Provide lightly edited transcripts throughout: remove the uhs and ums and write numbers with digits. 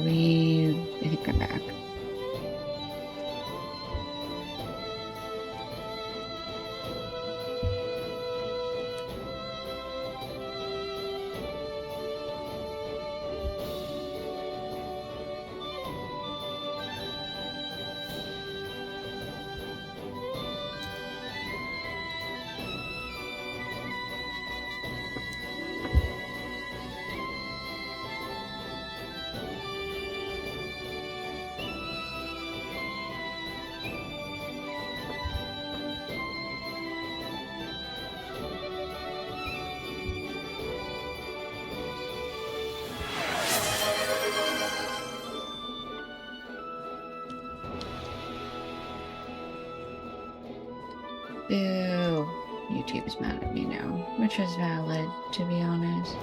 I think I'm back. Boo. YouTube's mad at me now, which is valid, to be honest.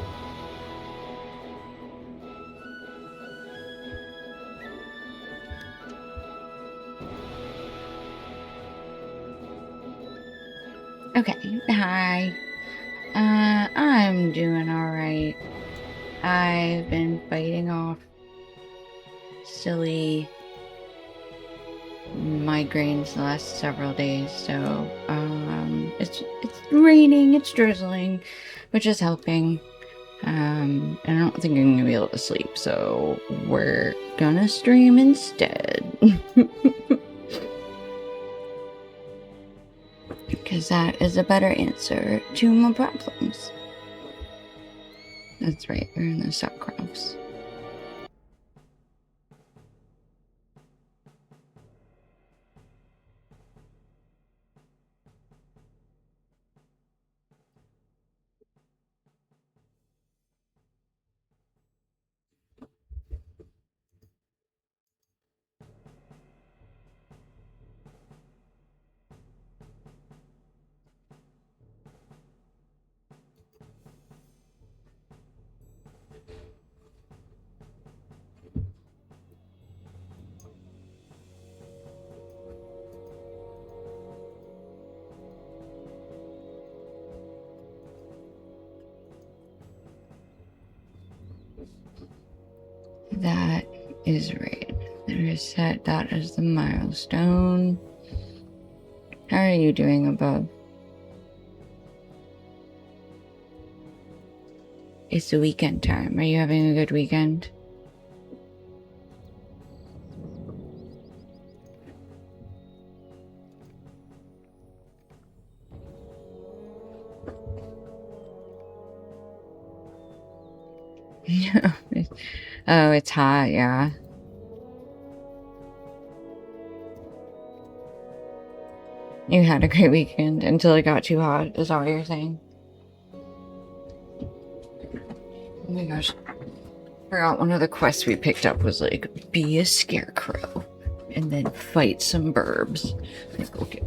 Okay, hi. I'm doing alright. I've been fighting off silly migraines the last several days, so it's raining, it's drizzling, which is helping. And I don't think I'm gonna be able to sleep, so we're gonna stream instead. Because that is a better answer to my problems. That's right, we're in the suck crops. That is right. That is the milestone. How are you doing above? It's the weekend time. Are you having a good weekend? Oh, it's hot, yeah. You had a great weekend until it got too hot, is that what you're saying? Oh my gosh. Forgot one of the quests we picked up was like, be a scarecrow and then fight some burbs. Like, okay.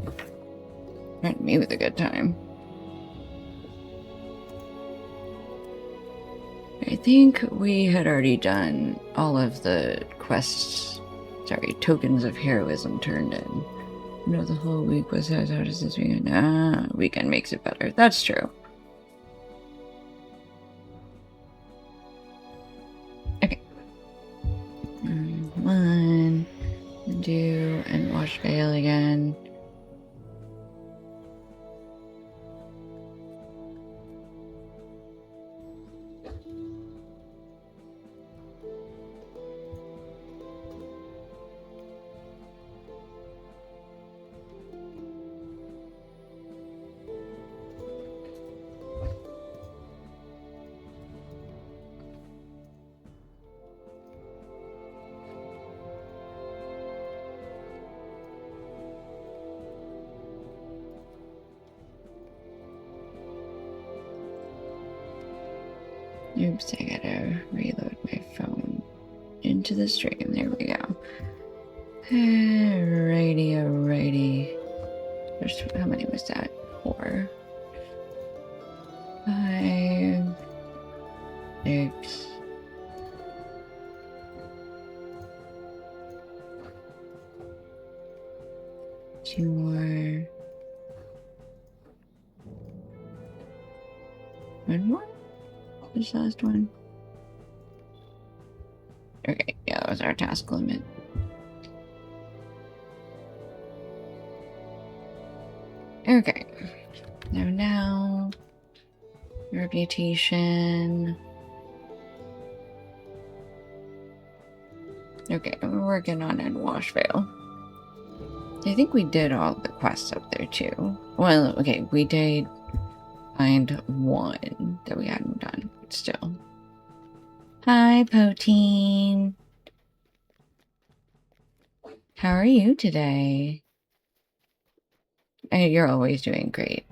Threaten me with a good time. I think we had already done all of the quests. Sorry, tokens of heroism turned in. No, the whole week was as hard as this weekend. Weekend makes it better. That's true. Okay. One. Do and wash Vale again. Oops, I gotta reload my phone into the stream. There we go. Alrighty. How many was that? 4, 5, 6. Two more. One more? This last one? Okay, yeah, that was our task limit. Okay. Now, reputation. Okay, we're working on it in Washvale. I think we did all the quests up there too. Well, okay, we did find one that we hadn't done, but still. Hi, Poteen. How are you today? You're always doing great.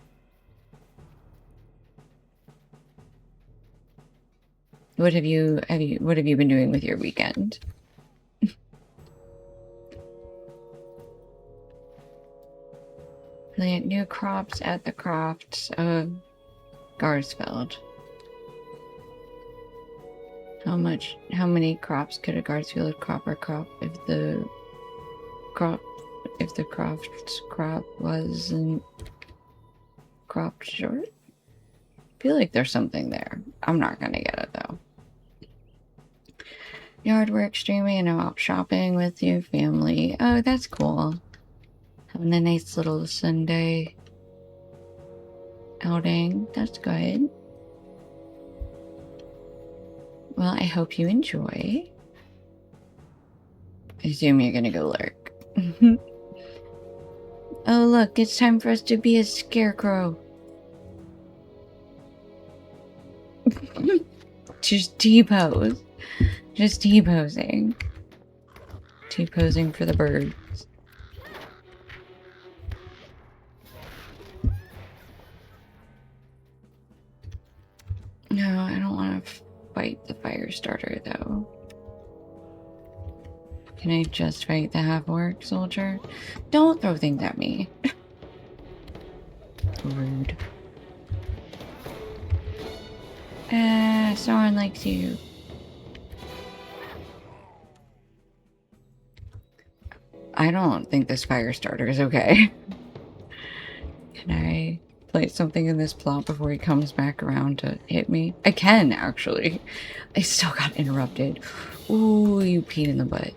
What have you been doing with your weekend? Plant new crops at the crofts of Garsfeld. How many crops could a Garsfield cropper crop if the croft's crop wasn't cropped short? I feel like there's something there. I'm not gonna get it though. Yard work, streaming, and out shopping with your family. Oh, that's cool. Having a nice little Sunday outing. That's good. Well, I hope you enjoy. I assume you're gonna go lurk. Oh, look, it's time for us to be a scarecrow. Just T-pose. Just T-posing. T-posing for the birds. No, I don't want to fight the fire starter, though. Can I just fight the half-orc soldier? Don't throw things at me. Rude. Someone likes you. I don't think this fire starter is okay. Can I place something in this plot before he comes back around to hit me? I can, actually. I still got interrupted. Ooh, you peed in the butt.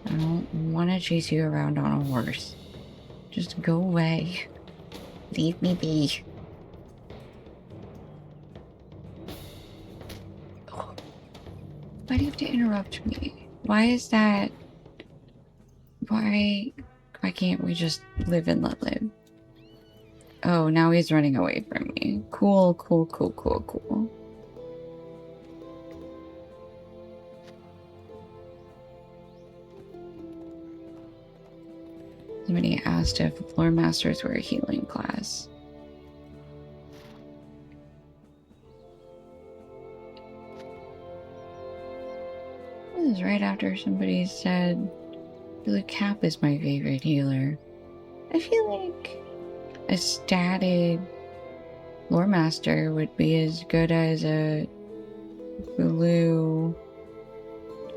I don't wanna chase you around on a horse. Just go away. Leave me be. Oh. Why do you have to interrupt me? Why is that? Why can't we just live and let live? Oh, now he's running away from me. Cool, cool, cool, cool, cool. Somebody asked if floor masters were a healing class. This is right after somebody said Billy Cap is my favorite healer. I feel like a statted lore master would be as good as a blue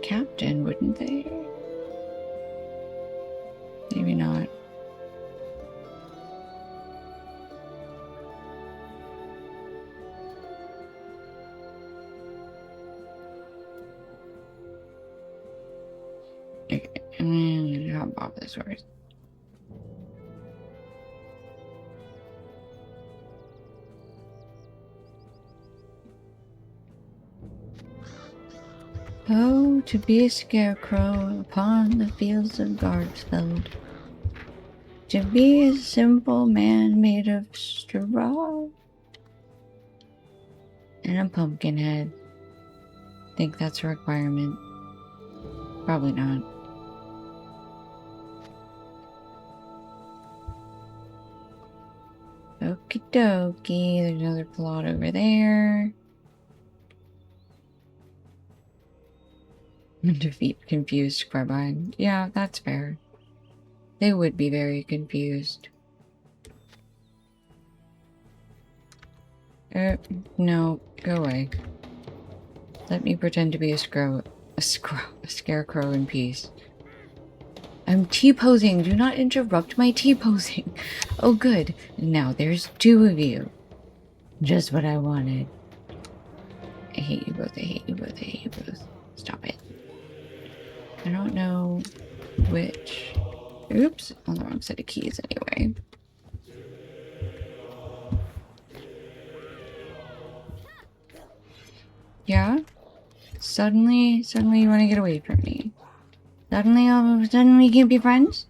captain, wouldn't they? Maybe not. Okay, hop off this horse. Oh, to be a scarecrow upon the fields of Garsfeld. To be a simple man made of straw and a pumpkin head. Think that's a requirement? Probably not. Okie dokie, there's another plot over there. Defeat confused Carbine. Yeah, that's fair. They would be very confused. No, go away. Let me pretend to be a scarecrow in peace. I'm T-posing. Do not interrupt my T-posing. Oh, good. Now there's two of you. Just what I wanted. I hate you both, I hate you both, I hate you both. Stop it. I don't know which... Oops, on the wrong set of keys anyway. Yeah? Suddenly you want to get away from me. Suddenly, all of a sudden we can't be friends?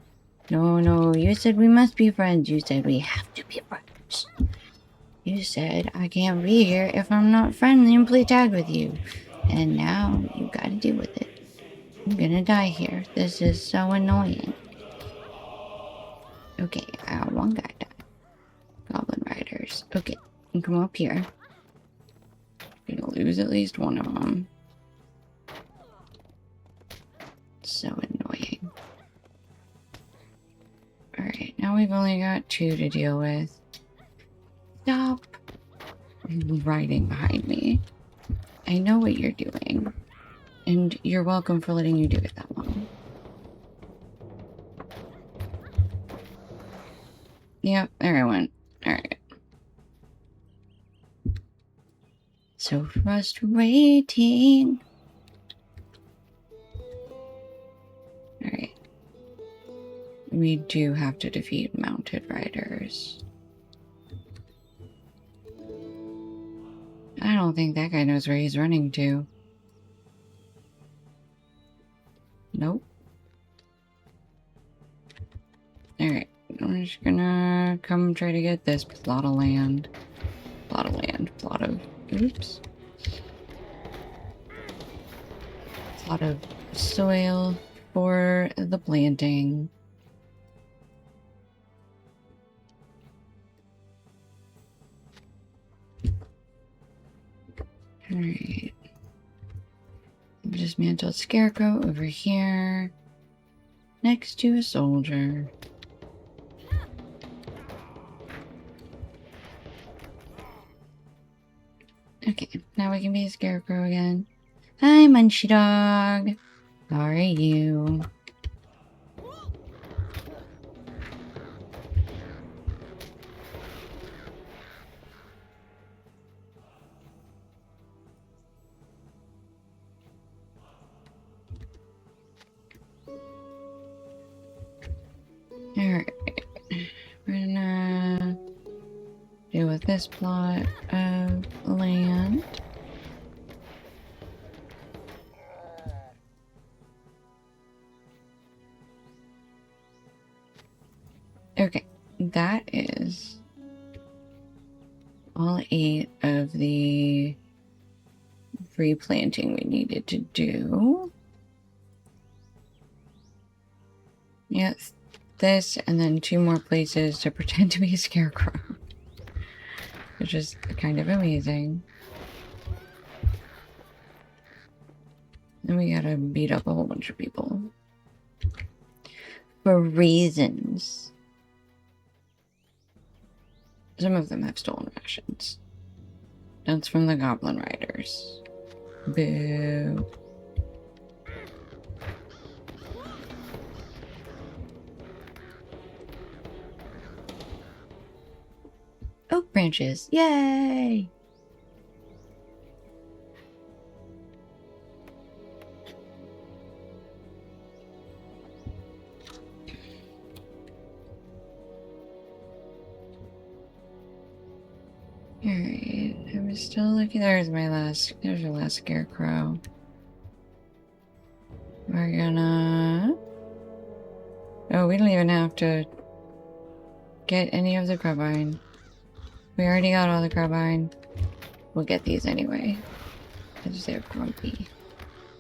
No, you said we must be friends. You said we have to be friends. You said I can't be here if I'm not friendly and play tag with you. And now you gotta deal with it. I'm gonna die here. This is so annoying. Okay, one guy died. Goblin Riders. Okay, you come up here. Gonna lose at least one of them. So annoying. Alright, now we've only got 2 to deal with. Stop riding behind me. I know what you're doing. And you're welcome for letting you do it that long. Yep, there I went. Alright. So frustrating. Alright. We do have to defeat mounted riders. I don't think that guy knows where he's running to. Nope. Alright. I'm just gonna come try to get this plot of land. Plot of... Oops. Plot of soil for the planting. Alright. Dismantled scarecrow over here. Next to a soldier. Okay, now we can be a scarecrow again. Hi, Munchy Dog. How are you? Alright. We're gonna deal with this plot of land. Okay, that is all 8 of the replanting we needed to do. Yes, this and then 2 more places to pretend to be a scarecrow. Which is kind of amazing. Then we gotta beat up a whole bunch of people. For reasons. Some of them have stolen rations. That's from the Goblin Riders. Boo. Oak branches. Yay! Alright, I'm still looking. There's your last scarecrow. We're gonna... Oh, we don't even have to get any of the carbine. We already got all the carbine. We'll get these anyway. Because they're grumpy.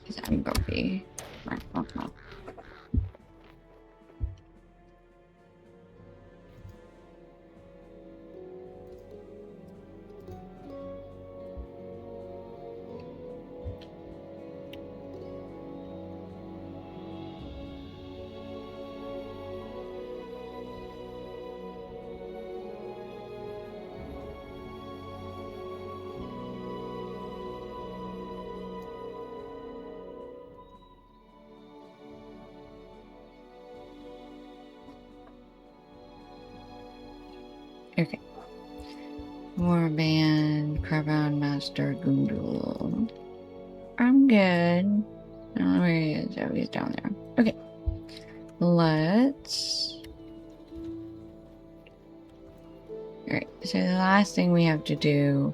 Because I'm grumpy. Warband, Cravan Master, Gundul. I'm good. I don't know where he is. Oh, he's down there. Okay. Let's... Alright, so the last thing we have to do,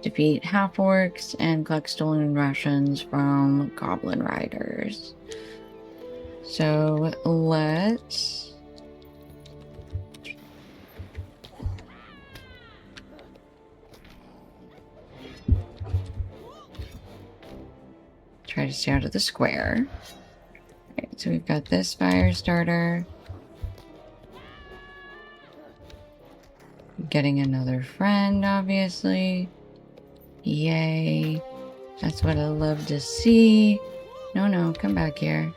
defeat half-orcs and collect stolen rations from goblin riders. So let's... try to stay out of the square. Alright, so we've got this fire starter. Getting another friend, obviously. Yay. That's what I love to see. No, come back here.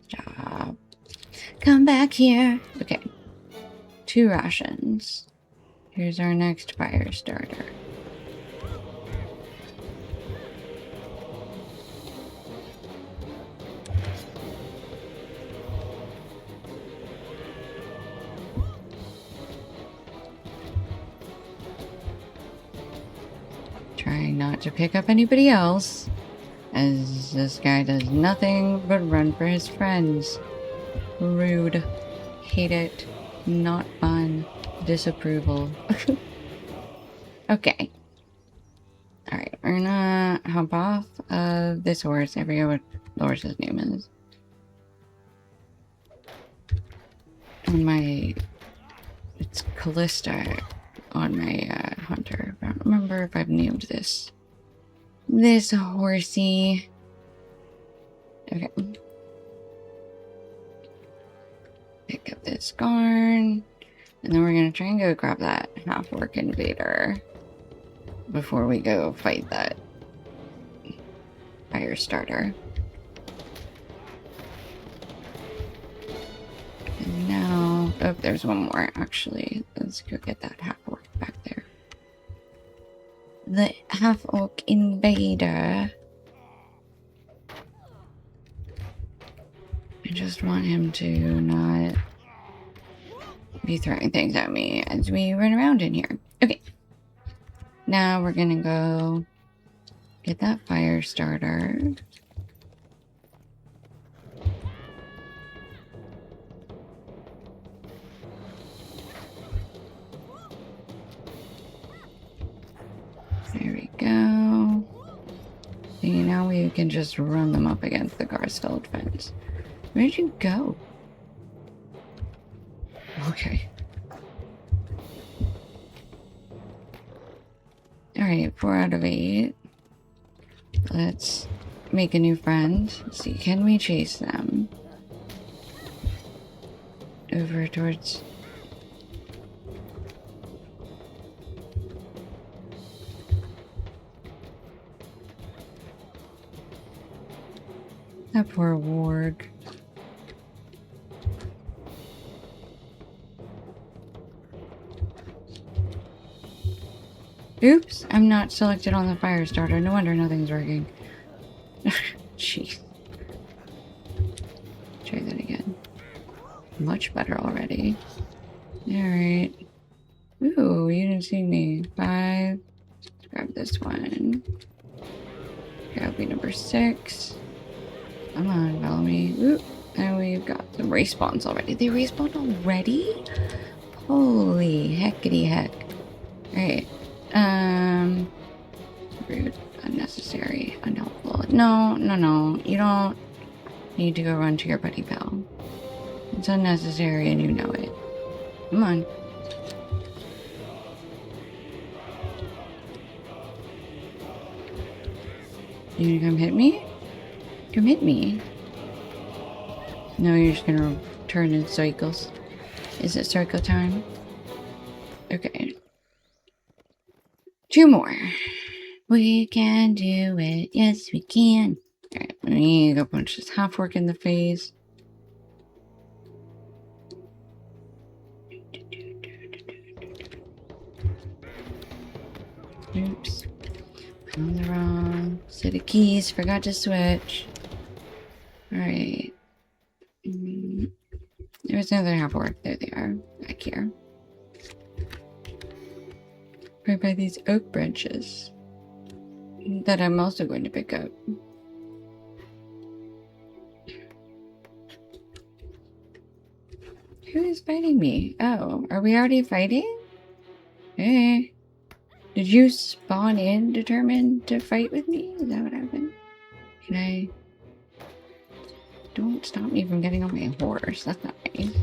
Stop. Come back here. Okay. 2 rations. Here's our next fire starter. Trying not to pick up anybody else, as this guy does nothing but run for his friends. Rude. Hate it. Not fun. Disapproval. Okay. Alright, we're gonna hop off of this horse. I forget what the horse's name is. On my... It's Callista on my hunter. I don't remember if I've named this horsey. Okay. Pick up this garn. And then we're gonna try and go grab that half-orc invader before we go fight that fire starter. And now... Oh, there's one more, actually. Let's go get that half-orc back there. The half-orc invader. I just want him to not be throwing things at me as we run around in here. Okay. Now we're gonna go get that fire starter. There we go. See, now we can just run them up against the Garsteld fence. Where'd you go? Okay. Alright, 4 out of 8. Let's make a new friend. Let's see, can we chase them? Over towards... That poor warg. Oops, I'm not selected on the fire starter. No wonder nothing's working. Jeez. Try that again. Much better already. Alright. Ooh, you didn't see me. 5. Let's grab this one. Grab me number 6. Come on, follow me. Ooh, and we've got some respawns already. They respawned already? Holy heckity heck. Alright. Rude, unnecessary, unhelpful. No. You don't need to go run to your buddy pal. It's unnecessary and you know it. Come on. You gonna come hit me? Come hit me. No, you're just gonna turn in circles. Is it circle time? Okay. 2 more. We can do it. Yes, we can. Alright, let me go punch this half-orc in the face. Oops. On the wrong set of keys. Forgot to switch. Alright. Where's another half orc? There they are. Back here. Right by these oak branches. That I'm also going to pick up. Who is fighting me? Oh, are we already fighting? Hey. Did you spawn in determined to fight with me? Is that what happened? Can I... Don't stop me from getting on my horse. That's not nice.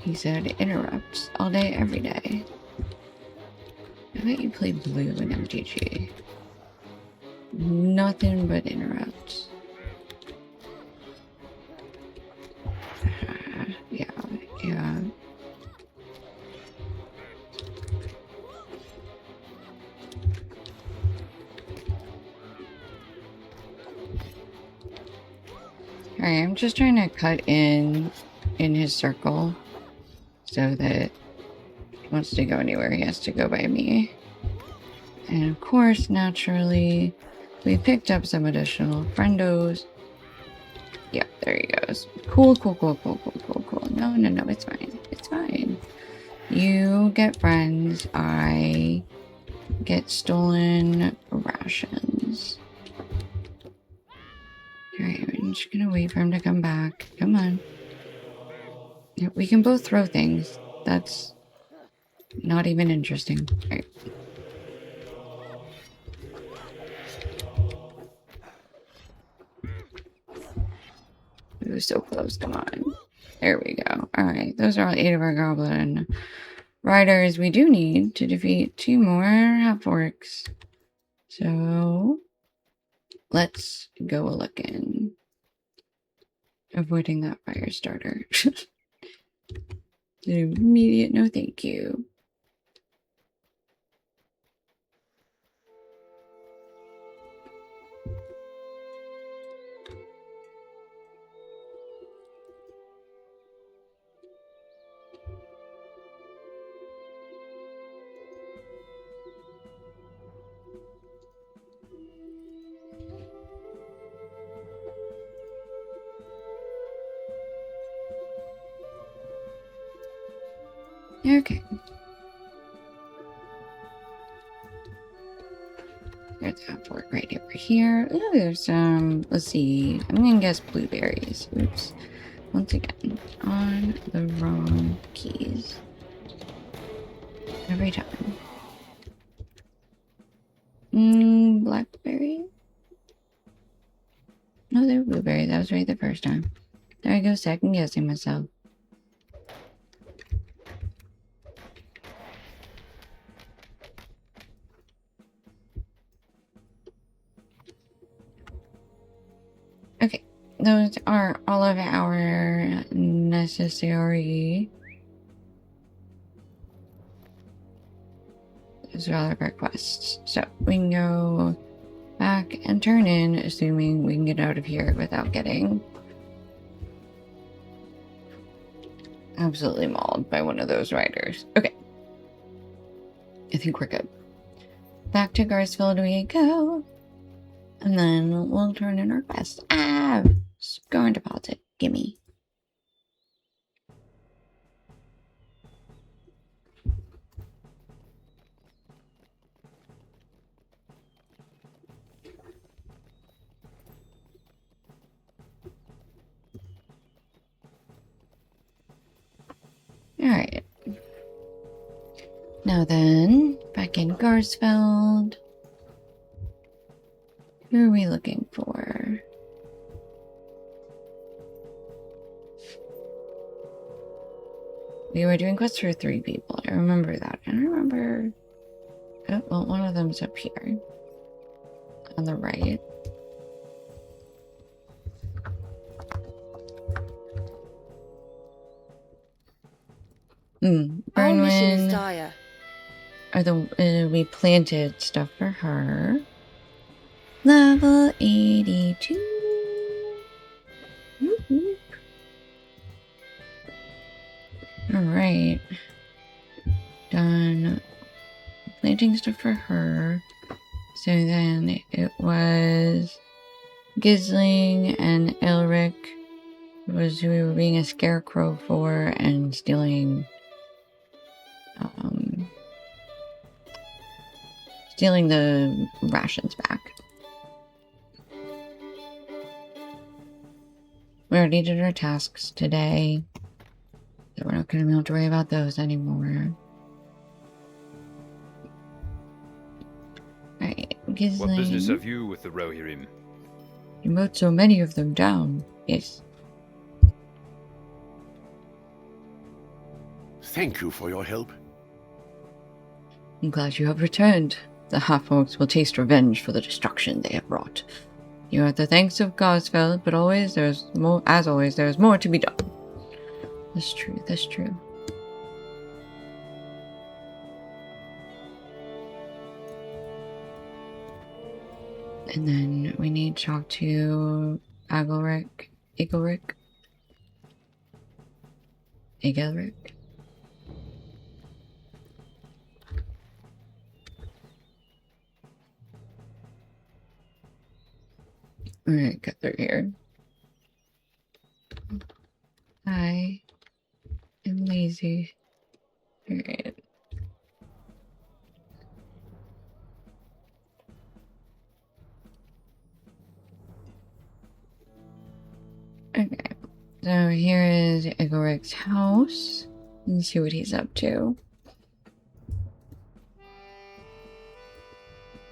He said interrupts all day, every day. I bet you play blue in MTG. Nothing but interrupts. Yeah. Alright, I'm just trying to cut in his circle so that if he wants to go anywhere, he has to go by me. And of course, naturally, we picked up some additional friendos. Yeah, there he goes. Cool. No, it's fine. It's fine. You get friends. I get stolen rations. Alright, I'm just gonna wait for him to come back. Come on. Yeah, we can both throw things. That's not even interesting. Alright. Ooh, so close. Come on. There we go. Alright, those are all 8 of our goblin riders. We do need to defeat 2 more half-orcs. So, let's go a-looking. Avoiding that fire starter. The immediate no thank you. Okay. There's that fork right over here. Ooh, there's some, let's see. I'm gonna guess blueberries. Oops. Once again, on the wrong keys. Every time. Blackberry? No, they're blueberries. I was right the first time. There I go, second guessing myself. Okay, those are all of our necessary. Those are all of our quests. So we can go back and turn in, assuming we can get out of here without getting absolutely mauled by one of those riders. Okay. I think we're good. Back to Garsfield we go. And then we'll turn in our quest. Ah! Score and deposit. Gimme. Alright. Now then, back in Garsfeld. Who are we looking for? We were doing quests for 3 people. I remember that. And I remember... Oh, well, one of them's up here. On the right. Burnwind. Dire. We planted stuff for her. Level 82. Whoop. Alright. Done planting stuff for her. So then it was Gisling and Elric was who we were being a scarecrow for and stealing the rations back. We already did our tasks today, so we're not going to be able to worry about those anymore. Alright, Gizling. What business have you with the Rohirrim? You mowed so many of them down. Yes. Thank you for your help. I'm glad you have returned. The half-orcs will taste revenge for the destruction they have wrought. You are the thanks of Gosfeld, but always there's more. As always, there is more to be done. That's true. That's true. And then we need to talk to Egelric. Alright, got through here. I am lazy. Alright. Okay. So here is Igoric's house. Let's see what he's up to.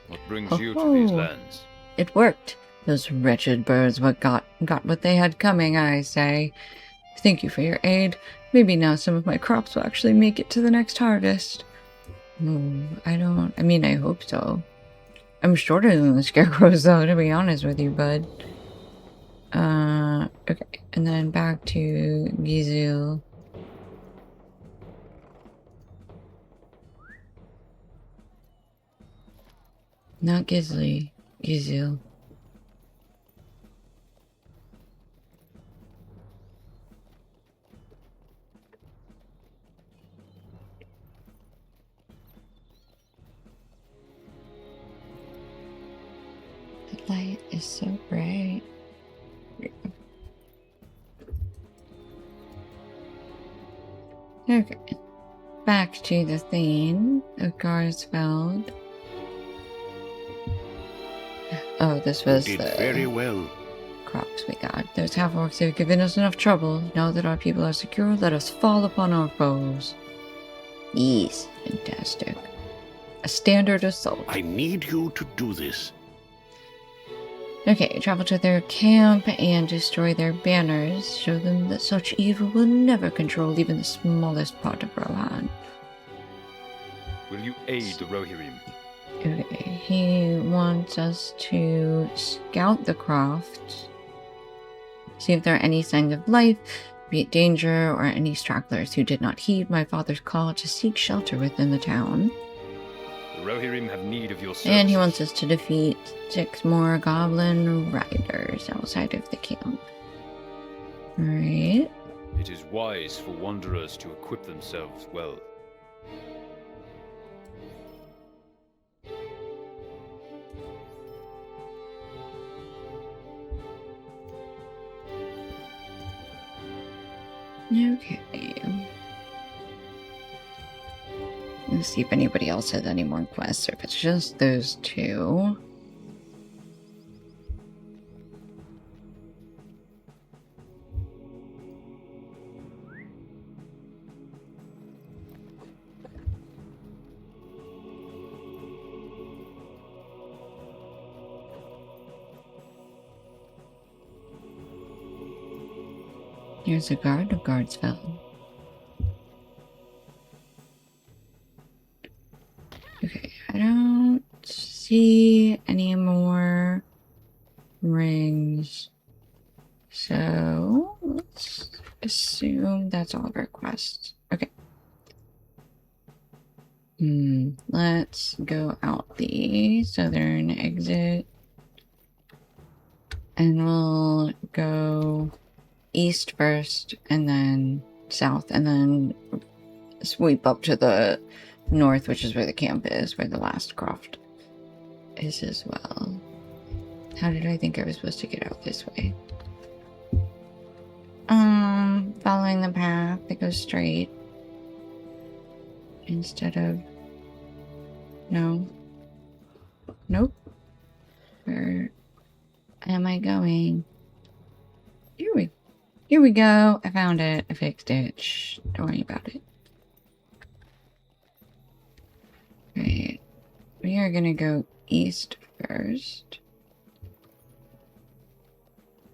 What brings you to these lands? It worked. Those wretched birds got what they had coming, I say. Thank you for your aid. Maybe now some of my crops will actually make it to the next harvest. I mean, I hope so. I'm shorter than the scarecrows, though, to be honest with you, bud. Okay. And then back to Gizil. Not Gizli. Gizil. The light is so bright. Okay. Back to the theme of Garsfeld. Oh, this was You the did very well. crops we got. Those half-orcs have given us enough trouble. Now that our people are secure, let us fall upon our foes. Yes, fantastic. A standard assault. I need you to do this. Okay, travel to their camp and destroy their banners. Show them that such evil will never control even the smallest part of Rohan. Will you aid the Rohirrim? Okay, he wants us to scout the croft. See if there are any signs of life, be it danger, or any stragglers who did not heed my father's call to seek shelter within the town. The Rohirrim have need of your services. And he wants us to defeat 6 more goblin riders outside of the camp. Alright. It is wise for wanderers to equip themselves well. Okay. Let's see if anybody else has any more quests, or if it's just those 2. Here's a guard of Guardsfell. Okay, I don't see any more rings. So, let's assume that's all of our quests. Okay. Let's go out the southern exit. And we'll go east first, and then south, and then sweep up to the north, which is where the camp is, where the last croft is as well. How did I think I was supposed to get out this way? Following the path that goes straight. Instead of... No. Nope. Where am I going? Here we go. I found it. I fixed it. Shh, don't worry about it. Right. We are gonna go east first.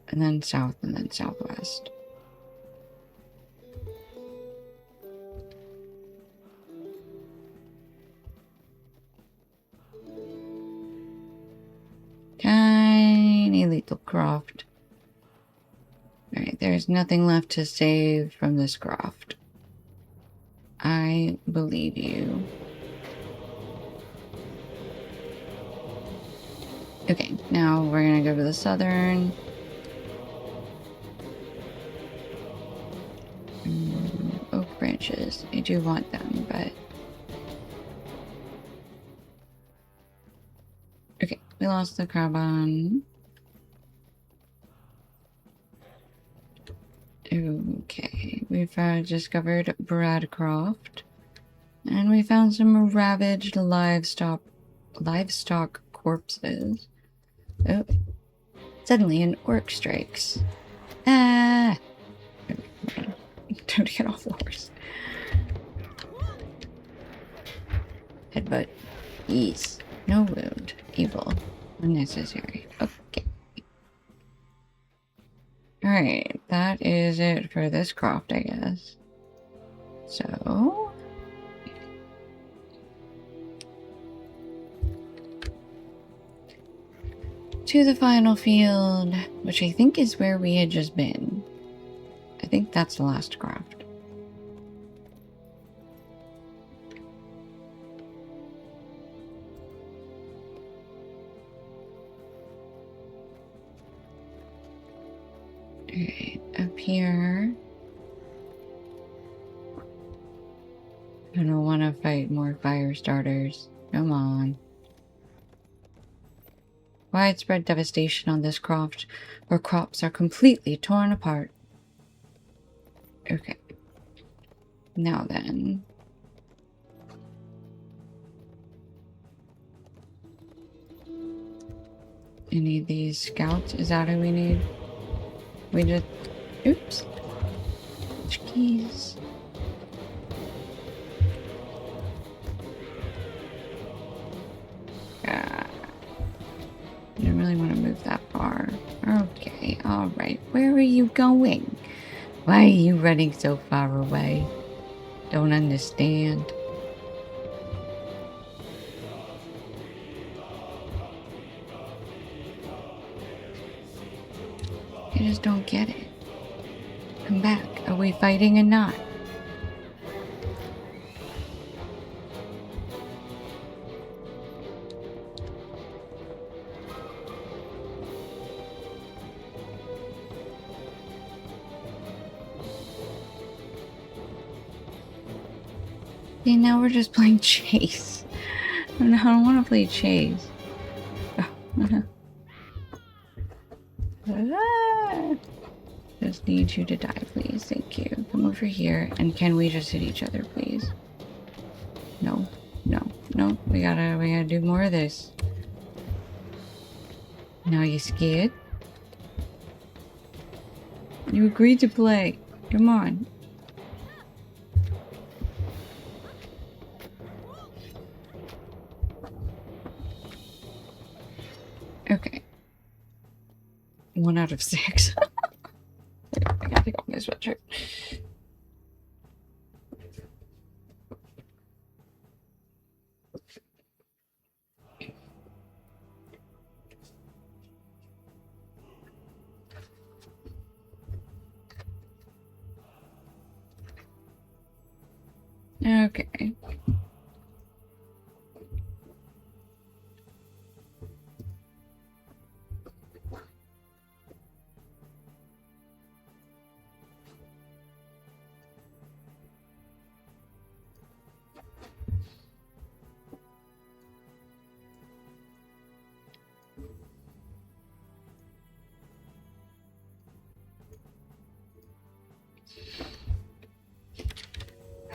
And then south, and then southwest. Tiny little croft. Alright, there's nothing left to save from this croft. I believe you. Okay, now we're gonna go to the southern. Oak branches. I do want them, but... Okay, we lost the carbon. Okay, we've discovered Bradcroft. And we found some ravaged livestock corpses. Oh, suddenly an orc strikes. Ah! Don't get off the horse. Headbutt. Ease. No wound. Evil. Unnecessary. Okay. Alright, that is it for this croft, I guess. So... to the final field, which I think is where we had just been. I think that's the last craft. Alright, up here. I don't want to fight more fire starters. Come on. Widespread devastation on this croft, where crops are completely torn apart. Okay. Now then. You need these scouts? Is that who we need? We just... Oops. Which keys? I don't really want to move that far. Okay, alright. Where are you going? Why are you running so far away? Don't understand. I just don't get it. Come back. Are we fighting or not? See, now we're just playing chase. I don't want to play chase. Just need you to die, please. Thank you. Come over here. And can we just hit each other, please? No. No. No. We gotta do more of this. Now you scared? You agreed to play. Come on. Okay. 1 out of 6. I gotta take off my sweatshirt. Okay.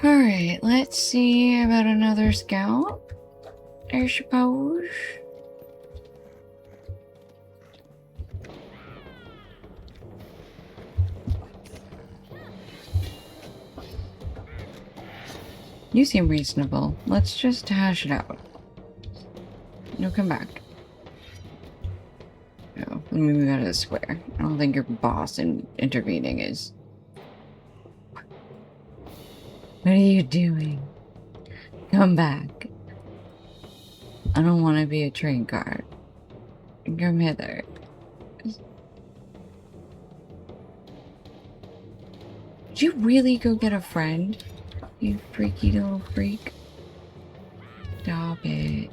Alright, let's see about another scout, I suppose. You seem reasonable. Let's just hash it out. You'll come back. Oh, let me move out of the square. I don't think your boss intervening is... What are you doing? Come back. I don't want to be a train car. Come hither. Did you really go get a friend? You freaky little freak. Stop it.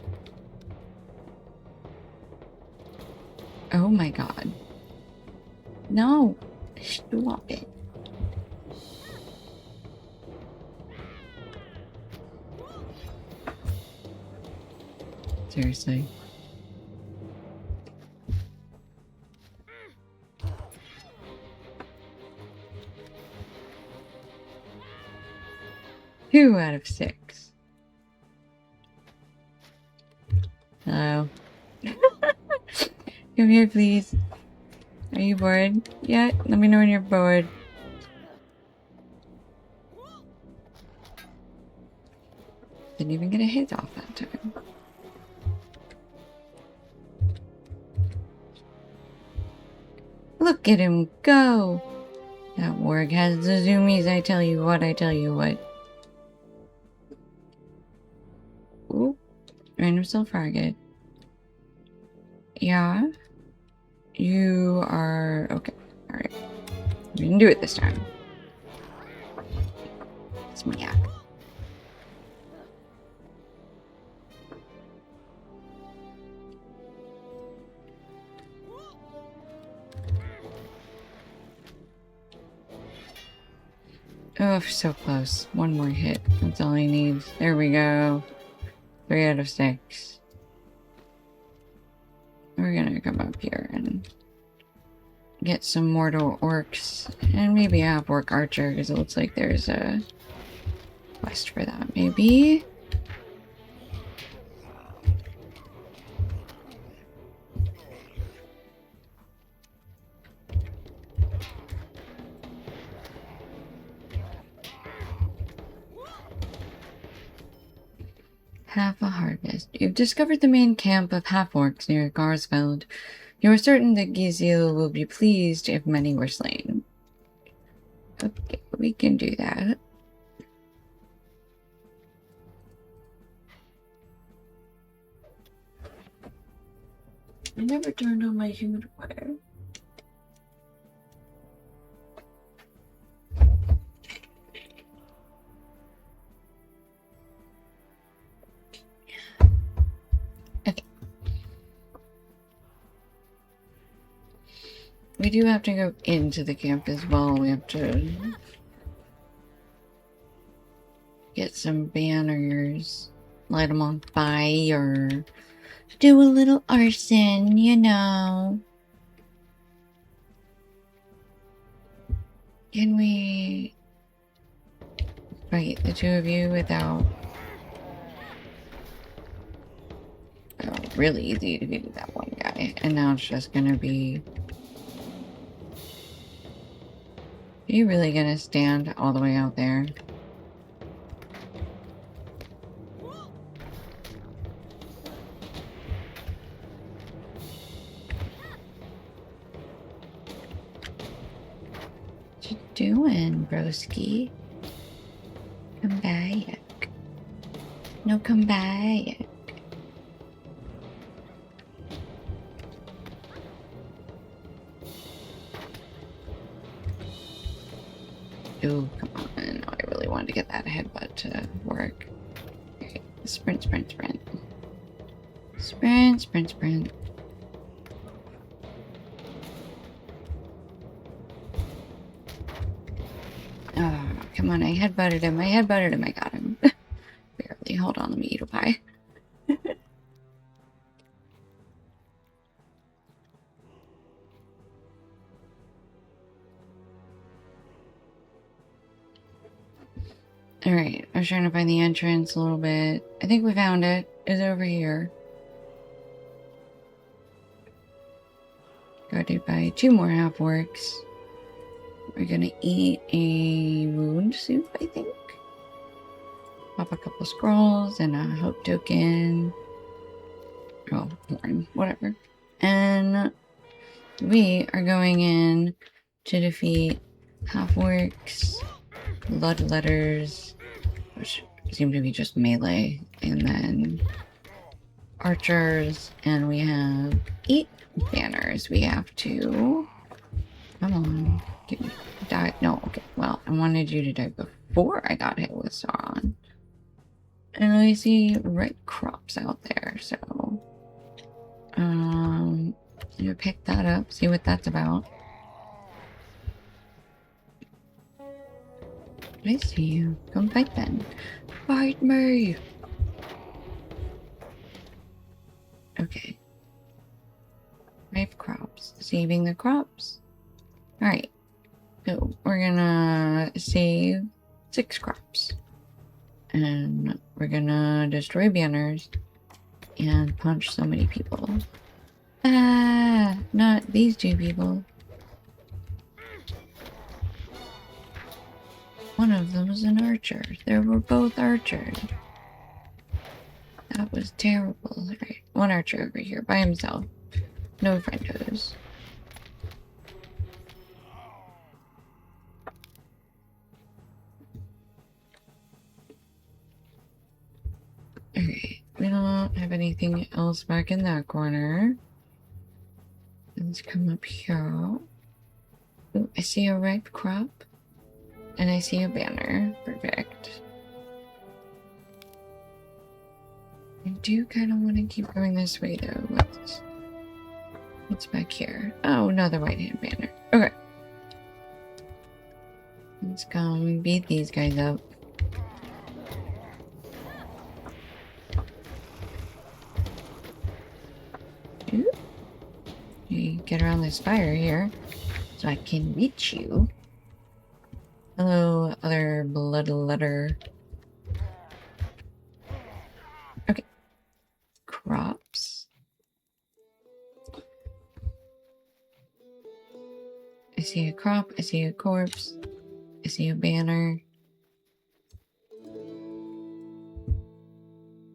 Oh my god. No. Stop it. Seriously. Two out of 6. Hello. Come here, please. Are you bored yet? Let me know when you're bored. Didn't even get a hit off that time. Look at him go! That warg has the zoomies, I tell you what, I tell you what. Ooh. Random still fragget. Yeah? You are... okay. Alright. We didn't do it this time. It's my yak. Oh, so close. One more hit. That's all he needs. There we go. 3 out of 6. We're gonna come up here and get some mortal orcs. And maybe a half-orc archer, because it looks like there's a quest for that, maybe? Half a harvest. You've discovered the main camp of half-orcs near Garsfeld. You are certain that Gizil will be pleased if many were slain. Okay, we can do that. I never turned on my humidifier. Okay. We do have to go into the camp as well. We have to get some banners, light them on fire, do a little arson, you know. Can we fight the two of you without... oh, really easy to do that one guy. And now it's just gonna be... are you really gonna stand all the way out there? What you doing, broski? Come back. No, come back. Oh, come on. I really wanted to get that headbutt to work. Okay. Sprint, sprint, sprint. Sprint, sprint, sprint. Oh, come on. I headbutted him. I headbutted him. I got him. Barely. Hold on. Let me eat a pie. Alright, I was trying to find the entrance a little bit. I think we found it. It's over here. Guarded by 2 more half-orcs. We're gonna eat a wound soup, I think. Pop a couple scrolls and a hope token. Oh, boring. Whatever. And we are going in to defeat half-orcs, bloodletters, which seem to be just melee, and then archers, and we have 8 banners we have to... Come on. Die. No, okay. Well, I wanted you to die before I got hit with Sauron. And I see red crops out there, so... you pick that up, see what that's about. I see you. Come fight then. Fight me! Okay. Ripe crops. Saving the crops. Alright. So, we're gonna save 6 crops. And we're gonna destroy banners and punch so many people. Ah! Not these 2 people. One of them is an archer. They were both archers. That was terrible. Alright, 1 archer over here by himself. No friendos. Okay, we don't have anything else back in that corner. Let's come up here. Ooh, I see a ripe crop. And I see a banner. Perfect. I do kind of want to keep going this way though. What's back here? Oh, another right-hand banner. Okay. Let's come beat these guys up. Ooh. You get around this fire here so I can reach you. Hello, other bloodletter. Okay. Crops. I see a crop, I see a corpse, I see a banner.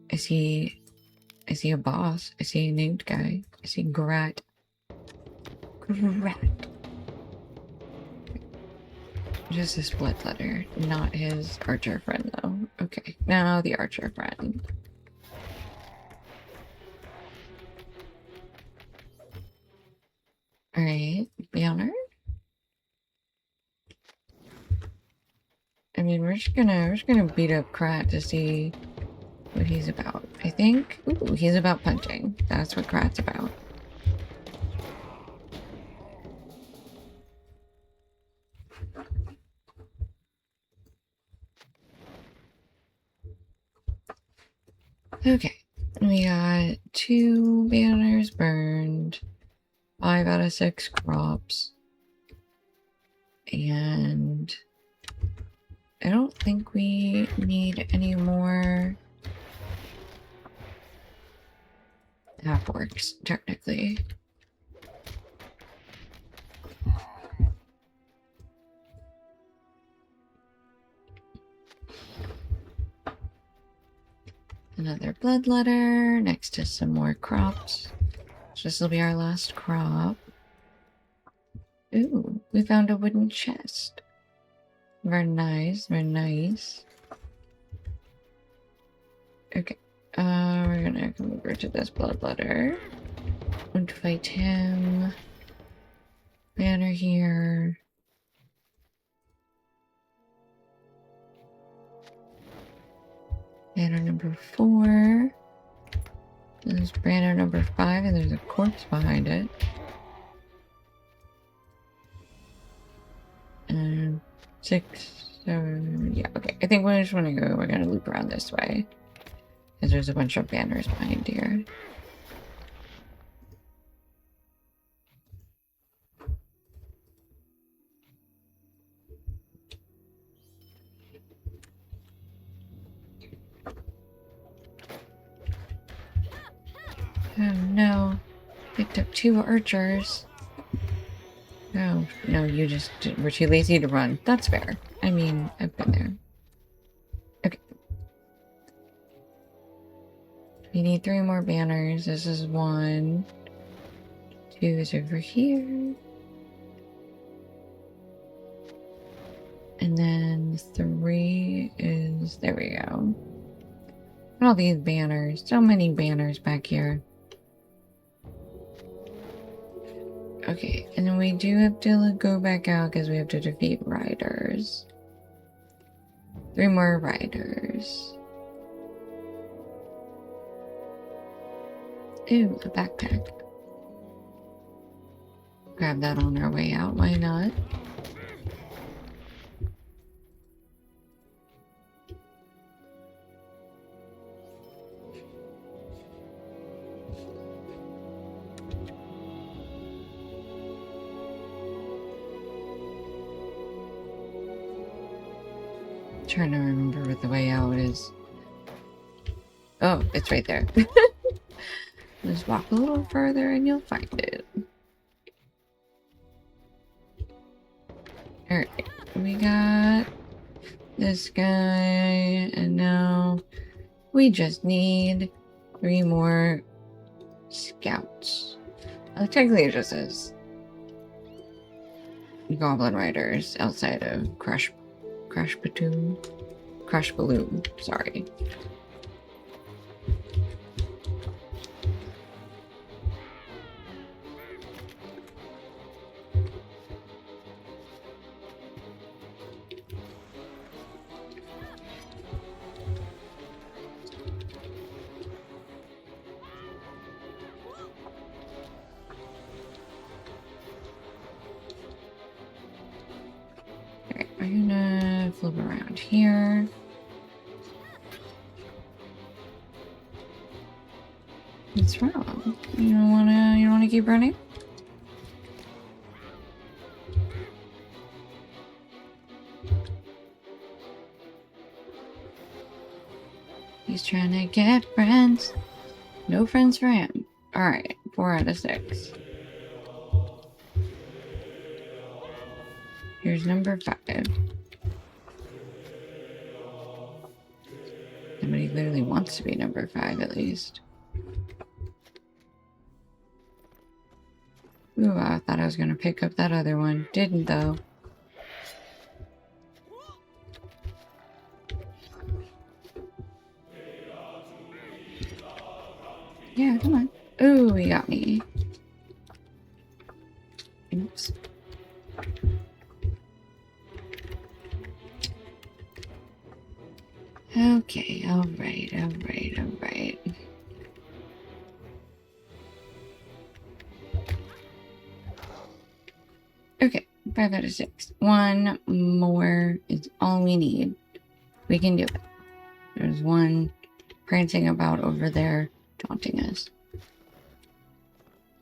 I see a boss, I see a named guy, I see Grat. Grat. Just his bloodletter, not his archer friend though. Okay, now the archer friend. Alright, banner. I mean, we're just gonna beat up Krat to see what he's about. I think, ooh, he's about punching. That's what Krat's about. Okay, we got 2 banners burned, 5 out of 6 crops, and I don't think we need any more half-orcs, technically. Another bloodletter next to some more crops. So this will be our last crop. Ooh, we found a wooden chest. Very nice, very nice. Okay, we're gonna come over to this bloodletter and fight him. Banner here. Banner number 4. There's banner number 5, and there's a corpse behind it. And 6, 7, yeah, okay. I think we just want to go, we're gonna loop around this way. Because there's a bunch of banners behind here. Oh no. Picked up 2 archers. Oh, no, you just were too lazy to run. That's fair. I mean, I've been there. Okay. We need 3 more banners. This is 1. 2 is over here. And then 3 is... There we go. All these banners. So many banners back here. Okay, and then we do have to go back out because we have to defeat riders. 3 more riders. Ooh, a backpack. Grab that on our way out, why not? Trying to remember what the way out is. Oh, it's right there. Just walk a little further and you'll find it. Alright, we got this guy, and now we just need 3 more scouts. Technically it just says goblin riders outside of Crush Balloon, sorry. Alright, we're gonna flip around here. What's wrong? You don't wanna keep running? He's trying to get friends. No friends for him. Alright, 4 out of 6. Here's number 5. Somebody literally wants to be number 5 at least. Ooh, I thought I was gonna pick up that other one. Didn't though. Yeah, come on. Ooh, he got me. Oops. Okay, alright. Okay, 5 out of 6. 1 more is all we need. We can do it. There's one prancing about over there, taunting us.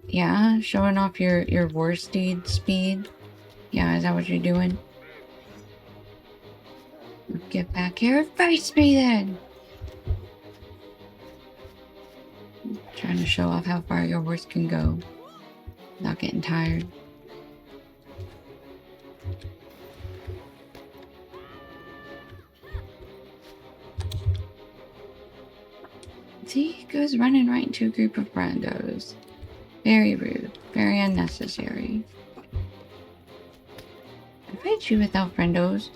Yeah, showing off your war steed speed. Yeah, is that what you're doing? Get back here and face me then! Trying to show off how far your horse can go without getting tired. See, he goes running right into a group of randos. Very rude. Very unnecessary. I fight you without friendos.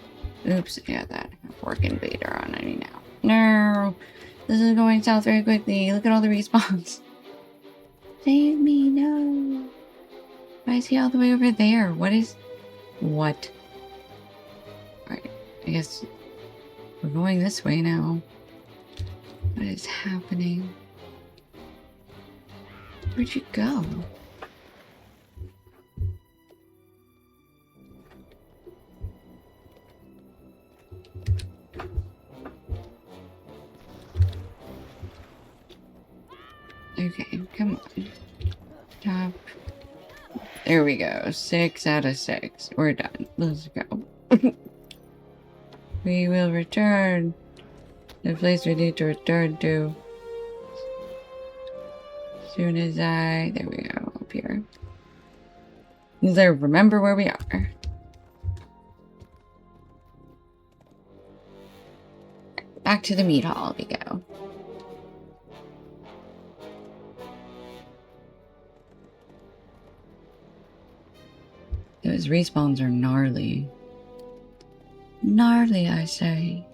Oops, I got that fork invader on me now. No! This is going south very quickly. Look at all the respawns. Save me, no! Why is he all the way over there? What? Alright, I guess we're going this way now. What is happening? Where'd you go? Okay, come on. Top. There we go. 6 out of 6. We're done. Let's go. We will return. The place we need to return to. As soon as there we go, up here. As I remember where we are. Back to the meat hall we go. Those respawns are gnarly. Gnarly, I say.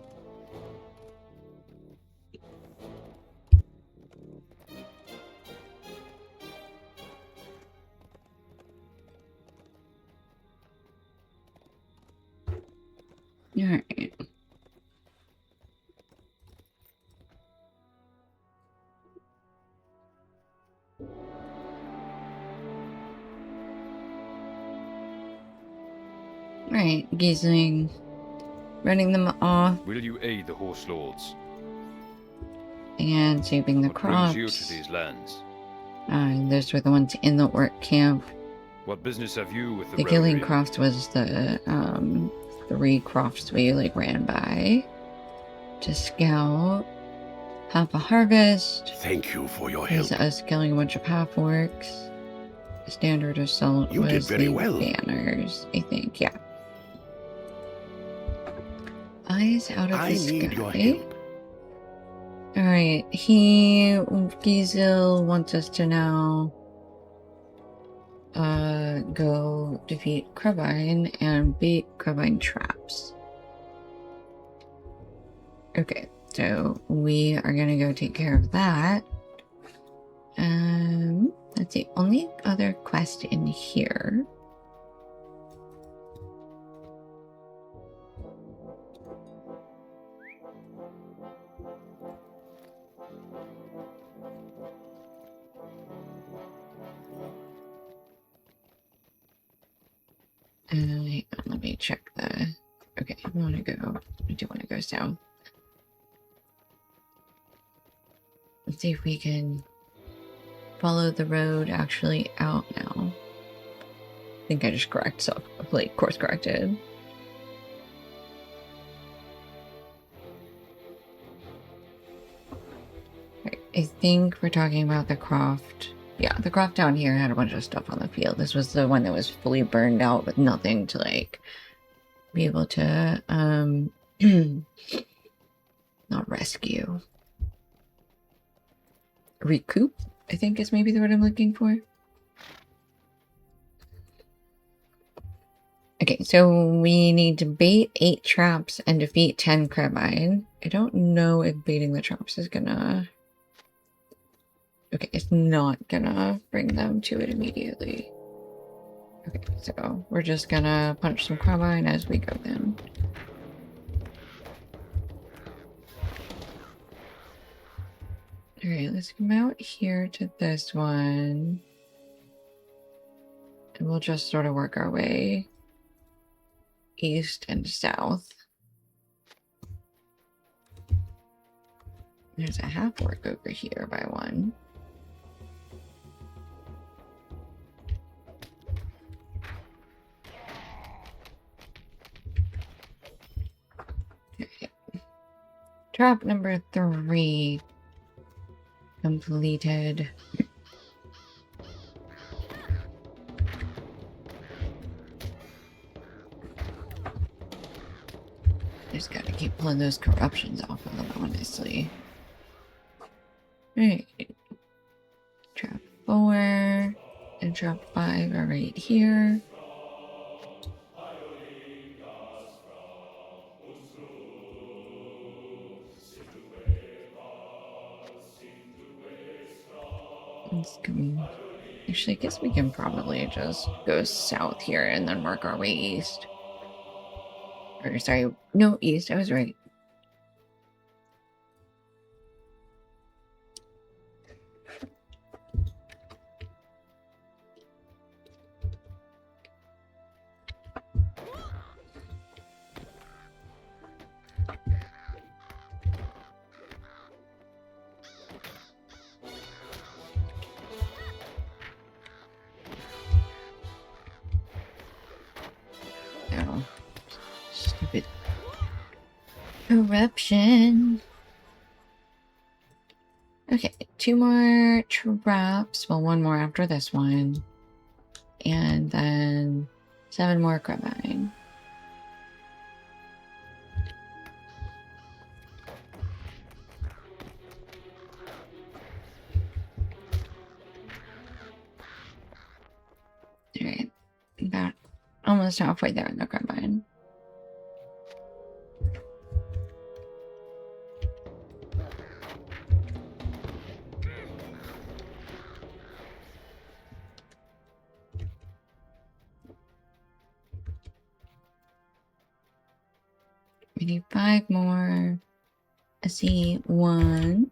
Alright. Right, Giesling. Running them off Will you aid the horse lords? and saving the What brings crops. you to these lands? Those were the ones in the work camp. What business have you with the The Killing Rellery? Croft was the 3 crofts we ran by to scout. Half a harvest Thank you for your is help. us killing a bunch of half orcs. Standard assault You did was very the well. banners, I think, yeah. Eyes out of I the need your sky. help. Alright, Giesel wants us to now go defeat Crabine and beat Crabine traps. Okay, so we are gonna go take care of that. That's the only other quest in here. Let me check the... Okay, I do want to go south. Let's see if we can follow the road actually out now. I think I just course corrected. Right, I think we're talking about the croft. Yeah, the croft down here had a bunch of stuff on the field. This was the one that was fully burned out with nothing to be able to not rescue. Recoup, I think is maybe the word I'm looking for. Okay, so we need to bait 8 traps and defeat 10 Crabine. I don't know if baiting the traps is gonna... Okay, it's not gonna bring them to it immediately. Okay, so we're just gonna punch some Crabine as we go then. Alright, let's come out here to this one. And we'll just sort of work our way east and south. There's a half orc over here by one. Okay. Trap number 3 completed. Just gotta keep pulling those corruptions off of them, honestly. Alright. Trap 4 and trap 5 are right here. Let's come. Actually, I guess we can probably just go south here and then work our way east. Or, sorry, no, east, I was right. No. Stupid corruption. Okay, 2 more traps. Well, 1 more after this one. And then 7 more carbine. Alright, about almost halfway there in the carbine. We need 5 more. I see 1,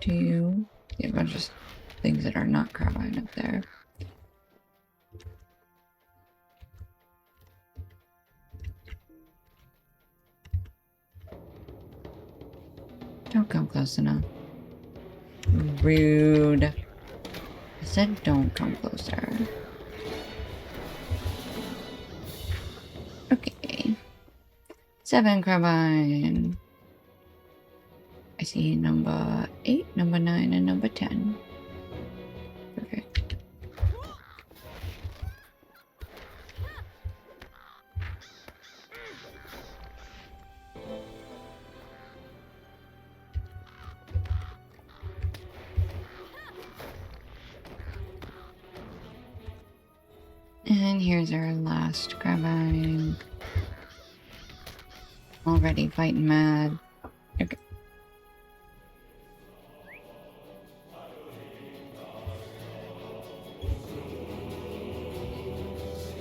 2, a bunch of things that are not carbine up there. Don't come close enough. Rude. I said don't come closer. Okay. 7 carbine. I see number 8, number 9, and number 10. Perfect. And here's our last carbine. Already fighting mad. Okay.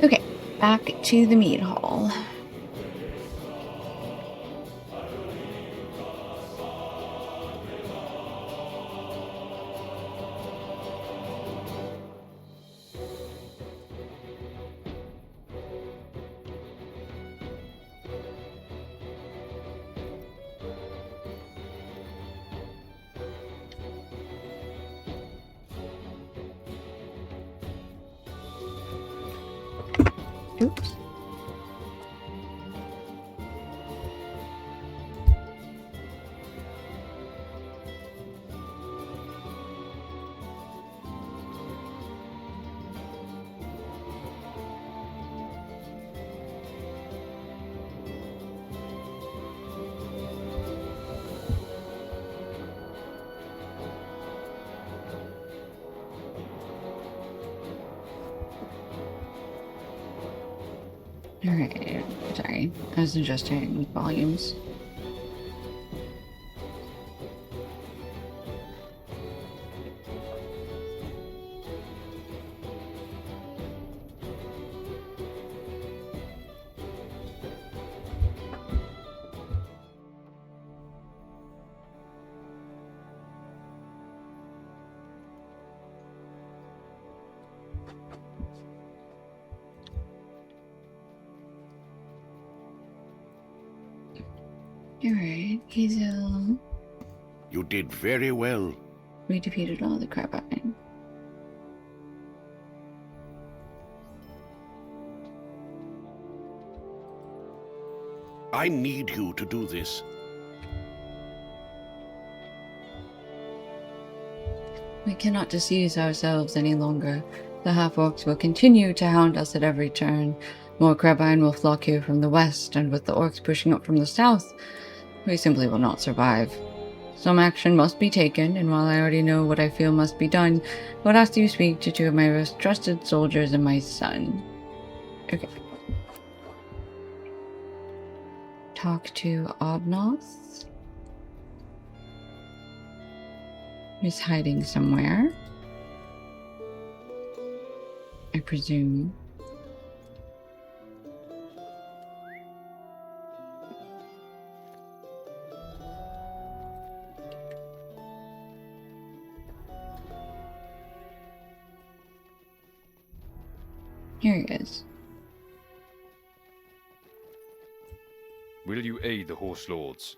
Okay, back to the meat hall. Oops. Alright, sorry. I was adjusting volumes. Alright, Hazel. You did very well. We defeated all the carbine. I need you to do this. We cannot deceive ourselves any longer. The half-orcs will continue to hound us at every turn. More carbine will flock here from the west, and with the orcs pushing up from the south, we simply will not survive. Some action must be taken, and while I already know what I feel must be done, I would ask you to speak to 2 of my most trusted soldiers and my son. Okay. Talk to Obnoth. He's hiding somewhere, I presume. Here he is. Will you aid the Horse Lords?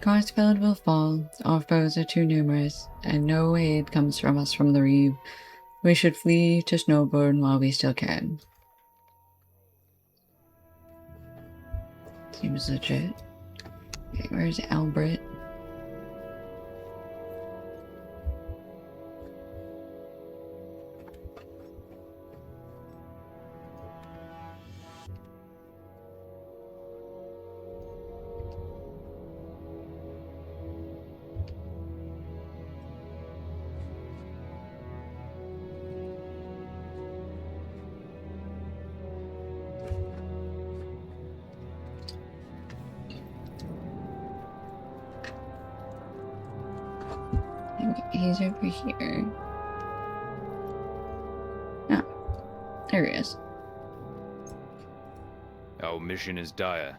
Carsfeld will fall. Our foes are too numerous, and no aid comes from us from the Reeve. We should flee to Snowburn while we still can. So Seems legit. Okay, where's Albert? He's over here. Oh, there he is. Our mission is dire.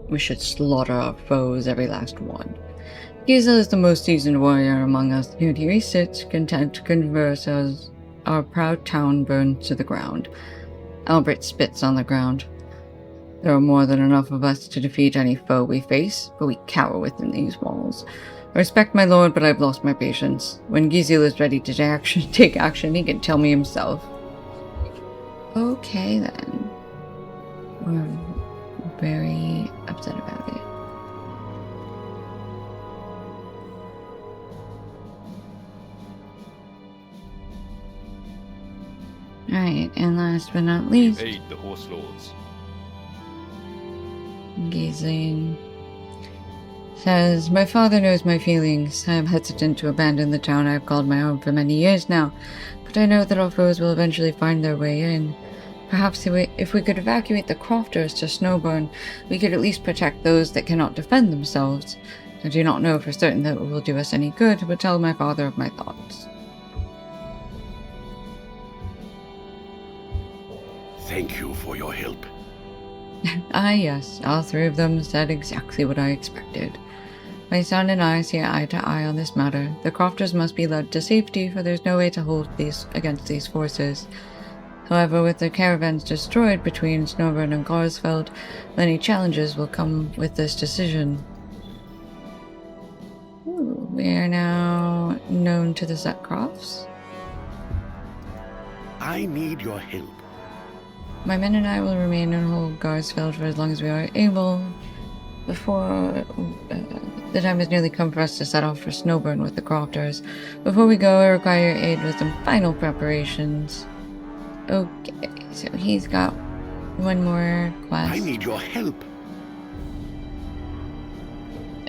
We should slaughter our foes, every last one. Giza is the most seasoned warrior among us, yet here he sits, content to converse as our proud town burns to the ground. Albert spits on the ground. There are more than enough of us to defeat any foe we face, but we cower within these walls. I respect my lord, but I've lost my patience. When Gizil is ready to take action, he can tell me himself. Okay, then. We're very upset about it. Alright, and last but not least, Aid the horse lords. Gizling says, my father knows my feelings. I am hesitant to abandon the town I have called my home for many years now, but I know that our foes will eventually find their way in. Perhaps if we could evacuate the crofters to Snowburn, we could at least protect those that cannot defend themselves. I do not know for certain that it will do us any good, but tell my father of my thoughts. Thank you for your help. Ah yes, all three of them said exactly what I expected. My son and I see eye to eye on this matter. The crofters must be led to safety, for there's no way to hold these against these forces. However, with the caravans destroyed between Snowburn and Garsfeld, many challenges will come with this decision. Ooh, we are now known to the Setcrofts. I need your help. My men and I will remain and hold Garsfeld for as long as we are able, before the time has nearly come for us to set off for Snowburn with the crofters. Before we go, I require your aid with some final preparations. Okay, so he's got one more quest. I need your help.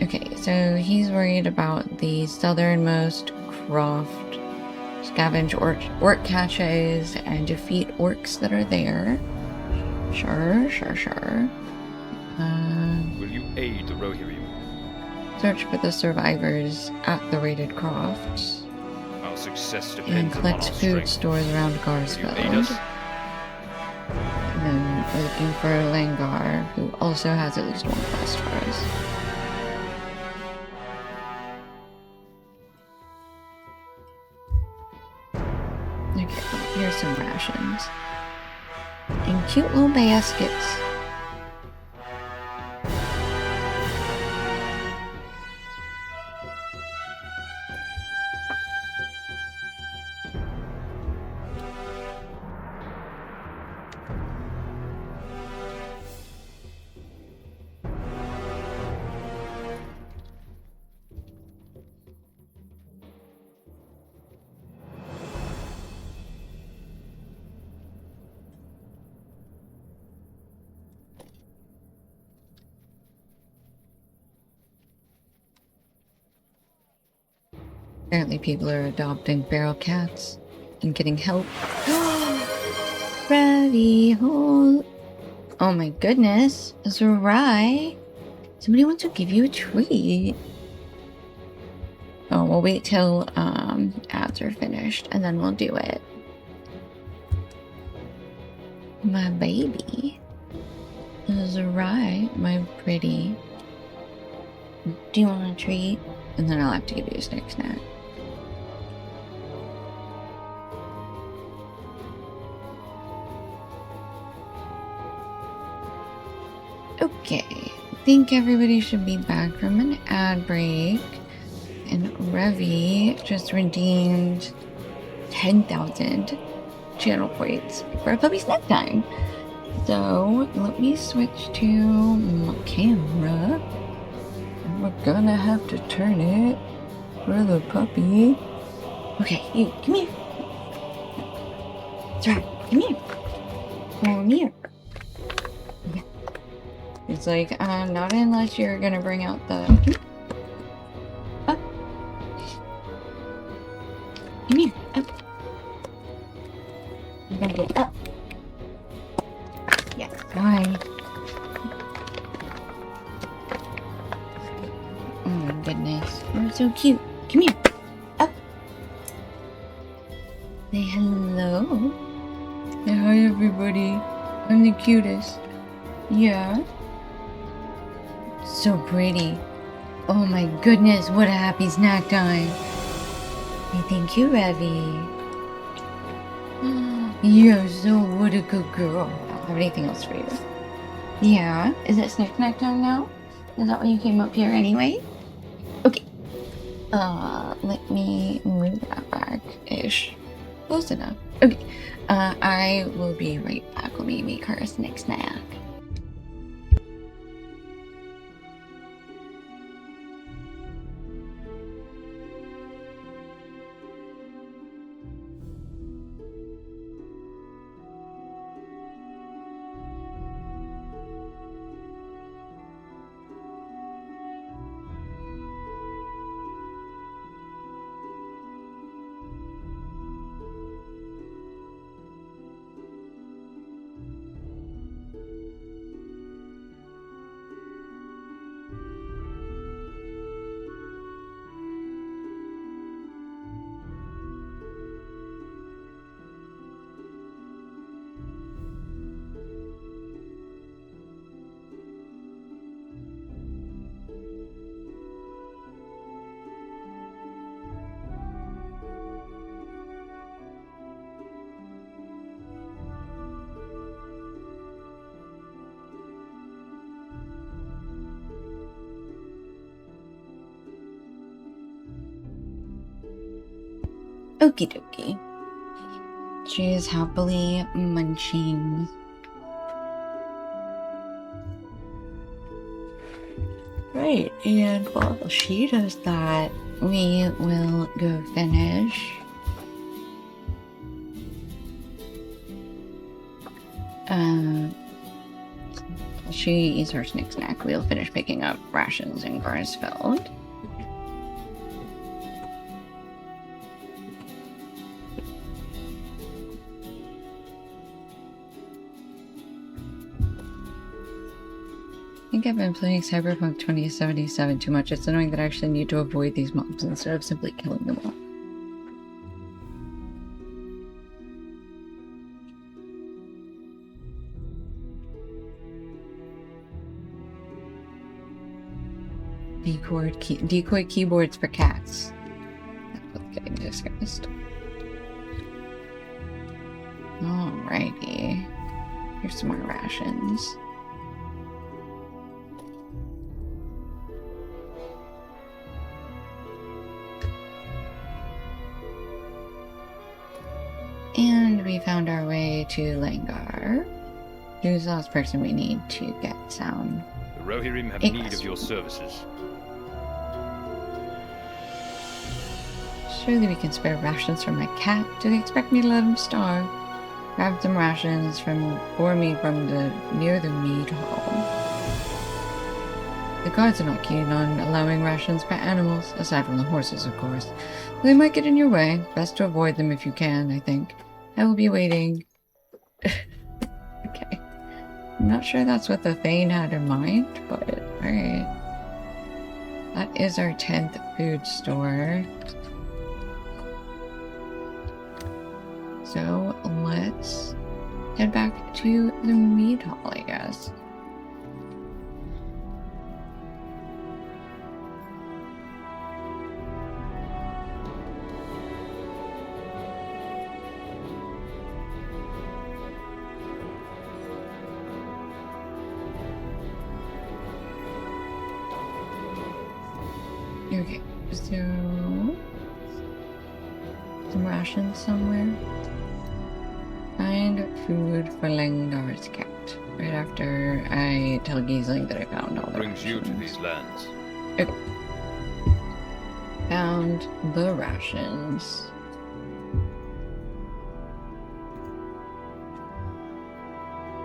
Okay, so he's worried about the southernmost croft. Scavenge orc caches and defeat orcs that are there. Sure. Will you aid the Rohirrim? Search for the survivors at the raided crofts. Our success And depends upon collect our food strength. stores around Will you Garsfeld. aid us? And then we're looking for Langar, who also has at least one quest for us. Okay, here's some rations. In cute little baskets. Apparently people are adopting feral cats and getting help. Ravi hole. Oh my goodness. Zerai. Somebody wants to give you a treat. Oh, we'll wait till ads are finished and then we'll do it. My baby. Zerai, my pretty. Do you want a treat? And then I'll have to give you a snack. Okay, I think everybody should be back from an ad break. And Revi just redeemed 10,000 channel points for a puppy snack time. So let me switch to my camera. And we're gonna have to turn it for the puppy. Okay, you come here. That's right. Come here. Come here. Okay. It's like, not unless you're gonna bring out the. Up. Come here. Up. You're gonna get up. Yeah. Bye. Oh my goodness. You're so cute. Come here. Up. Say hello. Say hi, everybody. I'm the cutest. Yeah. So pretty. Oh my goodness, what a happy snack time. Hey, thank you, Revy. You're so what a good girl. I don't have anything else for you. Yeah? Is it snack time now? Is that why you came up here anyway? Okay. Let me move that back-ish. Close enough. Okay. I will be right back. Let me make her a snack. Okie dokie. She is happily munching. Right, and while she does that, we will go finish. She eats her snack. We'll finish picking up rations in Garsfeld. I think I've been playing Cyberpunk 2077 too much. It's annoying that I actually need to avoid these mobs instead of simply killing them all. Decoy keyboards for cats. That's getting discussed. Alrighty. Here's some more rations. And we found our way to Langar. Who's the last person we need to get some? The Rohirrim have need of your services. Surely we can spare rations from my cat. Do they expect me to let him starve? Grabbed some rations for me from near the mead hall. The guards are not keen on allowing rations for animals, aside from the horses, of course. They might get in your way. Best to avoid them if you can, I think. I will be waiting. Okay. I'm not sure that's what the Thane had in mind, but alright. That is our 10th food store. So let's head back to the mead hall, I guess. Okay, so some rations somewhere. Find food for Langar's cat. right after I tell Giesling that I found all the Brings you to rations. these lands? Okay. Found the rations.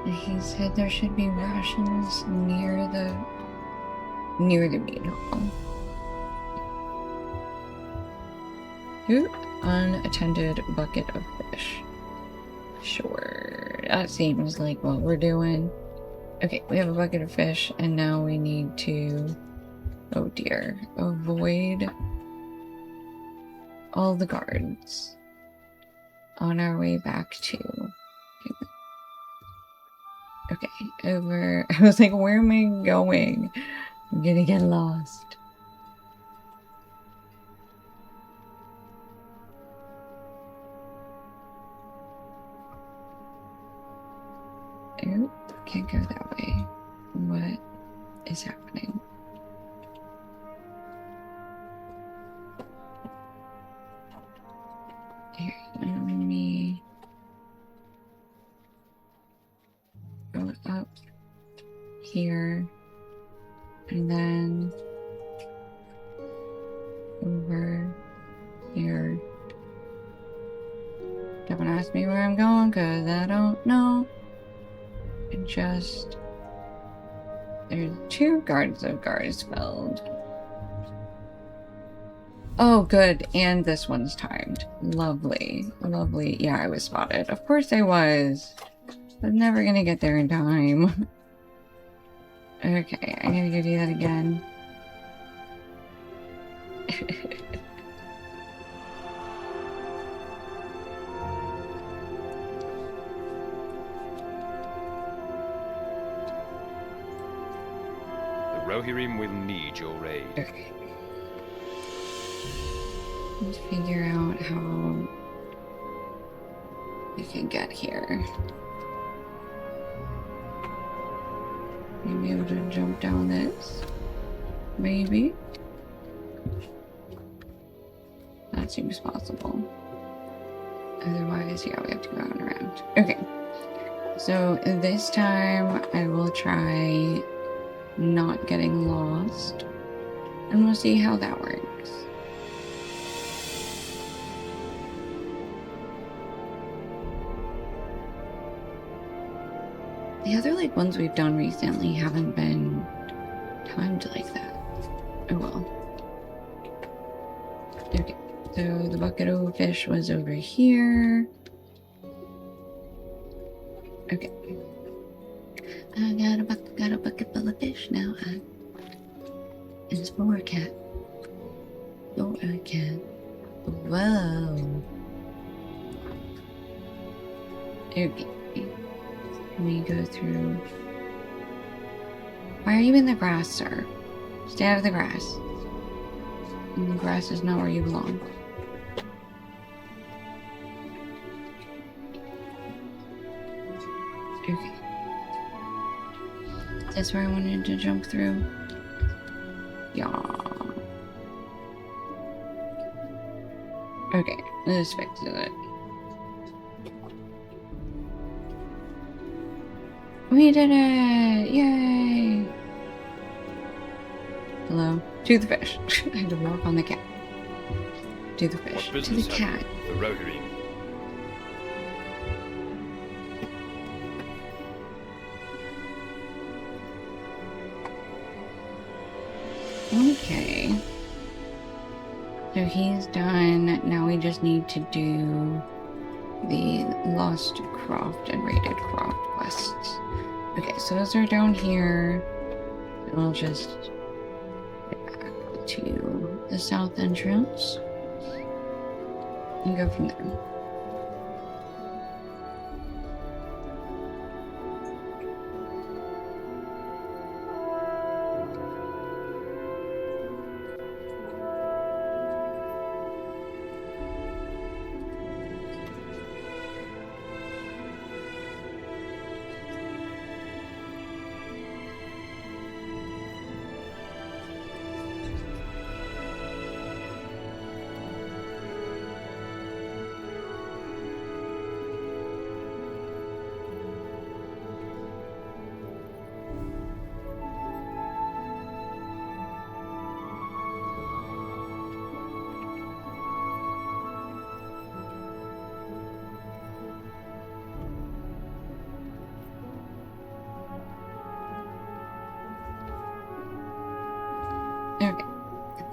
He said there should be rations near the meat hall. Ooh, unattended bucket of fish. Sure, that seems like what we're doing. Okay, we have a bucket of fish, and now we need to, oh dear, avoid all the guards on our way back to. Okay, over. I was like, where am I going? I'm gonna get lost. Oh, can't go that way. What is happening? Here, let me go up here and then over here. Don't ask me where I'm going because I don't know. And just there's 2 guards of Garsfeld. Oh, good. And this one's timed. Lovely. Lovely. Yeah, I was spotted. Of course I was. I'm never gonna get there in time. Okay, I'm gonna give you that again. The Rohirrim will need your aid. Okay. Let's figure out how we can get here. Maybe able to jump down this? Maybe? That seems possible. Otherwise, yeah, we have to go on around. Okay. So this time I will try not getting lost. And we'll see how that works. The other like ones we've done recently haven't been timed like that. Oh well. Okay, so the bucket of fish was over here. Okay. I got a bucket full of fish now. It's for a cat. For a cat. Whoa. Okay. Can we go through? Why are you in the grass, sir? Stay out of the grass. And the grass is not where you belong. Okay. That's where I wanted to jump through. Yeah. Okay, this fixes it. We did it! Yay! Hello? To the fish. I had to walk on the cat. To the fish. What To the business have cat. you with the Rohirrim? Okay. So he's done. Now we just need to do the Lost Croft and Raided Croft quests. Okay, so those are down here. We'll just get back to the south entrance and go from there.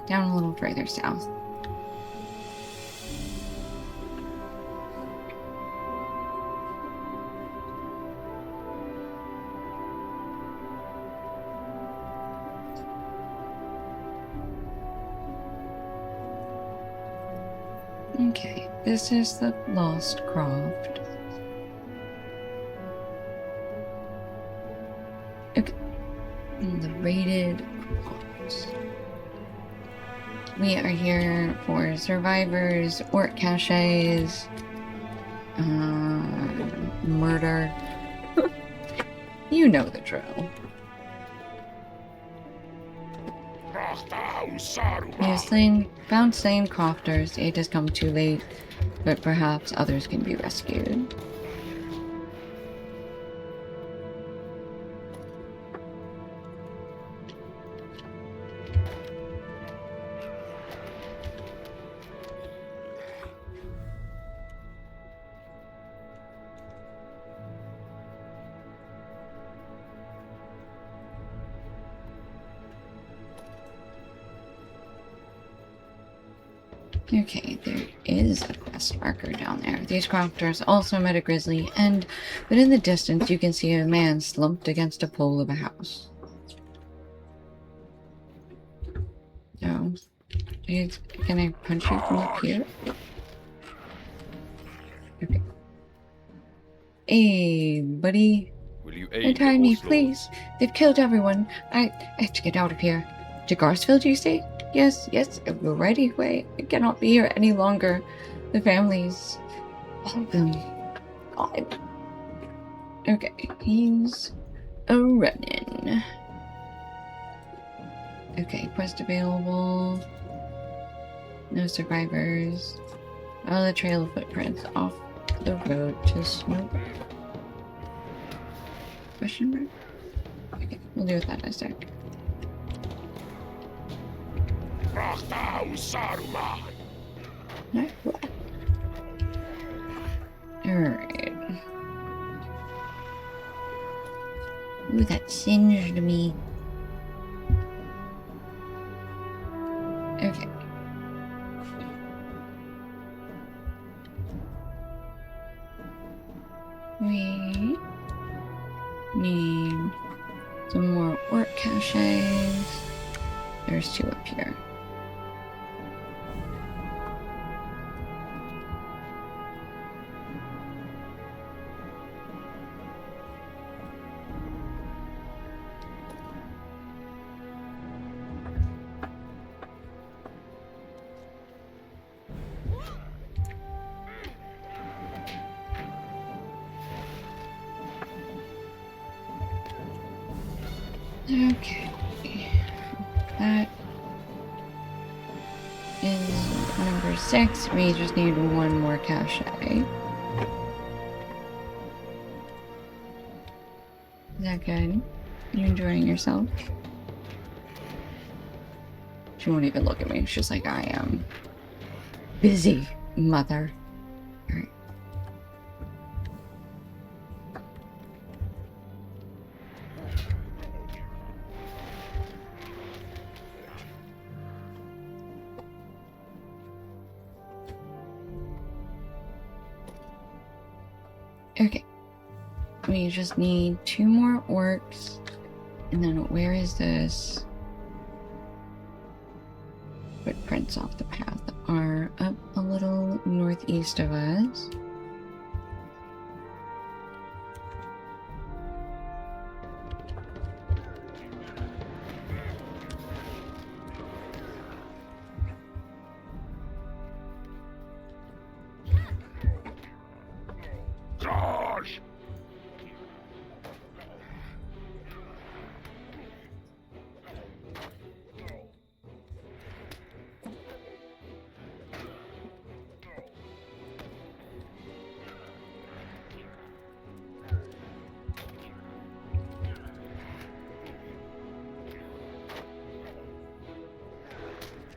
down a little further south. Okay, this is the Lost Croft. Okay, and the raided crops. We are here for survivors, orc caches, murder. You know the drill. We have found slain crofters. Aid has come too late, but perhaps others can be rescued. Okay, there is a quest marker down there. These crofters also met a grizzly, but in the distance you can see a man slumped against a pole of a house. So, can I punch you from up here? Okay. Hey, buddy. Will you aid Untie the me, horse please. lords? They've killed everyone. I have to get out of here. To Garsfield, you say? Yes, we're right away. I cannot be here any longer. The families, all of them, God. Okay, he's a running. Okay, quest available. No survivors. Follow the trail of footprints off the road to Snowbird. Question mark? Okay, we'll do with that in a sec. Not what? Alright. Ooh, that singed me. Okay. We need some more orc caches. There's 2 up here. Okay. That is number 6. We just need 1 more cache. Is that good? You enjoying yourself? She won't even look at me. She's like, I am busy, mother. Alright. Okay. We just need 2 more orcs. And then where is this? Footprints off the path are up a little northeast of us.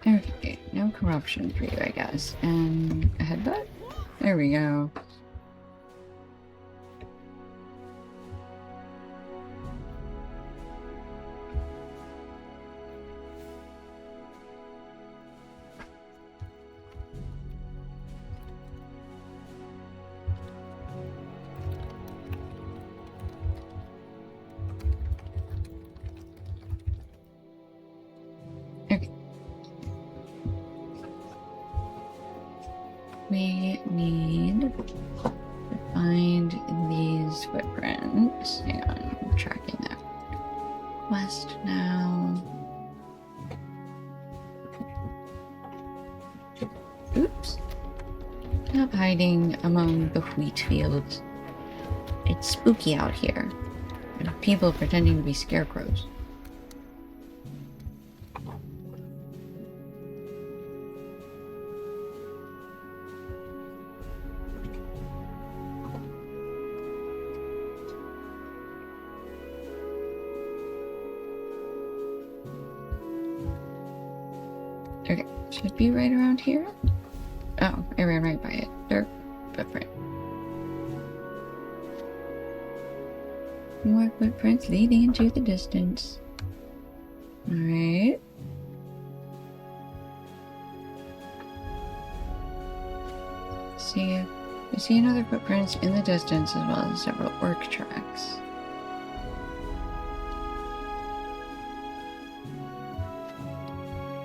Okay, no corruption for you, I guess. And a headbutt? There we go. we need to find these footprints. Hang on, I'm tracking that quest now. Oops. Stop hiding among the wheat fields. It's spooky out here. There are people pretending to be scarecrows. Okay, should be right around here. Oh, I ran right by it. Dark footprint. More footprints leading into the distance. Alright. See, you see another footprints in the distance as well as several orc tracks.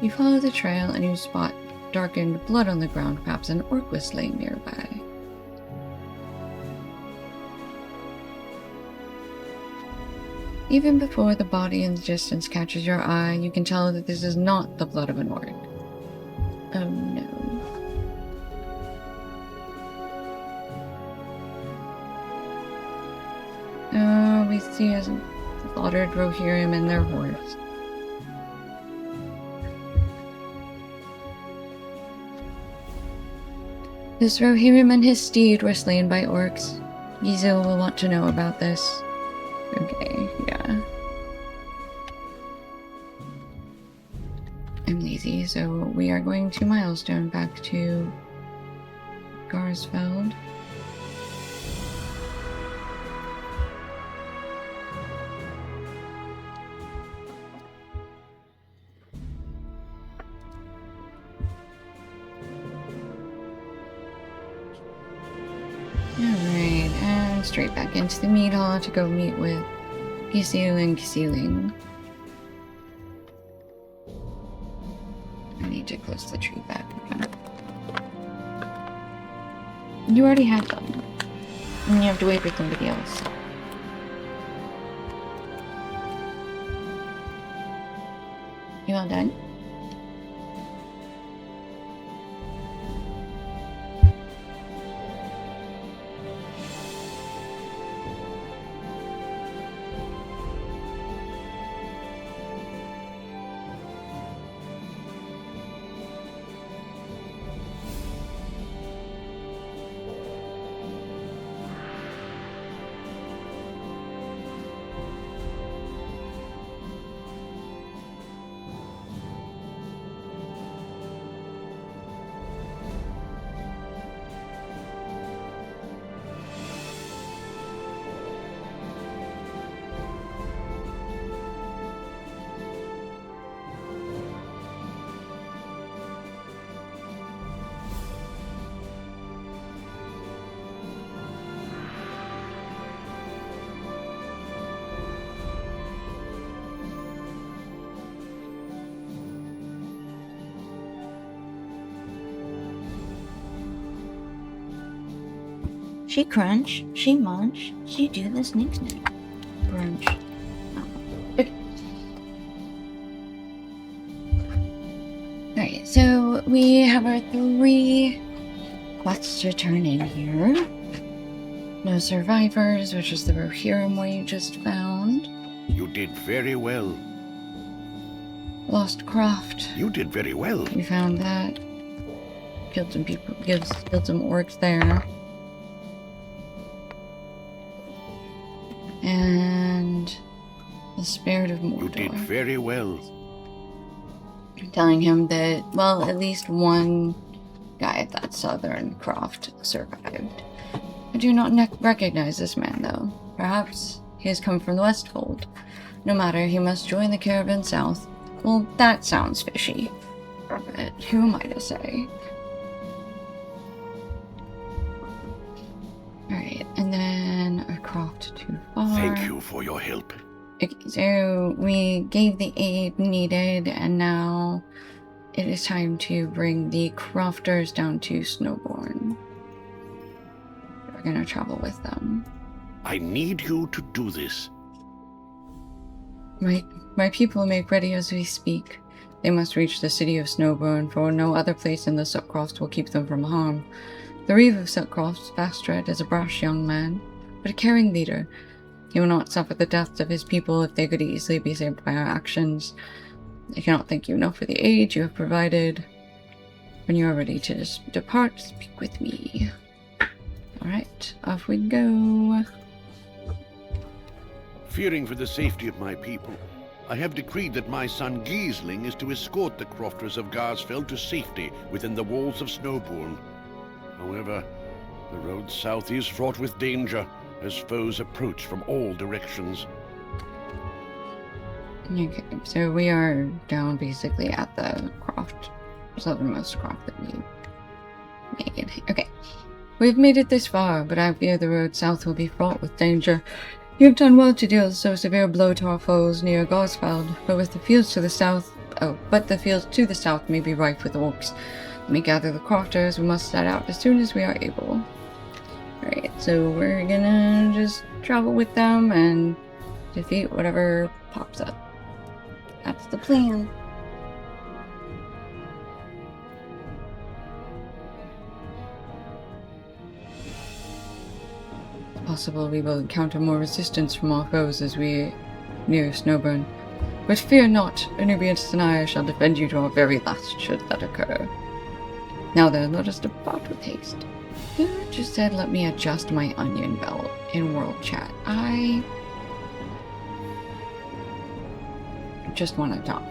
You follow the trail and you spot darkened blood on the ground. Perhaps an orc was slain nearby. Even before the body in the distance catches your eye, you can tell that this is not the blood of an orc. Oh no. Oh, we see a slaughtered Rohirrim and their horse. This Rohirrim and his steed were slain by orcs. Gizil will want to know about this. Okay, yeah. I'm lazy, so we are going to milestone back to Garsfeld. Alright, and straight back into the meat hall to go meet with Gisil and Gisiling. I need to close the tree back again. You already had them. And you have to wait for somebody else. You all done? She crunch, she munch, she do the sneak sneak. Brunch. Oh. Okay. Alright, so we have our 3 quests to turn in here. No survivors, which is the Rohirrim we just found. You did very well. Lost Croft. You did very well. We found that. Killed some people, killed some orcs there. And the Spirit of Mordor. You did very well. Telling him that, well, at least one guy at that southern croft survived. I do not recognize this man, though. Perhaps he has come from the Westfold. No matter, he must join the caravan south. Well, that sounds fishy. But who am I to say? Alright, and then a croft too far. Thank you for your help. Okay, so we gave the aid needed, and now it is time to bring the crofters down to Snowborn. We're gonna travel with them. I need you to do this. My people make ready as we speak. They must reach the city of Snowborn, for no other place in the Silkcroft will keep them from harm. The Reeve of Silkcroft, Bastard, is a brash young man, but a caring leader. He will not suffer the deaths of his people if they could easily be saved by our actions. I cannot thank you enough for the aid you have provided. When you are ready to depart, speak with me. Alright, off we go. Fearing for the safety of my people, I have decreed that my son Giesling is to escort the crofters of Garsfeld to safety within the walls of Snowborn. However, the road south is fraught with danger as foes approach from all directions. Okay, so we are down basically at the croft, southernmost croft that we made. Okay, we've made it this far, but I fear the road south will be fraught with danger. You have done well to deal so severe a blow to our foes near Garsfeld, but the fields to the south may be rife with orcs. When we gather the crofters, we must set out as soon as we are able. Alright, so we're gonna just travel with them and defeat whatever pops up. That's the plan. It's possible we will encounter more resistance from our foes as we near Snowburn. But fear not, Anubius and I shall defend you to our very last should that occur. Now then, let us depart with haste. Who just said let me adjust my onion belt in world chat? I just want to talk.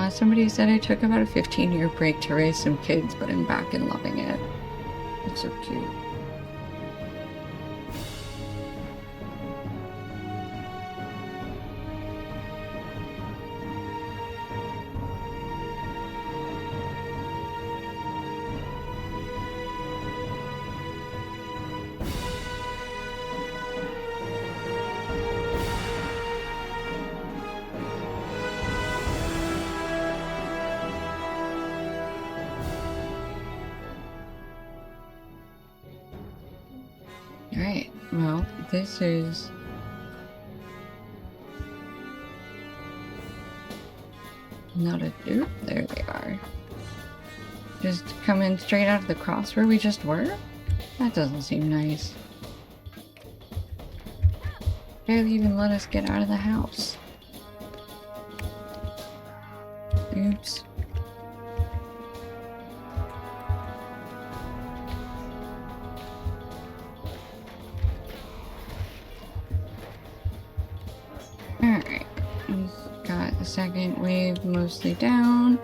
Somebody said I took about a 15-year break to raise some kids, but I'm back and loving it. It's so cute. Alright, well, this is not a oop, there we are. Just coming straight out of the cross where we just were? That doesn't seem nice. Barely even let us get out of the house. Oops. Alright, we've got the second wave mostly down.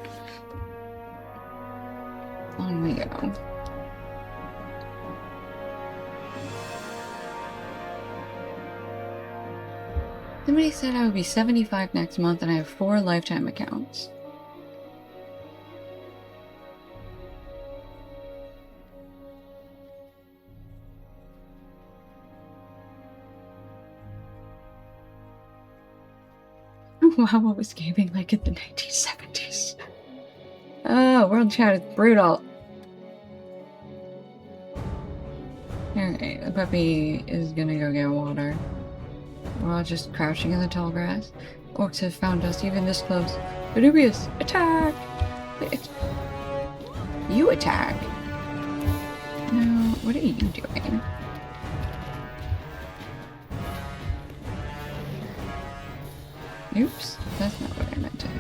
On we go. Somebody said I would be 75 next month and I have 4 lifetime accounts. Wow, what was gaming like in the 1970s? Oh, world chat is brutal. Alright, the puppy is gonna go get water. We're all just crouching in the tall grass. Orcs have found us even this close. Anubius, attack! Wait, you attack? No, what are you doing? Oops, that's not what I meant to do.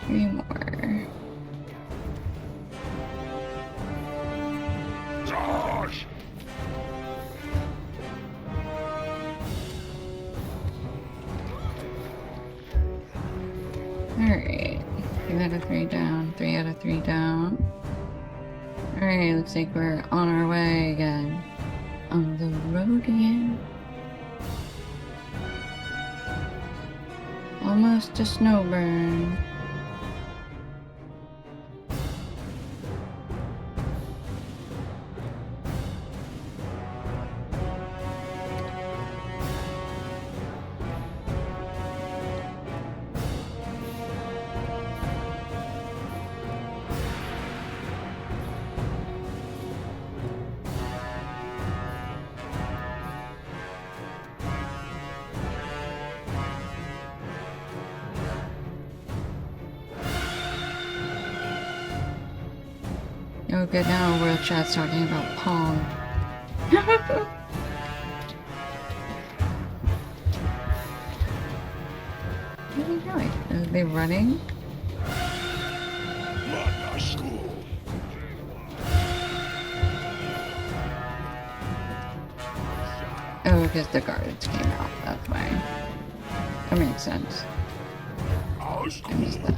3 more. Josh! Alright. 2 out of 3 down. 3 out of 3 down. Alright, looks like we're on our way again. On the road again. Almost to Snowburn. Oh, good, now world chat's talking about Pong. What are they doing? Are they running? Oh, because the guards came out that way. That makes sense. I missed that.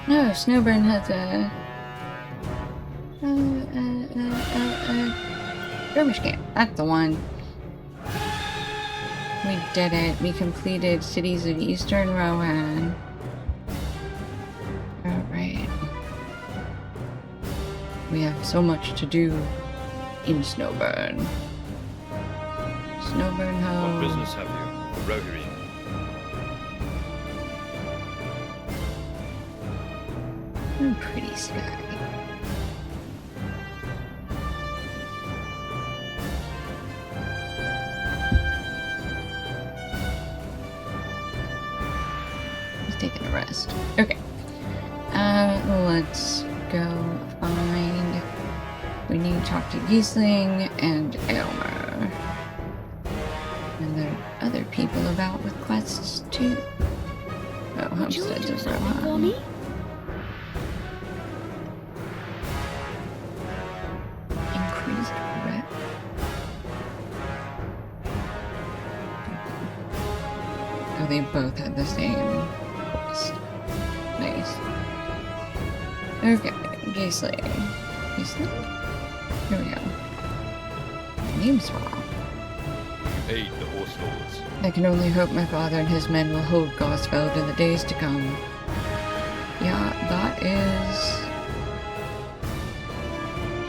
No, Snowburn has a garbage can. That's the one. We did it. We completed Cities of Eastern Rohan. Alright. We have so much to do in Snowburn. Snowburn Home. What business have you? The Rohirrim. Pretty sky. He's taking a rest. Okay. Let's go find... We need to talk to Giesling and Elmer. And there are other people about with quests too. Oh, Homesteads of Rohan. Increased rep. Oh, they both had the same quest. Nice. Okay, Giesling. Giesling? Here we go. Name's wrong. Aid the horse lords. I can only hope my father and his men will hold Gosfeld in the days to come. Yeah, that is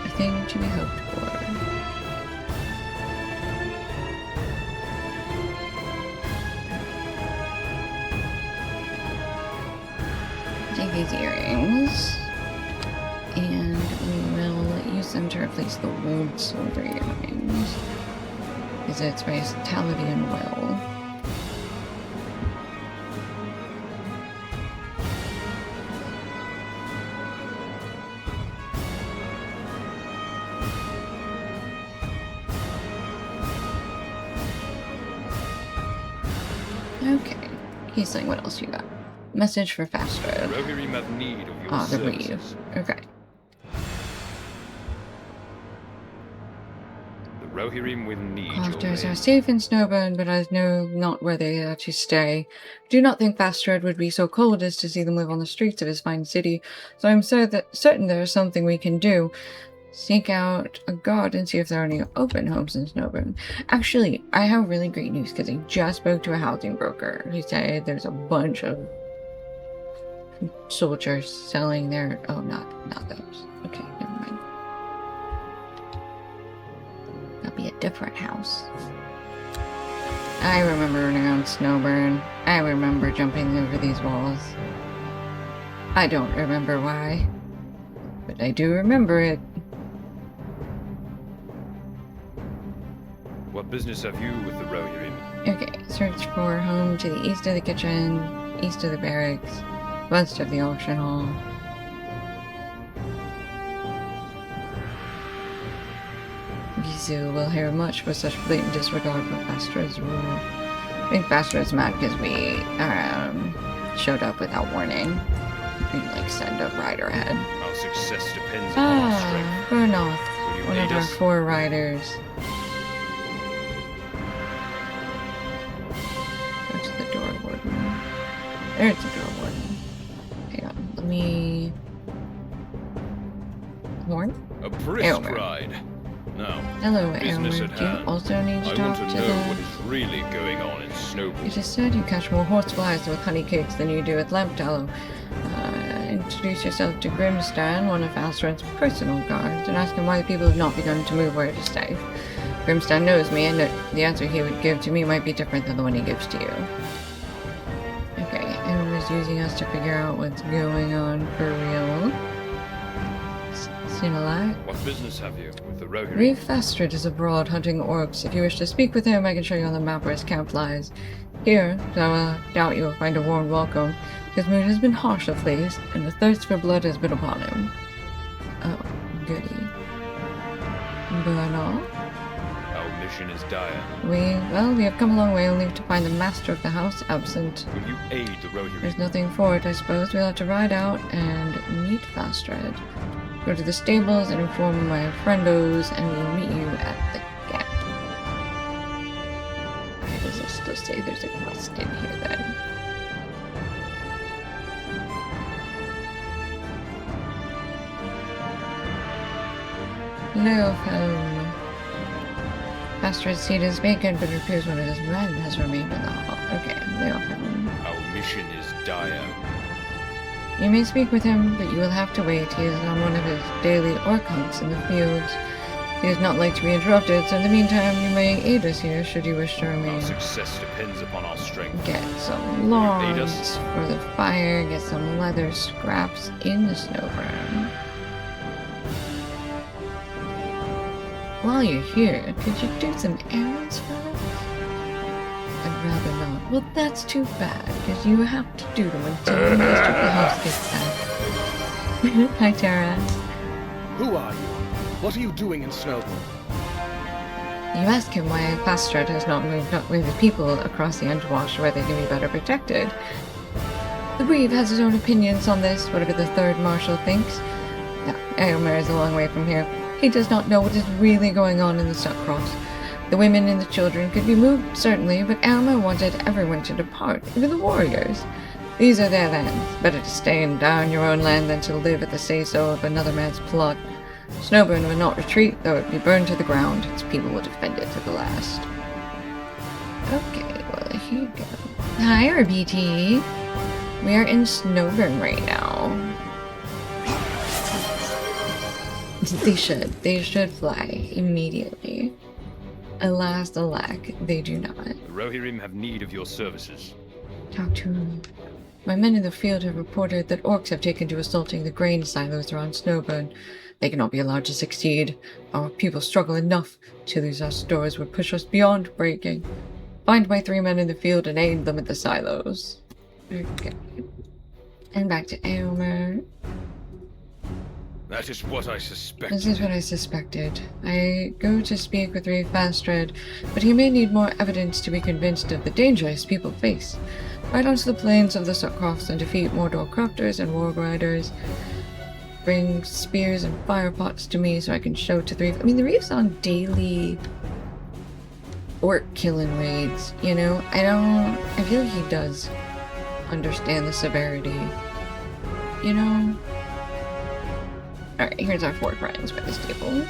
a thing to be hoped for. Take these earrings, and we will use them to replace the old silver earrings. Because it's vitality and will. Okay. He's like, what else you got? Message for Fastro. Rohirrim have need of your Ah, the services. reeve. Okay. The Rohirrim will need Crofters your are aid. safe in Snowburn, but I know not where they actually stay. I do not think Fastrad would be so cold as to see them live on the streets of his fine city, so I'm certain there is something we can do. Seek out a guard and see if there are any open homes in Snowburn. Actually, I have really great news because I just spoke to a housing broker. He said there's a bunch of soldiers selling their... Oh, not those. Okay, never mind. That'll be a different house. I remember running around Snowburn. I remember jumping over these walls. I don't remember why, but I do remember it. What business have you with the Rohirrim? Okay, search for home to the east of the kitchen, east of the barracks, west of the auction hall. Gizu will hear much for such blatant disregard for Fastra's rule. I think Fastra's mad because we showed up without warning. We like send a rider ahead. Our success depends upon our strength. Burnoth, Will you one of aid our us? 4 riders. Where's the door warden? There's the door warden. Hang on, let me... Horn? A brisk Aylmer. ride. Now, Hello, business Aylmer. at Do you hand. also need to I talk want to to know the... what is really going on in Snowball. It is said you catch more horseflies with honey cakes than you do with lamp tallow. Introduce yourself to Grimstan, one of Alstron's personal guards, and ask him why the people have not begun to move where to stay. Grimstan knows me, and the answer he would give to me might be different than the one he gives to you. Okay, and was using us to figure out what's going on for real. seen a lot. What business have you with the Rohirrim? Reeve Fastred is abroad hunting orcs. If you wish to speak with him, I can show you on the map where his camp lies. Here, though I doubt you will find a warm welcome. His mood has been harsh of late, and the thirst for blood has been upon him. Oh, goody. Bueno? Our mission is dire. We have come a long way only to find the master of the house absent. Will you aid the Rohirrim? There's nothing for it, I suppose. We'll have to ride out and meet Fastred. Go to the stables and inform my friendos, and we'll meet you at the gap. Why does it still say there's a quest in here then? Hello, home. Fastred's seat is vacant, but it appears one of his men has remained in the hall. Okay, lay off him. Our mission is dire. You may speak with him, but you will have to wait. He is on one of his daily orc hunts in the fields. He does not like to be interrupted, so in the meantime you may aid us here should you wish to remain. Our success depends upon our strength. Get some Aid logs us. for the fire, get some leather scraps in the snowburn. While you're here, could you do some errands for us? I'd rather not. Well, that's too bad, because you have to do them until the master of the house gets back. Hi, Tara. Who are you? What are you doing in Snowball? You ask him why Fastred has not moved up with the people across the Underwash where they can be better protected. The Reeve has his own opinions on this, whatever the third marshal thinks. Now, Eomer is a long way from here. He does not know what is really going on in the Suckcross. The women and the children could be moved, certainly, but Eomer wanted everyone to depart, even the warriors. These are their lands. Better to stay and die on your own land than to live at the say-so of another man's plot. Snowburn would not retreat, though it be burned to the ground. Its people will defend it to the last. Okay, well, here you go. Hi, RBT. We are in Snowburn right now. They should fly immediately. Alas, alack, they do not. The Rohirrim have need of your services. Talk to him. My men in the field have reported that orcs have taken to assaulting the grain silos around Snowburn. They cannot be allowed to succeed. Our people struggle enough to lose our stores would push us beyond breaking. Find my 3 men in the field and aid them at the silos. Okay. And back to Eomer. That is what I suspected. This is what I suspected. I go to speak with Reeve Fastred, but he may need more evidence to be convinced of the danger his people face. Ride onto the plains of the Suckcrofts and defeat Mordor crafters and warg riders. Bring spears and fire pots to me so I can show to the Reeve. I mean, the Reeve's on daily orc killing raids, you know? I feel like he does understand the severity, you know? Alright, here's our 4 friends by the stables.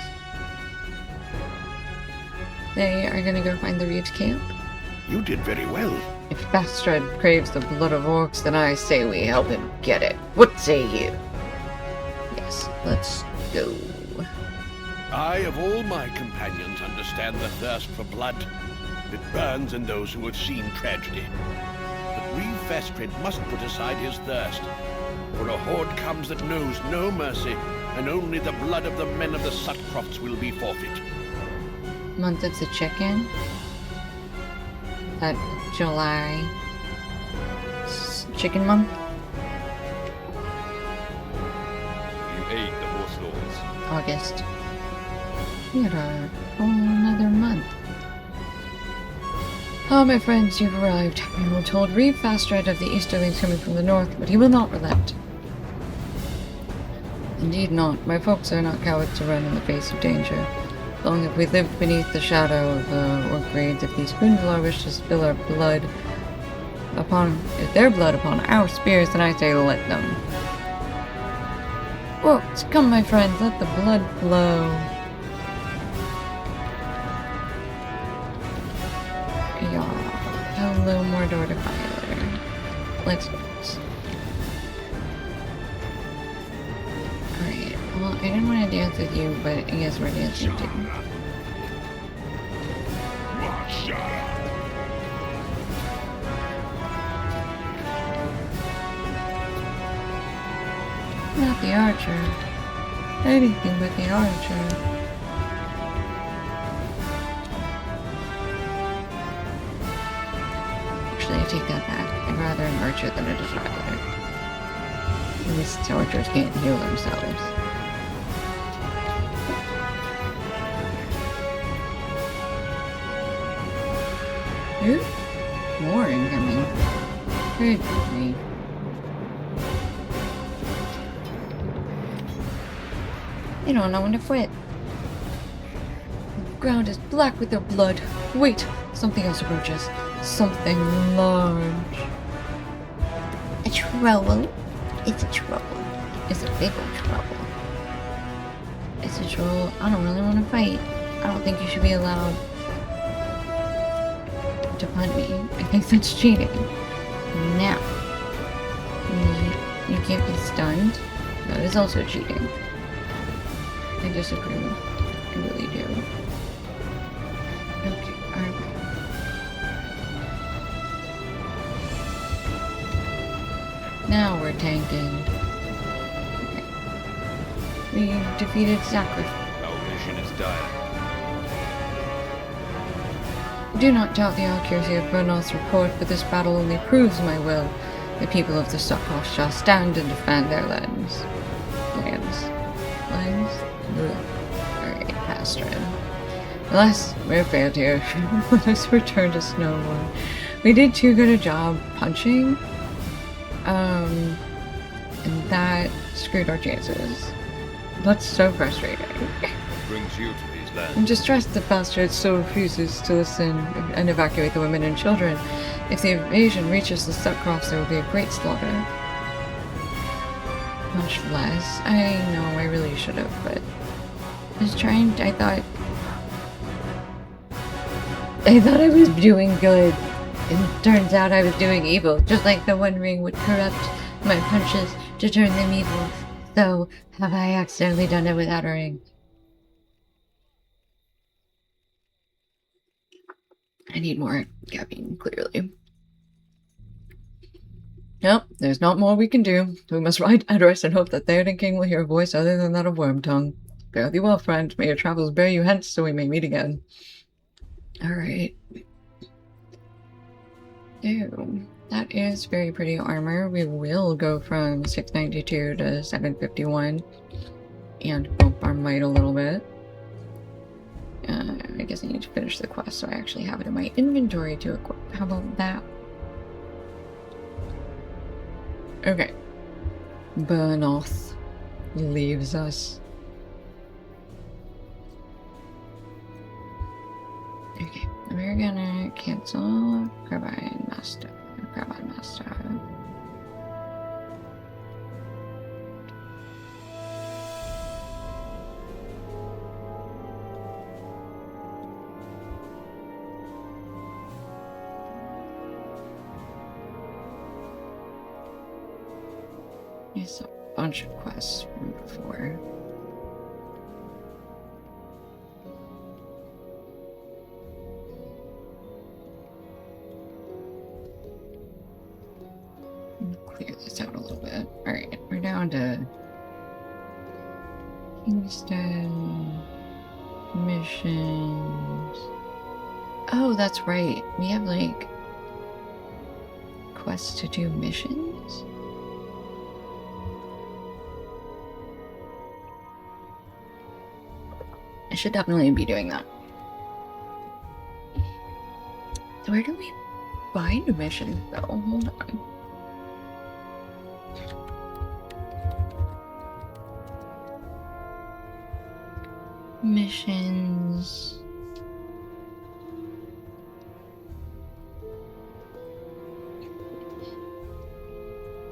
They are gonna go find the Reeve's camp. You did very well. If Fastred craves the blood of orcs, then I say we help him get it. What say you? Yes, let's go. I, of all my companions, understand the thirst for blood. It burns in those who have seen tragedy. But Reeve Fastred must put aside his thirst, for a horde comes that knows no mercy, and only the blood of the men of the Suckcrofts will be forfeit. Month of the chicken. That July chicken month. You aid the horse lords. August. We had a whole another month. Oh, my friends, you've arrived. We were told Reeve Fastred of the Easterlings coming from the north, but he will not relent. Indeed not. My folks are not cowards to run in the face of danger. Long have we lived beneath the shadow of the orc raids. If these Gundlar wish to spill their blood upon our spears, then I say let them. Orcs, come my friends, let the blood flow. Yeah. Hello, Mordor Defiler. Let's dance. Alright, well, I didn't want to dance with you, but I guess we're dancing too. Not the archer. Anything but the archer. Actually, I take that back. I'd rather an archer than a destroyer. At least archers can't heal themselves. Ooh, more incoming. Good grief. They don't know when to quit. The ground is black with their blood. Wait, something else approaches. Something large. A troll? It's a troll. It's a big old troll. It's a troll. I don't really want to fight. I don't think you should be allowed to punt me. I think that's cheating. Now, you can't be stunned. That is also cheating. I disagree. I really do. Okay, alright. Now we're tanking. Okay. We defeated Sacrifice. Our mission is dire. Do not doubt the accuracy of Bernoth's report, but this battle only proves my will. The people of the Sukkot shall stand and defend their lands. Alright, past turn. Alas, we have failed here. Let us return to Snowborn. We did too good a job punching. And that screwed our chances. That's so frustrating. What brings you to these lands? I'm distressed the bastard still refuses to listen and evacuate the women and children. If the invasion reaches the Suckcrofts, there will be a great slaughter. Much less. I know, I really should have, but I was trying. I thought I was doing good, and turns out I was doing evil. Just like the One Ring would corrupt my punches to turn them evil. So have I accidentally done it without a ring? I need more caffeine, clearly. Nope, there's not more we can do. We must write address and hope that Theoden King will hear a voice other than that of Wormtongue. Fare thee well, friend. May your travels bear you hence so we may meet again. Alright. Ew. That is very pretty armor. We will go from 692 to 751 and bump our might a little bit. I guess I need to finish the quest so I actually have it in my inventory to equip. How about that? Okay. Bernoth leaves us. Okay, we're gonna cancel Carbine Master. Carbine Master. There's a bunch of quests from before. Clear this out a little bit. Alright, we're down to Kingston missions. Oh, that's right. We have like quests to do missions. I should definitely be doing that. Where do we find missions though? Hold on. Missions.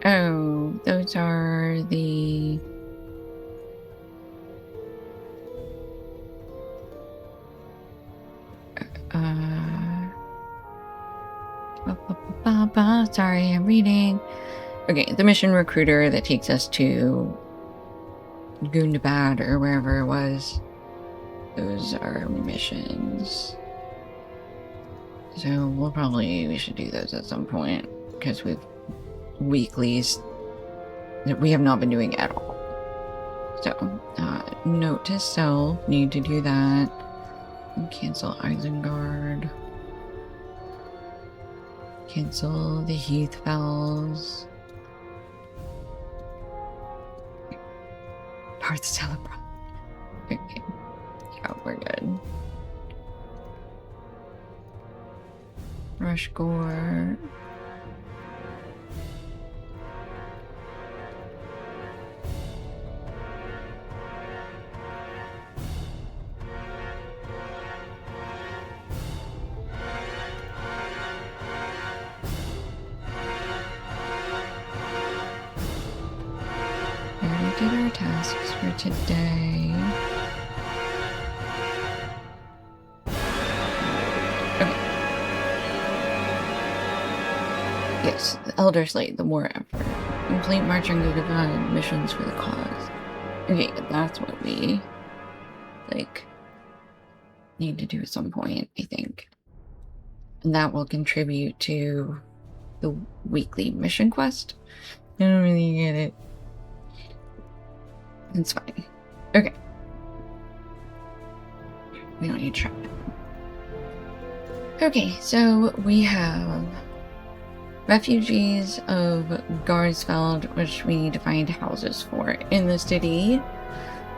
Oh, those are the sorry, I'm reading. Okay, the mission recruiter that takes us to Gundabad or wherever it was. Those are missions. So we should do those at some point because we've weeklies that we have not been doing at all. So, note to self, need to do that. And cancel Isengard. Cancel the Heath Fells. Hearth Celebron. Okay. Yeah, we're good. Rushgore. We already did our tasks for today. Okay. Yes, the Elder Slate, the war effort. Complete marching to divine missions for the cause. Okay, that's what we, like, need to do at some point, I think. And that will contribute to the weekly mission quest. I don't really get it. It's fine. Okay. We don't need to try it. Okay, so we have refugees of Garsfeld, which we need to find houses for in the city.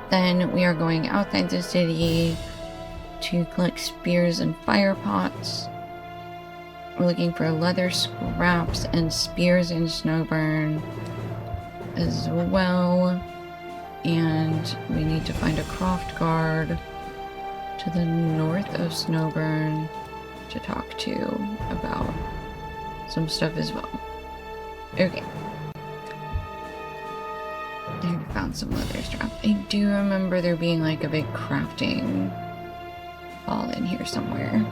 Then we are going outside the city to collect spears and fire pots. We're looking for leather scraps and spears in Snowburn as well. And we need to find a croft guard to the north of Snowburn to talk to about some stuff as well. Okay. I found some leather straps. I do remember there being like a big crafting ball in here somewhere.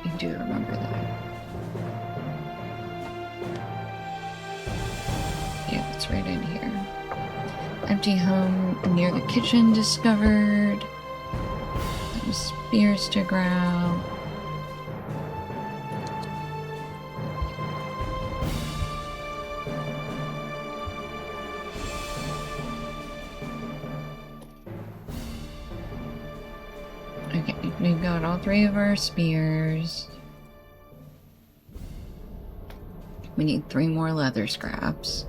I do remember that. Yeah, that's right in here. Empty home near the kitchen discovered. Some spears to grab. Okay, we've got all 3 of our spears. We need 3 more leather scraps.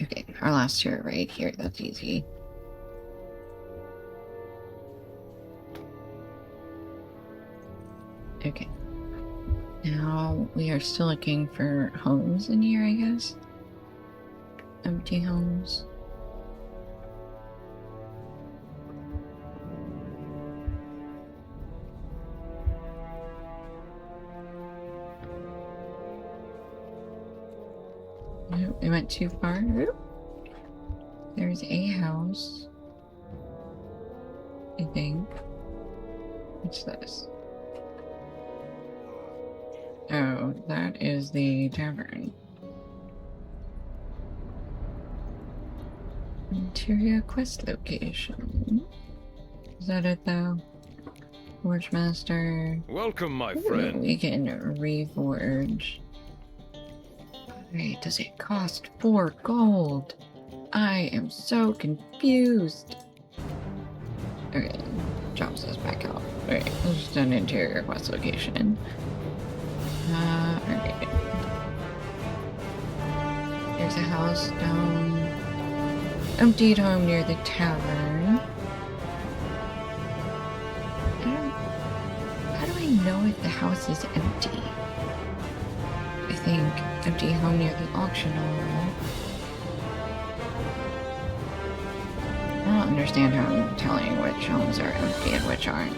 Okay, our last 2 are right here. That's easy. Okay. Now we are still looking for homes in here, I guess. Empty homes. Nope, we went too far. Oop. There's a house, I think. What's this? Oh, that is the tavern. Interior quest location. Is that it though? Forge Master. Welcome, my Ooh, friend. we can reforge. Alright, does it cost 4 gold? I am so confused. Okay, drops us back out. Alright, let's just do an interior quest location. Alright. There's a house down. Emptied home near the tavern. How do I know if the house is empty? I think empty home near the auction hall. I don't understand how I'm telling which homes are empty and which aren't.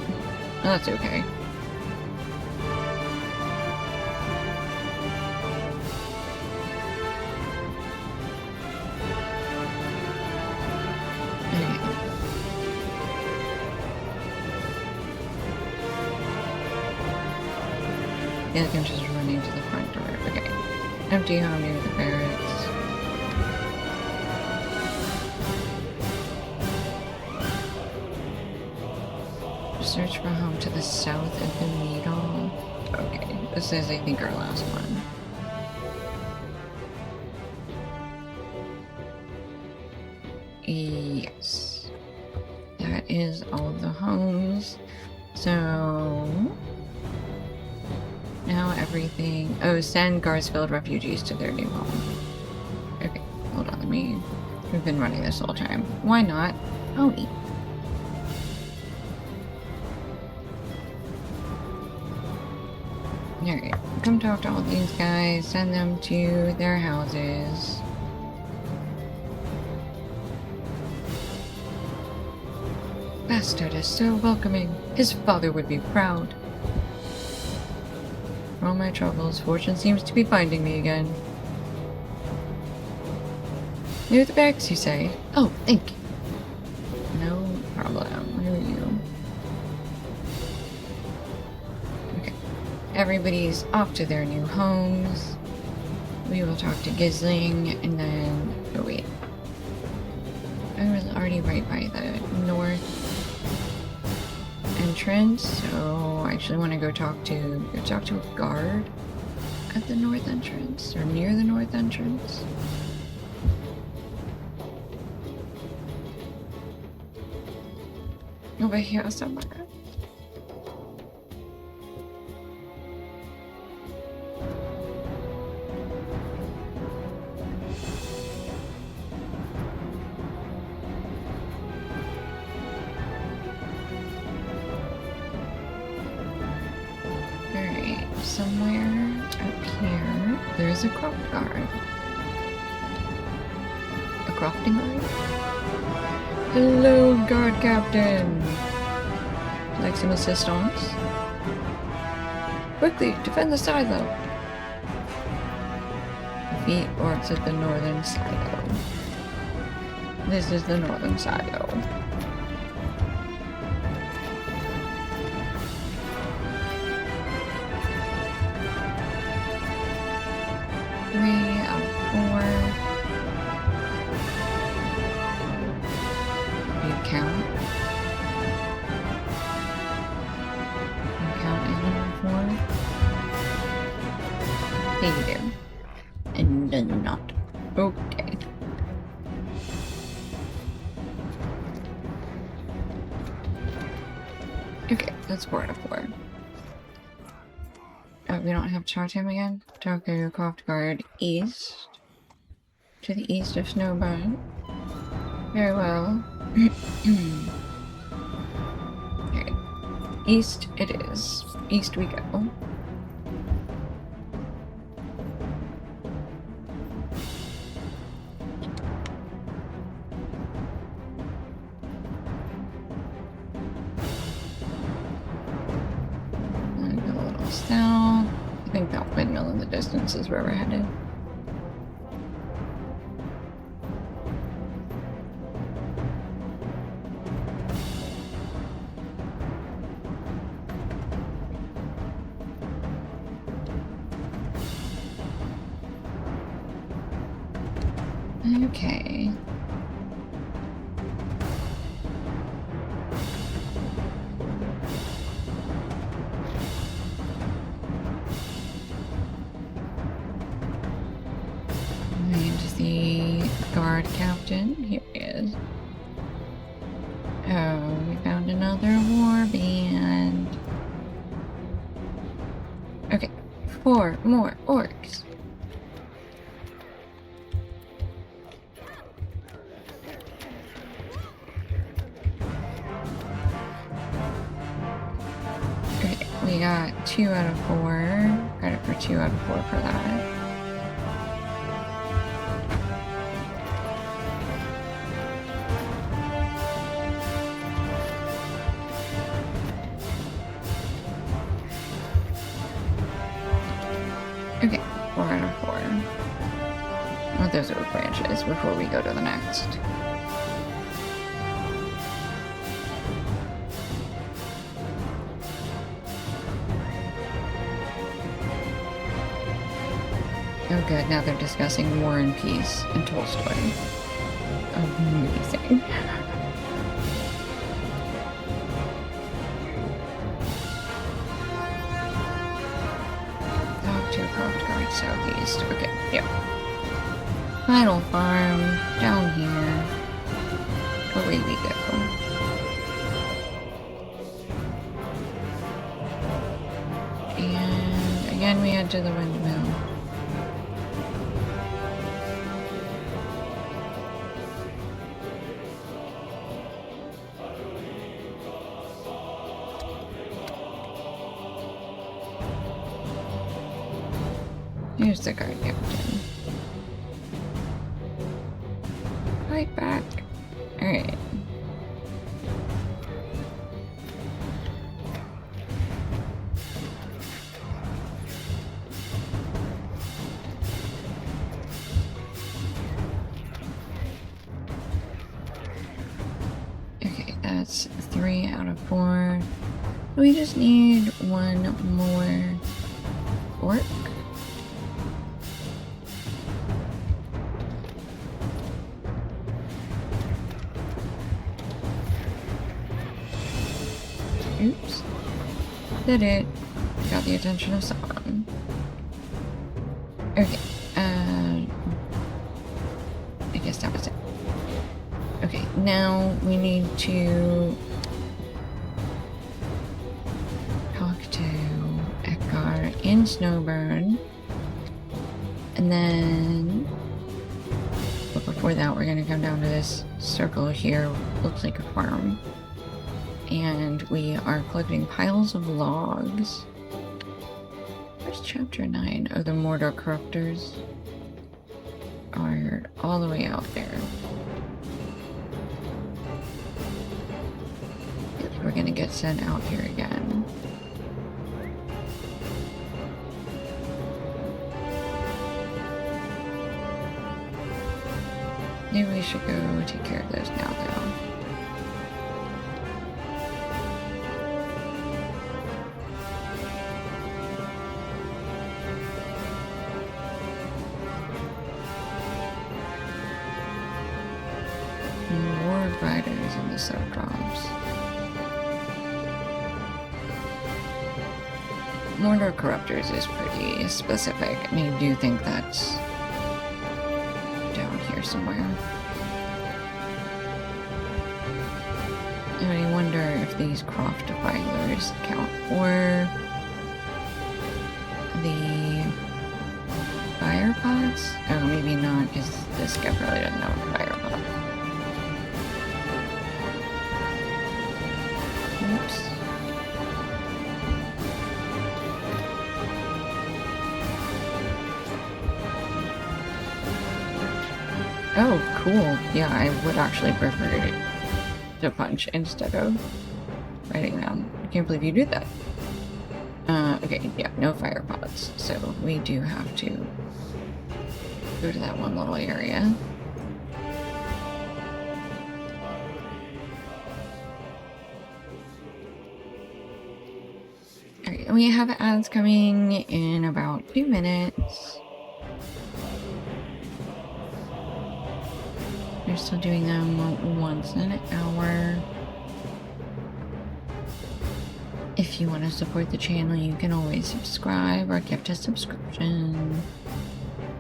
That's okay. Yeah, I can just run into the front door. Okay. Empty home near the barracks. Search for home to the south of the needle. Okay, this is, I think, our last one. Yes. That is all of the homes. So... now everything... oh, send Garsfield refugees to their new home. Okay, hold on, we've been running this whole time. Why not? Pony. Alright, come talk to all these guys, send them to their houses. Bastard is so welcoming. His father would be proud. For all my troubles, fortune seems to be finding me again. Near the barracks, you say? Oh, thank you. No problem. Where are you? Okay. Everybody's off to their new homes. We will talk to Gisling, and then... oh, wait. I was already right by the north entrance, so I actually want to go talk to a guard at the north entrance, or near the north entrance. Over here somewhere. Alright, somewhere up here, there's a croft guard. A crofting guard? Hello, guard captain! Like some assistance? Quickly, defend the silo! Defeat orcs at the northern silo. This is the northern silo. Three out of four. Count. Count is number 4. There you do. And then not. Okay. Okay, that's 4 out of 4. Oh, we don't have chart him again? Tokyo Croft Guard east. To the east of Snowburn. Very well. Okay. East it is. East we go. And go a little south. I think that windmill in the distance is where we're headed. Okay. And the guard captain. Here he is. Oh, we found another war band. Okay, 4 more orcs. We got 2 out of 4. Credit for 2 out of 4 for that. Okay, 4 out of 4. Well, those are branches before we go to the next. Oh good, now they're discussing War and Peace and Tolstoy. Amazing. southeast. Okay, yep. Final farm down here. Away we go. And again, we head to the windmill. Here's the guard captain. Fight back. Alright. Okay, that's 3 out of 4. We just need one more orc. Oops. Did it. Got the attention of someone. Okay. I guess that was it. Okay, now we need to talk to Ekgar in Snowburn. And then... But before that, we're gonna come down to this circle here. Looks like a farm. And we are collecting piles of logs. Where's chapter 9? Oh, the mortar corruptors are all the way out there. We're gonna get sent out here again. Maybe we should go take care of those now, though. More riders in the sub-drops. Mortar Corruptors is pretty specific, and I do think that's down here somewhere. And I wonder if these croft defilers count for the fire pots? Oh, maybe not, because this guy probably doesn't know what fire pot. Oops. Oh, cool. Yeah, I would actually prefer to punch instead of writing down. I can't believe you did that. Okay, yeah, no fire pots. So we do have to go to that one little area. Alright, and we have ads coming in about 2 minutes. They're still doing them once in an hour. If you want to support the channel, you can always subscribe or gift a subscription.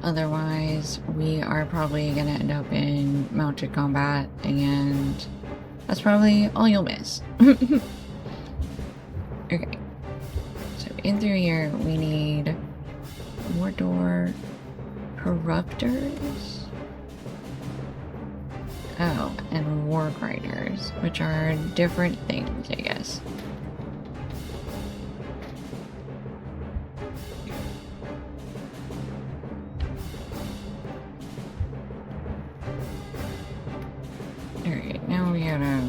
Otherwise, we are probably going to end up in mounted combat, and that's probably all you'll miss. Okay. So in through here, we need Mordor Corruptors. Oh, and War Grinders, which are different things, I guess. Alright, now we gotta...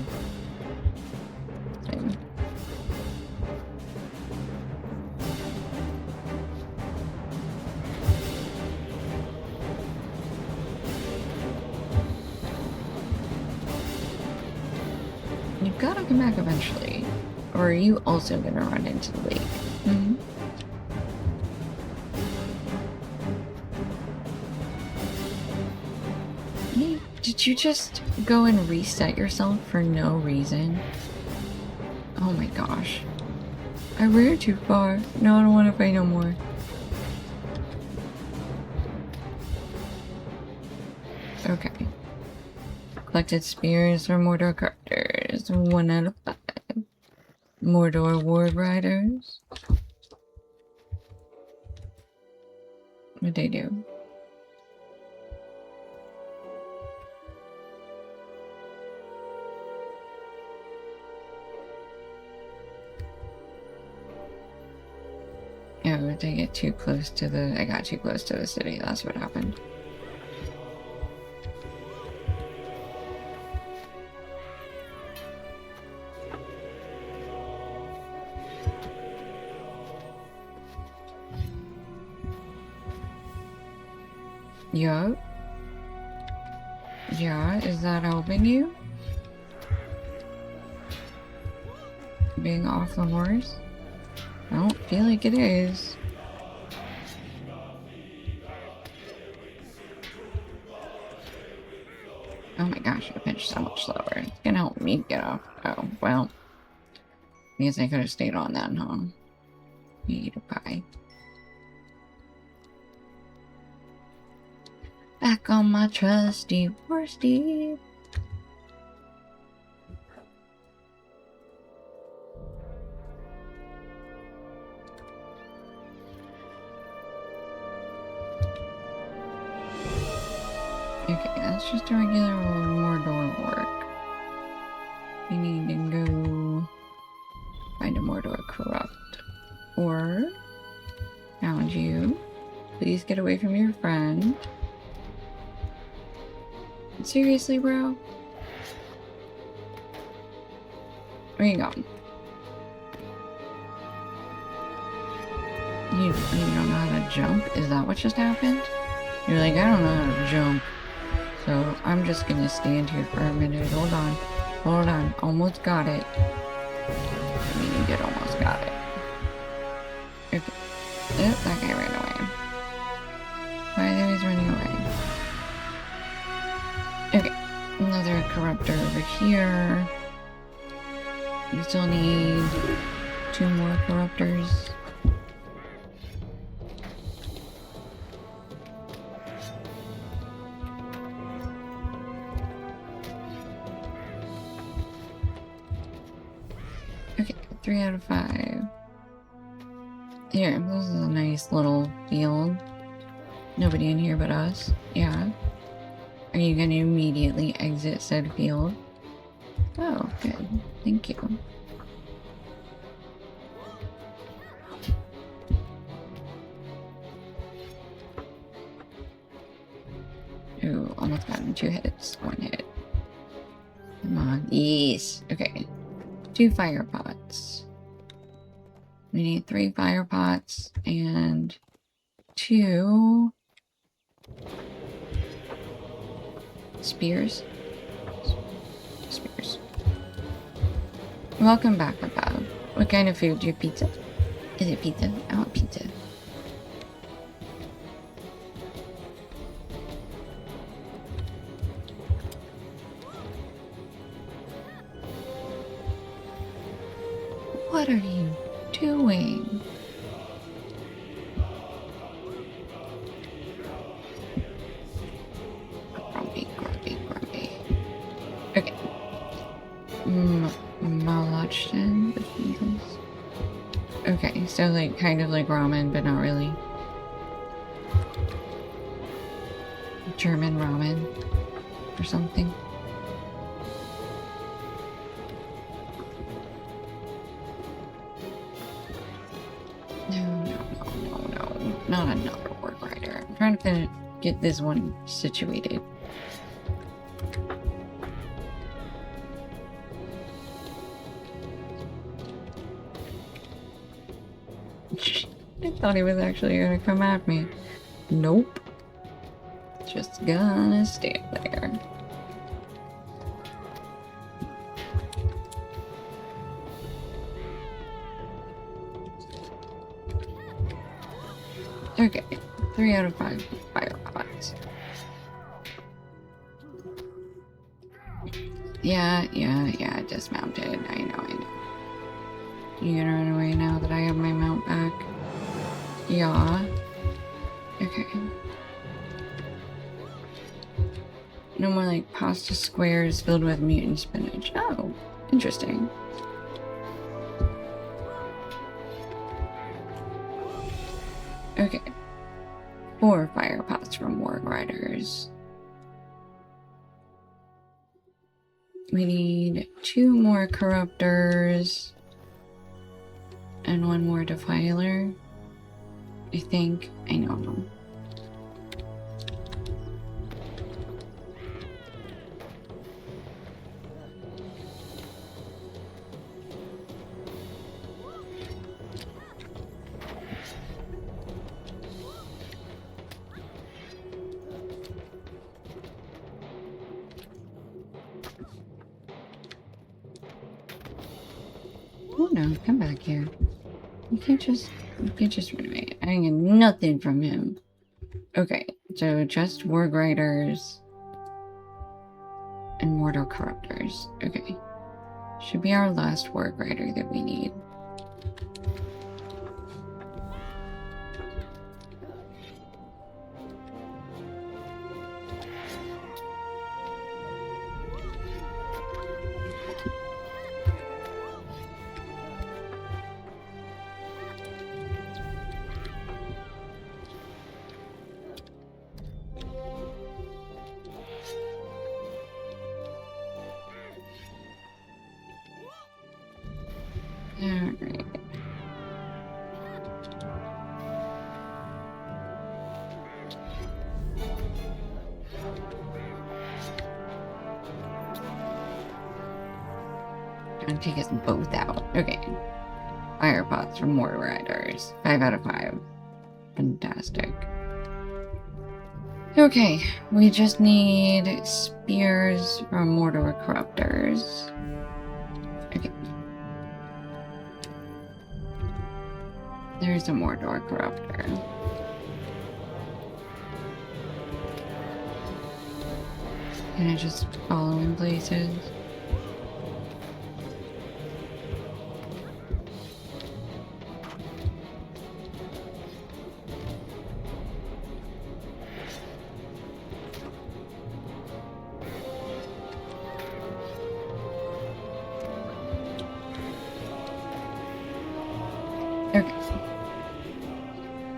You've got to come back eventually. Or are you also going to run into the lake? Mm-hmm. Hey, did you just go and reset yourself for no reason? Oh my gosh. I reared too far. No, I don't want to fight no more. Okay. Collected spears from Mordor characters. 1 out of 5. Mordor Ward Riders. What'd they do? Oh, did I get too close to the... I got too close to the city. That's what happened. Yup. Yeah, is that helping you? Being off the horse? I don't feel like it is. Oh my gosh, I pitched so much slower. It's gonna help me get off. Oh, well. I guess I could have stayed on that, huh? Eat a pie. Back on my trusty worsty. Okay, that's just a regular old Mordor work. We need to go find a Mordor corrupt. Or found you. Please get away from your friend. Seriously, bro? Where you going? You don't know how to jump? Is that what just happened? You're like, I don't know how to jump. So I'm just gonna stand here for a minute. Hold on. Hold on. Almost got it. I mean, you did almost got it. Okay. Yep, that guy ran away. Why are they always running away? Okay. Another corruptor over here. We still need 2 more corruptors. Okay, 3 out of 5. Here, this is a nice little field. Nobody in here but us. Yeah. Are you gonna immediately exit said field? Oh, good. Thank you. Ooh, almost got in 2 hits. 1 hit. Come on. Yes. Okay. 2 fire pots. We need 3 fire pots and 2 spears. Spears. Welcome back, above. What kind of food? Do you have pizza? Is it pizza? I want pizza. What are you doing? Grumpy, grumpy, grumpy. Okay. Malachden with beetles. Okay, so like kind of like ramen, but not really. German ramen or something. No. Not another word writer. I'm trying to get this one situated. I thought he was actually gonna come at me. Nope. Just gonna stand there. Okay, 3 out of 5 fire pots. Yeah, dismounted. I know. You gonna run away now that I have my mount back? Yeah. Okay. No more like pasta squares filled with mutant spinach. Oh, interesting. Okay. 4 fire pots from Warg Riders. We need 2 more corruptors and 1 more defiler. I think. I know. Oh no, come back here. You can't just run away. I get nothing from him. Okay, so just Warg Riders and Mortal Corruptors. Okay. Should be our last Warg Rider that we need. Alright. Trying to take us both out. Okay. Fire pots from Mortar Riders. 5 out of 5. Fantastic. Okay, we just need spears from Mordor Corruptors. Okay. There's a Mordor Corruptor. Can I just follow in places? Okay.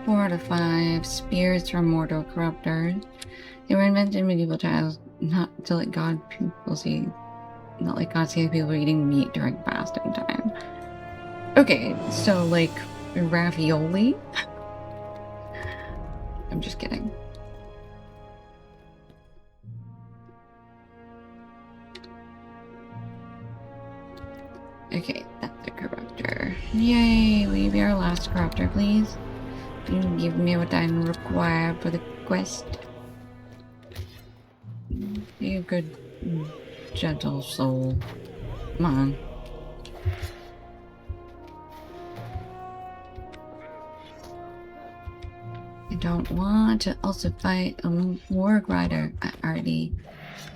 4 out of 5. Spears from Mordor Corruptors. They were invented in medieval times not to let God people see. Not like God see people eating meat during fasting time. Okay, so like ravioli? I'm just kidding. Okay, that's a corruptor. Yay! Will you be our last corruptor, please? You give me what I require for the quest. Be a good, gentle soul. Come on. I don't want to also fight a Warg Rider. I already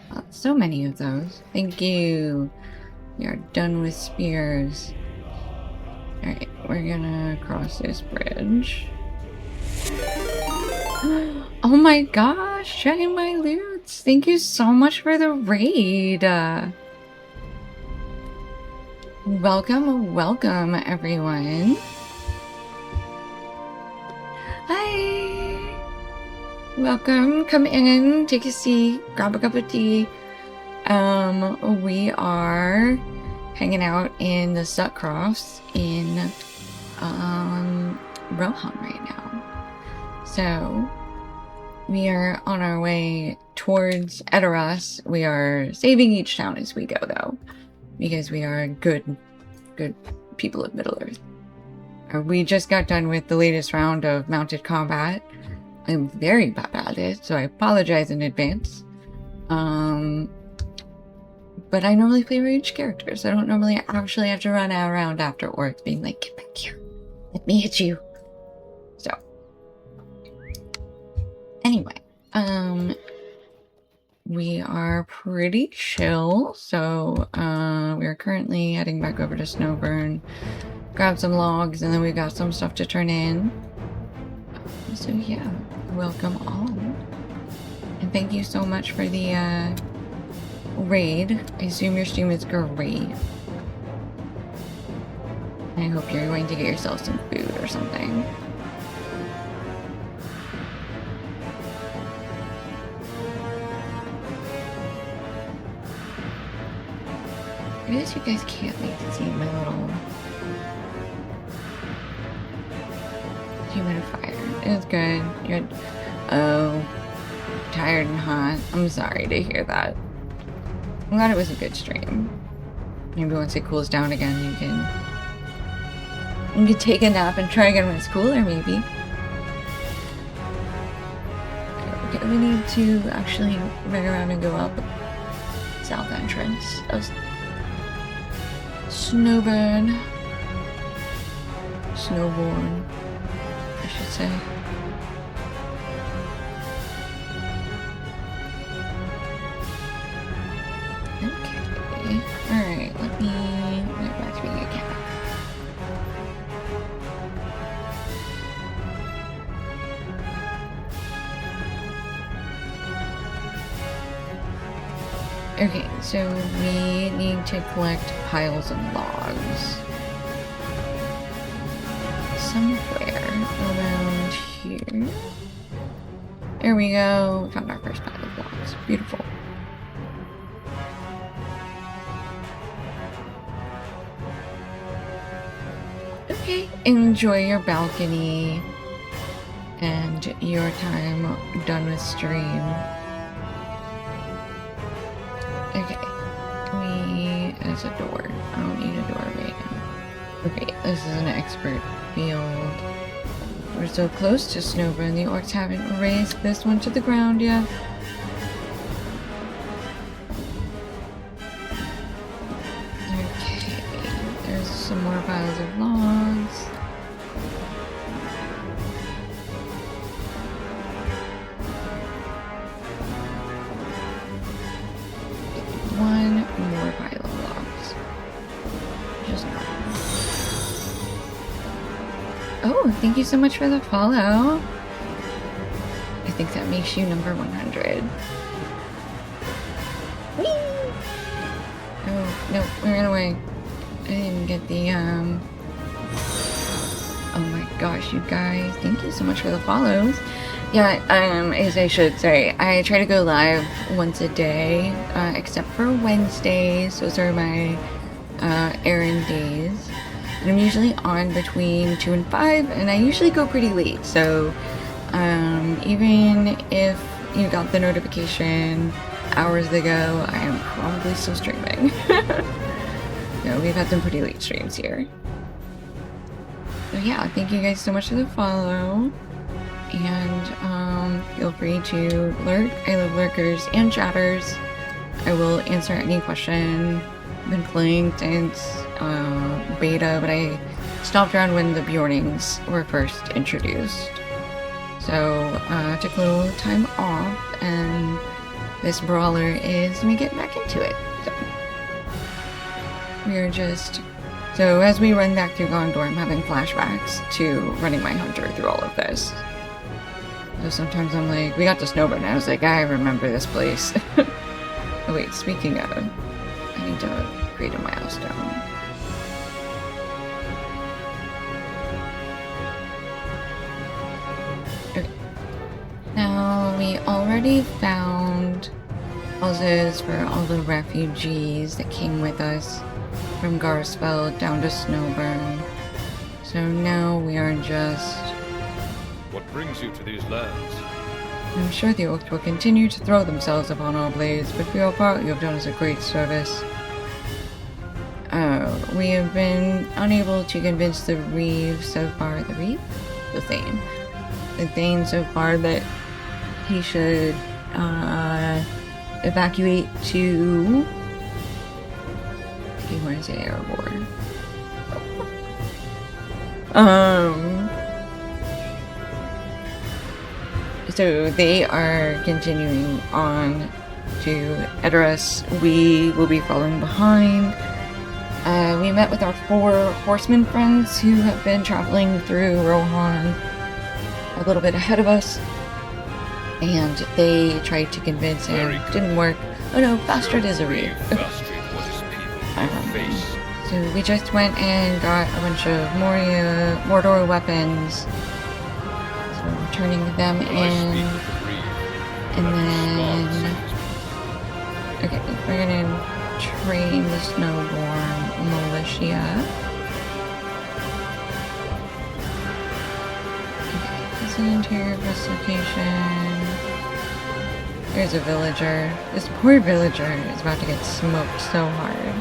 fought so many of those. Thank you. We are done with spears. Alright, we're gonna cross this bridge. Oh my gosh, checking my loots. Thank you so much for the raid. Welcome everyone. Hi. Welcome, come in, take a seat, grab a cup of tea. We are hanging out in the Sutcrofts in Rohan right now. So we are on our way towards Edoras. We are saving each town as we go though, because we are good people of Middle-earth. We just got done with the latest round of mounted combat. I'm very bad at it, so I apologize in advance. But I normally play ranged characters. I don't normally actually have to run around after orcs being like, get back here. Let me hit you. So. Anyway. We are pretty chill. So, we are currently heading back over to Snowburn. Grab some logs, and then we got some stuff to turn in. So yeah, welcome all. And thank you so much for the raid. I assume your stream is great. I hope you're going to get yourself some food or something. I guess you guys can't like see my little humidifier. It's good. You're tired and hot. I'm sorry to hear that. I'm glad it was a good stream. Maybe once it cools down again, you can take a nap and try again when it's cooler, maybe. Okay, we need to actually run around and go up the south entrance of Snowborn, I should say. Okay, alright, let me get back to being a cat. Okay, so we need to collect piles of logs. Somewhere around here. There we go. Found our first pile of logs. Beautiful. Okay, enjoy your balcony and your time done with stream. Okay, there's a door. I don't need a door right now. Okay, this is an expert field. We're so close to Snowburn, the orcs haven't raised this one to the ground yet. Okay, there's some more piles of logs. One more pile of logs. Just one. Oh, thank you so much for the follow. I think that makes you number 100. Whee! Oh, no, we ran away. I didn't get the, Oh my gosh, you guys. Thank you so much for the follows. Yeah, as I should say, I try to go live once a day, except for Wednesdays. Those are my errand days. And I'm usually on between 2 and 5, and I usually go pretty late. So even if you got the notification hours ago, I am probably still streaming. So we've had some pretty late streams here. So yeah, thank you guys so much for the follow. And feel free to lurk. I love lurkers and chatters. I will answer any question. I've been playing since beta, but I stopped around when the Bjornings were first introduced. So I took a little time off, and this brawler is me getting back into it. So we're just... So as we run back through Gondor, I'm having flashbacks to running my hunter through all of this. So sometimes I'm like, we got to Snowburn, and I was like, I remember this place. Oh wait, speaking of, I need to create a milestone. Okay. Now, we already found houses for all the refugees that came with us from Garsfeld down to Snowburn. So now we are just... What brings you to these lands? I'm sure the orcs will continue to throw themselves upon our blades, but for your part, you have done us a great service. We have been unable to convince the Reeve so far. The Reeve? The Thane. The Thane so far that he should evacuate to... I want to say airborne. So they are continuing on to Edoras. We will be following behind. We met with our 4 horsemen friends who have been traveling through Rohan a little bit ahead of us. And they tried to convince him. Very good. Didn't work. Oh no, Bastard is a read. Frustrate what his people face. So we just went and got a bunch of Mordor weapons. So we're turning them I speak in. with the breed. And That then... responds. Okay, we're gonna train the Snowborn militia. Okay, this is an interior investigation. There's a villager. This poor villager is about to get smoked so hard.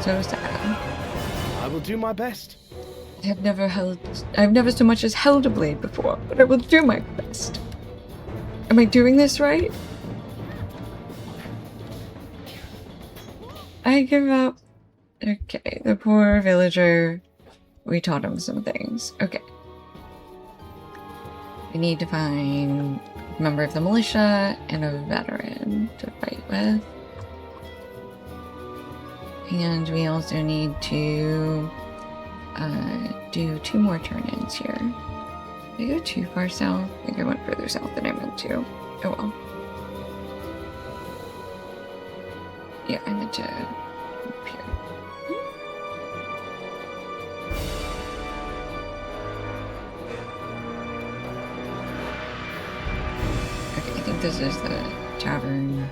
So sad. I will do my best. I've never so much as held a blade before, but I will do my best. Am I doing this right? I give up. Okay, the poor villager. We taught him some things. Okay. We need to find a member of the militia and a veteran to fight with. And we also need to do 2 more turn-ins here. Did I go too far south? I think I went further south than I meant to. Oh well. Yeah, I meant to up here. Okay, I think this is the tavern.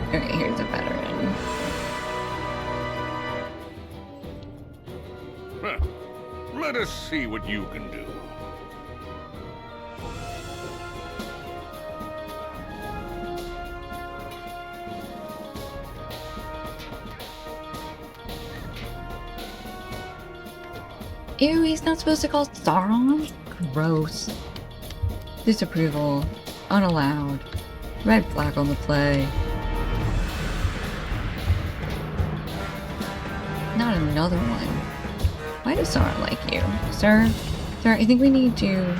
Okay, here's a veteran. Huh. Let us see what you can do. Ew, he's not supposed to call Sauron? Gross. Disapproval. Unallowed. Red flag on the play. Not another one. Why does Sauron like you? Sir? Sir, I think we need to...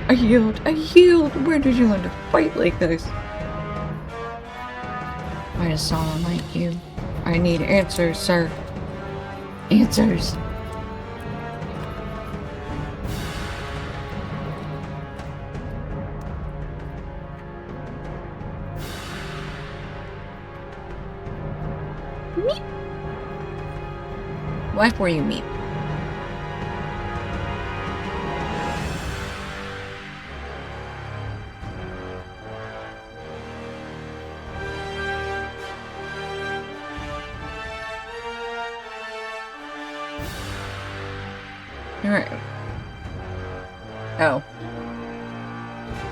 I healed! I healed! Where did you learn to fight like this? Why does Sauron like you? I need answers, sir. Answers! Meep. Why for you, meep? Alright. Oh.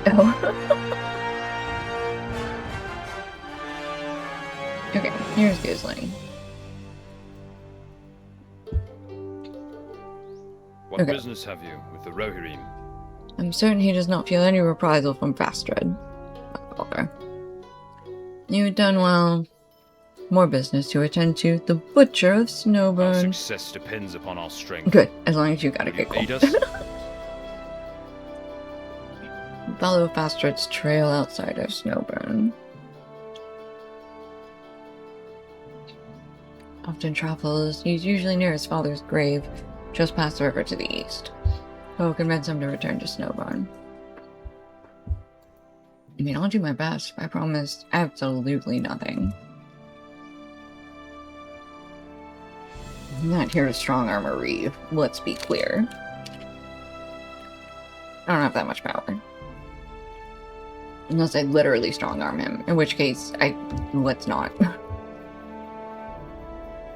Oh. Okay, here's Gizling. What Okay. business have you with the Rohirrim? I'm certain he does not feel any reprisal from Fastred. Okay. You've done well. More business to attend to. The Butcher of Our Snowburn. success depends upon our strength. Good, as long as you got a Will you giggle. aid us? Follow Fastred's trail outside of Snowburn. Often travels. He's usually near his father's grave, just past the river to the east. I'll convince him to return to Snowburn. I mean, I'll do my best. I promise absolutely nothing. I'm not here to strong armor Reeve. Let's be clear. I don't have that much power. Unless I literally strong arm him, in which case, let's not.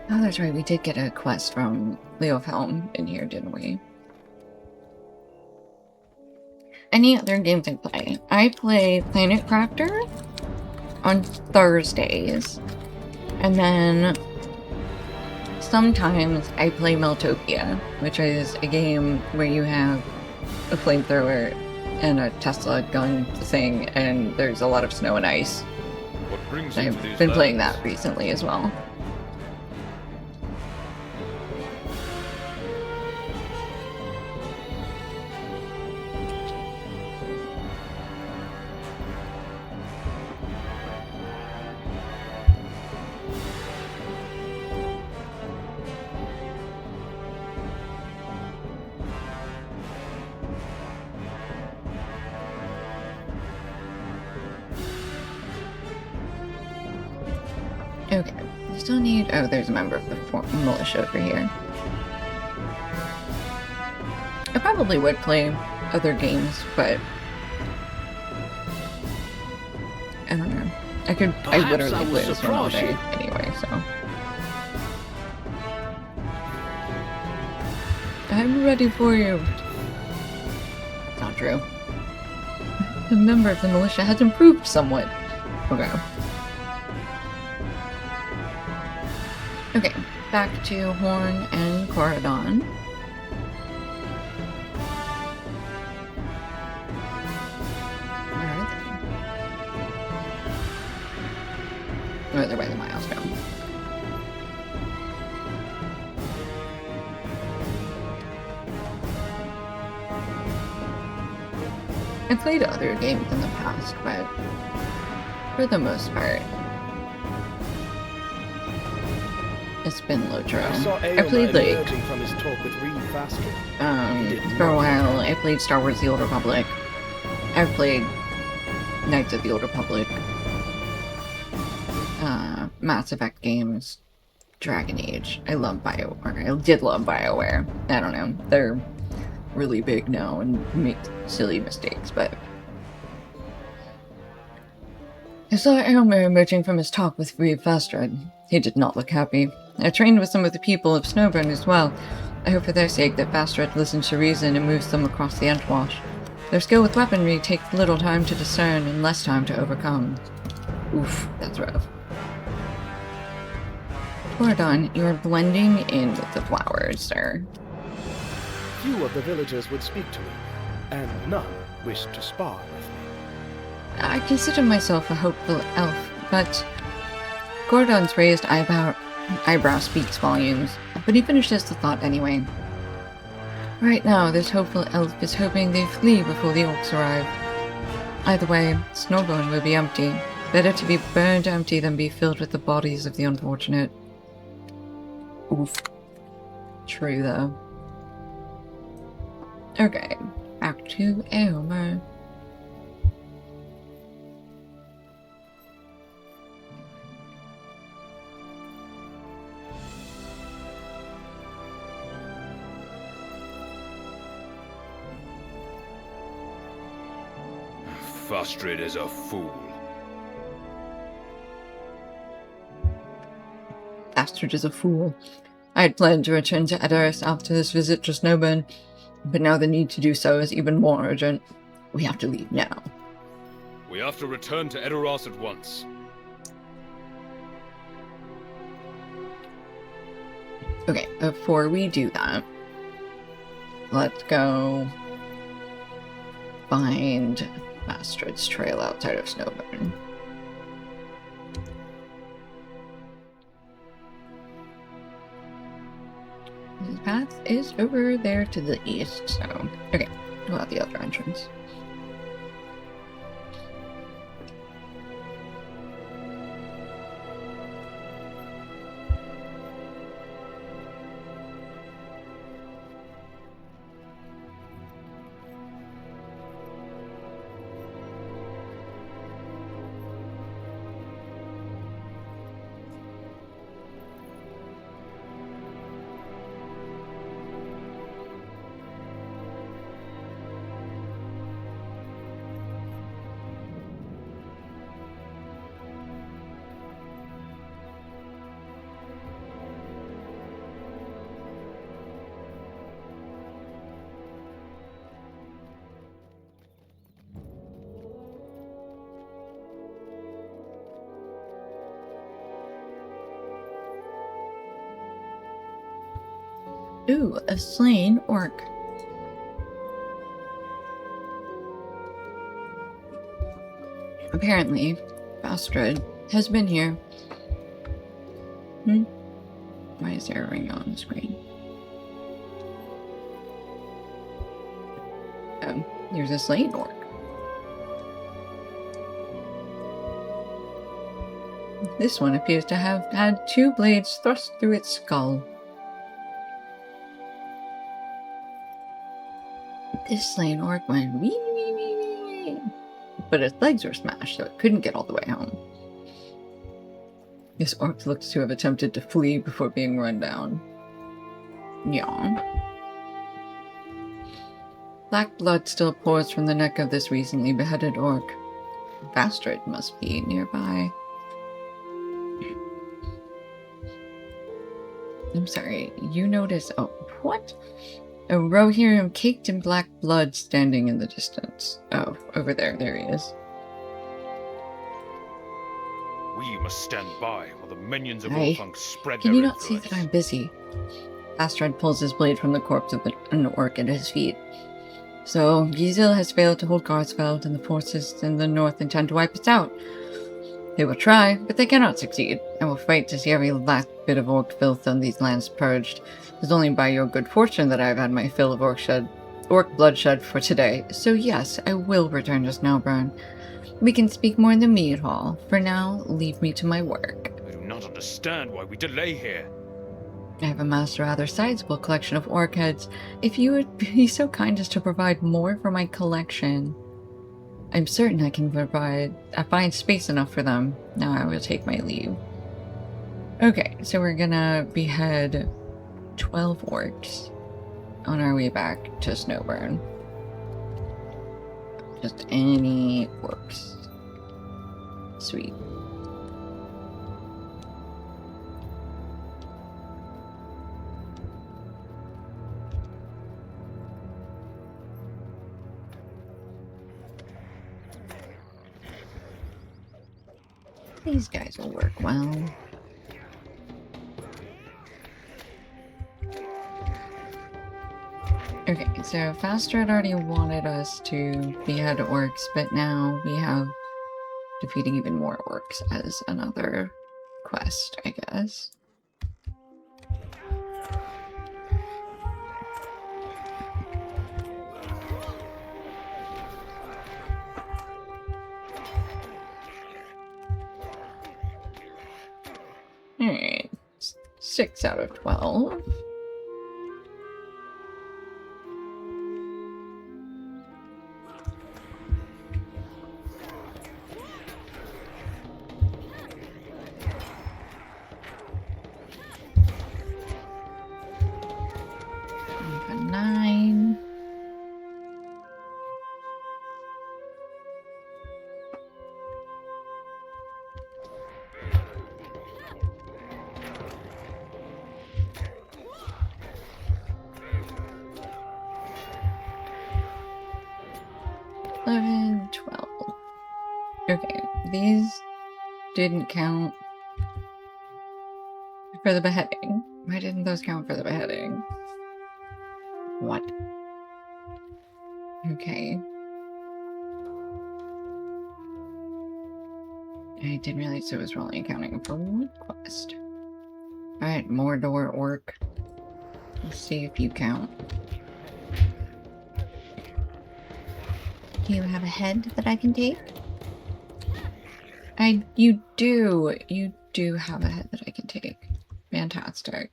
Oh, that's right, we did get a quest from Leo of Helm in here, didn't we? Any other games I play? I play Planet Crafter on Thursdays. And then sometimes I play Meltopia, which is a game where you have a flamethrower and a Tesla gun thing, and there's a lot of snow and ice. What brings you to I've these been playing lands? that recently as well. Okay, I still need... Oh, there's a member of the militia over here. I probably would play other games, but... I don't know. I literally play this one all day anyway, so... I'm ready for you. Not true. The member of the militia has improved somewhat. Okay. Okay, back to Horn and Corridon. Where are they? Oh, they're by the milestone. I've played other games in the past, but for the most part, it's been LotRO. I played like from his talk with Reed Bastard. For a while. I played Star Wars: The Old Republic. I've played Knights of the Old Republic, Mass Effect games, Dragon Age. I love BioWare. I did love BioWare. I don't know. They're really big now and make silly mistakes, but I saw Aylmer emerging from his talk with Reed Bastard. He did not look happy. I trained with some of the people of Snowburn as well. I hope for their sake that Bastard listens to reason and moves them across the Entwash. Their skill with weaponry takes little time to discern and less time to overcome. Oof, that's rough. Corridon, you are blending in with the flowers, sir. Few of the villagers would speak to me, and none wished to spar with me. I consider myself a hopeful elf, but Corridon's raised eyebrow speaks volumes, but he finishes the thought anyway. Right now, this hopeful elf is hoping they flee before the orcs arrive. Either way, Snowburn will be empty. Better to be burned empty than be filled with the bodies of the unfortunate. Oof. True, though. Okay, back to Aylmer. Frostrid is a fool. Astrid is a fool. I had planned to return to Edoras after this visit to Snowburn, but now the need to do so is even more urgent. We have to leave now. We have to return to Edoras at once. Okay, before we do that, let's go find Astrid's trail outside of Snowburn. This path is over there to the east, so... Okay, go out the other entrance. Ooh, a slain orc. Apparently, Bastard has been here. Why is there a ring on the screen? Oh, there's a slain orc. This one appears to have had 2 blades thrust through its skull. This slain orc went wee wee wee wee wee. But its legs were smashed, so it couldn't get all the way home. This orc looks to have attempted to flee before being run down. Yeah. Black blood still pours from the neck of this recently beheaded orc. Bastard must be nearby. I'm sorry, you notice— oh, what? A Rohirrim caked in black blood standing in the distance. Oh, over there. There he is. We must stand by while the minions of Hey, Orfunk spread can their you not see influence. that I'm busy? Astrid pulls his blade from the corpse of an orc at his feet. So, Gizil has failed to hold Garsfeld, and the forces in the north intend to wipe us out. They will try, but they cannot succeed, and will fight to see every last bit of orc filth on these lands purged. It's only by your good fortune that I have had my fill of orc bloodshed for today. So yes, I will return to Snowburn. We can speak more in the mead hall. For now, leave me to my work. I do not understand why we delay here. I have amassed a rather sizable collection of orc heads. If you would be so kind as to provide more for my collection, I'm certain I can find space enough for them. Now I will take my leave. Okay, so we're gonna behead 12 orcs on our way back to Snowburn. Just any orcs. Sweet. These guys will work well. Okay, so Faster had already wanted us to behead orcs, but now we have defeating even more orcs as another quest, I guess. Alright, 6 out of 12. A 9. $11, $12. Okay, these didn't count for the beheading. Why didn't those count for the beheading? What? Okay. I didn't realize it was only accounting for one quest. Alright, Mordor Orc. Let's see if you count. Do you have a head that I can take? You do. You do have a head that I can take. Fantastic.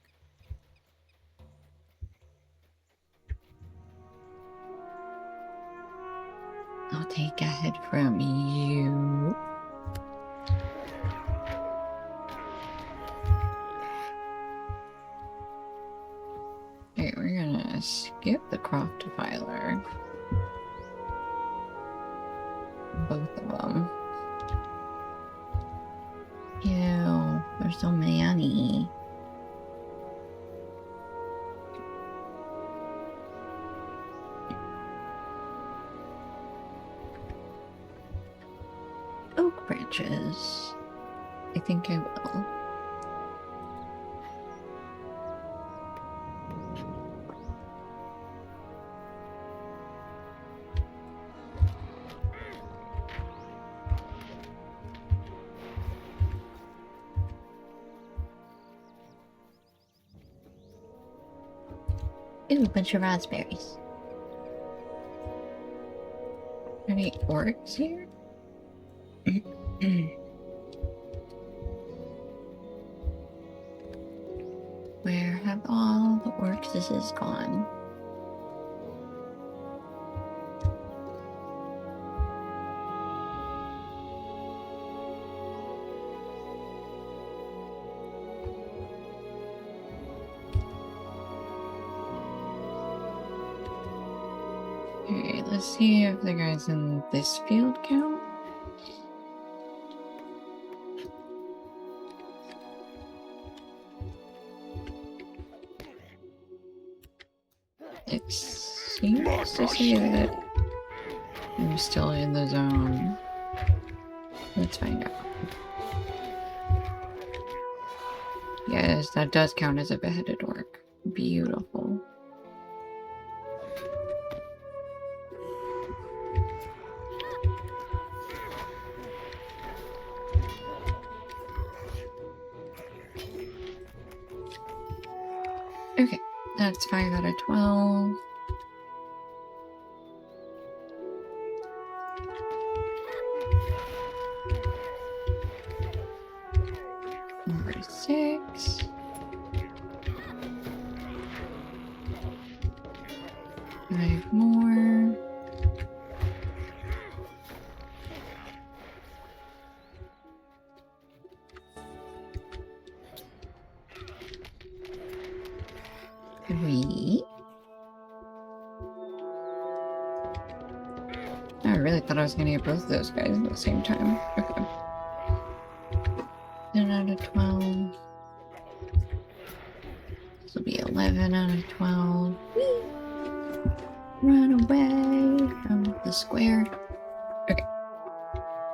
I'll take a head from you. Okay, we're gonna skip the Croftifiler. Both of them. Ew, they're so many. Oak branches. I think I will. Ooh, a bunch of raspberries. Any orcs here? Where have all the orcs gone? Okay, let's see if the guys in this field count. It seems to say that I'm still in the zone. Let's find out. Yes, that does count as a beheaded orc. Beautiful. Okay, that's 5 out of 12. Number 6. Five more. Three. I really thought I was going to get both of those guys at the same time. Okay. 10 out of 12. This will be 11 out of 12. Whee! Run away from the square. Okay.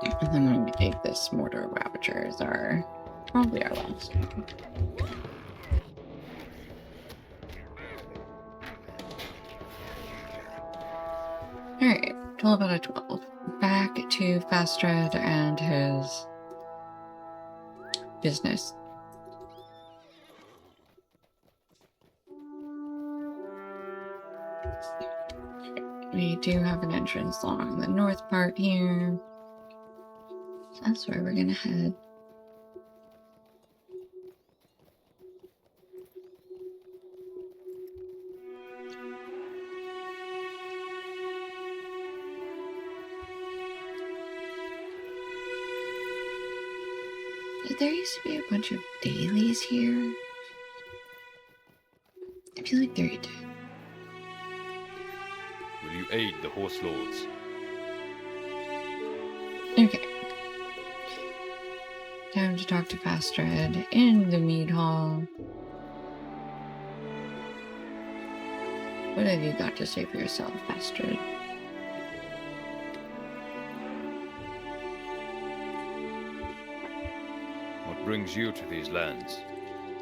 And then I'm going to take this mortar ravager as our... probably our last one. Alright, 12 out of 12. Back to Fastred and his business. We do have an entrance along the north part here. So that's where we're gonna head. There used to be a bunch of dailies here. I feel like there you did. Will you aid the horse lords? Okay. Time to talk to Fastred in the mead hall. What have you got to say for yourself, Fastred? What brings you to these lands?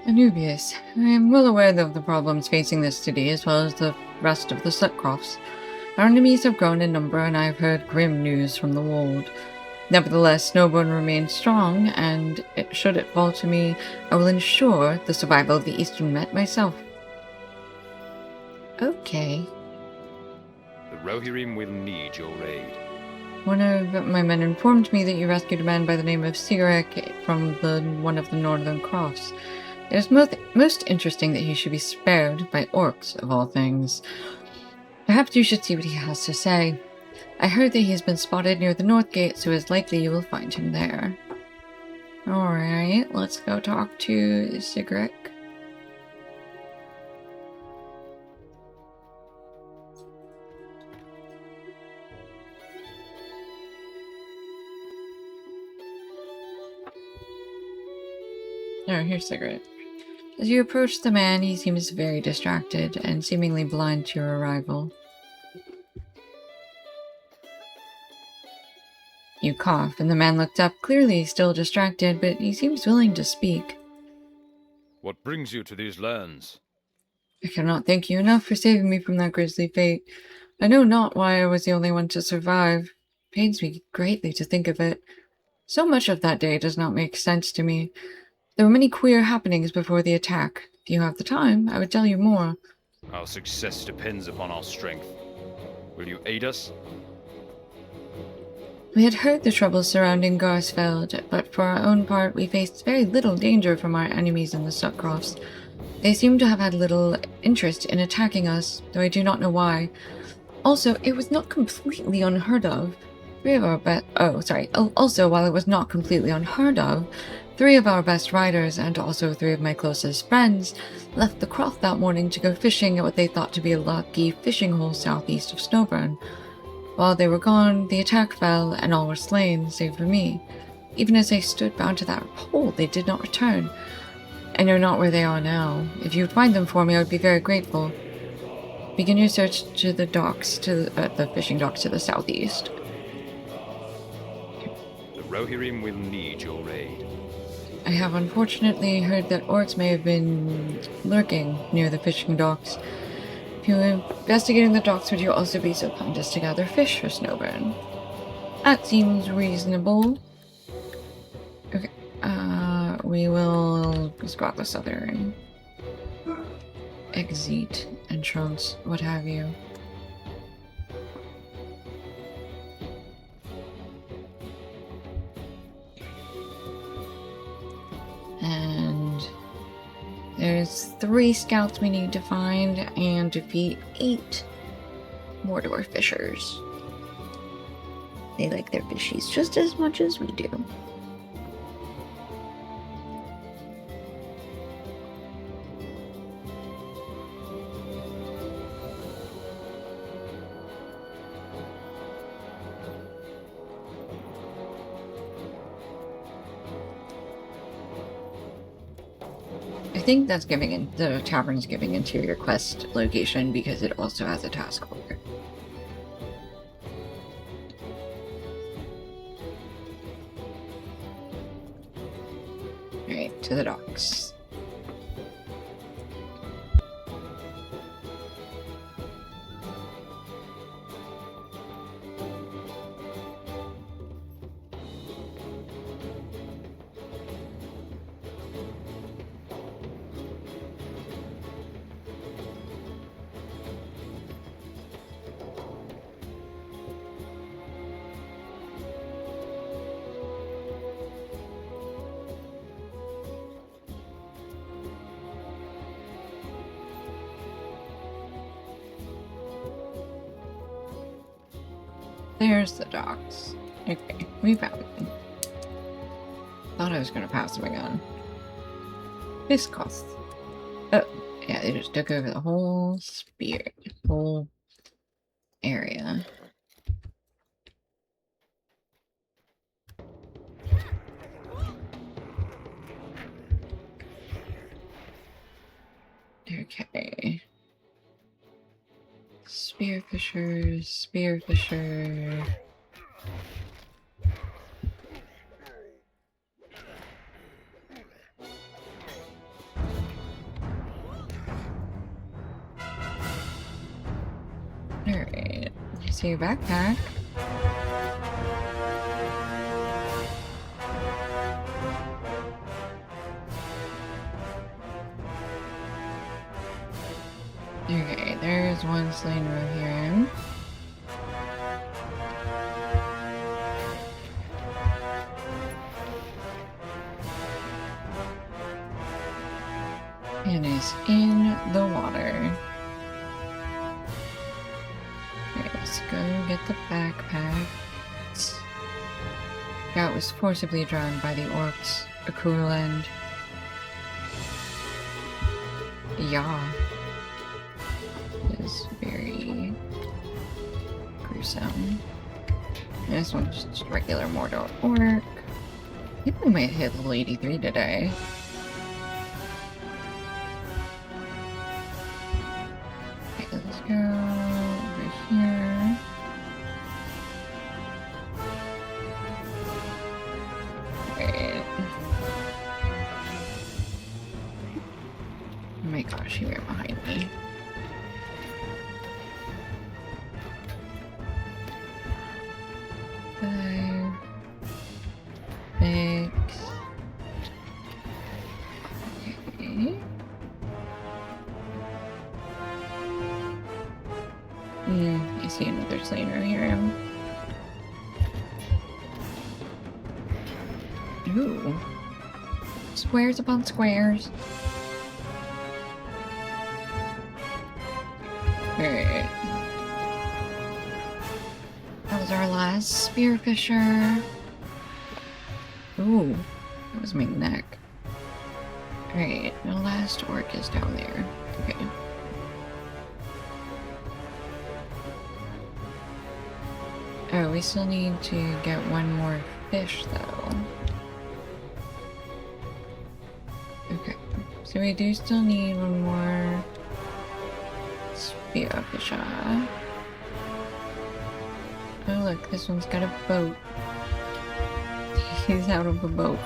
Anubius, I am well aware of the problems facing this city as well as the rest of the Slutcrofts. Our enemies have grown in number and I have heard grim news from the Wold. Nevertheless, Snowborn remains strong, and should it fall to me, I will ensure the survival of the Eastern Met myself. Okay. The Rohirrim will need your aid. One of my men informed me that you rescued a man by the name of Sigurek from one of the Northern Crofts. It is most interesting that he should be spared by orcs, of all things. Perhaps you should see what he has to say. I heard that he has been spotted near the North Gate, so it is likely you will find him there. Alright, let's go talk to Sigurek. Oh, here's Sigurek. As you approach the man, he seems very distracted and seemingly blind to your arrival. You cough, and the man looked up, clearly still distracted, but he seems willing to speak. What brings you to these lands? I cannot thank you enough for saving me from that grisly fate. I know not why I was the only one to survive. It pains me greatly to think of it. So much of that day does not make sense to me. There were many queer happenings before the attack. If you have the time, I would tell you more. Our success depends upon our strength. Will you aid us? We had heard the troubles surrounding Garsfeld, but for our own part, we faced very little danger from our enemies in the Slutcrofts. They seem to have had little interest in attacking us, though I do not know why. Also, it was not completely unheard of. Also, while it was not completely unheard of, 3 of our best riders, and also 3 of my closest friends, left the croft that morning to go fishing at what they thought to be a lucky fishing hole southeast of Snowburn. While they were gone, the attack fell, and all were slain, save for me. Even as I stood bound to that hole, they did not return. I know not where they are now. If you would find them for me, I would be very grateful. Begin your search to the docks, the fishing docks to the southeast. The Rohirrim will need your aid. I have unfortunately heard that orcs may have been lurking near the fishing docks. If you were investigating the docks, would you also be so kind as to gather fish for Snowburn? That seems reasonable. Okay, we will squat the southern exit, entrance, what have you. And there's 3 scouts we need to find and defeat 8 Mordor fishers. They like their fishies just as much as we do. I think that's giving the tavern's giving interior quest location because it also has a task order. Alright, to the docks. There's the docks. Okay, we found them. Thought I was gonna pass them again. This costs. Oh, yeah, they just took over the whole whole area. Okay. Spearfisher. Alright. See your backpack. Okay, there's one slain Rohirrim. And is in the water. Okay, let's go get the backpack. Scout was forcibly drowned by the orcs. A cruel end. Yeah. Is very gruesome. This one's just regular Mordor orc. I think we might hit level 83 today. Okay, let's go over here. Alright. Oh my gosh, he ran behind me. I see another slayer here. Ooh. Squares upon squares. Alright. That was our last spearfisher. Ooh. That was my neck. Alright, the last orc is down there. Okay. Oh, we still need to get one more fish, though. Okay. So we do still need one more spearfish. Oh, look, this one's got a boat. He's out of a boat.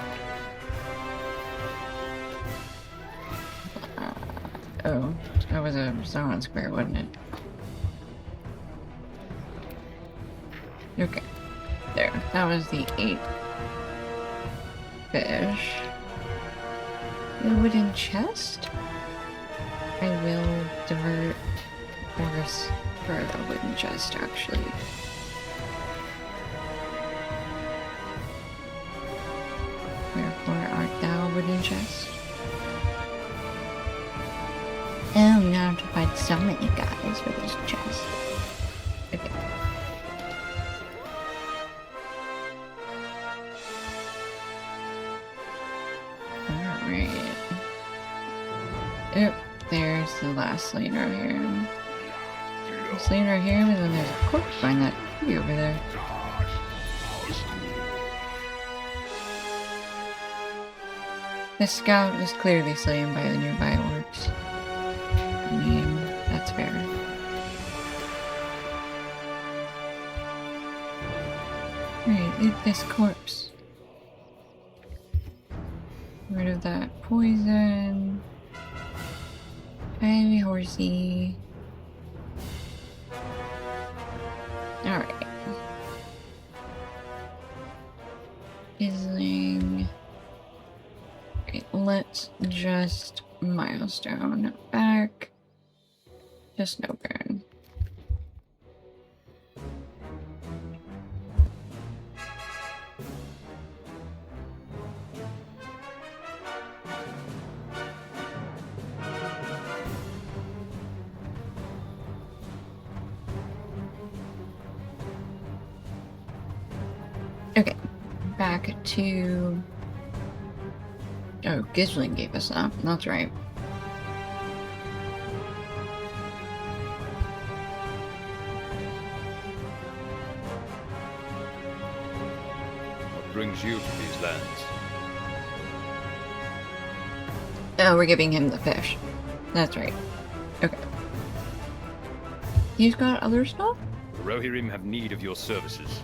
Oh, that was a silent square, wasn't it? Okay. There. That was the 8th fish. The wooden chest? I will divert Boris for the wooden chest, actually. Wherefore art thou, wooden chest? Oh, now I have to fight so many guys for this chest. Okay. Alright. Yep, there's the last lane right here. This lane right here, and then there's a corpse behind that tree over there. The scout was clearly slain by the nearby orcs. I mean, that's fair. Alright, eat this corpse. Rid of that poison. Hey, horsey. Alright. Fizzling. Right, let's just milestone back. Just no burn. Okay, back to... Oh, Gizling gave us that. That's right. What brings you to these lands? Oh, we're giving him the fish. That's right. Okay. He's got other stuff? The Rohirrim have need of your services.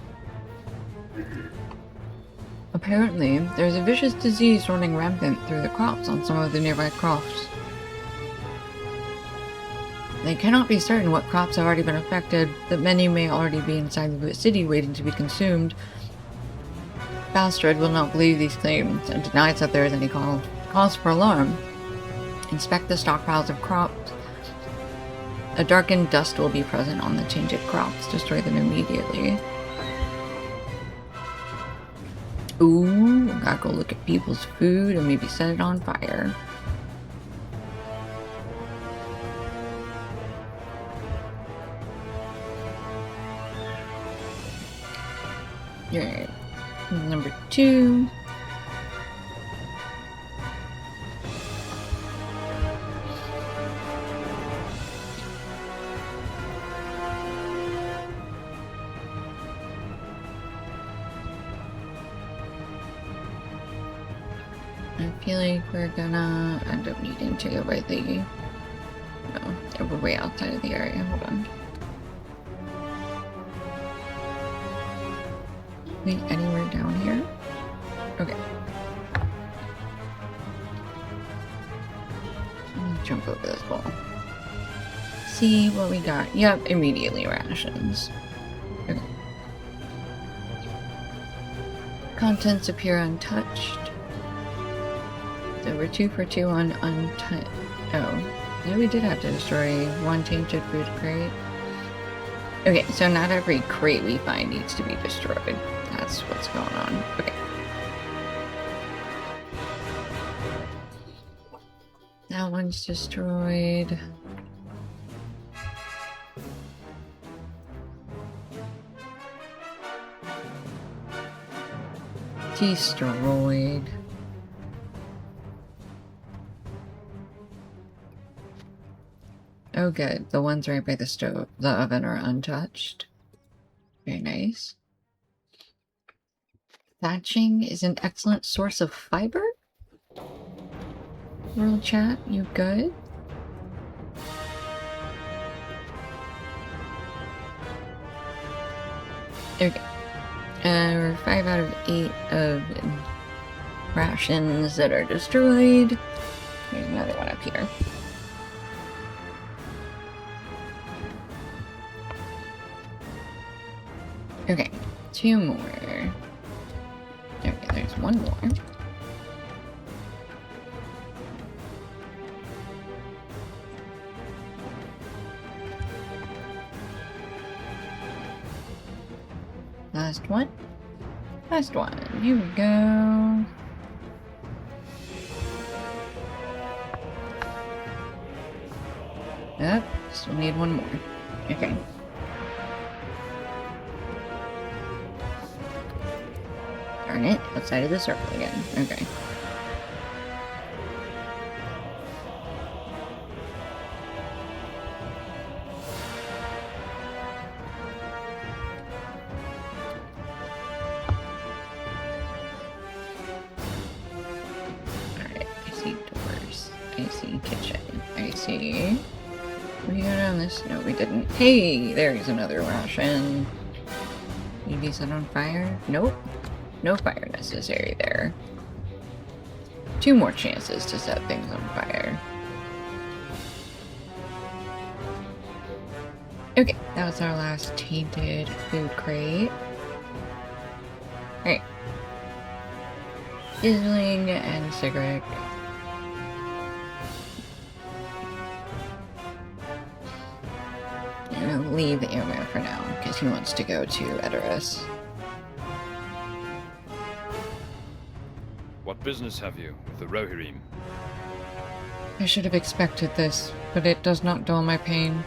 Apparently, there's a vicious disease running rampant through the crops on some of the nearby crofts. They cannot be certain what crops have already been affected, but many may already be inside the city waiting to be consumed. Bastard will not believe these claims and denies that there is any cause for alarm. Inspect the stockpiles of crops. A darkened dust will be present on the tainted crops. Destroy them immediately. Ooh, gotta go look at people's food and maybe set it on fire. Alright. Number 2. I feel like we're gonna end up needing to go by the... No, we're way outside of the area. Hold on. Wait, anywhere down here? Okay. Let me jump over this wall. See what we got. Yep, immediately rations. Okay. Contents appear untouched. So we're 2 for 2 on untouched. Oh, yeah, we did have to destroy 1 tainted food crate. Okay, so not every crate we find needs to be destroyed. That's what's going on. Okay. That one's destroyed. Destroyed. Oh, good. The ones right by the stove, the oven are untouched. Very nice. Thatching is an excellent source of fiber? World chat, you good? Okay. We're 5 out of 8 of rations that are destroyed. There's another one up here. Okay, 2 more. Okay, there's 1 more. Last one. Last one. Here we go. Yep, still need 1 more. Okay. Darn it, outside of the circle again. Okay. Alright, I see doors. I see kitchen. I see... Did we go down this? No, we didn't. Hey, there's another ration. Maybe set on fire? Nope. No fire necessary there. 2 more chances to set things on fire. Okay, that was our last tainted food crate. Alright. Sizzling and cigarette. And I'll leave Airmare for now, because he wants to go to Edoras. What business have you with the Rohirrim? I should have expected this, but it does not dull my pain.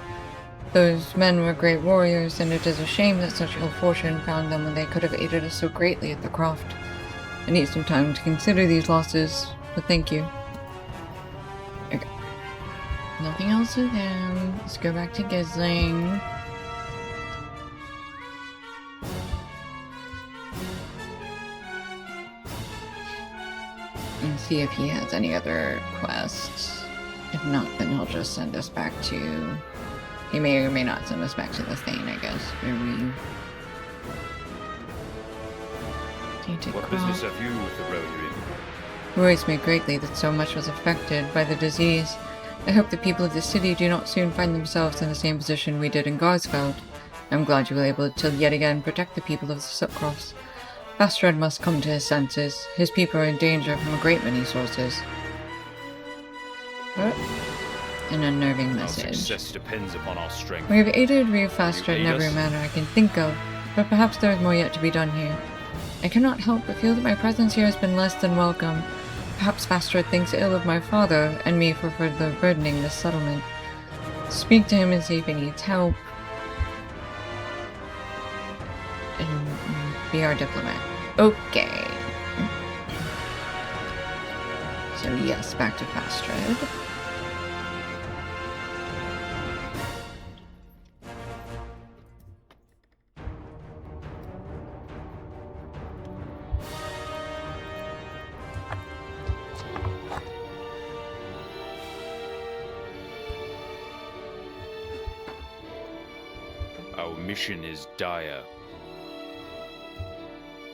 Those men were great warriors, and it is a shame that such ill fortune found them when they could have aided us so greatly at the croft. I need some time to consider these losses, but thank you. Okay. Nothing else with him. Let's go back to Gisling. And see if he has any other quests. If not, then he'll just send us back to... He may or may not send us back to the Thane, I guess, where we... What business have you with the Rohirrim? Worries me greatly that so much was affected by the disease. I hope the people of the city do not soon find themselves in the same position we did in Garsfeld. I'm glad you were able to yet again protect the people of the Subcrofts. Fastred must come to his senses. His people are in danger from a great many sources. What? An unnerving message. Our success depends upon our strength. We have aided Rear Fastred in aid every us? manner I can think of, but perhaps there is more yet to be done here. I cannot help but feel that my presence here has been less than welcome. Perhaps Fastred thinks ill of my father and me for further burdening this settlement. Speak to him and see if he needs help. And be our diplomat. Okay. So yes, back to Fastred. Our mission is dire.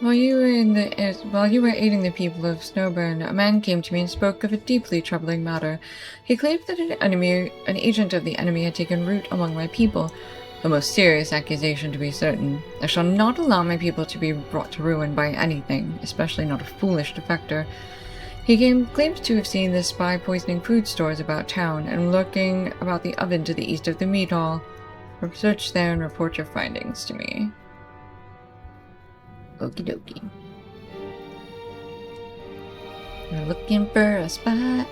While you were aiding the people of Snowburn, a man came to me and spoke of a deeply troubling matter. He claimed that an agent of the enemy had taken root among my people. A most serious accusation, to be certain. I shall not allow my people to be brought to ruin by anything, especially not a foolish defector. He claims to have seen this spy poisoning food stores about town and lurking about the oven to the east of the meat hall. Research there and report your findings to me. Okie dokie. We're looking for a spy.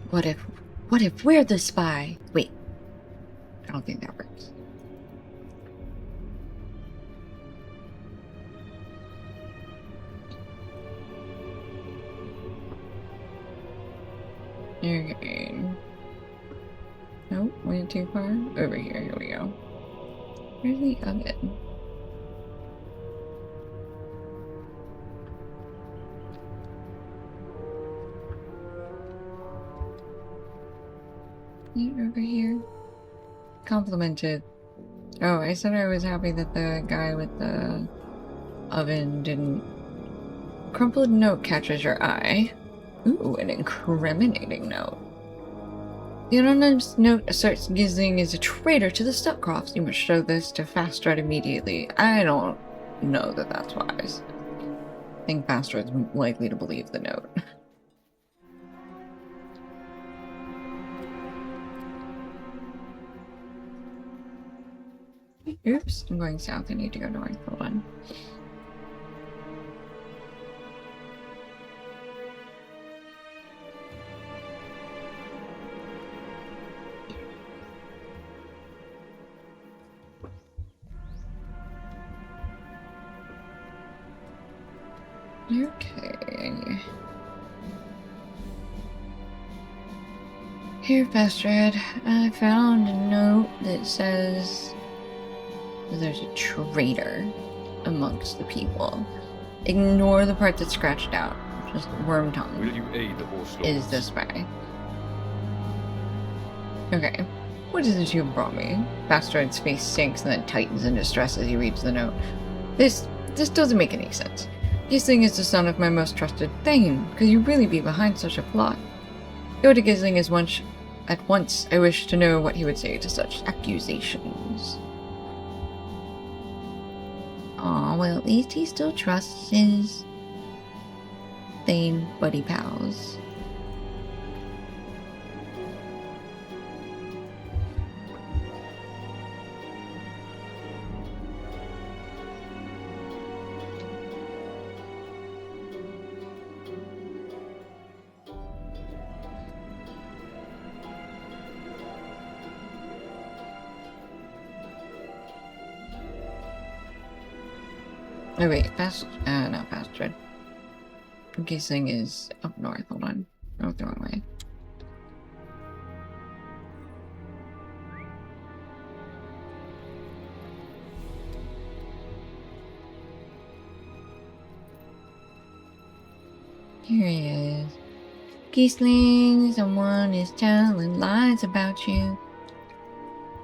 What if we're the spy? Wait. I don't think that works. Okay. Nope, went too far. Over here, here we go. Where's the oven? Over here. Complimented. Oh, I said I was happy that the guy with the oven didn't. Crumpled note catches your eye. Ooh, an incriminating note. The anonymous note asserts Gisling is a traitor to the Stuckcrofts. You must show this to Fastred immediately. I don't know that that's wise. I think Fastred's likely to believe the note. Oops, I'm going south. I need to go north. Hold on. Okay. Here, Fastred, I found a note that says there's a traitor amongst the people. Ignore the part that's scratched out. Just worm tongue. Will you aid the horse lords? Is this way? Okay. What is it you brought me? Fastred's face sinks and then tightens in distress as he reads the note. This doesn't make any sense. Gisling is the son of my most trusted Thane. Could you really be behind such a plot? Go to Gisling at once. I wish to know what he would say to such accusations. Aw, well, at least he still trusts his Thane buddy pals. Oh wait, not Fastred. Gisling is up north, hold on. Oh, the wrong way. Here he is. Gisling, someone is telling lies about you.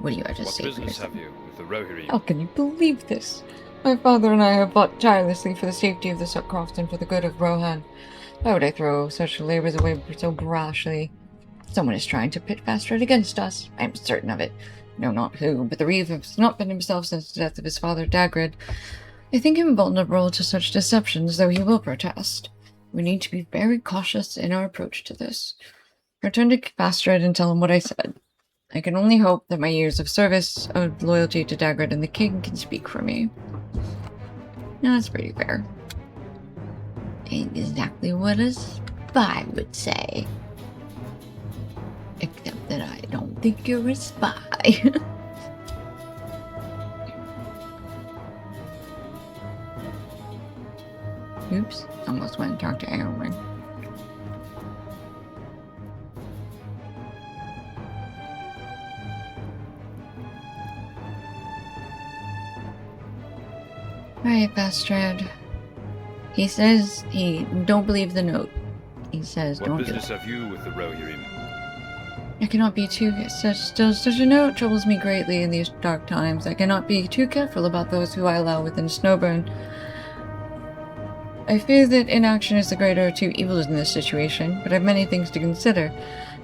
What do you have to say? What business have you with the Rohirrim? How can you believe this? My father and I have fought tirelessly for the safety of the Stuckcrofts and for the good of Rohan. Why would I throw such labors away so brashly? Someone is trying to pit Fastred against us. I am certain of it. No, not who, but the Reeve has not been himself since the death of his father Dagrid. I think him vulnerable to such deceptions, though he will protest. We need to be very cautious in our approach to this. Return to Fastred and tell him what I said. I can only hope that my years of service, of loyalty to Dagrid and the king can speak for me. No, that's pretty fair. Exactly what a spy would say. Except that I don't think you're a spy. Oops, almost went and talked to Eowyn. Alright, Fastred. He says he don't believe the note. He says What don't do business it. have you with the Rohirrim? I cannot be too such a note troubles me greatly in these dark times. I cannot be too careful about those who I allow within Snowburn. I fear that inaction is the greater of two evils in this situation, but I have many things to consider.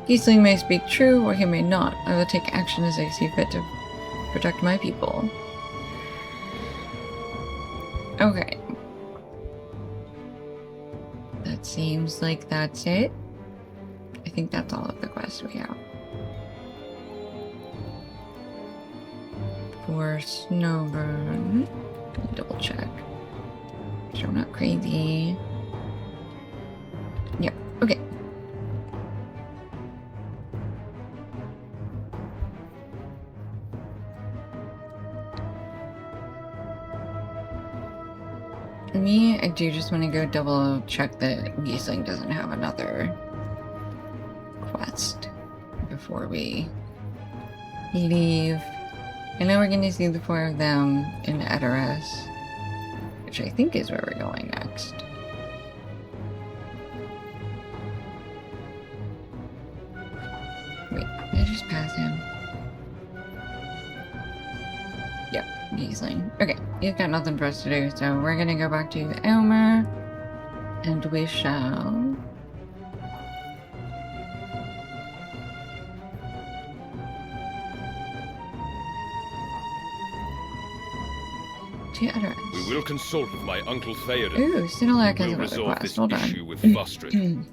Gisling may speak true, or he may not. I will take action as I see fit to protect my people. Okay. That seems like that's it. I think that's all of the quests we have. For Snowburn. Let me double check. So I'm not crazy. Yep, okay. Me, I do just want to go double check that Gisling doesn't have another quest. before we leave. I know we're going to see the 4 of them in Edoras, which I think is where we're going next. Wait, did I just pass him? Yep, Giesling. Okay, he's got nothing for us to do, so we're gonna go back to Elmer, and we shall... to Edoras. We will consult with my uncle Theoden. Ooh, Sinalak has We'll another resolve quest. this Hold issue on. with Fustred.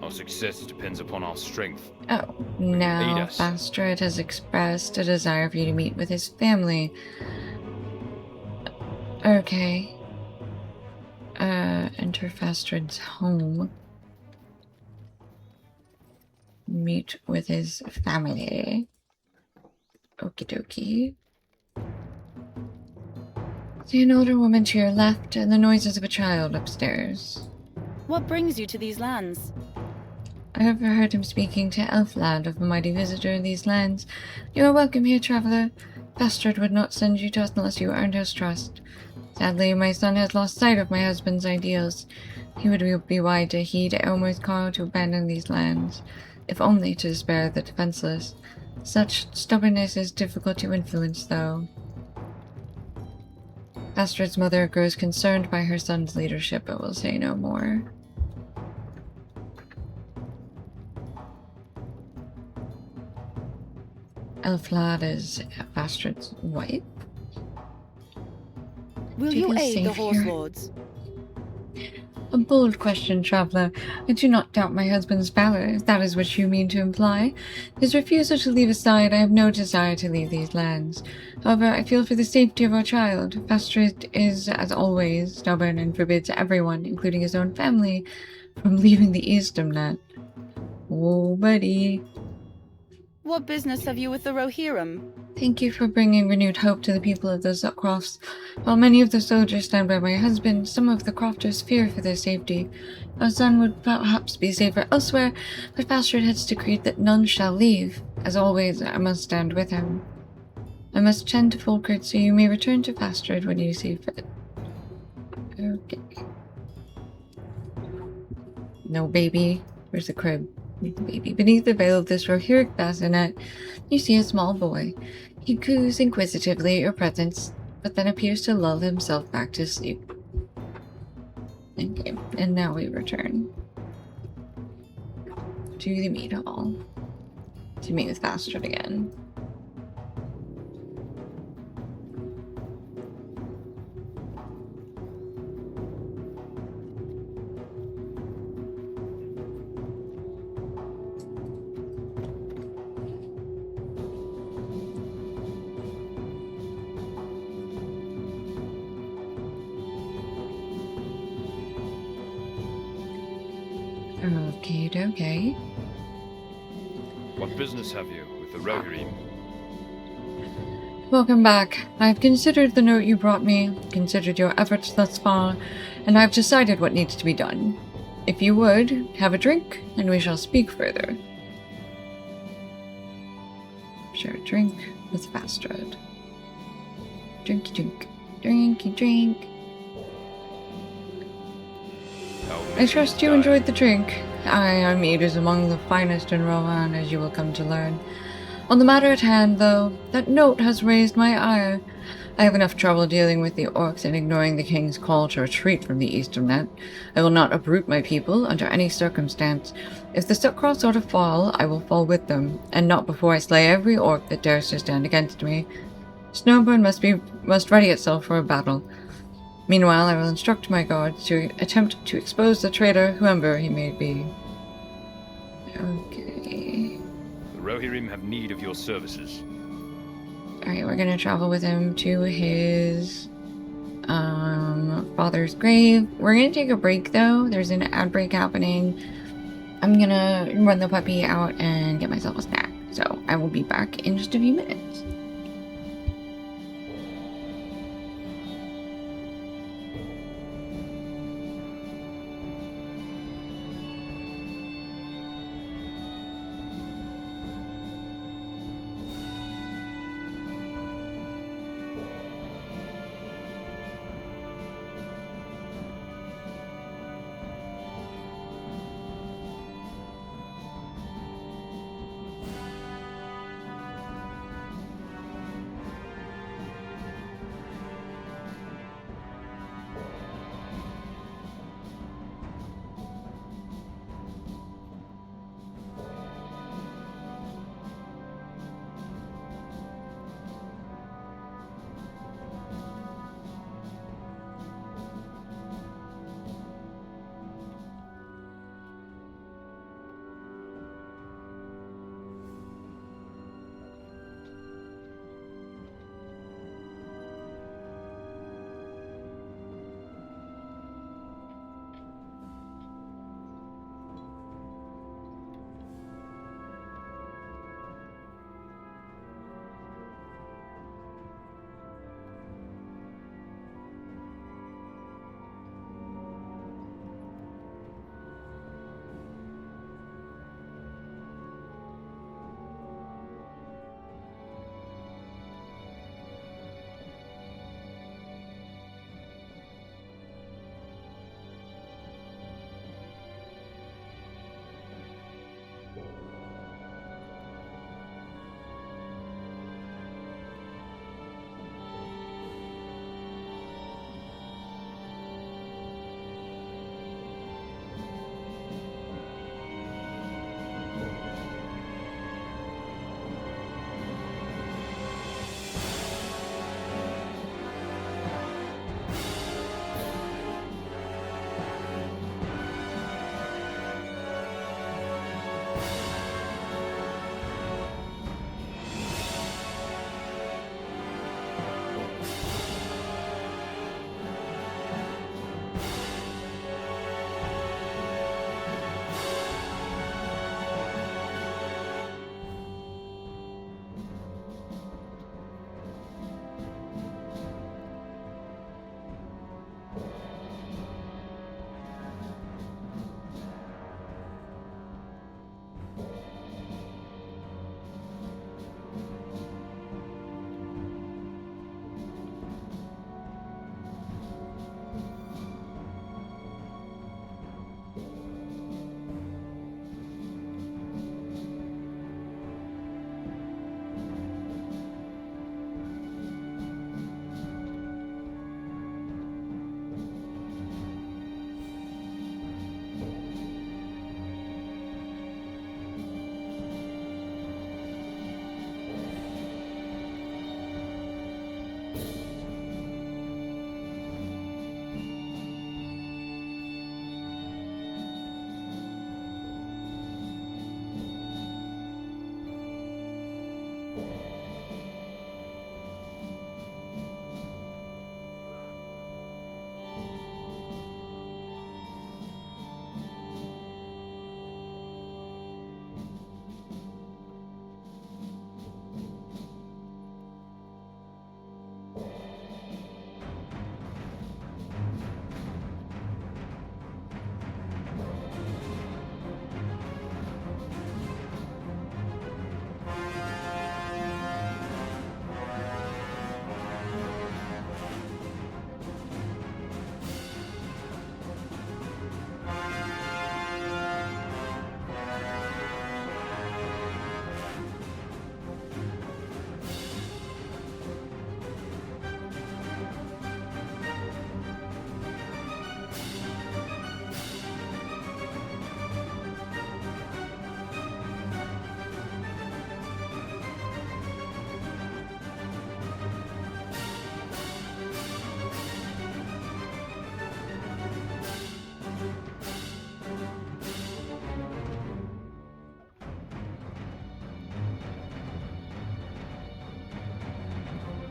Our success depends upon our strength. Oh, Aid now us. Fastred has expressed a desire for you to meet with his family. Okay. Enter Fastred's home. Meet with his family. Okie dokie. See an older woman to your left and the noises of a child upstairs. What brings you to these lands? I overheard him speaking to Elflad of a mighty visitor in these lands. You are welcome here, traveler. Fastred would not send you to us unless you earned his trust. Sadly, my son has lost sight of my husband's ideals. He would be wise to heed Elmer's call to abandon these lands, if only to spare the defenseless. Such stubbornness is difficult to influence, though. Astrid's mother grows concerned by her son's leadership, but will say no more. Elflad is Astrid's wife? Will Do you you aid the save Horse here? Lords? A bold question, traveler. I do not doubt my husband's valor, if that is what you mean to imply. His refusal to leave aside, I have no desire to leave these lands. However, I feel for the safety of our child. Fastred is, as always, stubborn and forbids everyone, including his own family, from leaving the Eastamnet. Oh, buddy. What business have you with the Rohirrim? Thank you for bringing renewed hope to the people of the Crofts. While many of the soldiers stand by my husband, some of the Crofters fear for their safety. Our son would perhaps be safer elsewhere, but Fastred has decreed that none shall leave. As always, I must stand with him. I must tend to Folkert, so you may return to Fastred when you see fit. Okay. No baby. Where's the crib? The baby. Beneath the veil of this Rohirric bassinet, you see a small boy. He coos inquisitively at your presence, but then appears to lull himself back to sleep. Okay, and now we return to the meat hall to meet with Fastred again. Okay. What business have you with the Rohirrim? Welcome back. I've considered the note you brought me, considered your efforts thus far, and I've decided what needs to be done. If you would, have a drink, and we shall speak further. Share a drink with Fastred. Drinky drink. Drinky drink. I trust you enjoyed the drink. Our mead is among the finest in Rohan, as you will come to learn. On the matter at hand, though, that note has raised my ire. I have enough trouble dealing with the orcs and ignoring the king's call to retreat from the Eastamnet. I will not uproot my people under any circumstance. If the Suckcross are to fall, I will fall with them, and not before I slay every orc that dares to stand against me. Snowburn must ready itself for a battle. Meanwhile, I will instruct my guards to attempt to expose the traitor, whoever he may be. Okay. The Rohirrim have need of your services. Alright, we're gonna travel with him to his father's grave. We're gonna take a break though. There's an ad break happening. I'm gonna run the puppy out and get myself a snack. So I will be back in just a few minutes.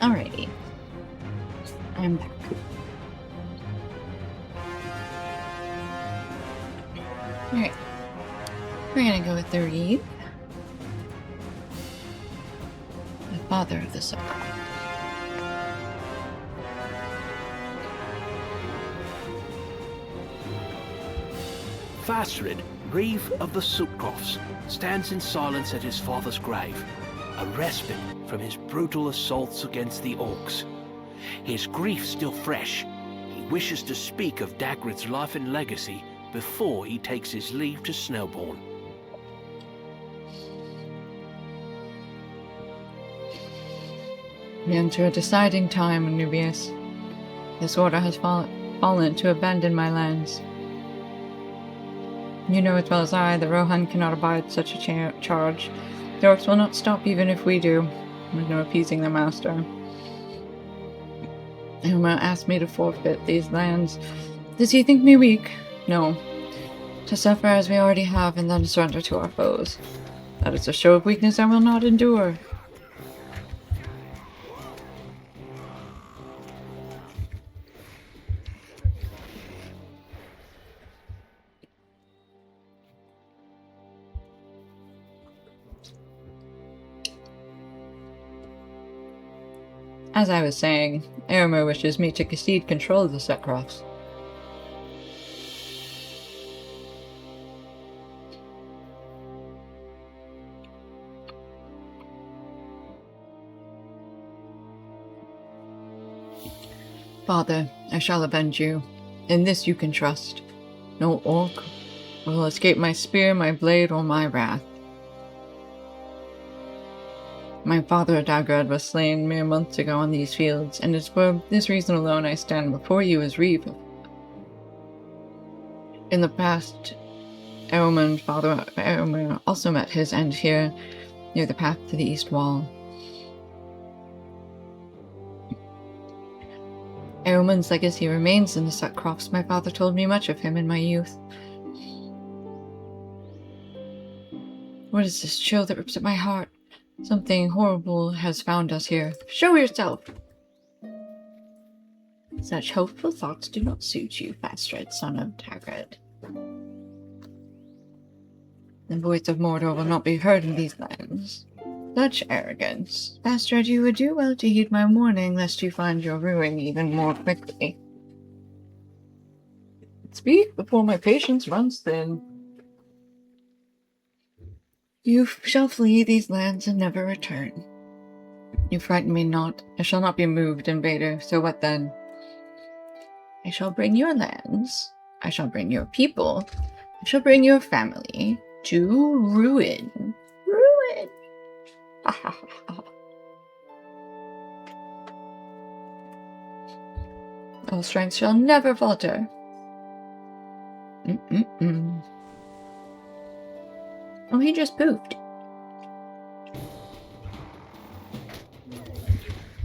Alrighty. I'm back. Alright. We're gonna go with the Reeve. The father of the circle. Fastred, Reeve of the Sootcrofts, stands in silence at his father's grave, a respite from his brutal assaults against the orcs. His grief still fresh, he wishes to speak of Dagrad's life and legacy before he takes his leave to Snowbourne. We enter a deciding time, Anubius. This order has fallen to abandon my lands. You know as well as I that Rohan cannot abide such a charge. The orcs will not stop even if we do. There's no appeasing their master. Elma asked me to forfeit these lands. Does he think me weak? No. To suffer as we already have and then surrender to our foes. That is a show of weakness I will not endure. As I was saying, Aramir wishes me to concede control of the Setcrofts. Father, I shall avenge you. In this you can trust. No orc will escape my spear, my blade, or my wrath. My father, Dagrad, was slain mere months ago on these fields, and it's for this reason alone I stand before you as Reeve. In the past, Father Eomer also met his end here, near the path to the east wall. Eomer's legacy remains in the Setcrofts. My father told me much of him in my youth. What is this chill that rips at my heart? Something horrible has found us here. Show yourself! Such hopeful thoughts do not suit you, Fastred, son of Dagrad. The voice of Mordor will not be heard in these lands. Such arrogance. Fastred, you would do well to heed my warning, lest you find your ruin even more quickly. Speak before my patience runs thin. You shall flee these lands and never return. You frighten me not. I shall not be moved, invader. So what then? I shall bring your lands. I shall bring your people. I shall bring your family to ruin. Ruin! Ha ha ha ha. All strength shall never falter. Oh, he just pooped.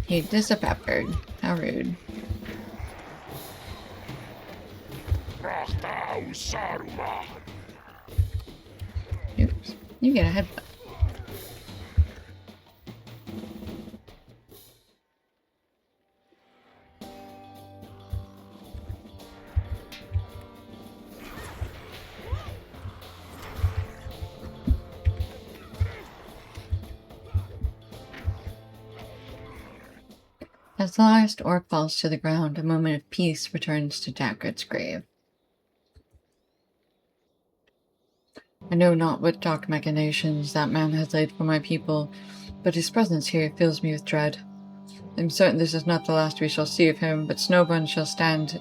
He disappeared. How rude. Oops. You get a headbutt. As the last orc falls to the ground, a moment of peace returns to Dagrad's grave. I know not what dark machinations that man has laid for my people, but his presence here fills me with dread. I'm certain this is not the last we shall see of him, but Snowbourne shall stand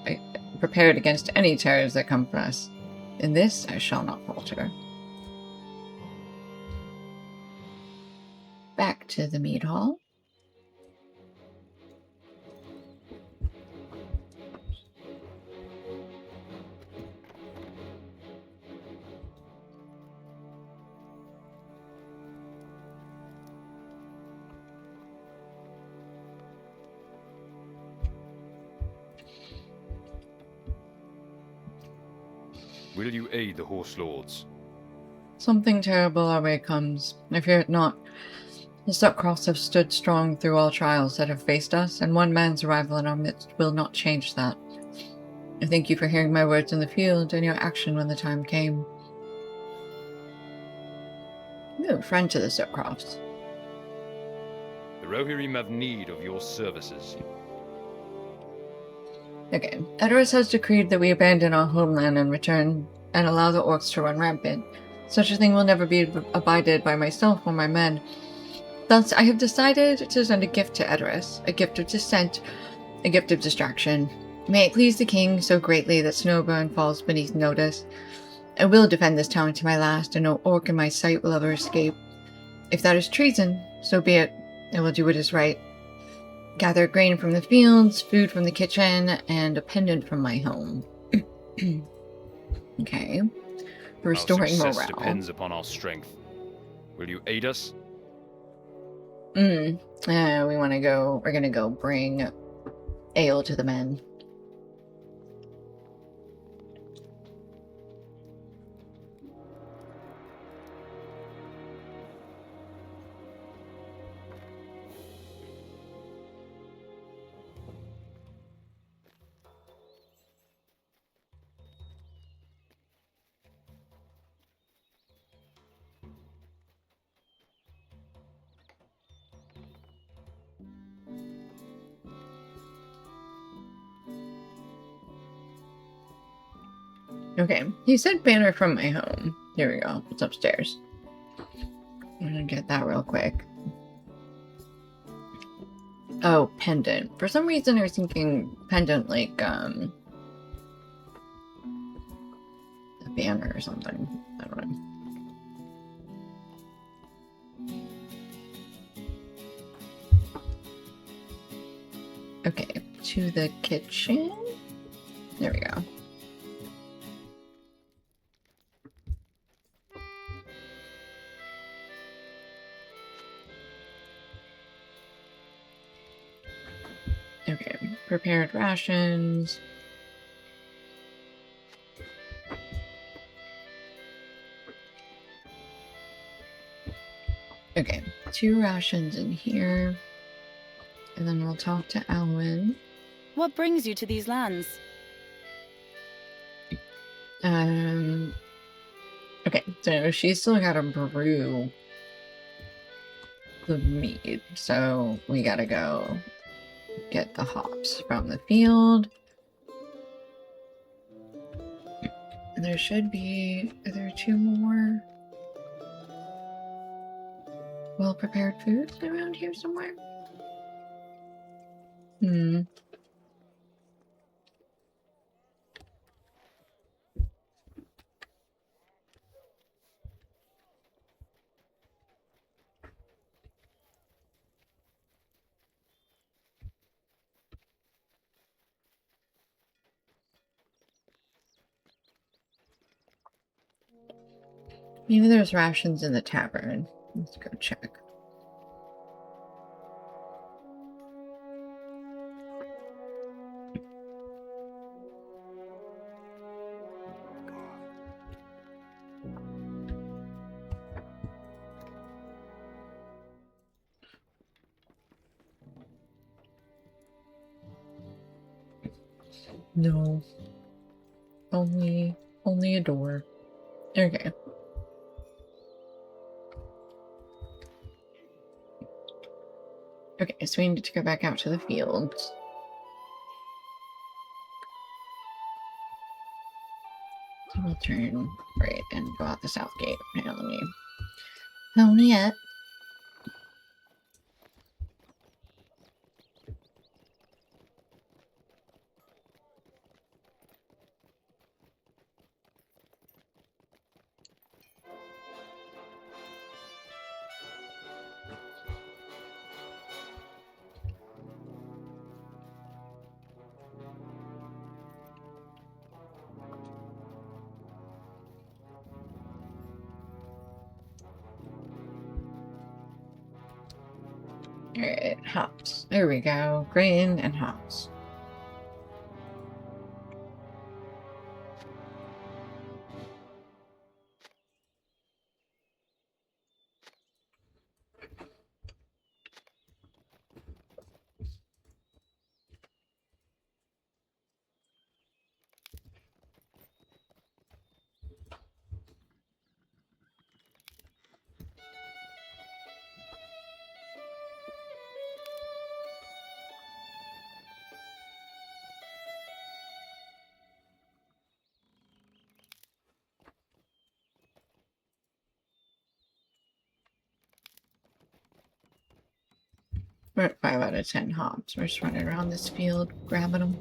prepared against any terrors that come for us. In this I shall not falter. Back to the mead hall. Will you aid the Horse Lords? Something terrible our way comes. I fear it not. The Stockcrofts have stood strong through all trials that have faced us, and one man's arrival in our midst will not change that. I thank you for hearing my words in the field and your action when the time came. Ooh, friend to the Stockcrofts. The Rohirrim have need of your services. Okay. Edoras has decreed that we abandon our homeland and return and allow the orcs to run rampant. Such a thing will never be abided by myself or my men. Thus, I have decided to send a gift to Edoras, a gift of dissent, a gift of distraction. May it please the king so greatly that Snowburn falls beneath notice. I will defend this town to my last, and no orc in my sight will ever escape. If that is treason, so be it. I will do what is right. Gather grain from the fields, food from the kitchen, and a pendant from my home. Okay. Restoring our success morale. depends upon our strength. Will you aid us? We want to go. We're gonna go bring ale to the men. Okay, he said banner from my home. Here we go. It's upstairs. I'm gonna get that real quick. Oh, pendant. For some reason I was thinking pendant like, a banner or something. I don't know. Okay, to the kitchen. There we go. Okay, prepared rations. Okay, 2 rations in here. And then we'll talk to Alwyn. What brings you to these lands? Okay, so she's still gotta brew the mead, so we gotta go get the hops from the field. And there should be, are there 2 more well-prepared foods around here somewhere? Maybe there's rations in the tavern. Let's go check. No. Only a door. Okay. Okay, so we need to go back out to the fields. So we'll turn right and go out the south gate. Hang on, let me pony up. Alright, hops. There we go. Grain and hops. We're at 5 out of 10 hops. We're just running around this field, grabbing them.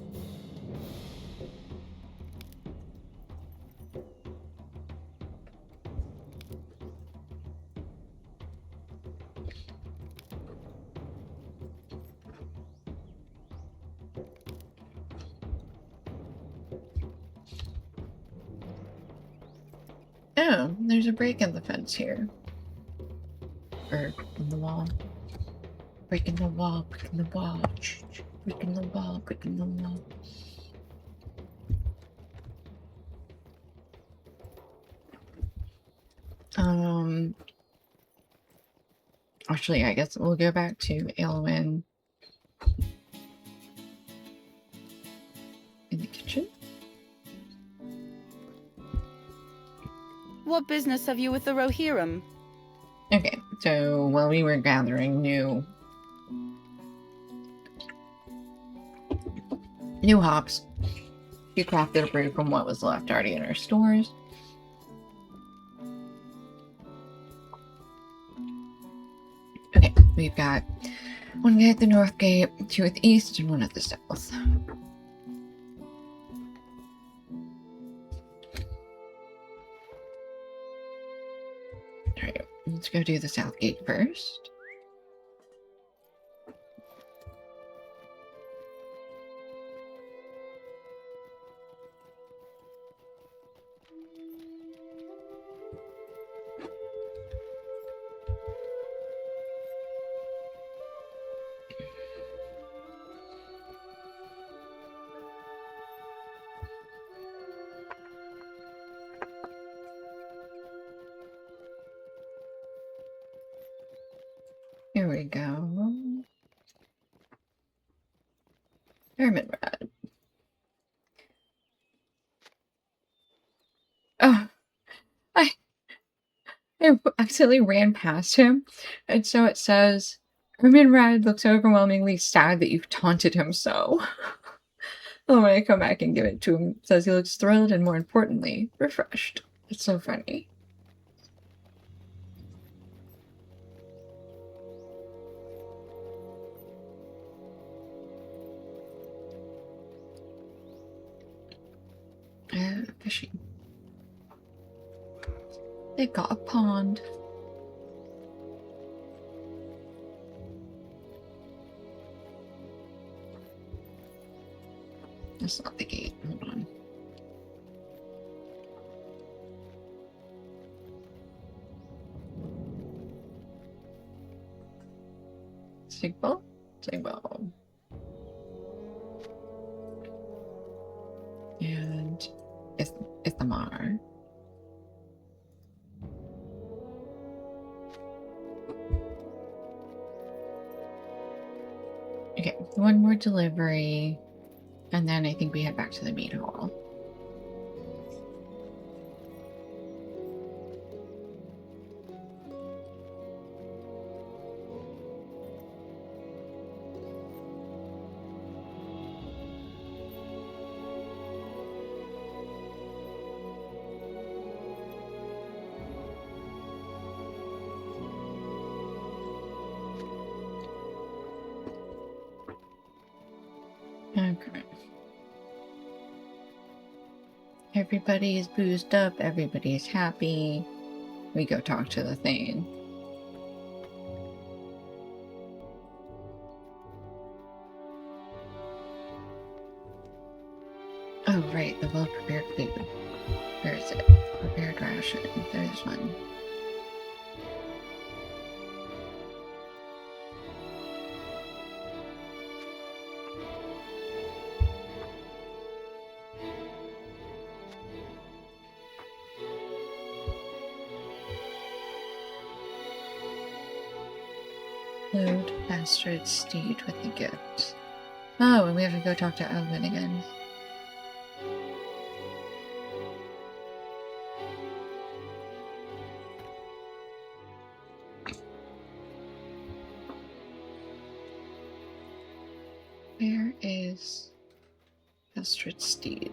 Oh, there's a break in the fence here. Or in the wall. Breaking the wall, breaking the wall. Breaking the wall, breaking the wall. Actually, I guess we'll go back to Aelwyn in the kitchen. What business have you with the Rohirrim? Okay, so while we were gathering new hops, she crafted a brew from what was left already in our stores. Okay, we've got one guy at the north gate, 2 at the east, and 1 at the south. Alright, let's go do the south gate first. Here we go. Hermitred. Oh, I accidentally ran past him, and so it says, Hermitred looks overwhelmingly sad that you've taunted him so. Oh, when I come back and give it to him, it says he looks thrilled and, more importantly, refreshed. It's so funny. Fishing. They got a pond. That's not the gate. Hold on. Sigbal? Sigbal. And Ithamar. Okay, 1 more delivery, and then I think we head back to the meat hall. Okay. Everybody's boozed up, everybody's happy. We go talk to the Thane. Oh, right, the well-prepared food. Where is it? Prepared ration. There's one. Load bastard steed with the gift. Oh, and we have to go talk to Elvin again. Where is bastard steed?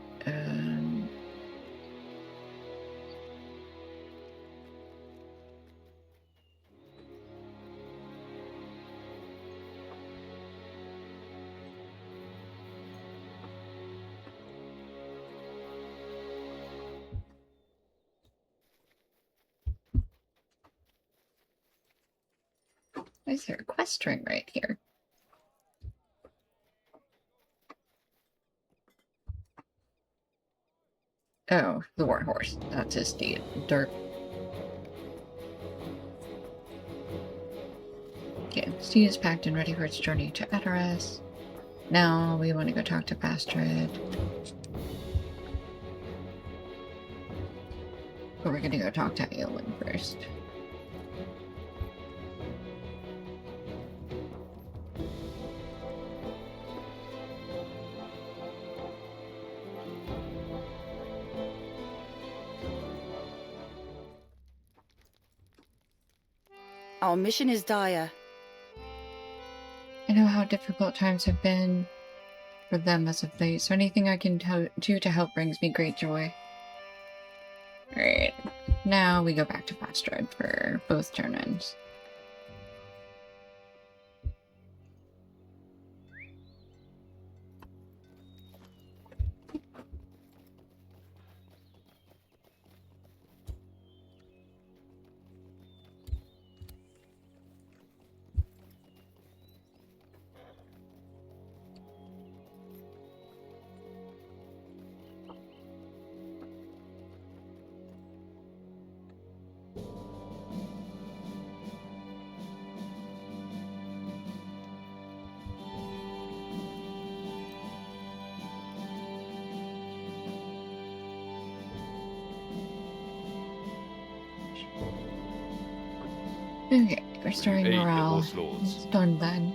Why is there a quest ring right here? Oh, the warhorse. That's his steed. Dirt. Okay, steed is packed and ready for its journey to Edoras. Now we want to go talk to Bastard. But we're gonna go talk to Eowyn first. Our mission is dire. I know how difficult times have been for them as of late, so anything I can do to help brings me great joy. Alright, now we go back to Bastard for both turn-ins. Okay, restoring Aid the morale. Horse Lords. It's done then.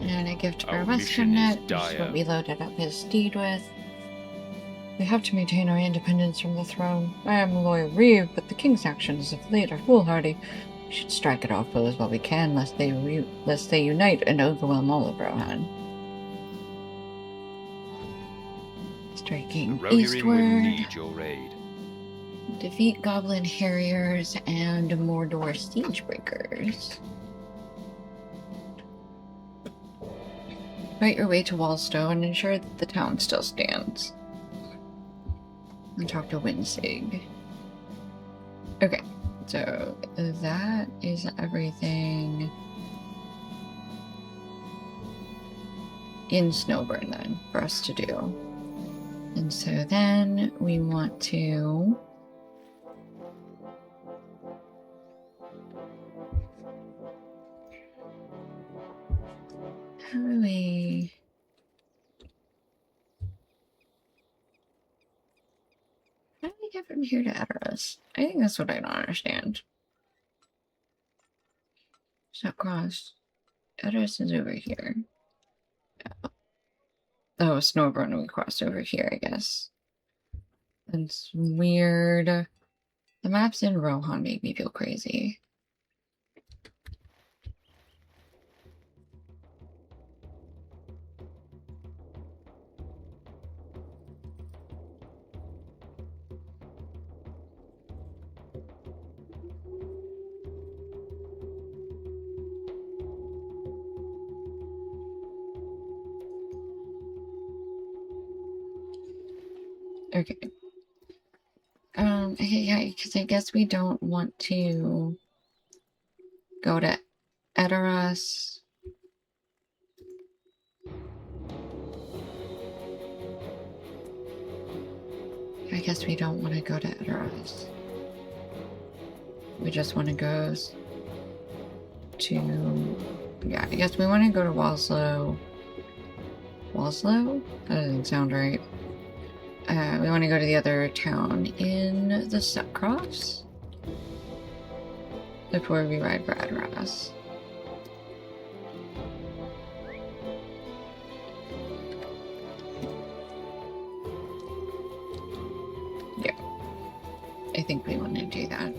And a gift for Our Western mission is Net, which is what dire. we loaded up his steed with. We have to maintain our independence from the throne. I am a loyal Reeve, but the king's actions of late are foolhardy. We should strike at all foes while we can, lest they unite and overwhelm all of Rohan. Striking The Rohirrim will eastward. need your aid. Defeat Goblin Harriers and Mordor Siegebreakers. Fight your way to Wallstow and ensure that the town still stands. And talk to Windsig. Okay, so that is everything in Snowburn then for us to do. And so then we want to how do we get from here to Edoras? I think that's what I don't understand. So cross. Edoras is over here. Oh, Snowburn we crossed over here, I guess. That's weird. The maps in Rohan make me feel crazy. Okay. Yeah, because I guess we don't want to go to Edoras. I guess we don't want to go to Edoras. We just want to go to... Yeah, I guess we want to go to Walslow. Walslow? That doesn't sound right. We want to go to the other town in the Sutcross before we ride for Edoras. Yeah, I think we want to do that.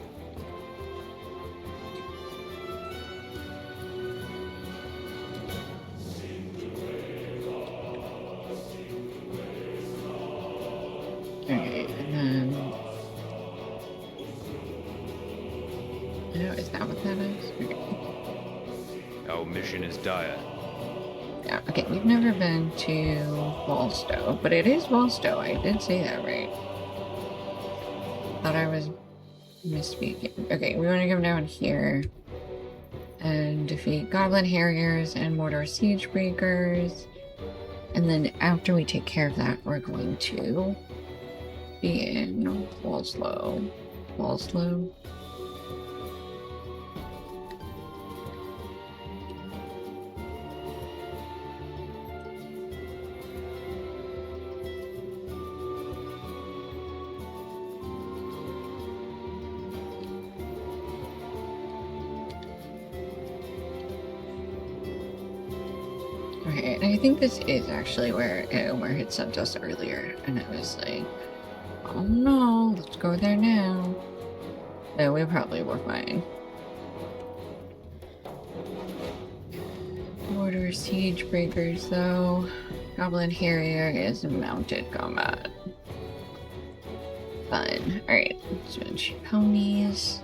Okay, and then... Oh, is that what that is? Okay. Our mission is dire. Yeah, okay, we've never been to Wallstow, but it is Wallstow. I did say that right. Thought I was misspeaking. Okay, we want to come down here and defeat Goblin Harriers and Mordor Siegebreakers. And then after we take care of that, we're going to be in Walslow. Walslow? Okay, and I think this is actually where it sent us earlier, and it was like, oh no, let's go there now. No, we probably were fine. Mordor Siegebreakers, though. Goblin Harrier is mounted combat. Fun. Alright, switch ponies.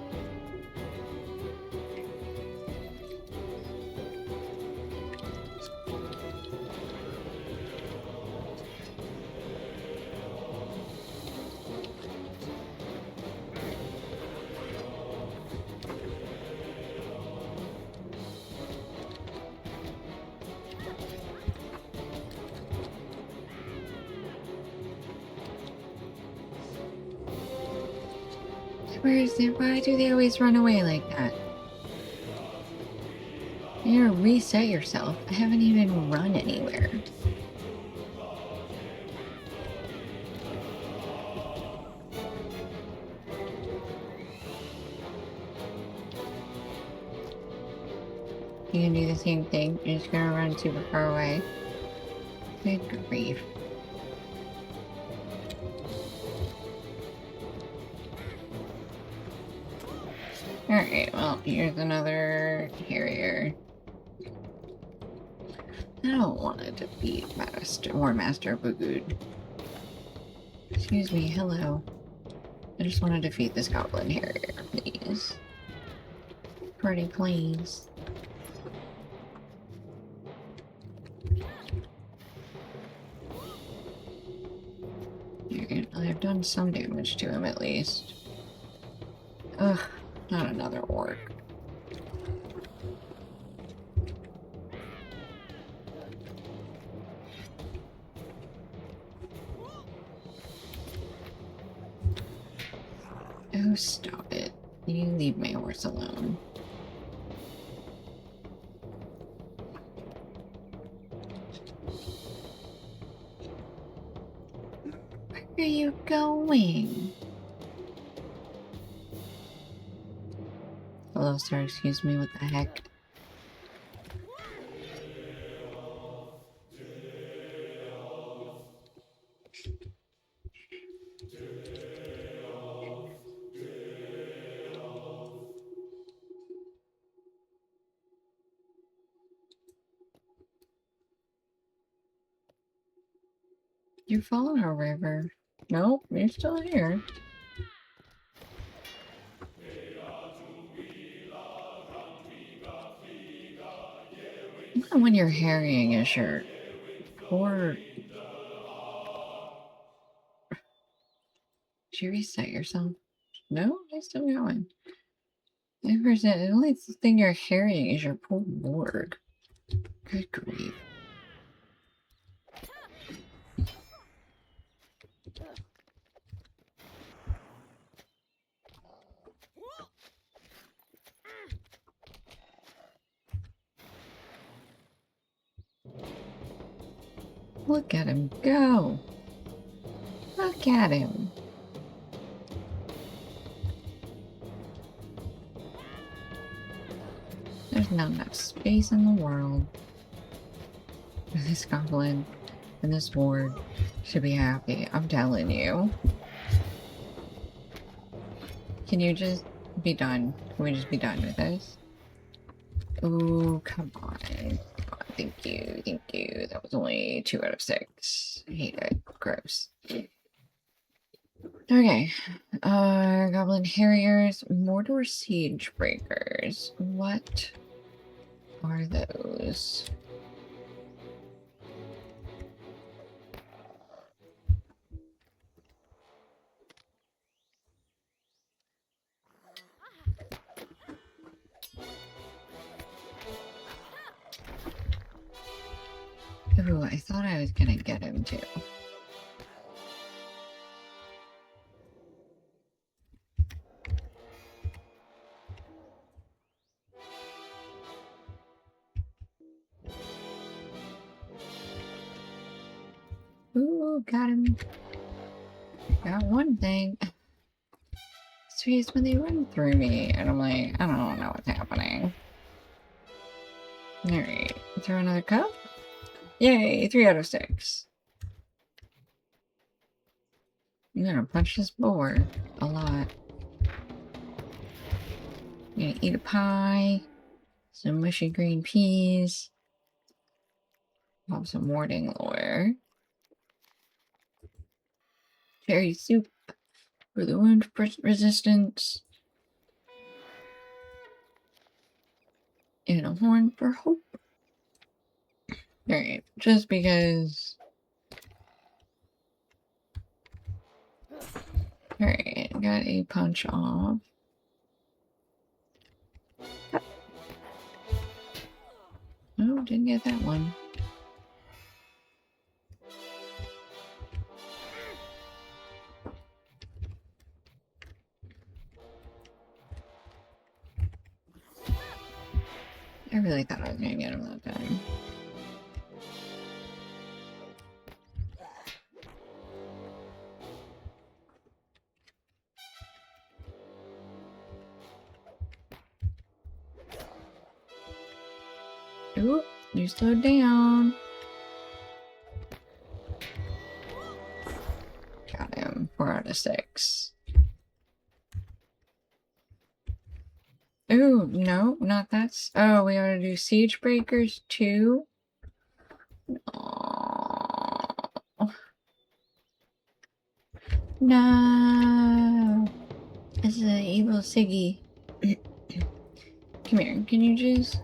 Where is it? Why do they always run away like that? You need to reset yourself. I haven't even run anywhere. You can do the same thing. You're just gonna run super far away. Good grief. Alright, well, here's another Harrier. I don't want to defeat Master Bogood. Excuse me, hello. I just want to defeat this Goblin Harrier, please. Pretty please. Alright, I've done some damage to him at least. Ugh, not another orc. Oh, stop it. You leave my horse alone. Where are you going? Hello, sir. Excuse me. What the heck? You fall in a river. Nope, you're still here. Not when you're harrying a shirt. Or... Did you reset yourself? No? I'm still going. The only thing you're harrying is your poor board. Good grief. Look at him go! Look at him! There's not enough space in the world. This goblin and this ward should be happy. I'm telling you. Can you just be done? Can we just be done with this? Oh, come on. Come on. Thank you. Thank you. That was only 2 out of 6. I hate it. Gross. Okay. Goblin Harriers, Mordor Siegebreakers. What are those? Ooh, I thought I was gonna get him too. Ooh, got him. Got one thing. It's when they run through me, and I'm like, I don't know what's happening. Alright, throw another cup. Yay, 3 out of 6. I'm gonna punch this boar a lot. I'm gonna eat a pie, some mushy green peas, pop some warding lore, cherry soup for the wound resistance, and a horn for hope. Alright, just because. Alright, got a punch off. Oh, didn't get that one. I really thought I was gonna get him that time. Ooh, you slowed down. Got him. 4 out of 6. Ooh, no, not that. Oh, we ought to do siege breakers too. Oh, no. This is an evil Siggy. Come here, can you just...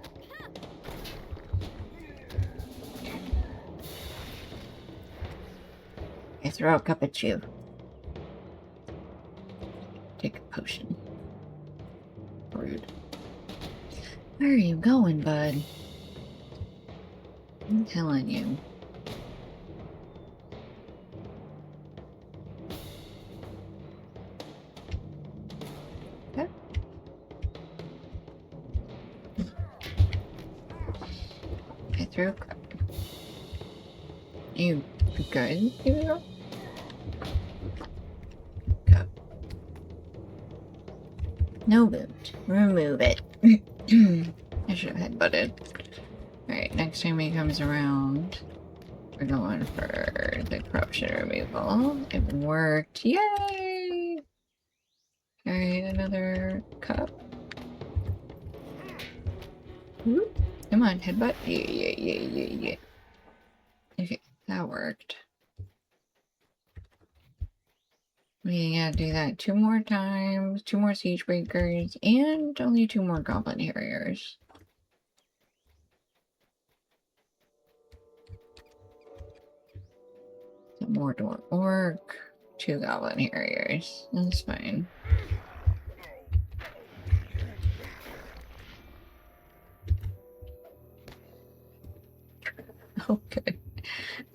I throw a cup at you. Take a potion. Rude. Where are you going, bud? I'm telling you. Okay. I threw a cup. You good? Here we go. Cup. No boot. Remove it. I should have headbutted. Alright, next time he comes around, we're going for the corruption removal. It worked. Yay! Alright, another cup. Whoop. Come on, headbutt. Yeah. Okay, that worked. We gotta do that 2 more times, 2 more siege breakers, and only 2 more goblin harriers. The Mordor orc, 2 goblin harriers. That's fine. Okay.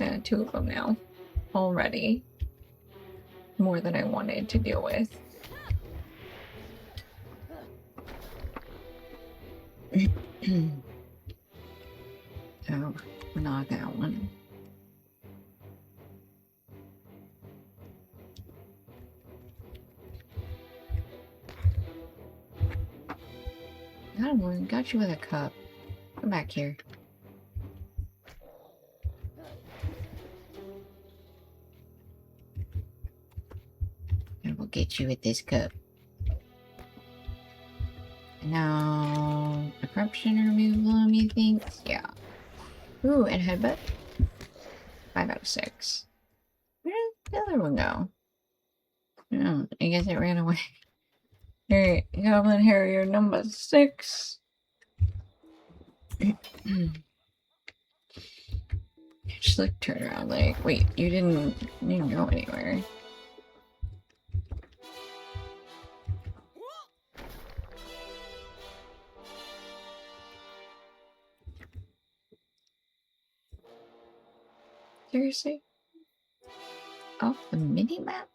Yeah, 2 of them now. Already. More than I wanted to deal with. Oh, not that one. Got you with a cup. Come back here. And we'll get you with this cup. Now, the corruption removal, you think? Yeah. Ooh, and headbutt. 5 out of 6. Where did the other one go? Oh, I guess it ran away. Alright, Goblin Harrier number 6. Just like turn around like, wait, you didn't go anywhere. Seriously? Off the mini-map?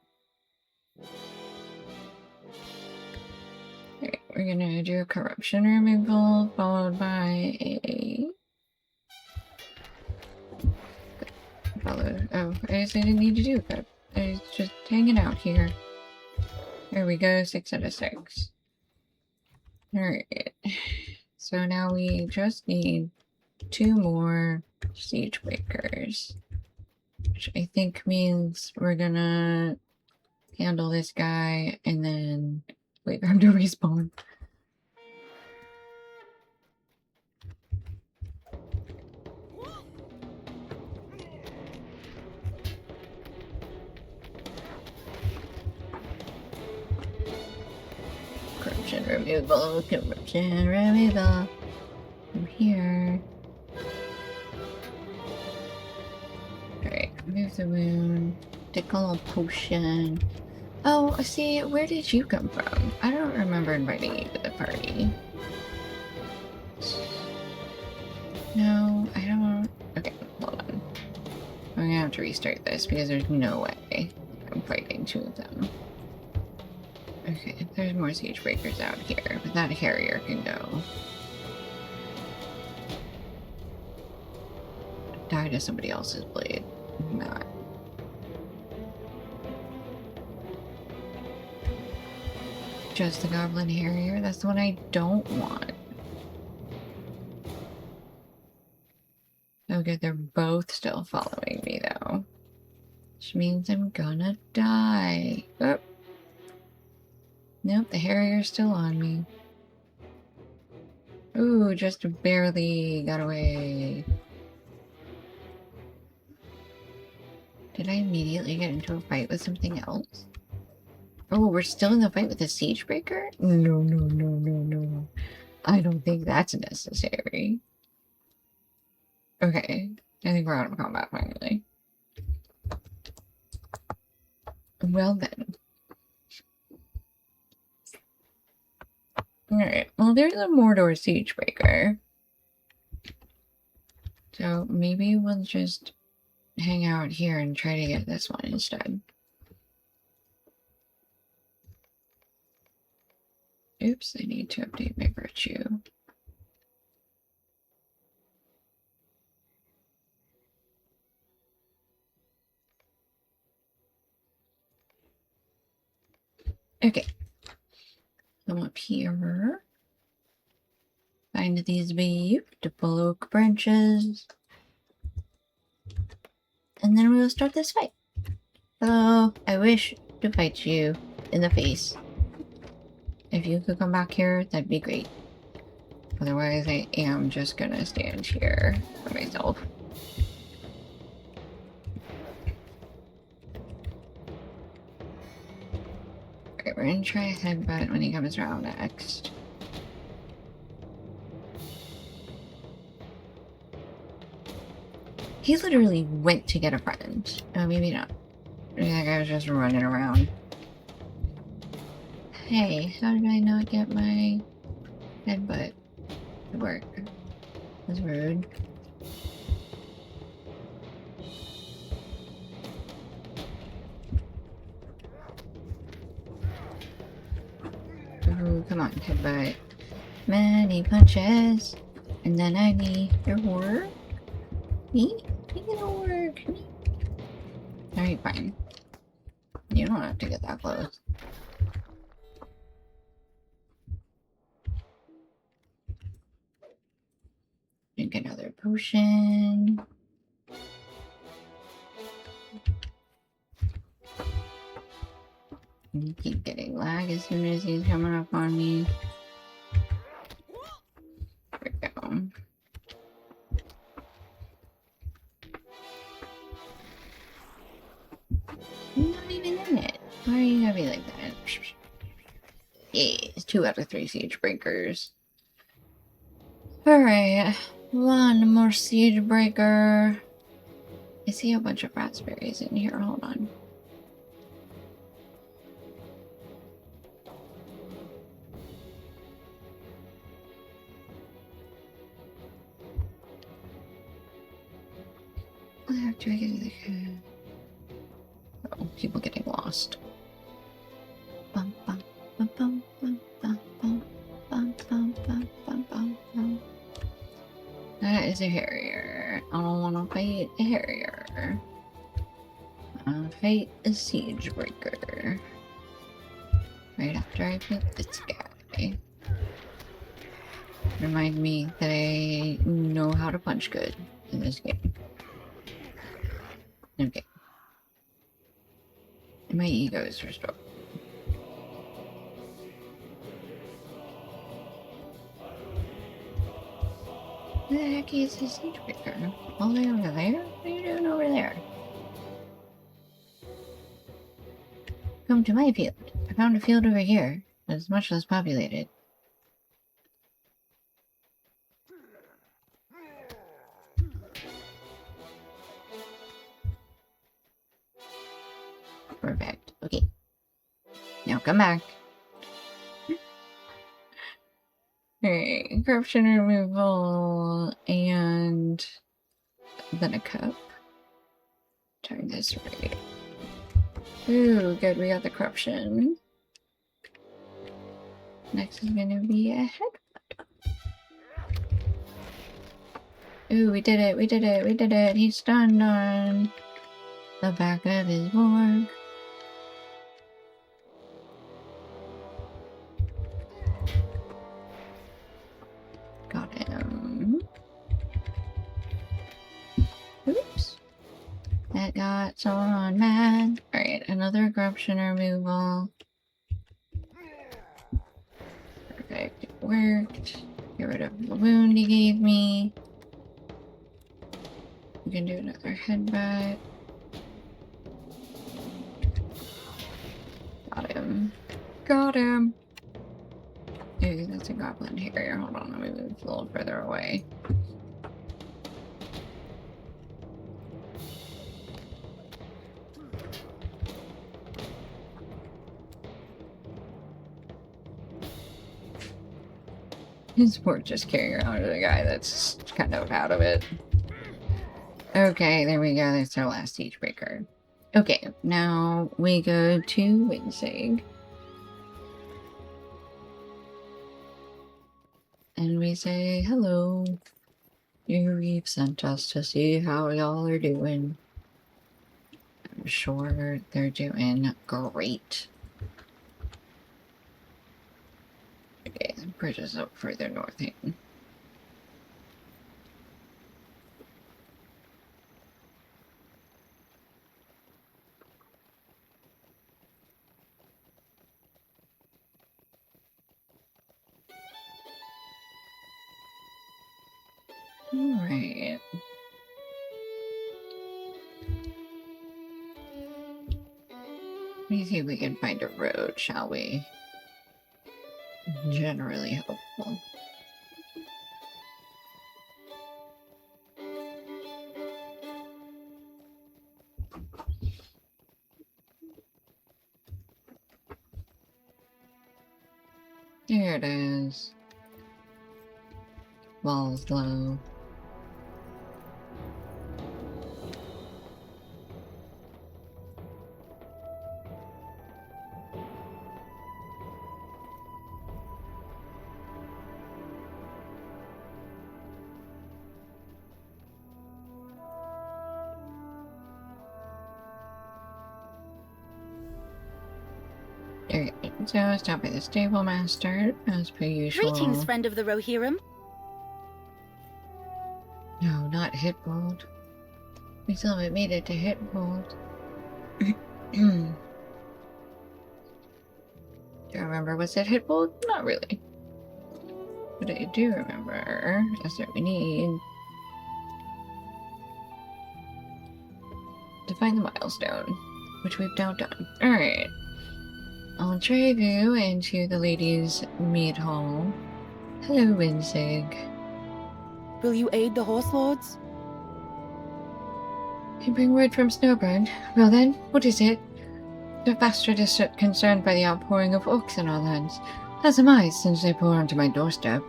Alright, we're gonna do a corruption removal, followed by a... Oh, I guess I didn't need to do that. I was just hanging out here. There we go, 6 out of 6. Alright. So now we just need 2 more siege breakers. Which I think means we're gonna handle this guy and then wait for him to respawn. Corruption removal, corruption removal. I'm here. Alright, move the wound. Tickle a potion. Oh, see, where did you come from? I don't remember inviting you to the party. No, I don't. Okay, hold on. I'm gonna have to restart this because there's no way I'm fighting 2 of them. Okay, there's more siege breakers out here, but that harrier can go. Die to somebody else's blade. Not. Just the goblin harrier? That's the one I don't want. Oh good, they're both still following me though. Which means I'm gonna die. Oh. Nope, the harrier's still on me. Ooh, just barely got away. Did I immediately get into a fight with something else? Oh, we're still in the fight with the siege breaker? No, no, no, no, no. I don't think that's necessary. Okay, I think we're out of combat finally. Well then. Alright, well there's a Mordor siege breaker. So maybe we'll just hang out here and try to get this one instead. Oops, I need to update my virtue. Okay. Come up here. Find these beautiful oak branches. And then we'll start this fight. Hello, I wish to fight you in the face. If you could come back here, that'd be great. Otherwise, I am just gonna stand here for myself. Alright, we're gonna try a headbutt when he comes around next. He literally went to get a friend. Oh, maybe not. Maybe that guy was just running around. Hey, how did I not get my headbutt to work? That's rude. Ooh, come on, headbutt. Many punches. And then I need your work. Me? Make it work. Me? Alright, fine. You don't have to get that close. Drink another potion. You keep getting lag as soon as he's coming up on me. There we go. Not even in it. Why are you gonna be like that? Yeah, it's 2 out of 3 siege breakers. Alright, 1 more siege breaker. I see a bunch of raspberries in here. Hold on. the heck do I get to the... Oh, people getting lost. Bum, bum, bum, bum, bum, bum, bum, bum, bum, bum, bum, bum, bum. That is a harrier. I don't want to fight a harrier. I'll fight a siege breaker. Right after I beat this guy. Remind me that I know how to punch good in this game. Okay. And my ego is restored. Who the heck is this siege breaker? All the way over there? What are you doing over there? Come to my field. I found a field over here, but it's much less populated. Perfect. Okay. Now come back. Alright, corruption removal, and then a cup. Turn this right. Ooh, good, we got the corruption. Next is gonna be a headbutt. Ooh, we did it, we did it, we did it. He's stunned on the back of his board. Got him. Oops. That got someone mad. Alright, another corruption removal. Perfect, it worked. Get rid of the wound he gave me. We can do another headbutt. Got him. Got him! Ooh, that's a goblin harrier. Hold on, let me move a little further away. His board just carrying around the guy that's kind of out of it. Okay, there we go. That's our last siege breaker. Okay, now we go to Wingsig. And we say, hello. You've sent us to see how y'all are doing. I'm sure they're doing great. Okay, the bridge is up further north here. Alright. Let me see if we can find a road, shall we? Generally helpful. There it is. Walls low. Alright, so stop by the stable master, as per usual. Greetings, friend of the Rohirrim. No, not Hitbold. We still haven't made it to Hitbold. Do you remember what's at Hitbold? Not really. But I do remember is that we need to find the milestone, which we've now done. Alright. I'll drive you into the ladies' mead hall. Hello, Winsig. Will you aid the horse lords? I bring word from Snowburn. Well then, what is it? The bastard is concerned by the outpouring of orcs in our lands, as am I, since they pour onto my doorstep.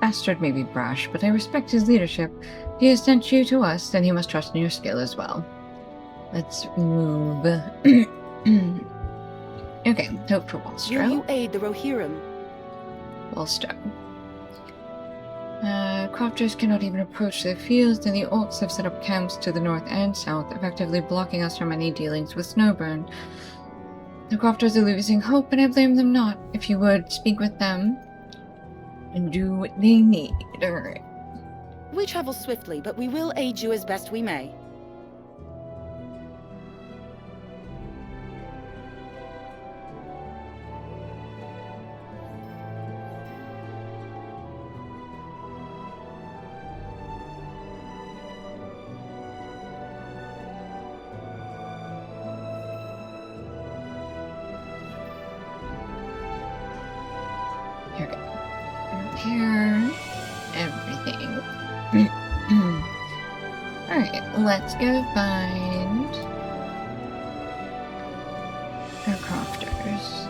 bastard may be brash, but I respect his leadership. If he has sent you to us, then he must trust in your skill as well. Let's move. Okay, hope for Will Wallstrow. you aid the Rohirrim? Wallstrow. Crofters cannot even approach their fields, and the orcs have set up camps to the north and south, effectively blocking us from any dealings with Snowburn. The Crofters are losing hope, and I blame them not. If you would, speak with them and do what they need. Alright. We travel swiftly, but we will aid you as best we may. Here we go. Repair everything. Alright, let's go find our crofters.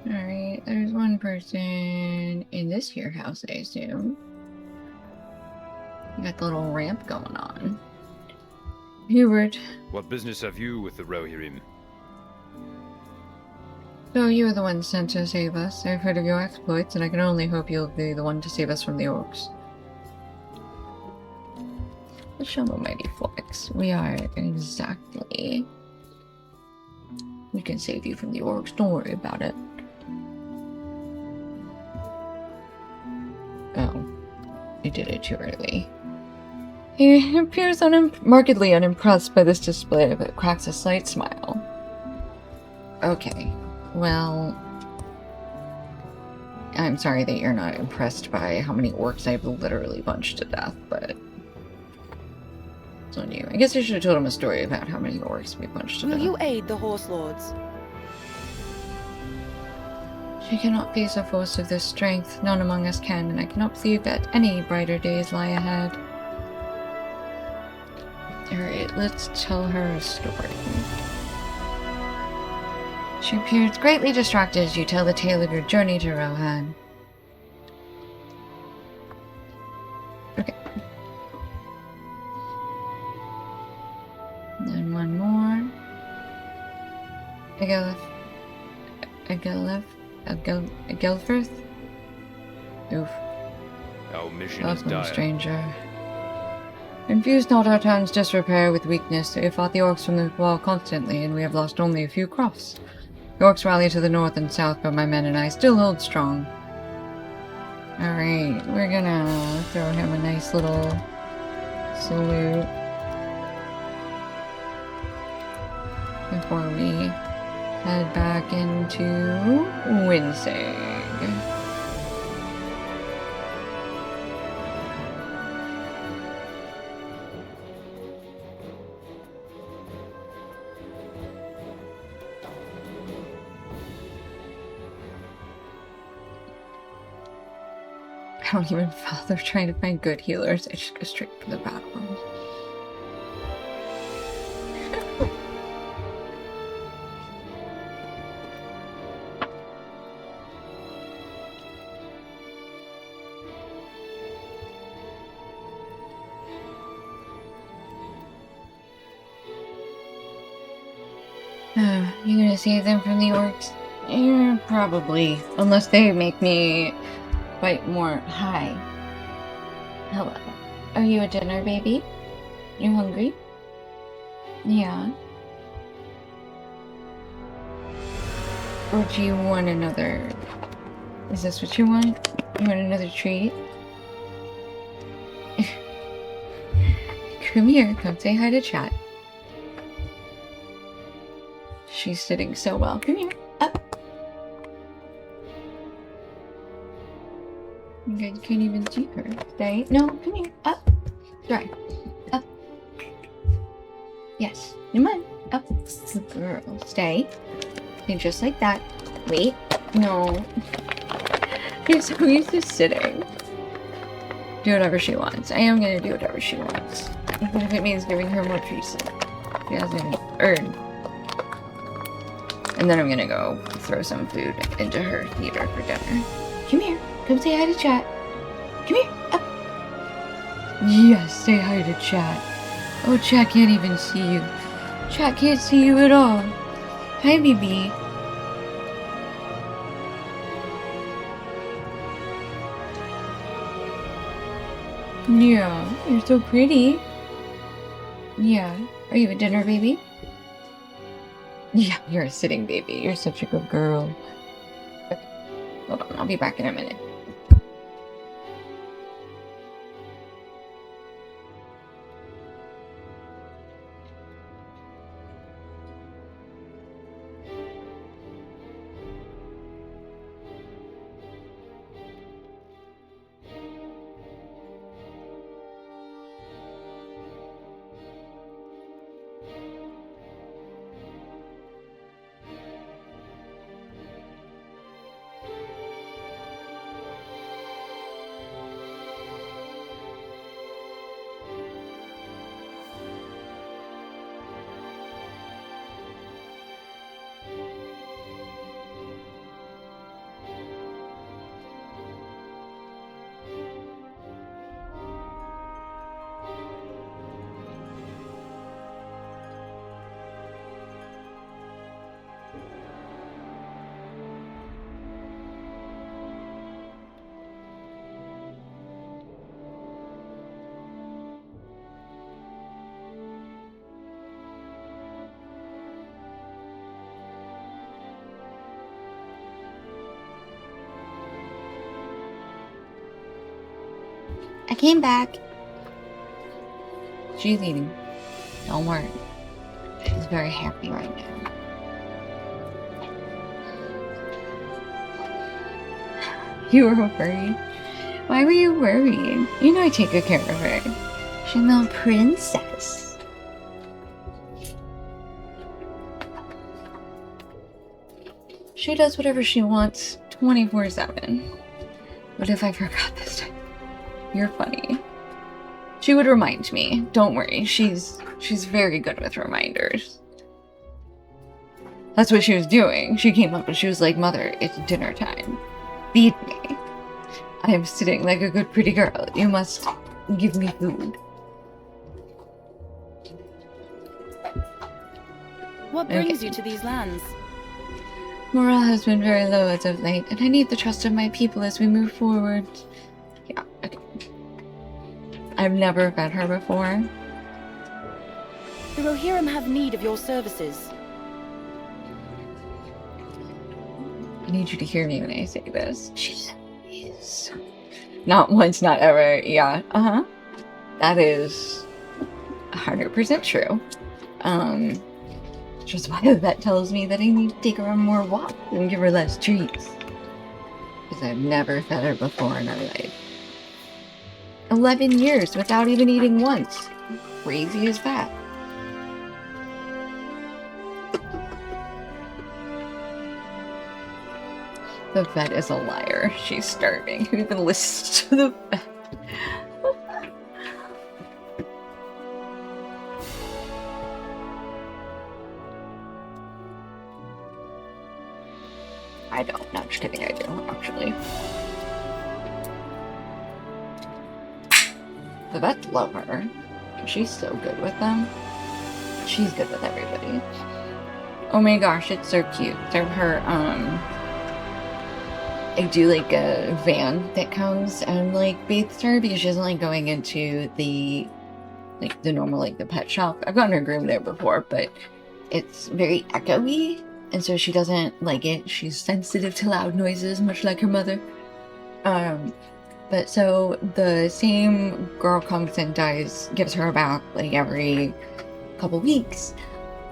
Alright, there's one person in this here house, I assume. You got the little ramp going on. Hubert, What business have you with the Rohirrim? so you were the one sent to save us. I've heard of your exploits, and I can only hope you'll be the one to save us from the orcs. The Shovel Mighty Flex. We are exactly. We can save you from the orcs, don't worry about it. Oh. I did it too early. He appears markedly unimpressed by this display, but cracks a slight smile. Okay, well... I'm sorry that you're not impressed by how many orcs I've literally punched to death, but... it's on you. I guess I should have told him a story about how many orcs we punched to Will death. you aid the Horse Lords? She cannot face a force of this strength. None among us can, and I cannot believe that any brighter days lie ahead. Alright, let's tell her a story. She appears greatly distracted as you tell the tale of your journey to Rohan. Okay. Then one more. Agelfirth? Oof. Our mission is Welcome, dire. stranger. Confuse not our town's disrepair with weakness. They have fought the orcs from the wall constantly, and we have lost only a few crofts. The orcs rally to the north and south, but my men and I still hold strong. Alright, we're gonna throw him a nice little salute before we head back into Winseg. I don't even bother trying to find good healers. I just go straight for the bad ones. You gonna save them from the orcs? Yeah, probably. Unless they make me fight more. Hi. Hello. Are you a dinner baby? You hungry? Yeah. Or do you want another... Is this what you want? You want another treat? Come here, come say hi to chat. She's sitting so well. Come here. Up. You can't even see her. Stay. No, come here. Up. Right. Up. Yes. Come on. Up. Good girl. Stay. And just like that. Wait. No. You're so used to sitting. Do whatever she wants. I am gonna do whatever she wants. Even if it means giving her more treats she hasn't earned. And then I'm gonna go throw some food into her theater for dinner. Come here. Come say hi to chat. Come here. Up. Yes, say hi to chat. Oh, chat can't even see you. Chat can't see you at all. Hi, BB. Yeah, you're so pretty. Yeah. Are you a dinner baby? Yeah, you're a sitting baby. You're such a good girl. Okay. Hold on, I'll be back in a minute. I came back. She's eating. Don't worry. She's very happy right now. You were worried? Why were you worried? You know I take good care of her. She's a little princess. She does whatever she wants 24/7. What if I forgot this time? You're funny. She would remind me. Don't worry. She's very good with reminders. That's what she was doing. She came up and she was like, "Mother, it's dinner time. Feed me. I am sitting like a good pretty girl. You must give me food." What brings you to these lands? Morale has been very low as of late, and I need the trust of my people as we move forward. Yeah, okay. I've never met her before. The Rohirrim have need of your services. I need you to hear me when I say this. She is. Not once, not ever. Yeah, that is 100% true. Just why the vet tells me that I need to take her on more walks and give her less treats. Because I've never fed her before in her life. 11 years without even eating once. Crazy as that. The vet is a liar. She's starving. Who even listens to the vet? I don't. No, I'm just kidding. I do, actually. The vets love her. She's so good with them. She's good with everybody. Oh my gosh, it's so cute. So her, I do like a van that comes and like bathes her because she doesn't like going into the normal like the pet shop. I've gotten her groomed there before, but it's very echoey, and so she doesn't like it. She's sensitive to loud noises, much like her mother. But so the same girl comes and gives her a bath like every couple weeks.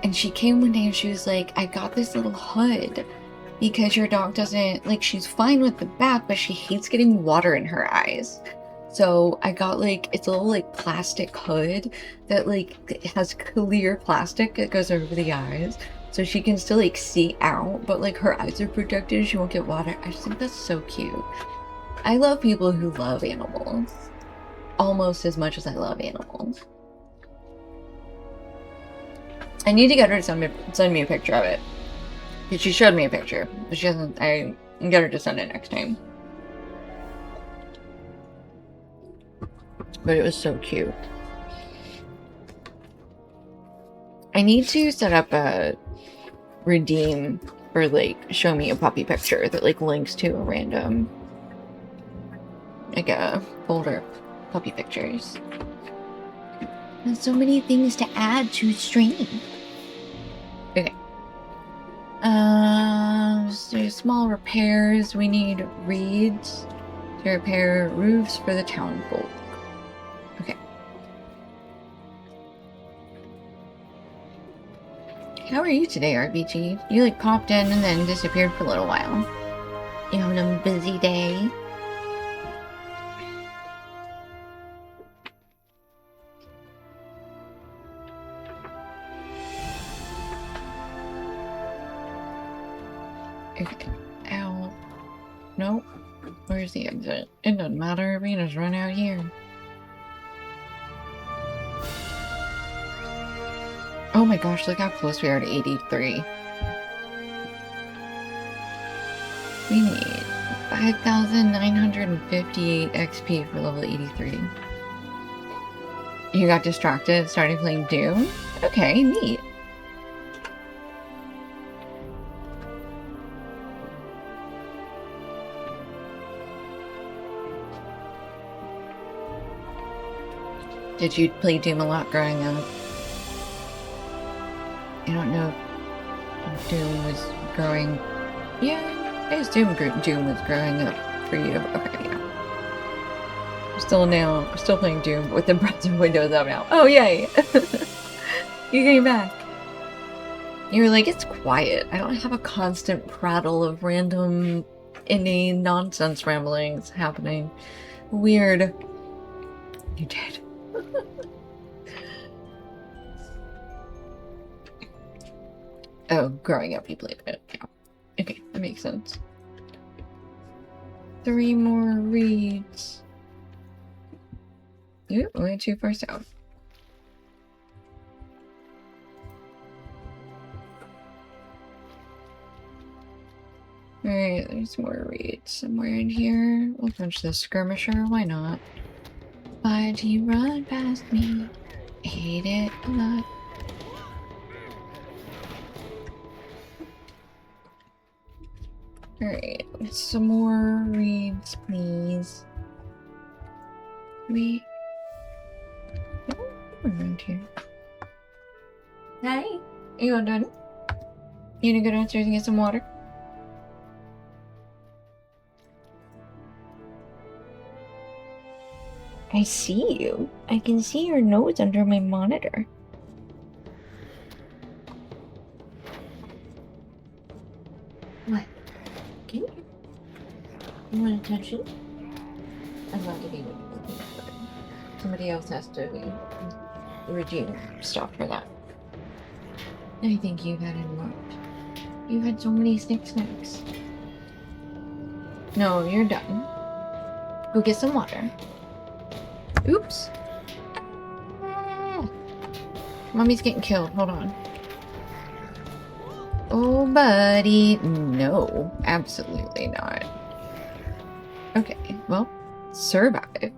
And she came one day and she was like, "I got this little hood because your dog doesn't, like, she's fine with the bath, but she hates getting water in her eyes. So I got like, it's a little like plastic hood that like it has clear plastic that goes over the eyes. So she can still like see out, but like her eyes are protected and she won't get water." I just think that's so cute. I love people who love animals almost as much as I love animals. I need to get her to send me a picture of it. Because she showed me a picture. But she hasn't. I can get her to send it next time. But it was so cute. I need to set up a redeem for, like, show me a puppy picture that, like, links to a random, like, a folder of puppy pictures. There's so many things to add to stream. Okay. So small repairs. We need reeds to repair roofs for the town folk. Okay. How are you today, RBG? You, like, popped in and then disappeared for a little while. You having a busy day? Okay. Ow. Nope. Where's the exit? It doesn't matter. We can just run out here. Oh my gosh, look how close we are to 83. We need 5,958 XP for level 83. You got distracted, started playing Doom? Okay, neat. Did you play Doom a lot growing up? I don't know if Doom was growing... Yeah, I assume Doom was growing up for you. Okay, yeah. Still playing Doom with the browser windows up now. Oh, yay! You came back. You were like, it's quiet. I don't have a constant prattle of random, inane nonsense ramblings happening. Weird. You did. Oh, growing up you played it. Yeah. Okay, that makes sense. 3 more reads. Oop, only 2 far south. Alright, there's more reads somewhere in here. We'll punch the skirmisher, why not? Why'd he run past me? I hate it a lot. Alright, some more reads, please. Around here. Hi, are you all done? You gonna go downstairs and get some water? I see you. I can see your nose under my monitor. What? Okay. You want attention? I'm not giving you anything. Somebody else has to redeem stuff for that. I think you've had enough. You've had so many snacks. No, you're done. Go get some water. Oops. Ah. Mommy's getting killed. Hold on. Oh, buddy. No, absolutely not. Okay, well, survived.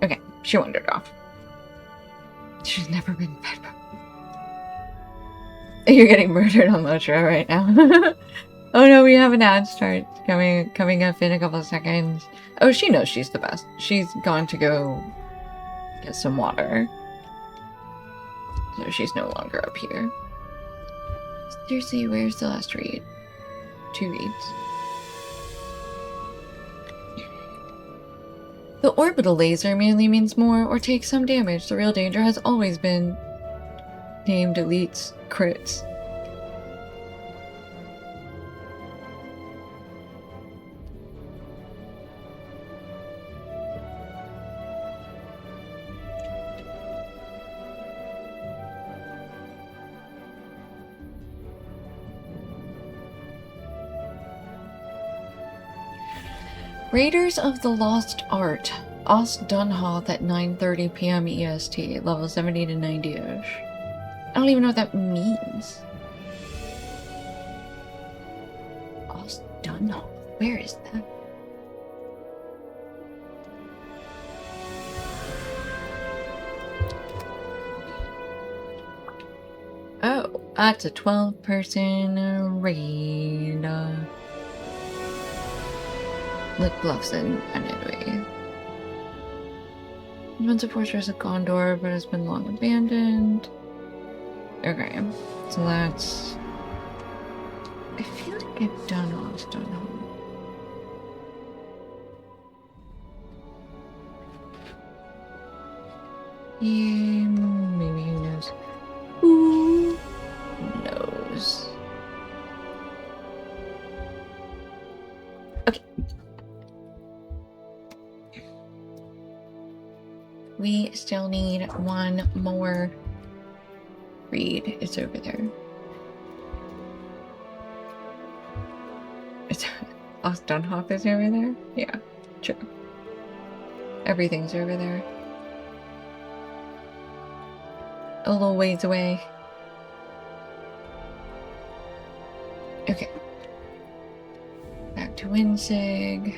Okay, she wandered off. She's never been fed. You're getting murdered on LotRO right now. Oh no, we have an ad start coming up in a couple of seconds. Oh, she knows she's the best. She's gone to go get some water. So she's no longer up here. Seriously, where's the last read? 2 reads. The orbital laser merely means more or takes some damage. The real danger has always been named elites crits. Raiders of the Lost Art. Ost Dunhoth at 9:30 p.m. EST. Level 70 to 90-ish. I don't even know what that means. Ost Dunhoth. Where is that? Oh, that's a 12-person raid. Like Bluffs and Anidwe. Once a fortress of Gondor, but has been long abandoned. Okay, so that's... I feel like I've done Ost Dunhoth. Yeah, maybe who knows? Who knows? Okay. We still need one more read. It's over there. It's Ost Dunhoth is over there? Yeah, true. Everything's over there. A little ways away. Okay. Back to Winsig.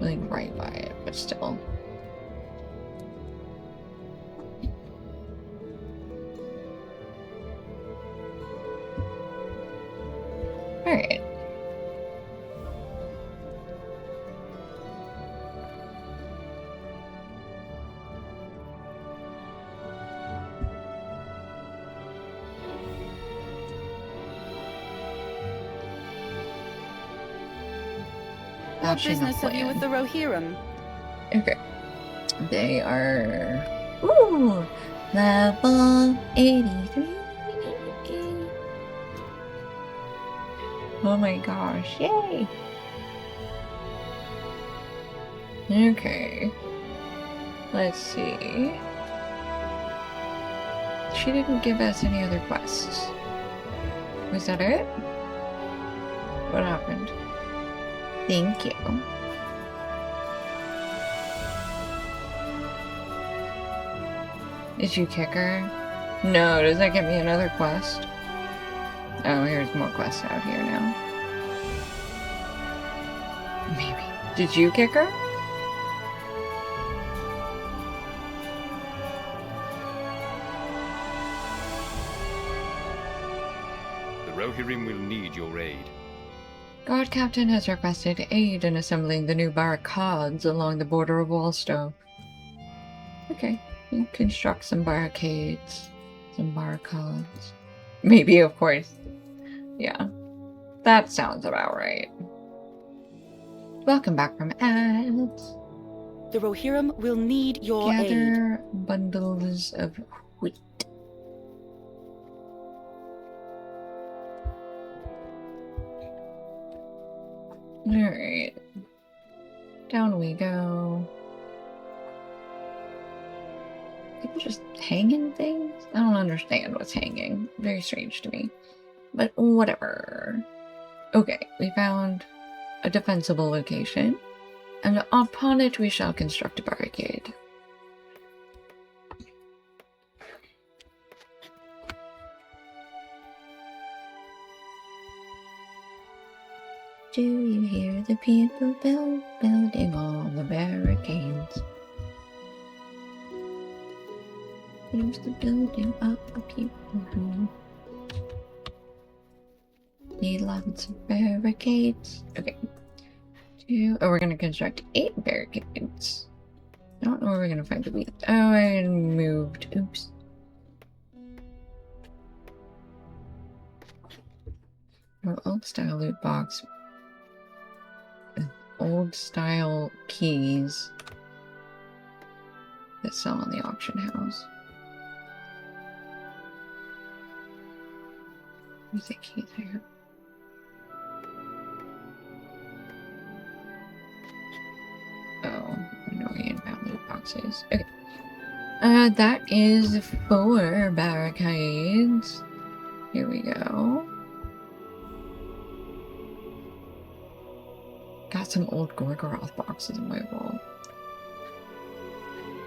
Like right by it, but still. Alright. What business have you with the Rohirrim? Okay. They are... Ooh! Level 83. Oh my gosh, yay! Okay. Let's see. She didn't give us any other quests. Was that it? What happened? Thank you. Did you kick her? No, does that get me another quest? Oh, here's more quests out here now. Maybe. Did you kick her? The Rohirrim will need your aid. Guard Captain has requested aid in assembling the new barricades along the border of Wallstow. Okay, you construct some barricades, some barricades. Maybe, of course. Yeah, that sounds about right. Welcome back from ads. The Rohirrim will need your aid. Gather bundles of wheat. Alright. Down we go. People just hanging things? I don't understand what's hanging. Very strange to me. But whatever. Okay, we found a defensible location. And upon it we shall construct a barricade. Do you hear the people building all the barricades? Here's the building of the people who need lots of barricades. Okay. Oh, we're gonna construct 8 barricades. I don't know where we're gonna find the wheat. Oh, I moved. Oops. Oh, old style loot box. Old style keys that sell in the auction house. Where's the key there? Oh, annoying about loot boxes. Okay. That is 4 barricades. Here we go. Got some old Gorgoroth boxes in my vault.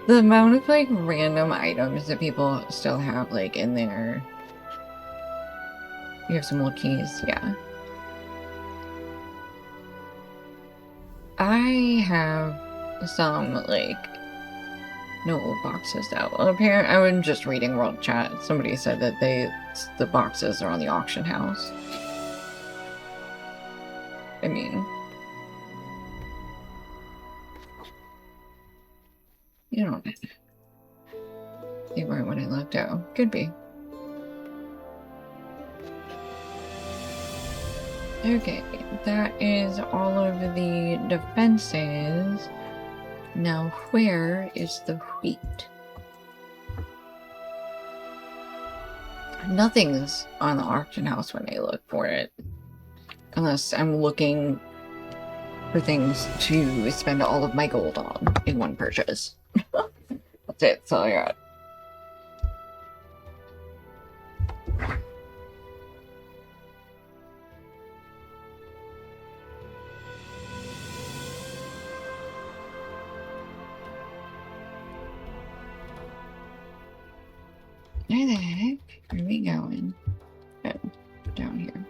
The amount of, like, random items that people still have, like, in there. You have some old keys, yeah. I have some, like, no old boxes though. Apparently, I was just reading World Chat. Somebody said that the boxes are on the auction house. I mean, you don't know. They weren't when I looked out. Could be. Okay, that is all of the defenses. Now, where is the wheat? Nothing's on the auction house when I look for it. Unless I'm looking for things to spend all of my gold on in one purchase. That's it, that's all I got. Where the heck are we going? Oh, down here.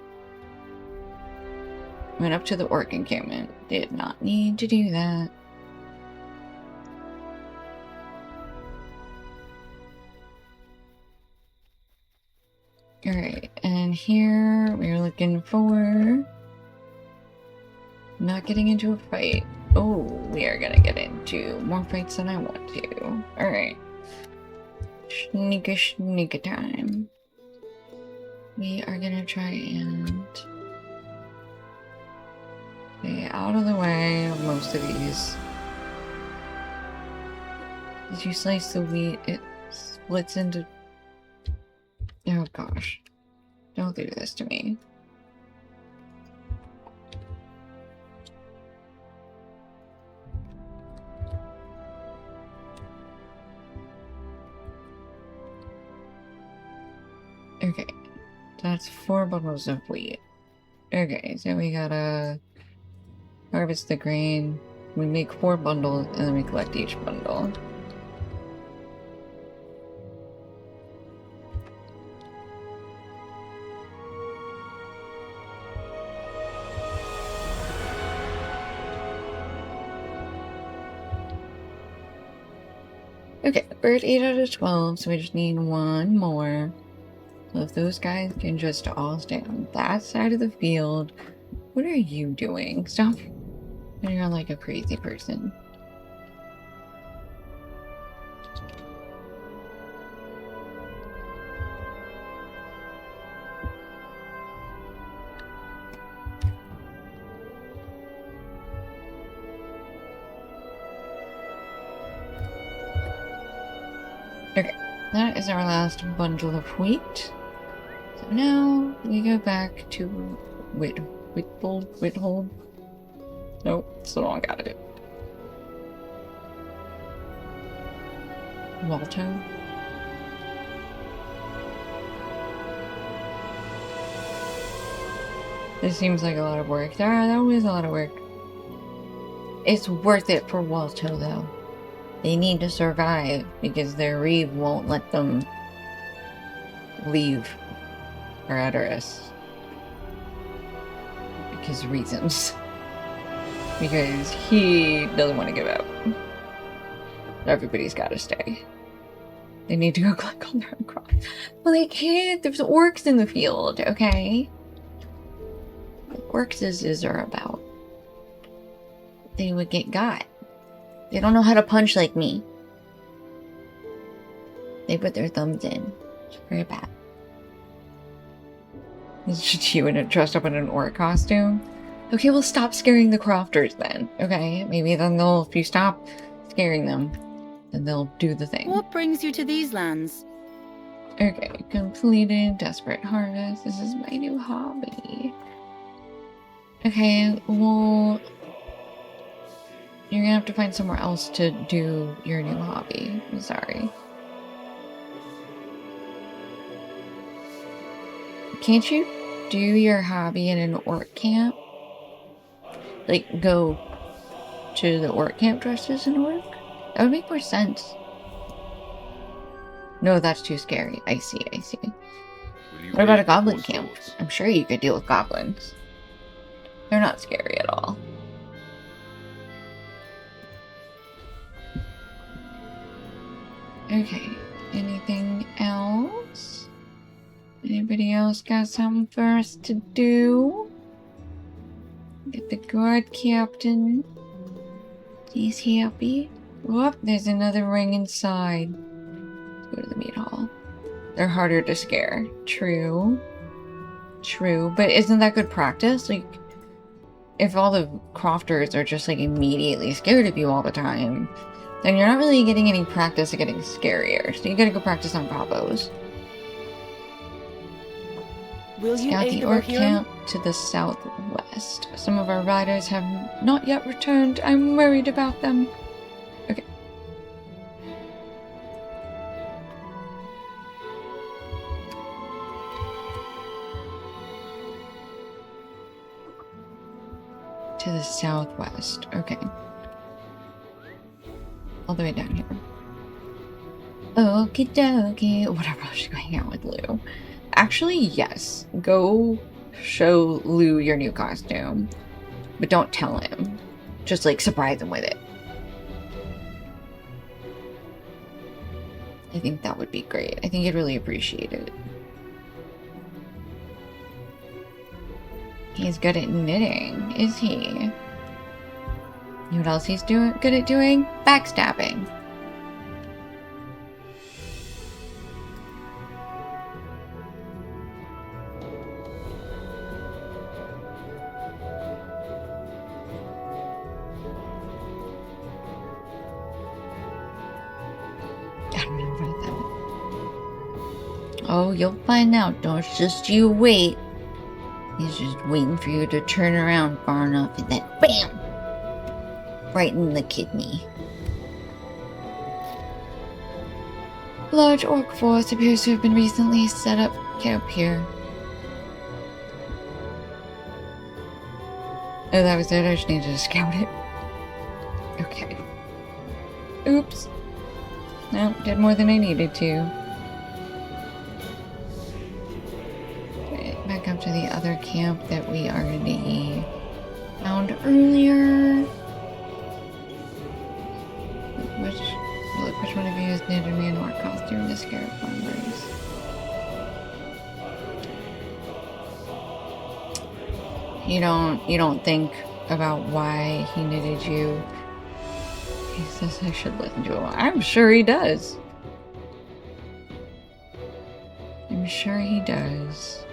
Went up to the orc encampment. Did not need to do that. Alright, and here we're looking for... Not getting into a fight. Oh, we are gonna get into more fights than I want to. Alright. Sneaker time. We are gonna try and stay out of the way of most of these. As you slice the wheat, it splits into... Oh gosh. Don't do this to me. Okay, that's 4 bundles of wheat. Okay, so we gotta harvest the grain. We make 4 bundles, and then we collect each bundle. Okay, we're at 8 out of 12, so we just need 1 more. So if those guys can just all stay on that side of the field, what are you doing? Stop running around like a crazy person. Okay, that is our last bundle of wheat. So now we go back to Whithold. Nope, still don't got it. Walto. This seems like a lot of work. That was a lot of work. It's worth it for Walto though. They need to survive because their reeve won't let them leave Aradoris. Because reasons. Because he doesn't want to give up. Everybody's got to stay. They need to go collect all their own crops. Well, they can't. There's orcs in the field, okay? What orcs are about. They would get got. They don't know how to punch like me. They put their thumbs in. It's very bad. It's just you dressed up in an orc costume. Okay, well stop scaring the crofters then. Okay, maybe then if you stop scaring them, then they'll do the thing. What brings you to these lands? Okay, completed Desperate Harvest. This is my new hobby. Okay, well, you're gonna have to find somewhere else to do your new hobby. I'm sorry. Can't you do your hobby in an orc camp? like, go to the orc camp dressed as an orc? That would make more sense. No, that's too scary. I see, I see. Will you What about aid a goblin or camp? swords? I'm sure you could deal with goblins. They're not scary at all. Okay, anything else? Anybody else got something for us to do? Get the guard captain. He's happy. Whoop, there's another ring inside. Let's go to the meat hall. They're harder to scare. True. True. But isn't that good practice? Like, if all the crofters are just, like, immediately scared of you all the time, then you're not really getting any practice at getting scarier. So you gotta go practice on Bravo's. Will you Scout aid the the orc Rohirrim? camp to the southwest. Some of our riders have not yet returned. I'm worried about them. Okay. To the southwest. Okay. All the way down here. Okie dokie. Whatever, I'll just go hang out with Lou. Actually, yes. Go show Lou your new costume. But don't tell him. Just, like, surprise him with it. I think that would be great. I think he'd really appreciate it. He's good at knitting, is he? You know what else he's good at doing? Backstabbing. I don't know about that. Oh, you'll find out. Don't just you wait. He's just waiting for you to turn around far enough and then BAM! Right in the kidney. A large orc force appears to have been recently set up camp here. Oh, that was it? I just needed to scout it. Okay. Oops. No, did more than I needed to. Back up to the other camp that we already found earlier. Which one of you has knitted me an orc costume to scare farmers? You don't think about why he knitted you. He says I should listen to him. I'm sure he does. I'm sure he does.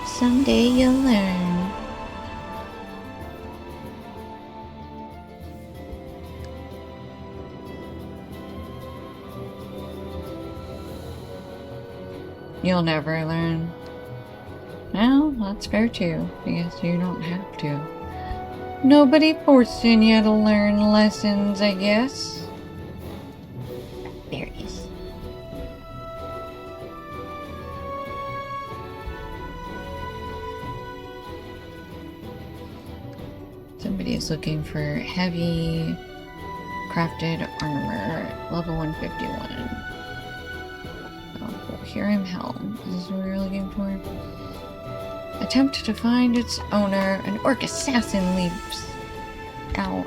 Someday you'll learn. You'll never learn. Well, that's fair too. I guess you don't have to. Nobody forcing you to learn lessons, I guess. Berries. Somebody is looking for heavy crafted armor, level 151. Rohirrim helm. Is this what we were looking for? Attempt to find its owner. An orc assassin leaps out.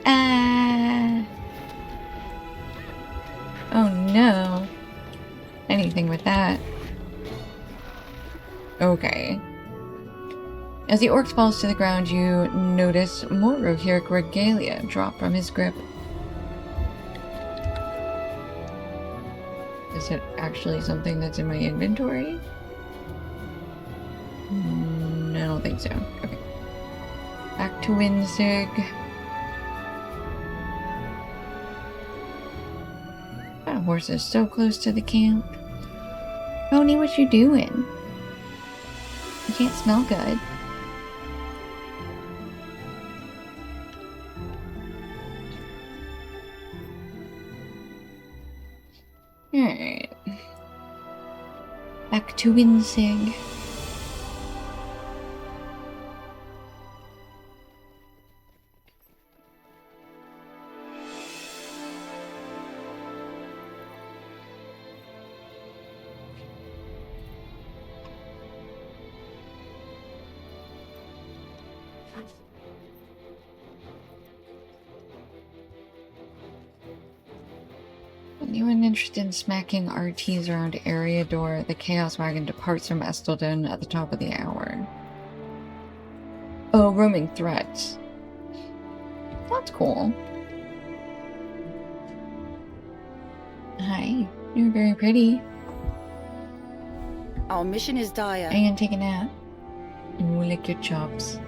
Ah! Oh no. Anything with that. Okay. As the orc falls to the ground, you notice more Rohirrim regalia drop from his grip. Is it actually something that's in my inventory? I don't think so. Okay. Back to Winzig. That horse is so close to the camp. Pony, what you doing? You can't smell good. Alright. Back to Winsig. Anyone interested in smacking RTs around area door? The Chaos Wagon departs from Estelden at the top of the hour. Oh, roaming threats. That's cool. Hi, you're very pretty. Our mission is dire. Are you gonna take a nap? Ooh, lick your chops.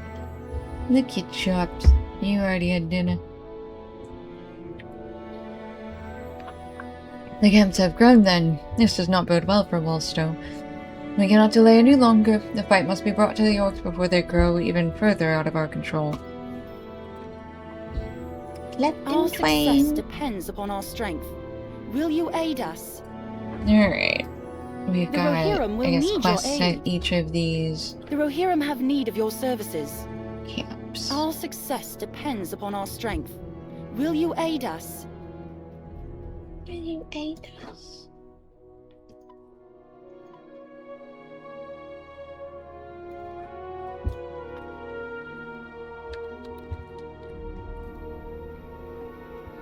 Lick your chops. You already had dinner. The camps have grown then. This does not bode well for Wallstow. We cannot delay any longer. The fight must be brought to the orcs before they grow even further out of our control. Let Our them success twain. depends upon our strength. Will you aid us? Alright. We've The got, Rohirrim will I guess, need your quests at aid. each of these The Rohirrim have need of your services. camps. Our success depends upon our strength. Will you aid us? Will you aid us?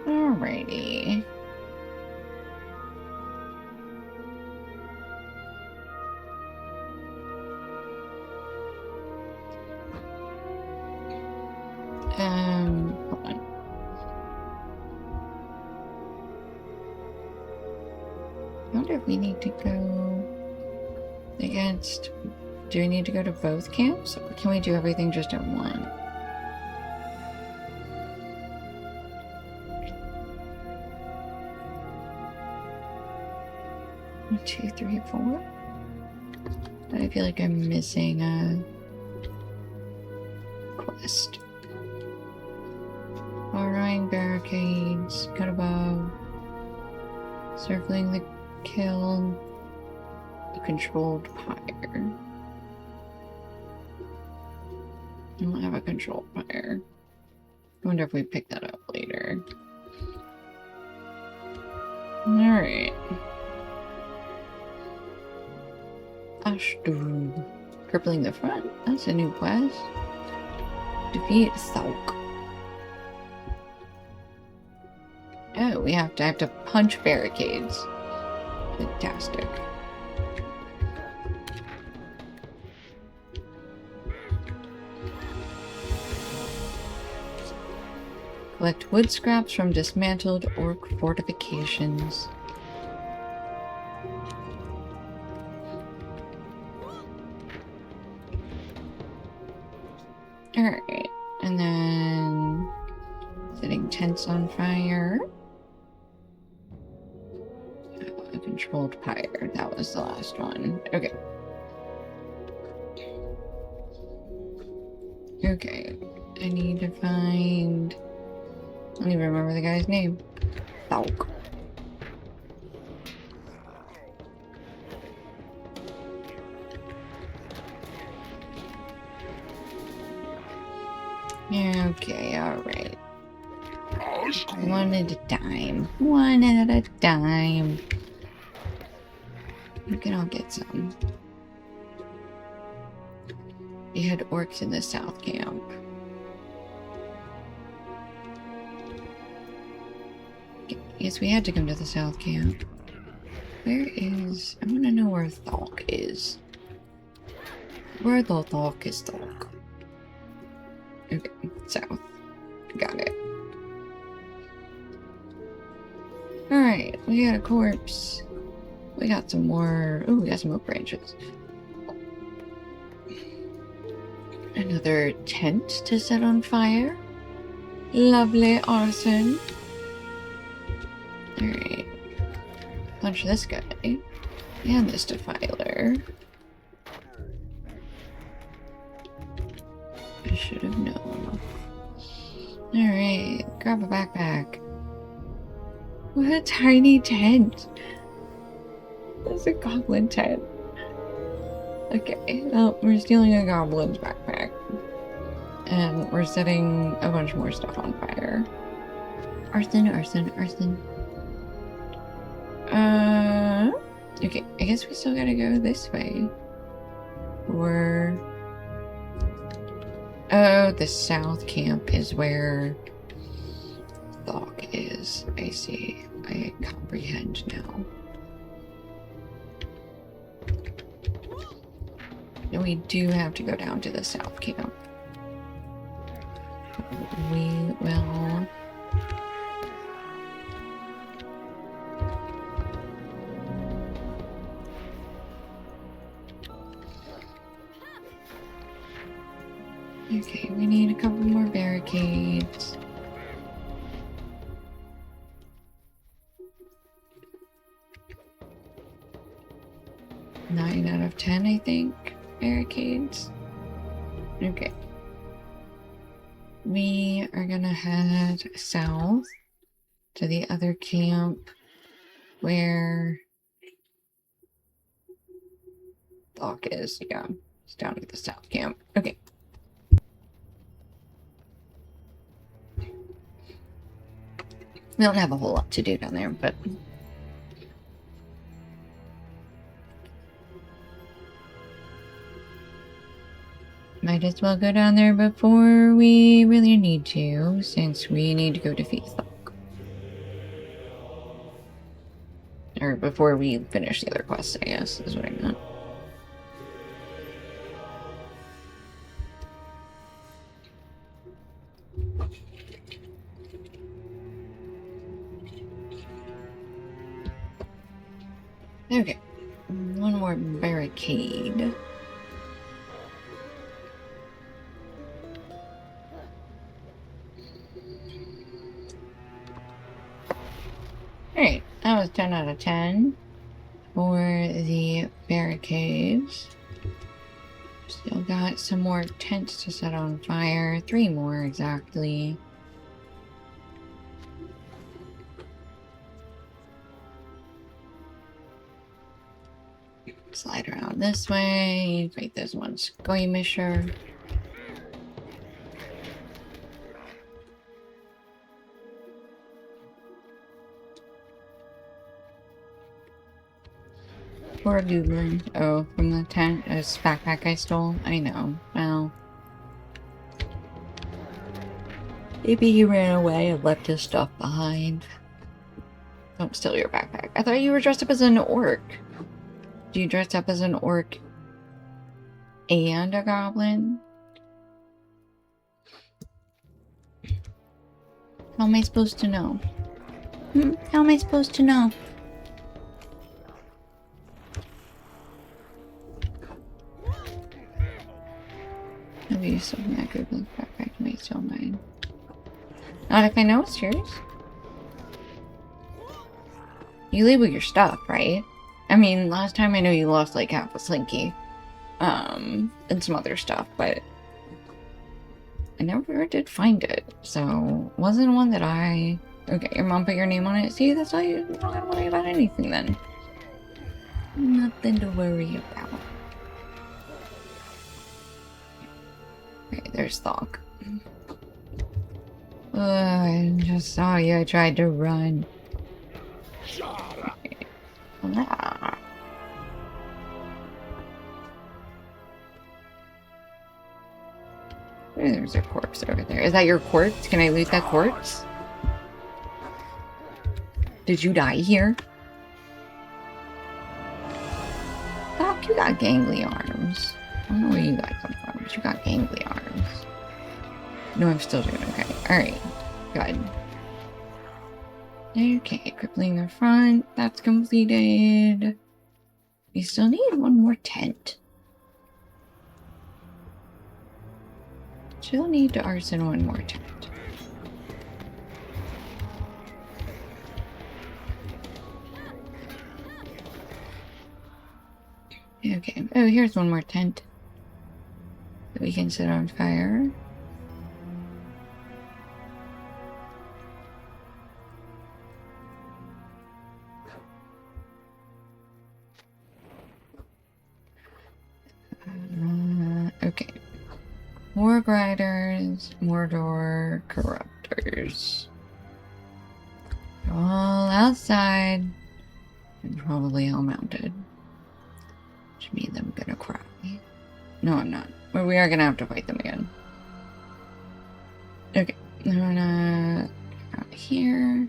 Alrighty. Hold on. I wonder if we need to go against... Do we need to go to both camps? Or can we do everything just at one? One, two, three, four. I feel like I'm missing a quest. Borrowing barricades, cut above, circling the kiln, a controlled pyre. I don't have a controlled pyre. I wonder if we pick that up later. Alright. Ashtur. Crippling the front. That's a new quest. Defeat Thauk. Oh, I have to punch barricades. Fantastic. Collect wood scraps from dismantled orc fortifications. Alright, and then setting tents on fire. A controlled pyre. That was the last one. Okay. Okay. I need to find... I don't even remember the guy's name. Thauk. Okay, alright. One at a time. One at a time. We can all get some. We had orcs in the south camp. Yes, we had to come to the south camp. Where is... I want to know where Thauk is. Where the Thauk is Thauk? Okay, south. Got it. Alright, we got a corpse. We got some more... Ooh, we got some oak branches. Another tent to set on fire. Lovely arson. Alright. Punch this guy. And this defiler. I should have known. Alright, grab a backpack. What a tiny tent. That's a goblin tent. Okay, well, we're stealing a goblin's backpack. And we're setting a bunch more stuff on fire. Arson. Okay, I guess we still gotta go this way. Or... Oh, the south camp is where Thok is. I see. I comprehend now. And we do have to go down to the south camp. We will... Okay, we need a couple more barricades. Nine out of 10, I think, barricades. Okay. We are gonna head south to the other camp where Thok is. Yeah, it's down at the south camp. Okay. We don't have a whole lot to do down there, but... might as well go down there before we really need to, since we need to go defeat Thok. Or before we finish the other quests, I guess, is what I meant. Okay, one more barricade. Alright, that was 10 out of 10 for the barricades. Still got some more tents to set on fire. 3 more exactly. Slide around this way. Fight this one skirmisher. Poor Goblin. Oh, from the tent? This backpack I stole? I know. Well. Maybe he ran away and left his stuff behind. Don't steal your backpack. I thought you were dressed up as an orc. Do you dress up as an orc and a goblin? How am I supposed to know? How am I supposed to know? Maybe something that could look backpack may still mine. Not if I know it's yours. You label your stuff, right? I mean, last time I know you lost like half a slinky. And some other stuff, but I never did find it. So, wasn't one that I... Okay, your mom put your name on it. See, that's all you don't gotta worry about anything then. Nothing to worry about. Okay, there's Thok. I just saw you. I tried to run. Okay. Ah. There's a corpse over there. Is that your corpse? Can I loot that corpse? Did you die here? Thok, you got gangly arms. I don't know where you guys come from, but you got gangly arms. No, I'm still doing okay. Alright. Good. Okay, crippling the front. That's completed. We still need one more tent. Still need to arson one more tent. Okay. Oh, here's one more tent that we can set on fire. Okay. Warg Riders, Mordor, Corruptors. All outside. And probably all mounted. Which means I'm gonna cry. No, I'm not. But we are gonna have to fight them again. Okay. I'm gonna go out here.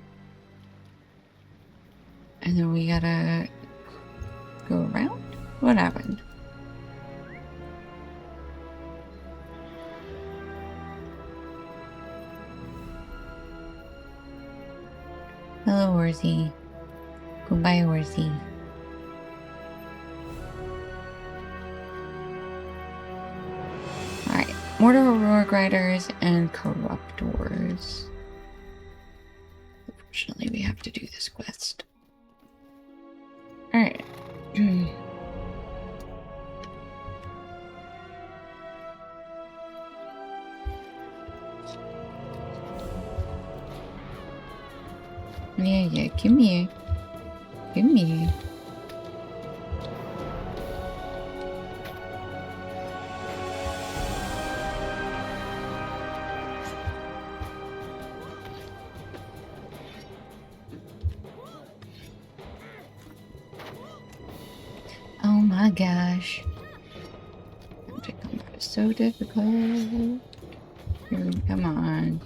And then we gotta go around? What happened? Hello, horsey. Goodbye, horsey. Alright. Mordor Rogue Riders and Corruptors. Unfortunately, we have to do this quest. Alright. Yeah, come here. Come here. Oh my gosh. It's so difficult. Come on.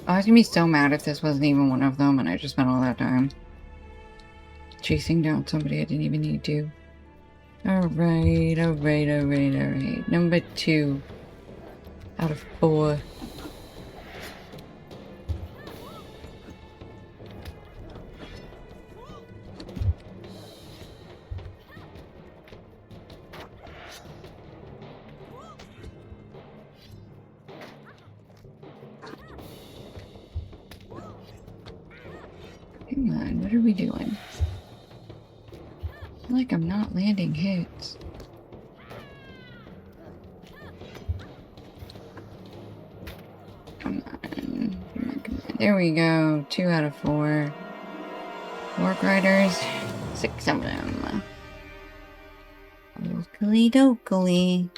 I was gonna be so mad if this wasn't even one of them and I just spent all that time chasing down somebody I didn't even need to. Alright. Number 2 out of 4. Come on, what are we doing? I feel like I'm not landing hits. Come on. There we go. 2 out of 4. Orc Riders. 6 of them. Okily dokily.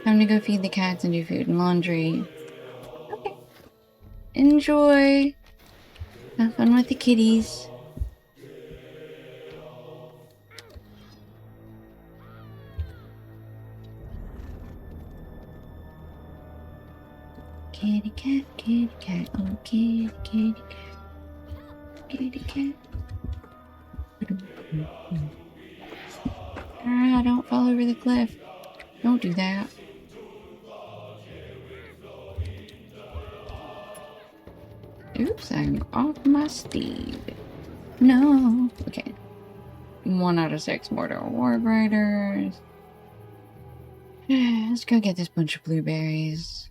Time to go feed the cats and do food and laundry. Okay. Enjoy. Have fun with the kitties. Kitty cat, oh kitty cat. Kitty cat. Ah, don't fall over the cliff. Don't do that. Oops, I'm off my steed. No. Okay. 1 out of 6 Mordor Warg Riders. Let's go get this bunch of blueberries.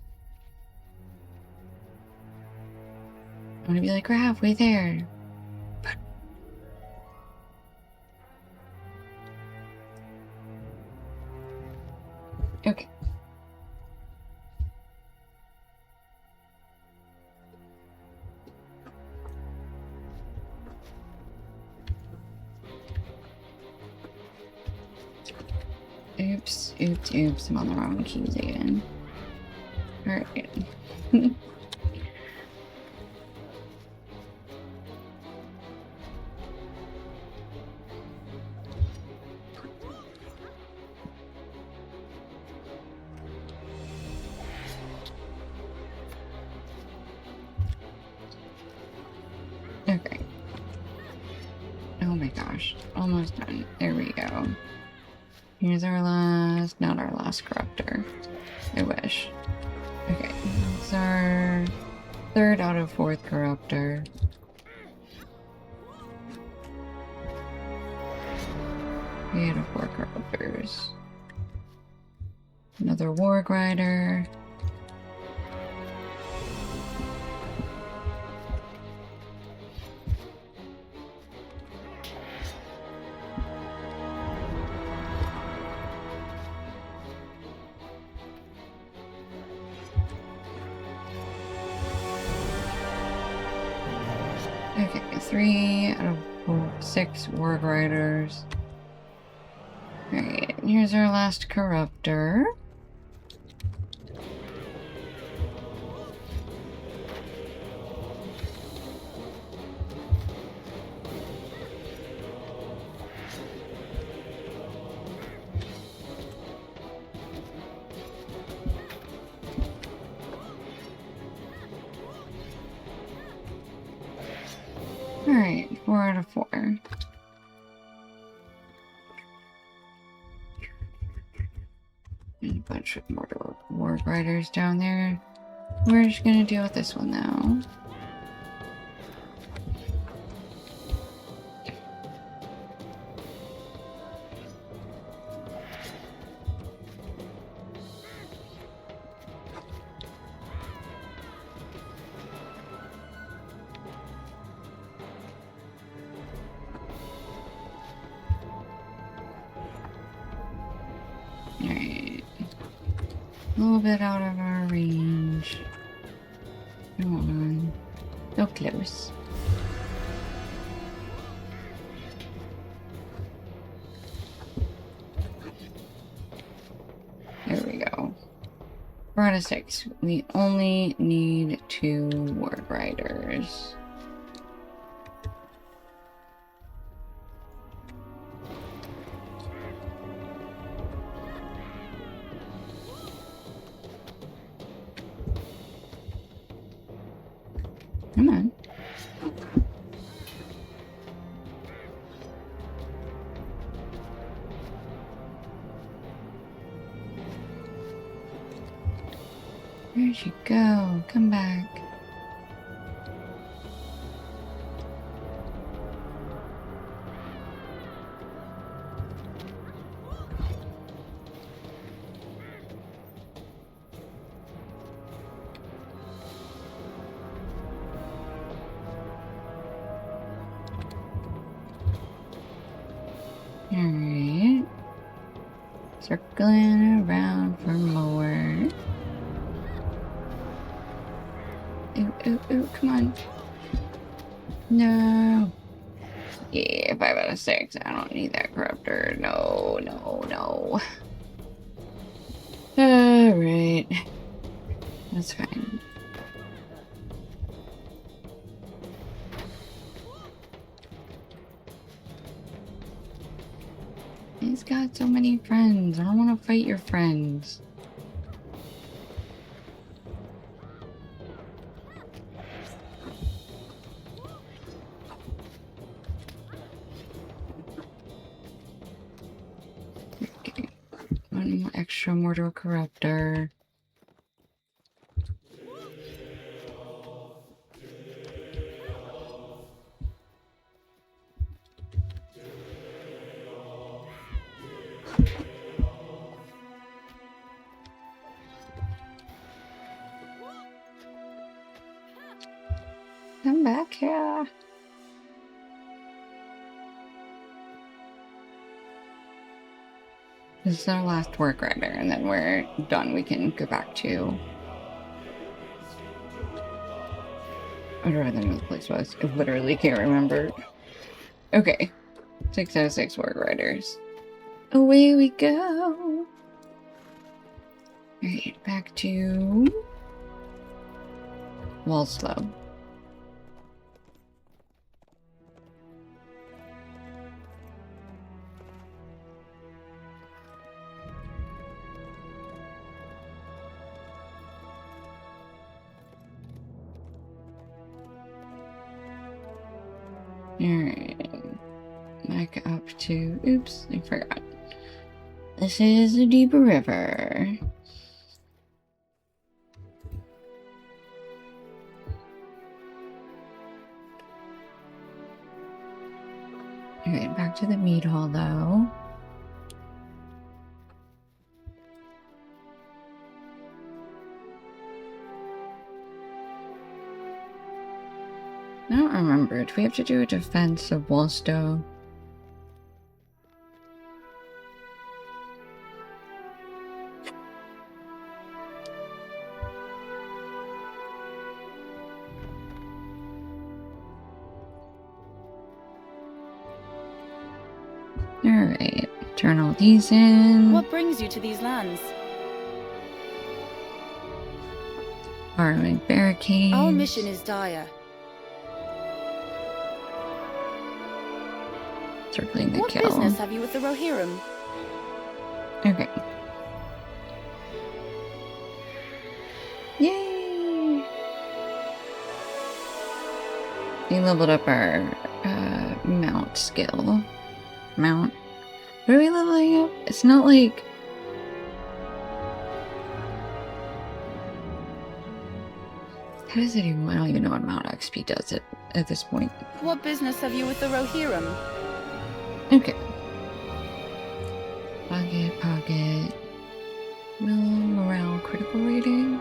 I'm gonna be like, we're halfway there. But... okay. Oops, I'm on the wrong keys again. Alright. Okay. Oh my gosh. Almost done. There we go. Here's our last, not our last corruptor. I wish. Okay, it's our 3rd out of 4th corruptor. 3 out of 4 corruptors. Another Warg Rider. Okay, 3 out of 6 Warg Riders. Alright, here's our last corruptor. out of 4. And a bunch of more war riders down there. We're just gonna deal with this one though. Alright. A little bit out of our range. Come on. So close. There we go. 4 out of 6. We only need 2 ward riders. Come on. Where'd you go? Come back. Alright. Circling around for more. Ooh, ooh, ooh, come on. No. Yeah, 5 out of 6. I don't need that corruptor. No, no, no. Alright. That's fine. He's got so many friends. I don't want to fight your friends. Okay. One more extra mortal corruptor. Come back here. This is our last work rider, and then we're done. We can go back to whatever the name of the place was. I literally can't remember. Okay. 6 out of 6 work riders. Away we go. Alright, back to Walslow. Alright. Back up to... Oops, I forgot. This is a deep river. Alright, back to the mead hall though. I don't remember. Do we have to do a defense of Walstow? Alright, turn all these in. What brings you to these lands? Borrowing barricades. Our mission is dire. Circling the What kill. business have you with the Rohirrim? Okay. Yay! We leveled up our mount skill. Mount. What are we leveling up? It's not like... How does it even... I don't even know what Mount XP does it at this point. What business have you with the Rohirrim? Okay. Pocket. Will morale critical rating?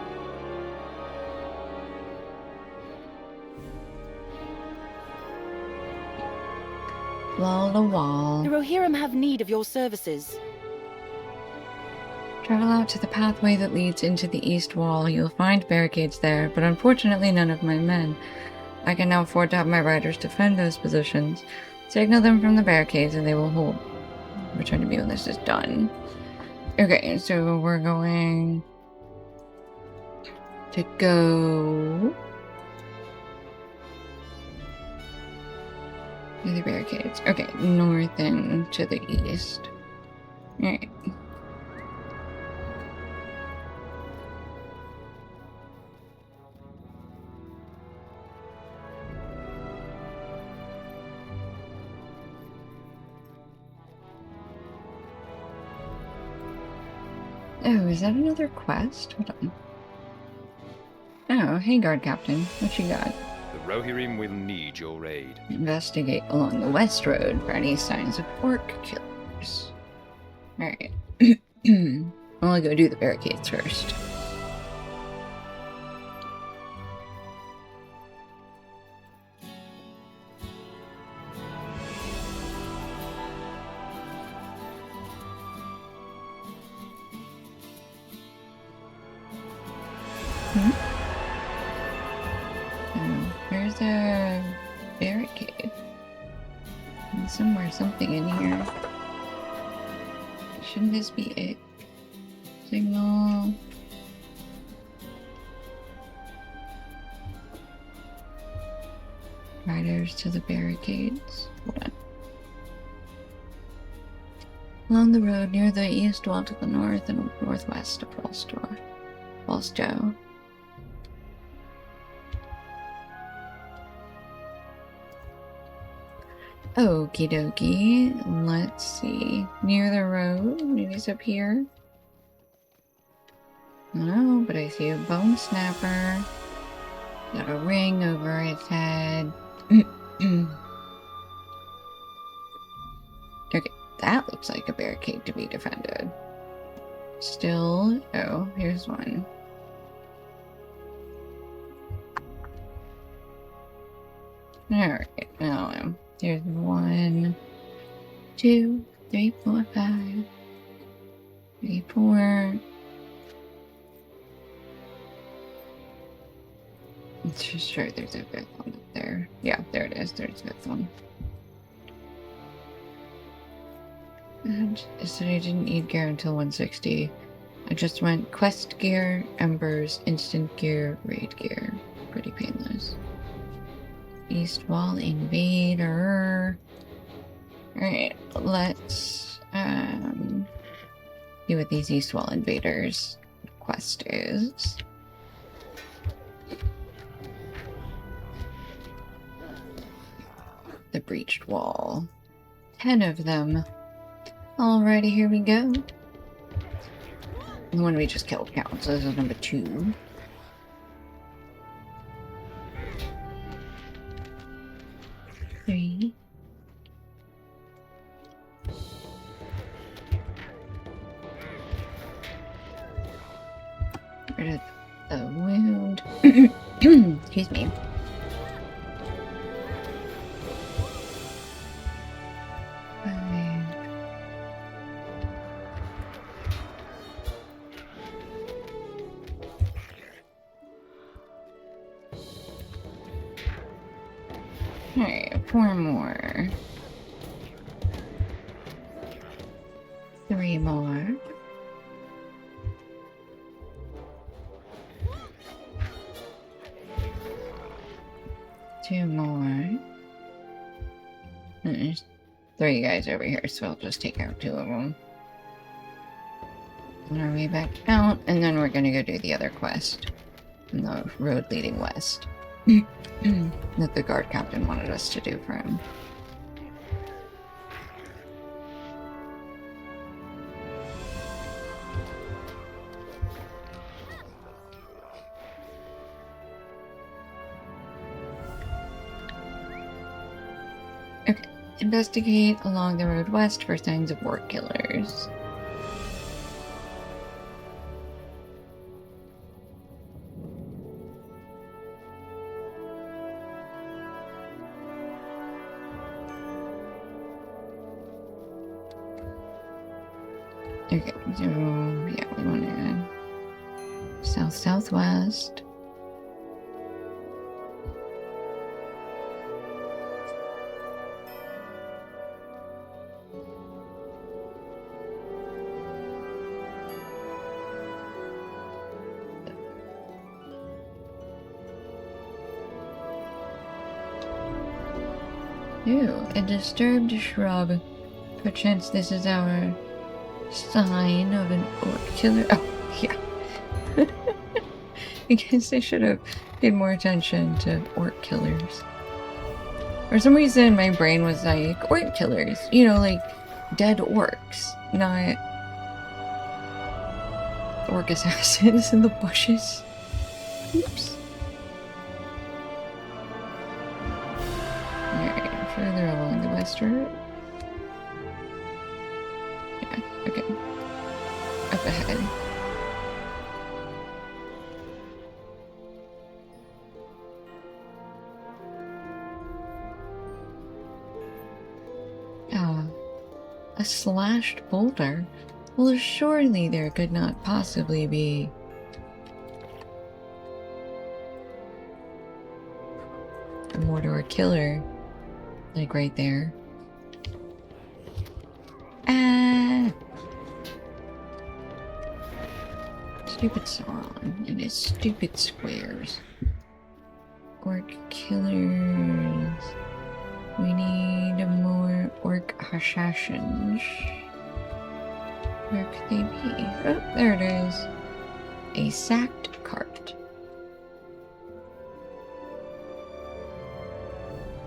Wall to wall. The Rohirrim have need of your services. Travel out to the pathway that leads into the east wall. You'll find barricades there, but unfortunately none of my men. I can now afford to have my riders defend those positions. Signal them from the barricades and they will hold. Return to me when this is done. Okay, so we're going to go to the barricades. Okay, north and to the east. Alright. Oh, is that another quest? Hold on. Oh, hey guard captain. What you got? The Rohirrim will need your aid. Investigate along the west road for any signs of orc killers. Alright. I'll go do the barricades first. There's a barricade. And somewhere, something in here. Shouldn't this be it? Signal. Riders to the barricades. Hold on. Along the road near the east wall to the north and northwest of Volstow. Okie dokie. Let's see. Near the road? Maybe it's up here? No, but I see a bone snapper. Got a ring over its head. Okay, that looks like a barricade to be defended. Still, oh, here's one. Alright, now here's 1, 2, 3, 4, 5, 3, 4. Let's just sure there's a fifth one up there. Yeah, there it is. There's a fifth one. And it said I didn't need gear until 160. I just went quest gear, embers, instant gear, raid gear. Pretty painless. East wall invader. Alright, let's see what these east wall invaders quest is. The breached wall. 10 of them. Alrighty, here we go. The one we just killed counts. This is number 2. Three. Rid of the wound. Excuse me. Alright, 4 more. 3 more. Two more. There's 3 guys over here, so I'll just take out 2 of them. On our way back out, and then we're gonna go do the other quest. On the road leading west. That the guard captain wanted us to do for him. Investigate along the road west for signs of orc killers. Okay, so yeah, we want to south-southwest. Ooh, a disturbed shrub. Perchance this is our sign of an orc killer. Oh, yeah. I guess I should have paid more attention to orc killers. For some reason, my brain was like, orc killers. You know, like dead orcs, not orc assassins in the bushes. Oops. Alright, further along the west route. Yeah, okay. Up ahead. Ah, a slashed boulder? Well, surely there could not possibly be... a Mordor killer, like right there. Ah! Stupid Sauron and his stupid squares. Orc killers. We need more orc assassins. Where could they be? Oh, there it is. A sacked cart.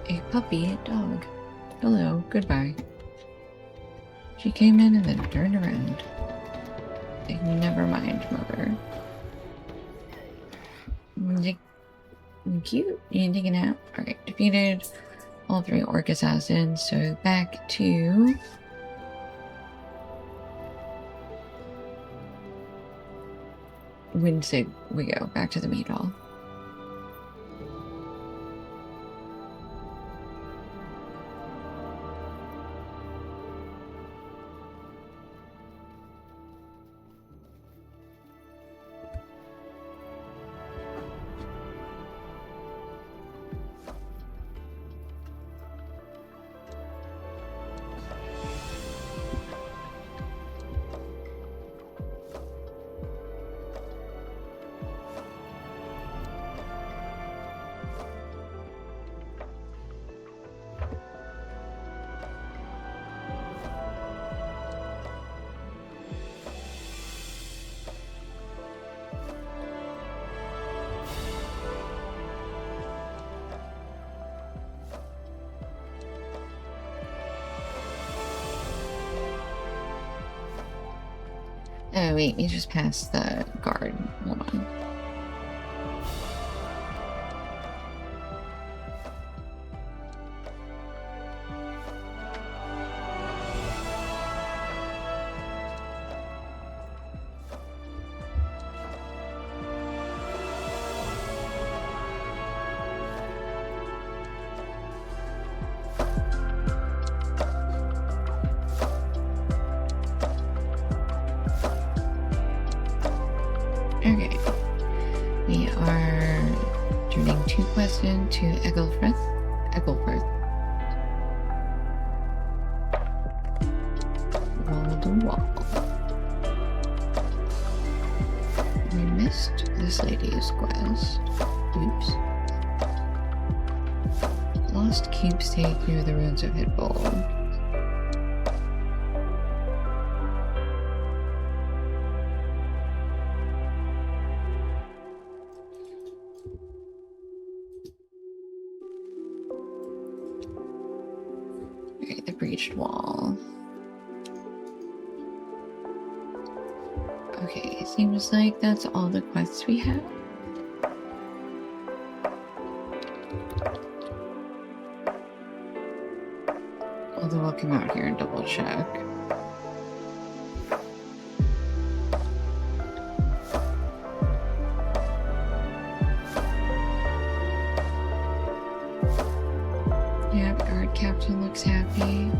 A puppy dog. Hello, goodbye. She came in and then turned around. Never mind, mother. Cute. You taking a nap? Alright, defeated all 3 orc assassins, so back to... Windsig we go, back to the meat hall. Oh wait, you just passed the guard. Hold on. Okay. We are turning 2 quests into Egglefrith. Wall to wall. We missed this lady's quest. Oops. Lost keepsake near the ruins of Hidbold. Okay, the breached wall. Okay, it seems like that's all the quests we have. Although I'll come out here and double check. Yep, guard captain looks happy.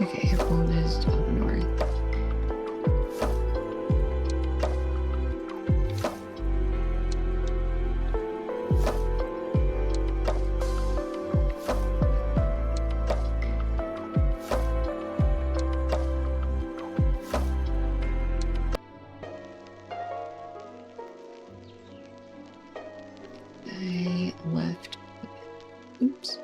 Okay, Hippold is up north. I left. Oops.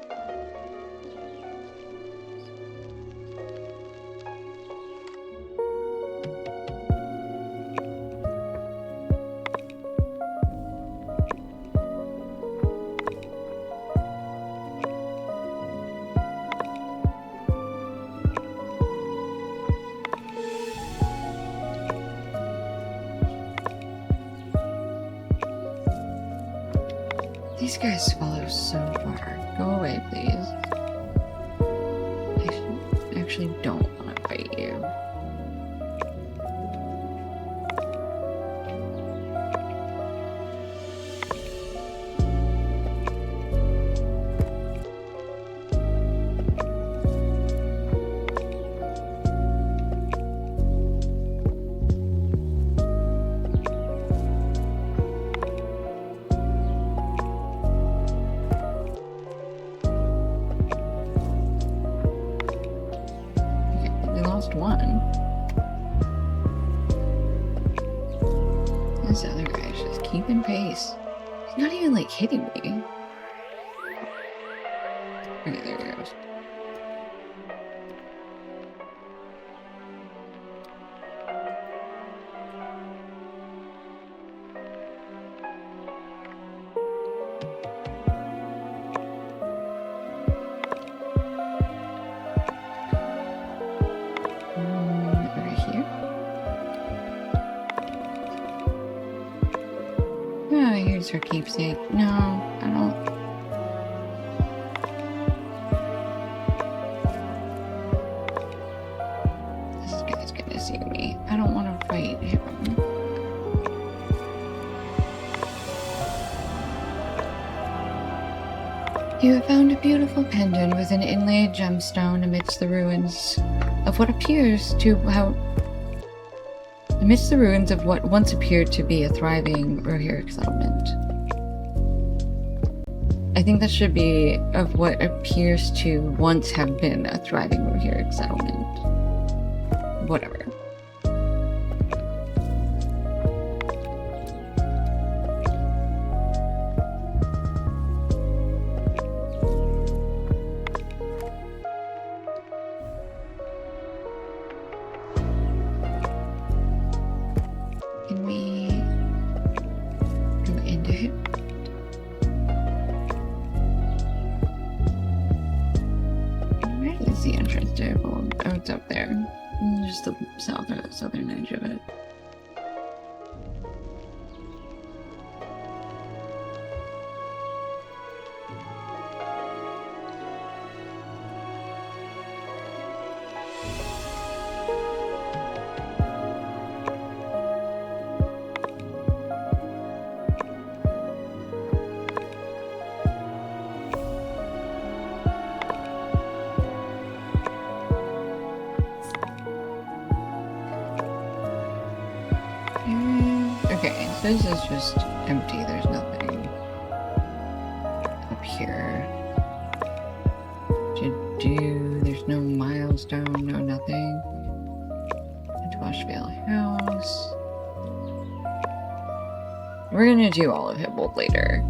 These guys follow so far. Go away, please. I actually don't want to fight you. One. This other guy's just keeping pace. He's not even like hitting me. Okay, there he goes. Here's her keepsake. No, I don't. This guy's gonna see me. I don't want to fight him. You have found a beautiful pendant with an inlaid gemstone amidst the ruins of what appears to have. Amidst the ruins of what once appeared to be a thriving Rohirric settlement. I think that should be of what appears to once have been a thriving Rohirric settlement. Whatever. Can we go into it? Where is the entrance to Hippold? Oh, it's up there. Just the southern edge of it. Okay, so this is just empty. There's nothing up here to do. There's no milestone, no nothing. Washvale House. We're gonna do all of Hippold later.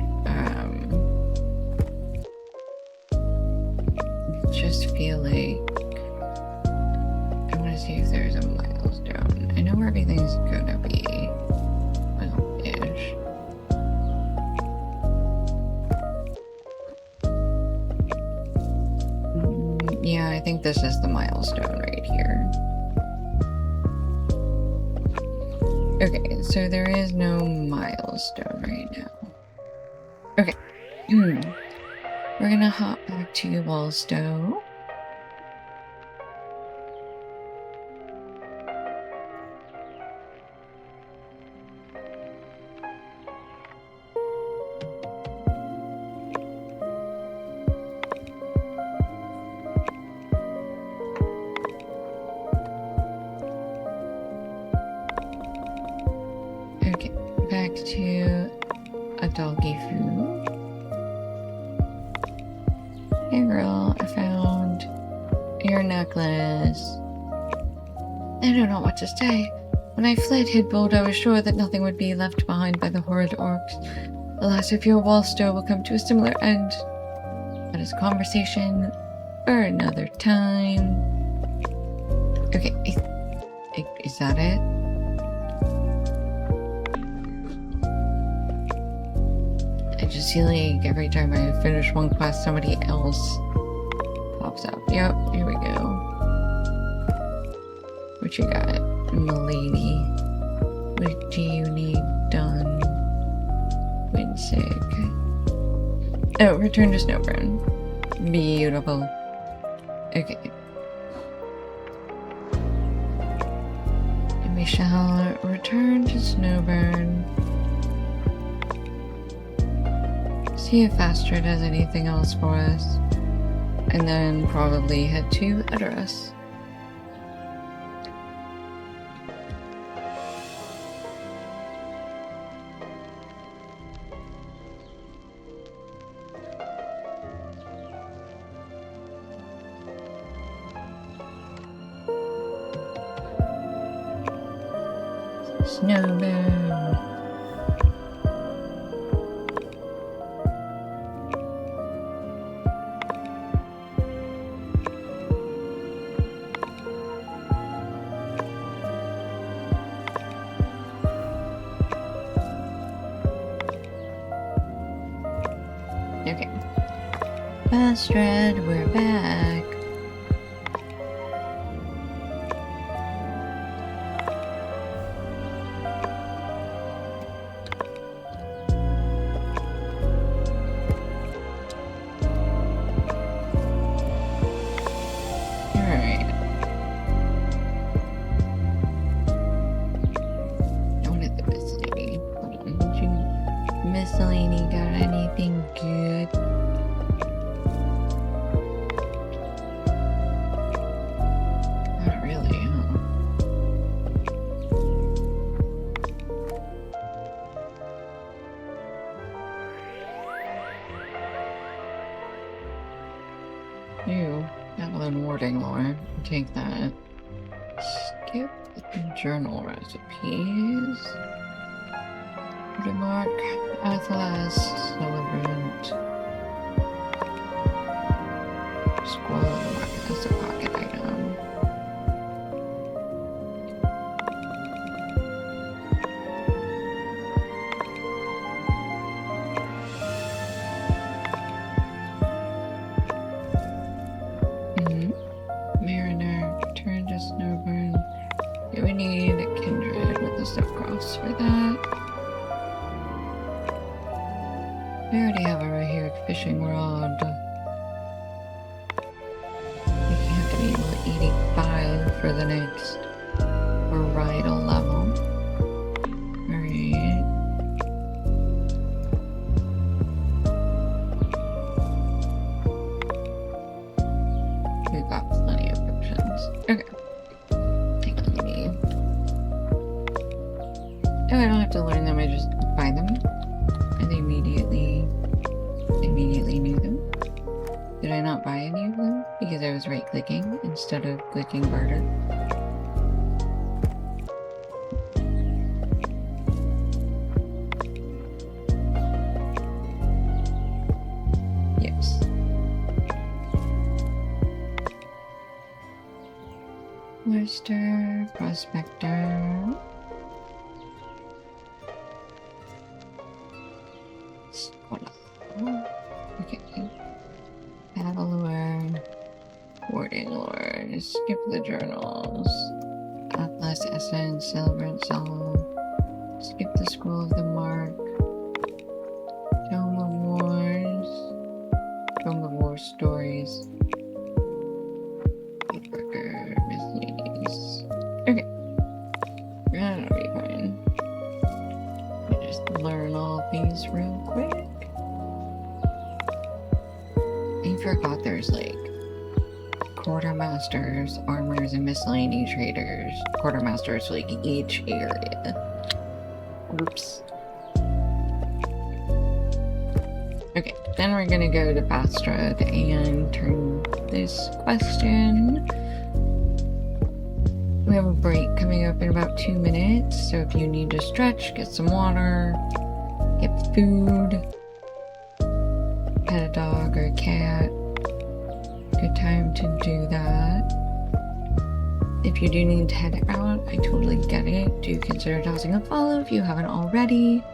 Just feel like I want to see if there's a milestone. I know where everything's gonna be. Well-ish. this is the milestone right here. Okay, so there is no milestone right now. Okay. We're gonna hop back to Wallstow. Okay, back to a doggy food. Hey girl, I found your necklace. I don't know what to say. When I fled Hidbold, I was sure that nothing would be left behind by the horrid orcs. Alas, if your Wallstow will come to a similar end. That is a conversation for another time. Okay, is that it? I just feel like every time I finish one quest, somebody else pops up. Yep, here we go. What you got, milady? What do you need done? When sick. Oh, return to Snowburn. Beautiful. Okay. And we shall return to Snowburn. See if Astra does anything else for us. And then probably head to Edoras. Snowburn. Okay. Astrid, we're back. Alright. I wanted the miscellany. Hold on. Did you miscellany got anything good? Not really, huh? Ew. Evelyn warding lore. Take that. Skip journal recipes. Remark Atlas Celebrant. Squirrel as a pocket item. Mariner, return to Snowburn. Yeah, we need a kindred with the Stepcross for that. We already have a Rahiric fishing rod. We have to be able to 85 for the next varietal level. Alright. We've got plenty of potions. Okay. Hang on, let me... Oh, I don't have to learn them, I just buy them. And they immediately knew them. Did I not buy any of them? Because I was right-clicking instead of clicking barter. Yes. Worcester, Prospector. Okay. Battle lore. Warding lore. skip the journals. Atlas, Essence, Celebrant, Sol. Skip the Scroll of the Mark. Tome of Wars. Tome of War Stories. Record, miscellaneous. Okay. That'll be fine. Let me just learn all of these real quick. I forgot there's like quartermasters, armors, and miscellany traders. Quartermasters like each area. Oops. Okay, then we're gonna go to Bastrad and turn this question. We have a break coming up in about 2 minutes, so if you need to stretch, get some water, get food, pet a dog or a cat, good time to do that. If you do need to head out, I totally get it. Do consider tossing a follow if you haven't already.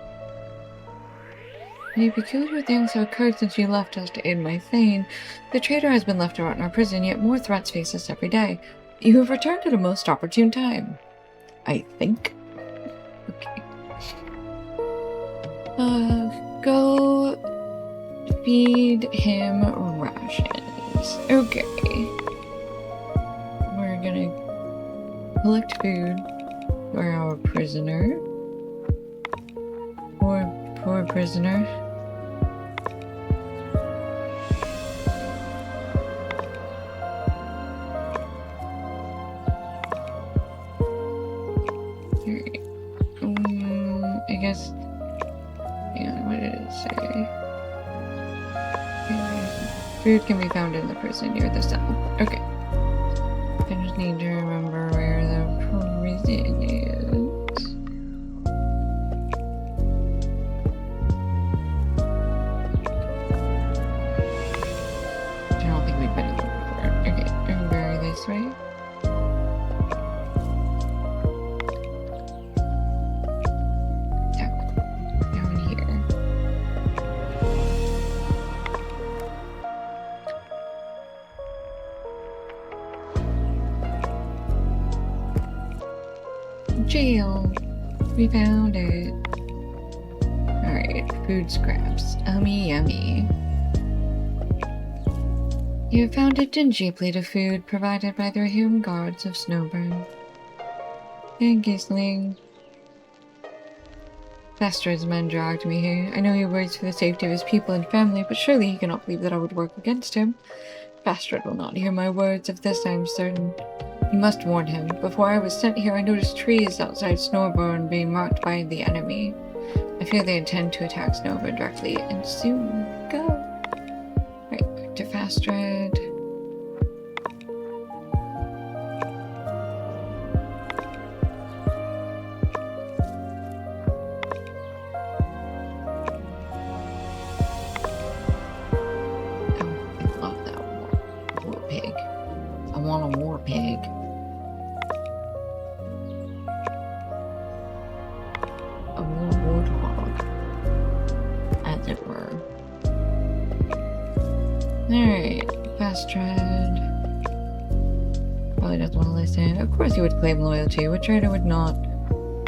Many peculiar things have occurred since you left us to aid my thane. The traitor has been left to rot in our prison, yet more threats face us every day. You have returned at a most opportune time. I think. Okay. Go feed him rations. Okay. We're gonna collect food for our prisoner. Poor prisoner. Alright. I guess. Yeah, what did it say? Food can be found in the prison near the cell. Okay. I just need to remember where the prison is. I don't think we've been in there before. Okay, and go this way. Down here. Jail. We found it. Alright, food scraps. Yummy. You have found a dingy plate of food provided by the Rahum guards of Snowburn. And Gisling. Vestrad's men dragged me here. I know he worries for the safety of his people and family, but surely he cannot believe that I would work against him. Vestrad will not hear my words, of this I am certain. You must warn him. Before I was sent here, I noticed trees outside Snowburn being marked by the enemy. I fear they intend to attack Snowburn directly, and soon. Go! Right, back to Vestrad. Oh, I love that war pig. I want a war pig. A warthog, as it were. Alright, Vestrad. Probably doesn't want to listen. Of course he would claim loyalty. Which traitor would not?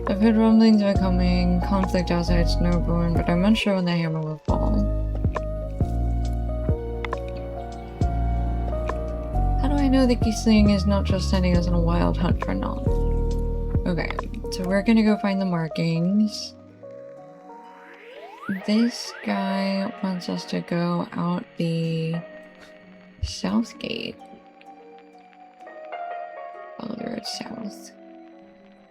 I've heard rumblings of a coming conflict outside Snowborn, but I'm unsure when the hammer will fall. How do I know that Gisling is not just sending us on a wild hunt for naught? Okay, so we're gonna go find the markings. This guy wants us to go out the south gate. Follow the road south.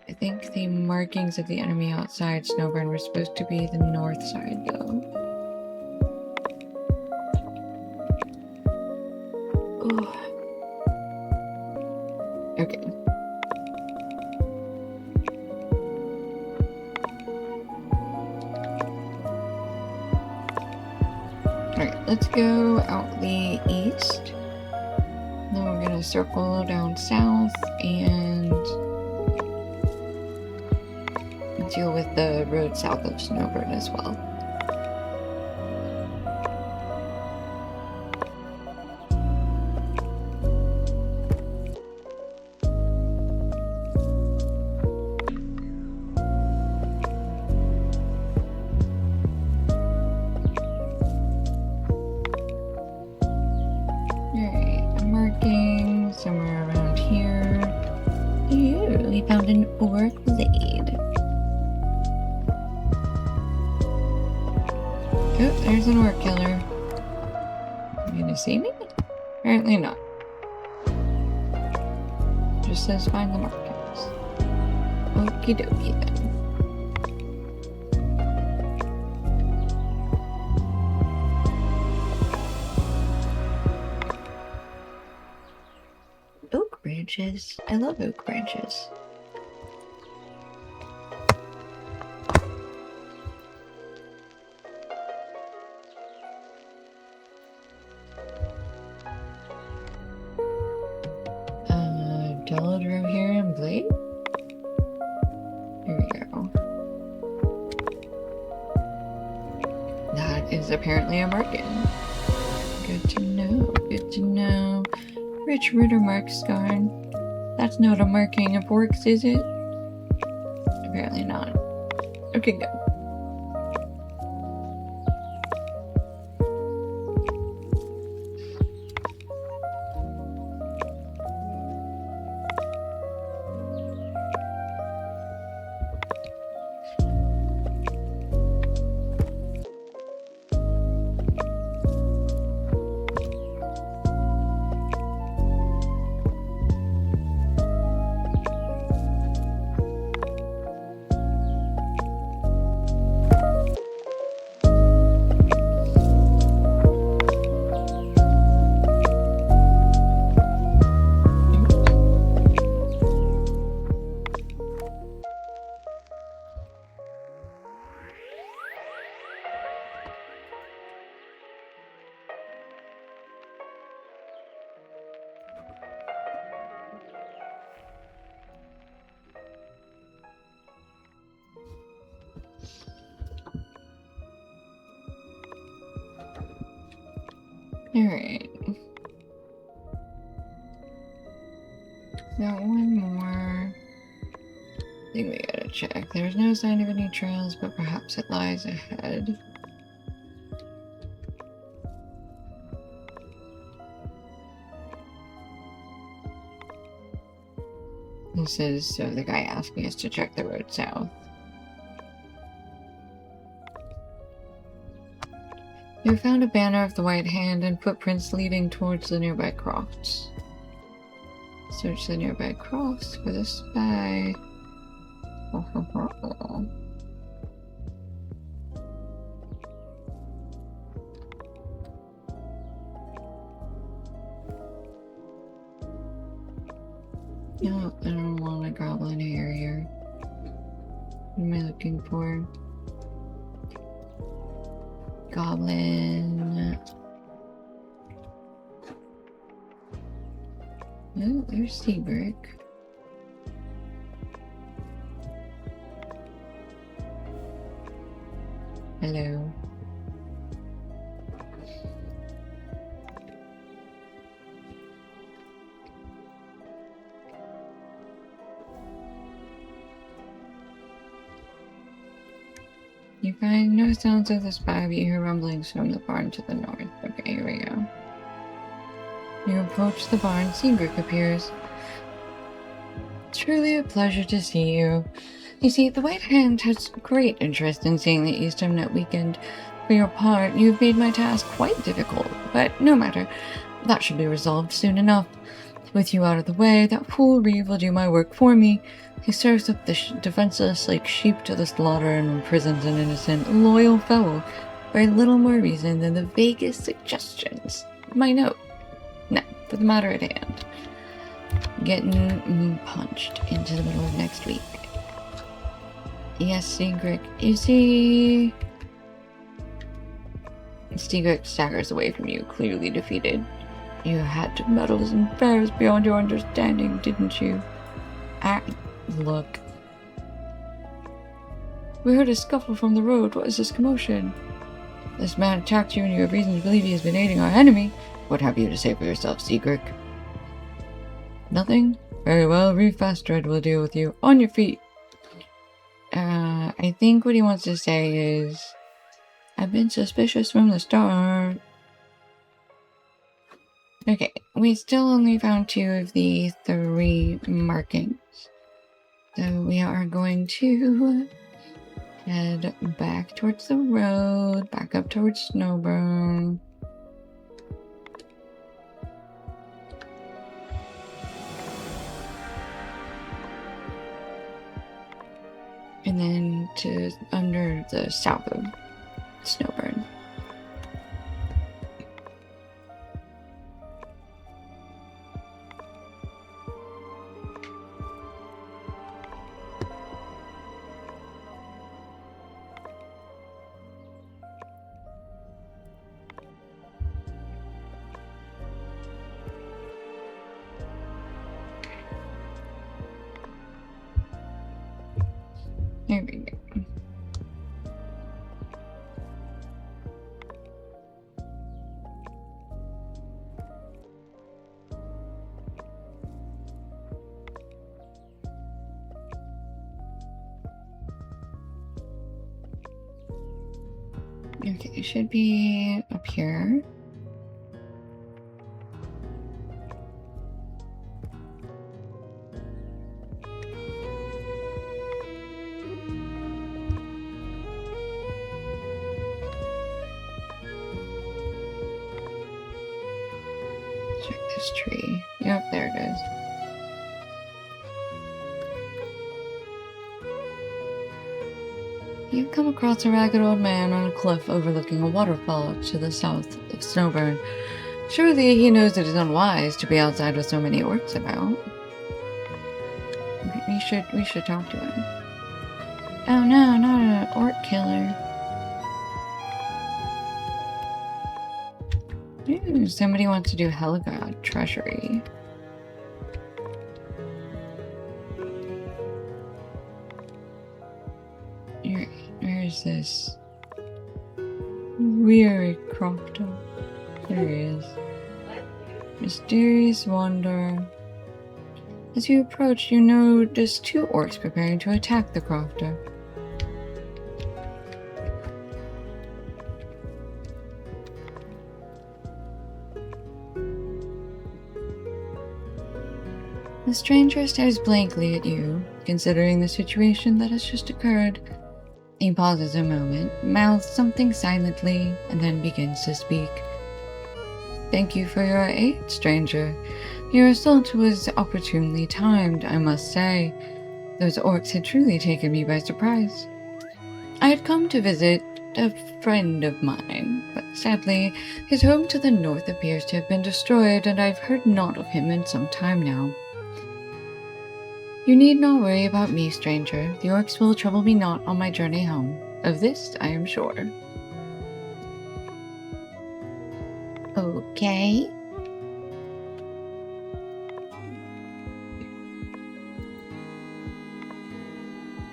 I think the markings of the enemy outside Snowburn were supposed to be the north side, though. Oh. Okay. Alright, let's go out the east. Then we're gonna circle down south and deal with the road south of Snowburn as well. an orc blade. Oh, there's an orc killer. You gonna see me? Apparently not. Just says find the markings. Okie dokie then. Oak branches. I love oak branches. LotRO here in blade? Here we go. That is apparently a marking. Good to know, good to know. Rich Rooter Mark Scarn. That's not a marking of orcs, is it? Apparently not. Okay, go. Alright. Got one more thing we gotta check. There's no sign of any trails, but perhaps it lies ahead. This is so the guy asking us to check the road south. You found a banner of the White Hand and footprints leading towards the nearby crofts. Search the nearby crofts for the spy. No, I don't want a goblin harrier. What am I looking for? Goblin. Oh, there's Seabrick. Hello. You find no sounds of the spy, but you hear rumblings from the barn to the north. Okay, here we go. You approach the barn, Seagrick appears. Truly a pleasure to see you. You see, the White Hand has great interest in seeing the Eastern Net weakened. For your part, you've made my task quite difficult, but no matter. That should be resolved soon enough. With you out of the way, that fool Reeve will do my work for me. He serves up the defenseless like sheep to the slaughter and imprisons an innocent, loyal fellow for little more reason than the vaguest suggestions. My note. Now, for the matter at hand. Getting punched into the middle of next week. Yes, Seagrick. You see... Seagrick staggers away from you, clearly defeated. You had medals and fairs beyond your understanding, didn't you? Look. We heard a scuffle from the road. What is this commotion? This man attacked you and you have reason to believe he has been aiding our enemy. What have you to say for yourself, Seagrick? Nothing? Very well, Reeve Fastred will deal with you. On your feet! I think what he wants to say is... I've been suspicious from the start. Okay, we still only found 2 of the 3 markings. So we are going to head back towards the road, back up towards Snowburn. And then to under the south of Snowburn. There we go. Okay, it should be up here. Check this tree. Yep, there it is. You've come across a ragged old man on a cliff overlooking a waterfall to the south of Snowburn. Surely he knows it is unwise to be outside with so many orcs about. We should talk to him. Oh no, not an orc killer. Ooh, somebody wants to do Helgod treasury. Where is this? Weary Crofter. There he is. Mysterious Wanderer. As you approach, you notice 2 orcs preparing to attack the Crofter. The stranger stares blankly at you, considering the situation that has just occurred. He pauses a moment, mouths something silently, and then begins to speak. Thank you for your aid, stranger. Your assault was opportunely timed, I must say. Those orcs had truly taken me by surprise. I had come to visit a friend of mine, but sadly, his home to the north appears to have been destroyed, and I've heard naught of him in some time now. You need not worry about me, stranger. The orcs will trouble me not on my journey home. Of this, I am sure. Okay.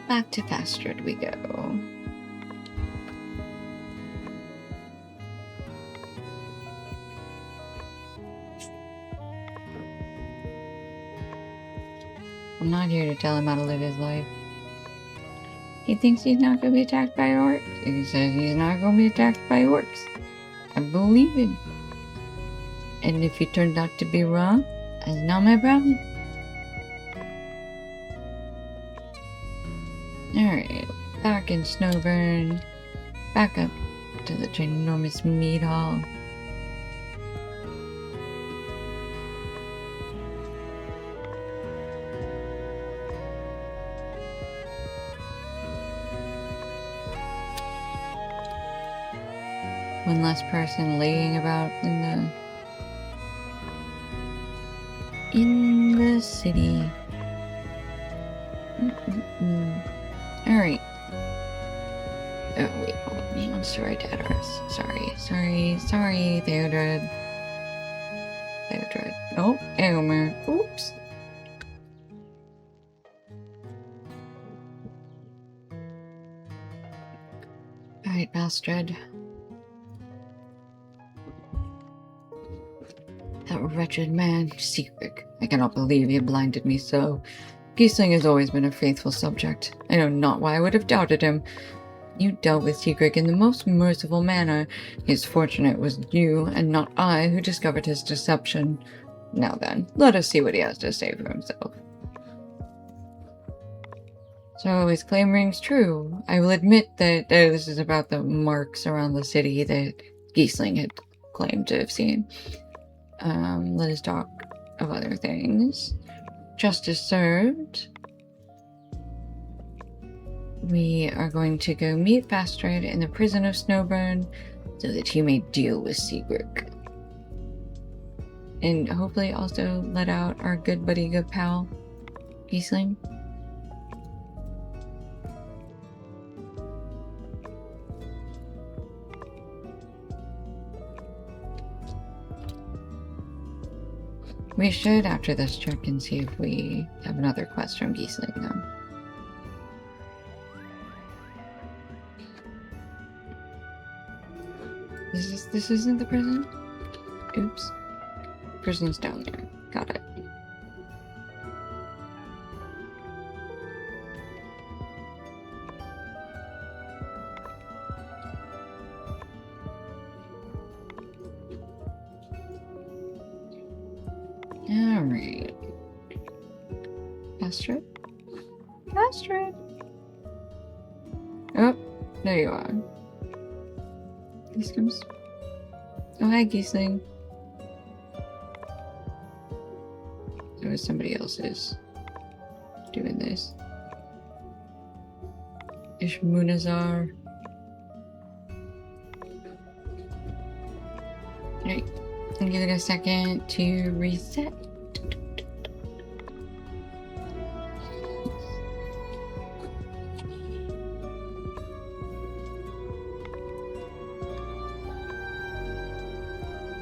Back to Fastred we go. I'm not here to tell him how to live his life. He thinks he's not going to be attacked by orcs. He says he's not going to be attacked by orcs. I believe it. And if he turned out to be wrong, that's not my problem. Alright, back in Snowburn. Back up to the ginormous meat hall. One less person laying about in the city. Alright. Oh wait, hold on. He wants to write address. Sorry, Theodred. Oh, Elmer. Oops. Alright, Bastard. That wretched man, Secret. I cannot believe he had blinded me so. Giesling has always been a faithful subject. I know not why I would have doubted him. You dealt with Secret in the most merciful manner. He is fortunate it was you, and not I, who discovered his deception. Now then, let us see what he has to say for himself. So his claim rings true. I will admit that this is about the marks around the city that Giesling had claimed to have seen. Let us talk of other things. Justice served. We are going to go meet Bastard in the prison of Snowburn so that he may deal with Sigric. And hopefully also let out our good buddy, good pal, Giesling. We should, after this, check and see if we have another quest from Giesling, though. This isn't the prison? Oops. Prison's down there. Got it. Alright. Astrid? Astrid? Oh, there you are. This comes. Oh, hi, Giesling. There was somebody else's doing this. Ishmunazar. Alright. I'll give it a second to reset.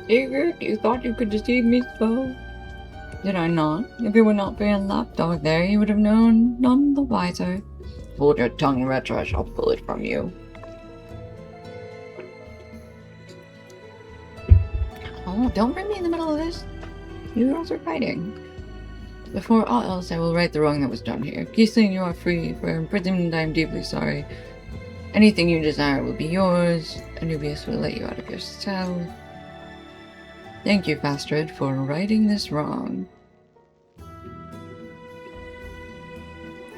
Sigurd, you thought you could deceive me so? Did I not? If you were not being lapdog there, you would have known none the wiser. Hold your tongue, Wretch, or I shall pull it from you. Oh, don't bring me in the middle of this. You girls are fighting. Before all else, I will right the wrong that was done here. Giesling, you are free. For imprisonment, I am deeply sorry. Anything you desire will be yours. Anubius will let you out of your cell. Thank you, Bastard, for righting this wrong.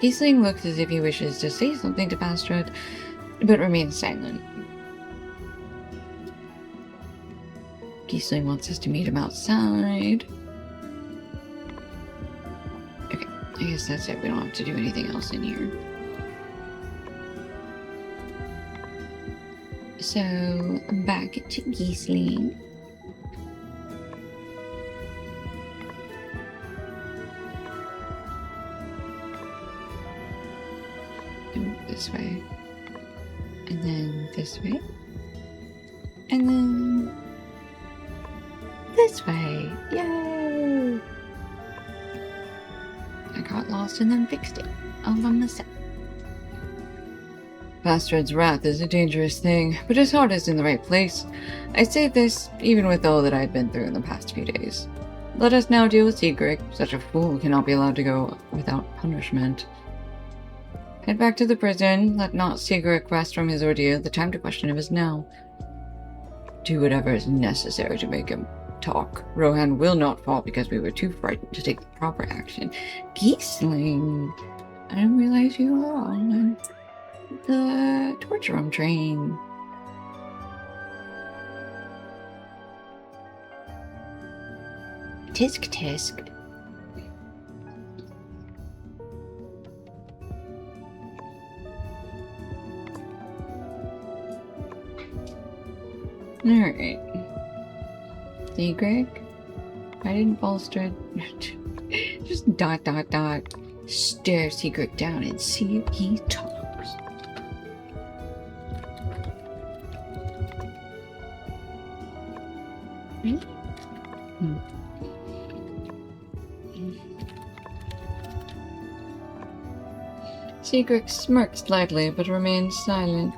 Giesling looks as if he wishes to say something to Bastard, but remains silent. Giesling wants us to meet him outside. Okay, I guess that's it. We don't have to do anything else in here. So, I'm back to Giesling. This way, and then this way, and then this way. Yay! I got lost and then fixed it all by myself. Bastard's wrath is a dangerous thing, but his heart is in the right place. I say this even with all that I've been through in the past few days. Let us now deal with Sigric. Such a fool cannot be allowed to go without punishment. Head back to the prison. Let not Sigric rest from his ordeal. The time to question him is now. Do whatever is necessary to make him talk. Rohan will not fall because we were too frightened to take the proper action. Giesling! I didn't realize you were on the torture room train. Tisk tisk. Alright. Sigric? I didn't bolster it. Just ... Stare Sigric down and see if he talks. Right? Sigric smirks slightly but remains silent.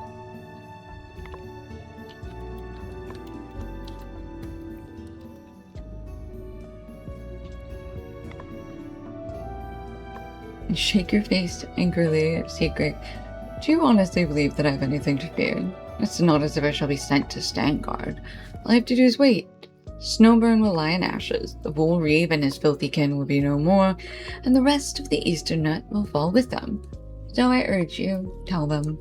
And shake your face angrily at Sigric. Do you honestly believe that I have anything to fear? It's not as if I shall be sent to Stangard. All I have to do is wait. Snowburn will lie in ashes, the Bull Reeve and his filthy kin will be no more, and the rest of the Eastern Net will fall with them. So I urge you, tell them.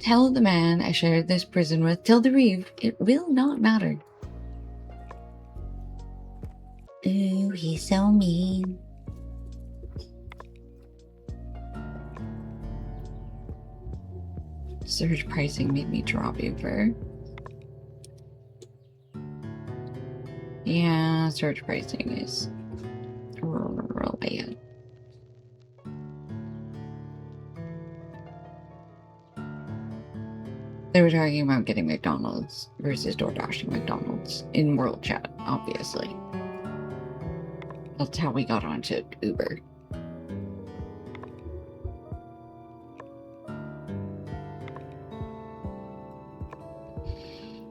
Tell the man I shared this prison with, tell the Reeve, it will not matter. Ooh, he's so mean. Surge pricing made me drop Uber. Yeah, surge pricing is real bad. They were talking about getting McDonald's versus DoorDashing McDonald's in World Chat, obviously. That's how we got onto Uber.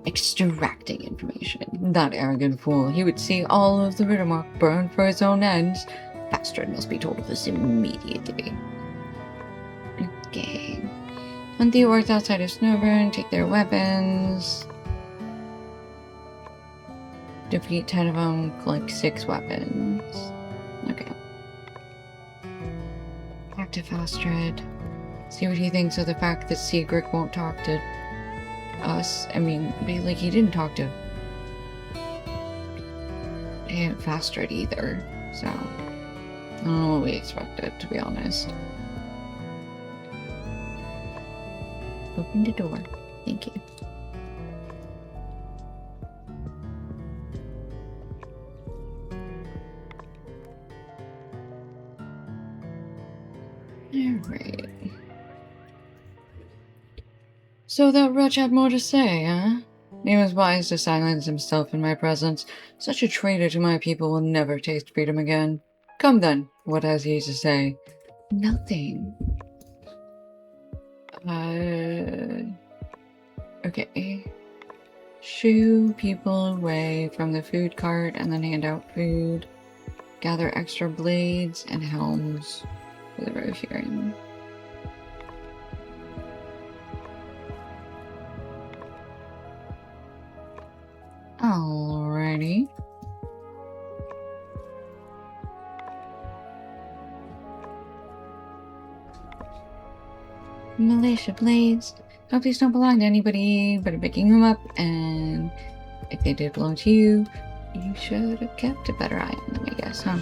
Extracting information. That arrogant fool. He would see all of the Rittermark burn for his own ends. Bastard must be told of this immediately. Okay. Hunt the orcs outside of Snowburn, take their weapons. Defeat 10 of them, collect 6 weapons. Okay. Back to Fastred. See what he thinks of the fact that Sigrid won't talk to us. I mean, like, he didn't talk to Fastred either, so I don't know what we expected, to be honest. Open the door. Thank you. Alright. So that wretch had more to say, huh? He was wise to silence himself in my presence. Such a traitor to my people will never taste freedom again. Come then, what has he to say? Nothing. Okay. Shoo people away from the food cart and then hand out food. Gather extra blades and helms for the road hearing. Alrighty. Militia blades. Hope these don't belong to anybody, but I'm picking them up, and if they did belong to you, you should have kept a better eye on them, I guess, huh?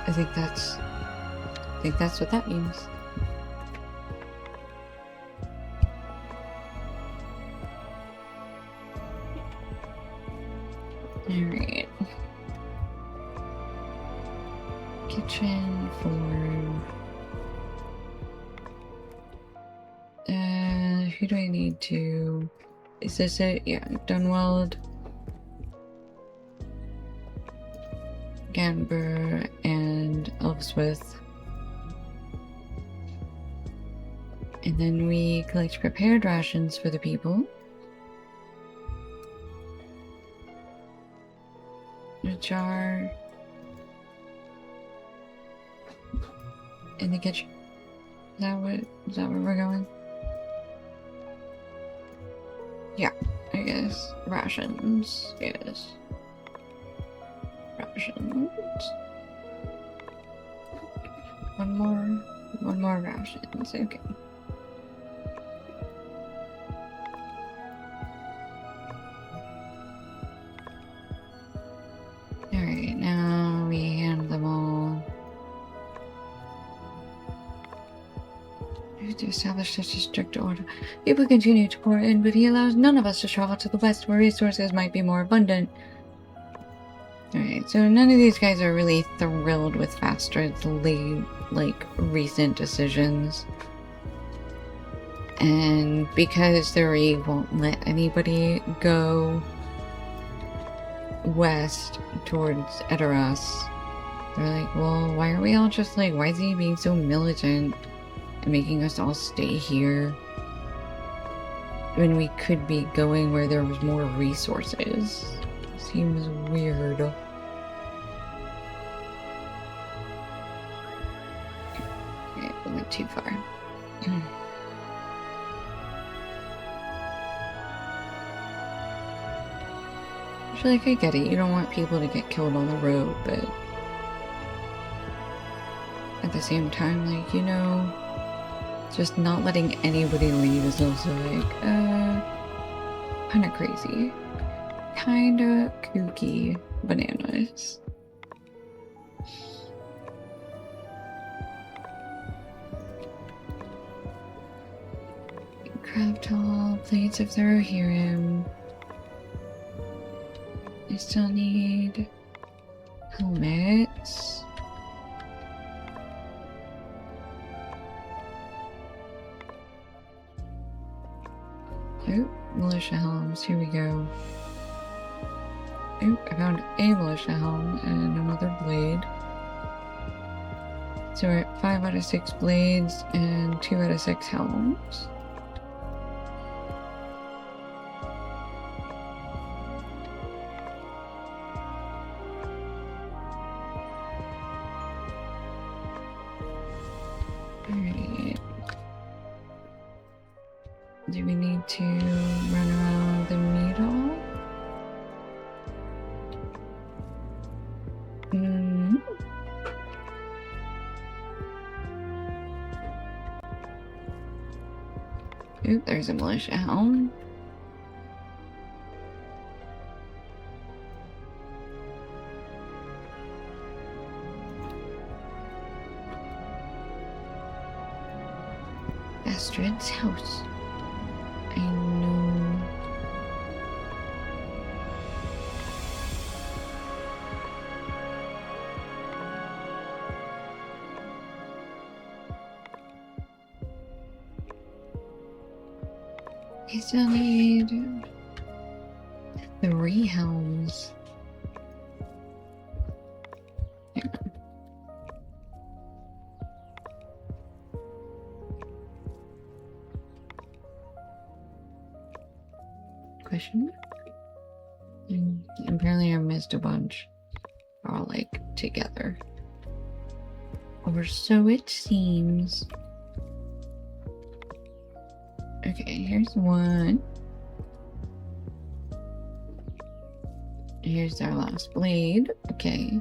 I think that's what that means. Alright. Kitchen for... who do I need to... Is this it? Yeah, Dunwald. Gamber and Elveswith. And then we collect prepared rations for the people. A jar. In the kitchen. Is that where we're going? Yeah, I guess. Rations. Yes. Rations. One more rations. Okay. Alright, now we hand them all. To establish such a strict order. People continue to pour in, but he allows none of us to travel to the west where resources might be more abundant. Alright, so none of these guys are really thrilled with Fastred's recent decisions. And because the Reeve won't let anybody go west towards Edoras, they're like, well, why are we all just like, why is he being so militant and making us all stay here when we could be going where there was more resources? Seems weird. Okay, we went too far. Like, I get it, you don't want people to get killed on the road, but at the same time, like, you know, just not letting anybody leave is also like, kind of crazy. Kind of kooky bananas. Craft all plates of Thorohirium. I still need helmets. Oh, militia helms. Here we go. Oh, I found a militia helm and another blade. So we're at 5 out of 6 blades and 2 out of 6 helms. Alright. Do we need to run around the middle? Oop, there's a militia helm. Astrid's house. I know. I still need 3 helms. Hang on. Question? Apparently I missed a bunch. They're all like together. Or so it seems. Okay, here's one. Here's our last blade. Okay.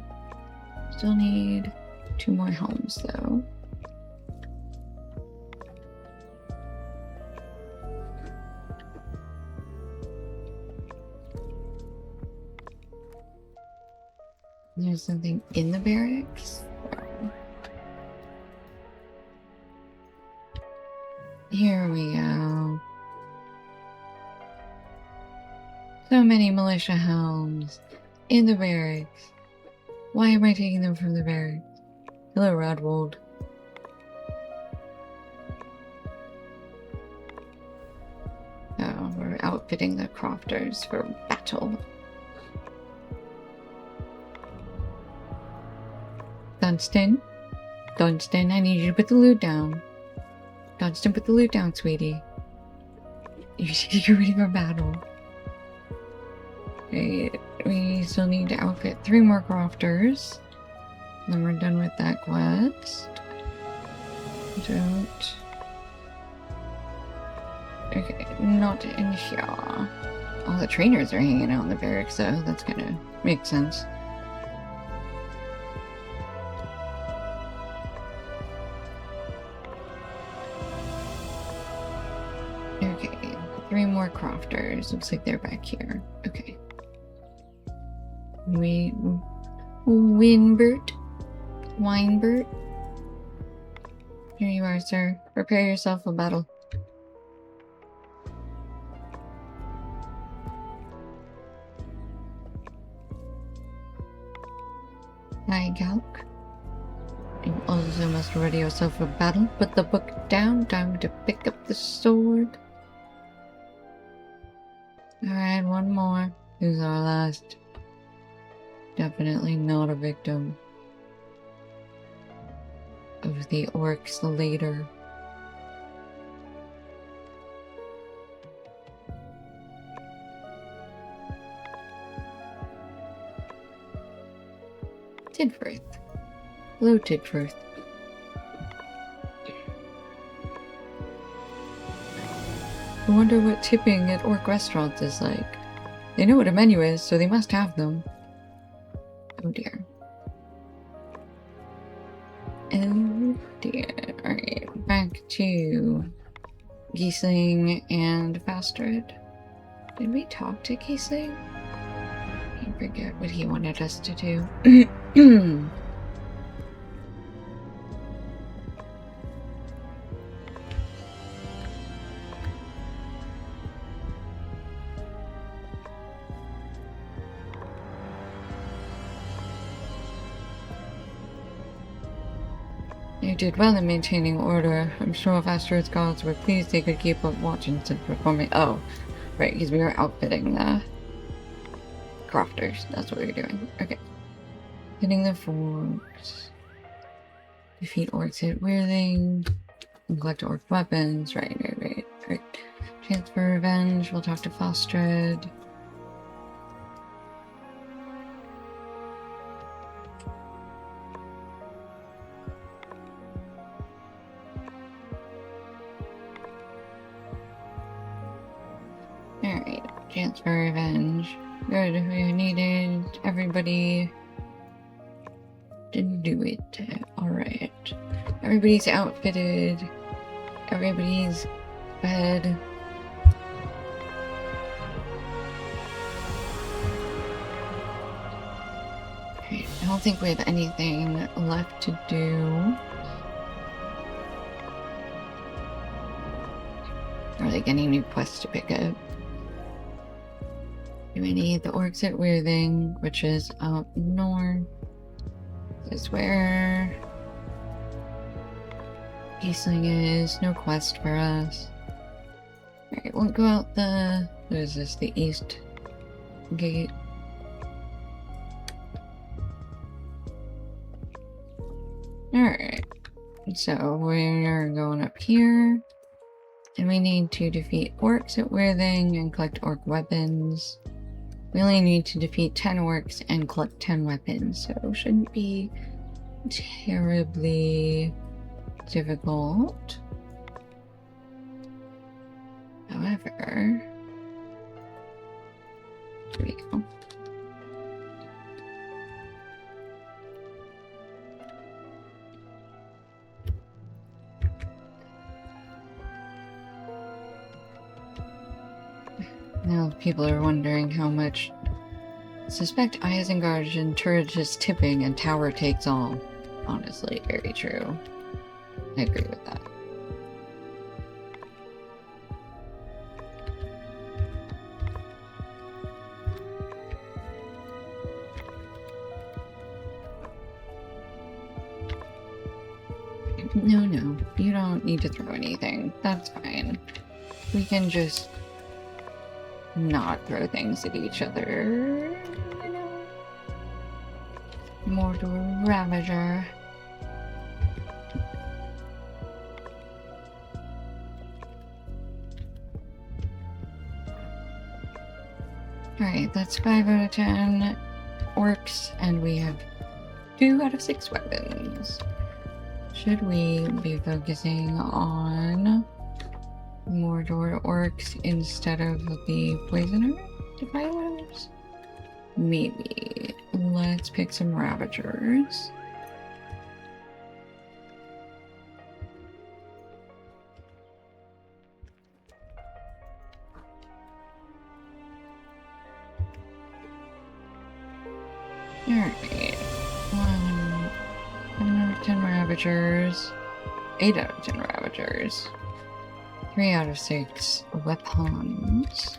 Still need 2 more helms though. There's something in the barracks. Here we go. So many militia helms in the barracks. Why am I taking them from the barracks? Hello, Rodwold. Oh, we're outfitting the crofters for battle. Dunstan, I need you to put the loot down. Dunstan, put the loot down, sweetie. You should get ready for battle. Okay, we still need to outfit 3 more crofters. Then we're done with that quest. Don't. Okay, not in here. All the trainers are hanging out in the barracks, so that's gonna make sense. Okay, 3 more crofters. Looks like they're back here. Okay. Winbert? Winebert? Here you are, sir. Prepare yourself for battle. Hi, Galk. You also must ready yourself for battle. Put the book down. Time to pick up the sword. Alright, one more. Who's our last? Definitely not a victim of the orcs later. Tidforth. Hello, Tidforth. I wonder what tipping at orc restaurants is like. They know what a menu is, so they must have them. Oh dear. Oh Alright, back to Giesling and Fastred. Did we talk to Giesling? I forget what he wanted us to do. You did well in maintaining order. I'm sure if Astrod's guards were pleased they could keep up watching instead of performing. Oh, right, because we were outfitting the crofters. That's what we were doing. Okay. Hitting the forks. Defeat orcs at Weirling. And collect orc weapons. Right. Transfer revenge. We'll talk to Fastred. Alright, transfer revenge. Good, we needed everybody to do it. Alright. Everybody's outfitted. Everybody's fed. Alright, I don't think we have anything left to do. Or like any new quests to pick up. Do we need the orcs at Weirling, which is up north? This is where Giesling is. No quest for us. Alright, we'll go out the... What is this? The east gate. Alright. So we're going up here. And we need to defeat orcs at Weirling and collect orc weapons. We only need to defeat 10 orcs and collect 10 weapons, so shouldn't be terribly difficult. However, here we go. Now people are wondering how much. Suspect Isengard and turret is tipping and tower takes all. Honestly, very true. I agree with that. No, you don't need to throw anything. That's fine. We can just not throw things at each other, you know. Mordor Ravager. Alright, that's 5 out of 10 orcs, and we have 2 out of 6 weapons. Should we be focusing on Mordor orcs instead of the poisoner defilers? Maybe. Let's pick some ravagers. Alright. 1 out of 10 ravagers. 8 out of 10 ravagers. 3 out of 6 weapons.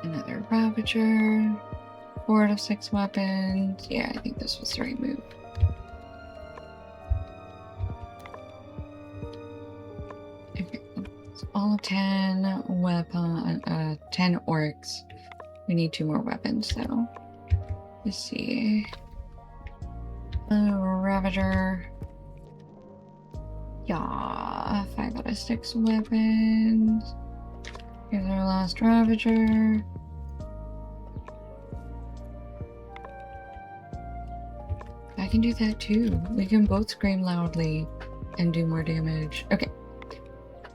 Another Ravager. 4 out of 6 weapons. Yeah, I think this was the right move. Okay, it's all 10 weapon, 10 orcs. We need 2 more weapons though. Let's see. Ravager. Yeah, 5 out of 6 weapons. Here's our last Ravager. I can do that too. We can both scream loudly and do more damage. Okay.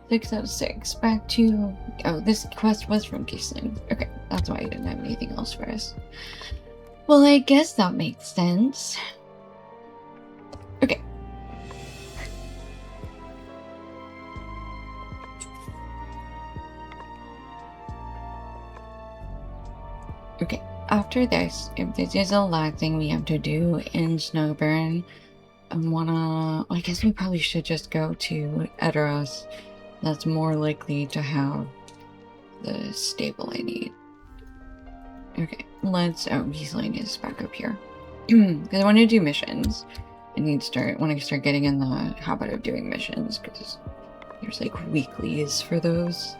6 out of 6. Back to... Oh, this quest was from Giesling. Okay, that's why I didn't have anything else for us. Well, I guess that makes sense. Okay. Okay, after this, if this is the last thing we have to do in Snowburn, I guess we probably should just go to Edoras. That's more likely to have the stable I need. Okay, Giesling is back up here. Because I want to do missions. When I start getting in the habit of doing missions, because there's like weeklies for those.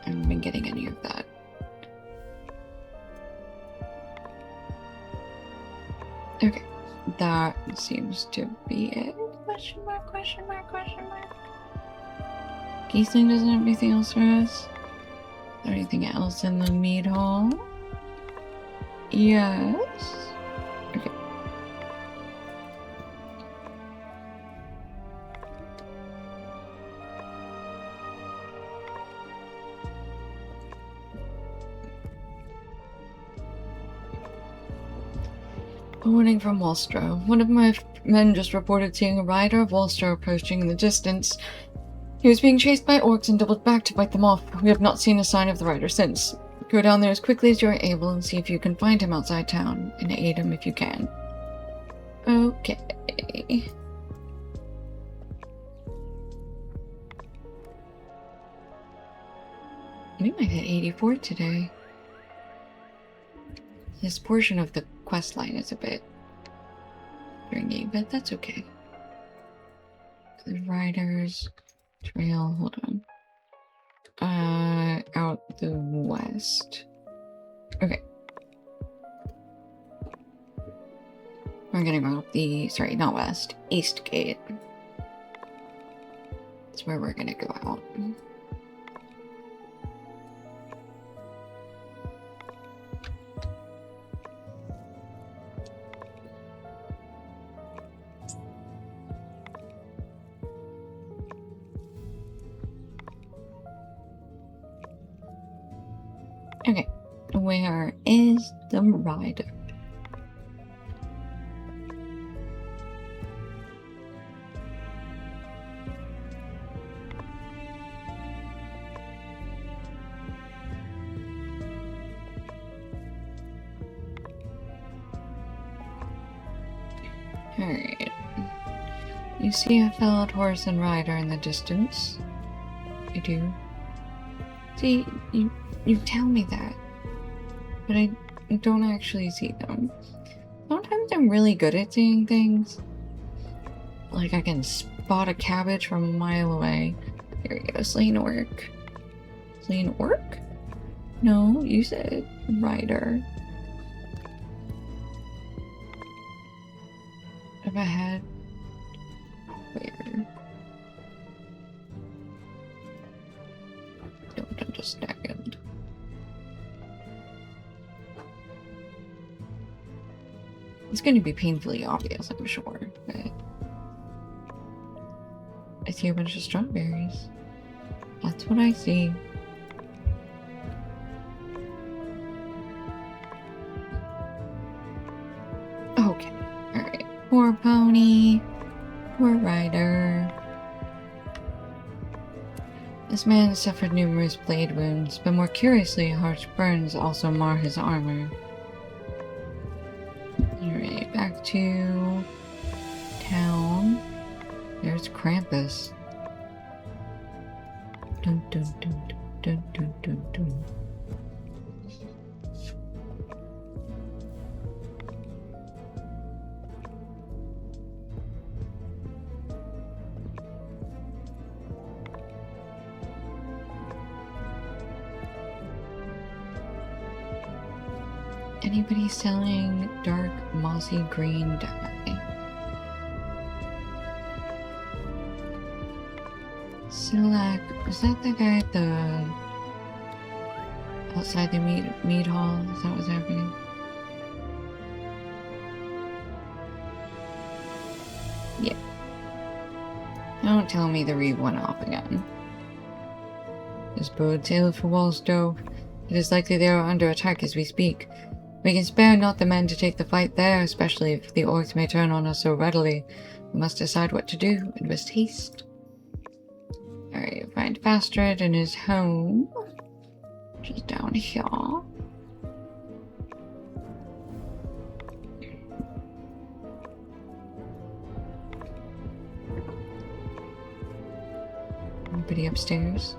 I haven't been getting any of that. Okay, that seems to be it. Question mark, question mark, question mark. Giesling doesn't have anything else for us? Is there anything else in the mead hall? Yes. Okay. A warning from Wallstrow. One of my men just reported seeing a rider of Wallstrow approaching in the distance. He was being chased by orcs and doubled back to fight them off. We have not seen a sign of the rider since. Go down there as quickly as you are able and see if you can find him outside town, and aid him if you can. Okay. We might hit 84 today. This portion of the quest line is a bit stringy, but that's okay. The riders trail, hold on. Out the west. Okay. We're gonna go up the, sorry, not west, east gate. That's where we're gonna go out. Okay, where is the rider? Alright. You see a fellowed horse and rider in the distance? I do. See, you tell me that, but I don't actually see them. Sometimes I'm really good at seeing things. Like I can spot a cabbage from a mile away. Here we go, slain orc. Slain orc? No, you said rider. Up ahead. Where? Don't understand. It's going to be painfully obvious, I'm sure, but I see a bunch of strawberries. That's what I see. Okay, alright. Poor pony. Poor rider. This man suffered numerous blade wounds, but more curiously, harsh burns also mar his armor. Alright, back to town. There's Krampus. Dun dun dun dun dun dun dun. Anybody selling dark mossy green dye? Silak, is that the guy at the outside the meat hall? Is that what's happening? Yeah. Don't tell me the read went off again. This bodes ill for Wallstrow. It is likely they are under attack as we speak. We can spare not the men to take the fight there, especially if the orcs may turn on us so readily. We must decide what to do, and with haste. Alright, find Fastred in his home, which is down here. Nobody upstairs?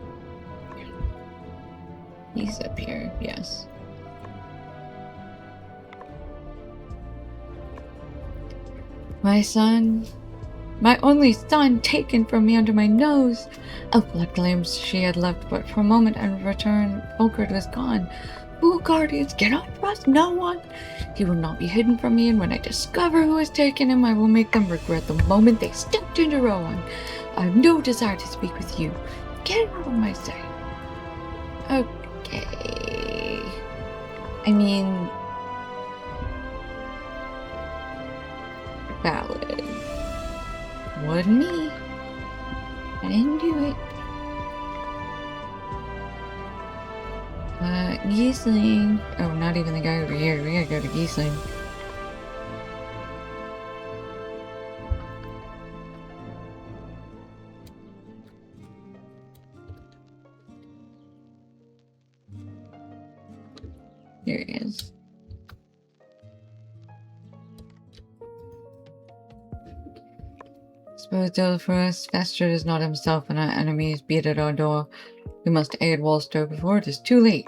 He's up here, yes. My son, my only son, taken from me under my nose. A blood claims she had left but for a moment, and in return, Fulgrid was gone. Who, guardians, cannot trust no one. He will not be hidden from me, and when I discover who has taken him, I will make them regret the moment they stepped into Rohan. I have no desire to speak with you. Get out of my sight. Okay. I mean, valid. Wasn't me. I didn't do it. Giesling. Oh, not even the guy over here. We gotta go to Giesling. Here he is. Suppose ill for us, Fastred is not himself, and our enemies beat at our door. We must aid Wallstow before it is too late.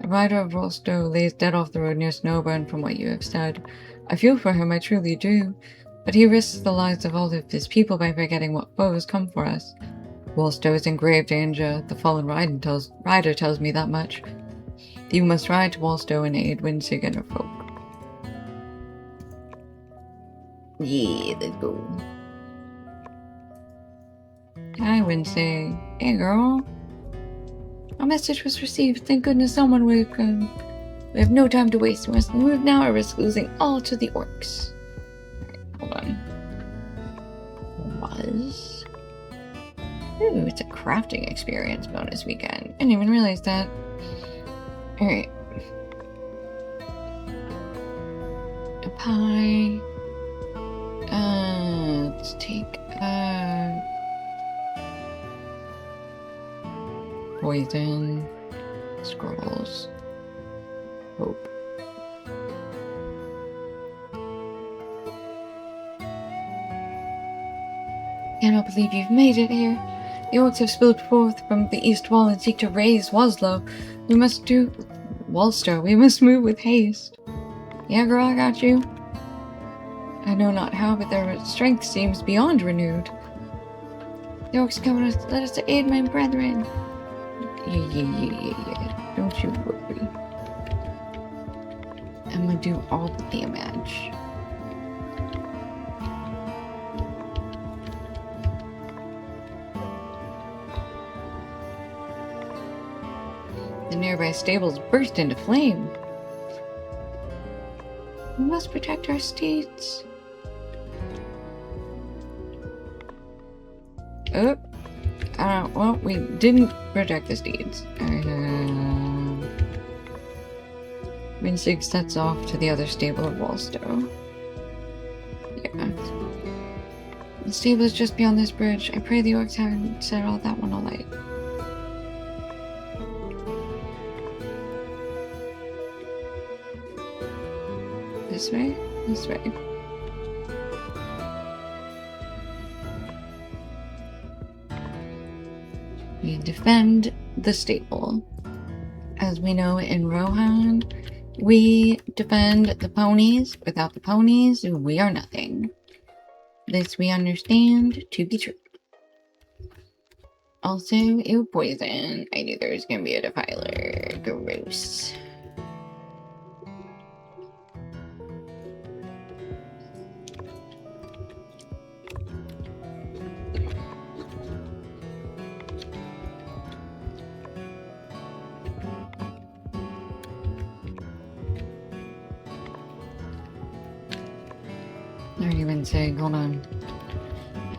A rider of Wallstow lays dead off the road near Snowburn from what you have said. I feel for him, I truly do. But he risks the lives of all of his people by forgetting what foes come for us. Wallstow is in grave danger. The fallen rider tells me that much. You must ride to Wallstow and aid Winsig and her folk. Yeah, let's go. Hi, Winsig. Hey, girl. Our message was received. Thank goodness someone will come. We have no time to waste. We must move now or risk losing all to the orcs. Alright, hold on. Was. Ooh, it's a crafting experience bonus weekend. I didn't even realize that. Alright. A pie. Let's take poison, scrolls, hope. Cannot believe you've made it here. The orcs have spilled forth from the east wall and seek to raise Wallstow. We must move with haste. Yeah, girl, I got you. I know not how, but their strength seems beyond renewed. The orcs come and let us aid my brethren. Yeah. Don't you worry. I'm gonna do all the damage. The nearby stables burst into flame. We must protect our steeds. Oh. Well, we didn't protect the steeds. Winsig sets off to the other stable of Wallstow. Yeah. The stable is just beyond this bridge. I pray the orcs haven't set all that one alight. This way? This way. We defend the stable. As we know in Rohan, we defend the ponies. Without the ponies, we are nothing. This we understand to be true. Also, ew, poison. I knew there was gonna be a defiler. Gross. Or even saying, hold on.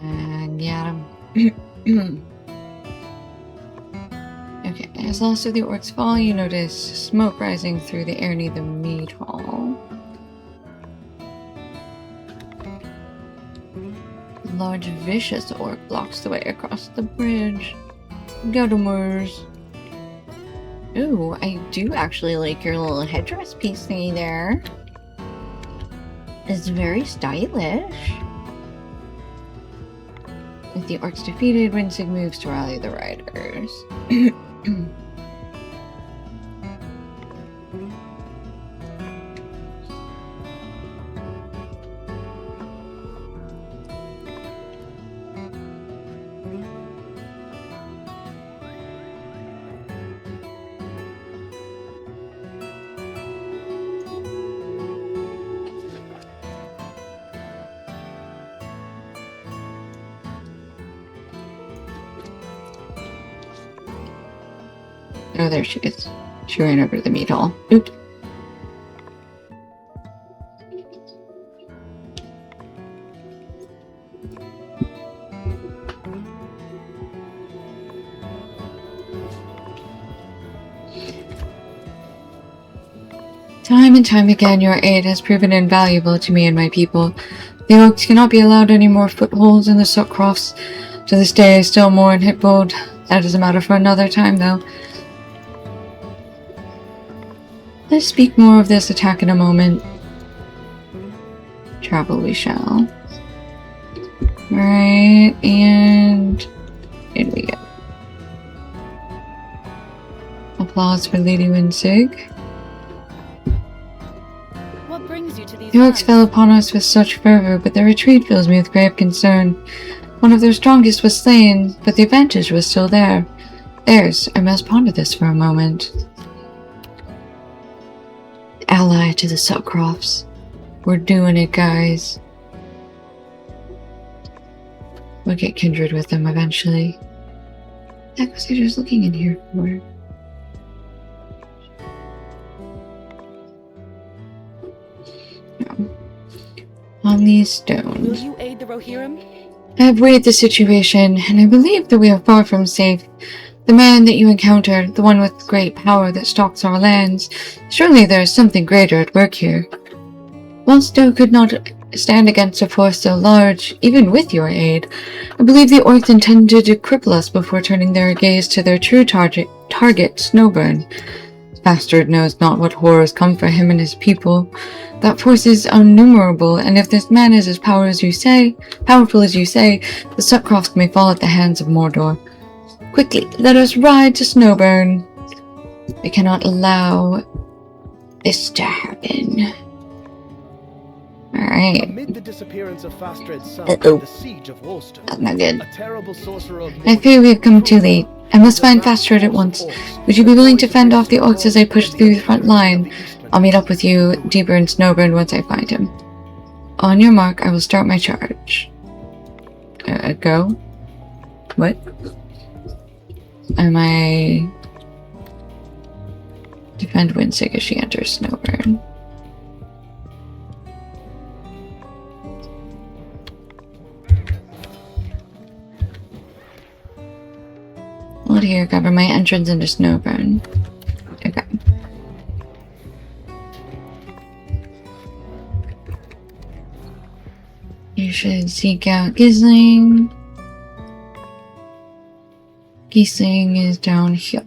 And got him. Okay, as the last of the orcs fall, you notice smoke rising through the air near the mead hall. A large, vicious orc blocks the way across the bridge. Guttermers. Ooh, I do actually like your little headdress piece thingy there. It's very stylish. With the orcs defeated, Winsig moves to rally the riders. Oh, there she is. She ran over to the meat hall. Oops. Time and time again, your aid has proven invaluable to me and my people. The orcs cannot be allowed any more footholds in the Suckcrofts. To this day, I still mourn Hitbold. That is a matter for another time, though. Let's speak more of this attack in a moment. Travel we shall. Alright, and in we go. Applause for Lady Winsig. What brings you to these The orcs lands? fell upon us with such fervor, but their retreat fills me with grave concern. One of their strongest was slain, but the advantage was still there. Theirs, I must ponder this for a moment. Ally to the Suckcrofts. We're doing it, guys. We'll get kindred with them eventually. That was I just looking in here for. No. On these Will stones. you aid the Rohirrim? I have weighed the situation, and I believe that we are far from safe. The man that you encountered, the one with great power that stalks our lands, surely there is something greater at work here. While Stowe could not stand against a force so large, even with your aid, I believe the orcs intended to cripple us before turning their gaze to their true target, Snowburn. Bastard knows not what horrors come for him and his people. That force is innumerable, and if this man is as powerful as you say, the Suckcrofts may fall at the hands of Mordor. Quickly, let us ride to Snowburn. We cannot allow this to happen. Alright. Amid the disappearance of Fastred's son Uh-oh. and the siege of Wolston, That's not good. a terrible sorcerer of I fear we have come too late. I must find Fastred at once. Would you be willing to fend off the orcs as I push through the front line? I'll meet up with you deeper in Snowburn once I find him. On your mark, I will start my charge. Go? What? Am I... Defend Winsig as she enters Snowburn. Hold here, cover my entrance into Snowburn. Okay. You should seek out Gisling. Gisling is down here.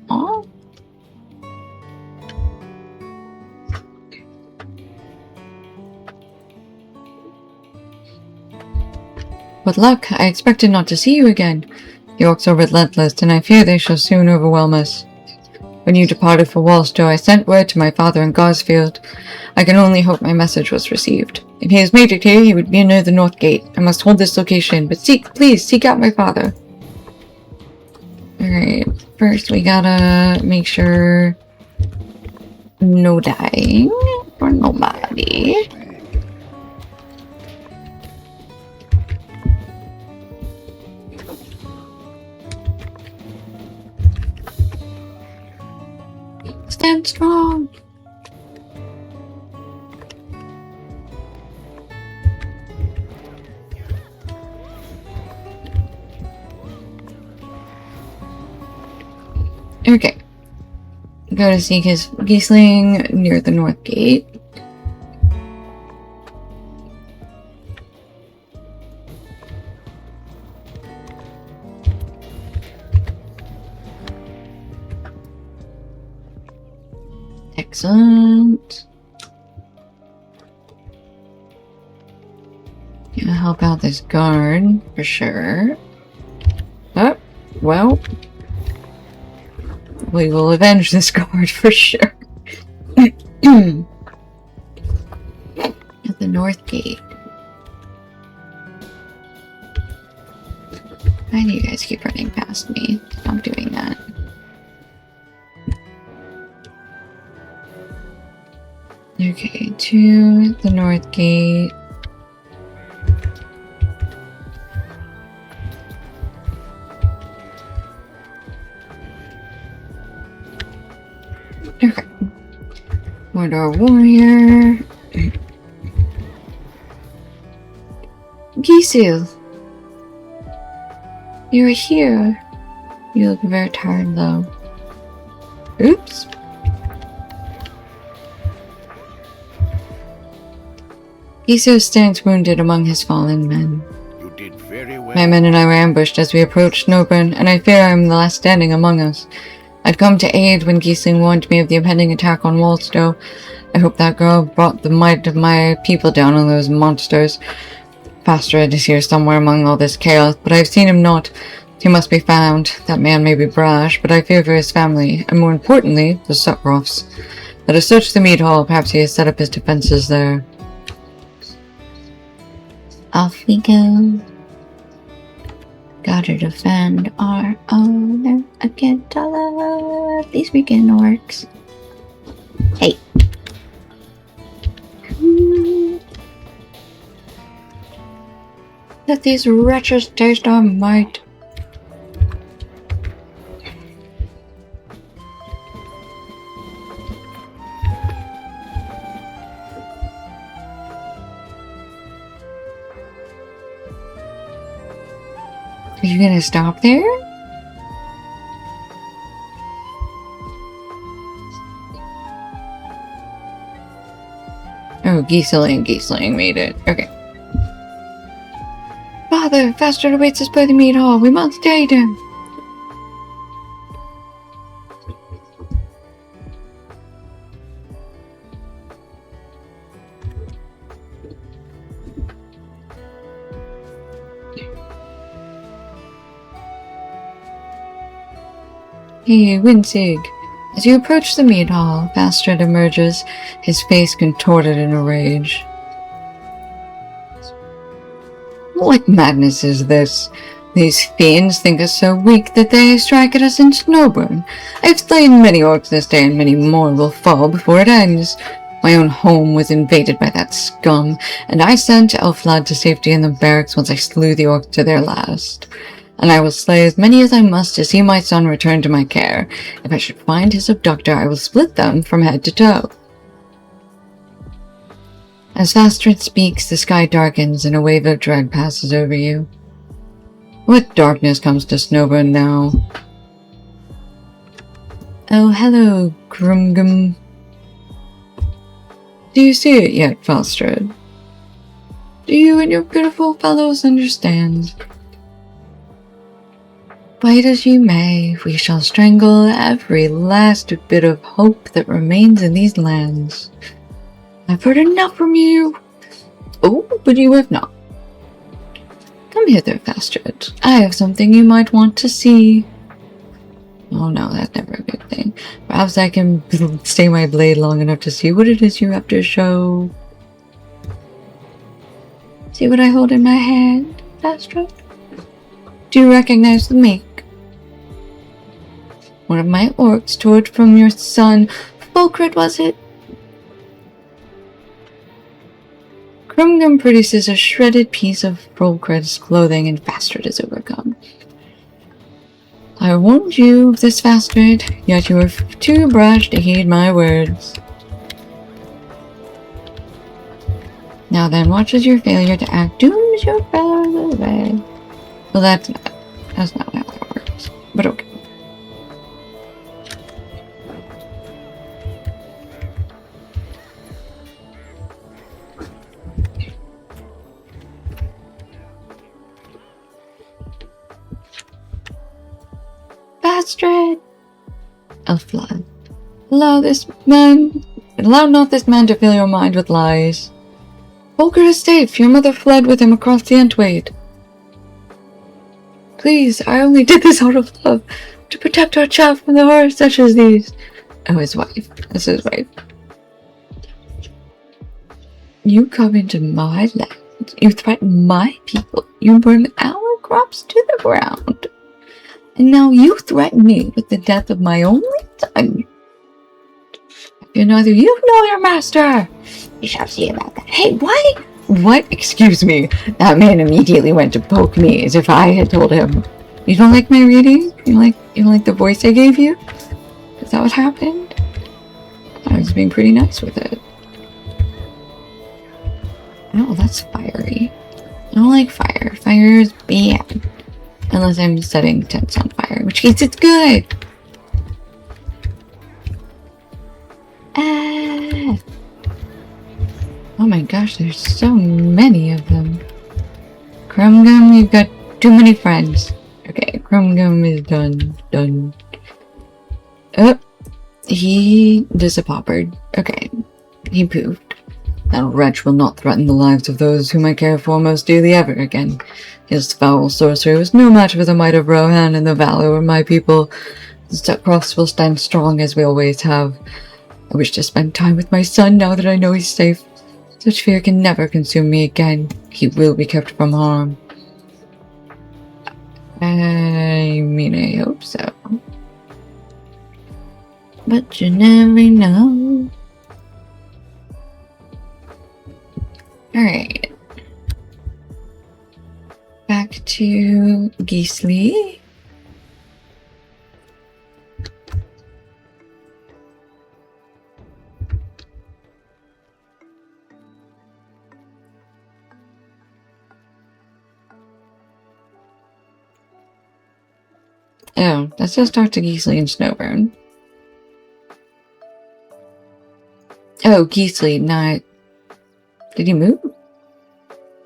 What luck! I expected not to see you again. The orcs are relentless, and I fear they shall soon overwhelm us. When you departed for Wallstow, I sent word to my father in Garsfield. I can only hope my message was received. If he has made it here, he would be near the North Gate. I must hold this location, but please seek out my father. Alright, first we gotta make sure no dying for nobody. Stand strong. Okay. Go to seek his Giesling near the north gate. Excellent. Gonna help out this guard for sure. Oh, well. We will avenge this guard for sure. At the north gate. Why do you guys keep running past me? Stop doing that. Okay, to the north gate. Okay. Mordor warrior. Gisul. You're here. You look very tired though. Oops. Gisul stands wounded among his fallen men. You did very well. My men and I were ambushed as we approached Snowburn, and I fear I am the last standing among us. I'd come to aid when Giesling warned me of the impending attack on Wallstow. I hope that girl brought the might of my people down on those monsters. Fastred is here somewhere among all this chaos, but I've seen him not. He must be found. That man may be brash, but I fear for his family, and more importantly, the Sutrofs. Let us search the mead hall. Perhaps he has set up his defenses there. Off we go. Gotta defend our owner against all of these weekend orcs. Hey. Let these wretches taste our might. Are you gonna stop there? Oh, Giesling made it. Okay. Father, Fastred awaits us by the mead hall. We must aid him. Hey, Winsig. As you approach the mead hall, Fastred emerges, his face contorted in a rage. What madness is this? These fiends think us so weak that they strike at us in Snowburn. I have slain many orcs this day, and many more will fall before it ends. My own home was invaded by that scum, and I sent Elflad to safety in the barracks once I slew the orcs to their last. And I will slay as many as I must to see my son return to my care. If I should find his abductor, I will split them from head to toe. As Fastred speaks, the sky darkens and a wave of dread passes over you. What darkness comes to Snowburn now? Oh, hello, Grumgum. Do you see it yet, Fastred? Do you and your beautiful fellows understand? Fight as you may, we shall strangle every last bit of hope that remains in these lands. I've heard enough from you. Oh, but you have not. Come hither, Fastred. I have something you might want to see. Oh no, that's never a good thing. Perhaps I can stay my blade long enough to see what it is you have to show. See what I hold in my hand, Fastred? Do you recognize the make? One of my orcs tore it from your son. Fulcrid, was it? Krumgum produces a shredded piece of Fulcrid's clothing and Fastred is overcome. I warned you of this, Fastred, yet you were too brash to heed my words. Now then, watch as your failure to act dooms your fellow away. Well, that's not how that works. But okay. Astrid! Elflad. Allow not this man to fill your mind with lies. Volker is safe. Your mother fled with him across the Entwade. Please, I only did this out of love, to protect our child from the horrors such as these. Oh, his wife. That's his wife. You come into my land. You threaten my people. You burn our crops to the ground. And now you threaten me with the death of my only son. You're neither you nor your master. We shall see about that. Hey, what? What? Excuse me. That man immediately went to poke me as if I had told him. You don't like my reading? You don't like the voice I gave you? Is that what happened? I was being pretty nice with it. Oh, that's fiery. I don't like fire. Fire is bad. Unless I'm setting tents on fire, in which case it's good. Ah. Oh my gosh, there's so many of them. Crumgum, you've got too many friends. Okay, Crumgum is done. Oh, he disappeared. Okay, he poofed. That wretch will not threaten the lives of those whom I care for most dearly ever again. His foul sorcery was no match for the might of Rohan and the valor of my people. The Stepcrofts will stand strong as we always have. I wish to spend time with my son now that I know he's safe. Such fear can never consume me again. He will be kept from harm. I mean, I hope so. But you never know. Alright. Back to Gisli. Oh, let's just talk to Gisli and Snowburn. Oh, Gisli, not... Did he move?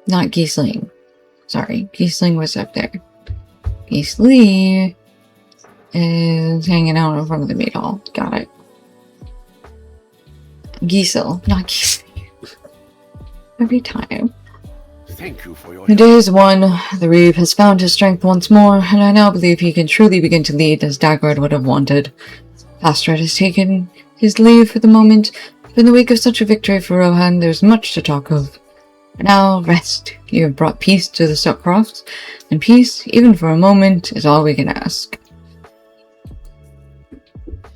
Not Gisling. Sorry, Gisling was up there. Gisli is hanging out in front of the meat hall. Got it. Gisel, not Gisli. Every time. Thank you for your The day is won. The Reeve has found his strength once more, and I now believe he can truly begin to lead as Dagred would have wanted. Astrid has taken his leave for the moment. In the wake of such a victory for Rohan, there's much to talk of. Now, rest. You have brought peace to the Stepcrofts, and peace, even for a moment, is all we can ask.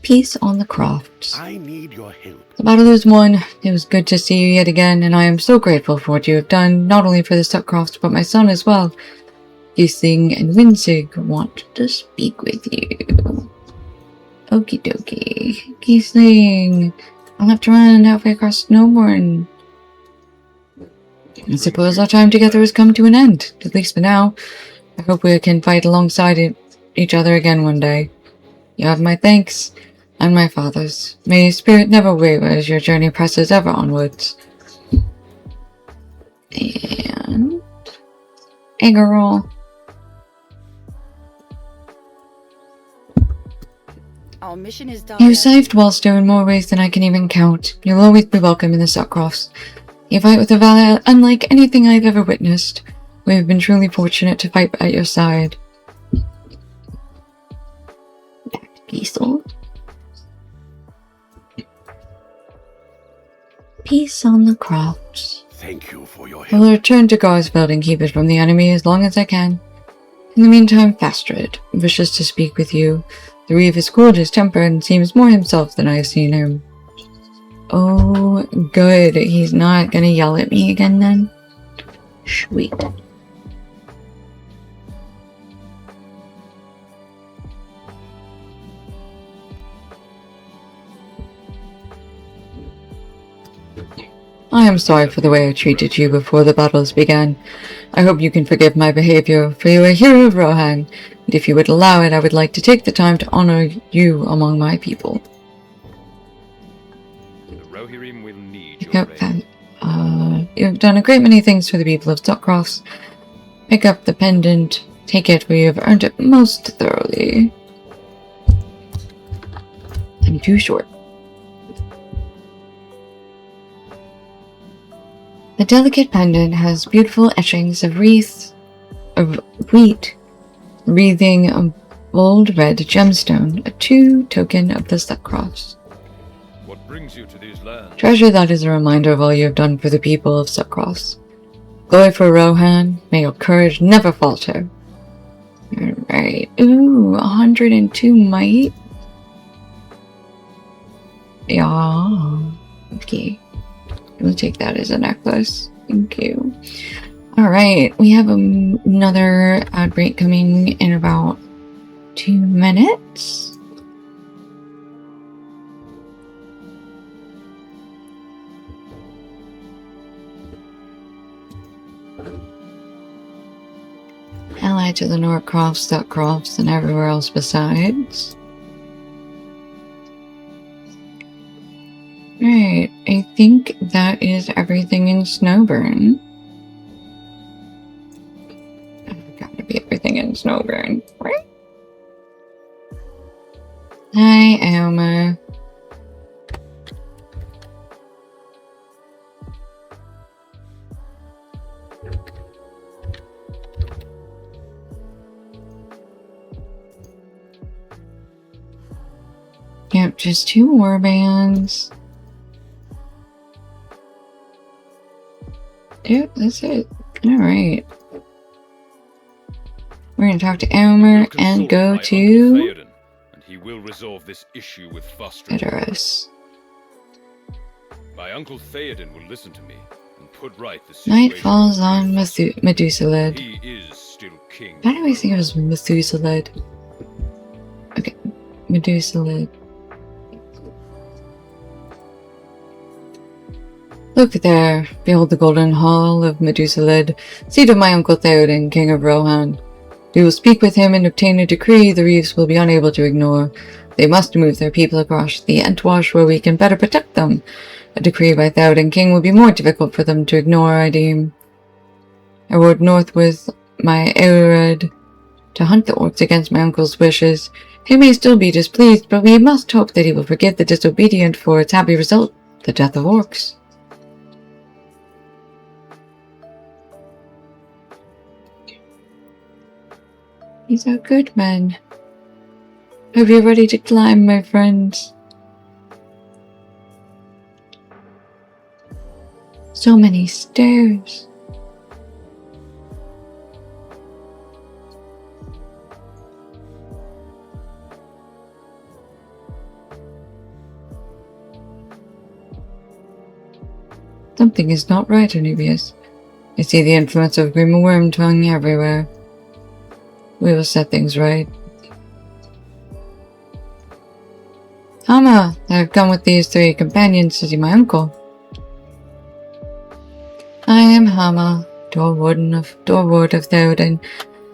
Peace on the Crofts. I need your help. The battle is won. It was good to see you yet again, and I am so grateful for what you have done, not only for the Stepcrofts, but my son as well. Gisling and Winsig want to speak with you. Okie dokie. Gisling, I'll have to run halfway across Snowbourne. I suppose our time together has come to an end, at least for now. I hope we can fight alongside each other again one day. You have my thanks, and my father's. May your spirit never waver as your journey presses ever onwards. And... Eggerol. Our mission is done. You saved Wallstow in more ways than I can even count. You'll always be welcome in the Stepcrofts. You fight with a valor unlike anything I've ever witnessed. We have been truly fortunate to fight at your side. Back to Gisel. Peace on the Crofts. Thank you for your I help. will return to Garsfeld and keep it from the enemy as long as I can. In the meantime, Fastred wishes to speak with you. The Reeve has cooled his temper and seems more himself than I have seen him. Oh, good. He's not gonna yell at me again then? Sweet. I am sorry for the way I treated you before the battles began. I hope you can forgive my behavior, for you are a hero of Rohan, and if you would allow it, I would like to take the time to honor you among my people. The Rohirrim will need your Yep, aid. you've done a great many things for the people of Stepcrofts. Pick up the pendant, take it where you have earned it most thoroughly. and too short. The delicate pendant has beautiful etchings of wreaths of wheat wreathing a bold red gemstone, a true token of the Suckcrofts. What brings you to these lands? Treasure that is a reminder of all you have done for the people of Suckcrofts. Glory for Rohan, may your courage never falter. Alright, ooh, 102 might. Yeah, okay. We'll take that as a necklace. Thank you. Alright, we have another ad break coming in about 2 minutes. Allied to the Norcrofts, Suckcrofts, and everywhere else besides. Right, I think that is everything in Snowburn. Gotta be everything in Snowburn, right? Hi, Alma. Yep, just 2 warbands. Yep, that's it. Alright. We're gonna talk to Elmer and go to Theoden, and he will resolve this issue with Fostrin. Edoras. My uncle Theoden will listen to me and put right the situation. Night falls on Methuselah. He is still king. Why do I think it was Methuselah? Okay, Methuselah. Look there, behold the golden hall of Methuselah, seat of my uncle Theoden, king of Rohan. We will speak with him and obtain a decree the reefs will be unable to ignore. They must move their people across the Entwash where we can better protect them. A decree by Theoden king will be more difficult for them to ignore, I deem. I rode north with my Aered to hunt the orcs against my uncle's wishes. He may still be displeased, but we must hope that he will forgive the disobedient for its happy result, the death of orcs. These are good men. Hope you're ready to climb, my friends. So many stairs. Something is not right, Anubius. I see the influence of Grima Wormtongue everywhere. We will set things right. Hama, I have come with these 3 companions to see my uncle. I am Hama, Doorward of Theoden.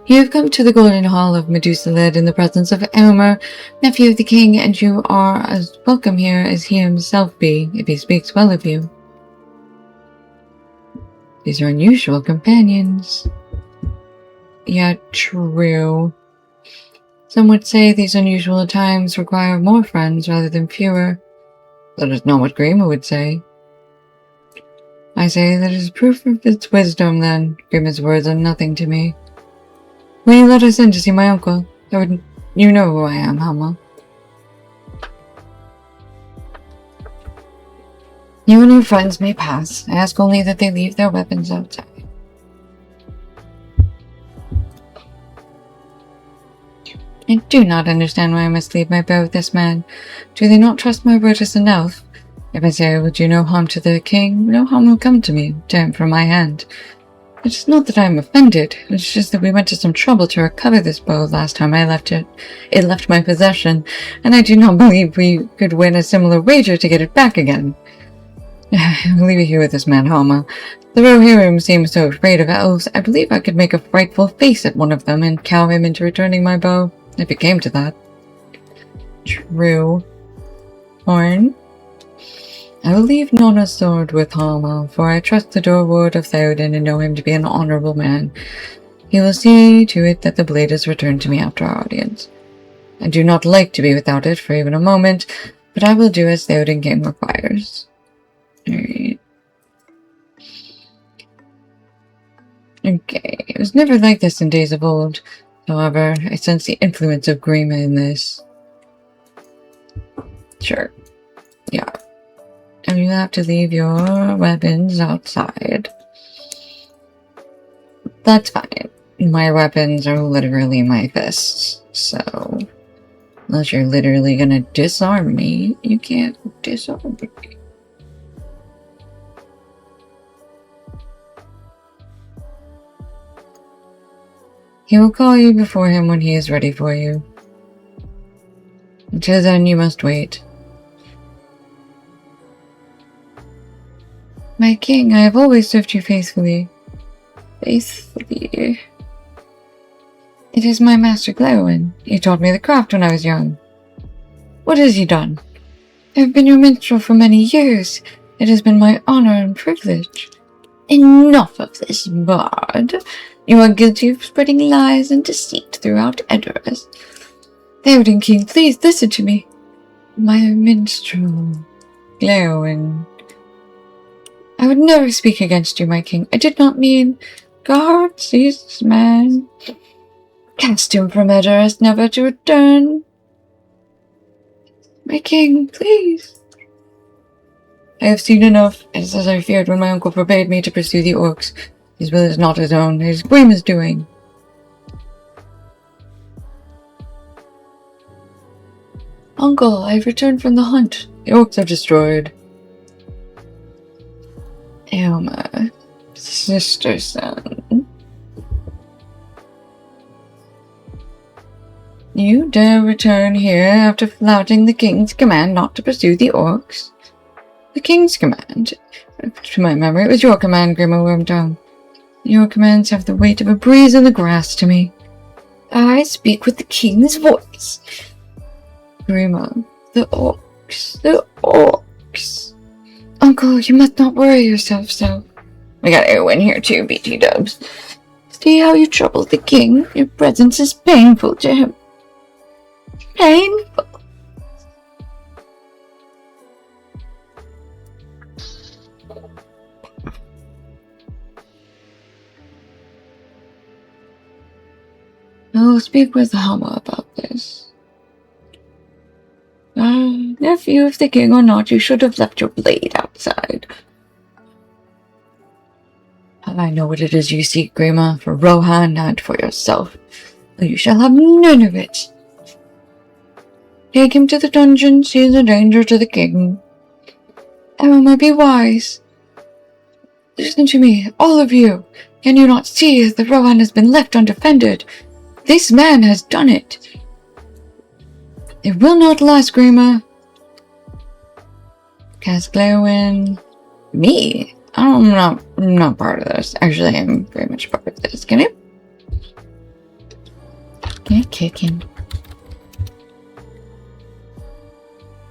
You have come to the Golden Hall of Methuselah in the presence of Elmer, nephew of the king, and you are as welcome here as he himself be, if he speaks well of you. These are unusual companions. Yeah, true. Some would say these unusual times require more friends rather than fewer. That is not what Grima would say. I say that is proof of its wisdom, then. Grima's words are nothing to me. Will you let us in to see my uncle? You know who I am, Hama. You and your friends may pass. I ask only that they leave their weapons outside. I do not understand why I must leave my bow with this man. Do they not trust my word as enough? If I say I will do no harm to the king, no harm will come to me, to him from my hand. It is not that I am offended, it's just that we went to some trouble to recover this bow last time I left it. It left my possession, and I do not believe we could win a similar wager to get it back again. I will leave you here with this man, Hama. The Rohirrim seem so afraid of elves, I believe I could make a frightful face at one of them and cow him into returning my bow. If it came to that. True. Horn. I will leave Nona's sword with Hama, for I trust the Doorward of Theoden and know him to be an honorable man. He will see to it that the blade is returned to me after our audience. I do not like to be without it for even a moment, but I will do as the Odin King requires. Alright. Okay, it was never like this in days of old. However, I sense the influence of Grima in this. Sure. Yeah. And you have to leave your weapons outside. That's fine. My weapons are literally my fists, so unless you're literally gonna disarm me, you can't disarm me. He will call you before him when he is ready for you. Until then, you must wait. My king, I have always served you faithfully. Faithfully. It is my master Glowin. He taught me the craft when I was young. What has he done? I have been your minstrel for many years. It has been my honor and privilege. Enough of this, bard. You are guilty of spreading lies and deceit throughout Edoras. The Odin King, please listen to me. My minstrel, Glowin. I would never speak against you, my king. I did not mean... God, seize this man. Cast him from Edoras, never to return. My king, please. I have seen enough. It is as I feared when my uncle forbade me to pursue the orcs. His will is not his own. It is Grima's doing. Uncle, I have returned from the hunt. The orcs are destroyed. Elma, sister son. You dare return here after flouting the king's command not to pursue the orcs? The king's command? To my memory, it was your command, Grima Wormtongue. Your commands have the weight of a breeze in the grass to me. I speak with the king's voice. Grima, the orcs, the orcs. Uncle, you must not worry yourself so. We got Erwin here too, BT dubs. See how you trouble the king? Your presence is painful to him. Painful. I will speak with Hama about this. Nephew of the king or not, you should have left your blade outside. I know what it is you seek, Grima, for Rohan and for yourself. But you shall have none of it. Take him to the dungeons, he is a danger to the king. Emma, be wise. Listen to me, all of you. Can you not see that Rohan has been left undefended? This man has done it. It will not last, Grima. Cast Glowin. Me? I'm not part of this. Actually, I'm very much part of this. Can I kick him?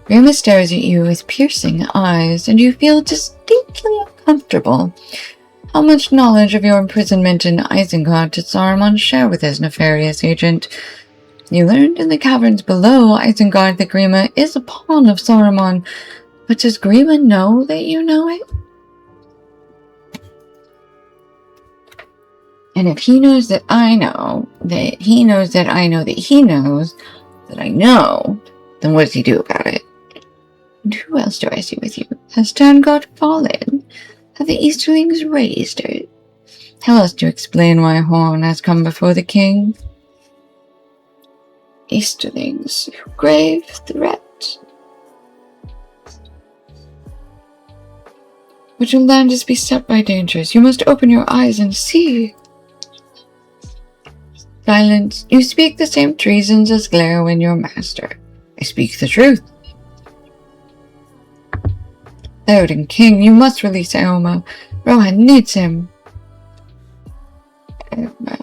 Grima stares at you with piercing eyes, and you feel distinctly uncomfortable. How much knowledge of your imprisonment in Isengard did Saruman share with his nefarious agent? You learned in the caverns below Isengard that Grima is a pawn of Saruman, but does Grima know that you know it? And if he knows that I know, that he knows that I know that he knows that I know, then what does he do about it? And who else do I see with you? Has Sterngard fallen? Have the Easterlings raised her? How else to explain why Horn has come before the king? Easterlings, grave threat. But your land is beset by dangers. You must open your eyes and see. Silence. You speak the same treasons as Glowin, your master. I speak the truth. Odin King, you must release Elma. Rohan needs him. Elma.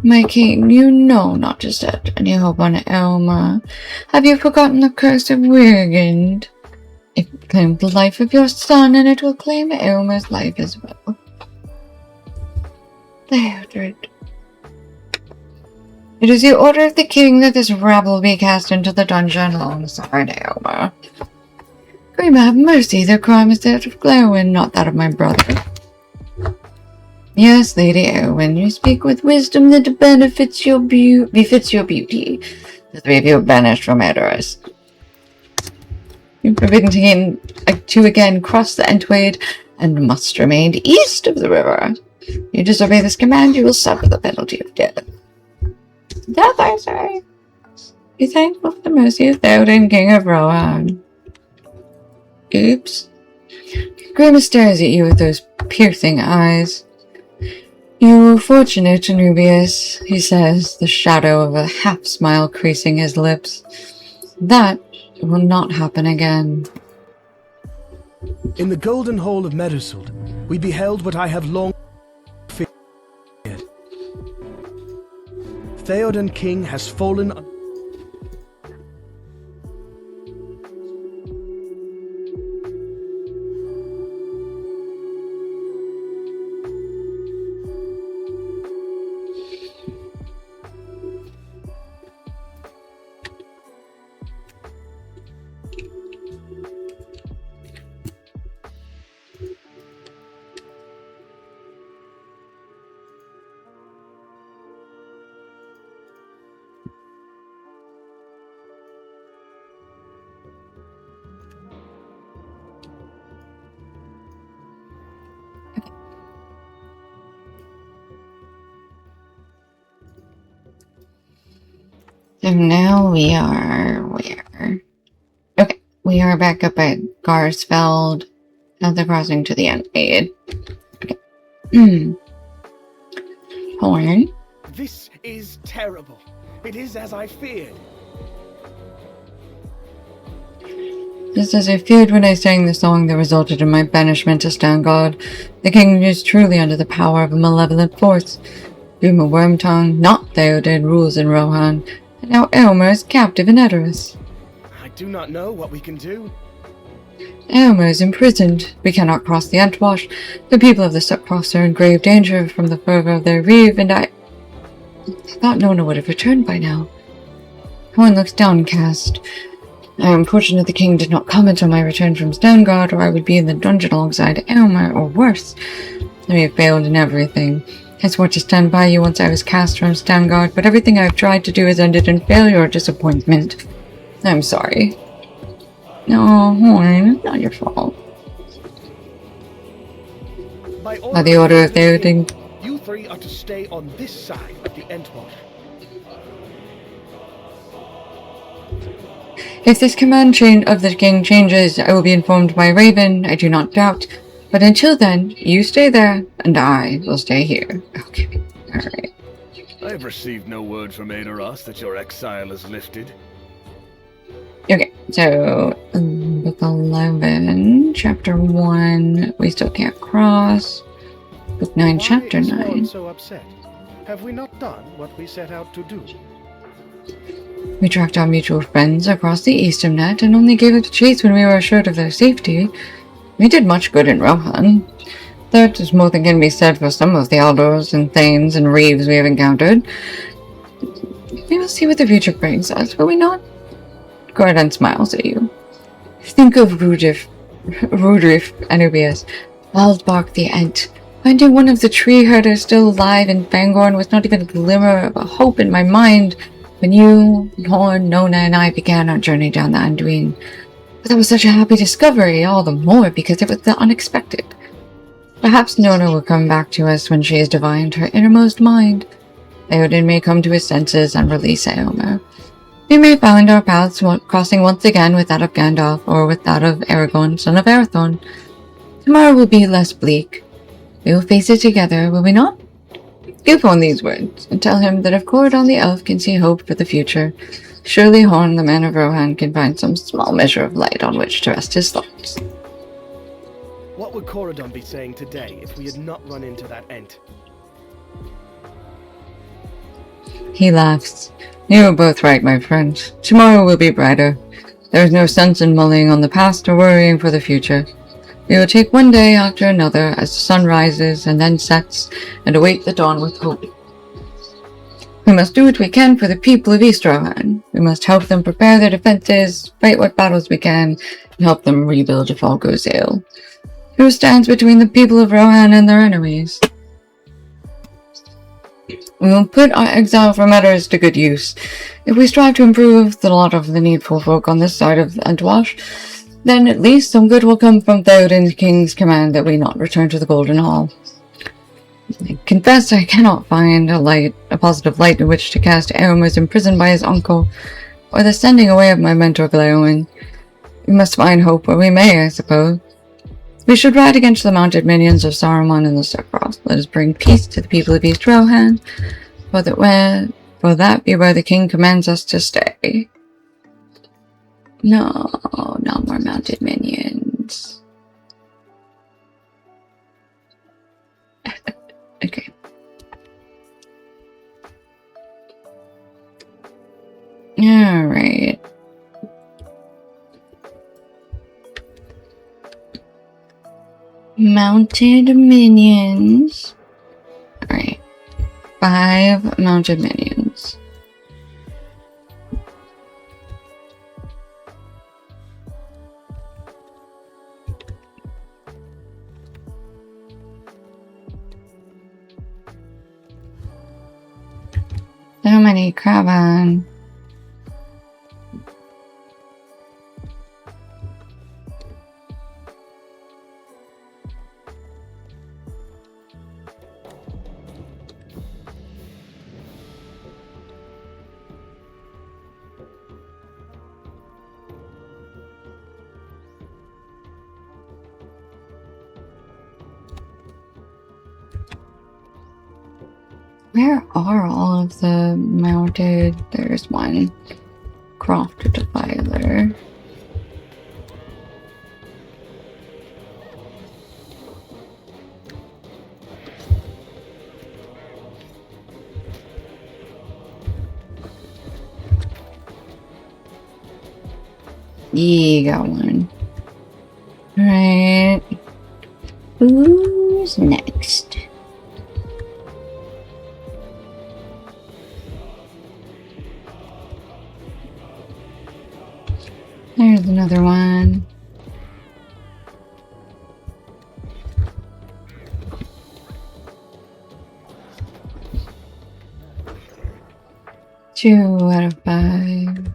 My king, you know not to set any hope on Elma. Have you forgotten the curse of Weirgund? It claimed the life of your son, and it will claim Elma's life as well. Theodred. It is the order of the king that this rabble be cast into the dungeon alongside Aylmer. Grima, have mercy, their crime is that of Glowin, not that of my brother. Yes, Lady Erwin, you speak with wisdom that befits your beauty. The three of you are banished from Edoras. You forbidden to again cross the Entwade and must remain east of the river. You disobey this command, you will suffer the penalty of death. Death, I say. Be thankful for the mercy of Theoden, King of Rohan. Oops. Grima stares at you with those piercing eyes. You were fortunate, Anubius, he says, the shadow of a half-smile creasing his lips. That will not happen again. In the golden hall of Medusult, we beheld what I have long feared. Theoden King has fallen. So now we are where? Okay, we are back up at Garsfeld at the crossing to the Unmade. Okay. Horn. This is terrible. It is as I feared. Just as I feared when I sang the song that resulted in my banishment to Stangard, the king is truly under the power of a malevolent force. Duma Wormtongue, not Theoden, rules in Rohan, and now Aylmer is captive in Edoras. I do not know what we can do. Aylmer is imprisoned. We cannot cross the Entwash. The people of the Suckcross are in grave danger from the fervor of their reeve, and I thought Nona would have returned by now. Horn looks downcast. I am fortunate the king did not comment on my return from Stangard, or I would be in the dungeon alongside Aylmer, or worse. We have failed in everything. I swore to stand by you once I was cast from Stangard, but everything I have tried to do has ended in failure or disappointment. I'm sorry. No, Horn, not your fault. By the order of Theoden, you three are to stay on this side of the Entwash. if this command of the king changes, I will be informed by Raven, I do not doubt. But until then, you stay there, and I will stay here. Okay, alright. I have received no word from Aedoras that your exile is lifted. Okay, so, book 11, chapter 1, we still can't cross. Book 9, chapter Why is Horn 9. so upset? Have we not done what we set out to do? We tracked our mutual friends across the Eastern Net and only gave up chase when we were assured of their safety. We did much good in Rohan. There is more than can be said for some of the Aldors and Thanes and Reeves we have encountered. We will see what the future brings us, will we not? Gordon smiles at you. Think of Rudolf, Anubius, Wildbark the Ent. Finding one of the tree herders still alive in Fangorn was not even a glimmer of a hope in my mind when you, Horn, Nona, and I began our journey down the Anduin. But that was such a happy discovery, all the more because it was the unexpected. Perhaps Nona will come back to us when she has divined her innermost mind. Theoden may come to his senses and release Aylmer. We may find our paths crossing once again with that of Gandalf or with that of Aragorn, son of Arathorn. Tomorrow will be less bleak. We will face it together, will we not? Give Horn these words, and tell him that if Corridon the Elf can see hope for the future, surely Horn, the man of Rohan, can find some small measure of light on which to rest his thoughts. What would Corridon be saying today if we had not run into that Ent? He laughs. You are both right, my friend. Tomorrow will be brighter. There is no sense in mulling on the past or worrying for the future. We will take one day after another as the sun rises and then sets, and await the dawn with hope. We must do what we can for the people of East Rohan. We must help them prepare their defenses, fight what battles we can, and help them rebuild if all goes ill. Who stands between the people of Rohan and their enemies? We will put our exile for matters to good use. If we strive to improve the lot of the needful folk on this side of Antwash, then at least some good will come from Theoden's king's command that we not return to the Golden Hall. I confess I cannot find a positive light in which to cast Aram was imprisoned by his uncle, or the sending away of my mentor Glaowen. We must find hope where we may, I suppose. We should ride against the mounted minions of Saruman and the Starcross. Let us bring peace to the people of East Rohan, for that be where the king commands us to stay. No, not more mounted minions. Okay. Alright. Mounted minions. Alright. 5 mounted minions. So many Kraban. Where are all of the mounted? There's one. Croft Defiler. Yeah, got one. Alright. Who's next? There's another one. Two out of 5.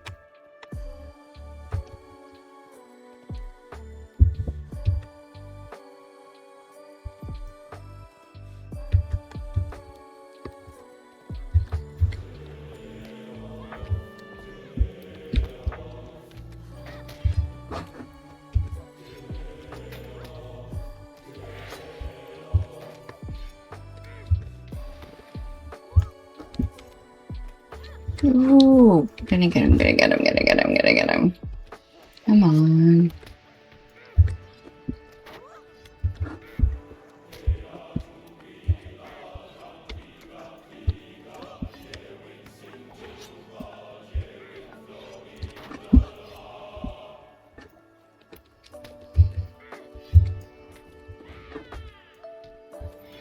Ooh, gonna get him. Come on.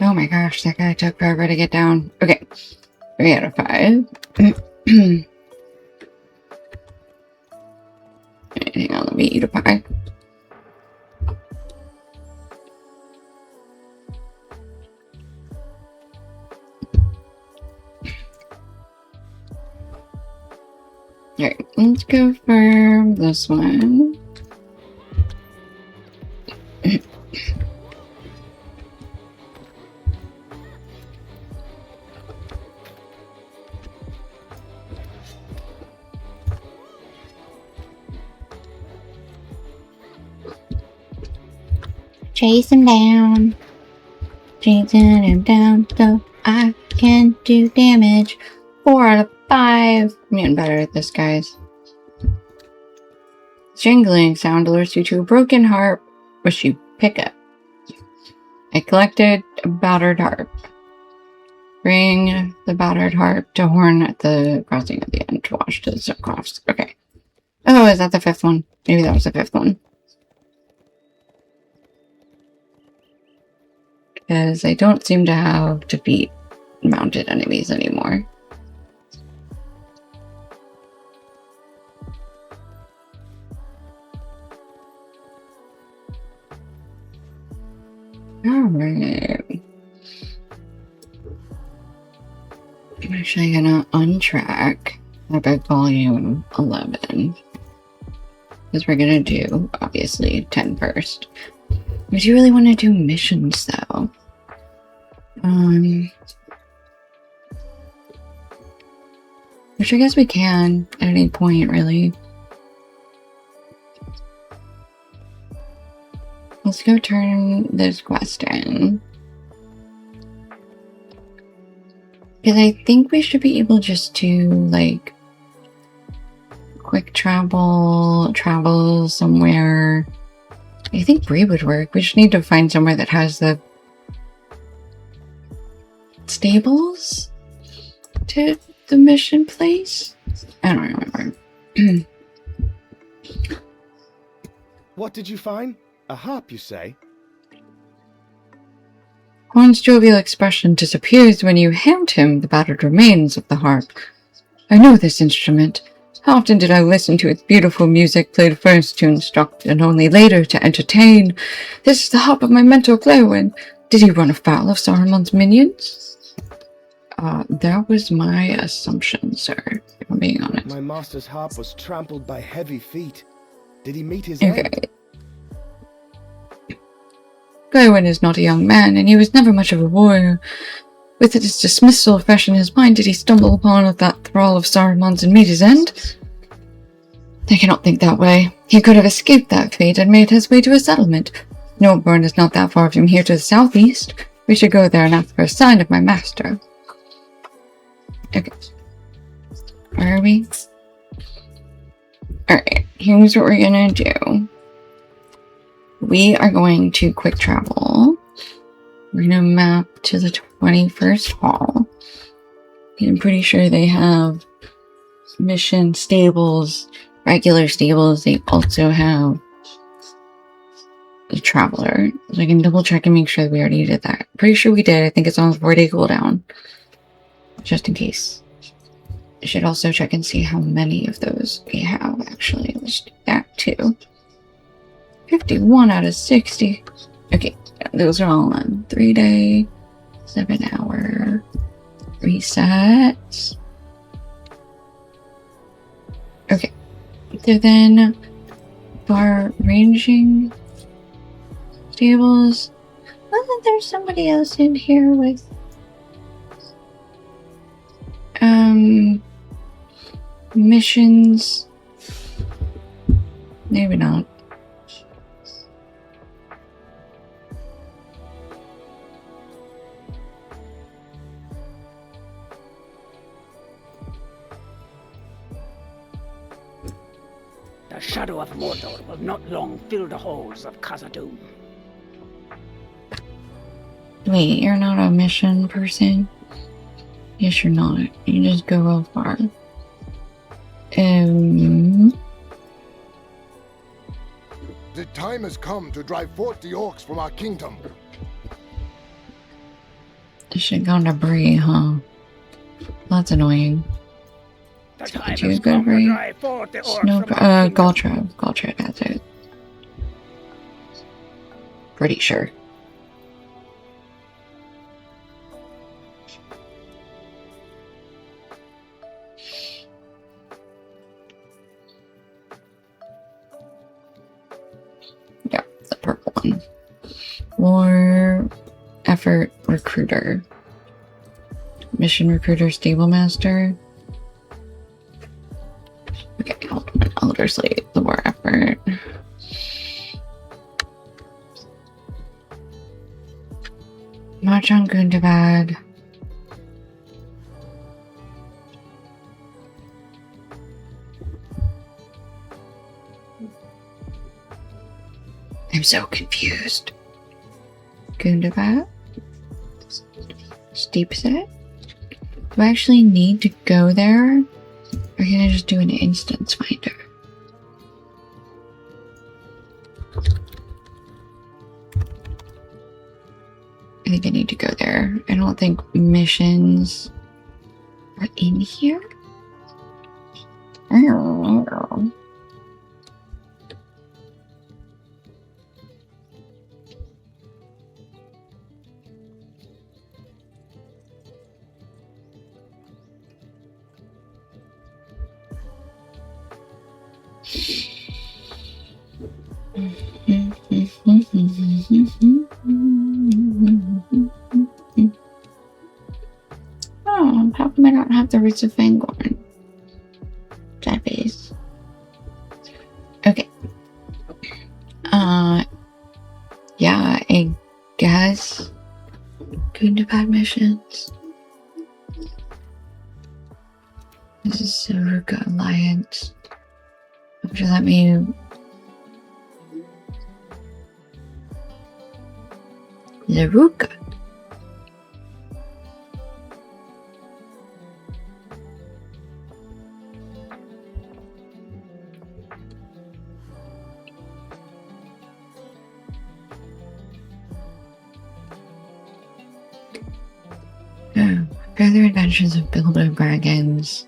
Oh my gosh, that guy took forever to get down. Okay, 3 out of 5. Hang on, let me eat a pie. Alright, let's go for this one. Chase him down. Chasing him down so I can do damage. 4 out of 5. I'm getting better at this, guys. Jingling sound alerts you to a broken harp, which you pick up. I collected a battered harp. Bring the battered harp to Horn at the crossing of the end to wash to the Subcrofts. Okay. Oh, is that the 5th one? Maybe that was the 5th one. Because I don't seem to have defeat mounted enemies anymore. Alright. I'm actually gonna untrack Epic Volume 11. Because we're gonna do, obviously, 10 first. We do really want to do missions, though. Which I guess we can at any point, really. Let's go turn this quest in. Because I think we should be able just to, like, quick travel somewhere. I think Bree would work. We just need to find somewhere that has the stables to the mission place. I don't remember. What did you find? A harp, you say? Juan's jovial expression disappears when you hand him the battered remains of the harp. I know this instrument. How often did I listen to its beautiful music, played first to instruct and only later to entertain? This is the harp of my mentor Glowin. Did he run afoul of Saruman's minions? That was my assumption, sir, if I'm being honest. My master's harp was trampled by heavy feet. Did he meet his Okay. end? Glowin is not a young man, and he was never much of a warrior. With his dismissal fresh in his mind, did he stumble upon that thrall of Saruman's and meet his end? I cannot think that way. He could have escaped that fate and made his way to a settlement. Noburn is not that far from here to the southeast. We should go there and ask for a sign of my master. Okay. Where are we? Alright, here's what we're gonna do. We are going to quick travel. We're gonna map to the 21st hall. I'm pretty sure they have mission stables, regular stables. They also have the traveler. So I can double check and make sure that we already did that. Pretty sure we did. I think it's on a 4-day cooldown. Just in case. I should also check and see how many of those we have, actually. Let's do that too. 51 out of 60. Okay, those are all on 3-day, 7-hour resets. Okay, so then bar ranging stables. Wasn't there somebody else in here with missions? Maybe not. The shadow of Mordor will not long fill the halls of Khazad-dûm. Wait, you're not a mission person? Yes, you're not. You just go real far. The time has come to drive forth the orcs from our kingdom. This should go to Bree, huh? That's annoying. The time Did you has go come to Bree? drive forth the orcs No, from our kingdom. Galtrad, that's it. Pretty sure. Yeah, the purple one. War effort recruiter. Mission recruiter stable master. Okay, hold on. Elder slate, the war effort. March on Gundabad. I'm so confused. Gundabad? Steep set? Do I actually need to go there? Or can I just do an instance finder? I think I need to go there. I don't think missions are in here. Oh, how come I don't have the roots of Fangorn? Jabbies. Okay. Yeah, I guess. Going to bad missions. This is Saruka Alliance. Would you let me... Zaruka. Oh, further adventures of Builder Dragons.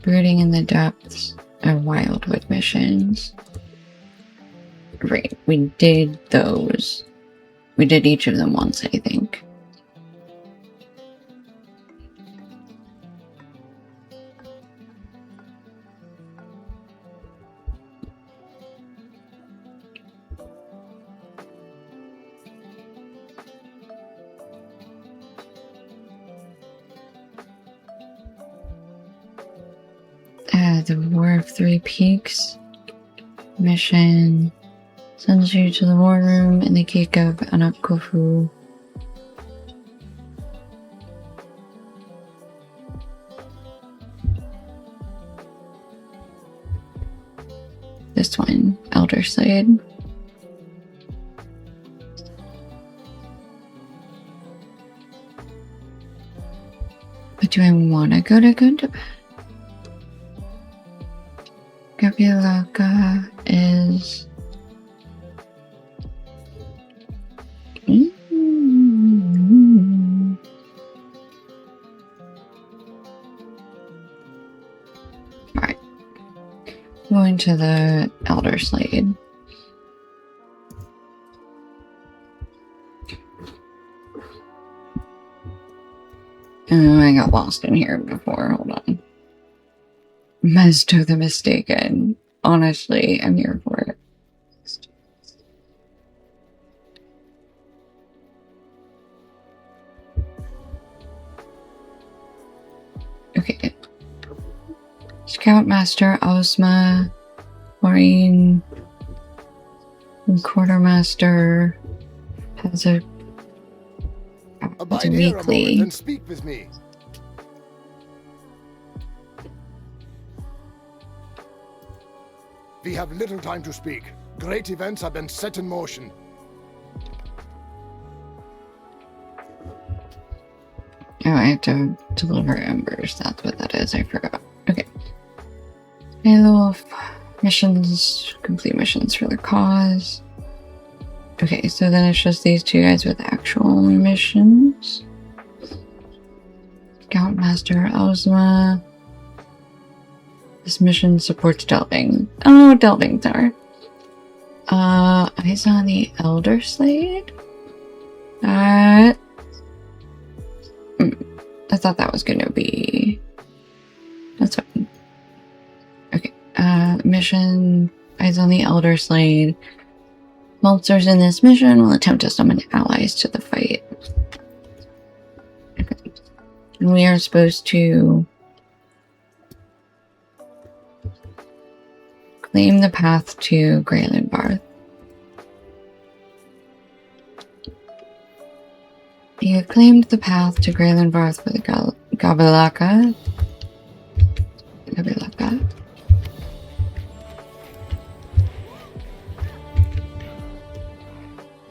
Brooding in the depths of Wildwood missions. Right, we did those. We did each of them once, I think. The War of Three Peaks mission sends you to the war room in the cake of Anakofu. This one, Elder Slade. But do I want to go to Gundabad? Gabrielaka is... Alright. Going to the Elder Slade. Oh, I got lost in here before. Hold on. Mesto the Mistaken. Honestly, I'm here for it. Okay. Scoutmaster Ozma, Maureen, Quartermaster has a Abide here a weekly. moment and speak with me. We have little time to speak. Great events have been set in motion. Oh, I have to deliver embers. That's what that is. I forgot. Okay. Halo of missions, complete missions for the cause. Okay, so then it's just these two guys with actual missions. Scoutmaster Ozma. This mission supports delving. Oh, delving tower. Eyes on the Elder Slade? I thought that was gonna be... That's fine. Okay, mission... Eyes on the Elder Slade. Monsters in this mission will attempt to summon allies to the fight. Okay. And we are supposed to... claim the path to Greyland Barth. You claimed the path to Greyland Barth for the Gabalaka.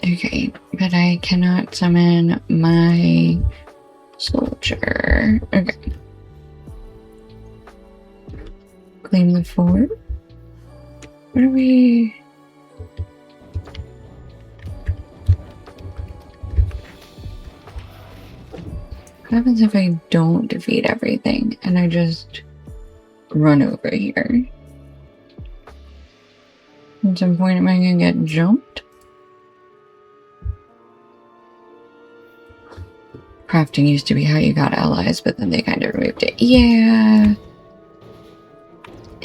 Okay, but I cannot summon my soldier. Okay. Claim the fort. What are we... What happens if I don't defeat everything and I just run over here? At some point am I gonna get jumped? Crafting used to be how you got allies, but then they kind of removed it. Yeah.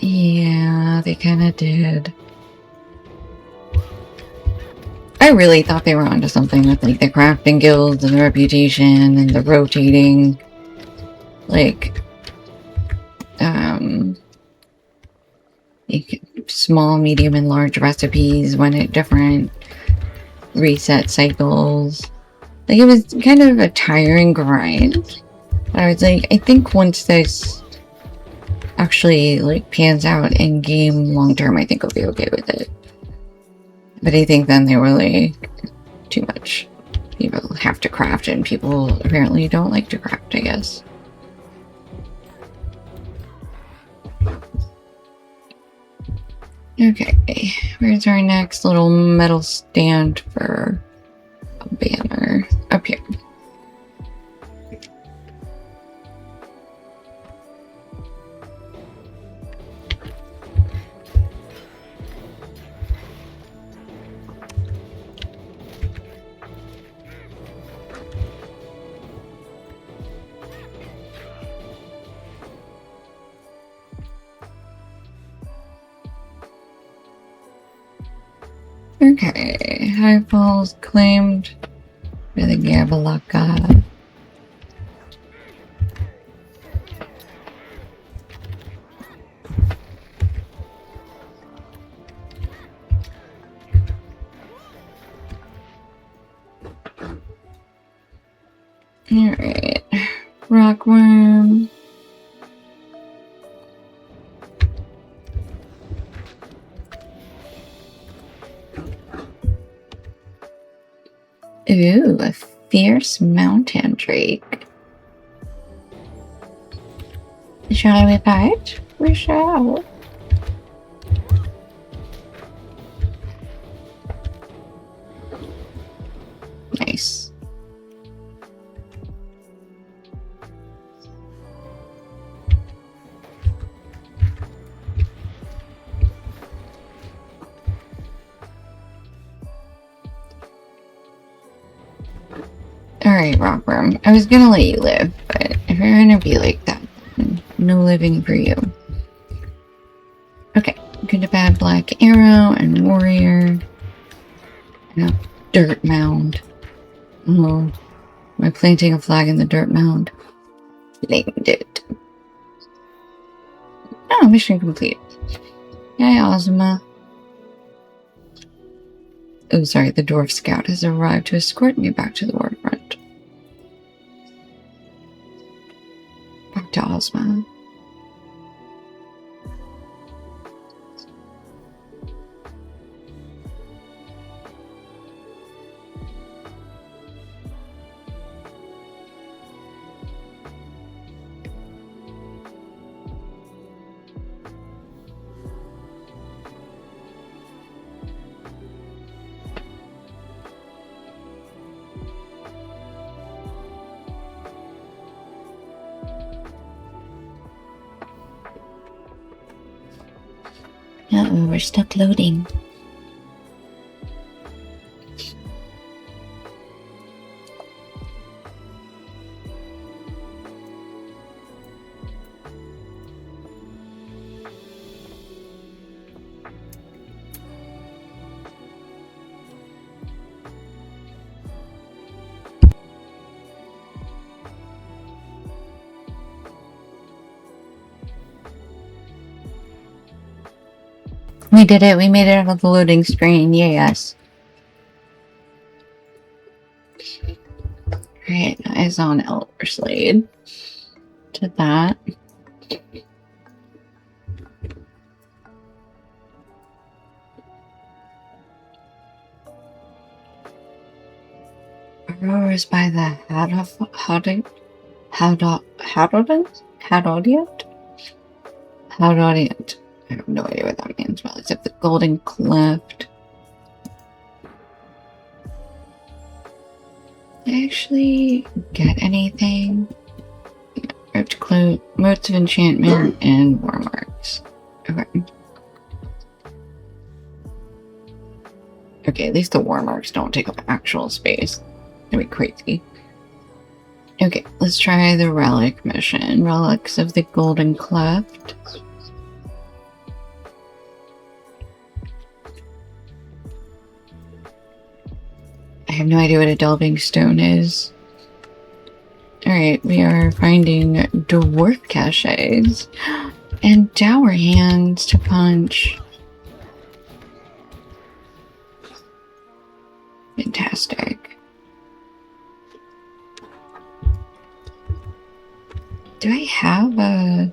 Yeah, Yeah, they kind of did. I really thought they were onto something with like the crafting guilds and the reputation and the rotating, like small, medium, and large recipes when at different reset cycles. Like, it was kind of a tiring grind. But I was like, I think once this actually like pans out in game long term, I think I'll be okay with it. But I think then they were like too much. People have to craft, and people apparently don't like to craft, I guess. Okay, where's our next little metal stand for a banner? Up here. Okay, High Falls claimed by the Gabalaka. Alright, Rockworm. Ooh, a fierce mountain drake. Shall we fight? We shall. Nice. Alright, Rockworm. I was gonna let you live, but if you're gonna be like that, then no living for you. Okay, good to bad black arrow and warrior. And a dirt mound. Oh, am I planting a flag in the dirt mound? Named it. Oh, mission complete. Yay, Ozma. Oh, sorry, the dwarf scout has arrived to escort me back to the war front. Back to Ozma. Uh-oh, we're stuck loading. We did it. We made it out of the loading screen. Yes. Right, eyes on Elder Slade. To that. Aurora is by the Hadodiant? Hadodiant. I have no idea what that means. Well, except the Golden Cleft. Did I actually get anything? Motes of Enchantment and War Marks. Okay. Okay, at least the War Marks don't take up actual space. That'd be crazy. Okay, let's try the Relic mission. Relics of the Golden Cleft. have no idea what a delving stone is. Alright, we are finding dwarf caches and dower hands to punch. Fantastic. Do I have a...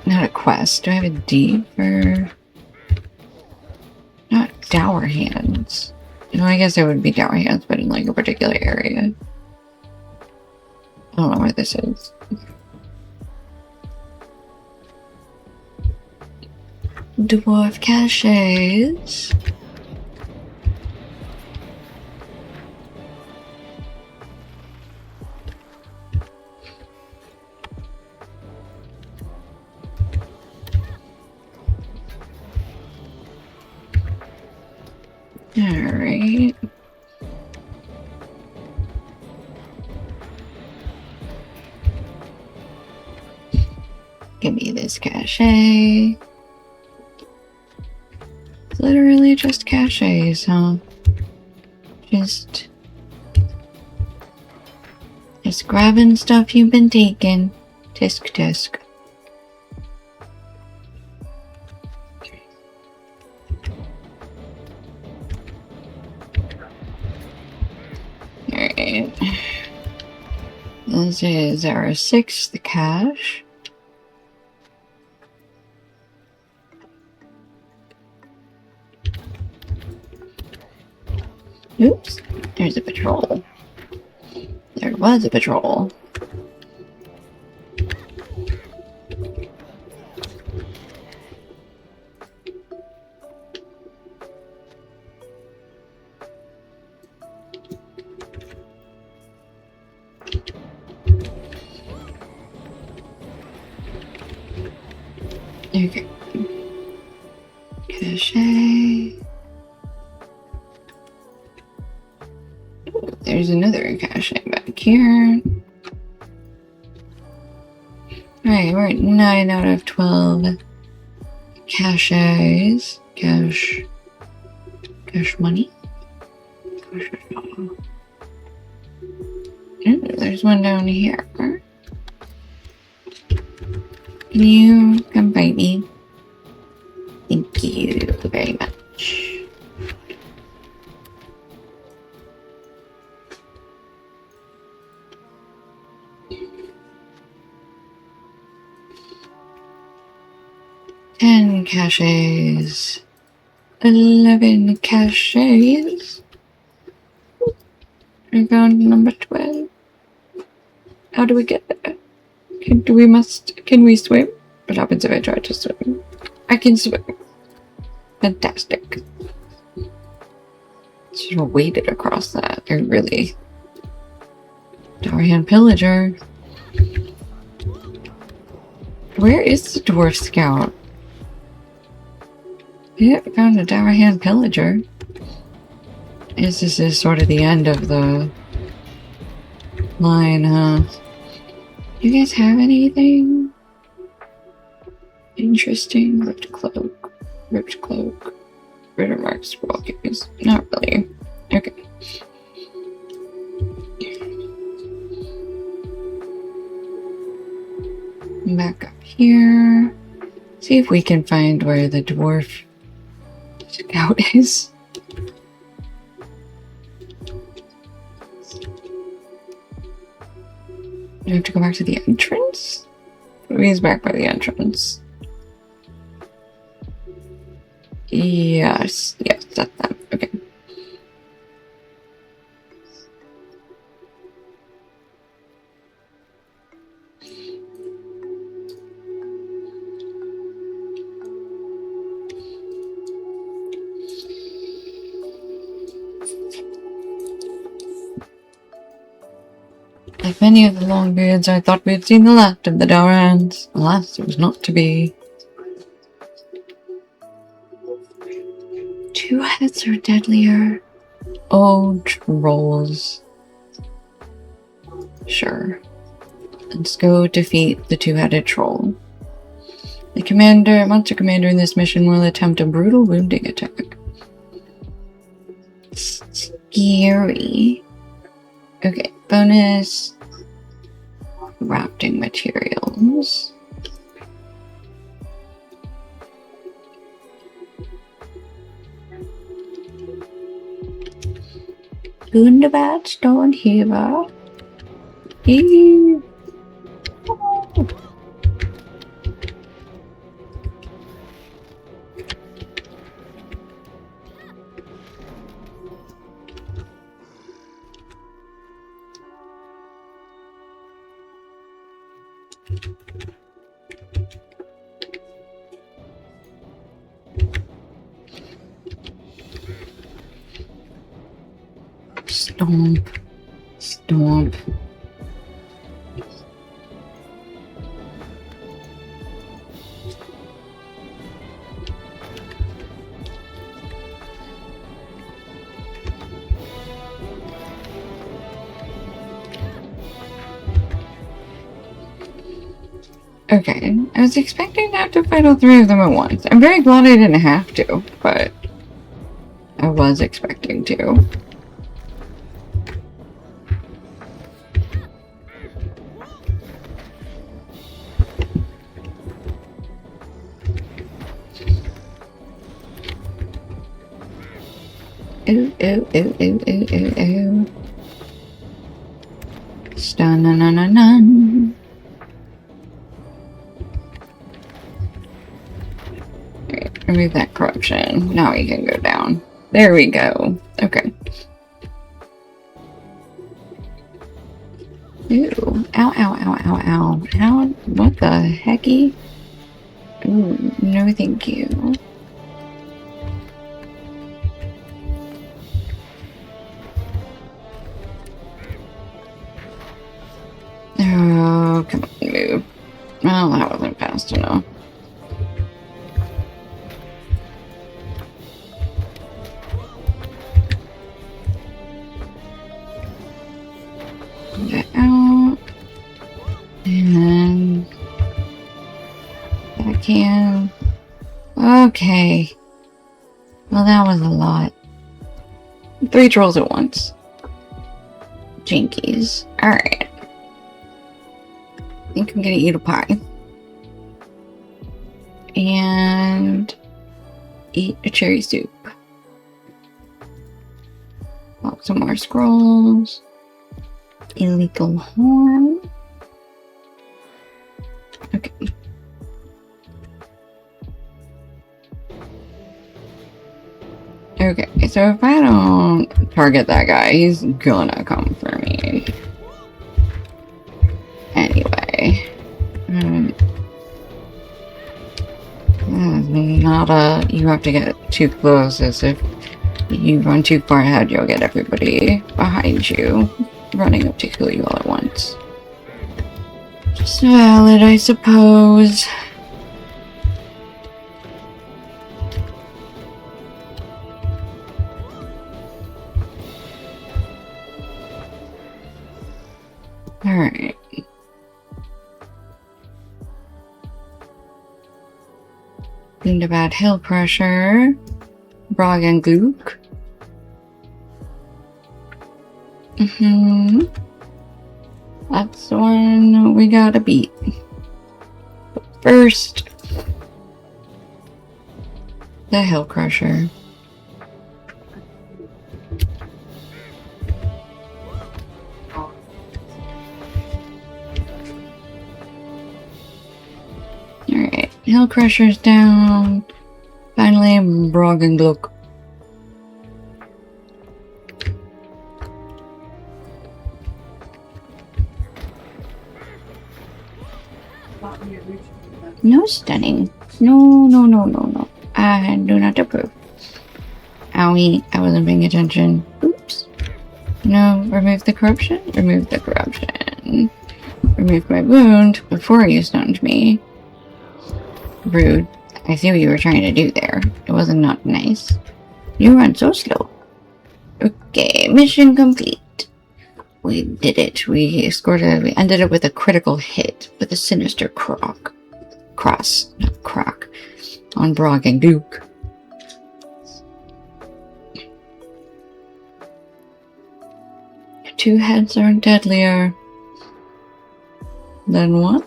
Not a quest. Do I have a D for... Not dower hands. You know, I guess there would be dower hands, but in like a particular area. I don't know where this is. Dwarf caches. Alright. Give me this cache. It's literally just caches, huh? Just grabbing stuff you've been taking. Tisk tisk. Alright. This is our 6th cache. Oops, there's a patrol. There was a patrol. Okay. Cache. There's another cache back here. Alright, we're at 9 out of 12 caches. Cache money? Ooh, there's one down here. Can you come fight me? Thank you very much. Ten caches. 11 caches. I found number 12. How do we get there? Can we swim? What happens if I try to swim? I can swim. Fantastic. Should have waded across that. I really... Darian Pillager. Where is the dwarf scout? Yeah, found a Darian Pillager. This is sort of the end of the line, huh? You guys have anything interesting? Ripped cloak, ritter marks, scroll keys. Not really. Okay. Back up here. See if we can find where the dwarf scout is. Do we have to go back to the entrance? He's back by the entrance. Yes, that's them. Okay. Like many of the Longbeards, I thought we had seen the last of the Dowrans. Alas, it was not to be. 2 heads are deadlier. Oh, trolls. Sure. Let's go defeat the 2-headed troll. The monster commander in this mission will attempt a brutal wounding attack. Scary. Okay, bonus crafting materials. Wunderbar Stone Heaver. Eee. Stomp. Stomp. Okay, I was expecting to have to fight all three of them at once. I'm very glad I didn't have to, but I was expecting to. Ooh, ooh, ooh, ooh, ooh, ooh, ooh. Stun-nun-nun-nun-nun. Alright, remove that corruption. Now we can go down. There we go. Okay. Ooh. Ow, ow, ow, ow, ow. How? What the hecky? Ooh, no thank you. Oh, come on, move. Well, that wasn't fast enough. Put that out. And that can. Okay. Well, that was a lot. 3 trolls at once. Jinkies. Alright. I think I'm gonna eat a pie. And eat a cherry soup. Oh, some more scrolls. Illegal horn. Okay. Okay, so if I don't target that guy, he's gonna come for me. Anyway. Not you have to get too close, as if you run too far ahead, you'll get everybody behind you running up to kill you all at once. Just valid, I suppose. Alright. Think about Hill Crusher, Brog and Glook. That's the one we gotta beat. But first, the Hill Crusher. Alright, Hill Crusher's down. Finally, Brog and Glook. No stunning. No, no, no, no, no. I do not approve. Owie, I wasn't paying attention. Oops. No, remove the corruption? Remove the corruption. Remove my wound before you stunned me. Rude. I see what you were trying to do there. It wasn't not nice. You run so slow. Okay, mission complete. We did it. We ended it with a critical hit with a sinister croc. cross, not croc, on Brock and Duke. Two heads are deadlier than one.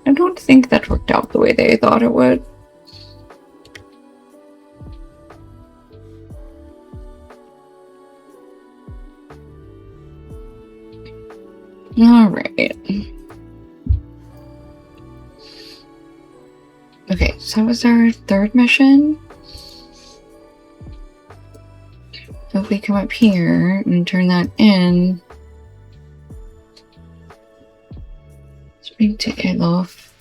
I don't think that worked out the way they thought it would. Alright. Okay, so that was our third mission. So if we come up here and turn that in, speak to Adolf.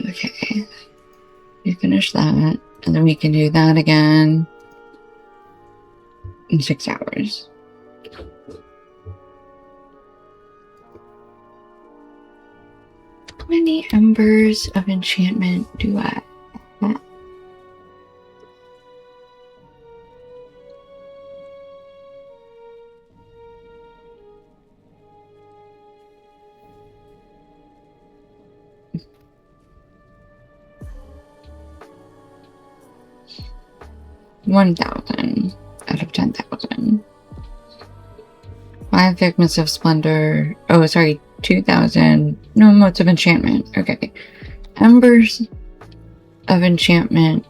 Okay, we finish that, and then we can do that again in 6 hours. How many embers of enchantment do I have? $1,000 out of 10,000. 5 figments of splendor. Oh, sorry, 2,000. No, motes of enchantment. Okay. Embers of enchantment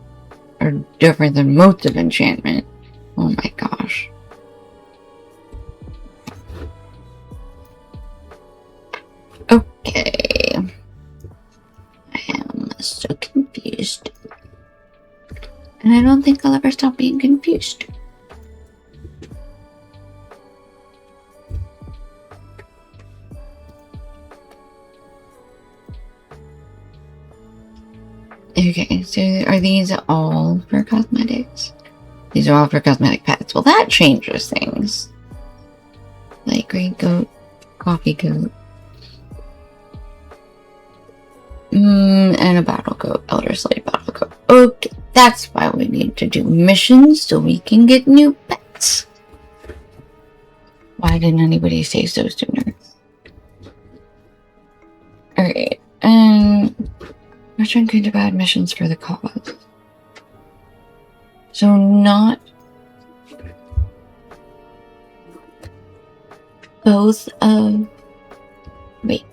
are different than motes of enchantment. Oh my gosh. Okay. I am so confused. And I don't think I'll ever stop being confused. Okay, so are these all for cosmetics? These are all for cosmetic pets. Well, that changes things. Light green goat, coffee goat. And a battle goat, elder slave battle goat. Okay, that's why we need to do missions so we can get new pets. Why didn't anybody say so sooner? Alright, return good to bad missions for the cause. So not both of... Wait.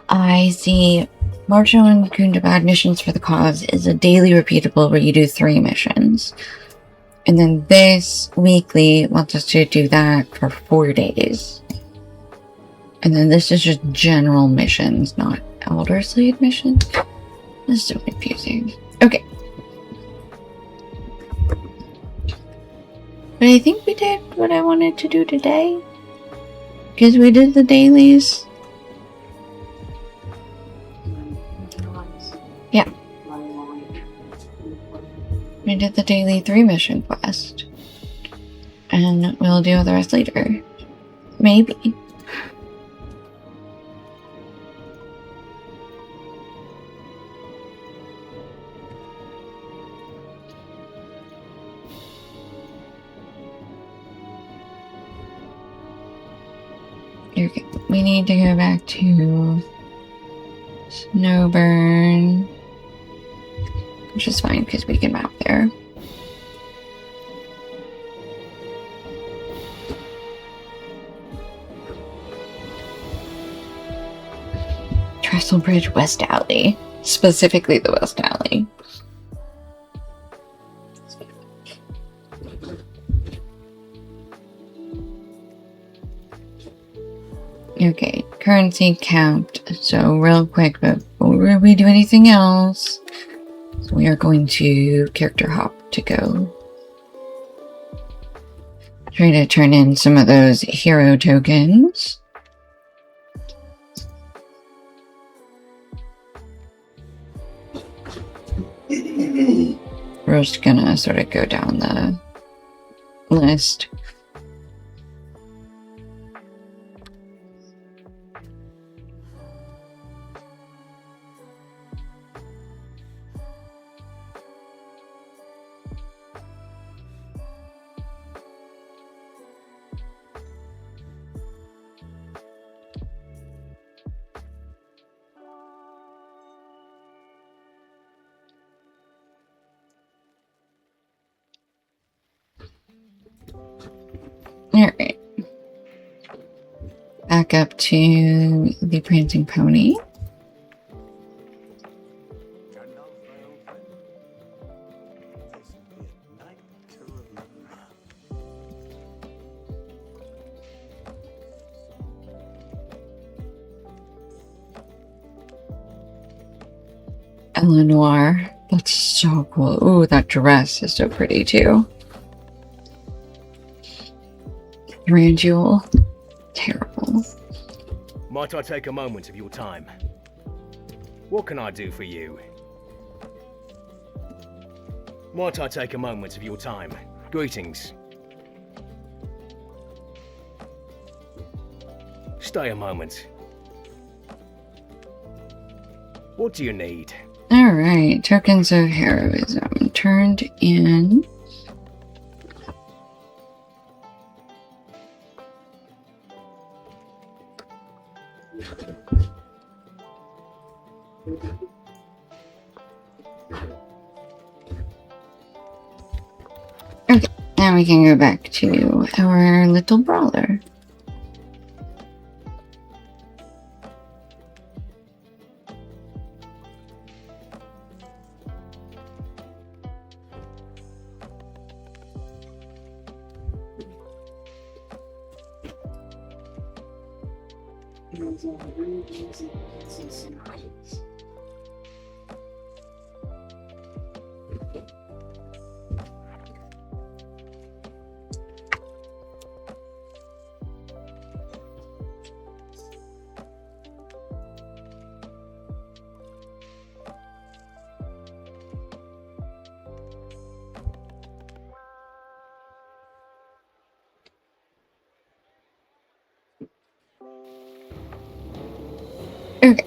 I see. March on Kundabad missions for the cause is a daily repeatable where you do 3 missions. And then this weekly wants us to do that for 4 days. And then this is just general missions, not Elder Slave missions. This is so confusing. Okay. But I think we did what I wanted to do today. Because we did the dailies. Yeah. We did the daily 3 mission quest. And we'll deal with the rest later. Maybe. Okay, we need to go back to Snowburn, which is fine because we can map there. Trestle Bridge West Alley, specifically the West Alley. Okay, currency capped. So real quick, but before we do anything else, we are going to character hop to go try to turn in some of those hero tokens. We're just gonna sort of go down the list. back up to the prancing pony. Eleanor. That's so cool. Ooh, that dress is so pretty too. Randule. Terrible. Might I take a moment of your time? What can I do for you? Might I take a moment of your time? Greetings. Stay a moment. What do you need? Alright, tokens of heroism turned in. Okay, now we can go back to our little brawler. Okay.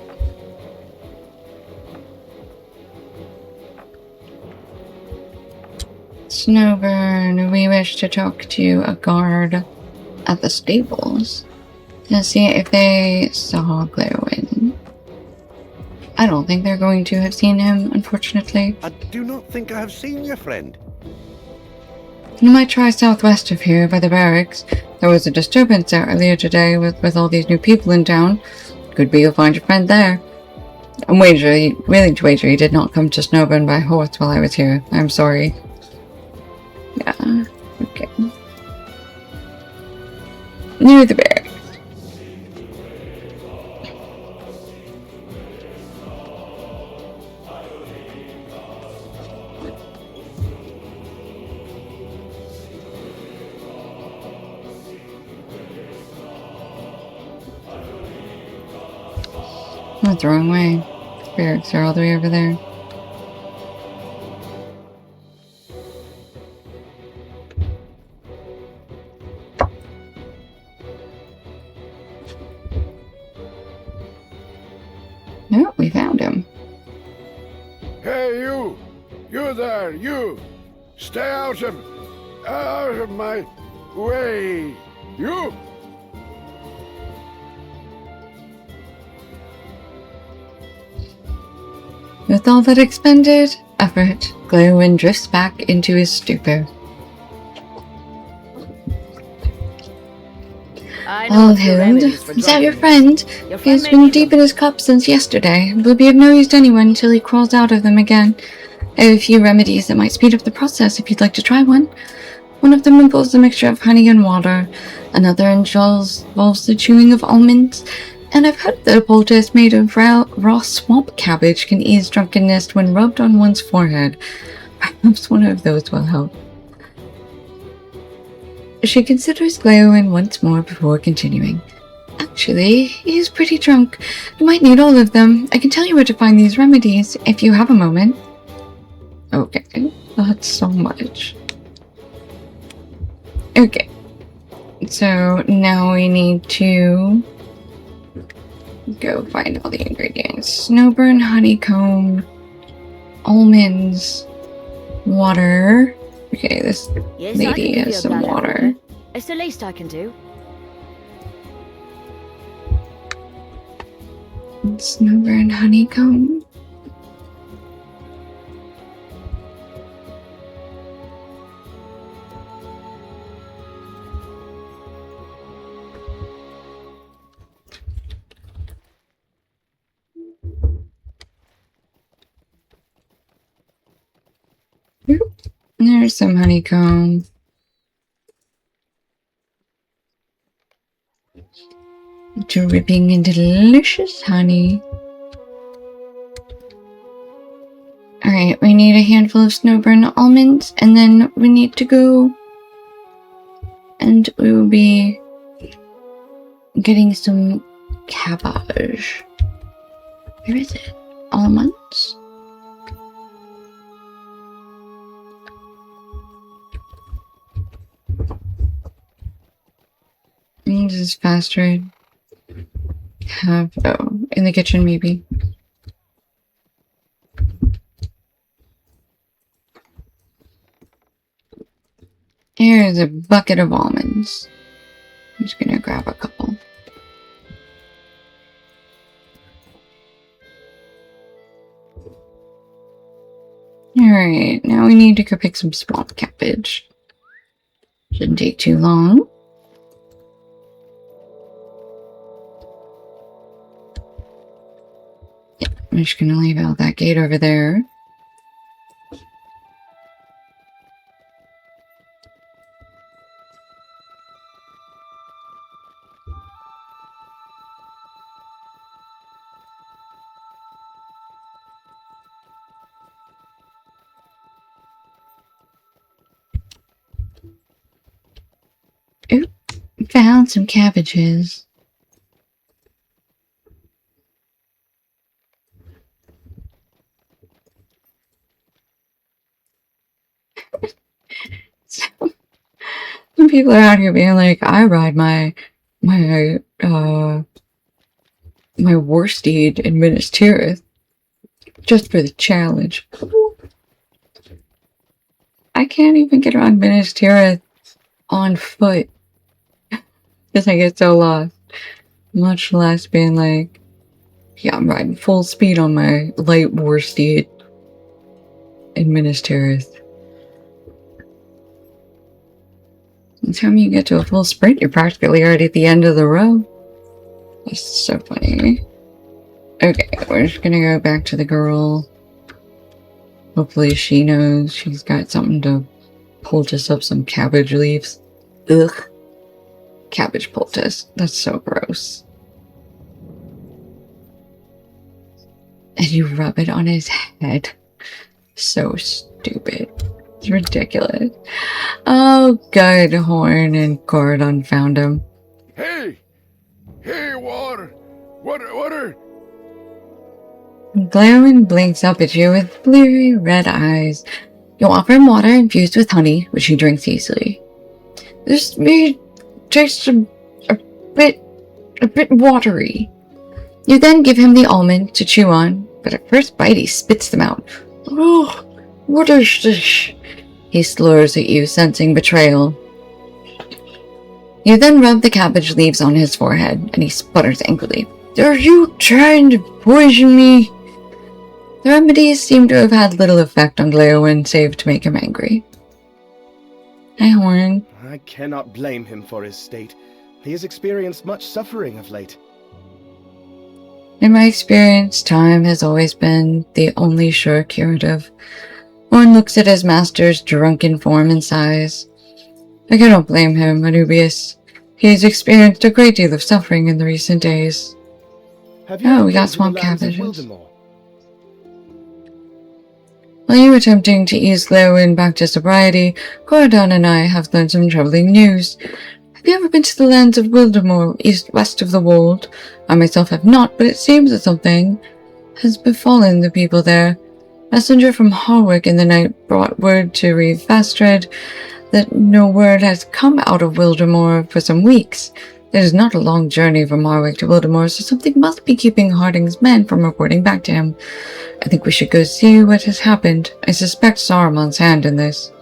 Snowburn, we wish to talk to a guard at the stables to see if they saw Glowin. I don't think they're going to have seen him, unfortunately. I do not think I have seen your friend. You might try southwest of here by the barracks. There was a disturbance there earlier today with all these new people in town. Could be you'll find your friend there. I'm willing to wager he did not come to Snowburn by horse while I was here. I'm sorry. Yeah, okay. Near the barracks. That's the wrong way. Barracks are all the way over there. No, we found him. Hey, you! You there, you! Stay out of my way! You! With all that expended effort, Glowin drifts back into his stupor. All hailed. Is that your friend? He has been deep in his cup since yesterday. Will be of no use to anyone until he crawls out of them again. I have a few remedies that might speed up the process if you'd like to try one. One of them involves a mixture of honey and water. Another involves the chewing of almonds. And I've heard that a poultice made of raw swamp cabbage can ease drunkenness when rubbed on one's forehead. Perhaps one of those will help. She considers Glowin once more before continuing. Actually, he is pretty drunk. You might need all of them. I can tell you where to find these remedies, if you have a moment. Okay, that's so much. Okay, so now we need to go find all the ingredients. Snowburn, honeycomb, almonds, water. Okay, this lady has some water. It's the least I can do. Snowburn, honeycomb. There's some honeycomb. Dripping in delicious honey. Alright, we need a handful of snowburn almonds, and then we need to go and we will be getting some cabbage. Where is it? Almonds? This is fast food. In the kitchen maybe. Here's a bucket of almonds. I'm just gonna grab a couple. Alright, now we need to go pick some swamp cabbage. Shouldn't take too long. Yep, I'm just gonna leave out that gate over there. Oop, found some cabbages. Some people are out here being like, I ride my war steed in Minas Tirith just for the challenge. I can't even get around Minas Tirith on foot because I get so lost. Much less being like, yeah, I'm riding full speed on my light war steed in Minas Tirith. By the time you get to a full sprint, you're practically already at the end of the row. That's so funny. Okay, we're just gonna go back to the girl. Hopefully she knows she's got something to poultice up some cabbage leaves. Ugh. Cabbage poultice. That's so gross. And you rub it on his head. So stupid. It's ridiculous. Oh, good. Horn and Gordon found him. Hey! Hey, water! Water! Glareman blinks up at you with bleary red eyes. You offer him water infused with honey, which he drinks easily. This may taste a bit watery. You then give him the almond to chew on, but at first bite he spits them out. Oh, what is this? He slurs at you, sensing betrayal. You then rub the cabbage leaves on his forehead, and he sputters angrily. Are you trying to poison me? The remedies seem to have had little effect on Gleowin, save to make him angry. Hi, Horn. I cannot blame him for his state. He has experienced much suffering of late. In my experience, time has always been the only sure curative. Horn looks at his master's drunken form and sighs. I cannot blame him, Anubius. He has experienced a great deal of suffering in the recent days. Oh, we got swamp cabbages. While you were attempting to ease Gleowin back to sobriety, Gordon and I have learned some troubling news. Have you ever been to the lands of Wildemore, west of the Wold? I myself have not, but it seems that something has befallen the people there. Messenger from Harwick in the night brought word to Reeve Fastred that no word has come out of Wildemore for some weeks. It is not a long journey from Harwick to Wildemore, so something must be keeping Harding's men from reporting back to him. I think we should go see what has happened. I suspect Saruman's hand in this.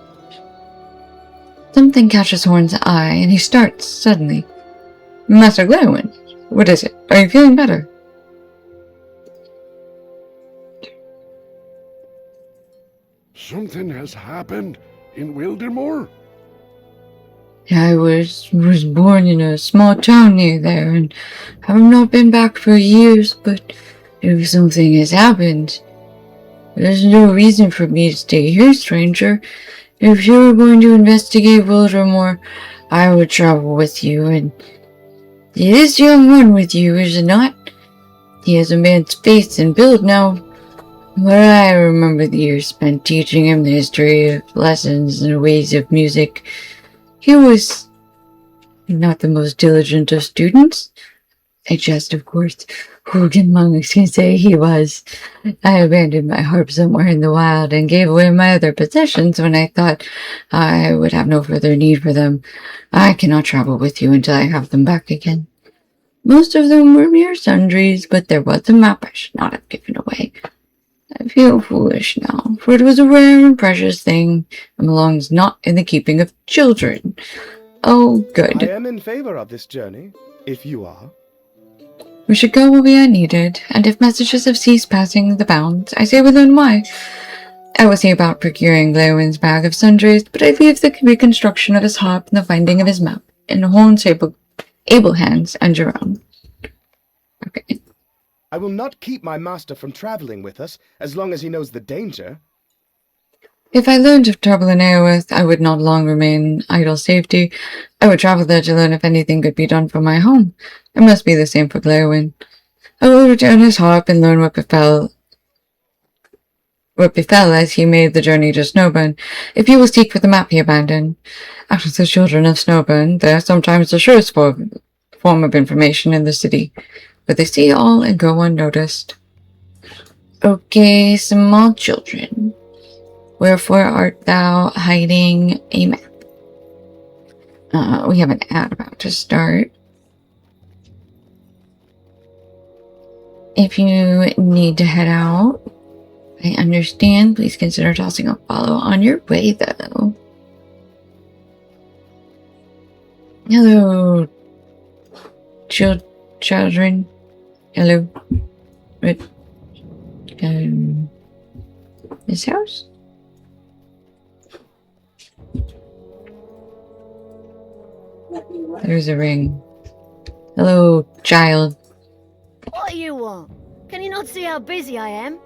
Something catches Horn's eye, and he starts suddenly. Master Gleowin, what is it? Are you feeling better? Something has happened in Wildemore? I was born in a small town near there, and have not been back for years, but if something has happened, There's no reason for me to stay here, stranger. If you were going to investigate Wildermore, I would travel with you, and this young one with you, is it not? He has a man's face and build now, but I remember the years spent teaching him the history of lessons and the ways of music. He was not the most diligent of students. I jest, of course. Who can monks can say he was? I abandoned my harp somewhere in the wild and gave away my other possessions when I thought I would have no further need for them. I cannot travel with you until I have them back again. Most of them were mere sundries, but there was a map I should not have given away. I feel foolish now, for it was a rare and precious thing, and belongs not in the keeping of children. Oh, good. I am in favor of this journey, if you are. We should go where we are needed, and if messages have ceased passing the bounds, I say we learn why. I will see about procuring Glewin's bag of sundries, but I leave the reconstruction of his harp and the finding of his map in Horn's able hands and your own. Okay. I will not keep my master from traveling with us, as long as he knows the danger. If I learned of trouble in Aoth, I would not long remain idle safety. I would travel there to learn if anything could be done for my home. It must be the same for Glewin. I will return his harp and learn what befell as he made the journey to Snowburn. If you will seek for the map he abandoned. Out of the children of Snowburn, they are sometimes the surest form of information in the city, but they see all and go unnoticed. Okay, small children. Wherefore art thou hiding a map? We have an ad about to start. If you need to head out, I understand. Please consider tossing a follow on your way, though. Hello, children. Hello. This house? There's a ring. Hello, child. What do you want? Can you not see how busy I am?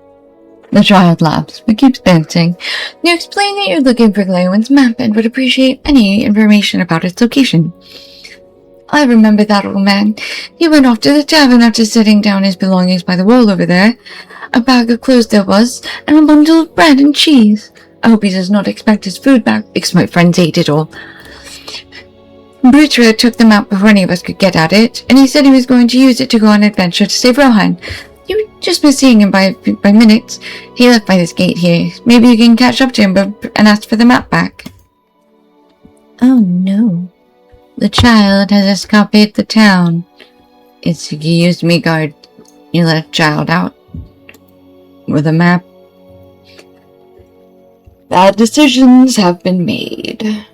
The child laughs, but keeps dancing. You explain that you're looking for Glewin's map and would appreciate any information about its location. I remember that old man. He went off to the tavern after setting down his belongings by the wall over there. A bag of clothes there was, and a bundle of bread and cheese. I hope he does not expect his food back, because my friends ate it all. Britred took the map before any of us could get at it, and he said he was going to use it to go on an adventure to save Rohan. You just been seeing him by minutes. He left by this gate here. Maybe you can catch up to him and ask for the map back. Oh no. The child has escaped the town. It's you used me guard. You let a child out. With a map. Bad decisions have been made.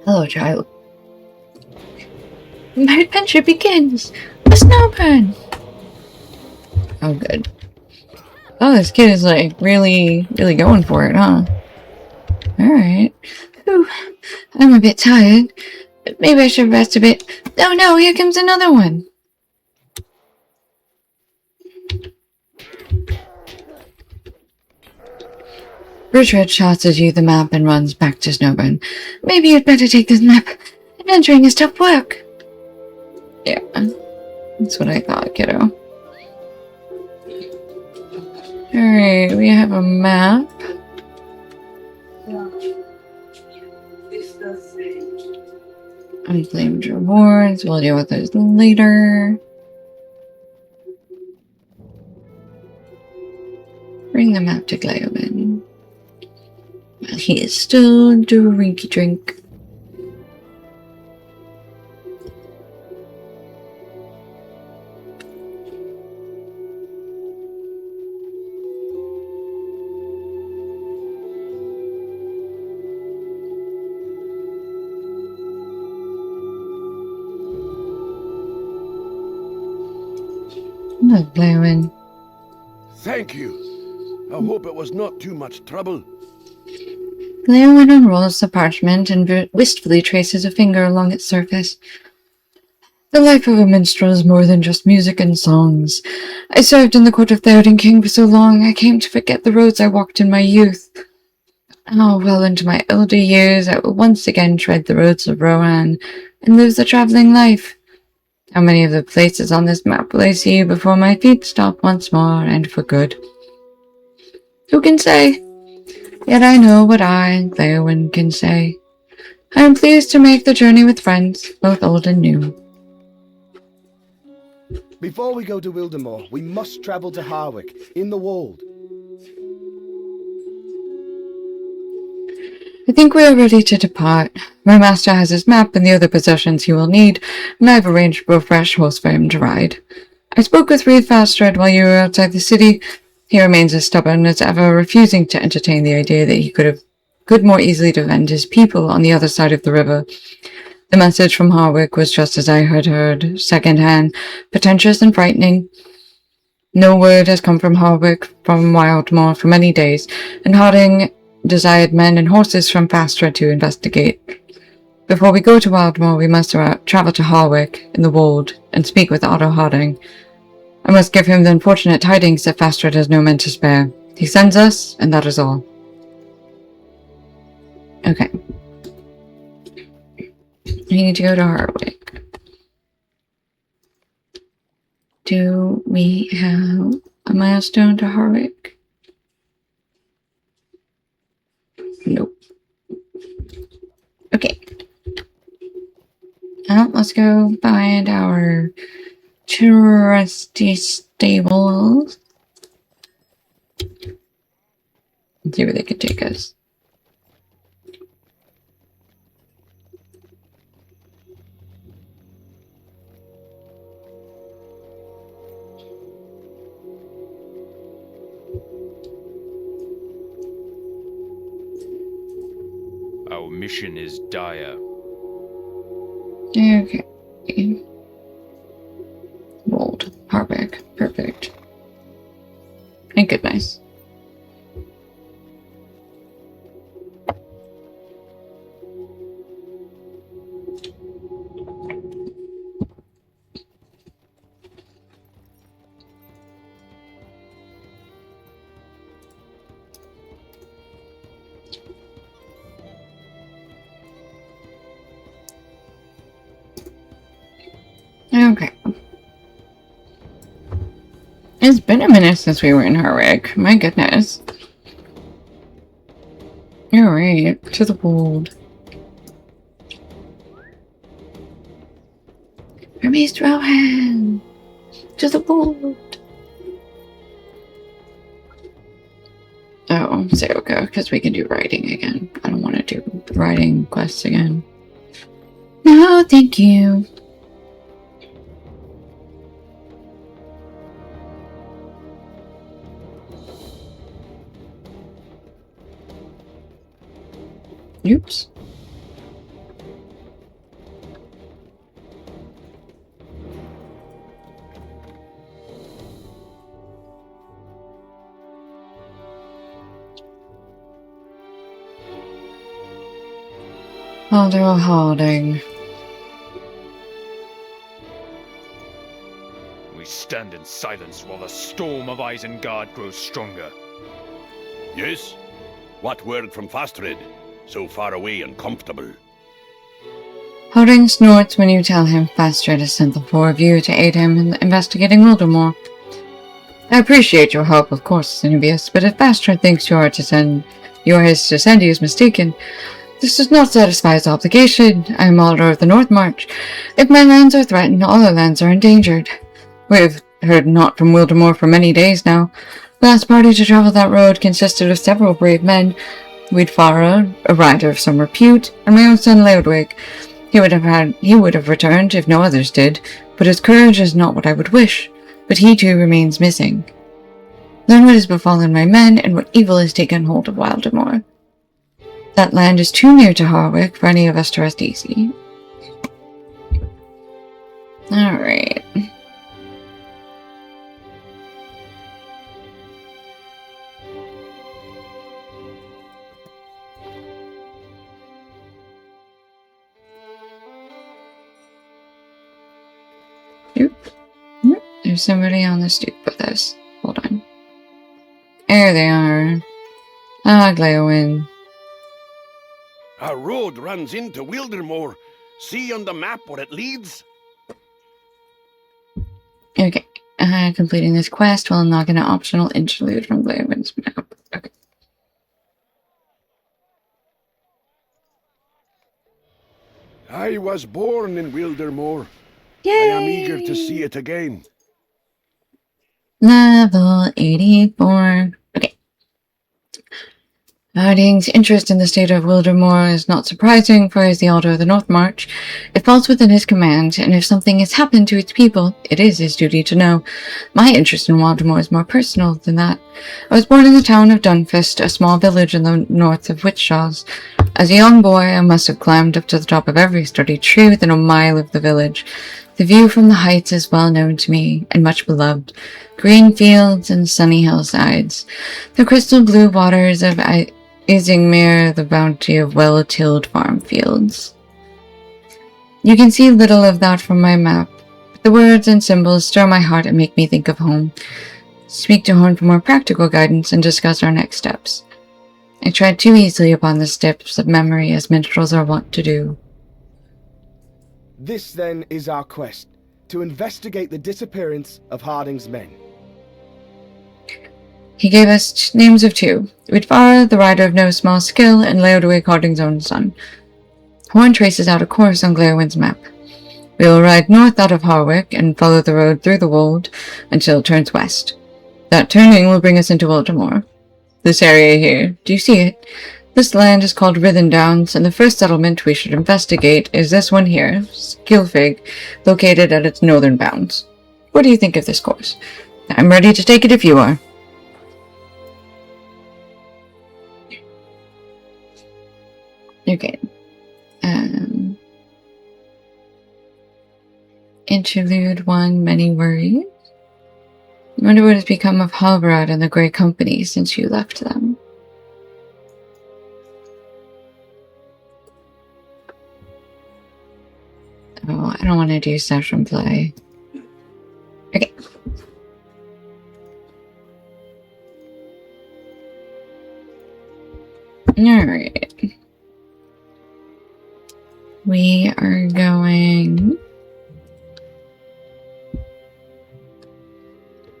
Hello, child. My adventure begins! A snowburn! Oh, good. Oh, this kid is, like, really going for it, huh? Alright. I'm a bit tired. Maybe I should rest a bit. Oh no, here comes another one! Britred tosses you the map and runs back to Snowburn. Maybe you'd better take this map. Adventuring is tough work. Yeah, that's what I thought, kiddo. Alright, we have a map. Unclaimed rewards. We'll deal with those later. Bring the map to Glewin. While he is still drinky drink. Look, Glewin. Thank you. I hope it was not too much trouble. Glewin unrolls the parchment and wistfully traces a finger along its surface. The life of a minstrel is more than just music and songs. I served in the court of the Odin King for so long, I came to forget the roads I walked in my youth. Now, well into my elder years, I will once again tread the roads of Rohan and live the traveling life. How many of the places on this map will I see before my feet stop once more, and for good? Who can say? Yet I know what I and Cleowyn can say. I am pleased to make the journey with friends, both old and new. Before we go to Wildemore, we must travel to Harwick, in the Wold. I think we are ready to depart. My master has his map and the other possessions he will need, and I have arranged for a fresh horse for him to ride. I spoke with Reed Fastred while you were outside the city. He remains as stubborn as ever, refusing to entertain the idea that he could more easily defend his people on the other side of the river. The message from Harwick was just as I had heard, second-hand, pretentious and frightening. No word has come from Harwick from Wildmoor for many days, and Harding desired men and horses from Fastra to investigate. Before we go to Wildmoor, we must travel to Harwick in the Wold and speak with Otto Harding. I must give him the unfortunate tidings that Fastra has no men to spare. He sends us, and that is all. Okay. We need to go to Harwick. Do we have a milestone to Harwick? Nope. Okay. Let's go find our trusty stables. And see where they could take us. Our mission is dire. Okay. Bold. Harbeck. Perfect. And goodness. Okay. It's been a minute since we were in Harwick. My goodness. You're right. To the Wold. Release Rohan! To the Wold! Oh, Sayoko, because we can do writing again. I don't want to do writing quests again. No, thank you. Oops. Alder Harding. We stand in silence while the storm of Isengard grows stronger. Yes? What word from Fastred? So far away and comfortable. Harding snorts when you tell him Fastred has sent the four of you to aid him in investigating Wildemore. I appreciate your help, of course, Zenobia, but if Fastred thinks you are his to send, he is mistaken. This does not satisfy his obligation. I am Alder of the North March. If my lands are threatened, all our lands are endangered. We have heard naught from Wildemore for many days now. The last party to travel that road consisted of several brave men. Weedfara, a rider of some repute, and my own son Leodwig. He would have returned if no others did, but his courage is not what I would wish. But he too remains missing. Learn what has befallen my men, and what evil has taken hold of Wildemore. That land is too near to Harwick for any of us to rest easy. Alright. Stoop. There's somebody on the stoop with us. Hold on. There they are. Ah, Gleowin. A road runs into Wildermore. See on the map where it leads? Okay. Completing this quest will unlock an optional interlude from Gleowin's map. Okay. I was born in Wildermore. Yay! I am eager to see it again. Level 84. Okay. Harding's interest in the state of Wildermore is not surprising, for he is the Alder of the North March. It falls within his command, and if something has happened to its people, it is his duty to know. My interest in Wildermore is more personal than that. I was born in the town of Dunfist, a small village in the north of Witchshaws. As a young boy, I must have climbed up to the top of every sturdy tree within a mile of the village. The view from the heights is well known to me, and much beloved. Green fields and sunny hillsides. The crystal blue waters of Isingmere, the bounty of well-tilled farm fields. You can see little of that from my map, but the words and symbols stir my heart and make me think of home. Speak to Horn for more practical guidance and discuss our next steps. I tread too easily upon the steps of memory, as minstrels are wont to do. This, then, is our quest, to investigate the disappearance of Harding's men. He gave us names of two, Uidvara, the rider of no small skill, and Leodwig, Harding's own son. Horn traces out a course on Gleowin's map. We will ride north out of Harwick and follow the road through the wold until it turns west. That turning will bring us into Wildermore. This area here, do you see it? This land is called Rithen Downs, and the first settlement we should investigate is this one here, Skilfig, located at its northern bounds. What do you think of this course? I'm ready to take it if you are. Okay. Interlude 1, many worries. I wonder what has become of Halvarad and the Grey Company since you left them. Oh, I don't want to do session play. Okay. Alright. We are going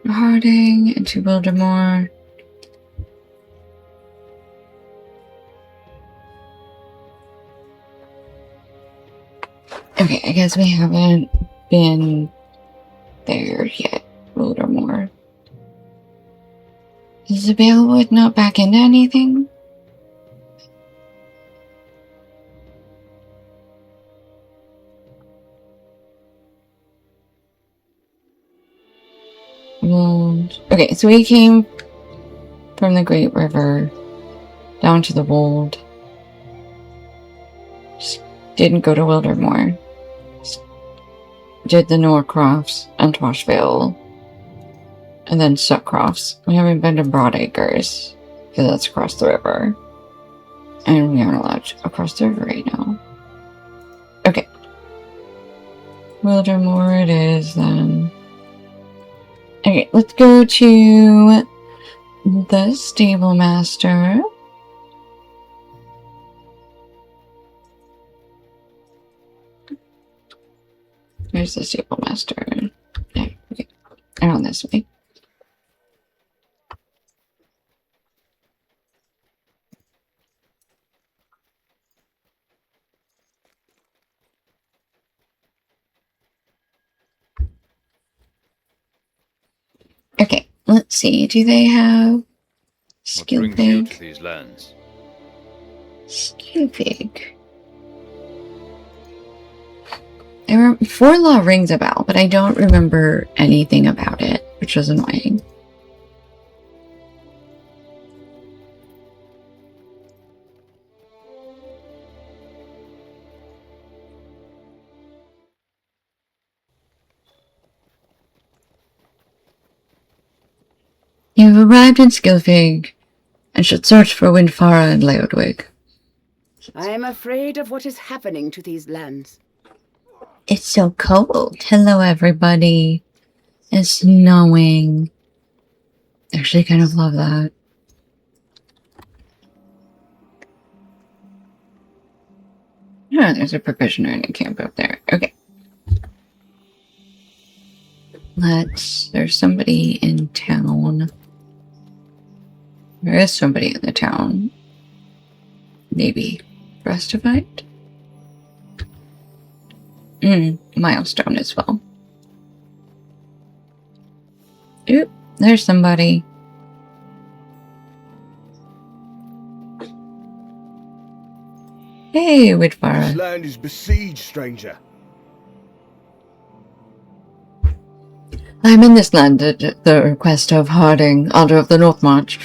Harding into Wildermore. Okay, I guess we haven't been there yet, Wildermore. Is the Balewood not back into anything? Wold. Okay, so we came from the Great River down to the Wold. Just didn't go to Wildermore. Just did the Norcrofts and Toshvale. And then Suckcrofts. We haven't been to Broadacres, because that's across the river. And we aren't allowed to across the river right now. Okay. Wildermore it is then. Okay, let's go to the Stable Master. Where's the Stable Master? Yeah, okay. Around this way. Okay, let's see. Do they have What brings you to Skilpig? these lands? Skilpig. Forlaw rings a bell, but I don't remember anything about it, which was annoying. You've arrived in Skilfig, and should search for Windfara and Leodwig. I am afraid of what is happening to these lands. It's so cold. Hello, everybody. It's snowing. Actually, kind of love that. Yeah, there's a provisioner in a camp up there. Okay. There's somebody in town. There is somebody in the town. Maybe. For us to fight? Milestone as well. Oop, there's somebody. Hey, Witfire. This land is besieged, stranger. I am in this land at the request of Harding, Alder of the North March,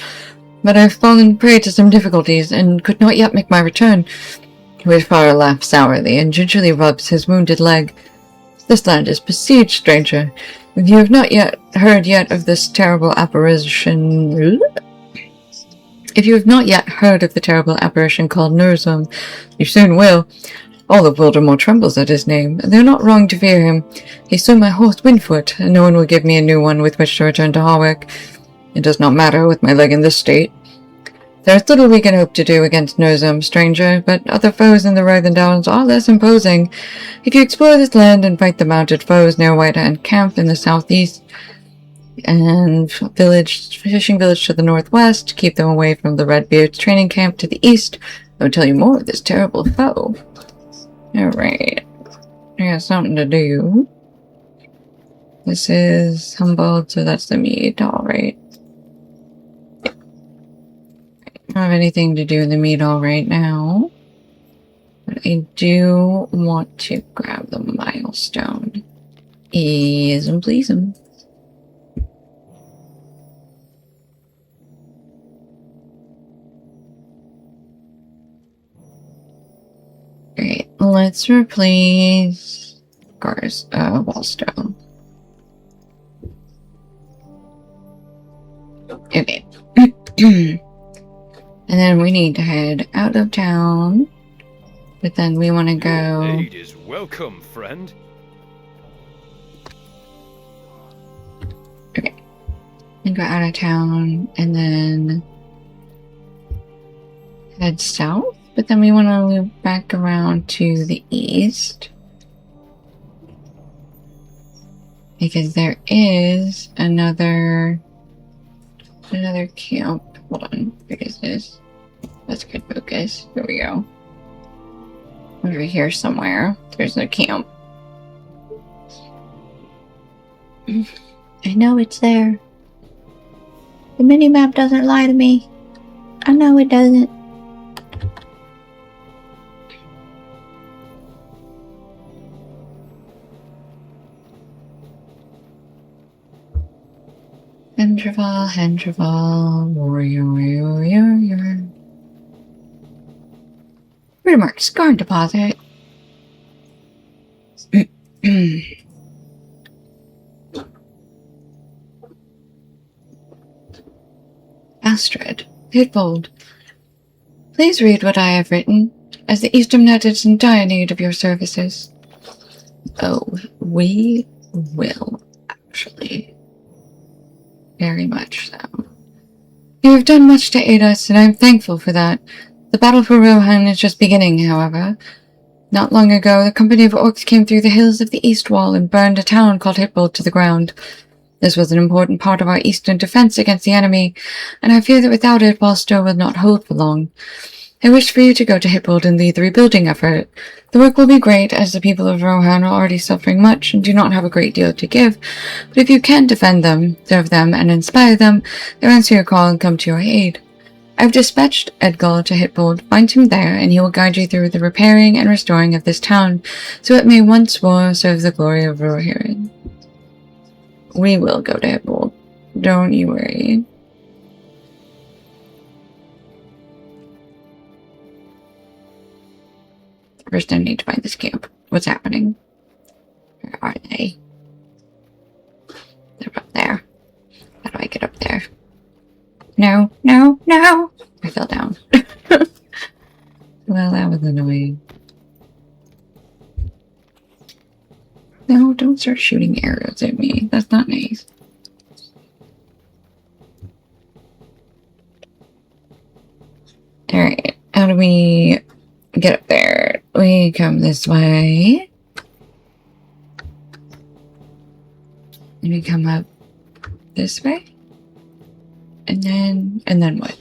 but I've fallen prey to some difficulties and could not yet make my return. Witfire laughs sourly and gingerly rubs his wounded leg. This land is besieged, stranger. If you have not yet heard of this terrible apparition... If you have not yet heard of the terrible apparition called Nurzum, you soon will. All of Wildermore trembles at his name, and they're not wrong to fear him. He stole my horse Windfoot, and no one will give me a new one with which to return to Hawick. It does not matter with my leg in this state. There is little we can hope to do against Nurzum, stranger, but other foes in the Writhen Downs are less imposing. If you explore this land and fight the mounted foes near White Hand Camp in the southeast, and fishing village to the northwest, keep them away from the Redbeard's training camp to the east, I will tell you more of this terrible foe. Alright. I got something to do. This is Humboldt, so that's the mead, alright. I don't have anything to do in the mead hall right now. But I do want to grab the milestone. Ease and please him. Great. Let's replace Wallstone. Okay. And then we need to head out of town. But then we want to go... Aid is welcome, friend. Okay. And go out of town and then head south. But then we want to loop back around to the east. Because there is another camp. Hold on. Where is this? That's good focus. Here we go. Over here somewhere. There's a camp. I know it's there. The minimap doesn't lie to me. I know it doesn't. Hendraval, warrior. Remarks, guard deposit. Astrid, Hitbold, please read what I have written, as the Eastern Net is in dire need of your services. Oh, we will, actually. Very much so. You have done much to aid us, and I am thankful for that. The battle for Rohan is just beginning, however. Not long ago, the company of orcs came through the hills of the East Wall and burned a town called Hitbold to the ground. This was an important part of our eastern defense against the enemy, and I fear that without it, Wallstow will not hold for long. I wish for you to go to Hitbold and lead the rebuilding effort. The work will be great, as the people of Rohan are already suffering much and do not have a great deal to give, but if you can defend them, serve them, and inspire them, they'll answer your call and come to your aid. I've dispatched Edgar to Hitbold. Find him there, and he will guide you through the repairing and restoring of this town, so it may once more serve the glory of Rohirrim. We will go to Hitbold. Don't you worry. First, I need to find this camp. What's happening? Where are they? They're up there. How do I get up there? No, no, no! I fell down. Well, that was annoying. start shooting arrows at me. That's not nice. Alright, how do we get up there? We come this way. And we come up this way. And then what?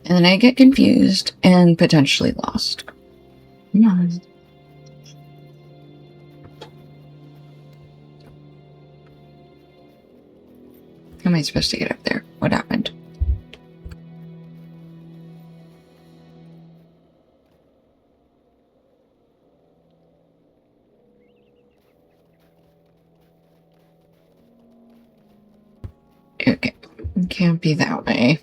And then I get confused and potentially lost. Come on. How am I supposed to get up there? What happened? Okay, it can't be that way.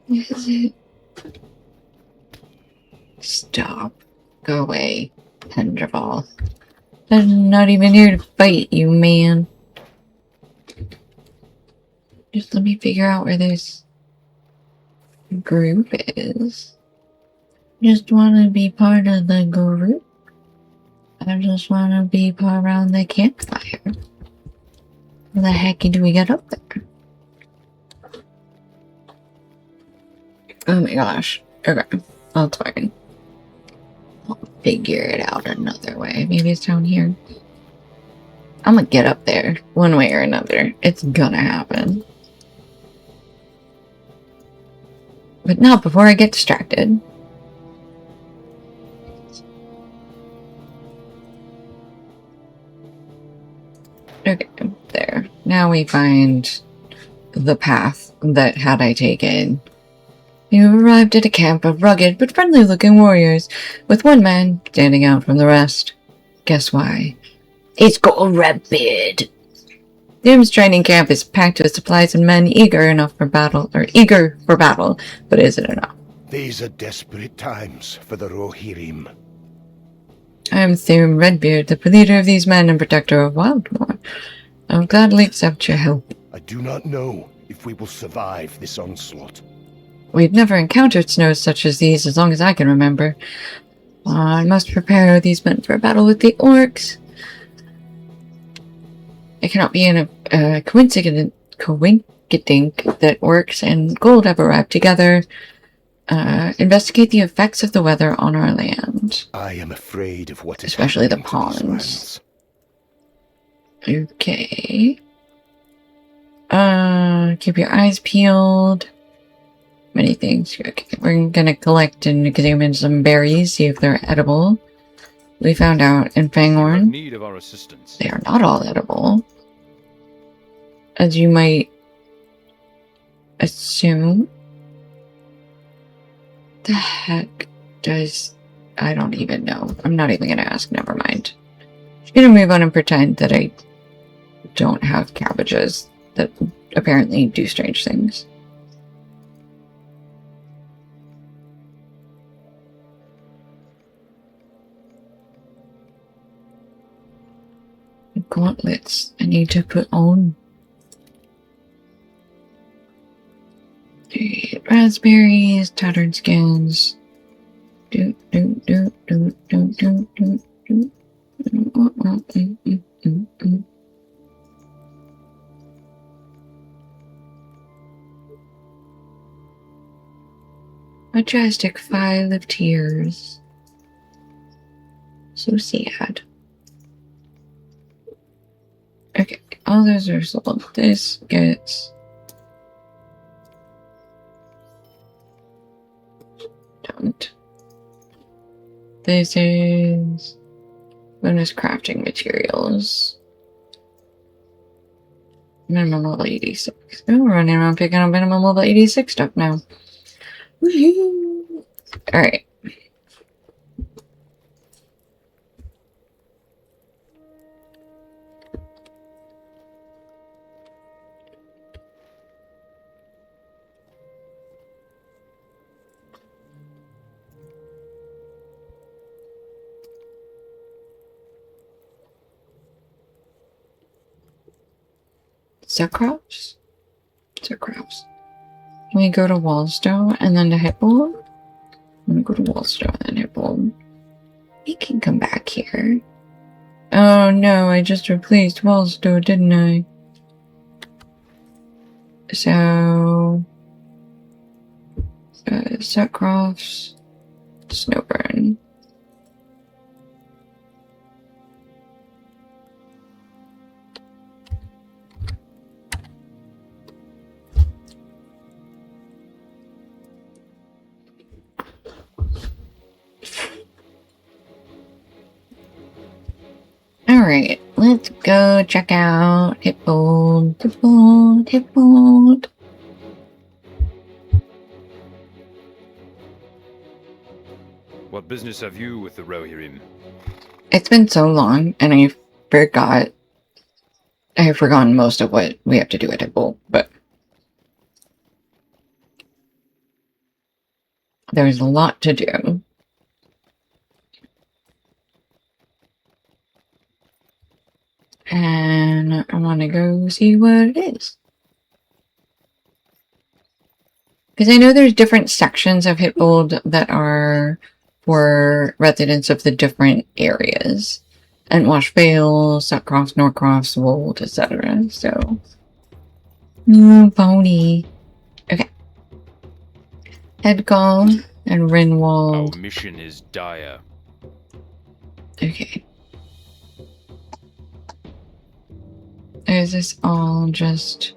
Is it? Stop. Go away, Tenderball. I'm not even here to fight you, man. Just let me figure out where this group is. Just want to be part of the group. I just want to be part around the campfire. How the heck do we get up there? Oh my gosh. Okay, that's fine. I'll figure it out another way. Maybe it's down here. I'm gonna get up there one way or another. It's gonna happen. But not before I get distracted. Okay, there. Now we find the path that had I taken. You arrived at a camp of rugged but friendly-looking warriors, with one man standing out from the rest. Guess why? It's got a red beard. Doom's training camp is packed with supplies and men eager for battle, but is it enough? These are desperate times for the Rohirrim. I am Thume Redbeard, the leader of these men and protector of Wildmoor. I will gladly accept your help. I do not know if we will survive this onslaught. We've never encountered snows such as these as long as I can remember. I must prepare these men for a battle with the orcs. It cannot be a coincidence that orcs and gold have arrived together. Investigate the effects of the weather on our land. I am afraid of what is especially the happening to these ponds. lands. Okay. Keep your eyes peeled. Many things. Okay, we're gonna collect and examine some berries, see if they're edible. We found out in In Fangorn need of our assistance. they are not all edible, as you might assume. The heck does... I don't even know. I'm not even gonna ask, never mind. Just gonna move on and pretend that I don't have cabbages that apparently do strange things. Gauntlets I need to put on. Raspberries, tattered skins. Do. Majestic 5 of tears. So sad. Okay, all those are sold. This gets... Don't. This is... bonus crafting materials. Minimum level 86. Oh, we're running around picking up minimum level 86 stuff now. Woohoo! Alright. Zercrops? Zercrops. We go to Wallstone and then to Hitbull. I'm gonna go to Wallstone and Hippold. He can come back here. Oh no, I just replaced Wallstone, didn't I? So... Sutcroft's... Snowburn. Alright, let's go check out Hippold, Hippold, Hippold. What business have you with the Rohirrim? It's been so long, and I have forgotten most of what we have to do at Hippold, but there's a lot to do. And I want to go see what it is. Because I know there's different sections of Hippold that are for residents of the different areas. Entwash Vale, Sutcroft, Norcroft, Wold, etc. So... Pony. Okay. Headcall and Rinwald. Our mission is dire. Okay. Is this all just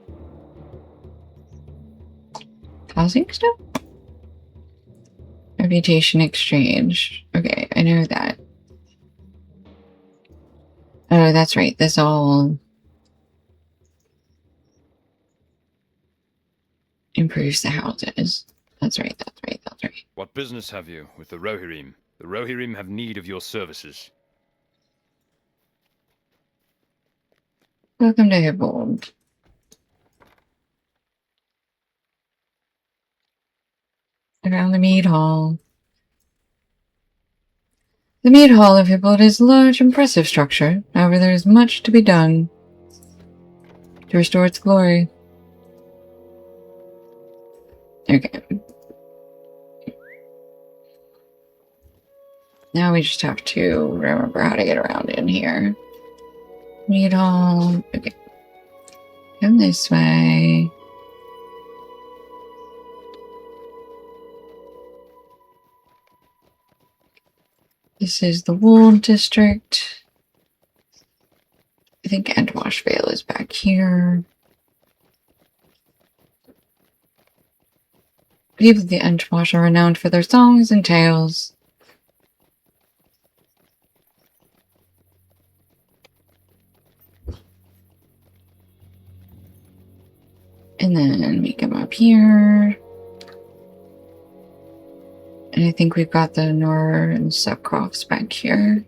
housing stuff? Reputation exchange. Okay, I know that. Oh, that's right. This all improves the houses. That's right, that's right, that's right. What business have you with the Rohirrim? The Rohirrim have need of your services. Welcome to Hippold. Around the Mead Hall. The Mead Hall of Hippold is a large, impressive structure. However, there is much to be done to restore its glory. Okay. Now we just have to remember how to get around in here. Mead Hall. Okay. Come this way. This is the Wold District. I think Entwash Vale is back here. People of the Entwash are renowned for their songs and tales. And then we come up here. And I think we've got the Nor and Sutcrofts back here.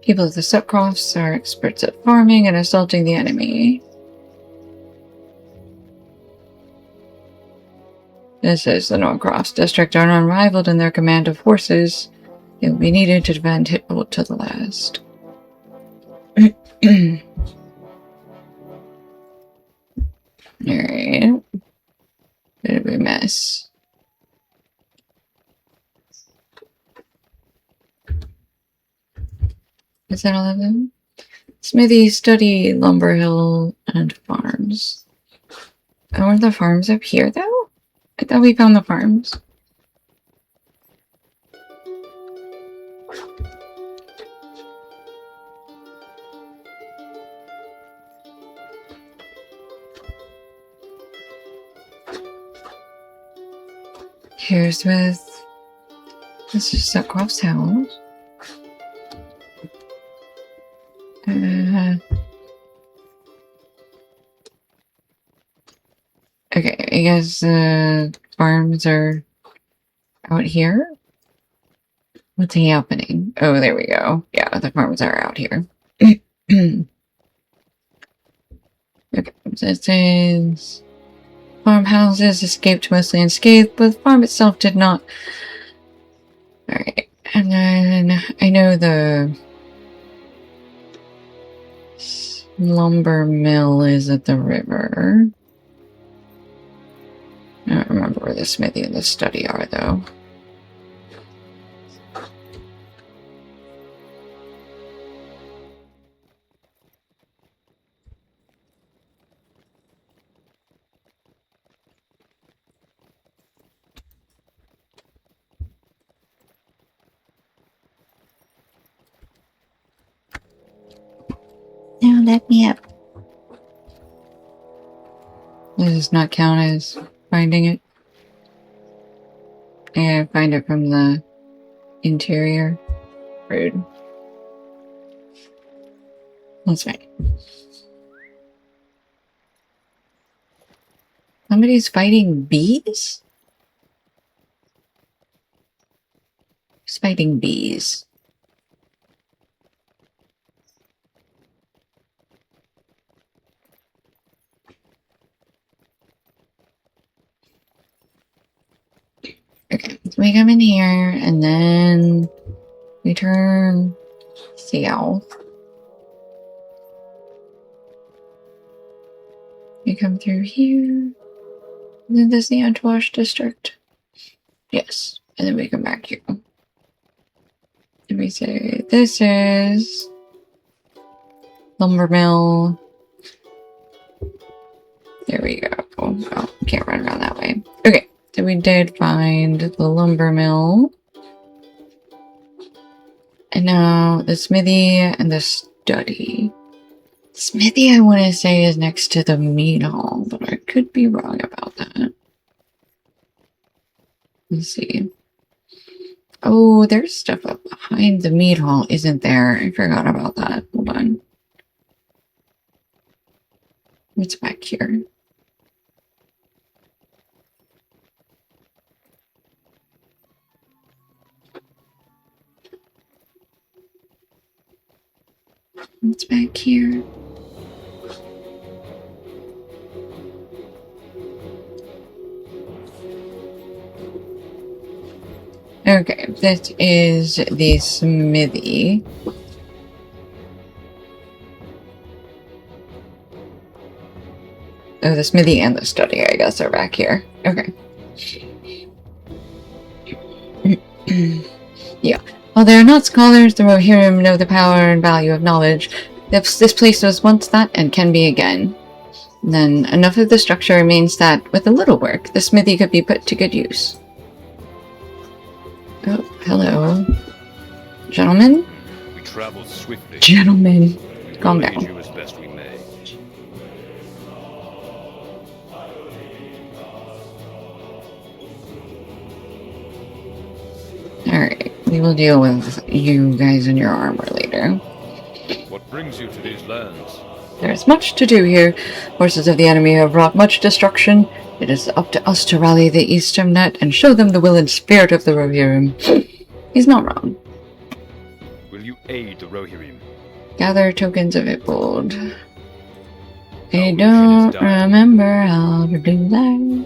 People of the Sutcrofts are experts at farming and assaulting the enemy. This is the Norcroft district are unrivaled in their command of horses. They will be needed to defend Hippold to the last. Alright. Bit of a mess. Is that all of them? Smithy, study, Lumber Hill, and farms. Oh, are the farms up here, though? I thought we found the farms. Here's with... This is Sutcroft's house. Okay, I guess farms are out here. What's happening? Oh, there we go. Yeah, the farms are out here. Okay, so it says farmhouses escaped mostly unscathed, but the farm itself did not. Alright, and then I know the lumber mill is at the river. I don't remember where the smithy and the study are, though. Now let me up. Does not count as finding it. Yeah, find it from the interior. Rude. That's fine. Somebody's fighting bees? Who's fighting bees? Okay, so we come in here, and then we turn south. We come through here. And then there's the Antosh district. Yes, and then we come back here. And we say, this is lumber mill. There we go. Oh, can't run around that way. Okay, so we did find the lumber mill. And now the smithy and the study. Smithy, I want to say, is next to the meat hall, but I could be wrong about that. Let's see. Oh, there's stuff up behind the meat hall, isn't there? I forgot about that. Hold on. What's back here? What's back here? Okay, this is the smithy. Oh, the smithy and the study, I guess, are back here. Okay. Yeah. While they are not scholars, the Rohirrim know the power and value of knowledge. This place was once that and can be again. Then enough of the structure remains that, with a little work, the smithy could be put to good use. Oh, hello. Gentlemen? We travel swiftly. Gentlemen, calm down. You as best we may. Alright, we will deal with you guys in your armor later. What brings you to these lands? There is much to do here. Forces of the enemy have wrought much destruction. It is up to us to rally the Eastern Net and show them the will and spirit of the Rohirrim. He's not wrong. Will you aid the Rohirrim? Gather tokens of Ippold. I don't remember how to do that.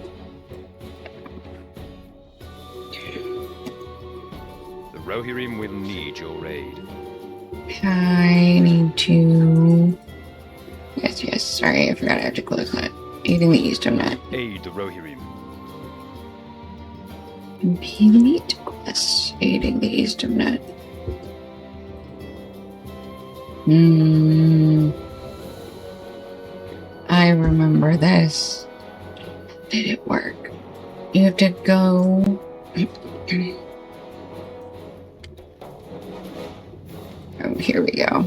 The Rohirrim will need your aid. I need to... Yes, sorry, I forgot I had to close that. Aiding the Eastern Net. Aid the Rohirrim. Complete quest. Aiding the Eastern Net. I remember this. Did it work? You have to go... Oh, here we go.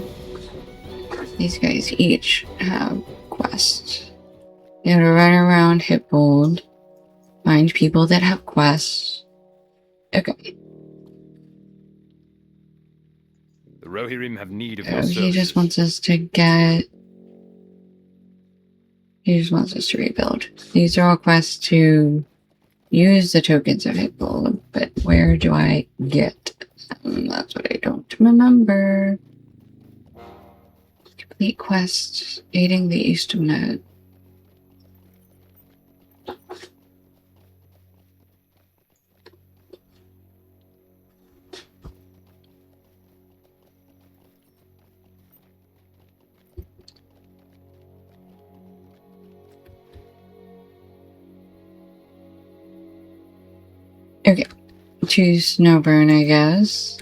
These guys each have quests. You have to run around Hippold, find people that have quests. Okay. The Rohirrim have need of your Oh, services. he just wants us to get... He just wants us to rebuild. These are all quests to use the tokens of Hippold, but where do I get them? That's what I don't remember. Complete quests, aiding the Eastern Net. Okay. To Snowburn, I guess.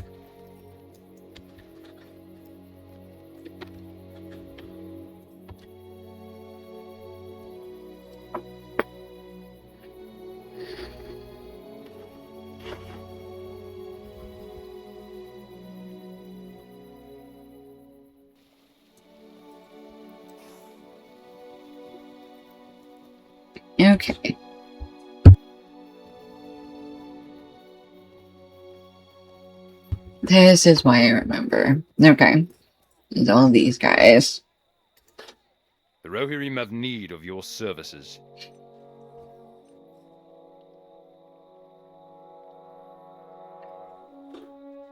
Okay. This is why I remember. Okay. There's all these guys. The Rohirrim have need of your services.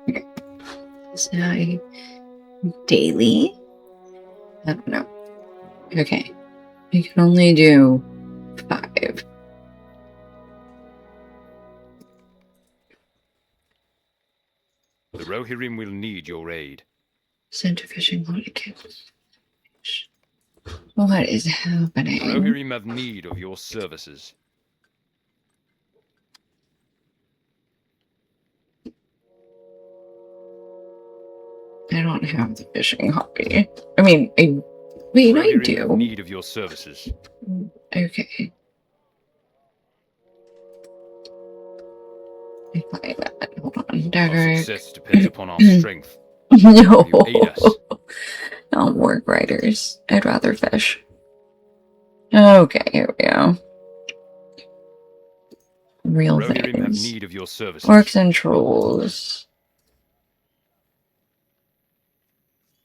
Okay. So, daily? I don't know. Okay. You can only do 5. The Rohirrim will need your aid. Send to fishing kids. What is The happening? Rohirrim have need of your services. I don't have the fishing hobby. I mean, wait, I Rohirrim do. have need of your services. Okay. I find that. Hold on. Our Dagger. success depends upon our strength. No. Will you aid us? Not work riders. I'd rather fish. Okay, here we go. Real The Rohirrim have things. need of your services. Orcs and trolls.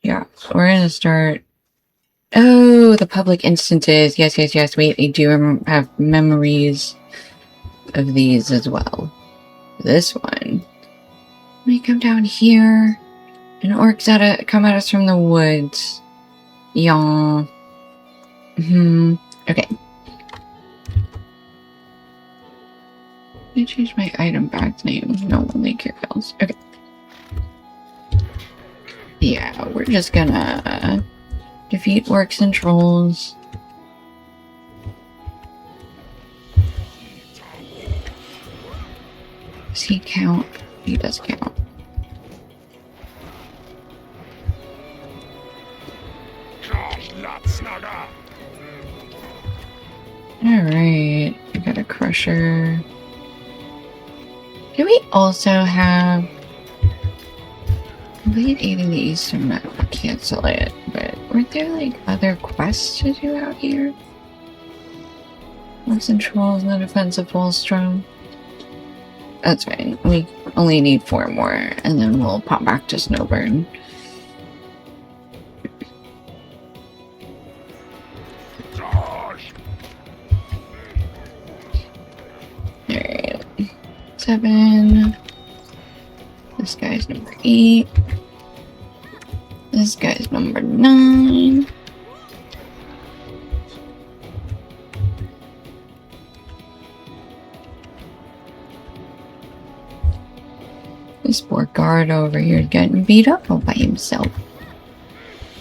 Yeah, we're gonna start. Oh, the public instances. Yes, yes, yes. Wait, I do have memories of these as well. This one. We come down here, and orcs come at us from the woods. Yaw. Okay. I changed my item back name. No, only carols. Okay. Yeah, we're just gonna defeat orcs and trolls. Does he count? He does count. Alright, I got a crusher. Do we also have... Complete 8 of the Eastern map. I'll cancel it, but weren't there like other quests to do out here? Orcs and trolls in the defense of Wallstrom. That's fine. We only need 4 more, and then we'll pop back to Snowburn. Alright. 7. This guy's number 8. This guy's number 9. This poor guard over here getting beat up all by himself.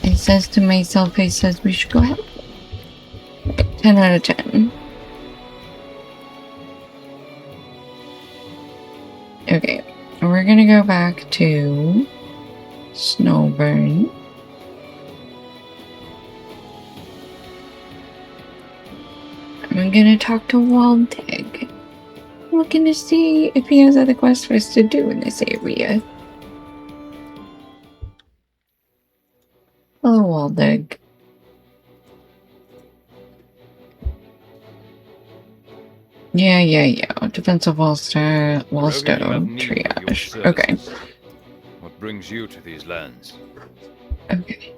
I says to myself, he says we should go help him. Okay, 10 out of 10. Okay, we're gonna go back to Snowburn. I'm gonna talk to Waldig. Looking to see if he has other quests for us to do in this area. Hello, Waldig. Yeah. Defensive wallstone triage. Okay. What brings you to these lands? Okay.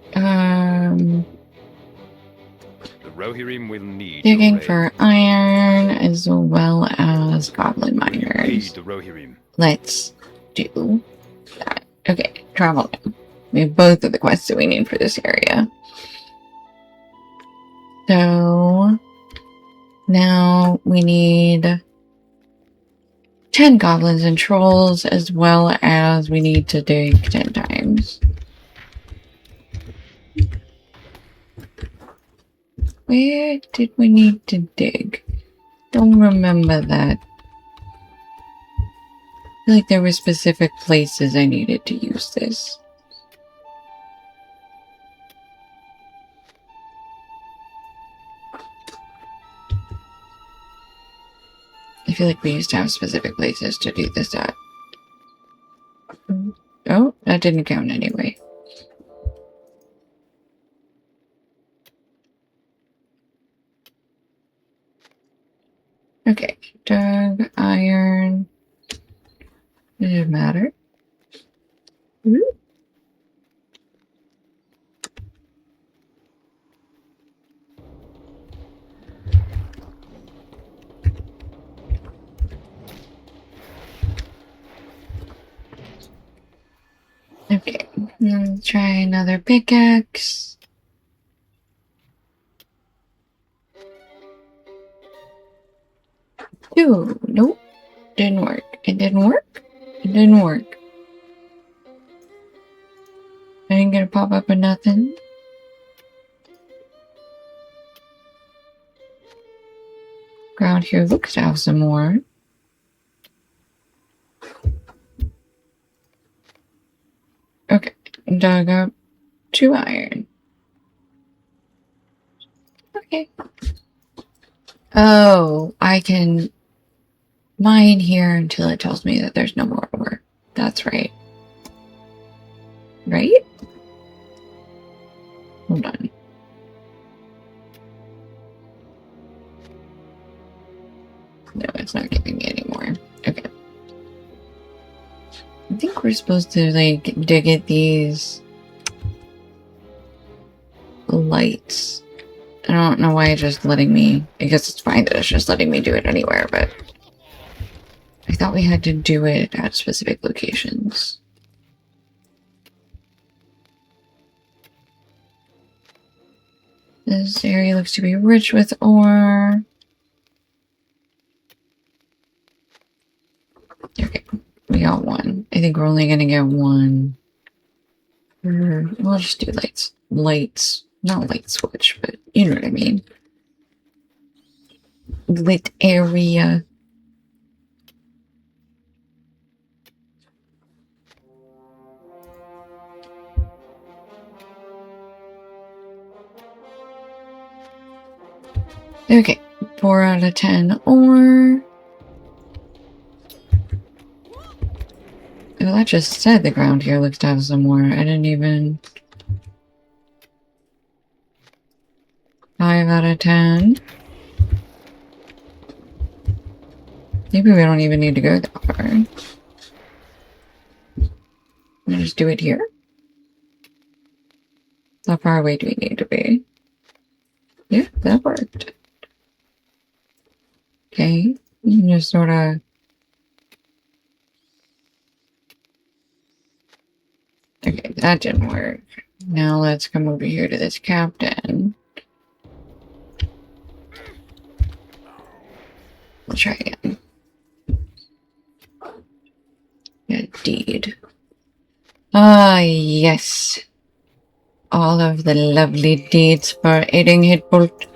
The Rohirrim will need Digging for iron as well as goblin miners. aid the Rohirrim. Let's do that. Okay, travel. We have both of the quests that we need for this area. So now we need 10 goblins and trolls, as well as we need to dig 10 times. Where did we need to dig? Don't remember that. feel like there were specific places I needed to use this. I feel like we used to have specific places to do this at. Oh, that didn't count anyway. Okay, dug, iron. Does it matter? Okay, let's try another pickaxe. Ooh, nope. Didn't work. It didn't work. It didn't work. I didn't get a pop-up or nothing. Ground here looks to have some more. Okay, dug up 2 iron. Okay. Oh, I can mine here until it tells me that there's no more ore. That's right. Right? Hold on. No, it's not giving me any more. Okay. I think we're supposed to, like, dig at these lights. I don't know why it's just letting me... I guess it's fine that it's just letting me do it anywhere, but... I thought we had to do it at specific locations. This area looks to be rich with ore. Okay, we got 1. I think we're only gonna get 1. We'll just do lights. Lights. Not light switch, but you know what I mean. Lit area. Okay, 4 out of 10 ore. Well, that just said the ground here looks to have some more. I didn't even... 5 out of 10. Maybe we don't even need to go that far. I'll just do it here. How far away do we need to be? Yeah, that worked. Okay, you can just sort of... Okay, that didn't work. Now let's come over here to this captain. We'll try again. Yeah, deed. Ah, yes. All of the lovely deeds for aiding Hitbolt.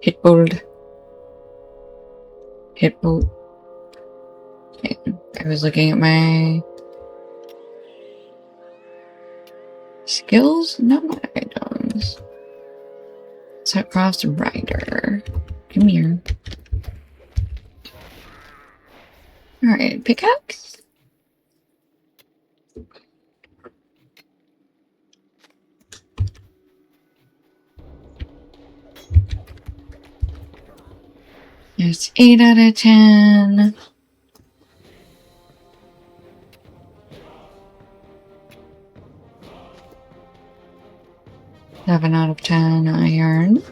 Hitbold. Hitbolt. Okay, I was looking at my... skills? Not my items. Setcroft's Rider. Come here. Alright, pickaxe? It's 8 out of 10. Seven out of 10 iron.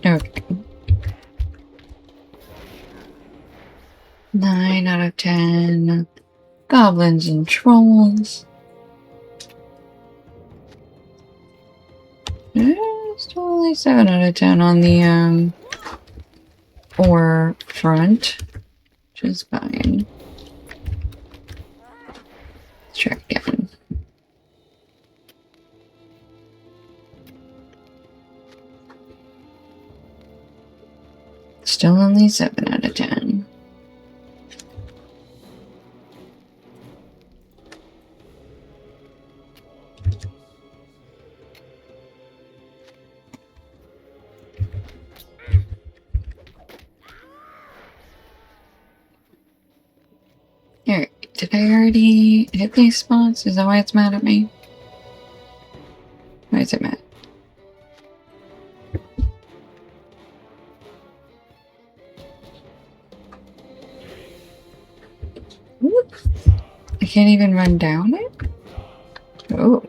Okay. 9 out of 10. Goblins and trolls. It's only 7 out of 10 on the ore front, which is fine. try again. Still only 7 out of 10. Alright, did I already hit these spots? Is that why it's mad at me? Why is it mad? Whoop. I can't even run down it? Oh,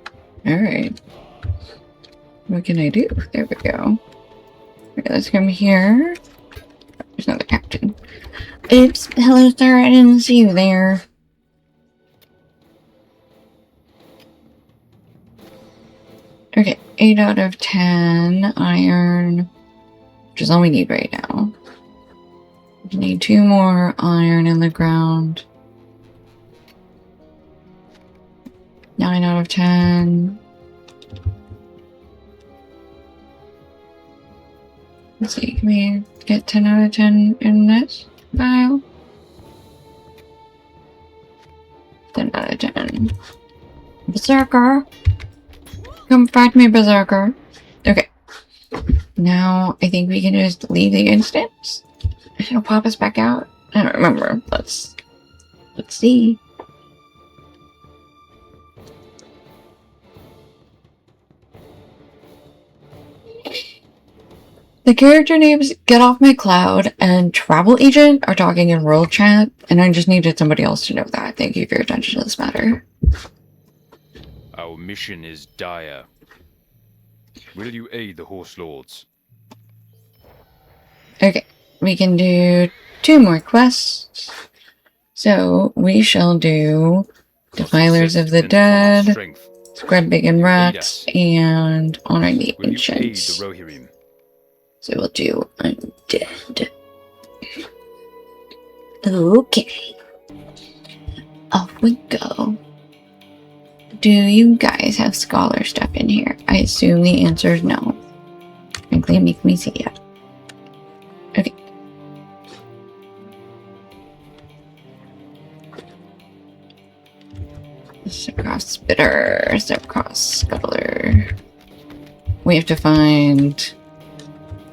alright. What can I do? There we go. Okay, let's come here. There's another captain. Oops, hello sir, I didn't see you there. Okay, 8 out of 10 iron, which is all we need right now. We need 2 more iron in the ground. 9 out of 10. Let's see, can we get 10 out of 10 in this file? 10 out of 10. Berserker! Come fight me, Berserker. Okay. Now, I think we can just leave the instance. It'll pop us back out. I don't remember. Let's see. The character names Get Off My Cloud and Travel Agent are talking in world chat, and I just needed somebody else to know that. Thank you for your attention to this matter. Our mission is dire. Will you aid the Horse Lords? Okay, we can do 2 more quests. So, we shall do Defilers of the Dead, Spread Big and Rats, and Honoring the Ancients. So we'll do Undead. Okay. Off we go. Do you guys have scholar stuff in here? I assume the answer is no. Frankly, it makes me see ya. Okay. Subcross Spitter, Subcross Scuttler. We have to find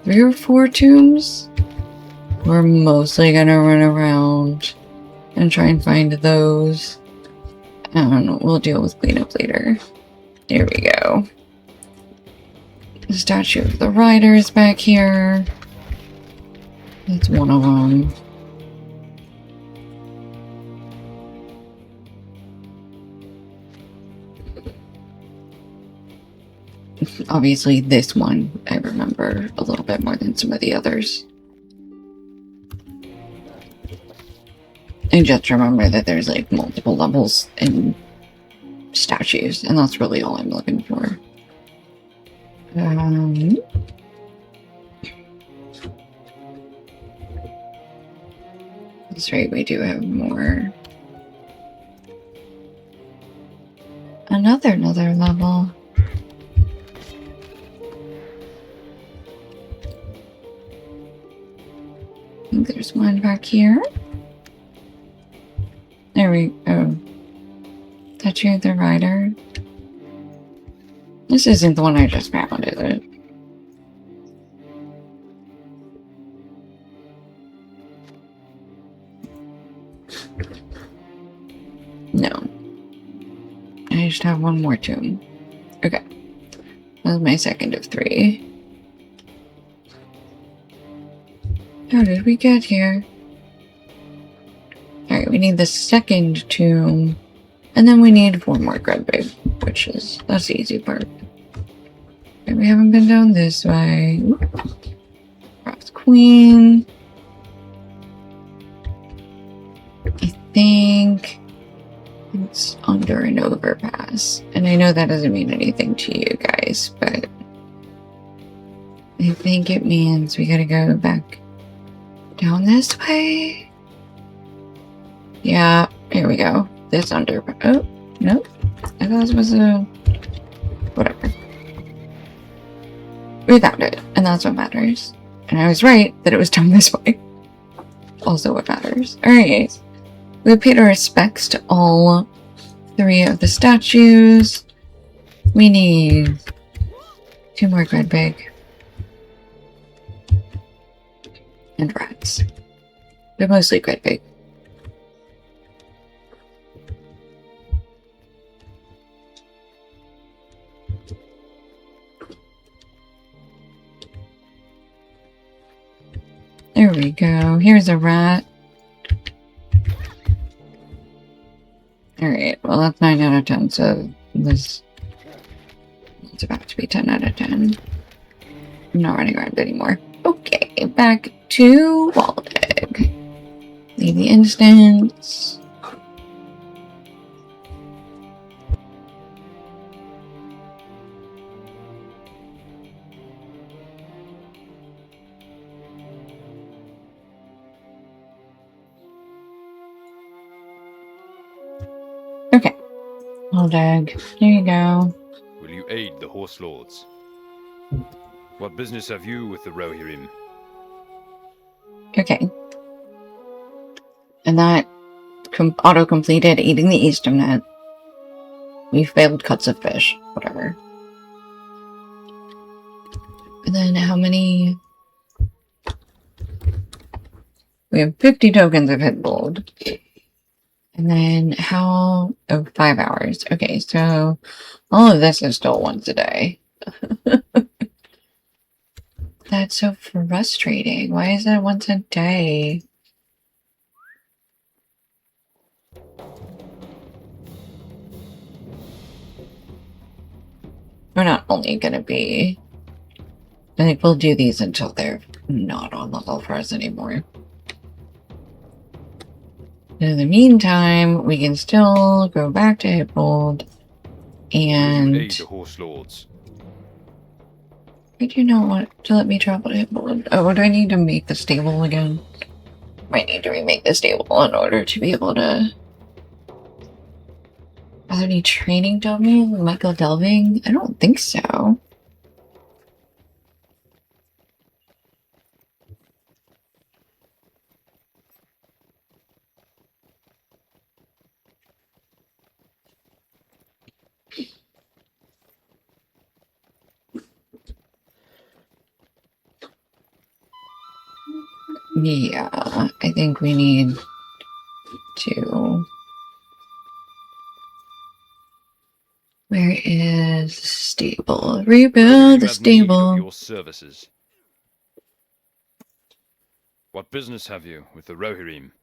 3 or 4 tombs. We're mostly gonna run around and try and find those. And we'll deal with cleanup later. There we go. The statue of the rider is back here. That's one of them. Obviously, this one I remember a little bit more than some of the others. And just remember that there's like multiple levels and statues, and that's really all I'm looking for. That's right, we do have more. Another level. I think there's one back here. There we go. Statue of the rider. This isn't the one I just found, is it? No. I just have one more tomb. Okay. That was my second of 3. How did we get here? Alright, we need the second tomb. And then we need 4 more Grudbig, that's the easy part. Okay, we haven't been down this way. Cross Queen. I think it's under an overpass. And I know that doesn't mean anything to you guys, but I think it means we gotta go back down this way. Yeah, here we go. This underpass. Oh, Nope. I thought this was a... whatever. We found it, and that's what matters. And I was right that it was done this way. Also what matters. Alright. We paid our respects to all 3 of the statues. We need 2 more Gredbig. And rats. They're mostly Gredbig. There we go. Here's a rat. Alright, well that's 9 out of 10, so this... it's about to be 10 out of 10. I'm not running around anymore. Okay, back to Waldeck. Leave the instance. Okay. Waldeck, there you go. Will you aid the Horse Lords? What business have you with the Rohirrim? Okay. And that auto-completed eating the Eastern net. We failed cuts of fish. Whatever. And then how many... we have 50 tokens of hit bold. And then how... oh, 5 hours. Okay, so all of this is still once a day. That's so frustrating. Why is that once a day? We're not only gonna be... I think we'll do these until they're not on level for us anymore. In the meantime, we can still go back to Hitbold and... Will you aid the Horse Lords? Why do you not want to let me travel to Hitbold? Oh, do I need to make the stable again? Might need to remake the stable in order to be able to... are there any training domain? Michael Delving? I don't think so. Yeah, I think we need to... where is the stable? Rebuild the stable. Your services. What business have you with the Rohirrim?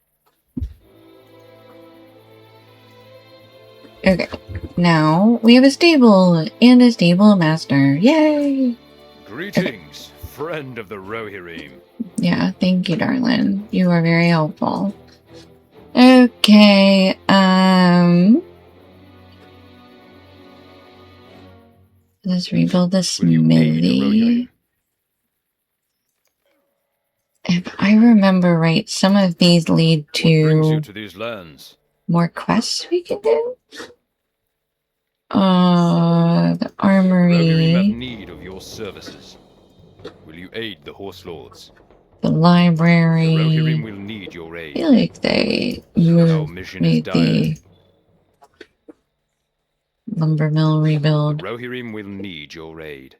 Okay, now we have a stable and a stable master. Yay! Greetings, friend of the Rohirrim. Yeah, thank you, darling. You are very helpful. Okay, let's rebuild the smithy. If I remember right, some of these lead What brings you to to these lands? more quests we can do. The armory. Rohirrim have need of your services. Will you aid the Horse Lords? The library. The Rohirrim will need your aid. I feel like they made the lumber mill rebuild. The Rohirrim will need your aid.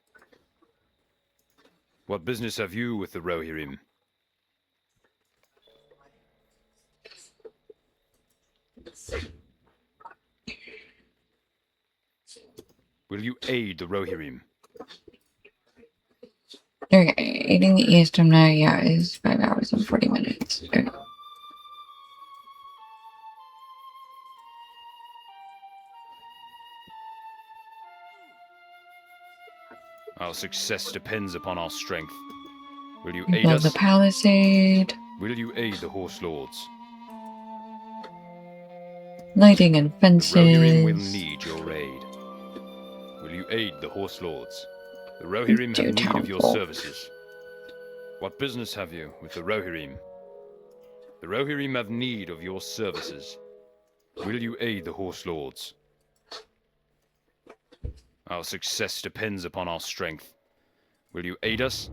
What business have you with the Rohirrim? Will you aid the Rohirrim? Okay, eating the Eastern now, yeah, is 5 hours and 40 minutes. Okay. Our success depends upon our strength. Will you aid Build us? the palisade. Will you aid the Horse Lords? Lighting and fences. The Rohirrim will need your aid. Will you aid the Horse Lords? The Rohirrim have need of your services. What business have you with the Rohirrim? The Rohirrim have need of your services. Will you aid the Horse Lords? Our success depends upon our strength. Will you aid us?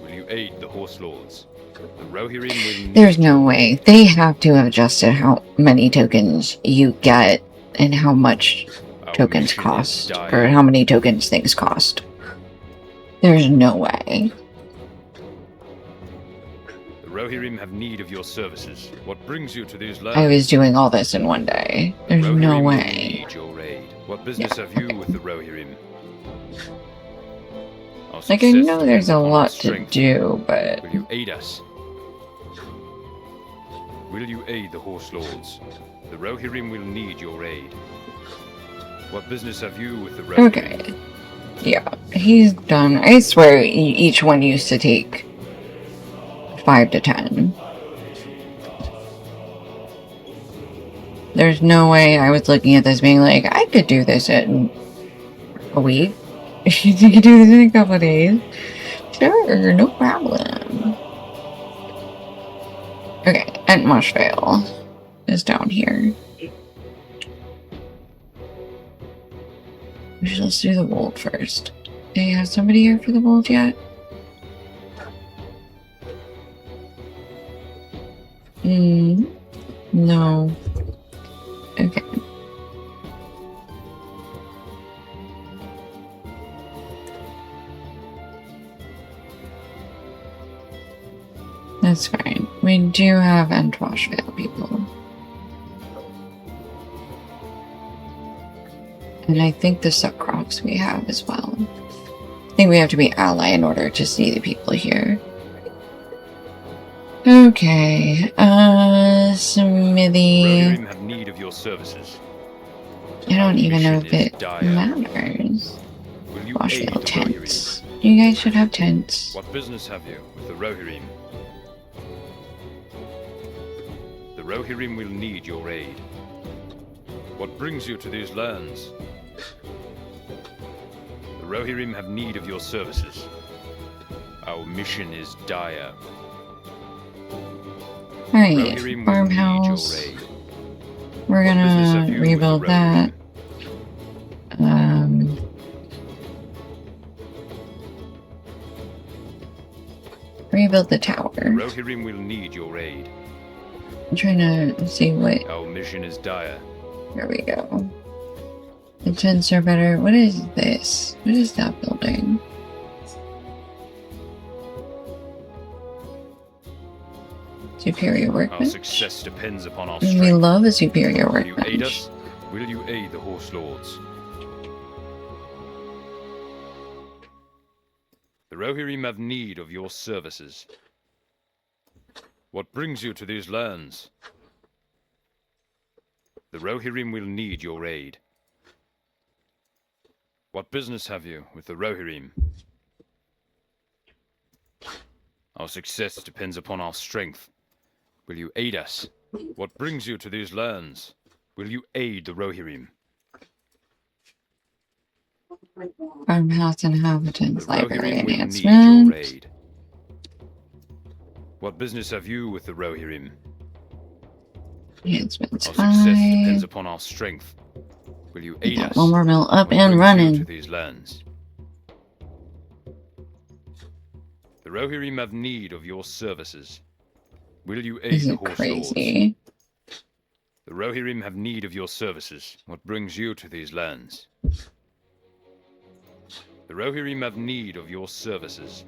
Will you aid the Horse Lords? The Rohirrim will need There's no way. They have to have adjusted how many tokens you get and how much tokens cost, or how many tokens things cost. There's no way. The Rohirrim have need of your services. What brings you to these lands? I was doing all this in one day. There's no way. Need your aid. What business have you with the Rohirrim? Like, I know there's a lot to do, but... Will you aid us? Will you aid the Horse Lords? The Rohirrim will need your aid. What business have you with the Rohirrim? Okay. Yeah, he's done. I swear each one used to take 5 to 10. There's no way I was looking at this being like, I could do this in a week. You could do this in a couple of days. Sure, no problem. Okay, Entmoshvale is down here. Let's do the Wold first. Do you have somebody here for the Wold yet? No. Okay. That's fine. We do have Entmoshvale people. And I think the Suckcrops we have as well. I think we have to be ally in order to see the people here. Okay, Smithy. Rohirrim have need of your services. I don't even know if it matters. Washville tents. You guys should have tents. What business have you with the Rohirrim? The Rohirrim will need your aid. What brings you to these lands? The Rohirrim have need of your services. Our mission is dire. Alright, farmhouse. We're gonna rebuild that. Rebuild the tower. Rohirrim will need your aid. I'm trying to see what... Our mission is dire. There we go. The tents are better. What is this? What is that building? Superior workbench? Our success depends upon our strength. We love a superior workbench. Will you aid us? Will you aid the Horse Lords? The Rohirrim have need of your services. What brings you to these lands? The Rohirrim will need your aid. What business have you with the Rohirrim? Our success depends upon our strength. Will you aid us? What brings you to these lands? Will you aid the Rohirrim? Farmhouse inhabitants, library enhancement. What business have you with the Rohirrim? Enhancements. Our success depends upon our strength. Will you aid us? One more mill up and running. To these lands? The Rohirrim have need of your services. Will you aid the Horse Lords? The Rohirrim have need of your services. What brings you to these lands? The Rohirrim have need of your services.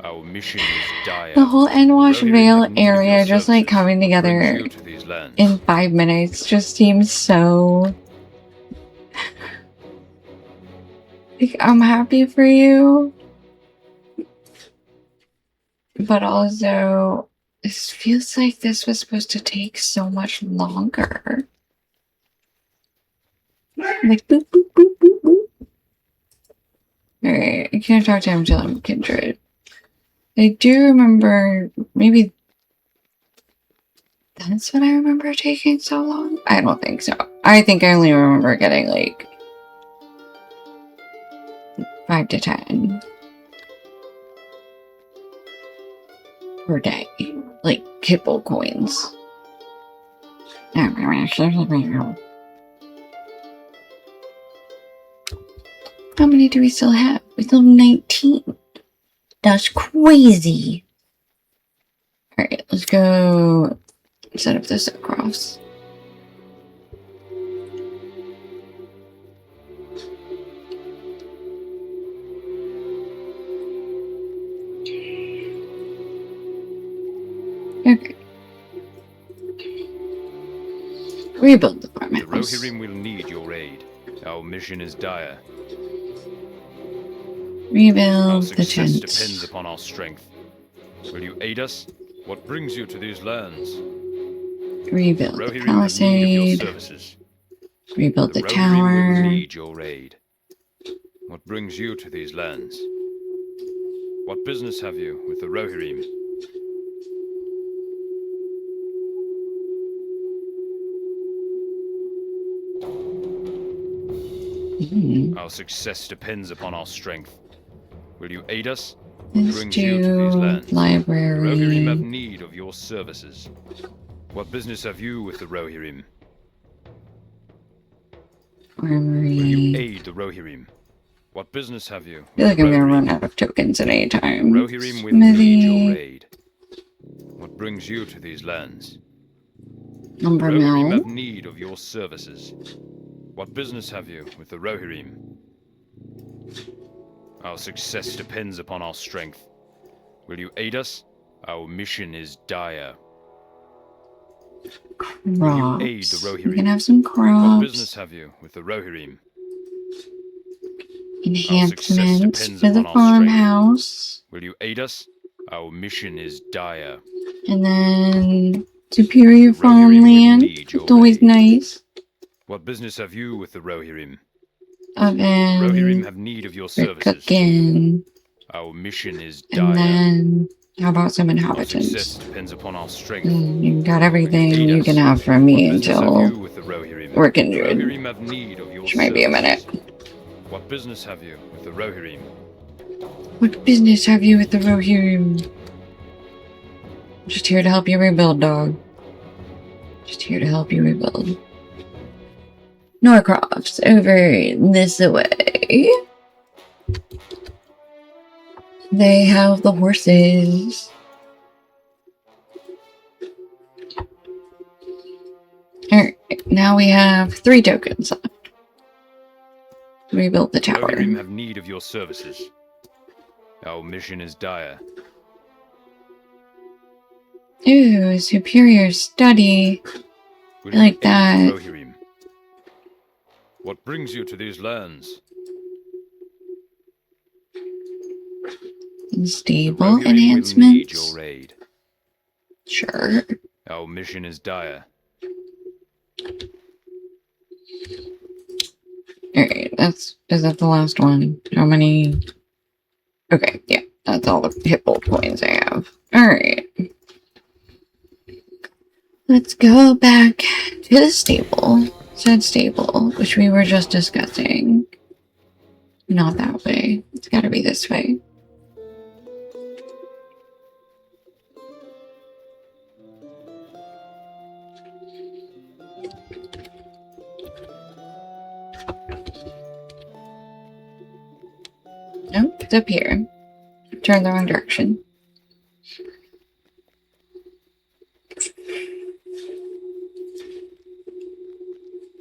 Our mission is dire. The whole Entmoshvale area just like coming together in 5 minutes just seems so... Like, I'm happy for you. But also, this feels like this was supposed to take so much longer. Like, boop, boop, boop, boop, boop. Alright, I can't talk to him until I'm kindred. I do remember, maybe that's what I remember taking so long? I don't think so. I think I only remember getting like 5 to 10 per day, like kibble coins. How many do we still have? We still have 19. That's crazy. Alright, let's go set up this across. Okay. Rebuild the farmhouse. The Rohirrim will need your aid. Our mission is dire. Rebuild the success tents. Depends upon our strength. Will you aid us? What brings you to these lands? Rebuild the Rohirrim palisade. have need of your services. Rebuild the Rohirrim tower. will need your aid. What brings you to these lands? What business have you with the Rohirrim? Our success depends upon our strength. Will you aid us? What Let's brings you to these lands? library. The Rohirrim have need of your services. What business have you with the Rohirrim? Armory. Will you aid the Rohirrim? What business have you? I feel like I'm gonna run out of tokens at any time. Rohirrim will need your aid. What brings you to these lands? Lumber Rohirrim mill. have need of your services. What business have you with the Rohirrim? Our success depends upon our strength. Will you aid us? Our mission is dire. Crops. Will you aid the Rohirrim? We can have some crops. What business have you with the Rohirrim? Enhancements for the farmhouse. Will you aid us? Our mission is dire. And then superior farmland. It's always nice. What business have you with the Rohirrim? Oven. Rohirrim have need of your services. Cooking. Our mission is dire. And then, how about some Our inhabitants? success depends upon our strength. You got everything you can have from me until we're kindred. Rohirrim have need of your Which might be a minute. What business have you with the Rohirrim? What business have you with the Rohirrim? Just here to help you rebuild, dog. Just here to help you rebuild. Norcroft's over this way. They have the horses. Alright, now we have 3 tokens left. Rebuild the tower. Rohirrim have need of your services. Our mission is dire. Ooh, superior study. I like that. Rohirrim. What brings you to these lands? Stable enhancements. Will need your aid. Sure. Our mission is dire. Alright, is that the last one? How many? Okay, yeah, that's all the hit bolt coins I have. Alright. Let's go back to the stable. Said stable, which we were just discussing. Not that way. It's gotta be this way. Nope, it's up here. Turn the wrong direction.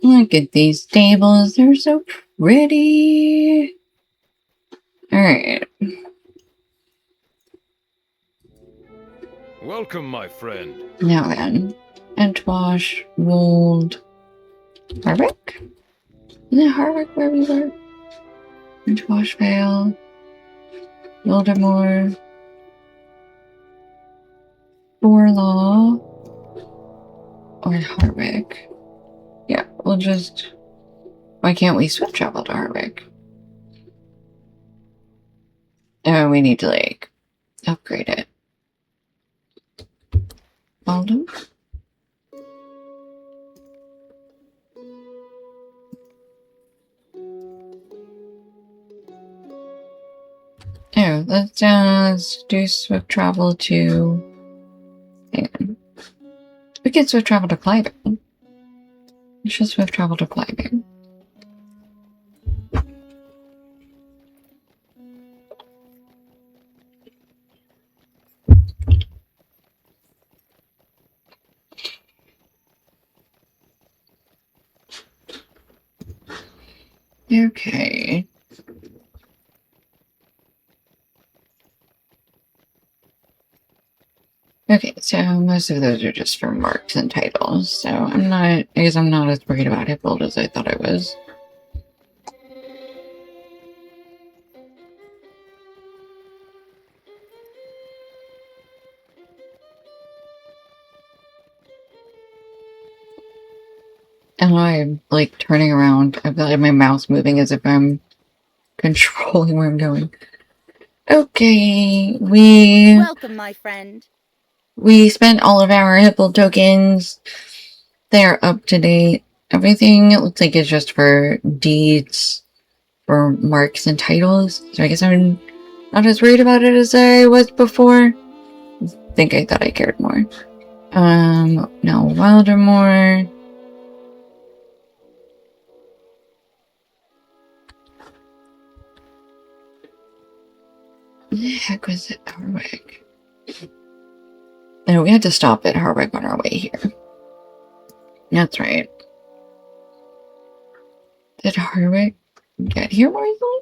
Look at these tables, they're so pretty. Alright. Welcome, my friend. Now then. Entwash, Wold, Harvick? Isn't it Harvick where we were? Entwash Vale, Voldemort, Borlaw, or Harvick. Yeah, we'll just... Why can't we swift travel to Harvick? Oh, we need to, like, upgrade it. Baldwin? Oh, let's do swift travel to... Hang on. We can swift travel to Climbing. We should swift travel to Climbing. Okay. Okay, so most of those are just for marks and titles, so I guess I'm not as worried about hip build as I thought I was. And I'm like turning around. I've got my mouse moving as if I'm controlling where I'm going. Okay, Welcome, my friend. We spent all of our Hipple tokens. They're up to date. Everything, it looks like, is just for deeds, for marks and titles. So I guess I'm not as worried about it as I was before. I thought I cared more. No, Wildermore. What the heck was it? Harwick. No, we had to stop at Harwick on our way here. That's right. Did Harwick get here more easily?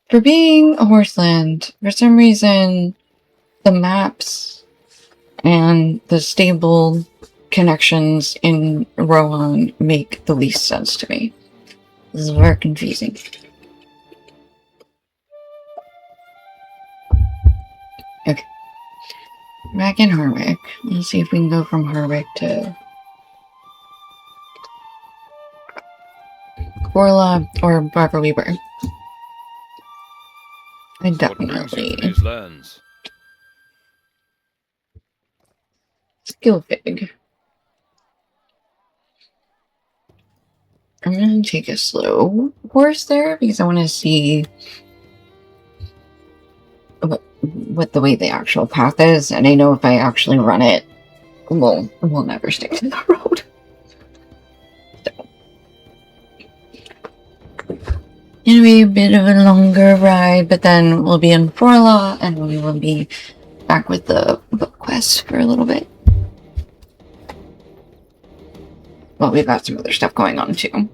For being a horseland, for some reason, the maps and the stable connections in Rohan make the least sense to me. This is very confusing. Okay. Back in Harwick. Let's see if we can go from Harwick to Corla or wherever we were. I definitely these lands? skill fig. I'm gonna take a slow horse there because I want to see what the way the actual path is, and I know if I actually run it, we'll never stick to the road. So. It'll be a bit of a longer ride, but then we'll be in Forla, and we will be back with the book quest for a little bit. Well, we've got some other stuff going on too.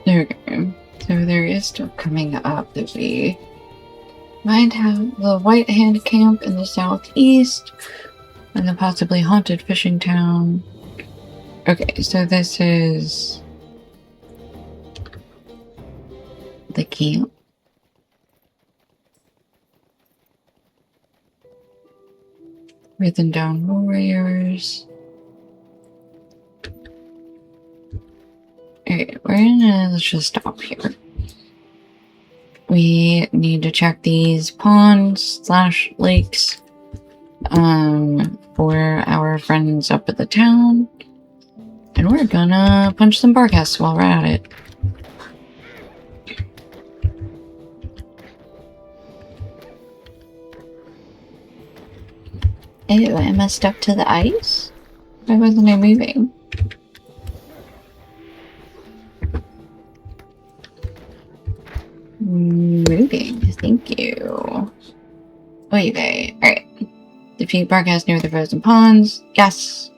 There we go. So there is stuff coming up that we might have the White Hand Camp in the southeast, and the possibly haunted fishing town. Okay, so this is the camp. Written down warriors. Alright, let's just stop here. We need to check these ponds/lakes for our friends up at the town. And we're gonna punch some barcasts while we're at it. Ew, am I stuck to the ice? Why wasn't I moving? Moving. Thank you. Okay. Alright. Defeat Barghast near the frozen ponds. Yes.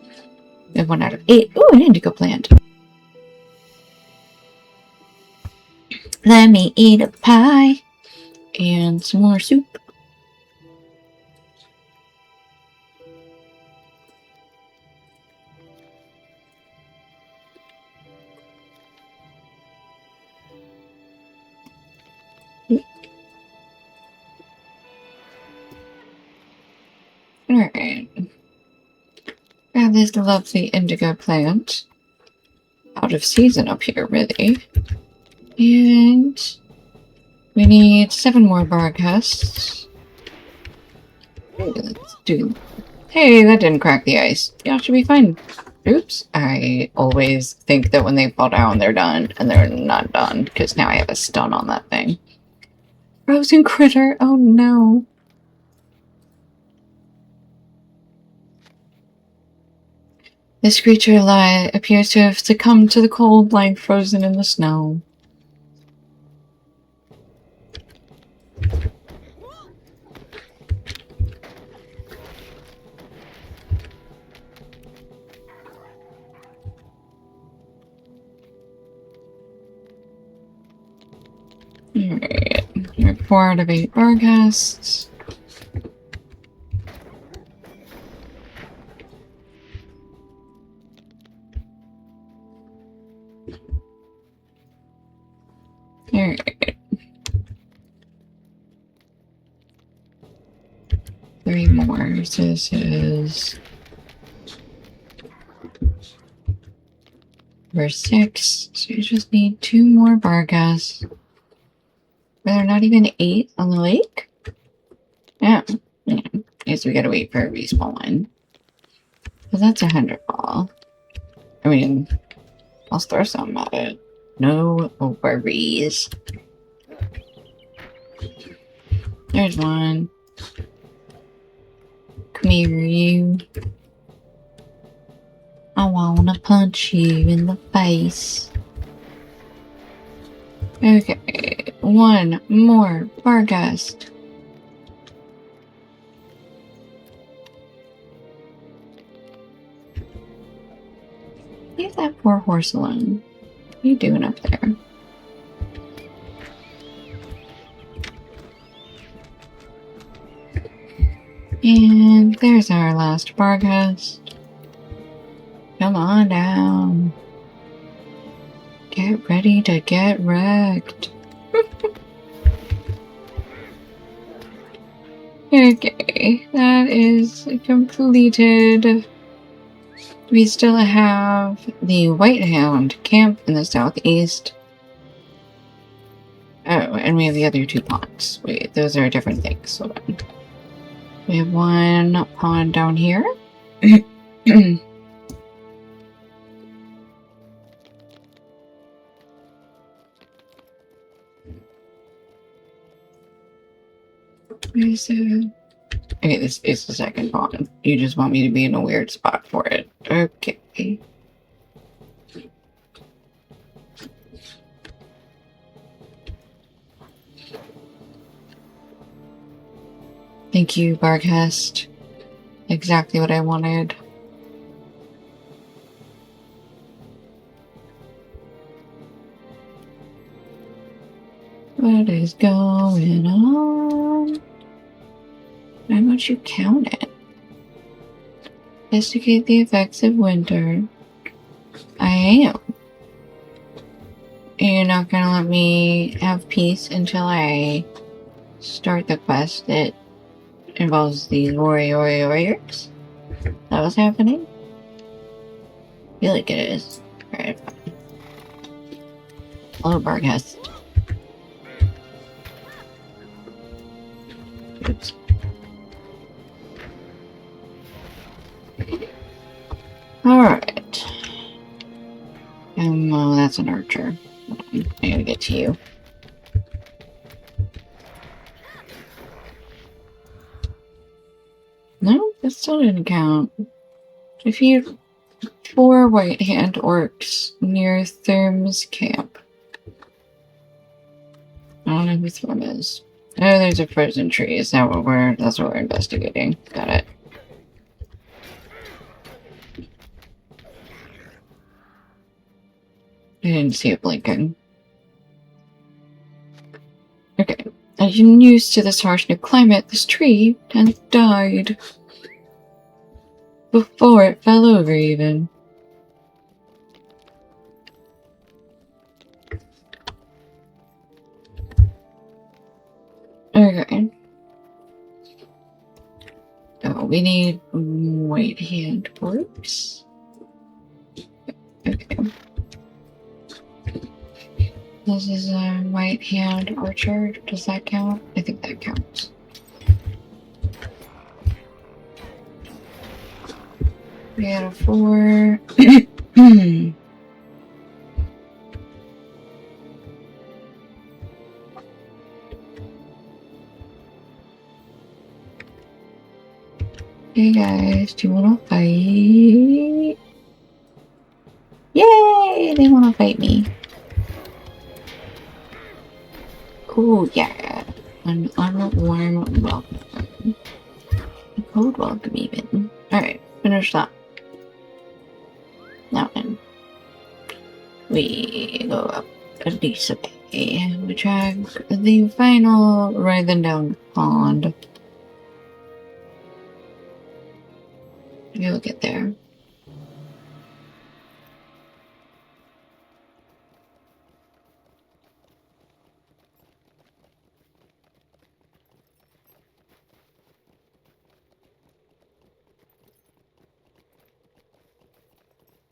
We have 1 out of 8. Ooh, an indigo plant. Let me eat a pie. And some more soup. Alright. Got this lovely indigo plant. Out of season up here, really. And we need 7 more Barghasts. Let's do... Hey, that didn't crack the ice. Y'all should be fine. Oops. I always think that when they fall down, they're done. And they're not done, because now I have a stun on that thing. Frozen critter! Oh no. This creature appears to have succumbed to the cold, lying frozen in the snow. Alright. 4 out of 8 Barghasts. Alright. 3 more. So this is... Number 6. So you just need 2 more Barghasts. Are there not even 8 on the lake? Yeah. I guess we gotta wait for a respawn. But that's 100 ball. I mean, I'll throw something at it. No worries. There's one. Come here, you. I wanna punch you in the face. Okay, 1 more Barghast. Leave that poor horse alone. What are you doing up there? And there's our last Barghast. Come on down. Get ready to get wrecked. Okay, that is completed. We still have the White Hound camp in the southeast. Oh, and we have the other 2 ponds. Wait, those are different things. So we have 1 pond down here. Where's it? Okay, this is the second pond. You just want me to be in a weird spot for it. Okay. Thank you, Barghast. Exactly what I wanted. What is going on? Why don't you count it? Investigate the effects of winter. I am. You're not gonna let me have peace until I start the quest that involves these warriors? That was happening? I feel like it is. Alright, fine. Hello, Barghast. Oops. Alright. Oh, that's an archer. I gotta get to you. No, that still didn't count. Defeat 4 White Hand orcs near Therm's camp. know who Thrum is. Oh, there's a frozen tree. Is that what that's what we're investigating. Got it. I didn't see it blinking. Okay. As you're used to this harsh new climate, this tree has died. Before it fell over, even. Okay. Oh, we need white hand orcs. Okay. This is a white hand archer. Does that count? I think that counts. We had a 4. Hey guys, do you wanna fight? Yay! They wanna fight me. Oh yeah. An warm welcome. A cold welcome even. Alright, finish that. Now then. We go up a decent way. We track the final writhing down pond. You'll get there.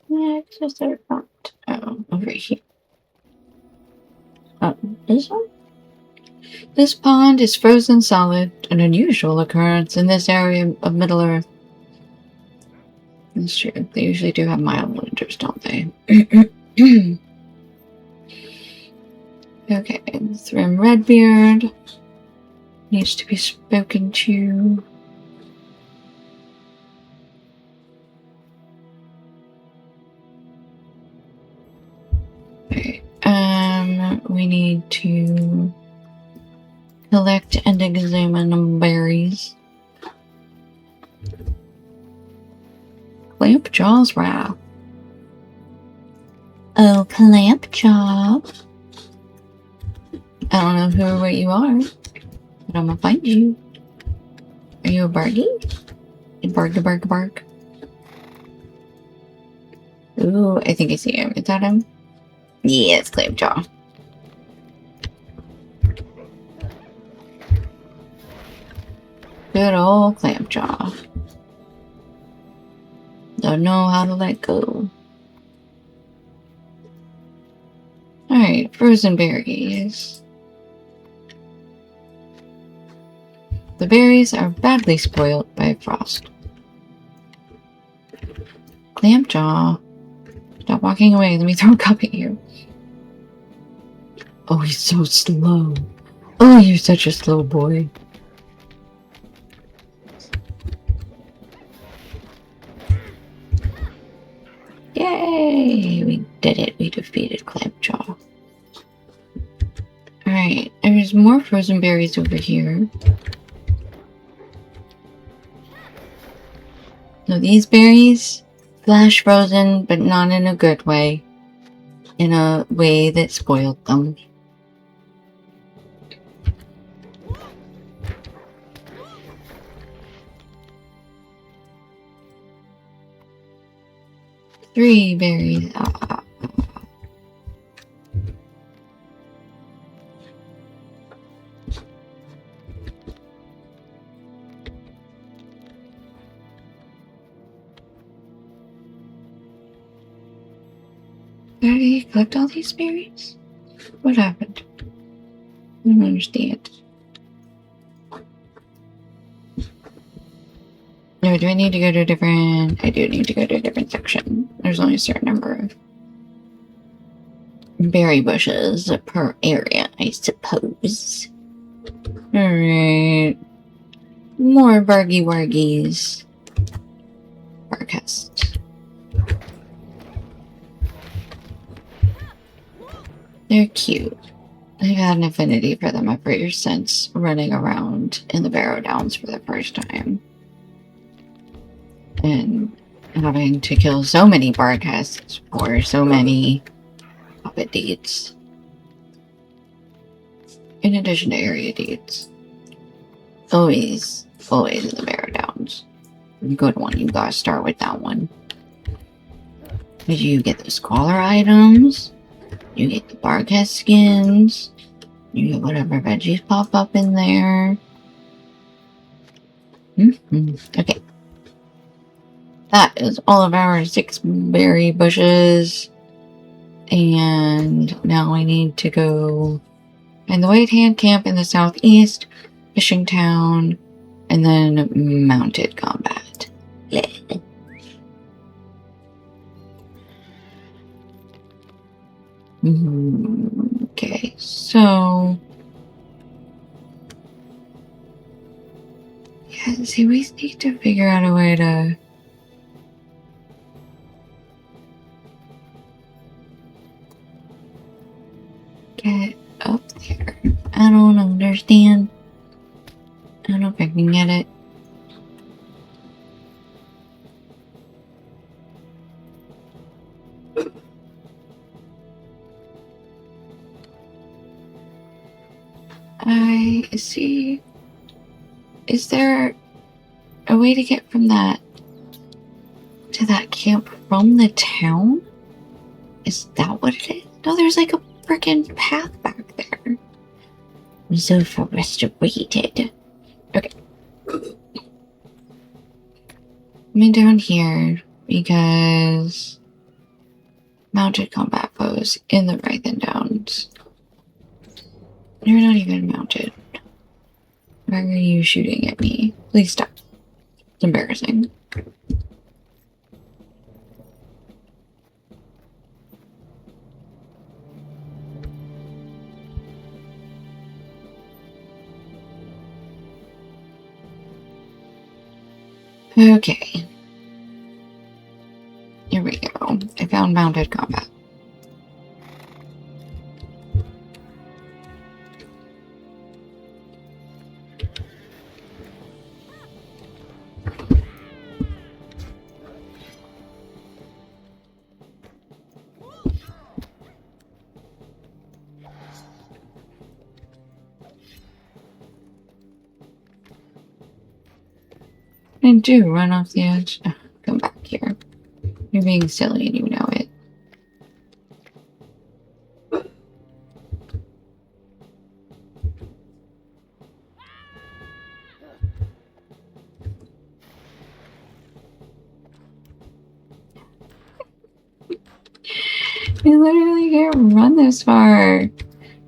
Yeah, it's just our front. Oh, over here. Oh, this one? This pond is frozen solid, an unusual occurrence in this area of Middle Earth. That's true. They usually do have mild winters, don't they? Okay, Thrym Redbeard needs to be spoken to. Okay, we need to collect and examine berries. Clampjaw's wrath. Oh, Clampjaw. I don't know who or what you are, but I'm gonna find you. Are you a bargy? Bark. Ooh, I think I see him. Is that him? Yeah, it's Clampjaw. Good old Clampjaw. Don't know how to let go. Alright, frozen berries. The berries are badly spoiled by frost. Clampjaw. Stop walking away. Let me throw a cup at you. Oh, he's so slow. Oh, you're such a slow boy. Yay! We did it. We defeated Clampjaw. Alright, there's more frozen berries over here. So these berries, flash frozen, but not in a good way. In a way that spoiled them. Three berries. Did he collect all these berries? What happened? I don't understand. No, do I need to go to a different... I do need to go to a different section. There's only a certain number of berry bushes per area, I suppose. Alright. More bargy wargies. Barcast. They're cute. I've had an affinity for them ever since running around in the Barrow Downs for the first time. And having to kill so many barcasts for so many puppet deeds. In addition to area deeds. Always in the Barrow Downs. Good one, you gotta start with that one. Because you get the scholar items, you get the barcast skins, you get whatever veggies pop up in there. Okay. That is all of our 6 berry bushes. And now we need to go find the White Hand Camp in the southeast, Fishing Town, and then mounted combat. Okay, so yeah, see, we need to figure out a way to get up there. I don't understand. I don't know if I can get it. I see. Is there a way to get from that to that camp from the town? Is that what it is? No, there's like a freaking path back there. So frustrated. Okay. I'm down here because mounted combat foes in the Rythan Downs. You're not even mounted. Why are you shooting at me? Please stop. It's embarrassing. Okay. Here we go. I found mounted combat. And do run off the edge. Oh, come back here. You're being silly and you know it. You literally can't run this far.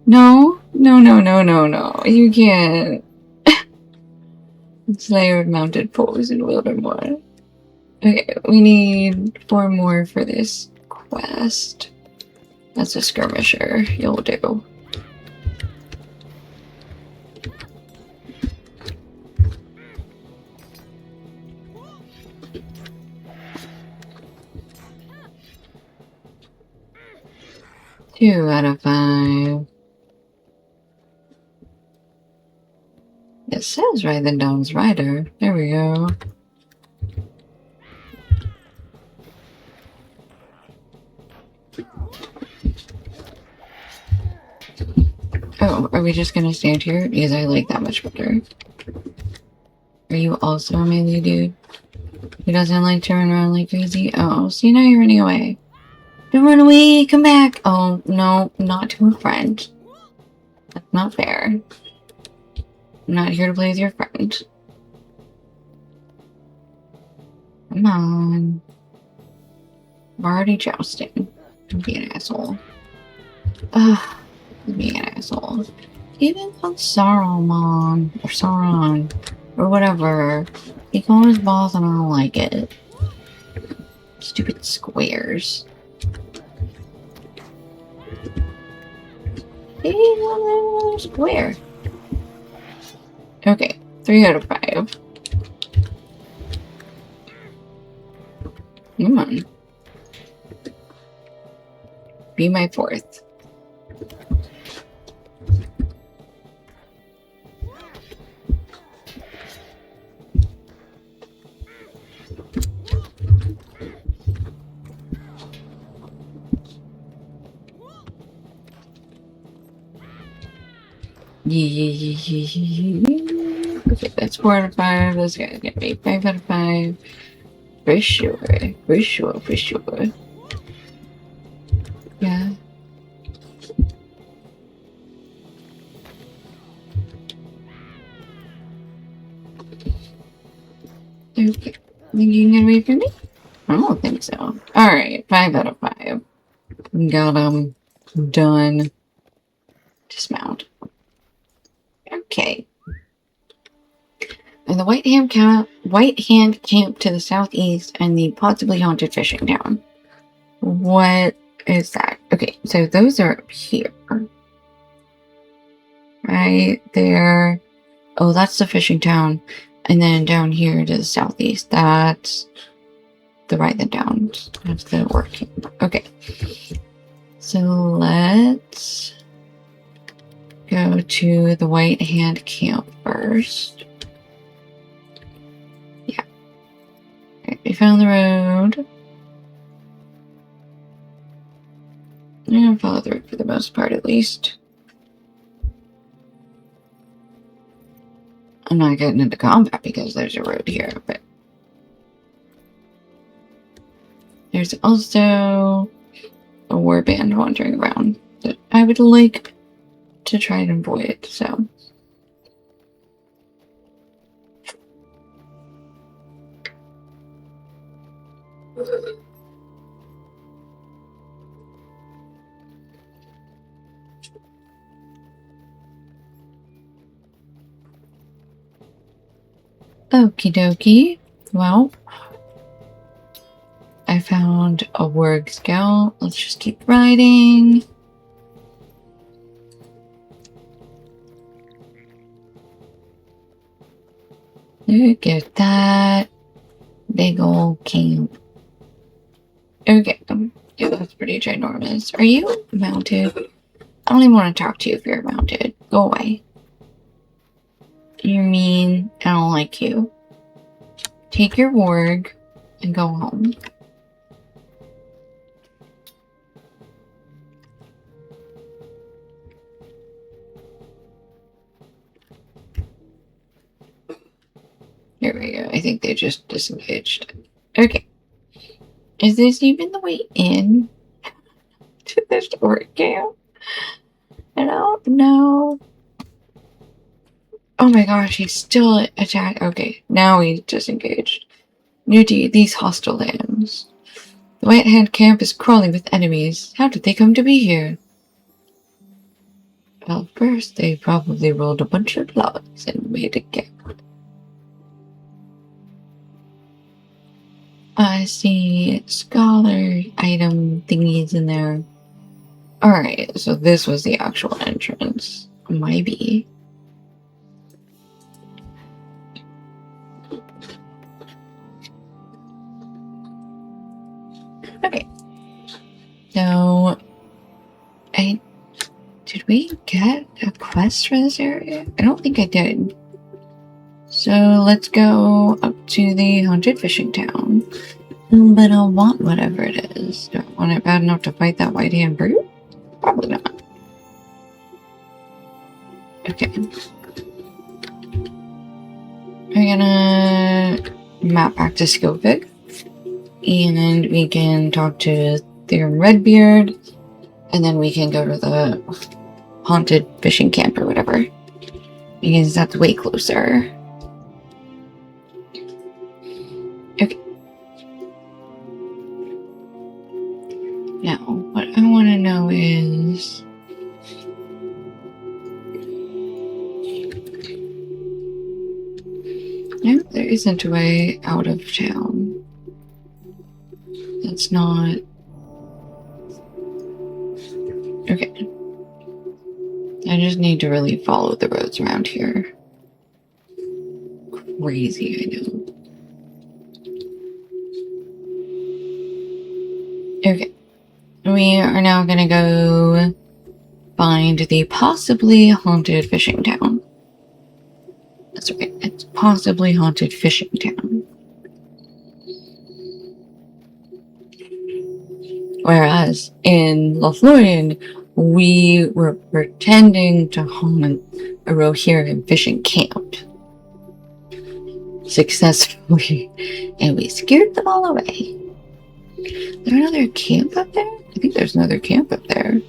No. You can't. It's layered mounted foes in Wildermore. Okay, we need 4 more for this quest. That's a skirmisher. You'll do. Two out of 5. It says Rythan Downs Rider. There we go. Oh, are we just gonna stand here? Because I like that much better. Are you also a melee dude? He doesn't like to run around like crazy? Oh, see, now you're running away. Don't run away! Come back! Oh, no, not to a friend. That's not fair. I'm not here to play with your friend. Come on. We're already jousting. Don't be an asshole. Ugh. Be an asshole. Even called Saruman or Sauron or whatever. He called his boss and I don't like it. Stupid squares. He's a square. Okay, 3 out of 5. Come on. Be my 4th. Okay, that's 4 out of 5. This guy's gonna be 5 out of 5. For sure. For sure. For sure. Yeah. Okay. Think you can get away from me? I don't think so. Alright, 5 out of 5. Got him. Done. Dismount. Okay. And the White Hand Camp to the southeast and the possibly haunted fishing town. What is that? Okay, so those are up here. Right there. Oh, that's the fishing town. And then down here to the southeast, that's the Write Them Down. That's the working. Okay. So let's go to the White Hand Camp first. Yeah. Okay, we found the road. I'm gonna follow through for the most part, at least. I'm not getting into combat because there's a road here, but there's also a warband wandering around that I would like to try and avoid, so. Okie dokie. Well, I found a warg scout. Let's just keep riding. Look at that big old camp. Okay. Yeah, that's pretty ginormous. Are you mounted? I don't even want to talk to you if you're mounted. Go away. You're mean. I don't like you. Take your warg and go home. Here we go. I think they just disengaged. Okay. Is this even the way in to this orc camp? I don't know. Oh my gosh, he's still attacked. Okay, now he's disengaged. Nudie, these hostile lands. The White Hand Camp is crawling with enemies. How did they come to be here? Well, first, they probably rolled a bunch of logs and made a camp. I see scholar item thingies in there. Alright, so this was the actual entrance. Maybe. Okay. So, did we get a quest for this area? I don't think I did. So let's go up to the haunted fishing town. But I'll want whatever it is. Do I want it bad enough to fight that white hand brute? Probably not. Okay. We're gonna map back to Skillvig. And we can talk to Theron Redbeard. And then we can go to the haunted fishing camp or whatever. Because that's way closer. Okay. Now, what I want to know is... No, there isn't a way out of town. That's not... Okay. I just need to really follow the roads around here. Crazy, I know. Okay. We are now gonna go find the possibly haunted fishing town. That's right, it's possibly haunted fishing town. Whereas in Lothlorien, we were pretending to haunt a Rohirrim fishing camp successfully, and we scared them all away. Is there another camp up there? I think there's another camp up there.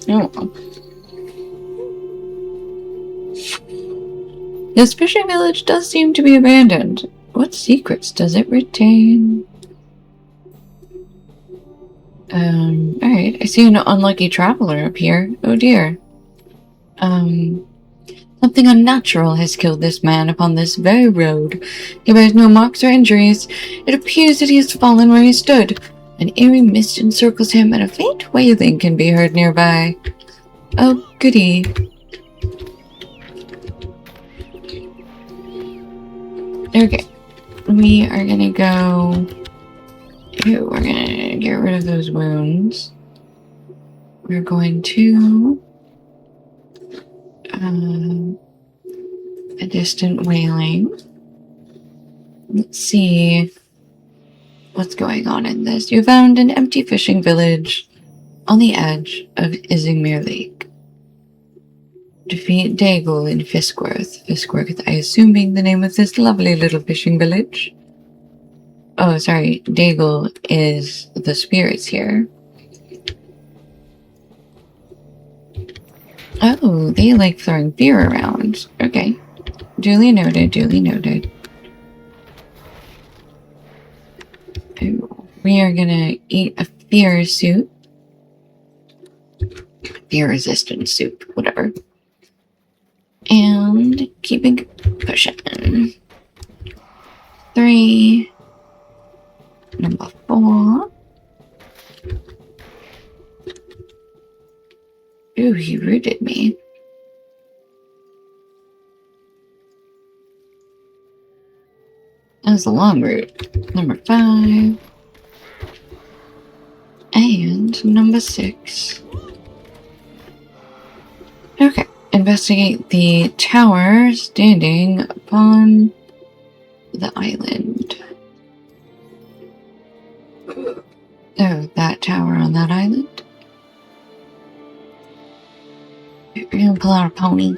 Oh. This fishing village does seem to be abandoned. What secrets does it retain? Alright. I see an unlucky traveler up here. Oh dear. Something unnatural has killed this man upon this very road. He bears no marks or injuries. It appears that he has fallen where he stood. An eerie mist encircles him, and a faint wailing can be heard nearby. Oh, goody. Okay. We are gonna go... Ew, we're gonna get rid of those wounds. We're going to... a distant wailing. Let's see what's going on in this. You found an empty fishing village on the edge of Isingmere Lake. Defeat Daigle in Fiskworth. Fiskworth, I assume, being the name of this lovely little fishing village. Oh, sorry. Daigle is the spirits here. Oh, they like throwing beer around. Okay. Duly noted, duly noted. Ooh, we are gonna eat a fear soup. Fear resistant soup, whatever. And keeping pushing. 3. Number 4. Ooh, he rooted me. That was a long route. Number 5. And number 6. Okay. Investigate the tower standing upon the island. Oh, that tower on that island? You're gonna pull out a pony.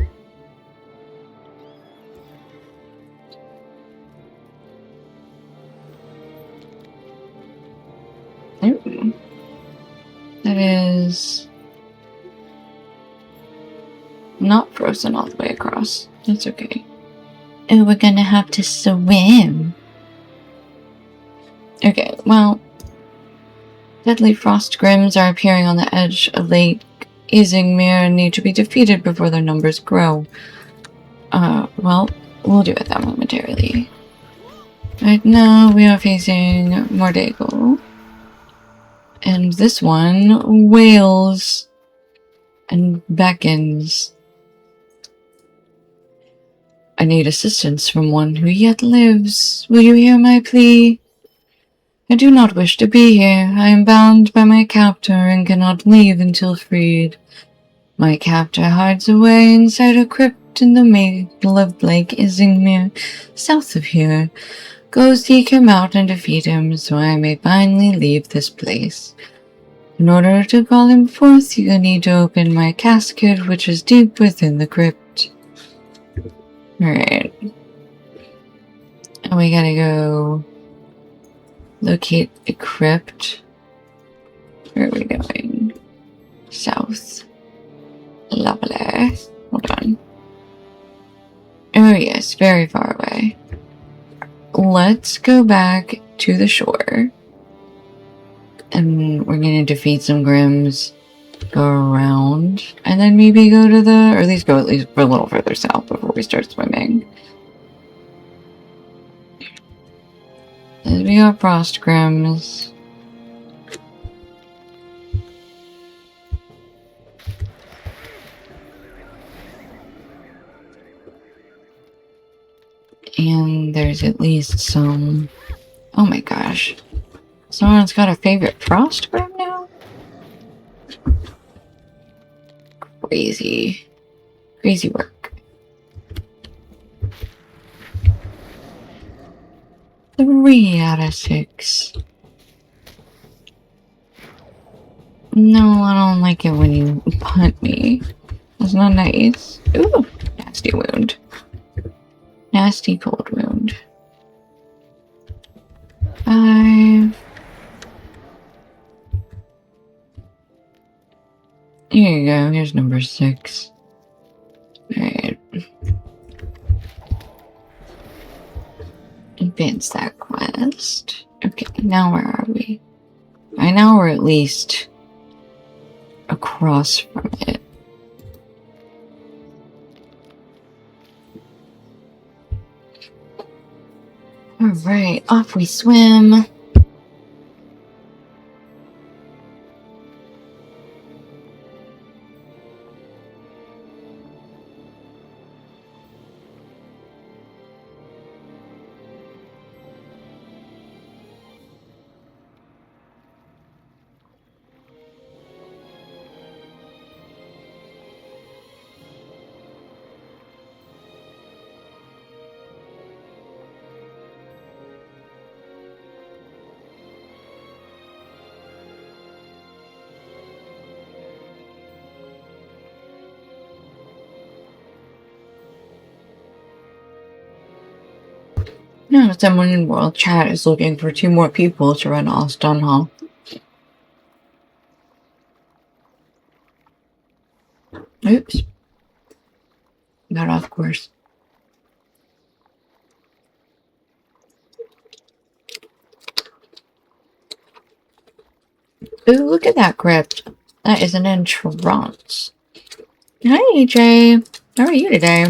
Ooh. That is not frozen all the way across. That's okay. Oh, we're gonna have to swim. Okay, well, deadly frost grims are appearing on the edge of Lake Isingmere and need to be defeated before their numbers grow. Well, we'll do it that momentarily. Right now, we are facing Mordego. And this one wails and beckons. I need assistance from one who yet lives. Will you hear my plea? I do not wish to be here. I am bound by my captor and cannot leave until freed. My captor hides away inside a crypt in the middle of Lake Isingmere, south of here. Go seek him out and defeat him, so I may finally leave this place. In order to call him forth, you need to open my casket, which is deep within the crypt. Alright. And we gotta go locate a crypt. Where are we going? South. Lovely. Hold on. Oh yes, very far away. Let's go back to the shore. And we're gonna defeat some Grims. Go around. And then maybe go to the... Or at least go for a little further south before we start swimming. We got Frost Grims. And there's at least some... Oh my gosh. Someone's got a favorite Frost Grim now? Crazy. Crazy work. 3 out of 6. No, I don't like it when you punt me. That's not nice. Ooh, nasty wound. Nasty cold wound. 5. Here you go. Here's number 6. Alright. Advance that quest. Okay, now where are we? By now we're at least across from it. Alright, off we swim. No, someone in World Chat is looking for 2 more people to run Alston Hall. Oops. Got off course. Ooh, look at that crypt. That is an entrance. Hi, EJ. How are you today?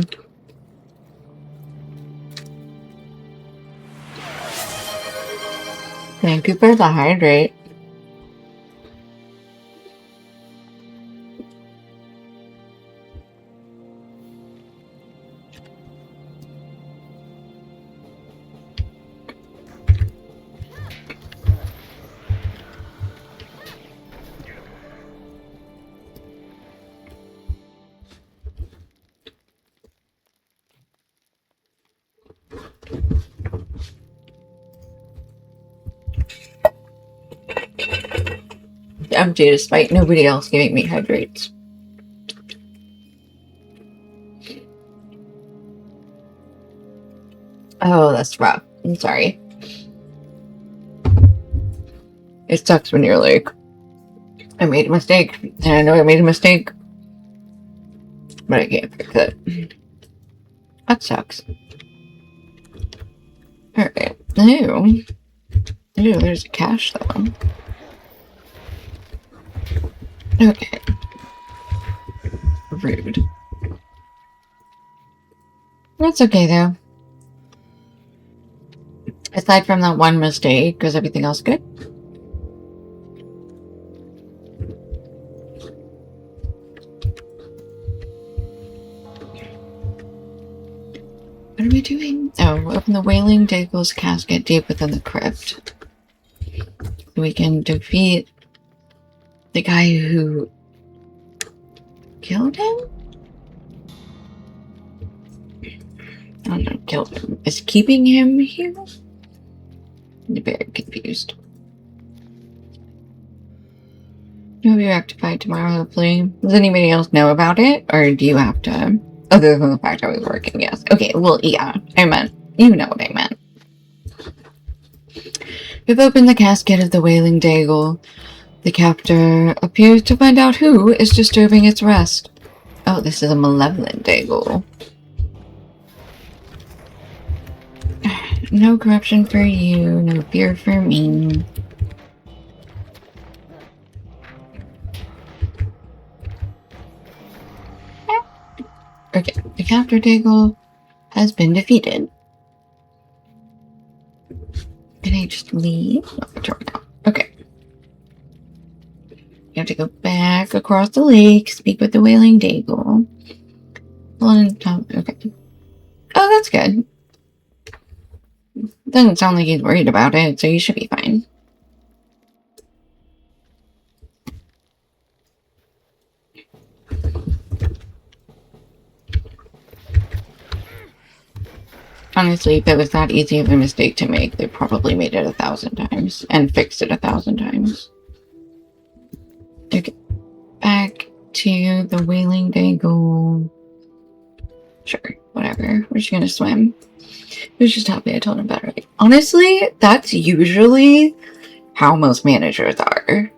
Thank you for the hydrate. Empty despite nobody else giving me hydrates. Oh, that's rough. I'm sorry. It sucks when you're like, I made a mistake, and I know I made a mistake, but I can't fix it. That sucks. Alright. Ew. Ew, there's a cache though. Okay. Rude. That's okay though. Aside from that one mistake, was everything else good? What are we doing? Oh, open the Wailing Daggle's casket deep within the crypt. So we can defeat the guy who killed him? I don't know, killed him. Is keeping him here? I'm very confused. You'll be rectified tomorrow, hopefully. Does anybody else know about it? Or do you have to... Other than the fact I was working, yes. Okay, well, yeah. I meant... You know what I meant. We've opened the casket of the Wailing Daigle. The captor appears to find out who is disturbing its rest. Oh, this is a malevolent Daigle. No corruption for you, no fear for me. Okay, the captor Daigle has been defeated. Can I just leave? No, okay. You have to go back across the lake, speak with the Wailing Daigle. Okay. Oh, that's good. Doesn't sound like he's worried about it, so you should be fine. Honestly, if it was that easy of a mistake to make, they probably made it 1,000 times and fixed it 1,000 times. to the Wailing Dangle. Sure, whatever. We're just gonna swim. He was just happy I told him about it. Honestly, that's usually how most managers are.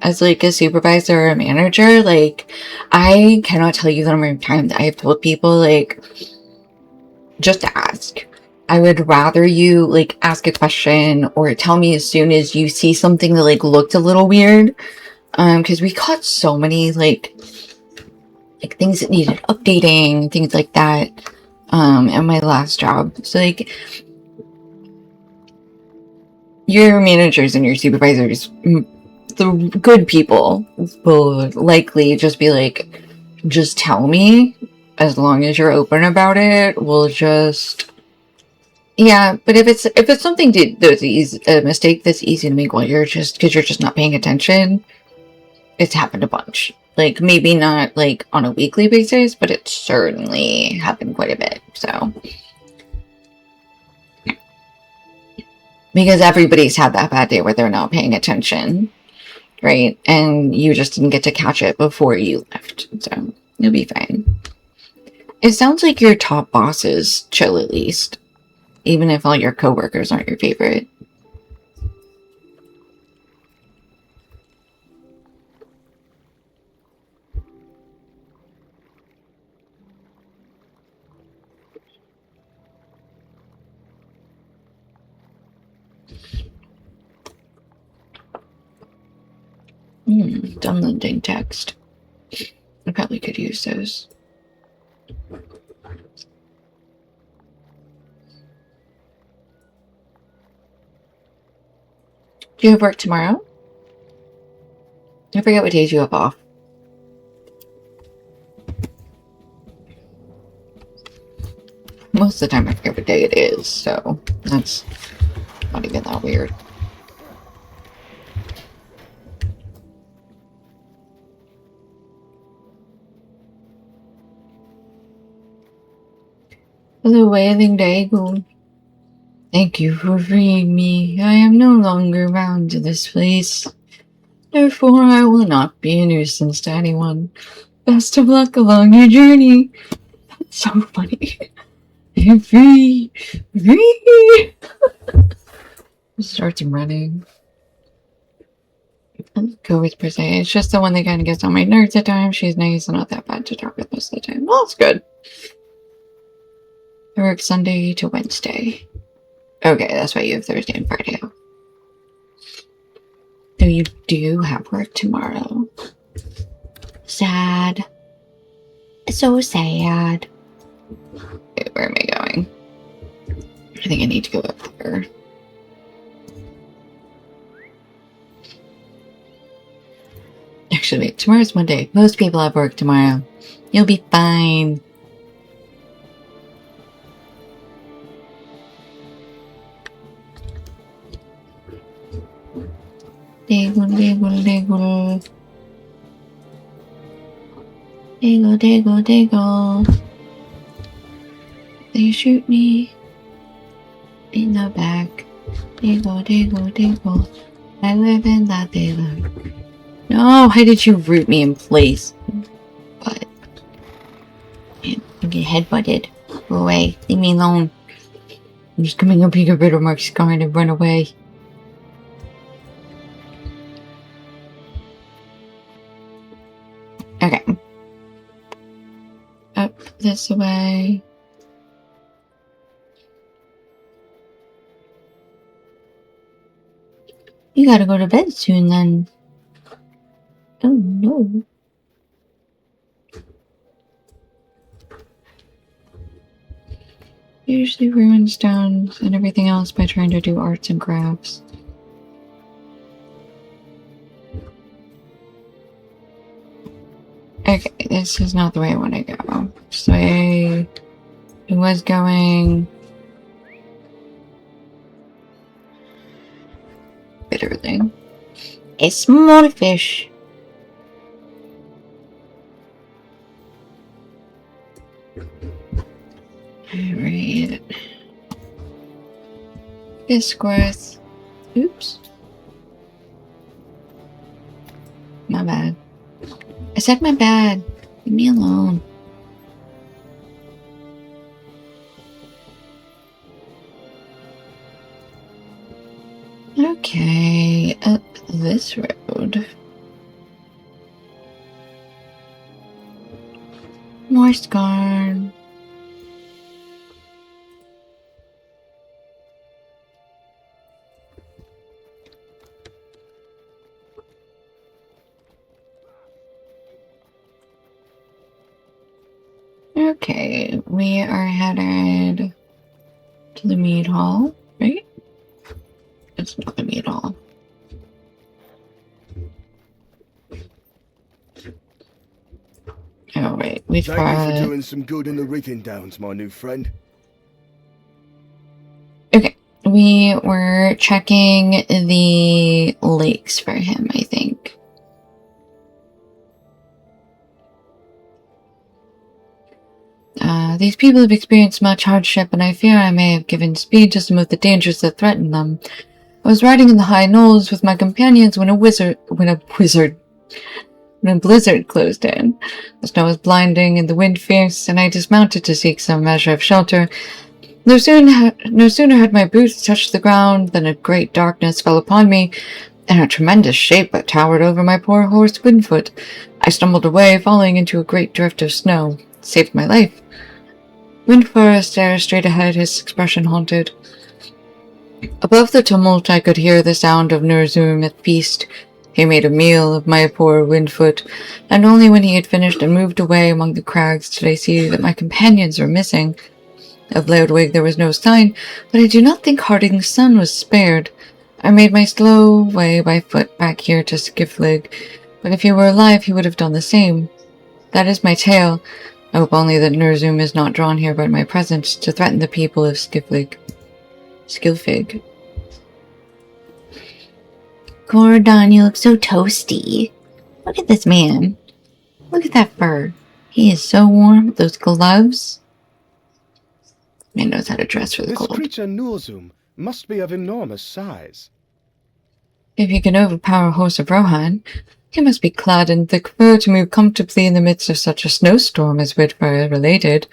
As like a supervisor or a manager, like I cannot tell you the number of times I have told people like just ask. I would rather you like ask a question or tell me as soon as you see something that like looked a little weird. Because we caught so many like things that needed updating, things like that. At my last job. So like your managers and your supervisors, the good people, will likely just be like, just tell me. As long as you're open about it, we'll just... Yeah, but if it's something that's a mistake that's easy to make while you're just not paying attention, it's happened a bunch. Like, maybe not like on a weekly basis, but it certainly happened quite a bit, so... Because everybody's had that bad day where they're not paying attention, right? And you just didn't get to catch it before you left, so you'll be fine. It sounds like your top boss is chill at least, even if all your coworkers aren't your favorite. Downloading text. I probably could use those. Do you have work tomorrow? I forget what days you have off. Most of the time I forget what day it is, so that's not even that weird. Hello, Wailing Dagon. Thank you for freeing me. I am no longer bound to this place. Therefore, I will not be a nuisance to anyone. Best of luck along your journey. That's so funny. Free! Free! Starts running. Let's go with per se. It's just the one that kind of gets on my nerves at times. She's nice and not that bad to talk with most of the time. Well, it's good. I work Sunday to Wednesday. Okay, that's why you have Thursday and Friday off. So you do have work tomorrow. Sad. So sad. Okay, where am I going? I think I need to go up there. Actually, wait, tomorrow's Monday. Most people have work tomorrow. You'll be fine. Diggle, diggle, diggle. Diggle, diggle, diggle. They shoot me in the back. Diggle, diggle, diggle. I live in that diggle. No, how did you root me in place? But I'm getting headbutted. Go away. Leave me alone. I'm just coming up here to get rid of Mark's car and run away. Okay. Up this way. You gotta go to bed soon then. Oh no. Usually ruin stones and everything else by trying to do arts and crafts. Okay, this is not the way I want to go. So I was going bitterly. A small fish. Alright. Bisquith. Oops. My bad. said my bad. Leave me alone. Okay, up this road. More Scarn. Okay, we are headed to the mead hall, right? It's not the mead hall. Oh, wait. Which part? Thank you for doing some good in the rigging downs, my new friend. Okay, we were checking the lakes for him, I think. These people have experienced much hardship, and I fear I may have given speed to some of the dangers that threaten them. I was riding in the high knolls with my companions when a blizzard closed in. The snow was blinding and the wind fierce, and I dismounted to seek some measure of shelter. No sooner had my boots touched the ground than a great darkness fell upon me, and a tremendous shape that towered over my poor horse Windfoot. I stumbled away, falling into a great drift of snow. It saved my life. Windfoot stared straight ahead, his expression haunted. Above the tumult I could hear the sound of Nurzum at feast. He made a meal of my poor Windfoot, and only when he had finished and moved away among the crags did I see that my companions were missing. Of Loudwig there was no sign, but I do not think Harding's son was spared. I made my slow way by foot back here to Skiflig, but if he were alive he would have done the same. That is my tale. I hope only that Nurzum is not drawn here by my presence to threaten the people of Skiflig. Skilfig. Gordon, you look so toasty. Look at this man. Look at that fur. He is so warm with those gloves. Man knows how to dress for the cold. This creature Nurzum must be of enormous size. If he can overpower a horse of Rohan, he must be clad in thick fur to move comfortably in the midst of such a snowstorm as Widfire related.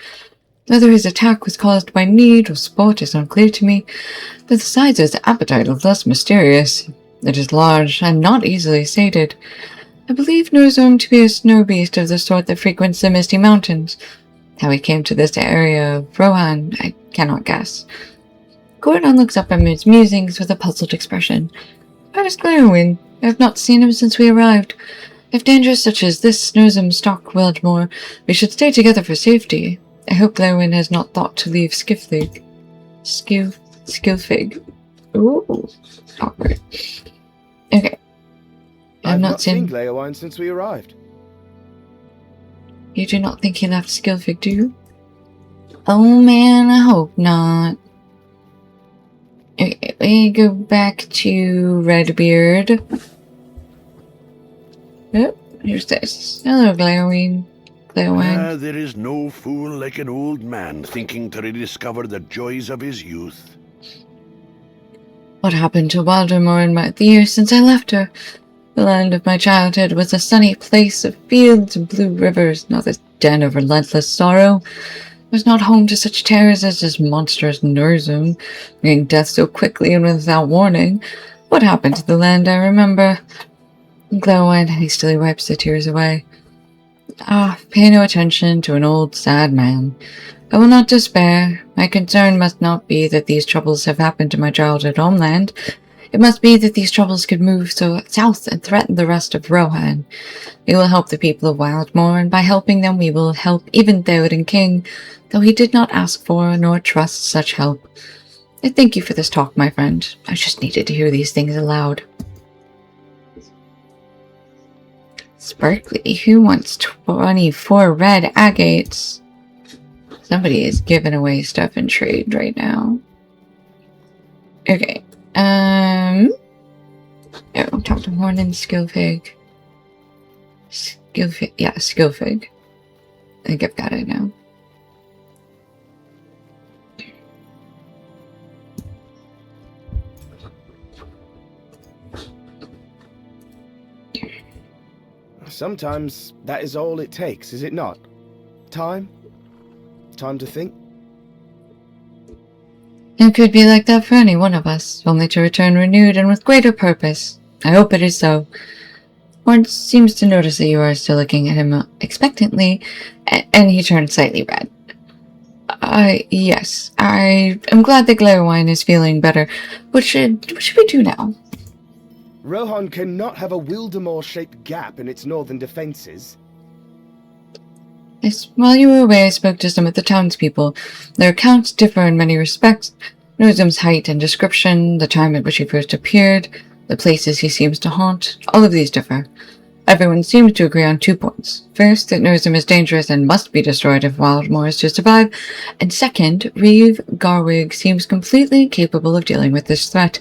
Whether his attack was caused by need or sport is unclear to me, but the size of his appetite is less mysterious. It is large and not easily sated. I believe Nurzum to be a snow beast of the sort that frequents the Misty Mountains. How he came to this area of Rohan, I cannot guess. Gordon looks up at his musings with a puzzled expression. Where is Glaiwin? I have not seen him since we arrived. If dangers such as this Nurzum stalk Wildmoor, we should stay together for safety. I hope Glaiwin has not thought to leave Skiflig. Skilfig. Ooh, awkward. Okay. I've not seen Glaiwin since we arrived. You do not think he left Skilfig, do you? Oh man, I hope not. Okay, we go back to Redbeard. Oh, here's this. Hello, Glaiwin. There is no fool like an old man thinking to rediscover the joys of his youth. What happened to Wildmoor in the years since I left her? The land of my childhood was a sunny place of fields and blue rivers, not this den of relentless sorrow. It was not home to such terrors as this monstrous Nurzum, bringing death so quickly and without warning. What happened to the land I remember? Glowine hastily wipes the tears away. Pay no attention to an old, sad man. I will not despair. My concern must not be that these troubles have happened to my childhood homeland. It must be that these troubles could move so south and threaten the rest of Rohan. We will help the people of Wildmoor, and by helping them we will help even Theoden King, though he did not ask for nor trust such help. I thank you for this talk, my friend. I just needed to hear these things aloud. Sparkly, who wants 24 red agates? Somebody is giving away stuff in trade right now. Okay. Oh, talk to Horn and Skilfig. Yeah, Skilfig. I think I've got it now. Sometimes that is all it takes, is it not? Time? Time to think? It could be like that for any one of us, only to return renewed and with greater purpose. I hope it is so. Ward seems to notice that you are still looking at him expectantly, and he turns slightly red. Yes, I am glad that Glare is feeling better. What should we do now? Rohan cannot have a Wildemore-shaped gap in its northern defenses. Yes, while you were away, I spoke to some of the townspeople. Their accounts differ in many respects. Nozum's height and description, the time at which he first appeared, the places he seems to haunt, all of these differ. Everyone seems to agree on 2 points. First, that Nozum is dangerous and must be destroyed if Wildemore is to survive. And second, Reeve Garwig seems completely capable of dealing with this threat.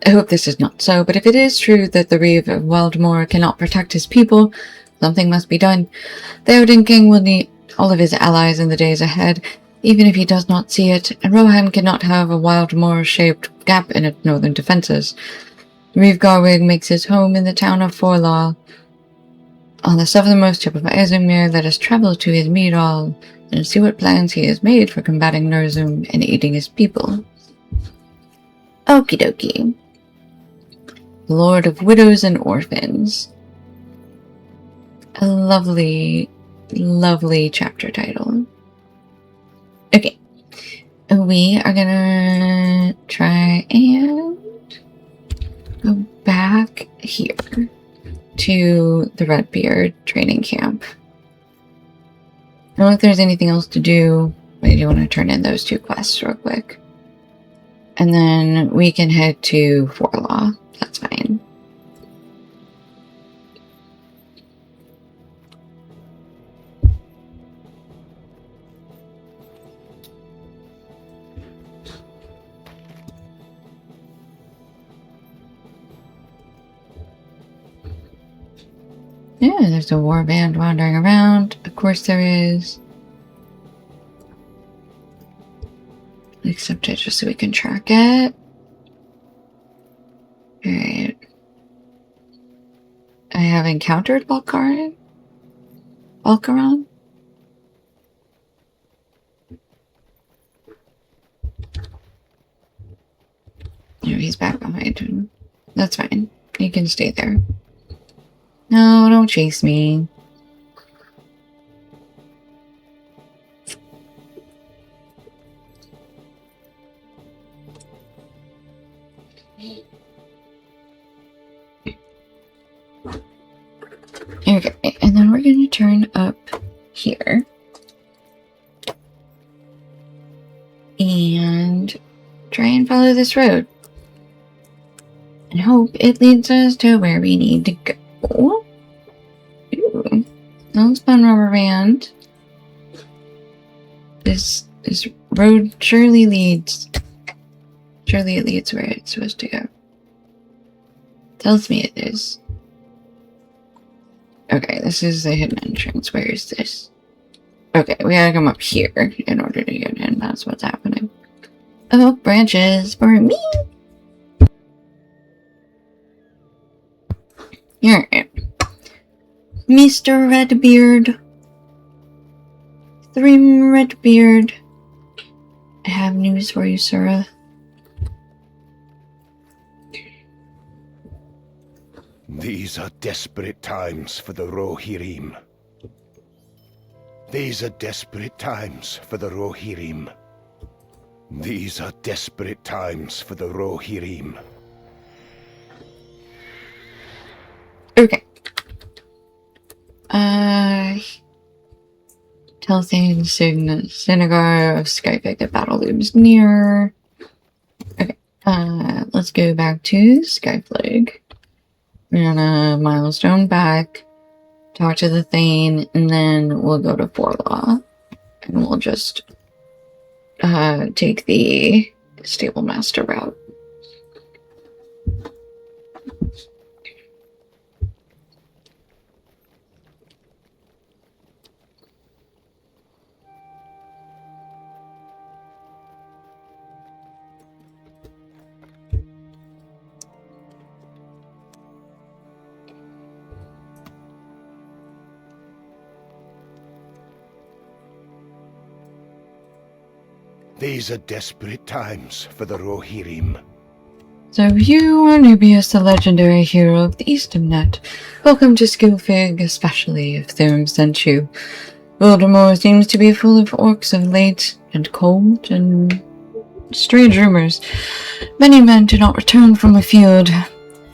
I hope this is not so, but if it is true that the Reeve of Wildemore cannot protect his people, something must be done. The Odin King will need all of his allies in the days ahead, even if he does not see it, and Rohan cannot have a Wildemore-shaped gap in its northern defenses. Reeve Garwig makes his home in the town of Forlaw. On the southernmost tip of Izmir, let us travel to his Miral and see what plans he has made for combating Nozum and aiding his people. Okie dokie. Lord of Widows and Orphans. A lovely, lovely chapter title. Okay. We are gonna try and go back here to the Redbeard training camp. I don't know if there's anything else to do, but I do want to turn in those 2 quests real quick. And then we can head to Forlaw. That's fine. Yeah, there's a warband wandering around. Of course there is. Accept it just so we can track it. Alright. I have encountered Balkaran? Balkaran? No, he's back behind him. That's fine. You can stay there. No, don't chase me. Okay, and then we're going to turn up here. And try and follow this road. And hope it leads us to where we need to go. Ooh, sounds fun, rubber band. This road surely leads. Surely it leads where it's supposed to go. Tells me it is. Okay, this is the hidden entrance. Where is this? Okay, we gotta come up here in order to get in. That's what's happening. Oh, branches for me! Alright. Mr. Redbeard. Thrim Redbeard. I have news for you, sir. These are desperate times for the Rohirrim. These are desperate times for the Rohirrim. These are desperate times for the Rohirrim. Okay. Telthane Synagar of Skypick, the battle looms near. Okay. Let's go back to Skyflag. We're gonna milestone back, talk to the Thane, and then we'll go to Forlaw. And we'll just take the Stable Master route. These are desperate times for the Rohirrim. So you are Nubius, the legendary hero of the Eastern Net. Welcome to Skillfig, especially if Thurum sent you. Voldemort seems to be full of orcs of late, and cold, and strange rumors. Many men do not return from the field.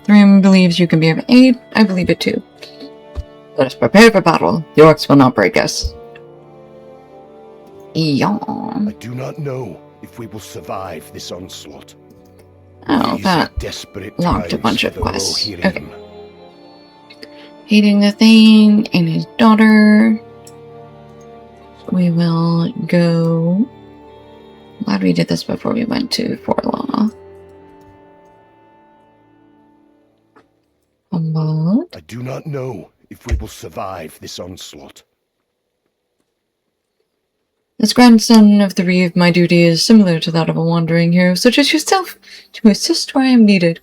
Thurum believes you can be of aid. I believe it too. Let us prepare for battle. The orcs will not break us. Yawn. I do not know if we will survive this onslaught. Oh, that desperate locked a bunch of quests. Rohirrim. Okay. Hating the Thane and his daughter. We will go... Glad we did this before we went to Forlaw. Humboldt. I do not know if we will survive this onslaught. As grandson of the Reeve, my duty is similar to that of a wandering hero such as yourself, to assist where I am needed.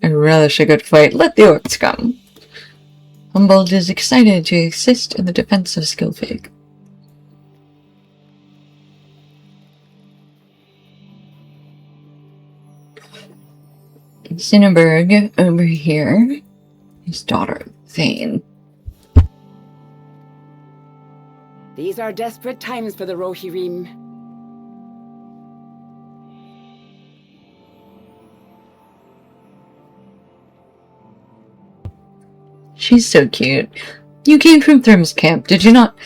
I relish a good fight. Let the orcs come. Humboldt is excited to assist in the defense of Skillfig. Cinnaberg over here. His daughter, Thane. These are desperate times for the Rohirrim. She's so cute. You came from Thrum's camp, did you not?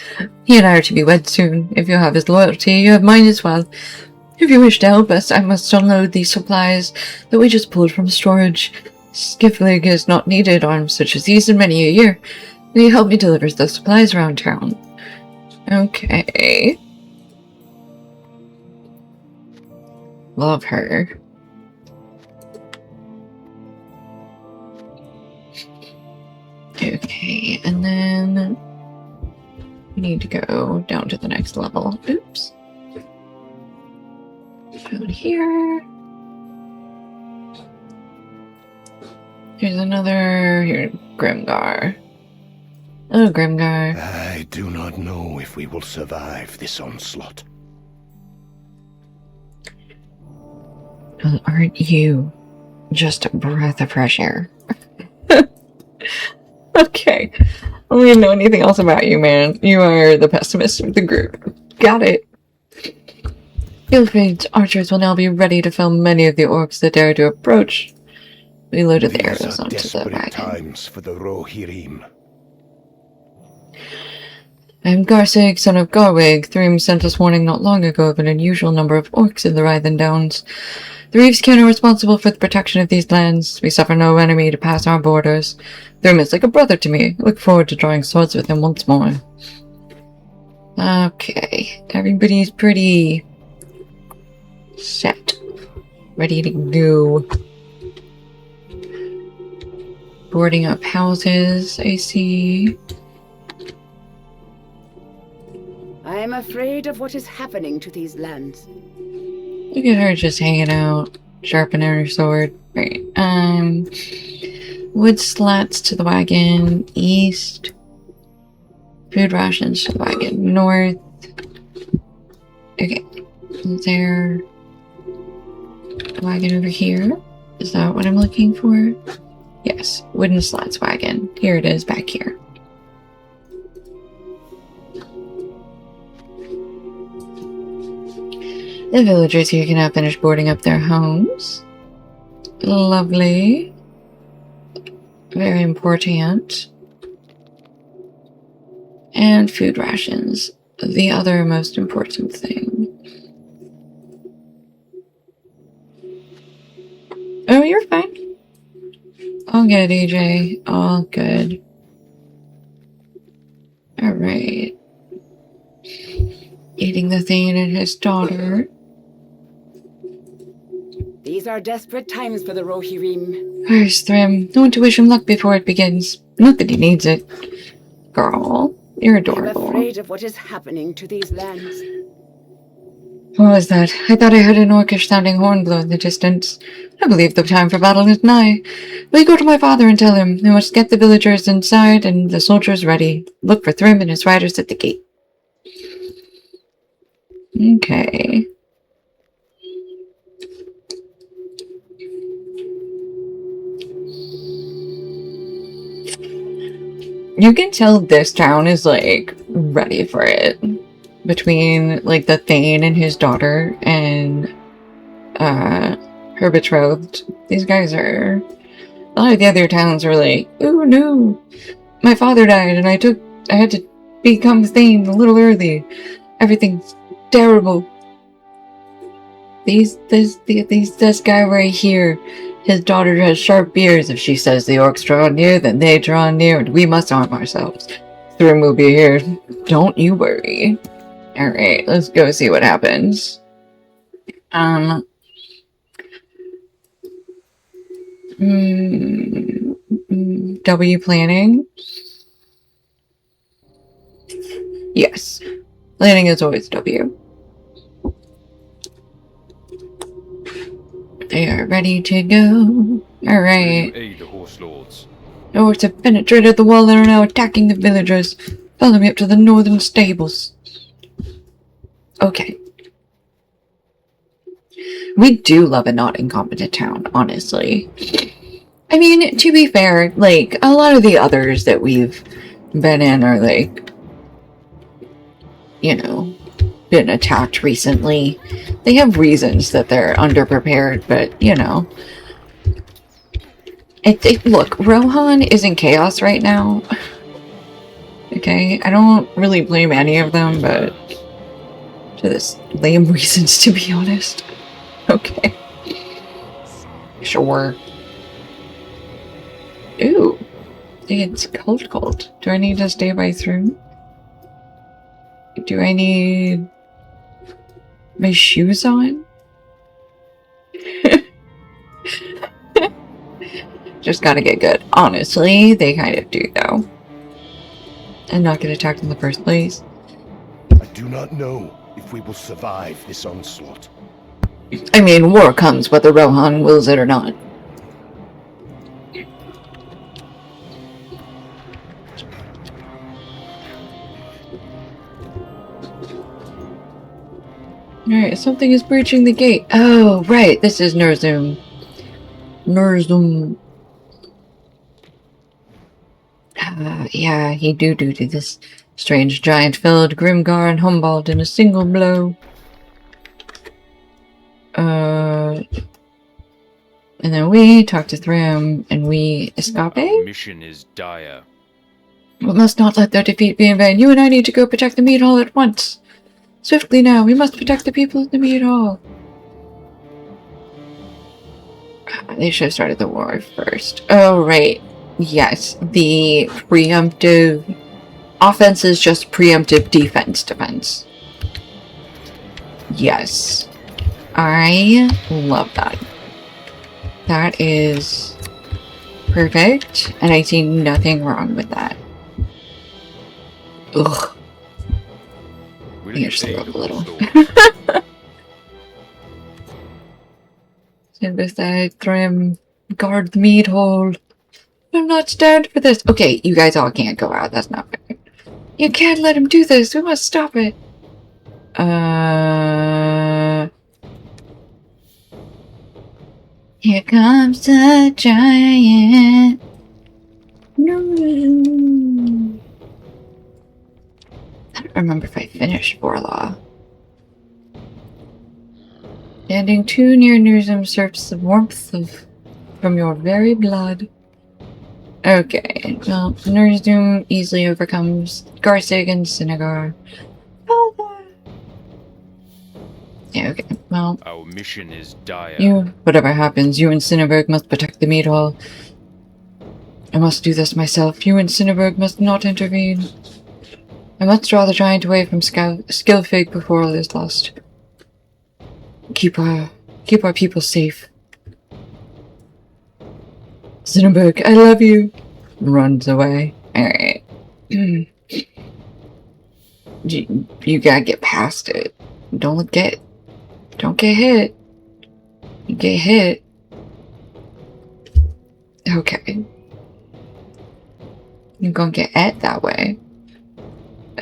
He and I are to be wed soon. If you have his loyalty, you have mine as well. If you wish to help us, I must unload these supplies that we just pulled from storage. Skillfig is not needed arms such as these in many a year. Will you help me deliver the supplies around town? Okay. Love her. Okay, and then we need to go down to the next level. Oops. Down here. Here's another. Here, Grimgar. Oh, Grimgar. I do not know if we will survive this onslaught. Well, aren't you just a breath of fresh air? Okay. I don't even know anything else about you, man. You are the pessimist of the group. Got it. Skillfig's archers will now be ready to fell many of the orcs that dare to approach. We loaded the arrows onto the wagon. Times for the Rohirrim. I am Garsig, son of Garwig. Thrim sent us warning not long ago of an unusual number of orcs in the Rythen Downs. The Reeves-kin are responsible for the protection of these lands. We suffer no enemy to pass our borders. Thrim is like a brother to me. I look forward to drawing swords with him once more. Okay, everybody's pretty set. Ready to go. Boarding up houses, I see. I am afraid of what is happening to these lands. Look at her just hanging out, sharpening her sword. Right. Wood slats to the wagon, east. Food rations to the wagon, north. Okay. Is there a wagon over here? Is that what I'm looking for? Yes. Wooden slats wagon. Here it is, back here. The villagers here can now finish boarding up their homes. Lovely. Very important. And food rations. The other most important thing. Oh, you're fine. All good, AJ. All good. Alright. Eating the Thane and his daughter. These are desperate times for the Rohirrim. Where's Thrym? I want to wish him luck before it begins. Not that he needs it. Girl, you're adorable. I'm afraid of what is happening to these lands. What was that? I thought I heard an orcish-sounding horn blow in the distance. I believe the time for battle is nigh. Will you go to my father and tell him we must get the villagers inside and the soldiers ready? Look for Thrym and his riders at the gate. Okay. You can tell this town is, like, ready for it. Between, like, the Thane and his daughter and, her betrothed. These guys are... A lot of the other towns are like, oh no, my father died and I had to become Thane a little early. Everything's terrible. This guy right here, his daughter has sharp ears. If she says the orcs draw near, then they draw near, and we must arm ourselves. Thrym will be here. Don't you worry. Alright, let's go see what happens. W planning? Yes. Planning is always W. They are ready to go. Alright. Aid the horse lords. The orcs have penetrated the wall and are now attacking the villagers. Follow me up to the northern stables. Okay. We do love a not incompetent town, honestly. I mean, to be fair, like, a lot of the others that we've been in are, like, you know, been attacked recently. They have reasons that they're underprepared, but, you know. Look, Rohan is in chaos right now. Okay, I don't really blame any of them, but to this lame reasons, to be honest. Okay. Sure. Ooh. It's cold. Do I need to stay by Thrym? Do I need my shoes on? Just gotta get good. Honestly, they kind of do, though. And not get attacked in the first place. I do not know if we will survive this onslaught. I mean, war comes whether Rohan wills it or not. Alright, something is breaching the gate. Oh, right, this is Nurzum. Yeah, he do to this strange giant felled Grimgar and Humbald in a single blow. And then we talk to Thrym, and we escape? Our mission is dire. We must not let their defeat be in vain. You and I need to go protect the meat hall at once. Swiftly now, we must protect the people of the meat hall. They should have started the war first. Oh, right. Yes, the preemptive... Offense is just preemptive defense. Yes. I love that. That is perfect, and I see nothing wrong with that. Ugh. I just love a little. Stand beside Thrym. Guard the meat hole. I'm not stand for this. Okay, you guys all can't go out. That's not fair. You can't let him do this. We must stop it. Here comes the giant. No. I don't remember if I finished Vorlaw. Standing too near Nurzum serves the warmth from your very blood. Okay, well, Nurzum easily overcomes Garsig and Sinagar. Yeah, okay, well... Our mission is dire. Whatever happens, you and Cinnaberg must protect the meat hall. I must do this myself. You and Cinnaberg must not intervene. I must draw the giant away from Skillfig before all is lost. Keep our people safe. Cinnaberg, I love you. Runs away. Alright. You gotta get past it. Don't get hit. You get hit. Okay. You're gonna get at that way.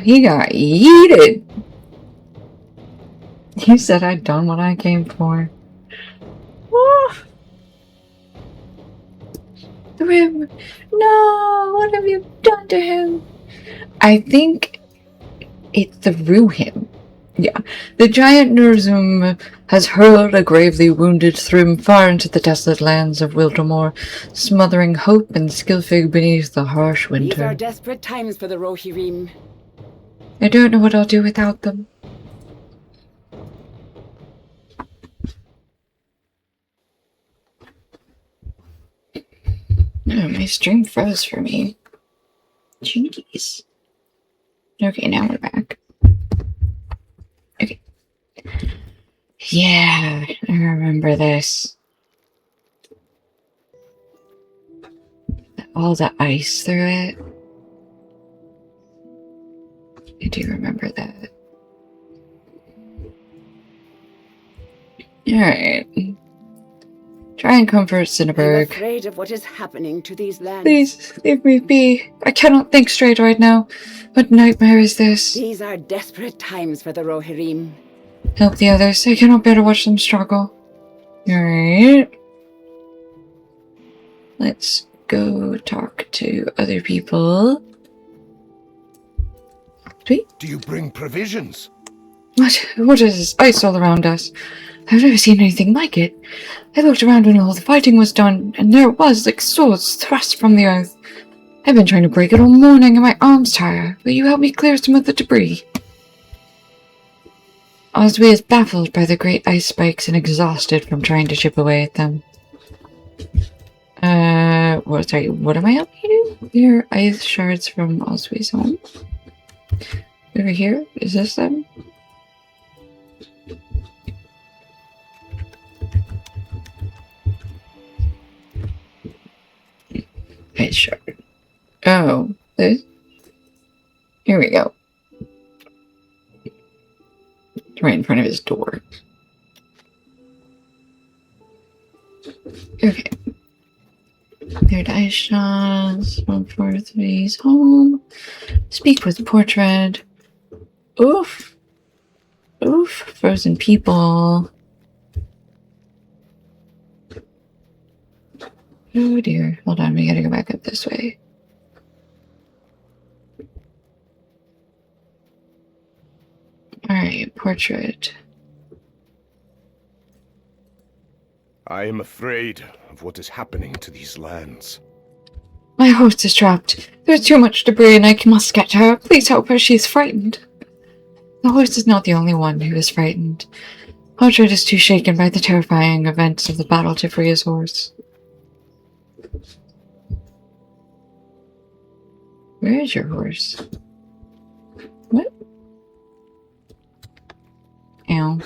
He got yeeted. He said I'd done what I came for. The Rim! No! What have you done to him? I think it's the Ruhim. Yeah. The giant Nurzum has hurled a gravely wounded Thrym far into the desolate lands of Wildemore, smothering hope and Skilfig beneath the harsh winter. These are desperate times for the Rohirrim. I don't know what I'll do without them. Oh, my stream froze for me. Jeez. Okay, now we're back. Okay. Yeah, I remember this. All the ice through it. I do remember that. Alright. Try and comfort Cinnaberg. I'm afraid of what is happening to these lands. Please, leave me be. I cannot think straight right now. What nightmare is this? These are desperate times for the Rohirrim. Help the others. I cannot bear to watch them struggle. Alright. Let's go talk to other people. Do you bring provisions? What is this ice all around us? I've never seen anything like it. I looked around when all the fighting was done, and there it was, like swords thrust from the earth. I've been trying to break it all morning, and my arms tire. Will you help me clear some of the debris? Oswy is baffled by the great ice spikes and exhausted from trying to chip away at them. What am I helping you do? Here, ice shards from Oswy's home. Over here? Is this them? Ice shard. Oh, this? Here we go. Right in front of his door. Okay. Cleared ice shards. 143's home. Speak with portrait. Oof. Oof. Frozen people. Oh dear. Hold on, we gotta go back up this way. Alright, portrait. I am afraid of what is happening to these lands. My horse is trapped. There's too much debris and I must get to her. Please help her, she is frightened. The horse is not the only one who is frightened. Portrait is too shaken by the terrifying events of the battle to free his horse. Where is your horse? What? Ow.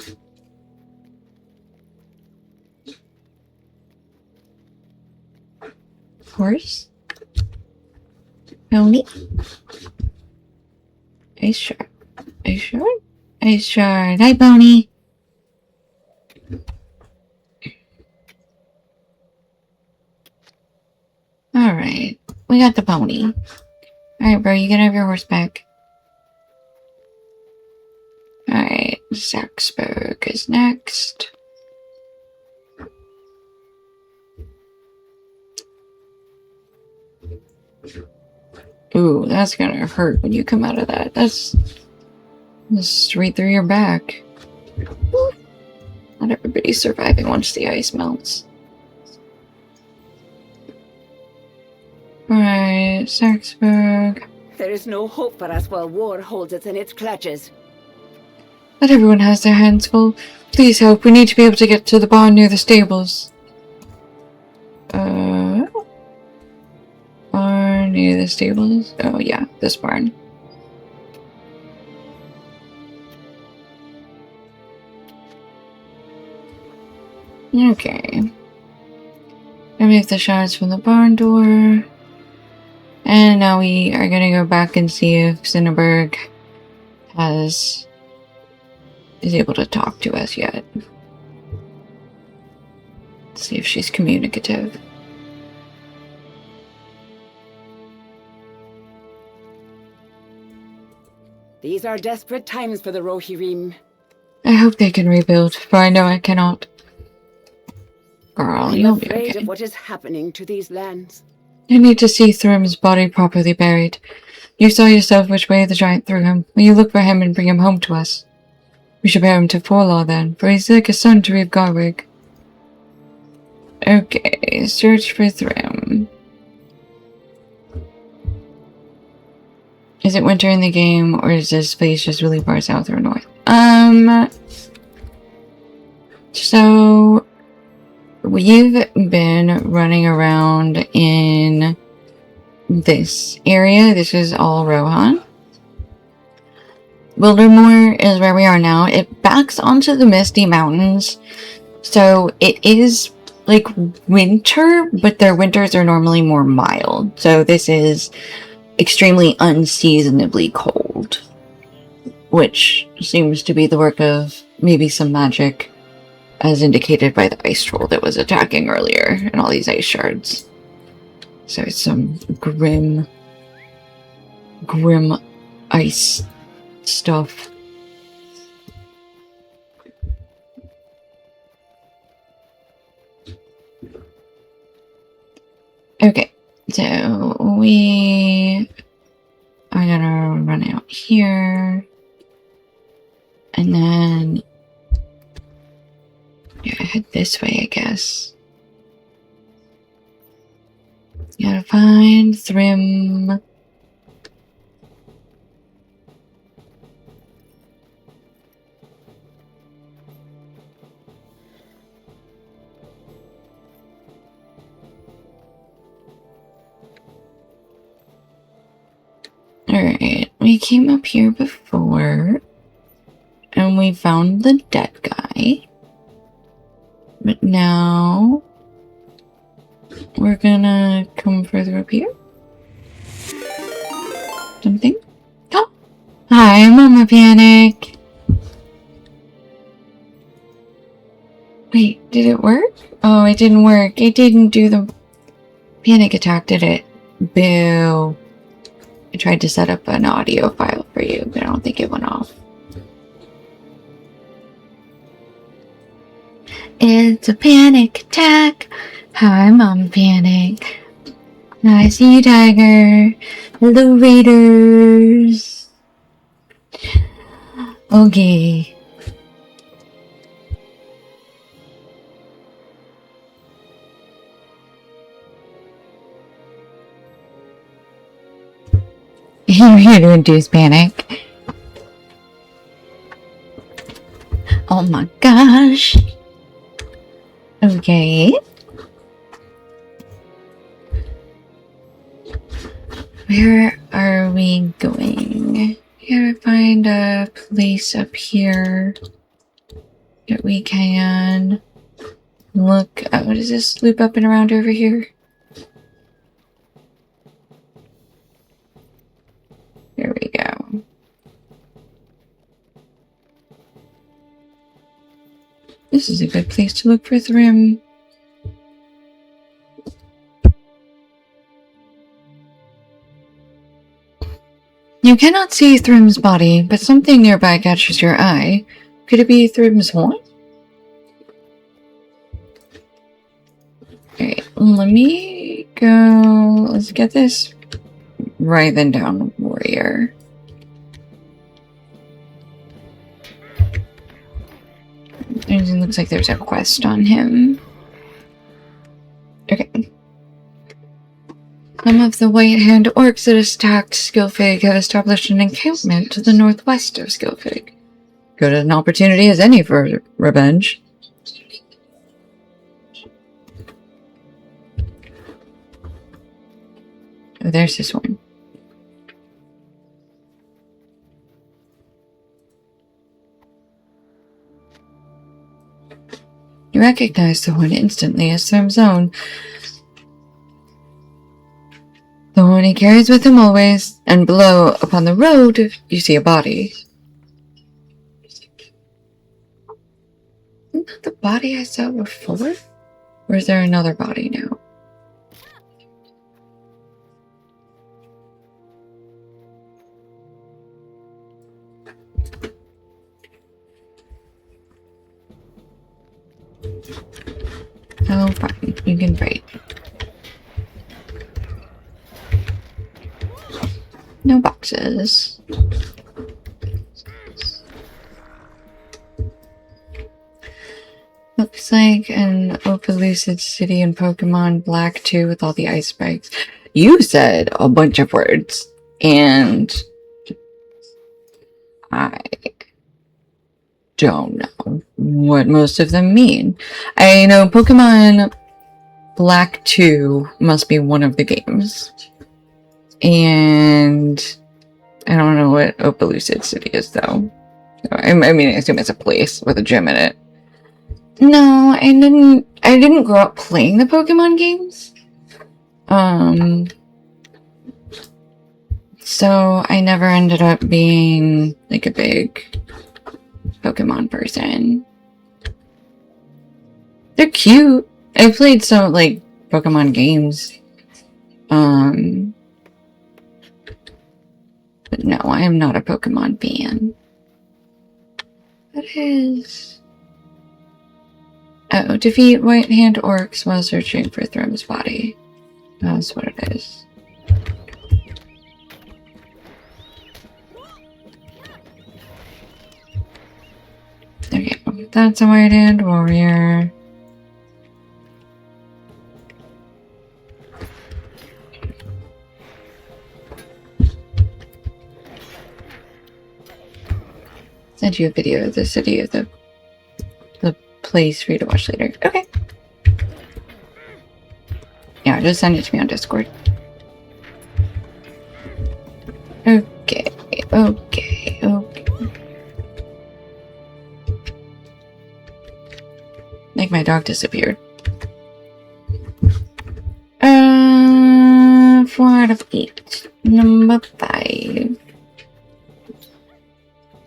Horse? Pony? Ice shard. Ice shard? Ice shard. Hi, Pony. Alright. We got the pony. Alright, bro, you can have your horse back. Alright, Saxburg is next. Ooh, that's gonna hurt when you come out of that. That's straight through your back. Not everybody's surviving once the ice melts. Alright, Saxburg. There is no hope for us while war holds us in its clutches. Not everyone has their hands full. Please help. We need to be able to get to the barn near the stables. Barn near the stables? Oh yeah, this barn. Okay. Remove the shards from the barn door. And now we are gonna go back and see if Cinnaberg is able to talk to us yet. See if she's communicative. These are desperate times for the Rohirrim. I hope they can rebuild, for I know I cannot. Girl, I'm you'll be afraid okay. of what is happening to these lands. I need to see Thrym's body properly buried. You saw yourself which way the giant threw him. Will you look for him and bring him home to us? We should bear him to Forlaw then, for he's like a son to Reeve Garwig. Okay, search for Thrym. Is it winter in the game, or is this place just really far south or north? So we've been running around in this area. This is all Rohan. Wildermoor is where we are now. It backs onto the Misty Mountains, so it is like winter, but their winters are normally more mild. So this is extremely unseasonably cold, which seems to be the work of maybe some magic, as indicated by the ice troll that was attacking earlier and all these ice shards. So it's some grim ice stuff. Okay, so we are gonna run out here, and then head this way, I guess. Gotta find Thrym. Alright, we came up here before, and we found the dead guy. But now we're gonna come further up here. Something? Oh! Hi, Mama Panic! Wait, did it work? Oh, it didn't work. It didn't do the panic attack, did it? Boo. I tried to set up an audio file for you, but I don't think it went off. It's a panic attack. Hi, Mom Panic. I see you, Tiger. Hello, Raiders. Okay. You're here to induce panic. Oh my gosh. Okay. Where are we going? Gotta find a place up here that we can look at. What is this? Loop up and around over here? There we go. This is a good place to look for Thrym. You cannot see Thrym's body, but something nearby catches your eye. Could it be Thrym's horn? Alright, let me go. Let's get this Writhen down warrior. It looks like there's a quest on him. Okay. Some of the White Hand orcs that attacked Skilfig have established an encampment to the northwest of Skilfig. Good an opportunity as any for revenge. Oh, there's this one. You recognize the horn instantly as Thrym's own. The horn he carries with him always, and below, upon the road, you see a body. Isn't that the body I saw before? Or is there another body now? Oh, fine. You can fight. boxes. Looks like an Opelucid city in Pokemon Black 2 with all the ice spikes. You said a bunch of words, and I don't know what most of them mean. I know Pokemon Black 2 must be one of the games. And I don't know what Opelucid City is, though. I mean, I assume it's a place with a gym in it. No, I didn't grow up playing the Pokemon games. So I never ended up being like a big Pokemon person. They're cute. I played some like Pokemon games. But no, I am not a Pokemon fan. What is... Oh, defeat White Hand Orcs while searching for Thrum's body. That's what it is. Okay, that's a White Hand Warrior. Send you a video of the city of the place for you to watch later. Okay. Yeah, just send it to me on Discord. Okay. Like my dog disappeared. 4 out of 8. Number 5.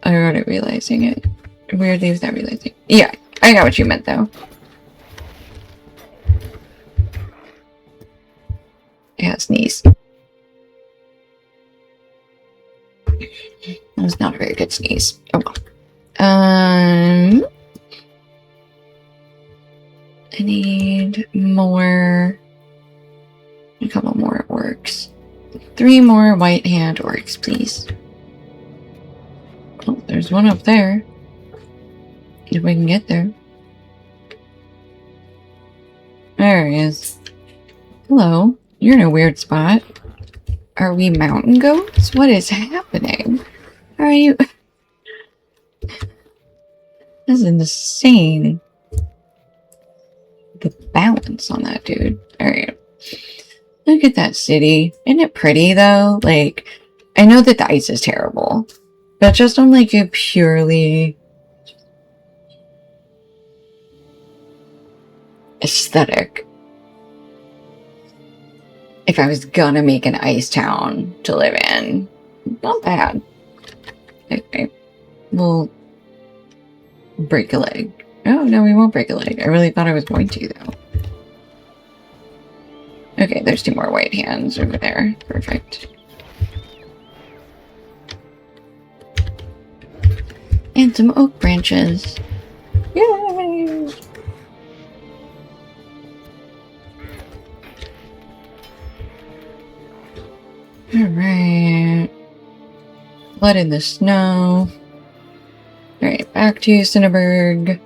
I wrote it realizing it. Weirdly without realizing. Yeah, I got what you meant though. Yeah, sneeze. That was not a very good sneeze. Oh well. I need more. A couple more orcs. 3 more White Hand orcs, please. Oh, there's one up there. If we can get there. There he is. Hello. You're in a weird spot. Are we mountain goats? What is happening? Are you... This is insane. The balance on that dude. Alright. Look at that city. Isn't it pretty though? Like, I know that the ice is terrible. But just on like a purely aesthetic. If I was gonna make an ice town to live in, not bad. Okay. We'll break a leg. Oh, no, we won't break a leg. I really thought I was going to, though. Okay, there's 2 more white hands over there. Perfect. And some oak branches. Yay! Alright. Blood in the snow. Alright, back to Cinnaburg.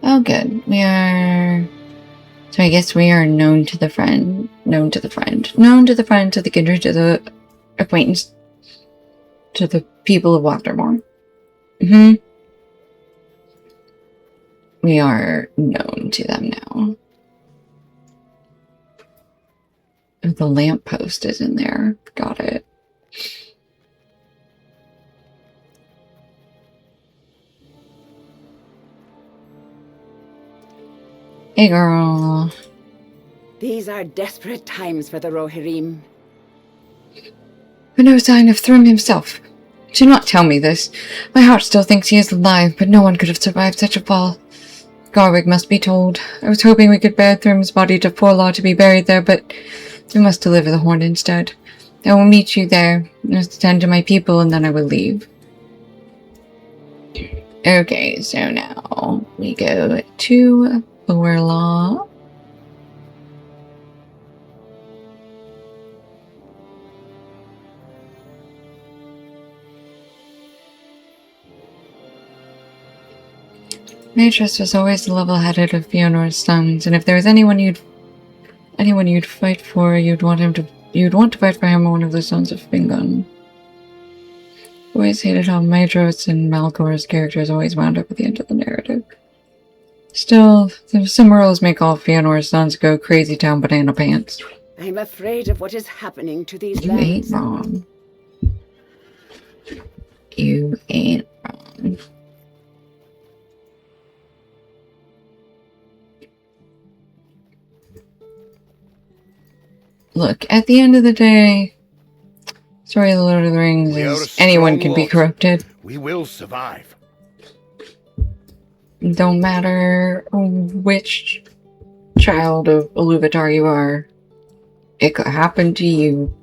Oh, good. We are... So I guess we are known to the friend. Known to the friend. Known to the friend, to the kindred, to the acquaintance. To the people of Watermore. We are known to them now. Oh, the lamppost is in there. Got it. Hey, girl. These are desperate times for the Rohirrim. But no sign of Thrym himself. Do not tell me this. My heart still thinks he is alive, but no one could have survived such a fall. Garwick must be told. I was hoping we could bear Thrym's body to Forlaw to be buried there, but we must deliver the horn instead. I will meet you there, attend to my people, and then I will leave. Okay, so now we go to Orlaw. Matrix was always the level-headed of Fëanor's sons, and if there was anyone you'd fight for, you'd want to fight for him or one of the sons of Fingon. Always hated how Maedros and Malkor's characters always wound up at the end of the narrative. Still, some rules make all Fëanor's sons go crazy town banana pants. I'm afraid of what is happening to these You lands. ain't wrong. You ain't wrong. Look, at the end of the day, story of the Lord of the Rings is anyone can be corrupted. We will survive. Don't matter which child of Iluvatar you are, it could happen to you.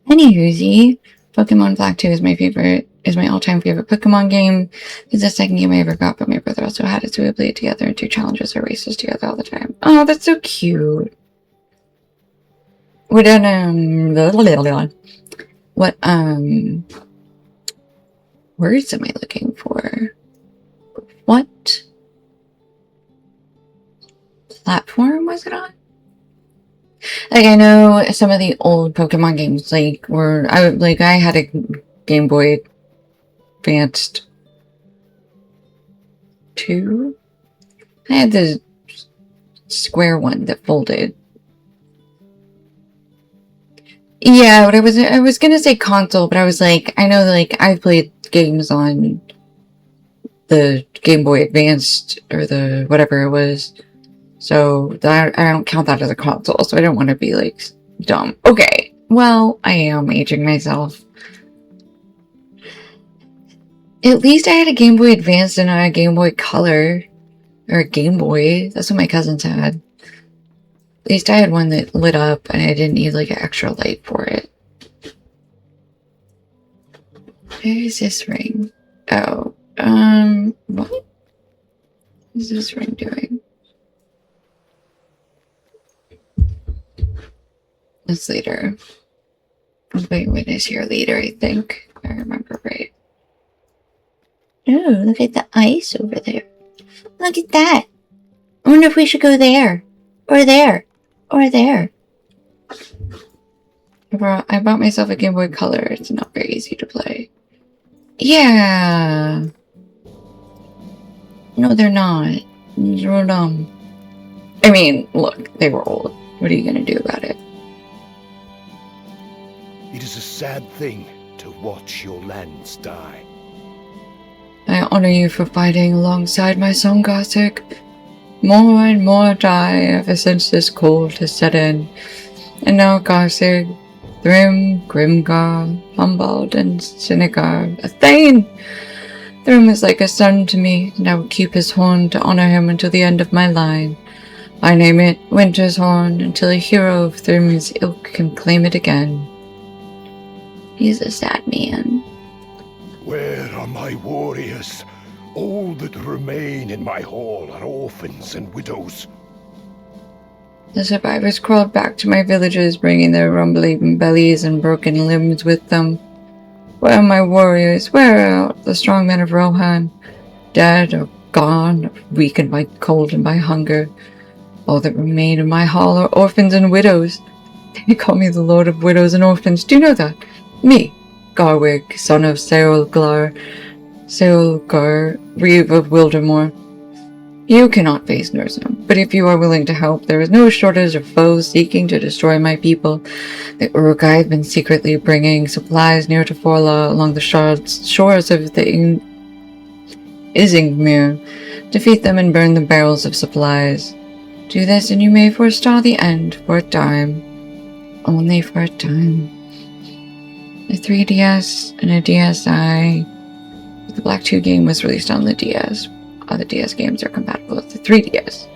Anywho, Pokemon Black 2 is my all-time favorite Pokemon game. It's the second game I ever got, but my brother also had it, so we played together and do challenges or races together all the time. Oh, that's so cute. What words am I looking for? What platform was it on? Like, I know some of the old Pokemon games, I had a Game Boy Advanced 2. I had the square one that folded. Yeah, but I was gonna say console, but I was like, I know, like, I've played games on the Game Boy Advanced, or the whatever it was, so I don't count that as a console, so I don't want to be, like, dumb. Okay, well, I am aging myself. At least I had a Game Boy Advance and not a Game Boy Color, or a Game Boy. That's what my cousins had. At least I had one that lit up and I didn't need like an extra light for it. Where is this ring? Oh, what is this ring doing? It's later. Wait, witness here later, I think. If I remember right. Oh, look at the ice over there. Look at that. I wonder if we should go there. Or there. Or there. I bought myself a Game Boy Color. It's not very easy to play. Yeah. No, they're not. They're dumb. I mean, look, they were old. What are you gonna do about it? It is a sad thing to watch your lands die. I honor you for fighting alongside my son Garthik. More and more die ever since this cold has set in. And now Garthik, Thrym, Grimgar, Humbald, and Sinigar, a Thane! Thrym is like a son to me, and I will keep his horn to honor him until the end of my line. I name it Winter's Horn until a hero of Thrym's ilk can claim it again. He's a sad man. Where are my warriors? All that remain in my hall are orphans and widows. The survivors crawled back to my villages, bringing their rumbling bellies and broken limbs with them. Where are my warriors? Where are the strong men of Rohan? Dead or gone, weakened by cold and by hunger. All that remain in my hall are orphans and widows. They call me the Lord of Widows and Orphans. Do you know that? Me, Garwig, son of Seolgar, Reeve of Wildermore. You cannot face Nursem, but if you are willing to help, there is no shortage of foes seeking to destroy my people. The Uruk-hai have been secretly bringing supplies near to Forla along the shores of the Isingmere. Defeat them and burn the barrels of supplies. Do this and you may forestall the end for a time. Only for a time. A 3DS and a DSi. The Black 2 game was released on the DS. All the DS games are compatible with the 3DS.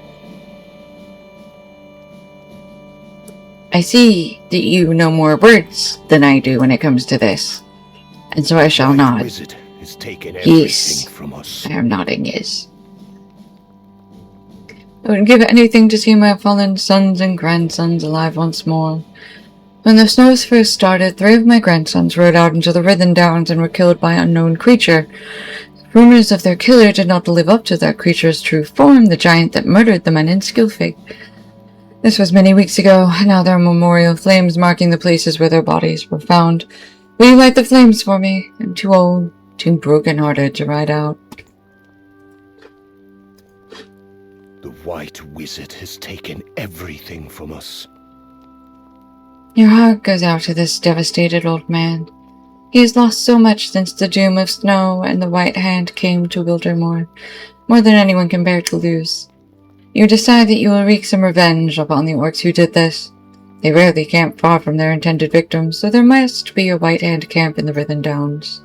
I see that you know more words than I do when it comes to this. and so I shall White not. Wizard has taken Yes. everything from us. I am nodding yes. I would give anything to see my fallen sons and grandsons alive once more. When the snows first started, 3 of my grandsons rode out into the Rhythm Downs and were killed by an unknown creature. Rumors of their killer did not live up to that creature's true form, the giant that murdered the men in Skilfig. This was many weeks ago, and now there are memorial flames marking the places where their bodies were found. Will you light the flames for me? I'm too old, too broken-hearted to ride out. The White Wizard has taken everything from us. Your heart goes out to this devastated old man. He has lost so much since the doom of snow and the White Hand came to Wildermore, more than anyone can bear to lose. You decide that you will wreak some revenge upon the orcs who did this. They rarely camp far from their intended victims, so there must be a White Hand camp in the Rhythm Downs.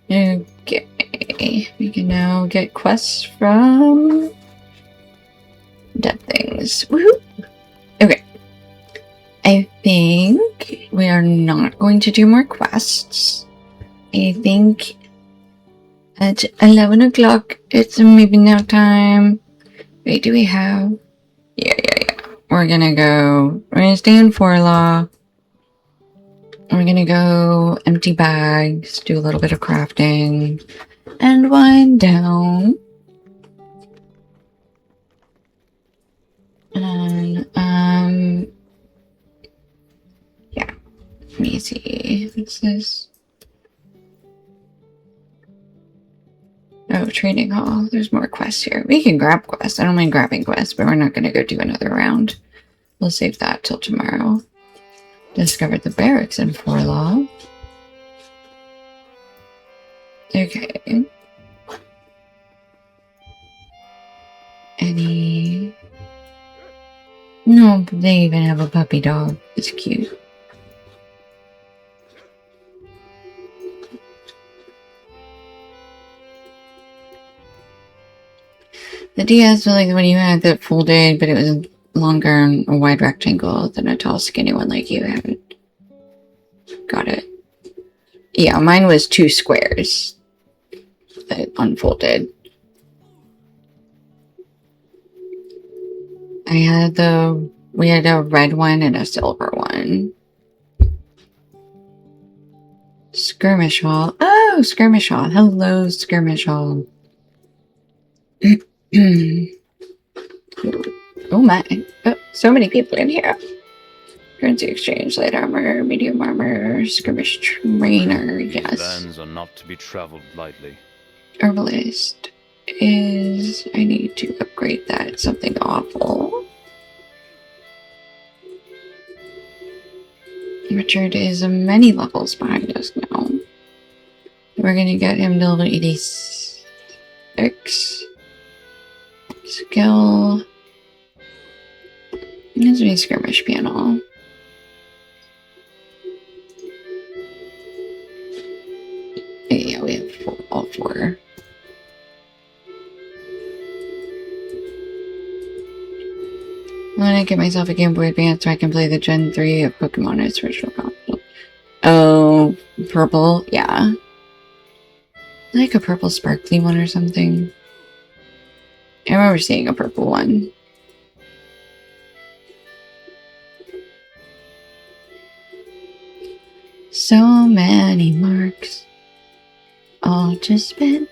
Okay, we can now get quests from dead things. Woohoo! Okay. I think we are not going to do more quests. I think at 11 o'clock it's maybe now time. Wait, do we have... Yeah. We're gonna stay in Forlaw. We're gonna go empty bags, do a little bit of crafting, and wind down. And, yeah. Let me see. What's this? Oh, trading hall. There's more quests here. We can grab quests. I don't mind grabbing quests, but we're not gonna go do another round. We'll save that till tomorrow. Discovered the barracks in Forlaw. Okay. Any... No, but they even have a puppy dog. It's cute. The DS was like the one you had that folded, but it was longer and a wide rectangle than a tall, skinny one like you haven't. Got it. Yeah, mine was 2 squares that unfolded. We had a red one and a silver one. Skirmish Hall. Oh, Skirmish Hall. Hello, Skirmish Hall. Oh my. Oh, so many people in here. Currency exchange, light armor, medium armor, skirmish trainer, yes. These lands are not to be traveled lightly. Herbalist is... I need to upgrade that. Something awful. Richard is many levels behind us now. We're gonna get him to level 86. Skill. Needs to be a skirmish panel. Yeah, we have all 4. I'm gonna get myself a Game Boy Advance so I can play the Gen 3 of Pokemon in its original console. Oh, purple? Yeah. Like a purple sparkly one or something. I remember seeing a purple one. So many marks. All just spent.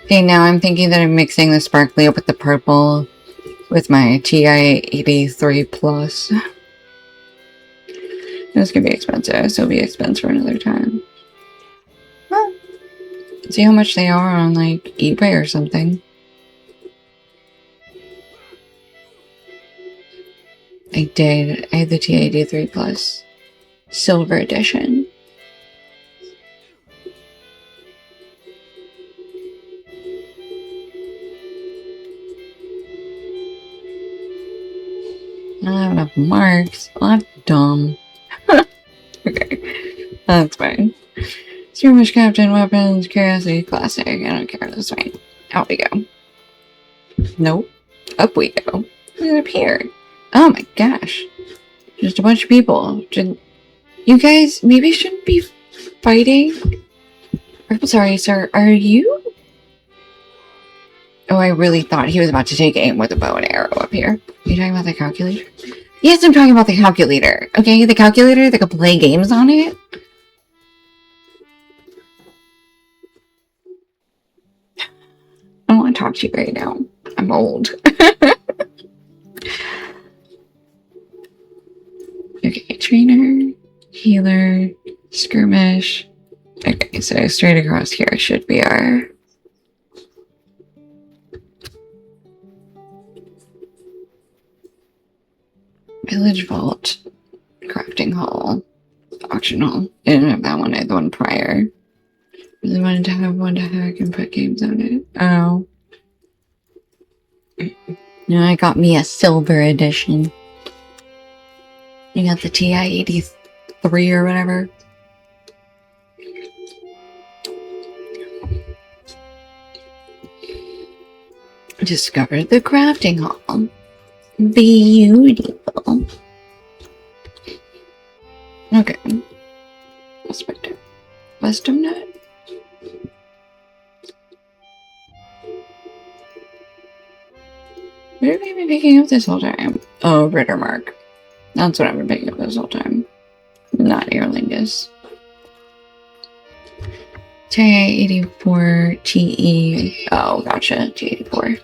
Okay, now I'm thinking that I'm mixing the sparkly up with the purple with my TI-83 Plus. It's gonna be expensive, so it'll be expensive for another time. Well, see how much they are on, like, eBay or something. I did. I had the TI-83 Plus. Silver Edition. I don't have enough marks. Well, that's dumb. Okay. That's fine. Skirmish Captain, Weapons, Curiosity, Classic. I don't care. That's fine. Out we go. Nope. Up we go. Who's up here? Oh my gosh. Just a bunch of people. You guys maybe shouldn't be fighting. I'm sorry, sir. Are you? Oh, I really thought he was about to take aim with a bow and arrow up here. Are you talking about the calculator? Yes, I'm talking about the calculator. Okay, the calculator that could play games on it. I don't want to talk to you right now. I'm old. Okay, trainer, healer, skirmish. Okay, so straight across here should be our... Village Vault, Crafting Hall, Auction Hall. I didn't have that one, I had the one prior. Really wanted to have one to hack and put games on it. Oh. No, I got me a silver edition. You got the TI-83 or whatever. Discovered the crafting hall. Beautiful. Okay. Perspective. Wisdom nut. What have I been picking up this whole time? Oh, Ritter Mark. That's what I've been picking up this whole time. Not Aerlingus. TI-84 TE. Oh, gotcha. T-84.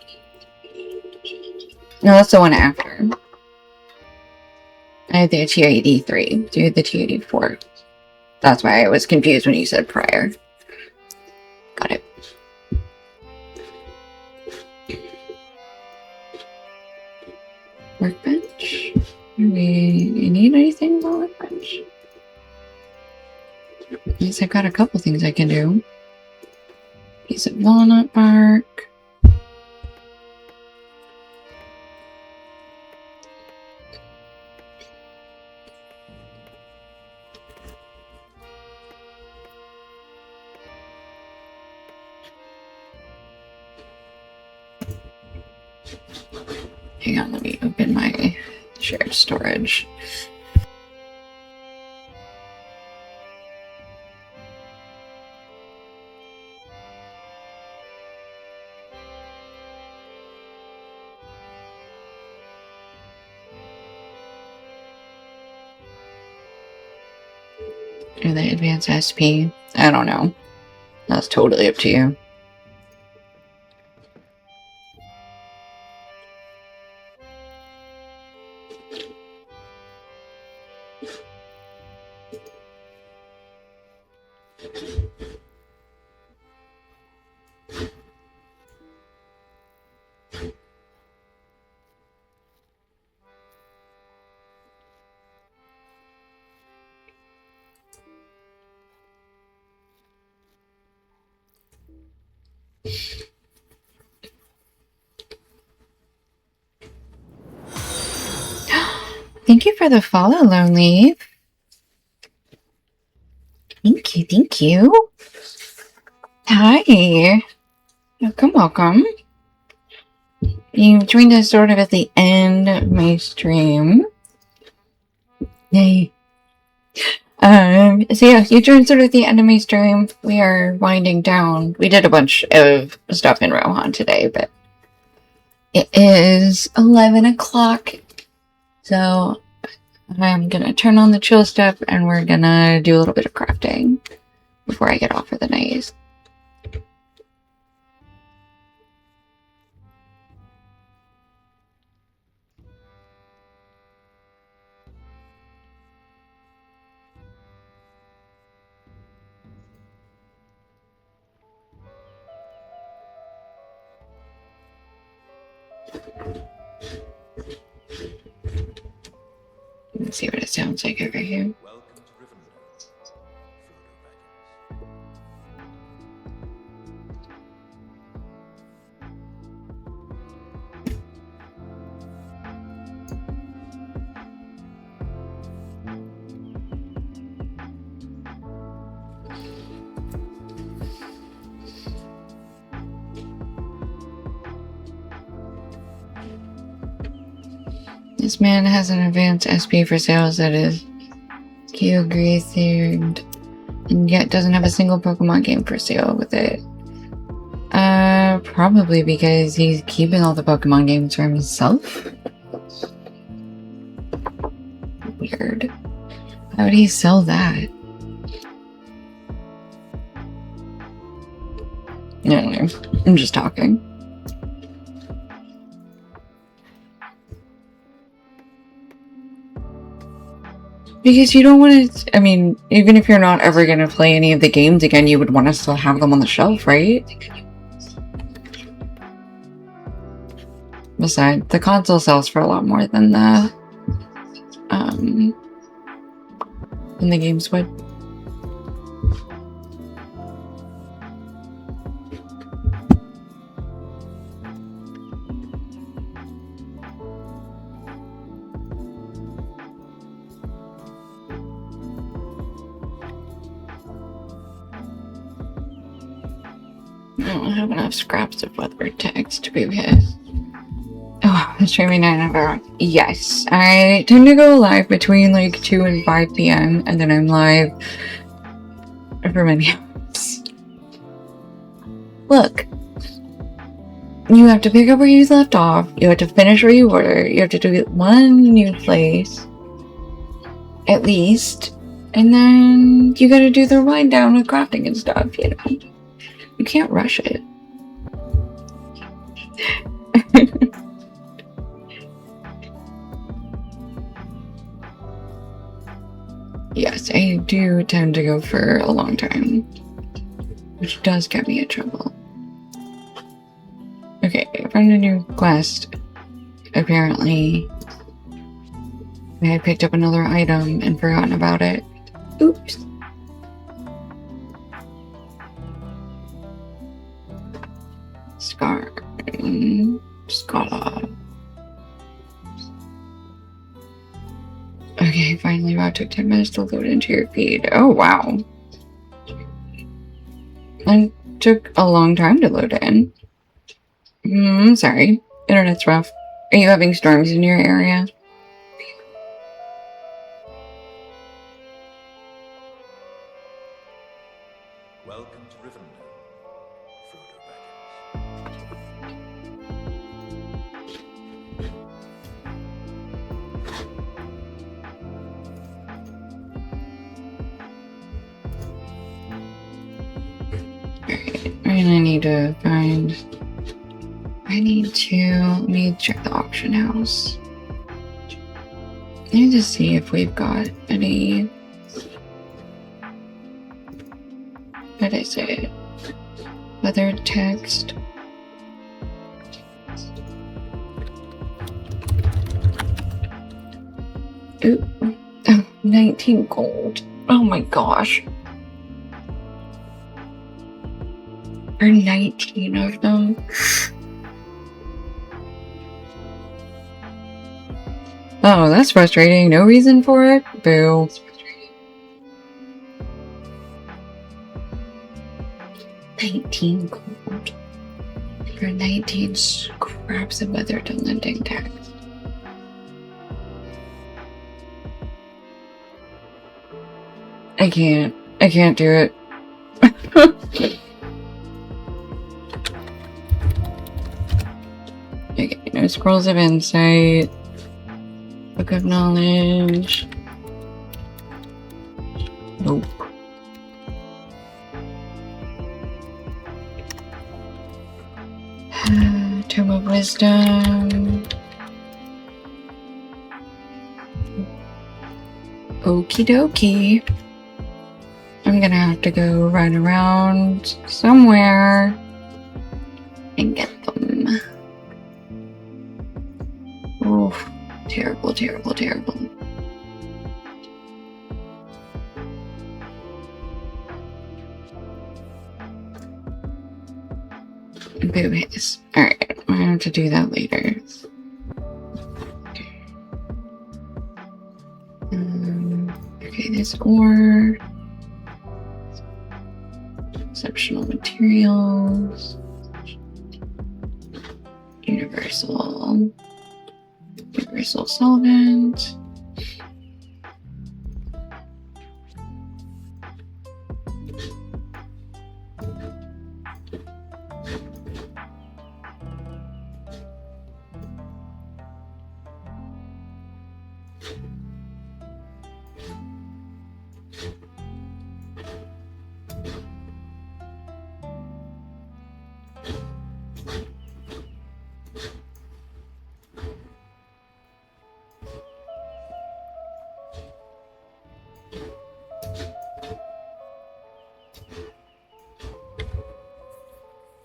No, that's the one after. I had the TI-83. Do the T-84. That's why I was confused when you said prior. Got it. Workbench? Do we need anything for workbench? At least I've got a couple things I can do. Piece of walnut bark. Hang on, let me open my shared storage. Or the advanced SP? I don't know. That's totally up to you. Thank you for the follow, Lonely. Thank you, thank you. Hi. Welcome, welcome. You joined us sort of at the end of my stream. Yay. So yeah, you joined sort of at the end of my stream. We are winding down. We did a bunch of stuff in Rohan today, but it is 11 o'clock. So I'm gonna turn on the chill stuff and we're gonna do a little bit of crafting before I get off for the night. Let's see what it sounds like over here. This man has an advanced SP for sales that is Kyogre themed, and yet doesn't have a single Pokemon game for sale with it. Probably because he's keeping all the Pokemon games for himself. Weird. How would he sell that? Anyway, I'm just talking. Because you don't want to, I mean, even if you're not ever going to play any of the games again, you would want to still have them on the shelf, right? Besides, the console sells for a lot more than the games would. I don't have enough scraps of weather text to be pissed. Oh, it's streaming 9 hours. Yes, I tend to go live between like 2 and 5 p.m. and then I'm live for many hours. Look, you have to pick up where you left off, you have to finish where you were, you have to do one new place, at least, and then you gotta do the wind down with crafting and stuff, you know? You can't rush it. Yes, I do tend to go for a long time, which does get me in trouble. Okay, I found a new quest. Apparently, I had picked up another item and forgotten about it. Oops. Scar. Scala. Okay, finally, wow, it took 10 minutes to load into your feed. Oh, wow. It took a long time to load in. Sorry. Internet's rough. Are you having storms in your area? Welcome to Rivendell, Frodo Alright, I need to find... I need to check the auction house. I need to see if we've got any... How did I say it? Weather text. Ooh. Oh, 19 gold. Oh my gosh. There are 19 of them. Oh, that's frustrating. No reason for it? Boo. $19 gold for 19 scraps of weather to lending tax. I can't do it. Okay, no scrolls of insight. Book of knowledge. Nope. Tome of Wisdom. Okie dokie. I'm gonna have to go run around somewhere and get them. Oh, terrible, terrible, terrible. Boobies. Alright, I'm gonna have to do that later. Okay, this ore. Exceptional materials. Universal. Universal solvent.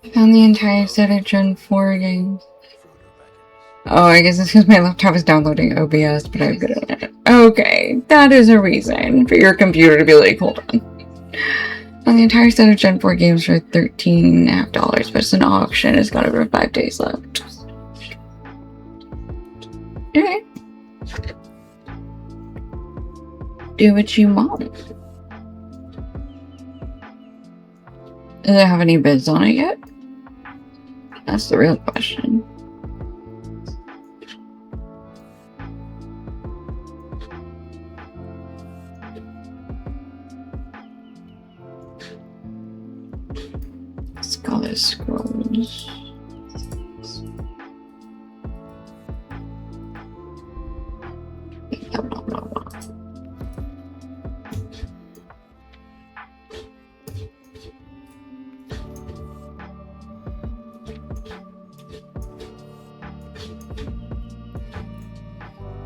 I found the entire set of Gen 4 games. Oh, I guess it's because my laptop is downloading OBS, but I have good internet. Okay, that is a reason for your computer to be like, hold on. Found the entire set of Gen 4 games for $13.50, but it's an auction. It's got over 5 days left. Okay. Do what you want. Does it have any bids on it yet? That's the real question. Scholar Scrolls. Blah, blah, blah, blah.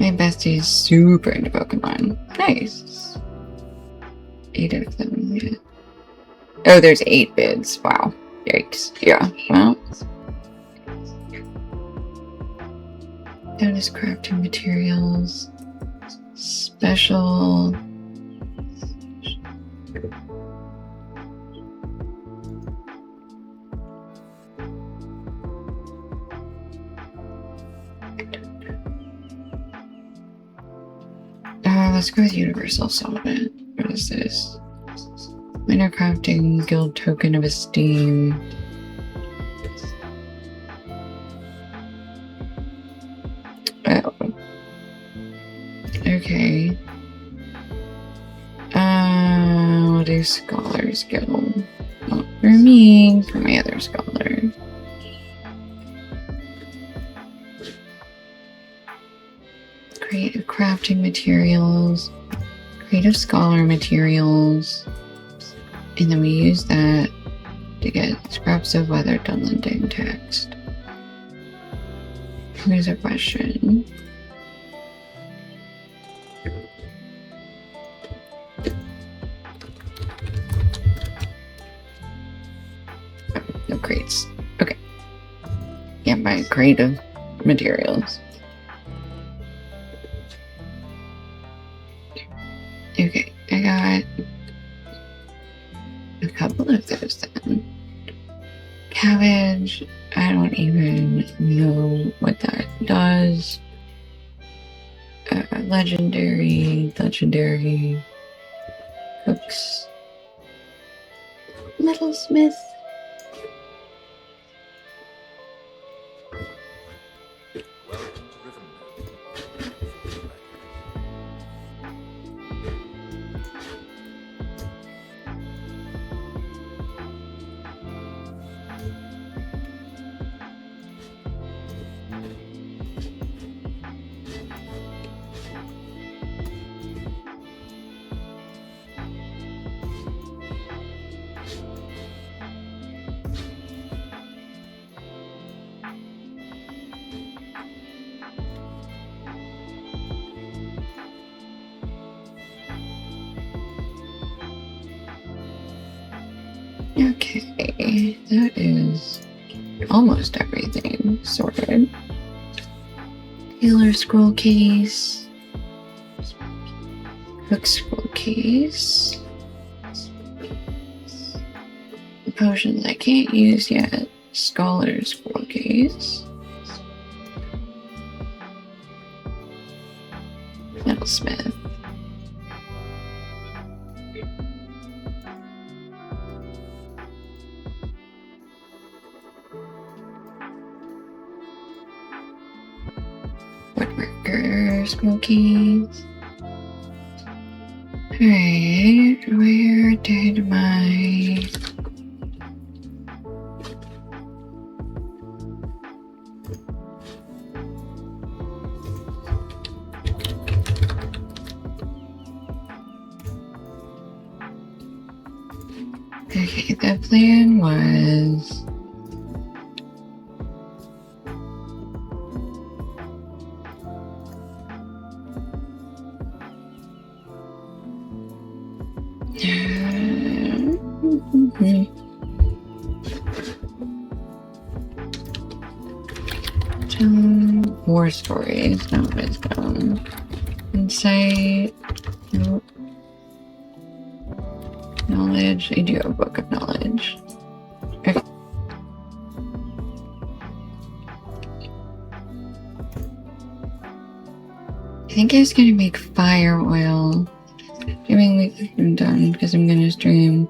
My bestie is super into Pokemon. Nice. 8 of them, yeah. Oh, there's 8 bids. Wow. Yikes. Yeah, well. Bonus crafting materials. Special. Let's go with Universal Solvent. What is this? Minor Crafting Guild Token of Esteem. Oh. Okay. What do Scholars Guild? Not for me, for my other scholar. Creative crafting materials, creative scholar materials, and then we use that to get scraps of weathered unlending text. Here's a question. Oh, no crates. Okay. Yeah, my creative materials. Okay, I got a couple of those then. Cabbage, I don't even know what that does. Legendary, hooks. Metalsmith. Okay, that is almost everything sorted. Healer scroll case. Hook scroll case. Potions I can't use yet. Scholar scroll case. Metalsmith. Woodwork. Anchor Smokies. Alright, where did my... Okay, the plan was... Tell war stories, not wisdom. Insight. Nope. Knowledge. I do have a book of knowledge. Okay. I think I was gonna make fire oil. Streaming week has been done because I'm gonna stream.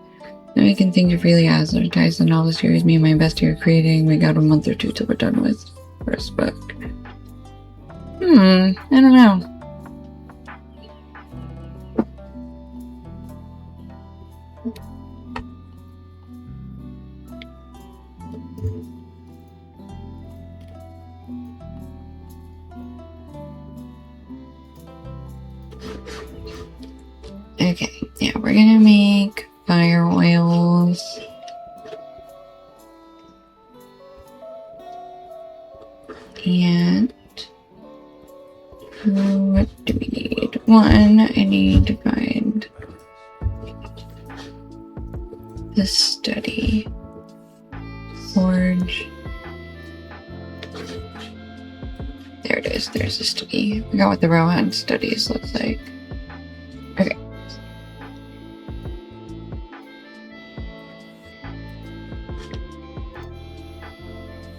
Then we can think to freely advertise the novel series me and my bestie are creating. We got a month or two till we're done with first book. I don't know. Okay, yeah, we're gonna make fire oils. And what do we need? One, I need to find the study. Forge. There it is, there's the study. I forgot what the Rohan studies looks like. Okay.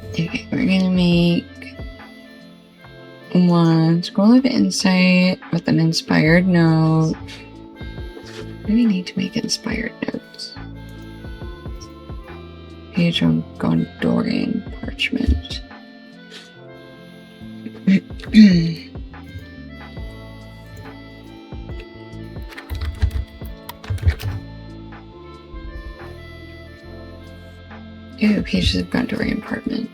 Okay, we're gonna make one scroll of insight with an inspired note. What do we need to make inspired notes? Page on Gondorian parchment. Ooh, pages of Gondorian parchment.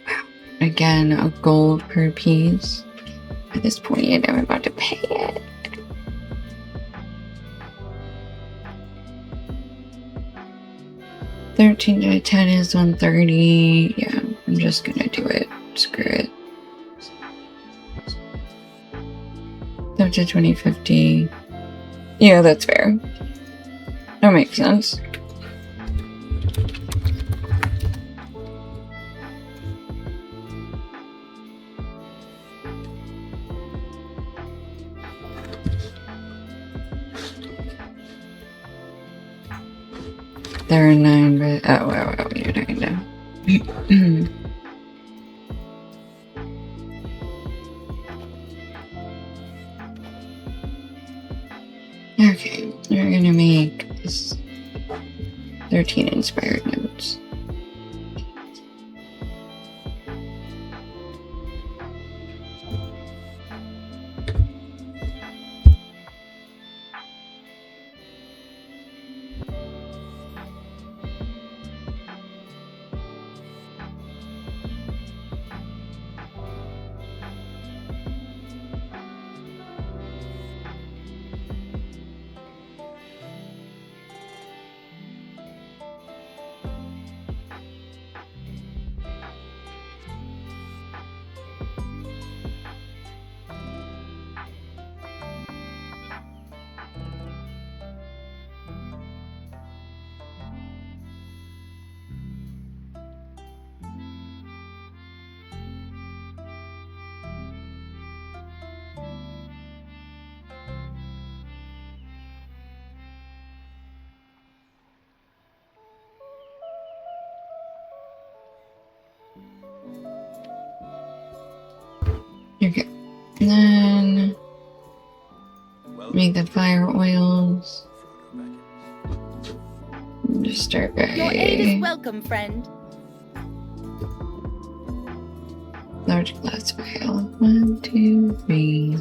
Wow. Again, a gold per piece. At this point, I'm about to pay it. $13 to 10 is 130. Yeah, I'm just gonna do it. Screw it. Up to 2050. Yeah, that's fair. That makes sense. There are 9, but oh wow, you're not gonna. Okay, we're gonna make this 13 inspired notes. Okay, and then make the fire oils. Just start by... Your aid is welcome, friend. The large glass vial. 1, 2, 3.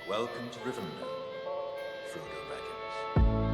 Welcome to Rivendell, Frodo Baggins.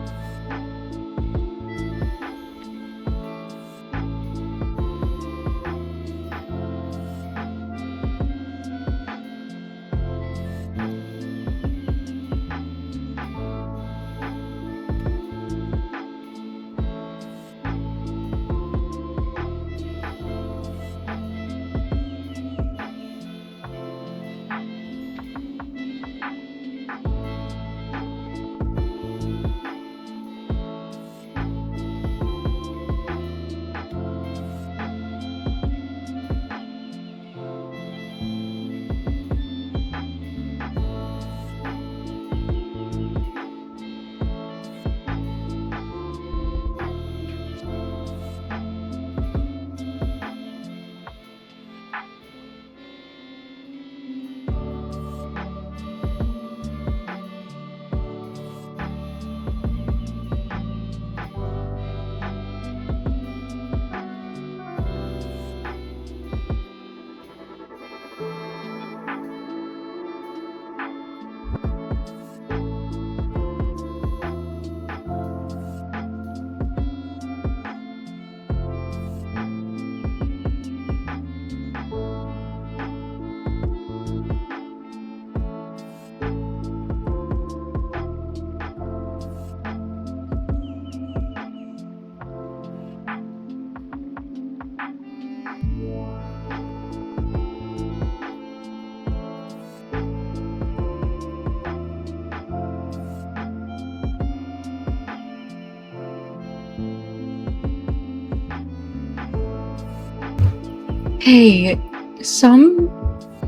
Hey, some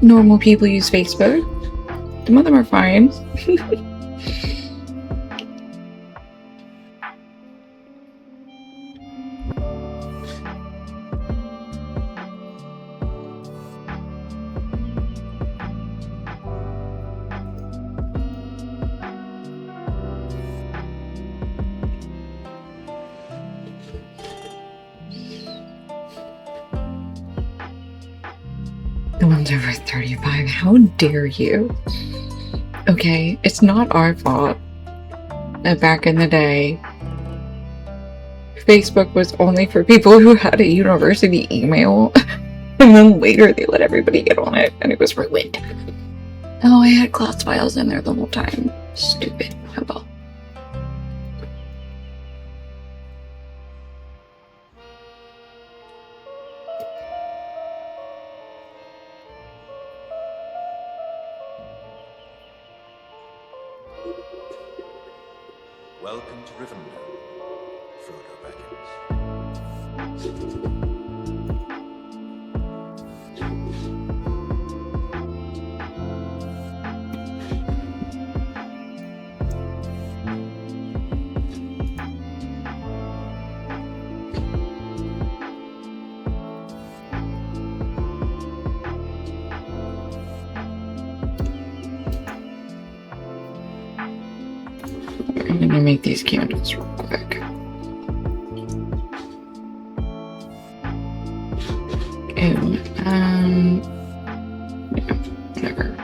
normal people use Facebook. Some of them are fine. everyone's over 35. How dare you? Okay, it's not our fault that back in the day, Facebook was only for people who had a university email, and then later they let everybody get on it, and it was ruined. Oh, I had class files in there the whole time. Stupid. Oh well. Welcome to Rivendell, Frodo Baggins. I'm gonna make these candles real quick. Ew, yeah, whatever.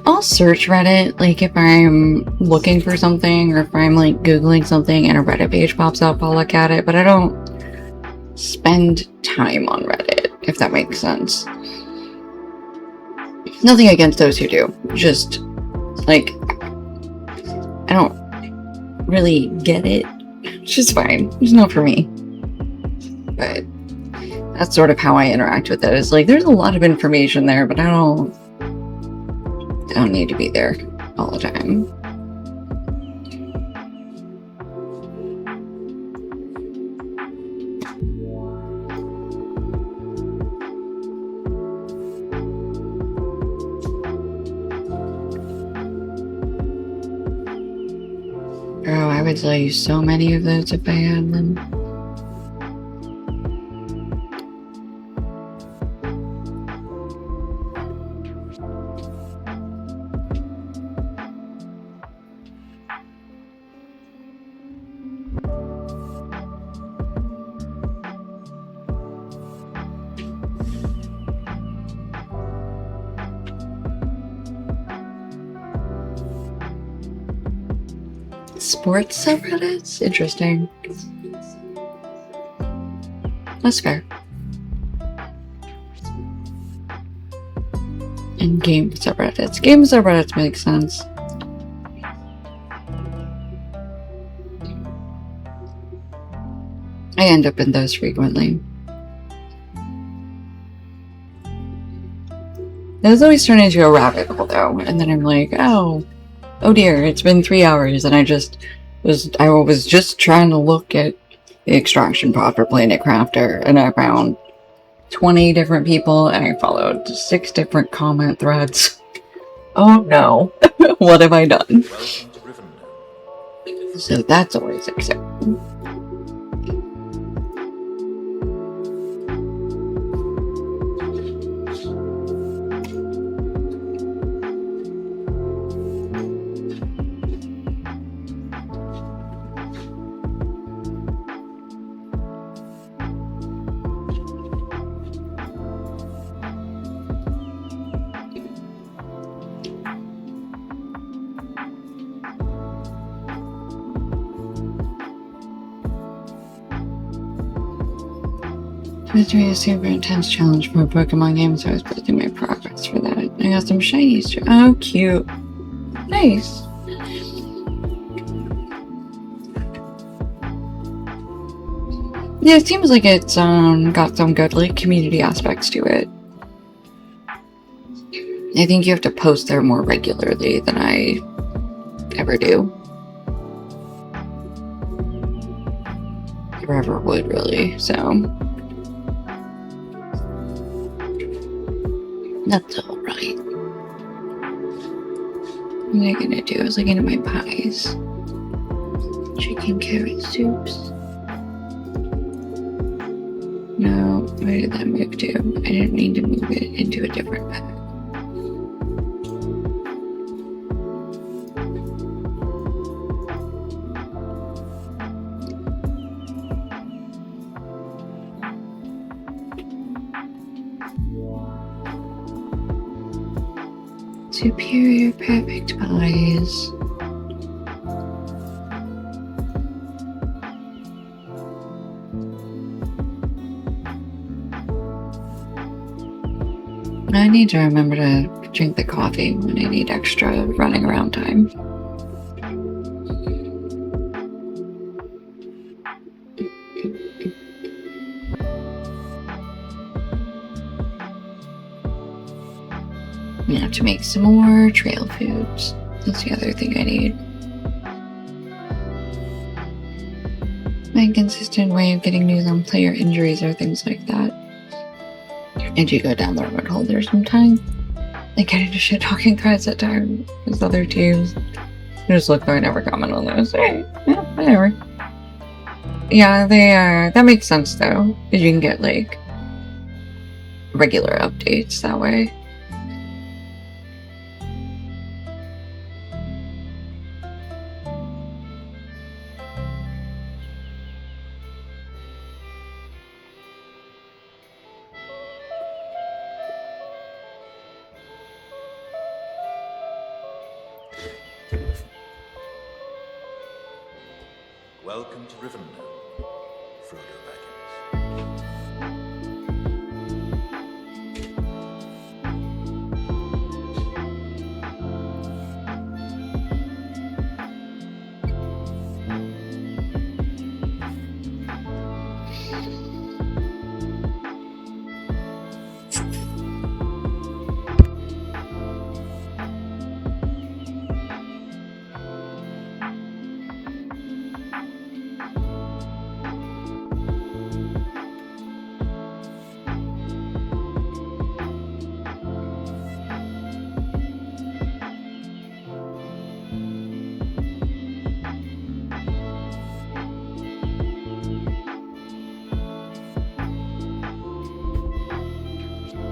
I'll search Reddit, like if I'm looking for something or if I'm like Googling something and a Reddit page pops up, I'll look at it, but I don't spend time on Reddit, if that makes sense. Nothing against those who do, just like, I don't really get it, which is fine, it's not for me. But that's sort of how I interact with it, is like there's a lot of information there, but I don't need to be there all the time. Oh, I would tell you so many of those if I had them. Sports subreddits? Interesting. That's fair. And game subreddits. Game subreddits make sense. I end up in those frequently. Those always turn into a rabbit hole though, and then I'm like, oh dear, it's been 3 hours, and I was just trying to look at the extraction pod for Planet Crafter, and I found 20 different people, and I followed 6 different comment threads. Oh no, what have I done? So that's always exciting. It's really a super intense challenge for a Pokemon game, so I was posting my progress for that. I got some shinies. Oh, cute. Nice. Yeah, it seems like it's got some good like community aspects to it. I think you have to post there more regularly than I ever do. Or ever would, really, so. That's alright. What am I gonna do? I was looking at my pies. Chicken carrot soups. No, where did that move to? I didn't need to move it into a different pack. Superior perfect pies. I need to remember to drink the coffee when I need extra running around time. I have to make some more trail foods. That's the other thing I need. My inconsistent way of getting news on player injuries or things like that. And you go down the rabbit hole there sometime. Like get into shit talking threads at times with other teams. I just look though I never comment on those. Hey, yeah, whatever. Yeah, that makes sense though. Because you can get like regular updates that way. Welcome to Rivendell, Frodo Baggins.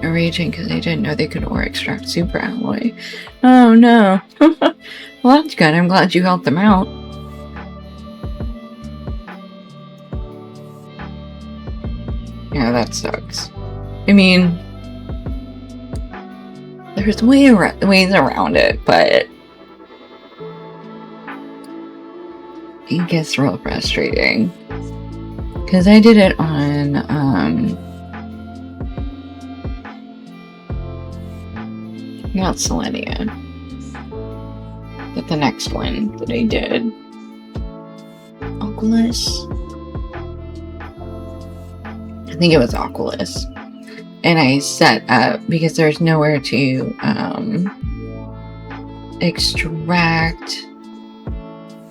Raging because they didn't know they could ore extract super alloy. Oh no. Well, that's good. I'm glad you helped them out. Yeah, that sucks. I mean, there's ways around it, but it gets real frustrating. Because I did it on, not Selenia, but the next one that I did. Oculus? I think it was Oculus. And I set up, because there's nowhere to extract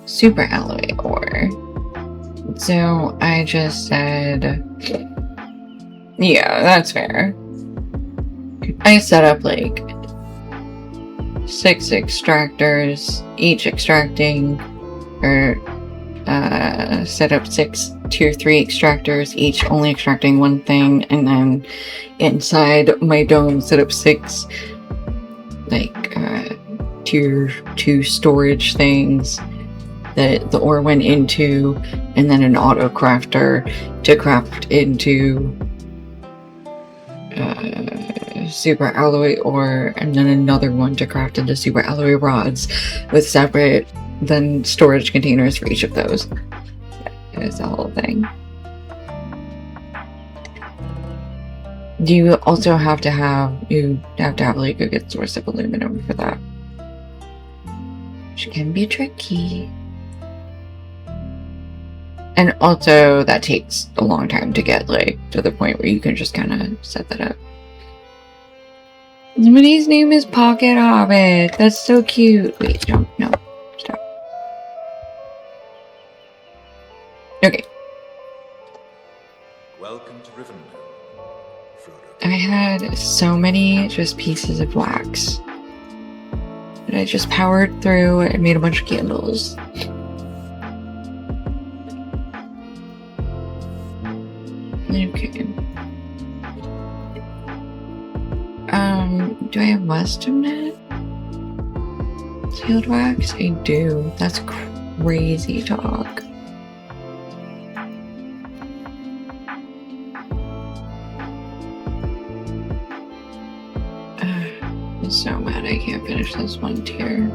super alloy ore. So I just said, yeah, that's fair. I set up like 6 extractors, each extracting, or set up 6 tier 3 extractors, each only extracting one thing, and then inside my dome set up 6 like tier 2 storage things that the ore went into, and then an auto crafter to craft into super alloy ore, and then another one to craft into super alloy rods with separate then storage containers for each of those. It's the whole thing. You also have to have like a good source of aluminum for that, which can be tricky. And also that takes a long time to get like to the point where you can just kind of set that up. Somebody's name is Pocket Hobbit. That's so cute. Wait, don't, no, stop. Okay. Welcome to Rivendell, Frodo. I had so many just pieces of wax that I just powered through and made a bunch of candles. Okay. do I have wisdom net? Sealed wax? I do. That's crazy talk. I'm so mad I can't finish this one tier.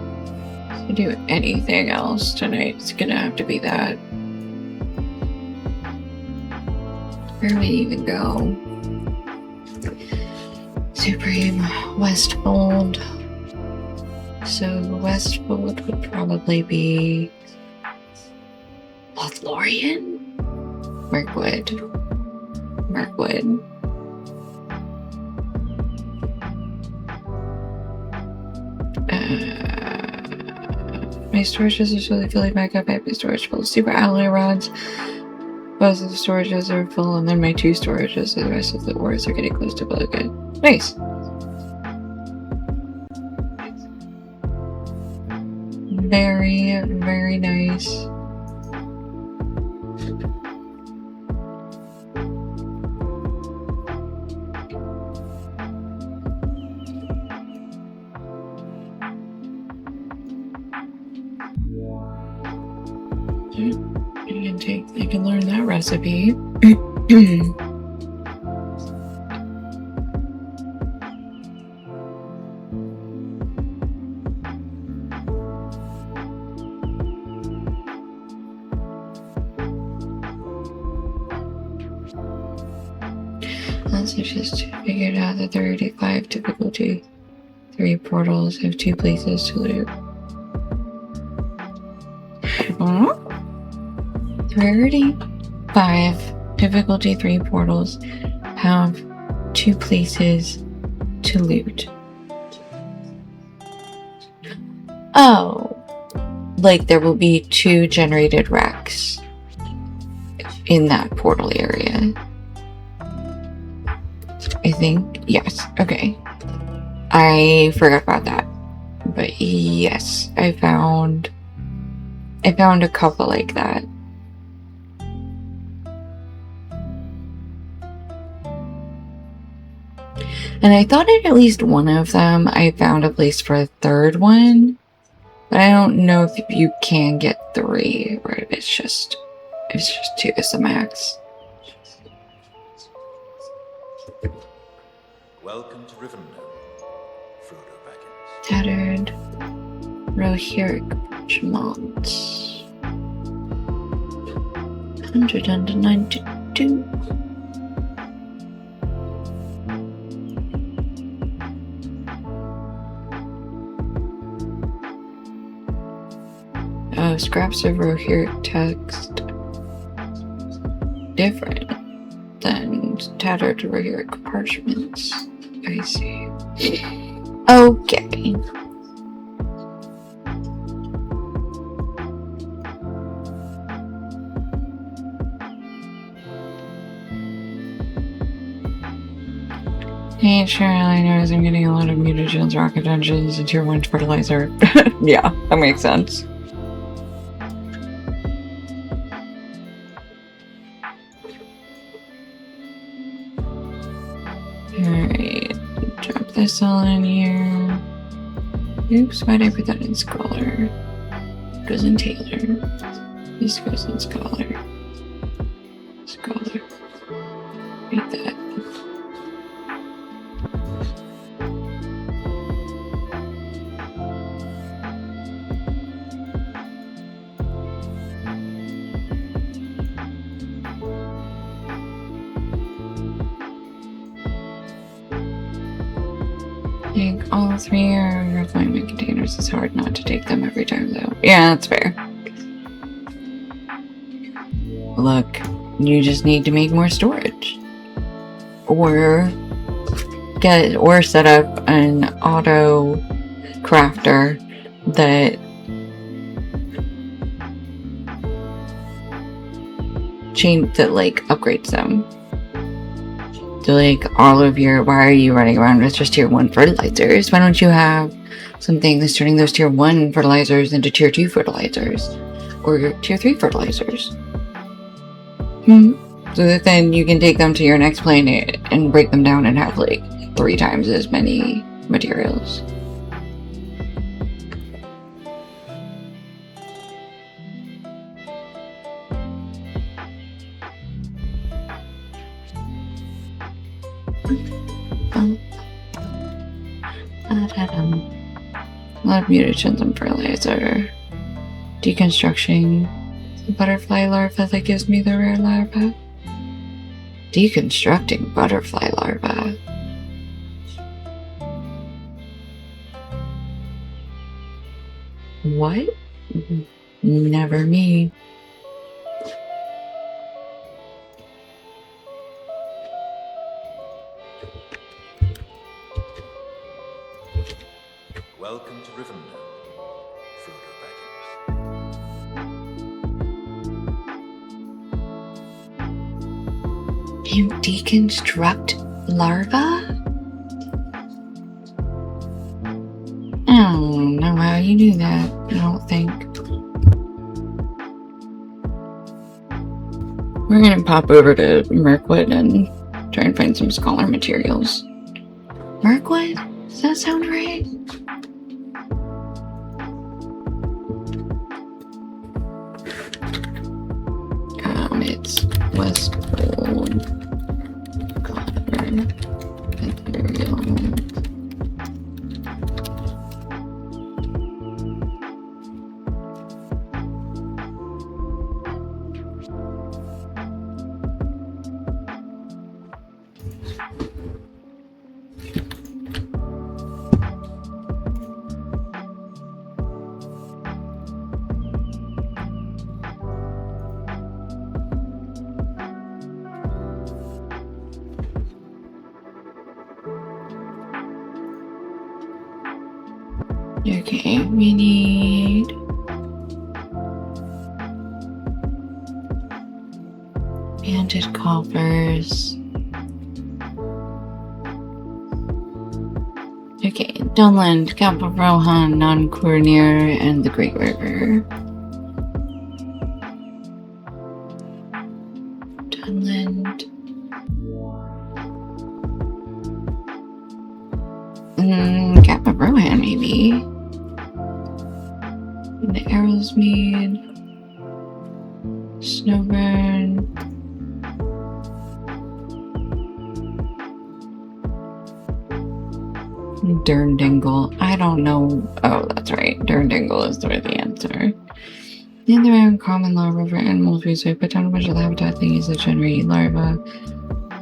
If I do anything else tonight, it's gonna have to be that. Where do we even go? Supreme Westfold. So Westfold would probably be Lothlorien? Mirkwood. My storages are slowly filling back up. I have my storage full of super alloy rods. Both of the storages are full, and then my 2 storages, so the rest of the ores are getting close to below good. Nice! Very, very nice. I can learn that recipe. Also just figured out that 35 difficulty 3 portals have 2 places to loot. Huh? 35 difficulty 3 portals have 2 places to loot. Oh, like there will be 2 generated racks in that portal area. I think, yes, okay. I forgot about that. But yes, I found a couple like that. And I thought at least one of them I found a place for a 3rd one. But I don't know if you can get 3 or if it's just 2 is the max. Welcome to Rivendell, Frodo Baggins. Tattered Rohirric parchment. 192. Oh, scraps of Rohirric text. Different than tattered Rohirric parchments. I see. Okay. Hey, sure, I notice I'm getting a lot of mutagens, rocket dungeons, and tier 1 fertilizer. Yeah, that makes sense. Alright, drop this all in here. Oops, why'd I put that in Scholar? Goes in Taylor. This goes in Scholar. Scholar. Read that. I think all 3 are refinement containers. It's hard not to take them every time, though. Yeah, that's fair. Look, you just need to make more storage. Or set up an auto crafter that upgrades them. So all of your, why are you running around with just tier 1 fertilizers? Why don't you have something that's turning those tier 1 fertilizers into tier 2 fertilizers? Or tier 3 fertilizers? So that then you can take them to your next planet and break them down and have 3 times as many materials. A lot of mutagens and fertilizer. Deconstructing the butterfly larva that gives me the rare larva. Deconstructing butterfly larva. What? Never me. Welcome to Rivendell, Frodo Baggins. You deconstruct larva? I don't know how you do that, I don't think. We're gonna pop over to Mirkwood and try and find some scholar materials. Mirkwood? Does that sound right? It's Westwood Scholar Material. Okay, we need banded coppers. Okay, Dunland, Capital Rohan, Non-Cornier, and the Great River. Dunland. Capital Rohan, maybe. The Arrowsmead, Snowburn, Durndingle. I don't know. Oh, that's right. Durndingle is the answer. In the round common law river animals we put down a bunch of habitat thingies that generate larvae.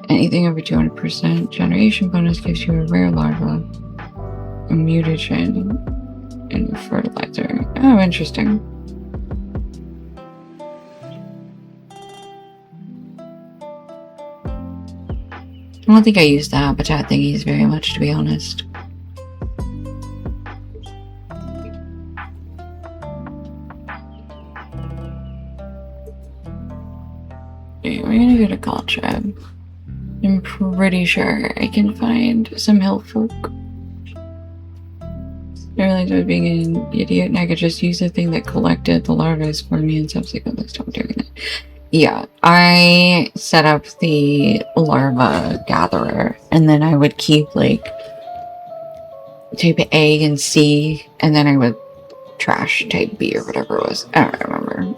Anything over 200% generation bonus gives you a rare larva, a mutagen, and a fertilizer. Oh, interesting. I don't think I use the habitat thingies very much, to be honest. Okay, we're gonna go to Galtreb. I'm pretty sure I can find some hill folk. I realized I was being an idiot and I could just use the thing that collected the larvae for me and subsequently stop doing that. Yeah, I set up the larva gatherer and then I would keep like type A and C and then I would trash type B or whatever it was. I don't remember.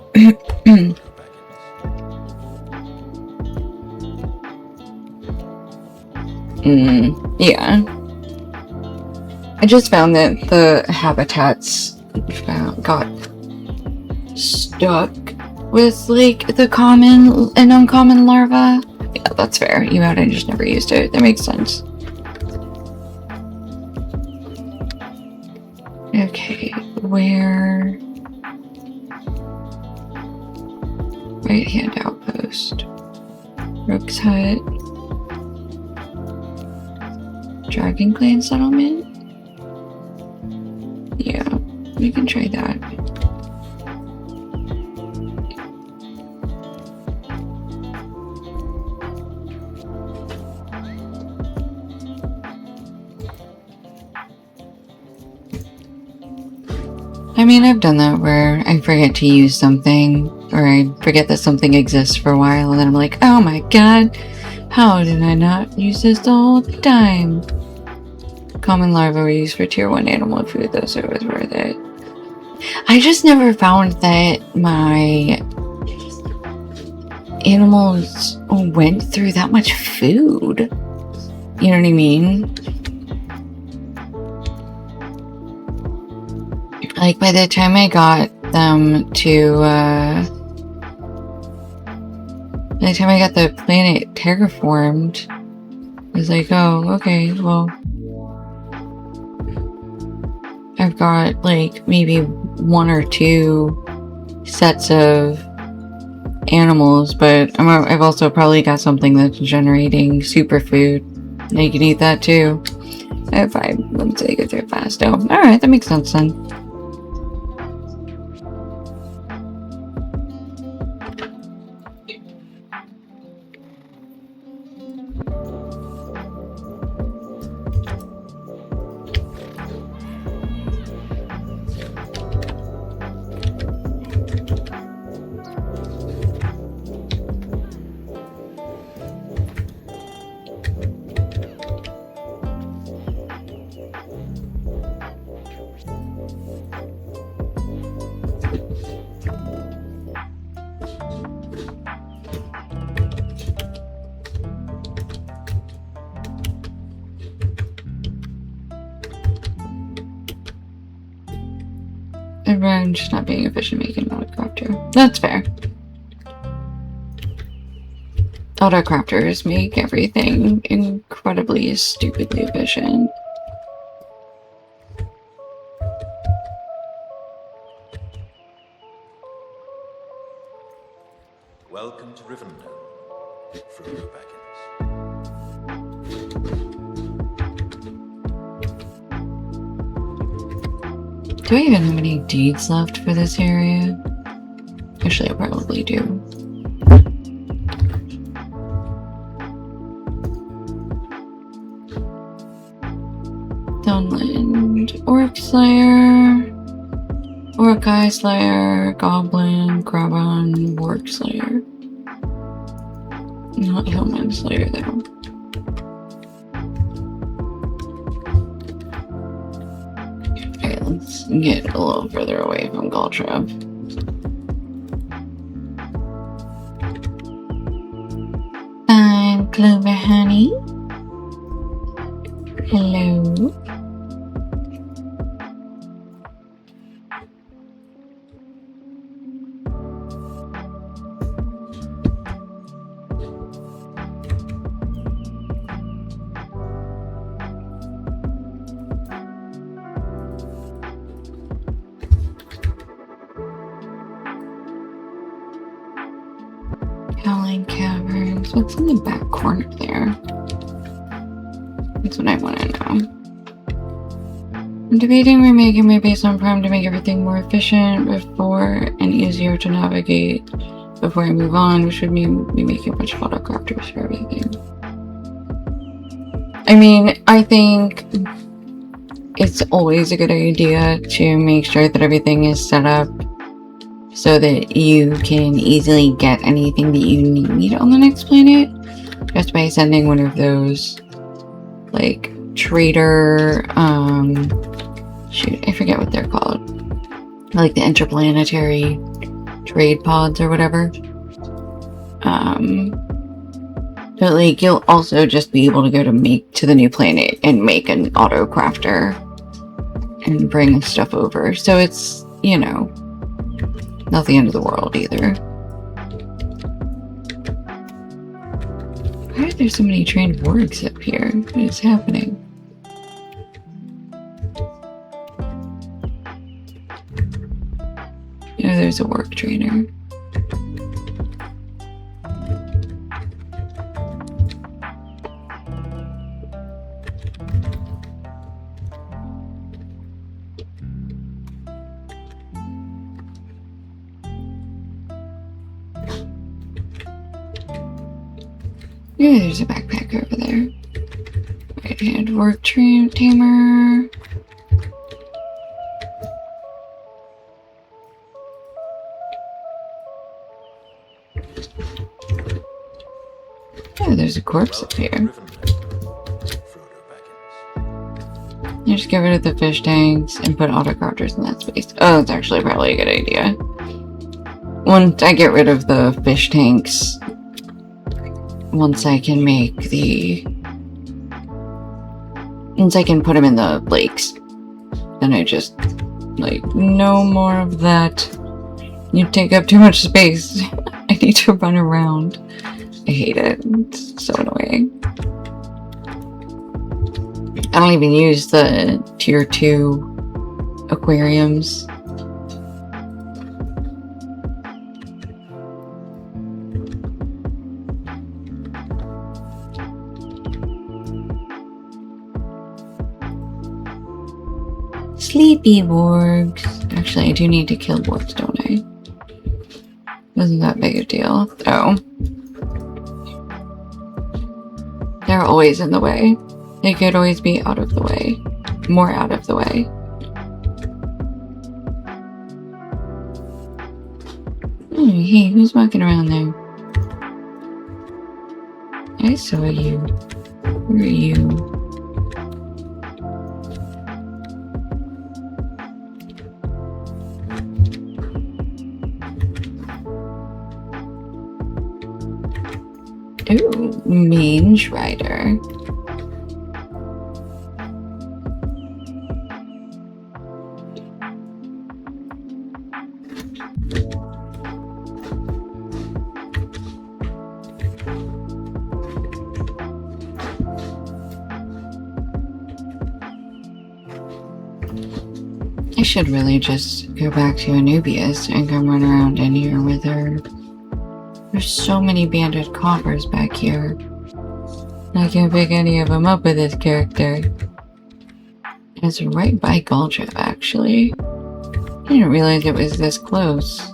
Yeah. I just found that the habitats got stuck with like the common and uncommon larva. Yeah, that's fair. You out, I just never used it. That makes sense. Okay, where? Right hand outpost. Rook's Hut. Dragon Clan settlement? Yeah, we can try that. I mean, I've done that where I forget to use something, or I forget that something exists for a while, and then I'm like, oh my god, how did I not use this the whole time? Common larvae we use for tier 1 animal food, though, so it was worth it. I just never found that my animals went through that much food. You know what I mean? Like, by the time I got them to, by the time I got the planet terraformed, I was like, oh, okay, well, I've got, like, maybe 1 or 2 sets of animals, but I've also probably got something that's generating superfood. Now you can eat that too. If I wouldn't say go through it fast, though. Alright, that makes sense then. Everyone's just not being efficient making an autocrafter. That's fair. Autocrafters make everything incredibly, stupidly efficient. Welcome to Rivendell, Frodo Baggins. Do I even have any deeds left for this area? Actually, I probably do. Dunland, Orc Slayer, Orc-Eye Slayer, Goblin, Grabon, Warg Slayer. Not Hillman Slayer though. Okay, let's get a little further away from Galtrap. Clover Honey. Hello. Howling Caverns. What's in the back corner there? That's what I want to know. I'm debating remaking my base on Prime to make everything more efficient before and easier to navigate before I move on, which would mean me making a bunch of autocrafters for everything. I mean, I think it's always a good idea to make sure that everything is set up so that you can easily get anything that you need on the next planet just by sending one of those, like, trader, shoot, I forget what they're called. Like the interplanetary trade pods or whatever. But like, you'll also just be able to go to the new planet and make an auto crafter and bring stuff over. So it's, you know, not the end of the world either. Why are there so many trained wargs up here? What is happening? You know, there's a warg trainer. Yeah, there's a backpack over there. Right hand warg tamer. Oh, there's a corpse up here. just get rid of the fish tanks and put autocroppers in that space? Oh, that's actually probably a good idea. Once I get rid of the fish tanks, once I can put them in the lakes, then I just, like, no more of that. You take up too much space. I need to run around. I hate it. It's so annoying. I don't even use the tier 2 aquariums. Sleepy wargs. Actually, I do need to kill wargs, don't I? Wasn't that big a deal. Oh. They're always in the way. They could always be out of the way. More out of the way. Oh, hey, who's walking around there? I saw you. Where are you? Ooh, Mange Rider. I should really just go back to Anubius and come run around in here with her. There's so many banded coffers back here. I can't pick any of them up with this character. It's right by Gultrip, actually. I didn't realize it was this close.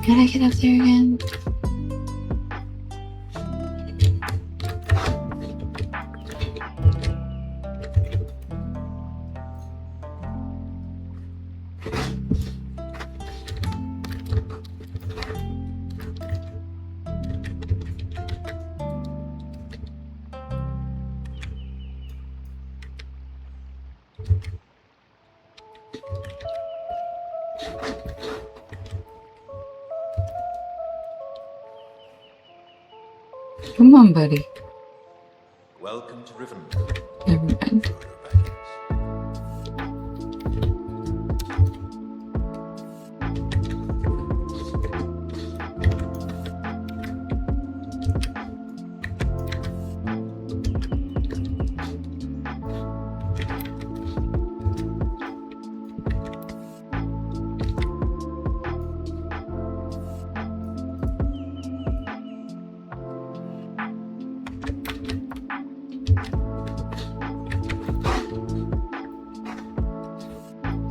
Can I get up there again? Come on, buddy. Welcome to Riven. Never mind.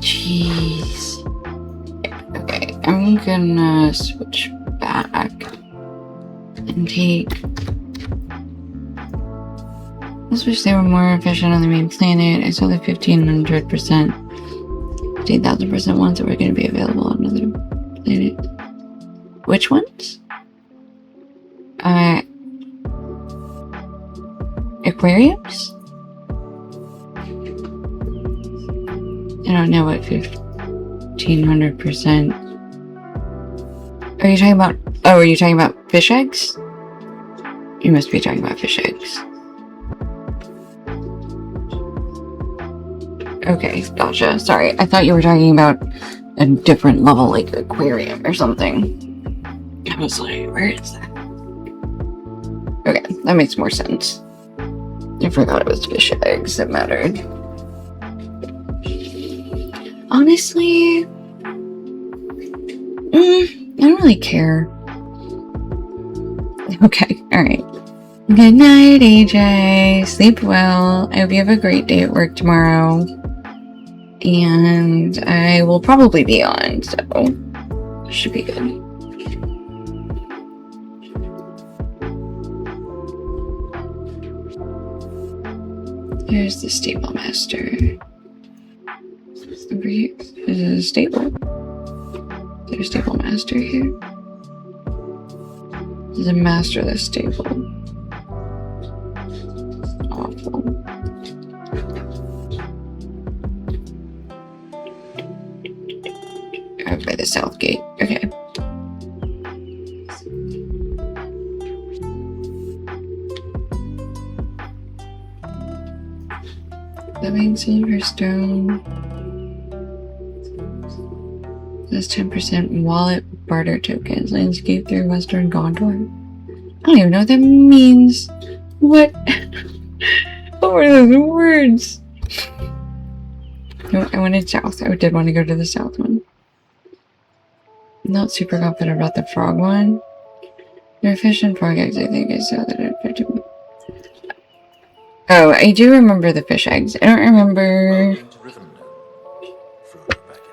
Jeez. Okay, I'm gonna switch back and take. I wish they were more efficient on the main planet. I saw the 1500%, 15,000% ones that were going to be available on another planet. Which ones? Aquariums? I don't know what 1500%. Are you talking about? Oh, are you talking about fish eggs? You must be talking about fish eggs. Okay, gotcha. Sorry, I thought you were talking about a different level, like aquarium or something. I was like, where is that? Okay, that makes more sense. I forgot it was fish eggs that mattered. Honestly, I don't really care. Okay, alright. Good night, AJ. Sleep well. I hope you have a great day at work tomorrow. And I will probably be on, so should be good. There's the stable master. Over here. Is it a stable? Is there a stable master here? There's a master of the stable. Awful. Out by the south gate. Okay. Living Silverstone. That's 10% wallet barter tokens. Landscape through Western Gondor. I don't even know what that means. What? What were those words? No, I wanted south. I did want to go to the south one. I'm not super confident about the frog one. They're fish and frog eggs, I think I saw that it affected me. Oh, I do remember the fish eggs. I don't remember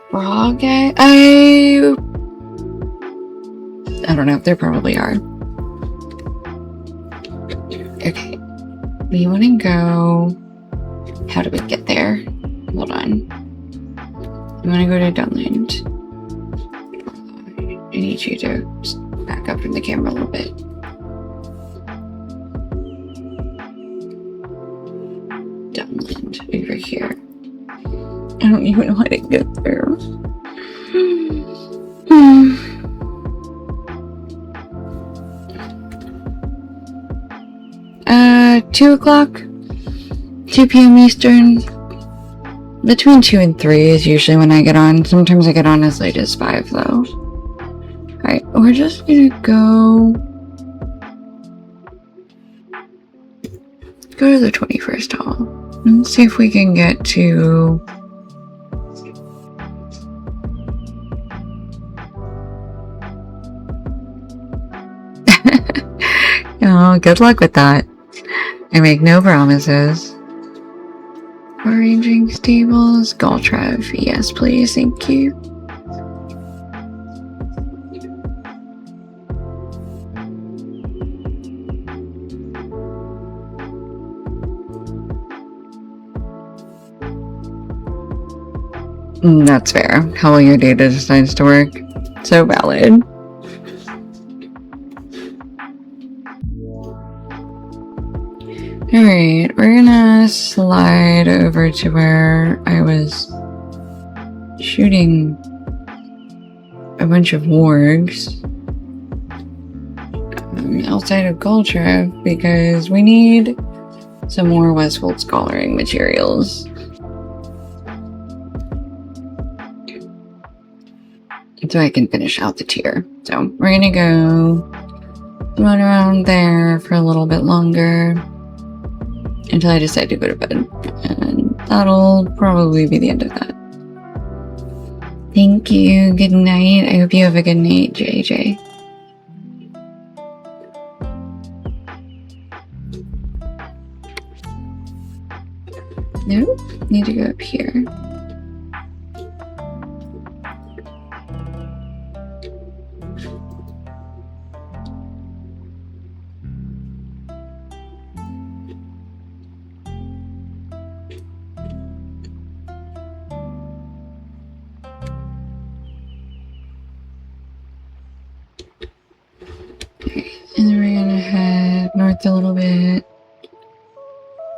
frog egg. I don't know. There probably are. Okay. We want to go. How do we get there? Hold on. I'm gonna go to Dunland. I need you to back up from the camera a little bit. Dunland over here. I don't even know how to get there. 2 o'clock? 2 p.m. Eastern? Between 2 and 3 is usually when I get on. Sometimes I get on as late as 5 though. Alright, we're just gonna go to the 21st hall and see if we can get to oh, good luck with that. I make no promises. Arranging stables, Galtrev. Yes, please, thank you. That's fair. How well your data decides to work. So valid. Alright, we're gonna slide over to where I was shooting a bunch of wargs outside of Galtrev because we need some more Westfold scholaring materials. So I can finish out the tier. So we're gonna go run around there for a little bit longer until I decide to go to bed. And that'll probably be the end of that. Thank you. Good night. I hope you have a good night, JJ. Nope. Need to go up here. And then we're gonna head north a little bit.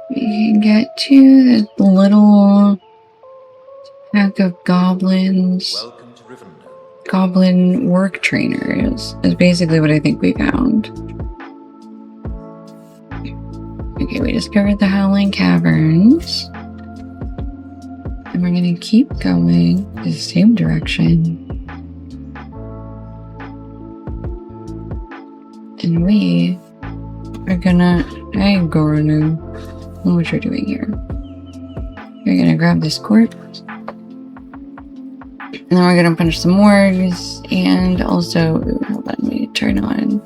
We can get to the little pack of goblins. Goblin work trainers is basically what I think we found. Okay, we discovered the Howling Caverns. And we're gonna keep going the same direction. And we are gonna... Hey, Goronu. I know what you're doing here. You're gonna grab this corpse. And then we're gonna punch some wargs. And also... Hold on, let me turn on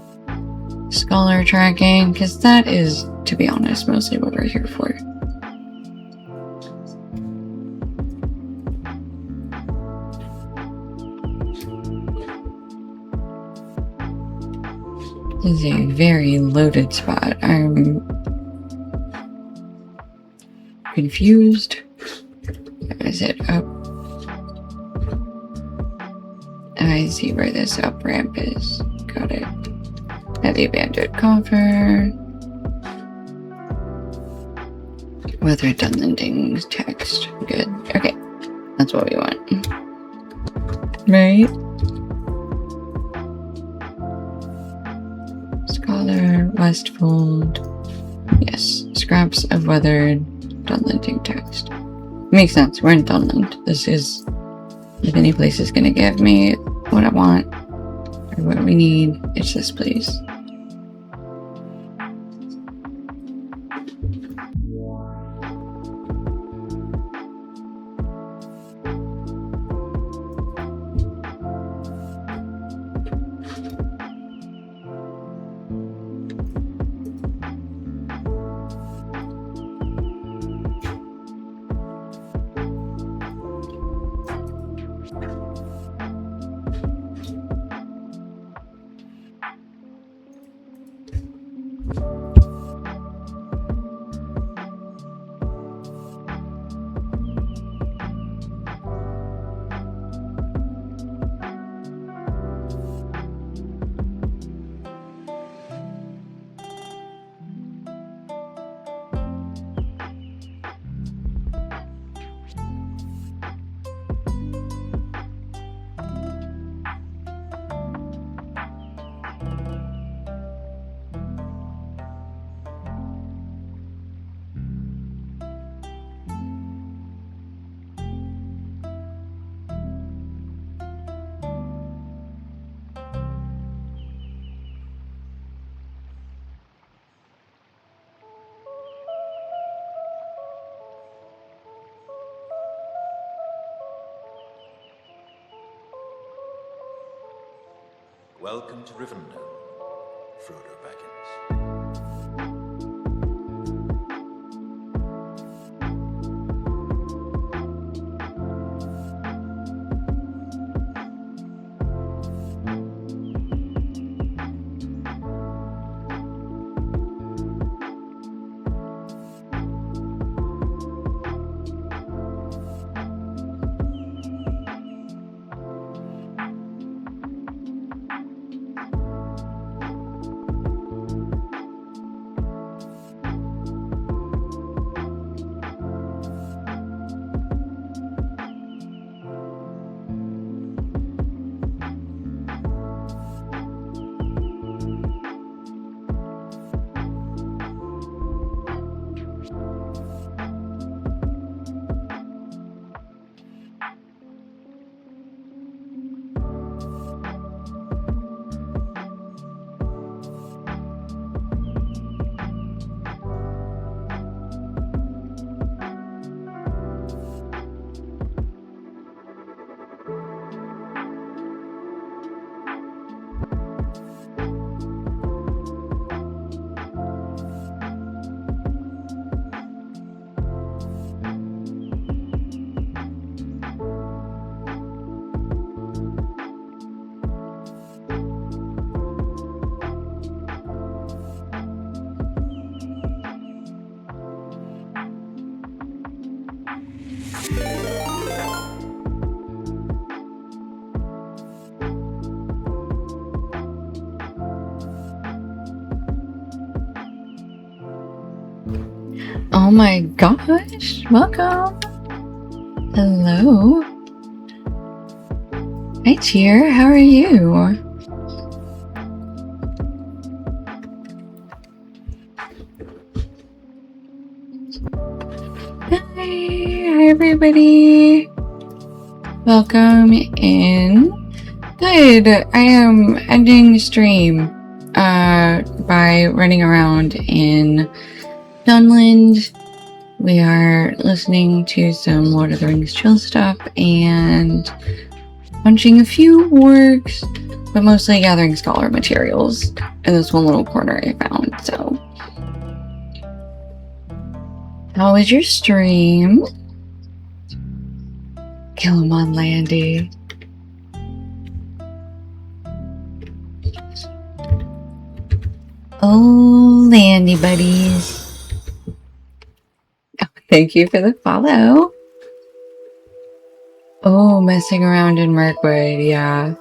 scholar tracking. Because that is, to be honest, mostly what we're here for. This is a very loaded spot. I'm confused. Is it up? I see where this up ramp is. Got it. Heavy banded coffer. Weather Dunlending text. Good. Okay. That's what we want. Right? Scholar, Westfold. Yes. Scraps of weathered Dunlending text. Makes sense. We're in Dunland. This is... If any place is gonna give me what I want or what we need, it's this place. Welcome to Rivendell, Frodo Baggins. Oh my gosh, welcome. Hello. Hi, Cheer. How are you? Hi, everybody. Welcome in. Good. I am ending stream by running around in Dunland. We are listening to some Lord of the Rings chill stuff and punching a few orcs, but mostly gathering scholar materials in this one little corner I found. So, how was your stream? Kill him on Landy. Oh, Landy buddies. Oh, Thank you for the follow. Oh, messing around in Mirkwood, yeah.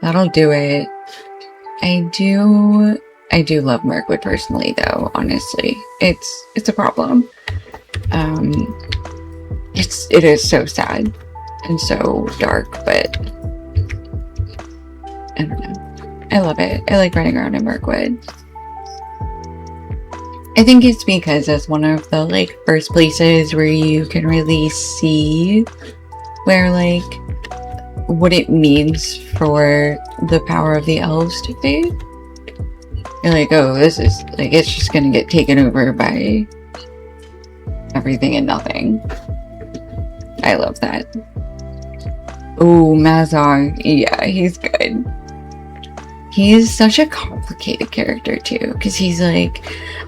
That'll do it. I do love Mirkwood personally though, honestly. It's a problem. It is so sad and so dark, but I don't know. I love it. I like running around in Mirkwood. I think it's because it's one of the like first places where you can really see where like what it means for the power of the elves to fade. You're like, oh, this is like it's just gonna get taken over by everything and nothing. I love that. Oh, Mazog, yeah, he's good. He's such a complicated character too, because he's like,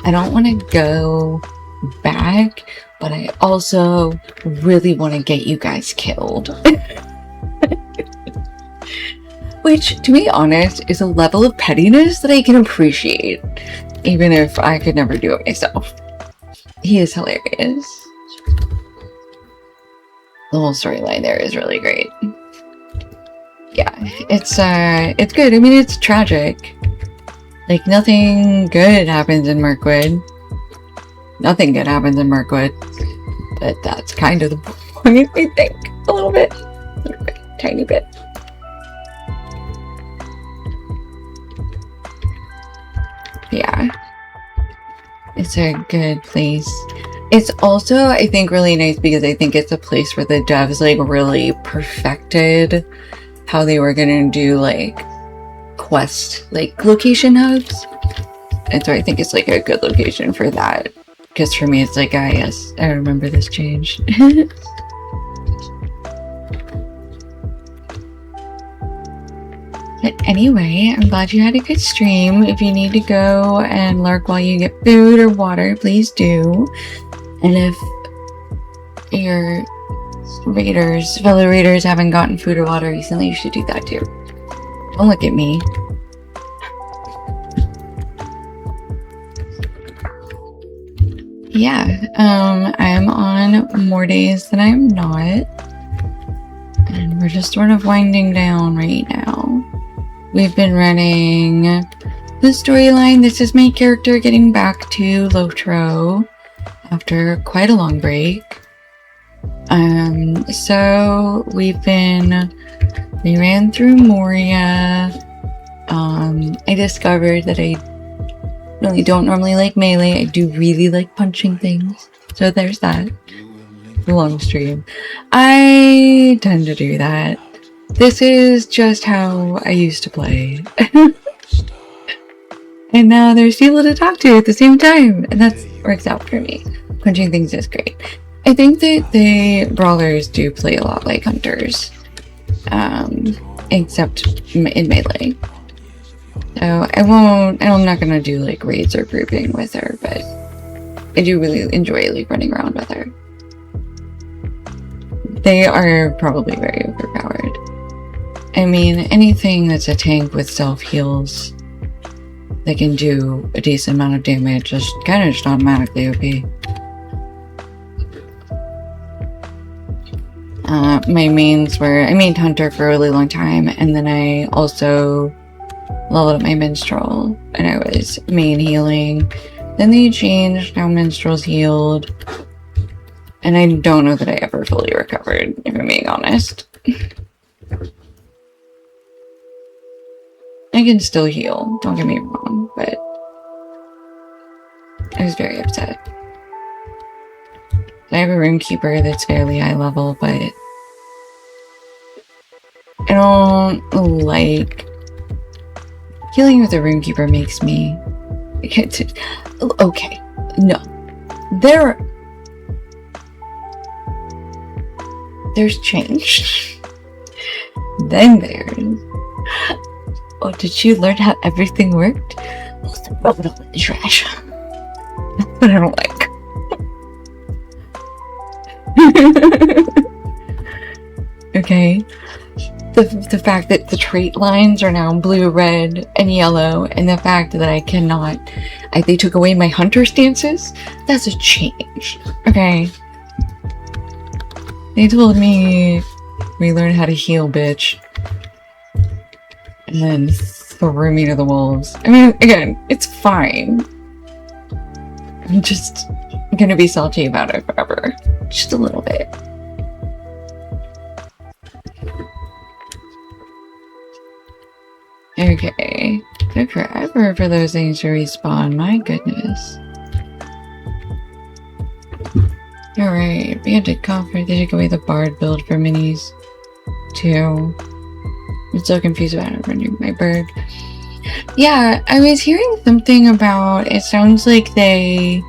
I don't want to go back, but I also really want to get you guys killed. Which, to be honest, is a level of pettiness that I can appreciate, even if I could never do it myself. He is hilarious. The whole storyline there is really great. Yeah, it's good. I mean, it's tragic. Like, nothing good happens in Mirkwood. Nothing good happens in Mirkwood. But that's kind of the point, I think. A little bit. Tiny bit. Yeah. It's a good place. It's also, I think, really nice because I think it's a place where the devs, like, really perfected how they were gonna do, like, quest, like, location hubs. And so I think it's, like, a good location for that. Because for me, it's like, ah, yes, I remember this change. But anyway, I'm glad you had a good stream. If you need to go and lurk while you get food or water, please do. And if your fellow raiders haven't gotten food or water recently, you should do that too. Don't look at me. Yeah, I am on more days than I'm not. And we're just sort of winding down right now. We've been running the storyline. This is my character getting back to LotRO after quite a long break. So we ran through Moria. I discovered that I really don't normally like melee. I do really like punching things. So there's that. Long stream. I tend to do that. This is just how I used to play. And now there's people to talk to at the same time, and that works out for me. Punching things is great. I think that the brawlers do play a lot like hunters, except in melee. So I'm not gonna do like raids or grouping with her, but I do really enjoy like running around with her. They are probably very overpowered. I mean, anything that's a tank with self-heals that can do a decent amount of damage is kind of just automatically OP. My mains were, I mained Hunter for a really long time, and then I also leveled up my Minstrel, and I was main healing. Then they changed, now Minstrel's healed. And I don't know that I ever fully recovered, if I'm being honest. I can still heal, don't get me wrong, but I was very upset. I have a Roomkeeper that's fairly high level, but I don't like... Healing with a Roomkeeper makes me... Okay, no. There's change. Then there's... Oh, did you learn how everything worked? Well, throw it all in the trash. That's what I don't like. Okay. the fact that the trait lines are now blue, red, and yellow, and the fact that I cannot, they took away my hunter stances, that's a change. Okay. They told me we learn how to heal, bitch. And then threw me to the wolves. I mean, again, it's fine. I'm just gonna be salty about it forever. Just a little bit. Okay. Took forever for those things to respawn, my goodness. Alright, Bandit Coffer, they took away the Bard build for minis, too. I'm still confused about it running my bird. Yeah, I was hearing something about, it sounds like they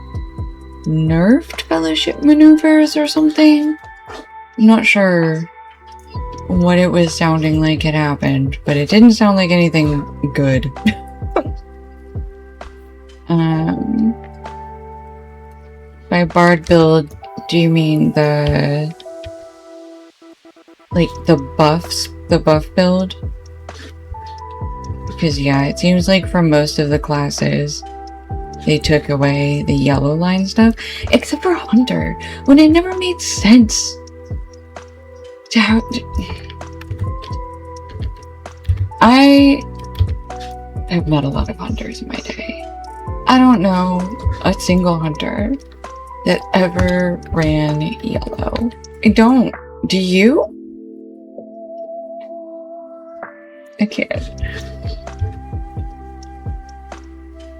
nerfed Fellowship maneuvers or something? I'm not sure what it was sounding like had happened, but it didn't sound like anything good. By Bard build, do you mean the buff build? Because yeah, it seems like for most of the classes, they took away the yellow line stuff, except for Hunter, when it never made sense to have... I've met a lot of hunters in my day. I don't know a single hunter that ever ran yellow. I don't. Do you? I can't.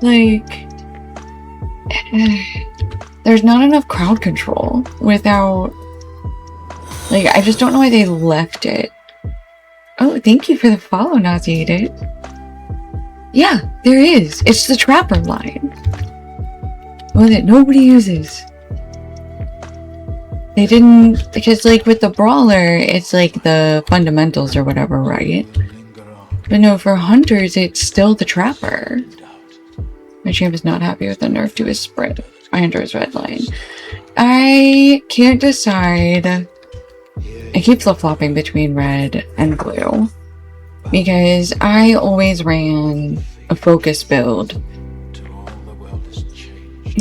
Like, there's not enough crowd control without, like, I just don't know why they left it. Oh, thank you for the follow, Nauseated. Yeah, there is. It's the Trapper line. One that nobody uses. They didn't, because like with the Brawler, it's like the fundamentals or whatever, right? But no, for Hunters, it's still the Trapper. My champ is not happy with the nerf to his sprint. My Hunter is red line. I can't decide. I keep flip-flopping between red and blue. Because I always ran a focus build.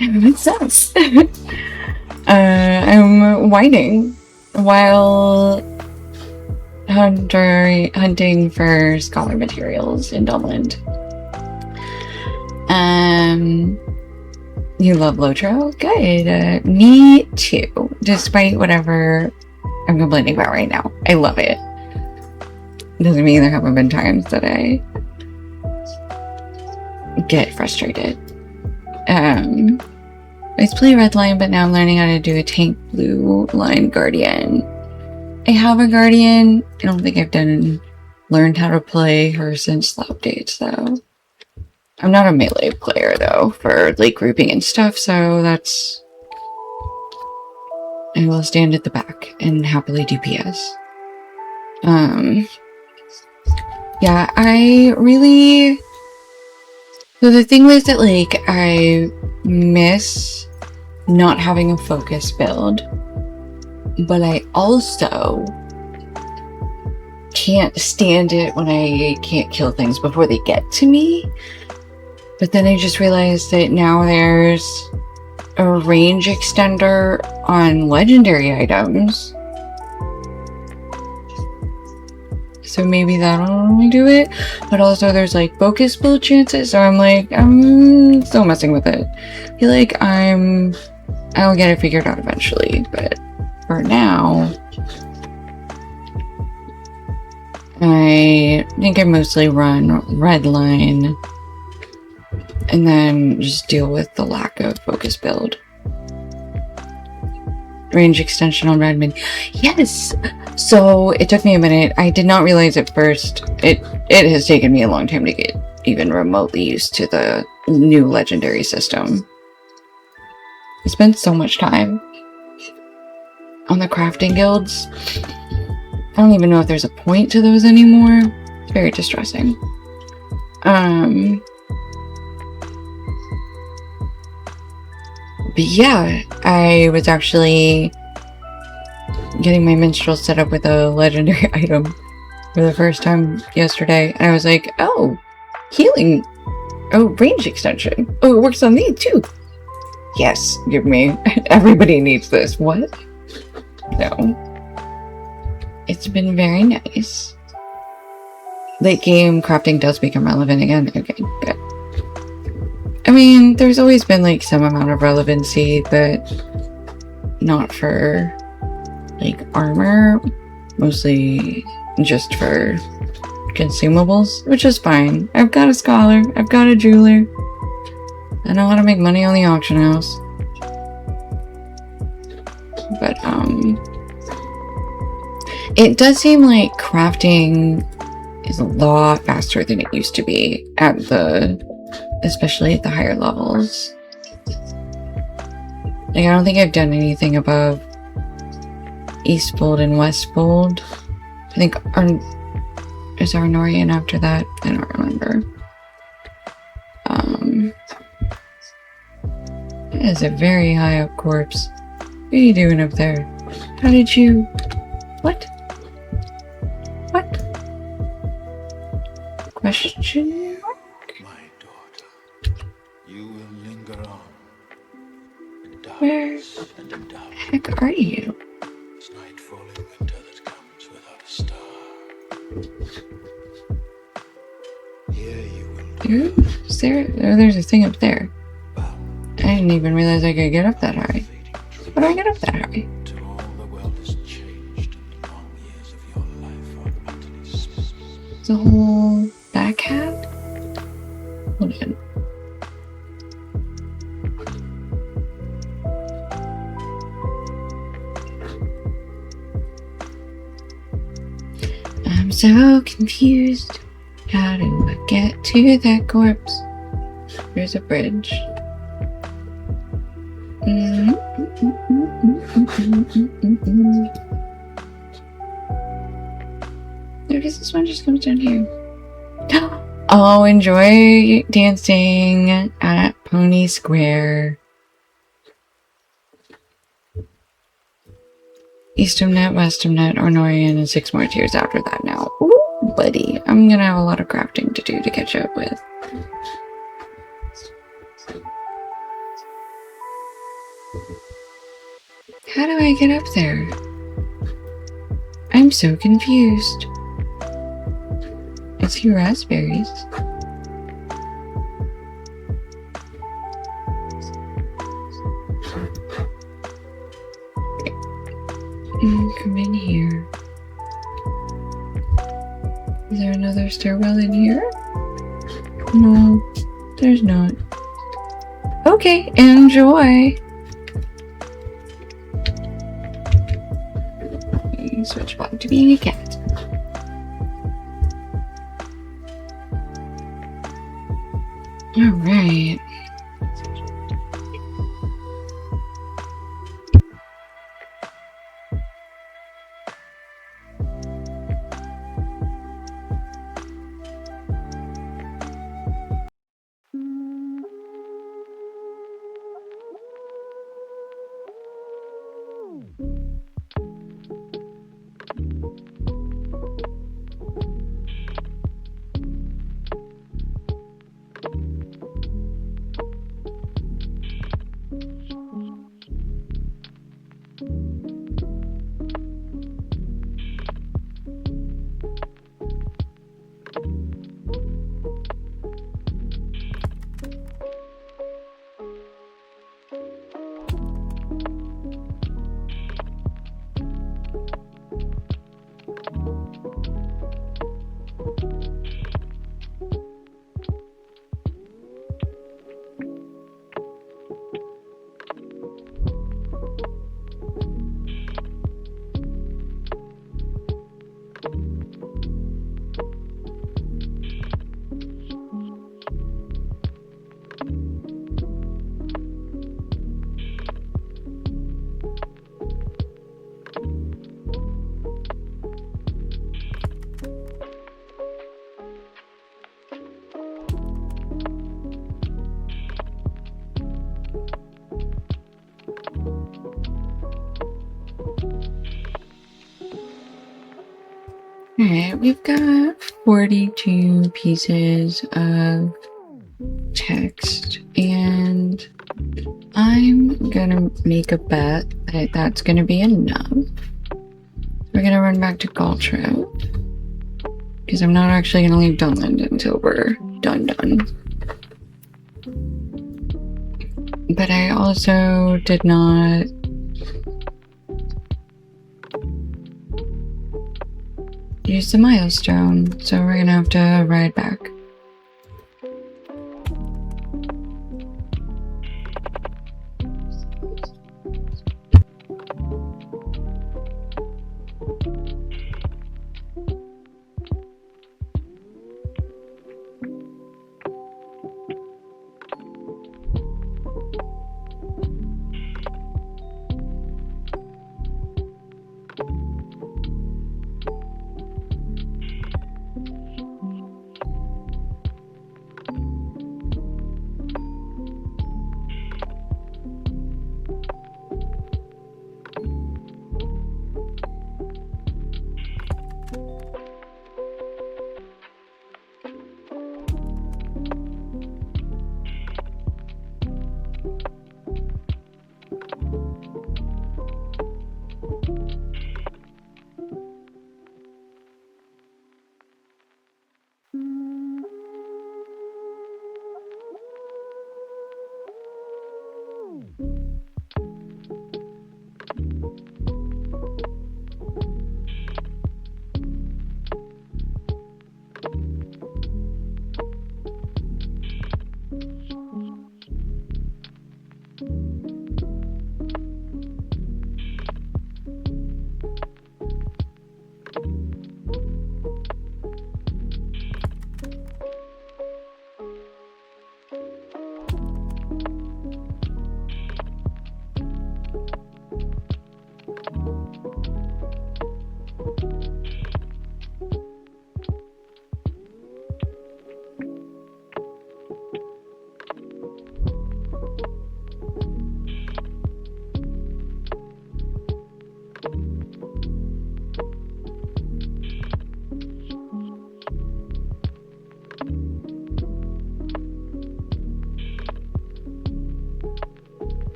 Makes sense. I'm whining while hunting for scholar materials in Dublin. You love LotRO? Good. Me too. Despite whatever I'm complaining about right now. I love it. Doesn't mean there haven't been times that I get frustrated. I used to play red line, but now I'm learning how to do a tank blue line guardian. I have a guardian. I don't think I've learned how to play her since the updates though. I'm not a melee player though for like grouping and stuff, so that's... I will stand at the back and happily DPS. Yeah, I really... So the thing was that, like, I miss not having a focus build, but I also can't stand it when I can't kill things before they get to me. But then I just realized that now there's a range extender on legendary items. So maybe that'll only do it. But also there's like focus build chances. So I'm like, I'm still messing with it. I feel like I'll get it figured out eventually. But for now, I think I mostly run red line. And then just deal with the lack of focus build. Range extension on Redmond. Yes! So it took me a minute. I did not realize at first. It has taken me a long time to get even remotely used to the new legendary system. I spent so much time on the crafting guilds. I don't even know if there's a point to those anymore. It's very distressing. But yeah, I was actually getting my minstrel set up with a legendary item for the first time yesterday, and I was like, oh, healing. Oh, range extension. Oh, it works on me too. Yes, give me. Everybody needs this. What? No. It's been very nice. Late game crafting does become relevant again. Okay, good. I mean, there's always been like some amount of relevancy, but not for like armor. Mostly just for consumables, which is fine. I've got a scholar, I've got a jeweler. I know how to make money on the auction house. But, it does seem like crafting is a lot faster than it used to be at especially at the higher levels. Like, I don't think I've done anything above Eastfold and Westfold. I think, is Arnorian after that? I don't remember. That is a very high up corpse. What are you doing up there? How did you... What? What? Question mark? My daughter, you will linger on. Where the heck are you? It's night falling winter that comes without a star. Here you will Is there? Oh, there's a thing up there. I didn't even realize I could get up that high. How do I get up that high? The whole back hat? Hold on. I'm so confused. How do I get to that corpse? There's a bridge. I guess this one just comes down here. Oh, enjoy dancing at Pony Square. Eastumnet, Westumnet, Ornorian, and 6 more tiers after that now. Ooh, buddy. I'm gonna have a lot of crafting to do to catch up with. How do I get up there? I'm so confused. I see raspberries. Come in here. Is there another stairwell in here? No, there's not. Okay, enjoy. Switch back to being a cat. Alright. Alright, we've got 42 pieces of text, and I'm gonna make a bet that that's gonna be enough. We're gonna run back to LotRO, because I'm not actually gonna leave Dunland until we're done. But I also did not use the milestone, so we're gonna have to ride back.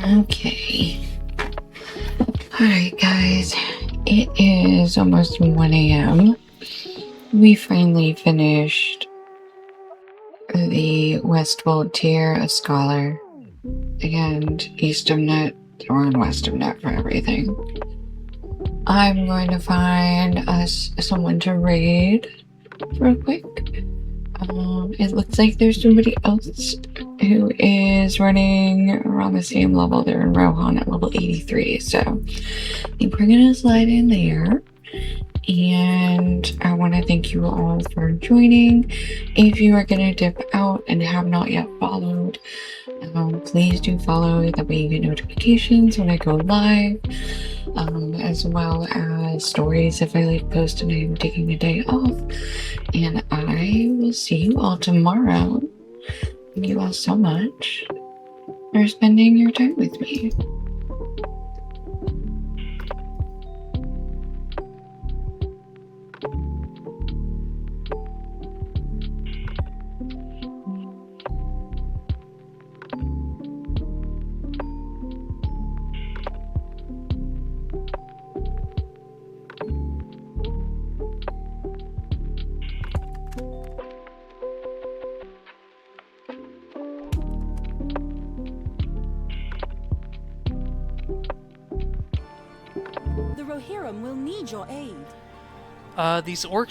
Okay. Alright, guys. It is almost 1 a.m. We finally finished the Westfold tier of Scholar and East of Net. We're on West of Net for everything. I'm going to find us someone to raid real quick. It looks like there's somebody else who is running around the same level. They're in Rohan at level 83, so I think we're gonna slide in there. And I want to thank you all for joining. If you are going to dip out and have not yet followed, please do follow. That way you get notifications when I go live, as well as stories if I like post and I'm taking a day off. And I will see you all tomorrow. Thank you all so much for spending your time with me. The Rohirrim will need your aid. These orcs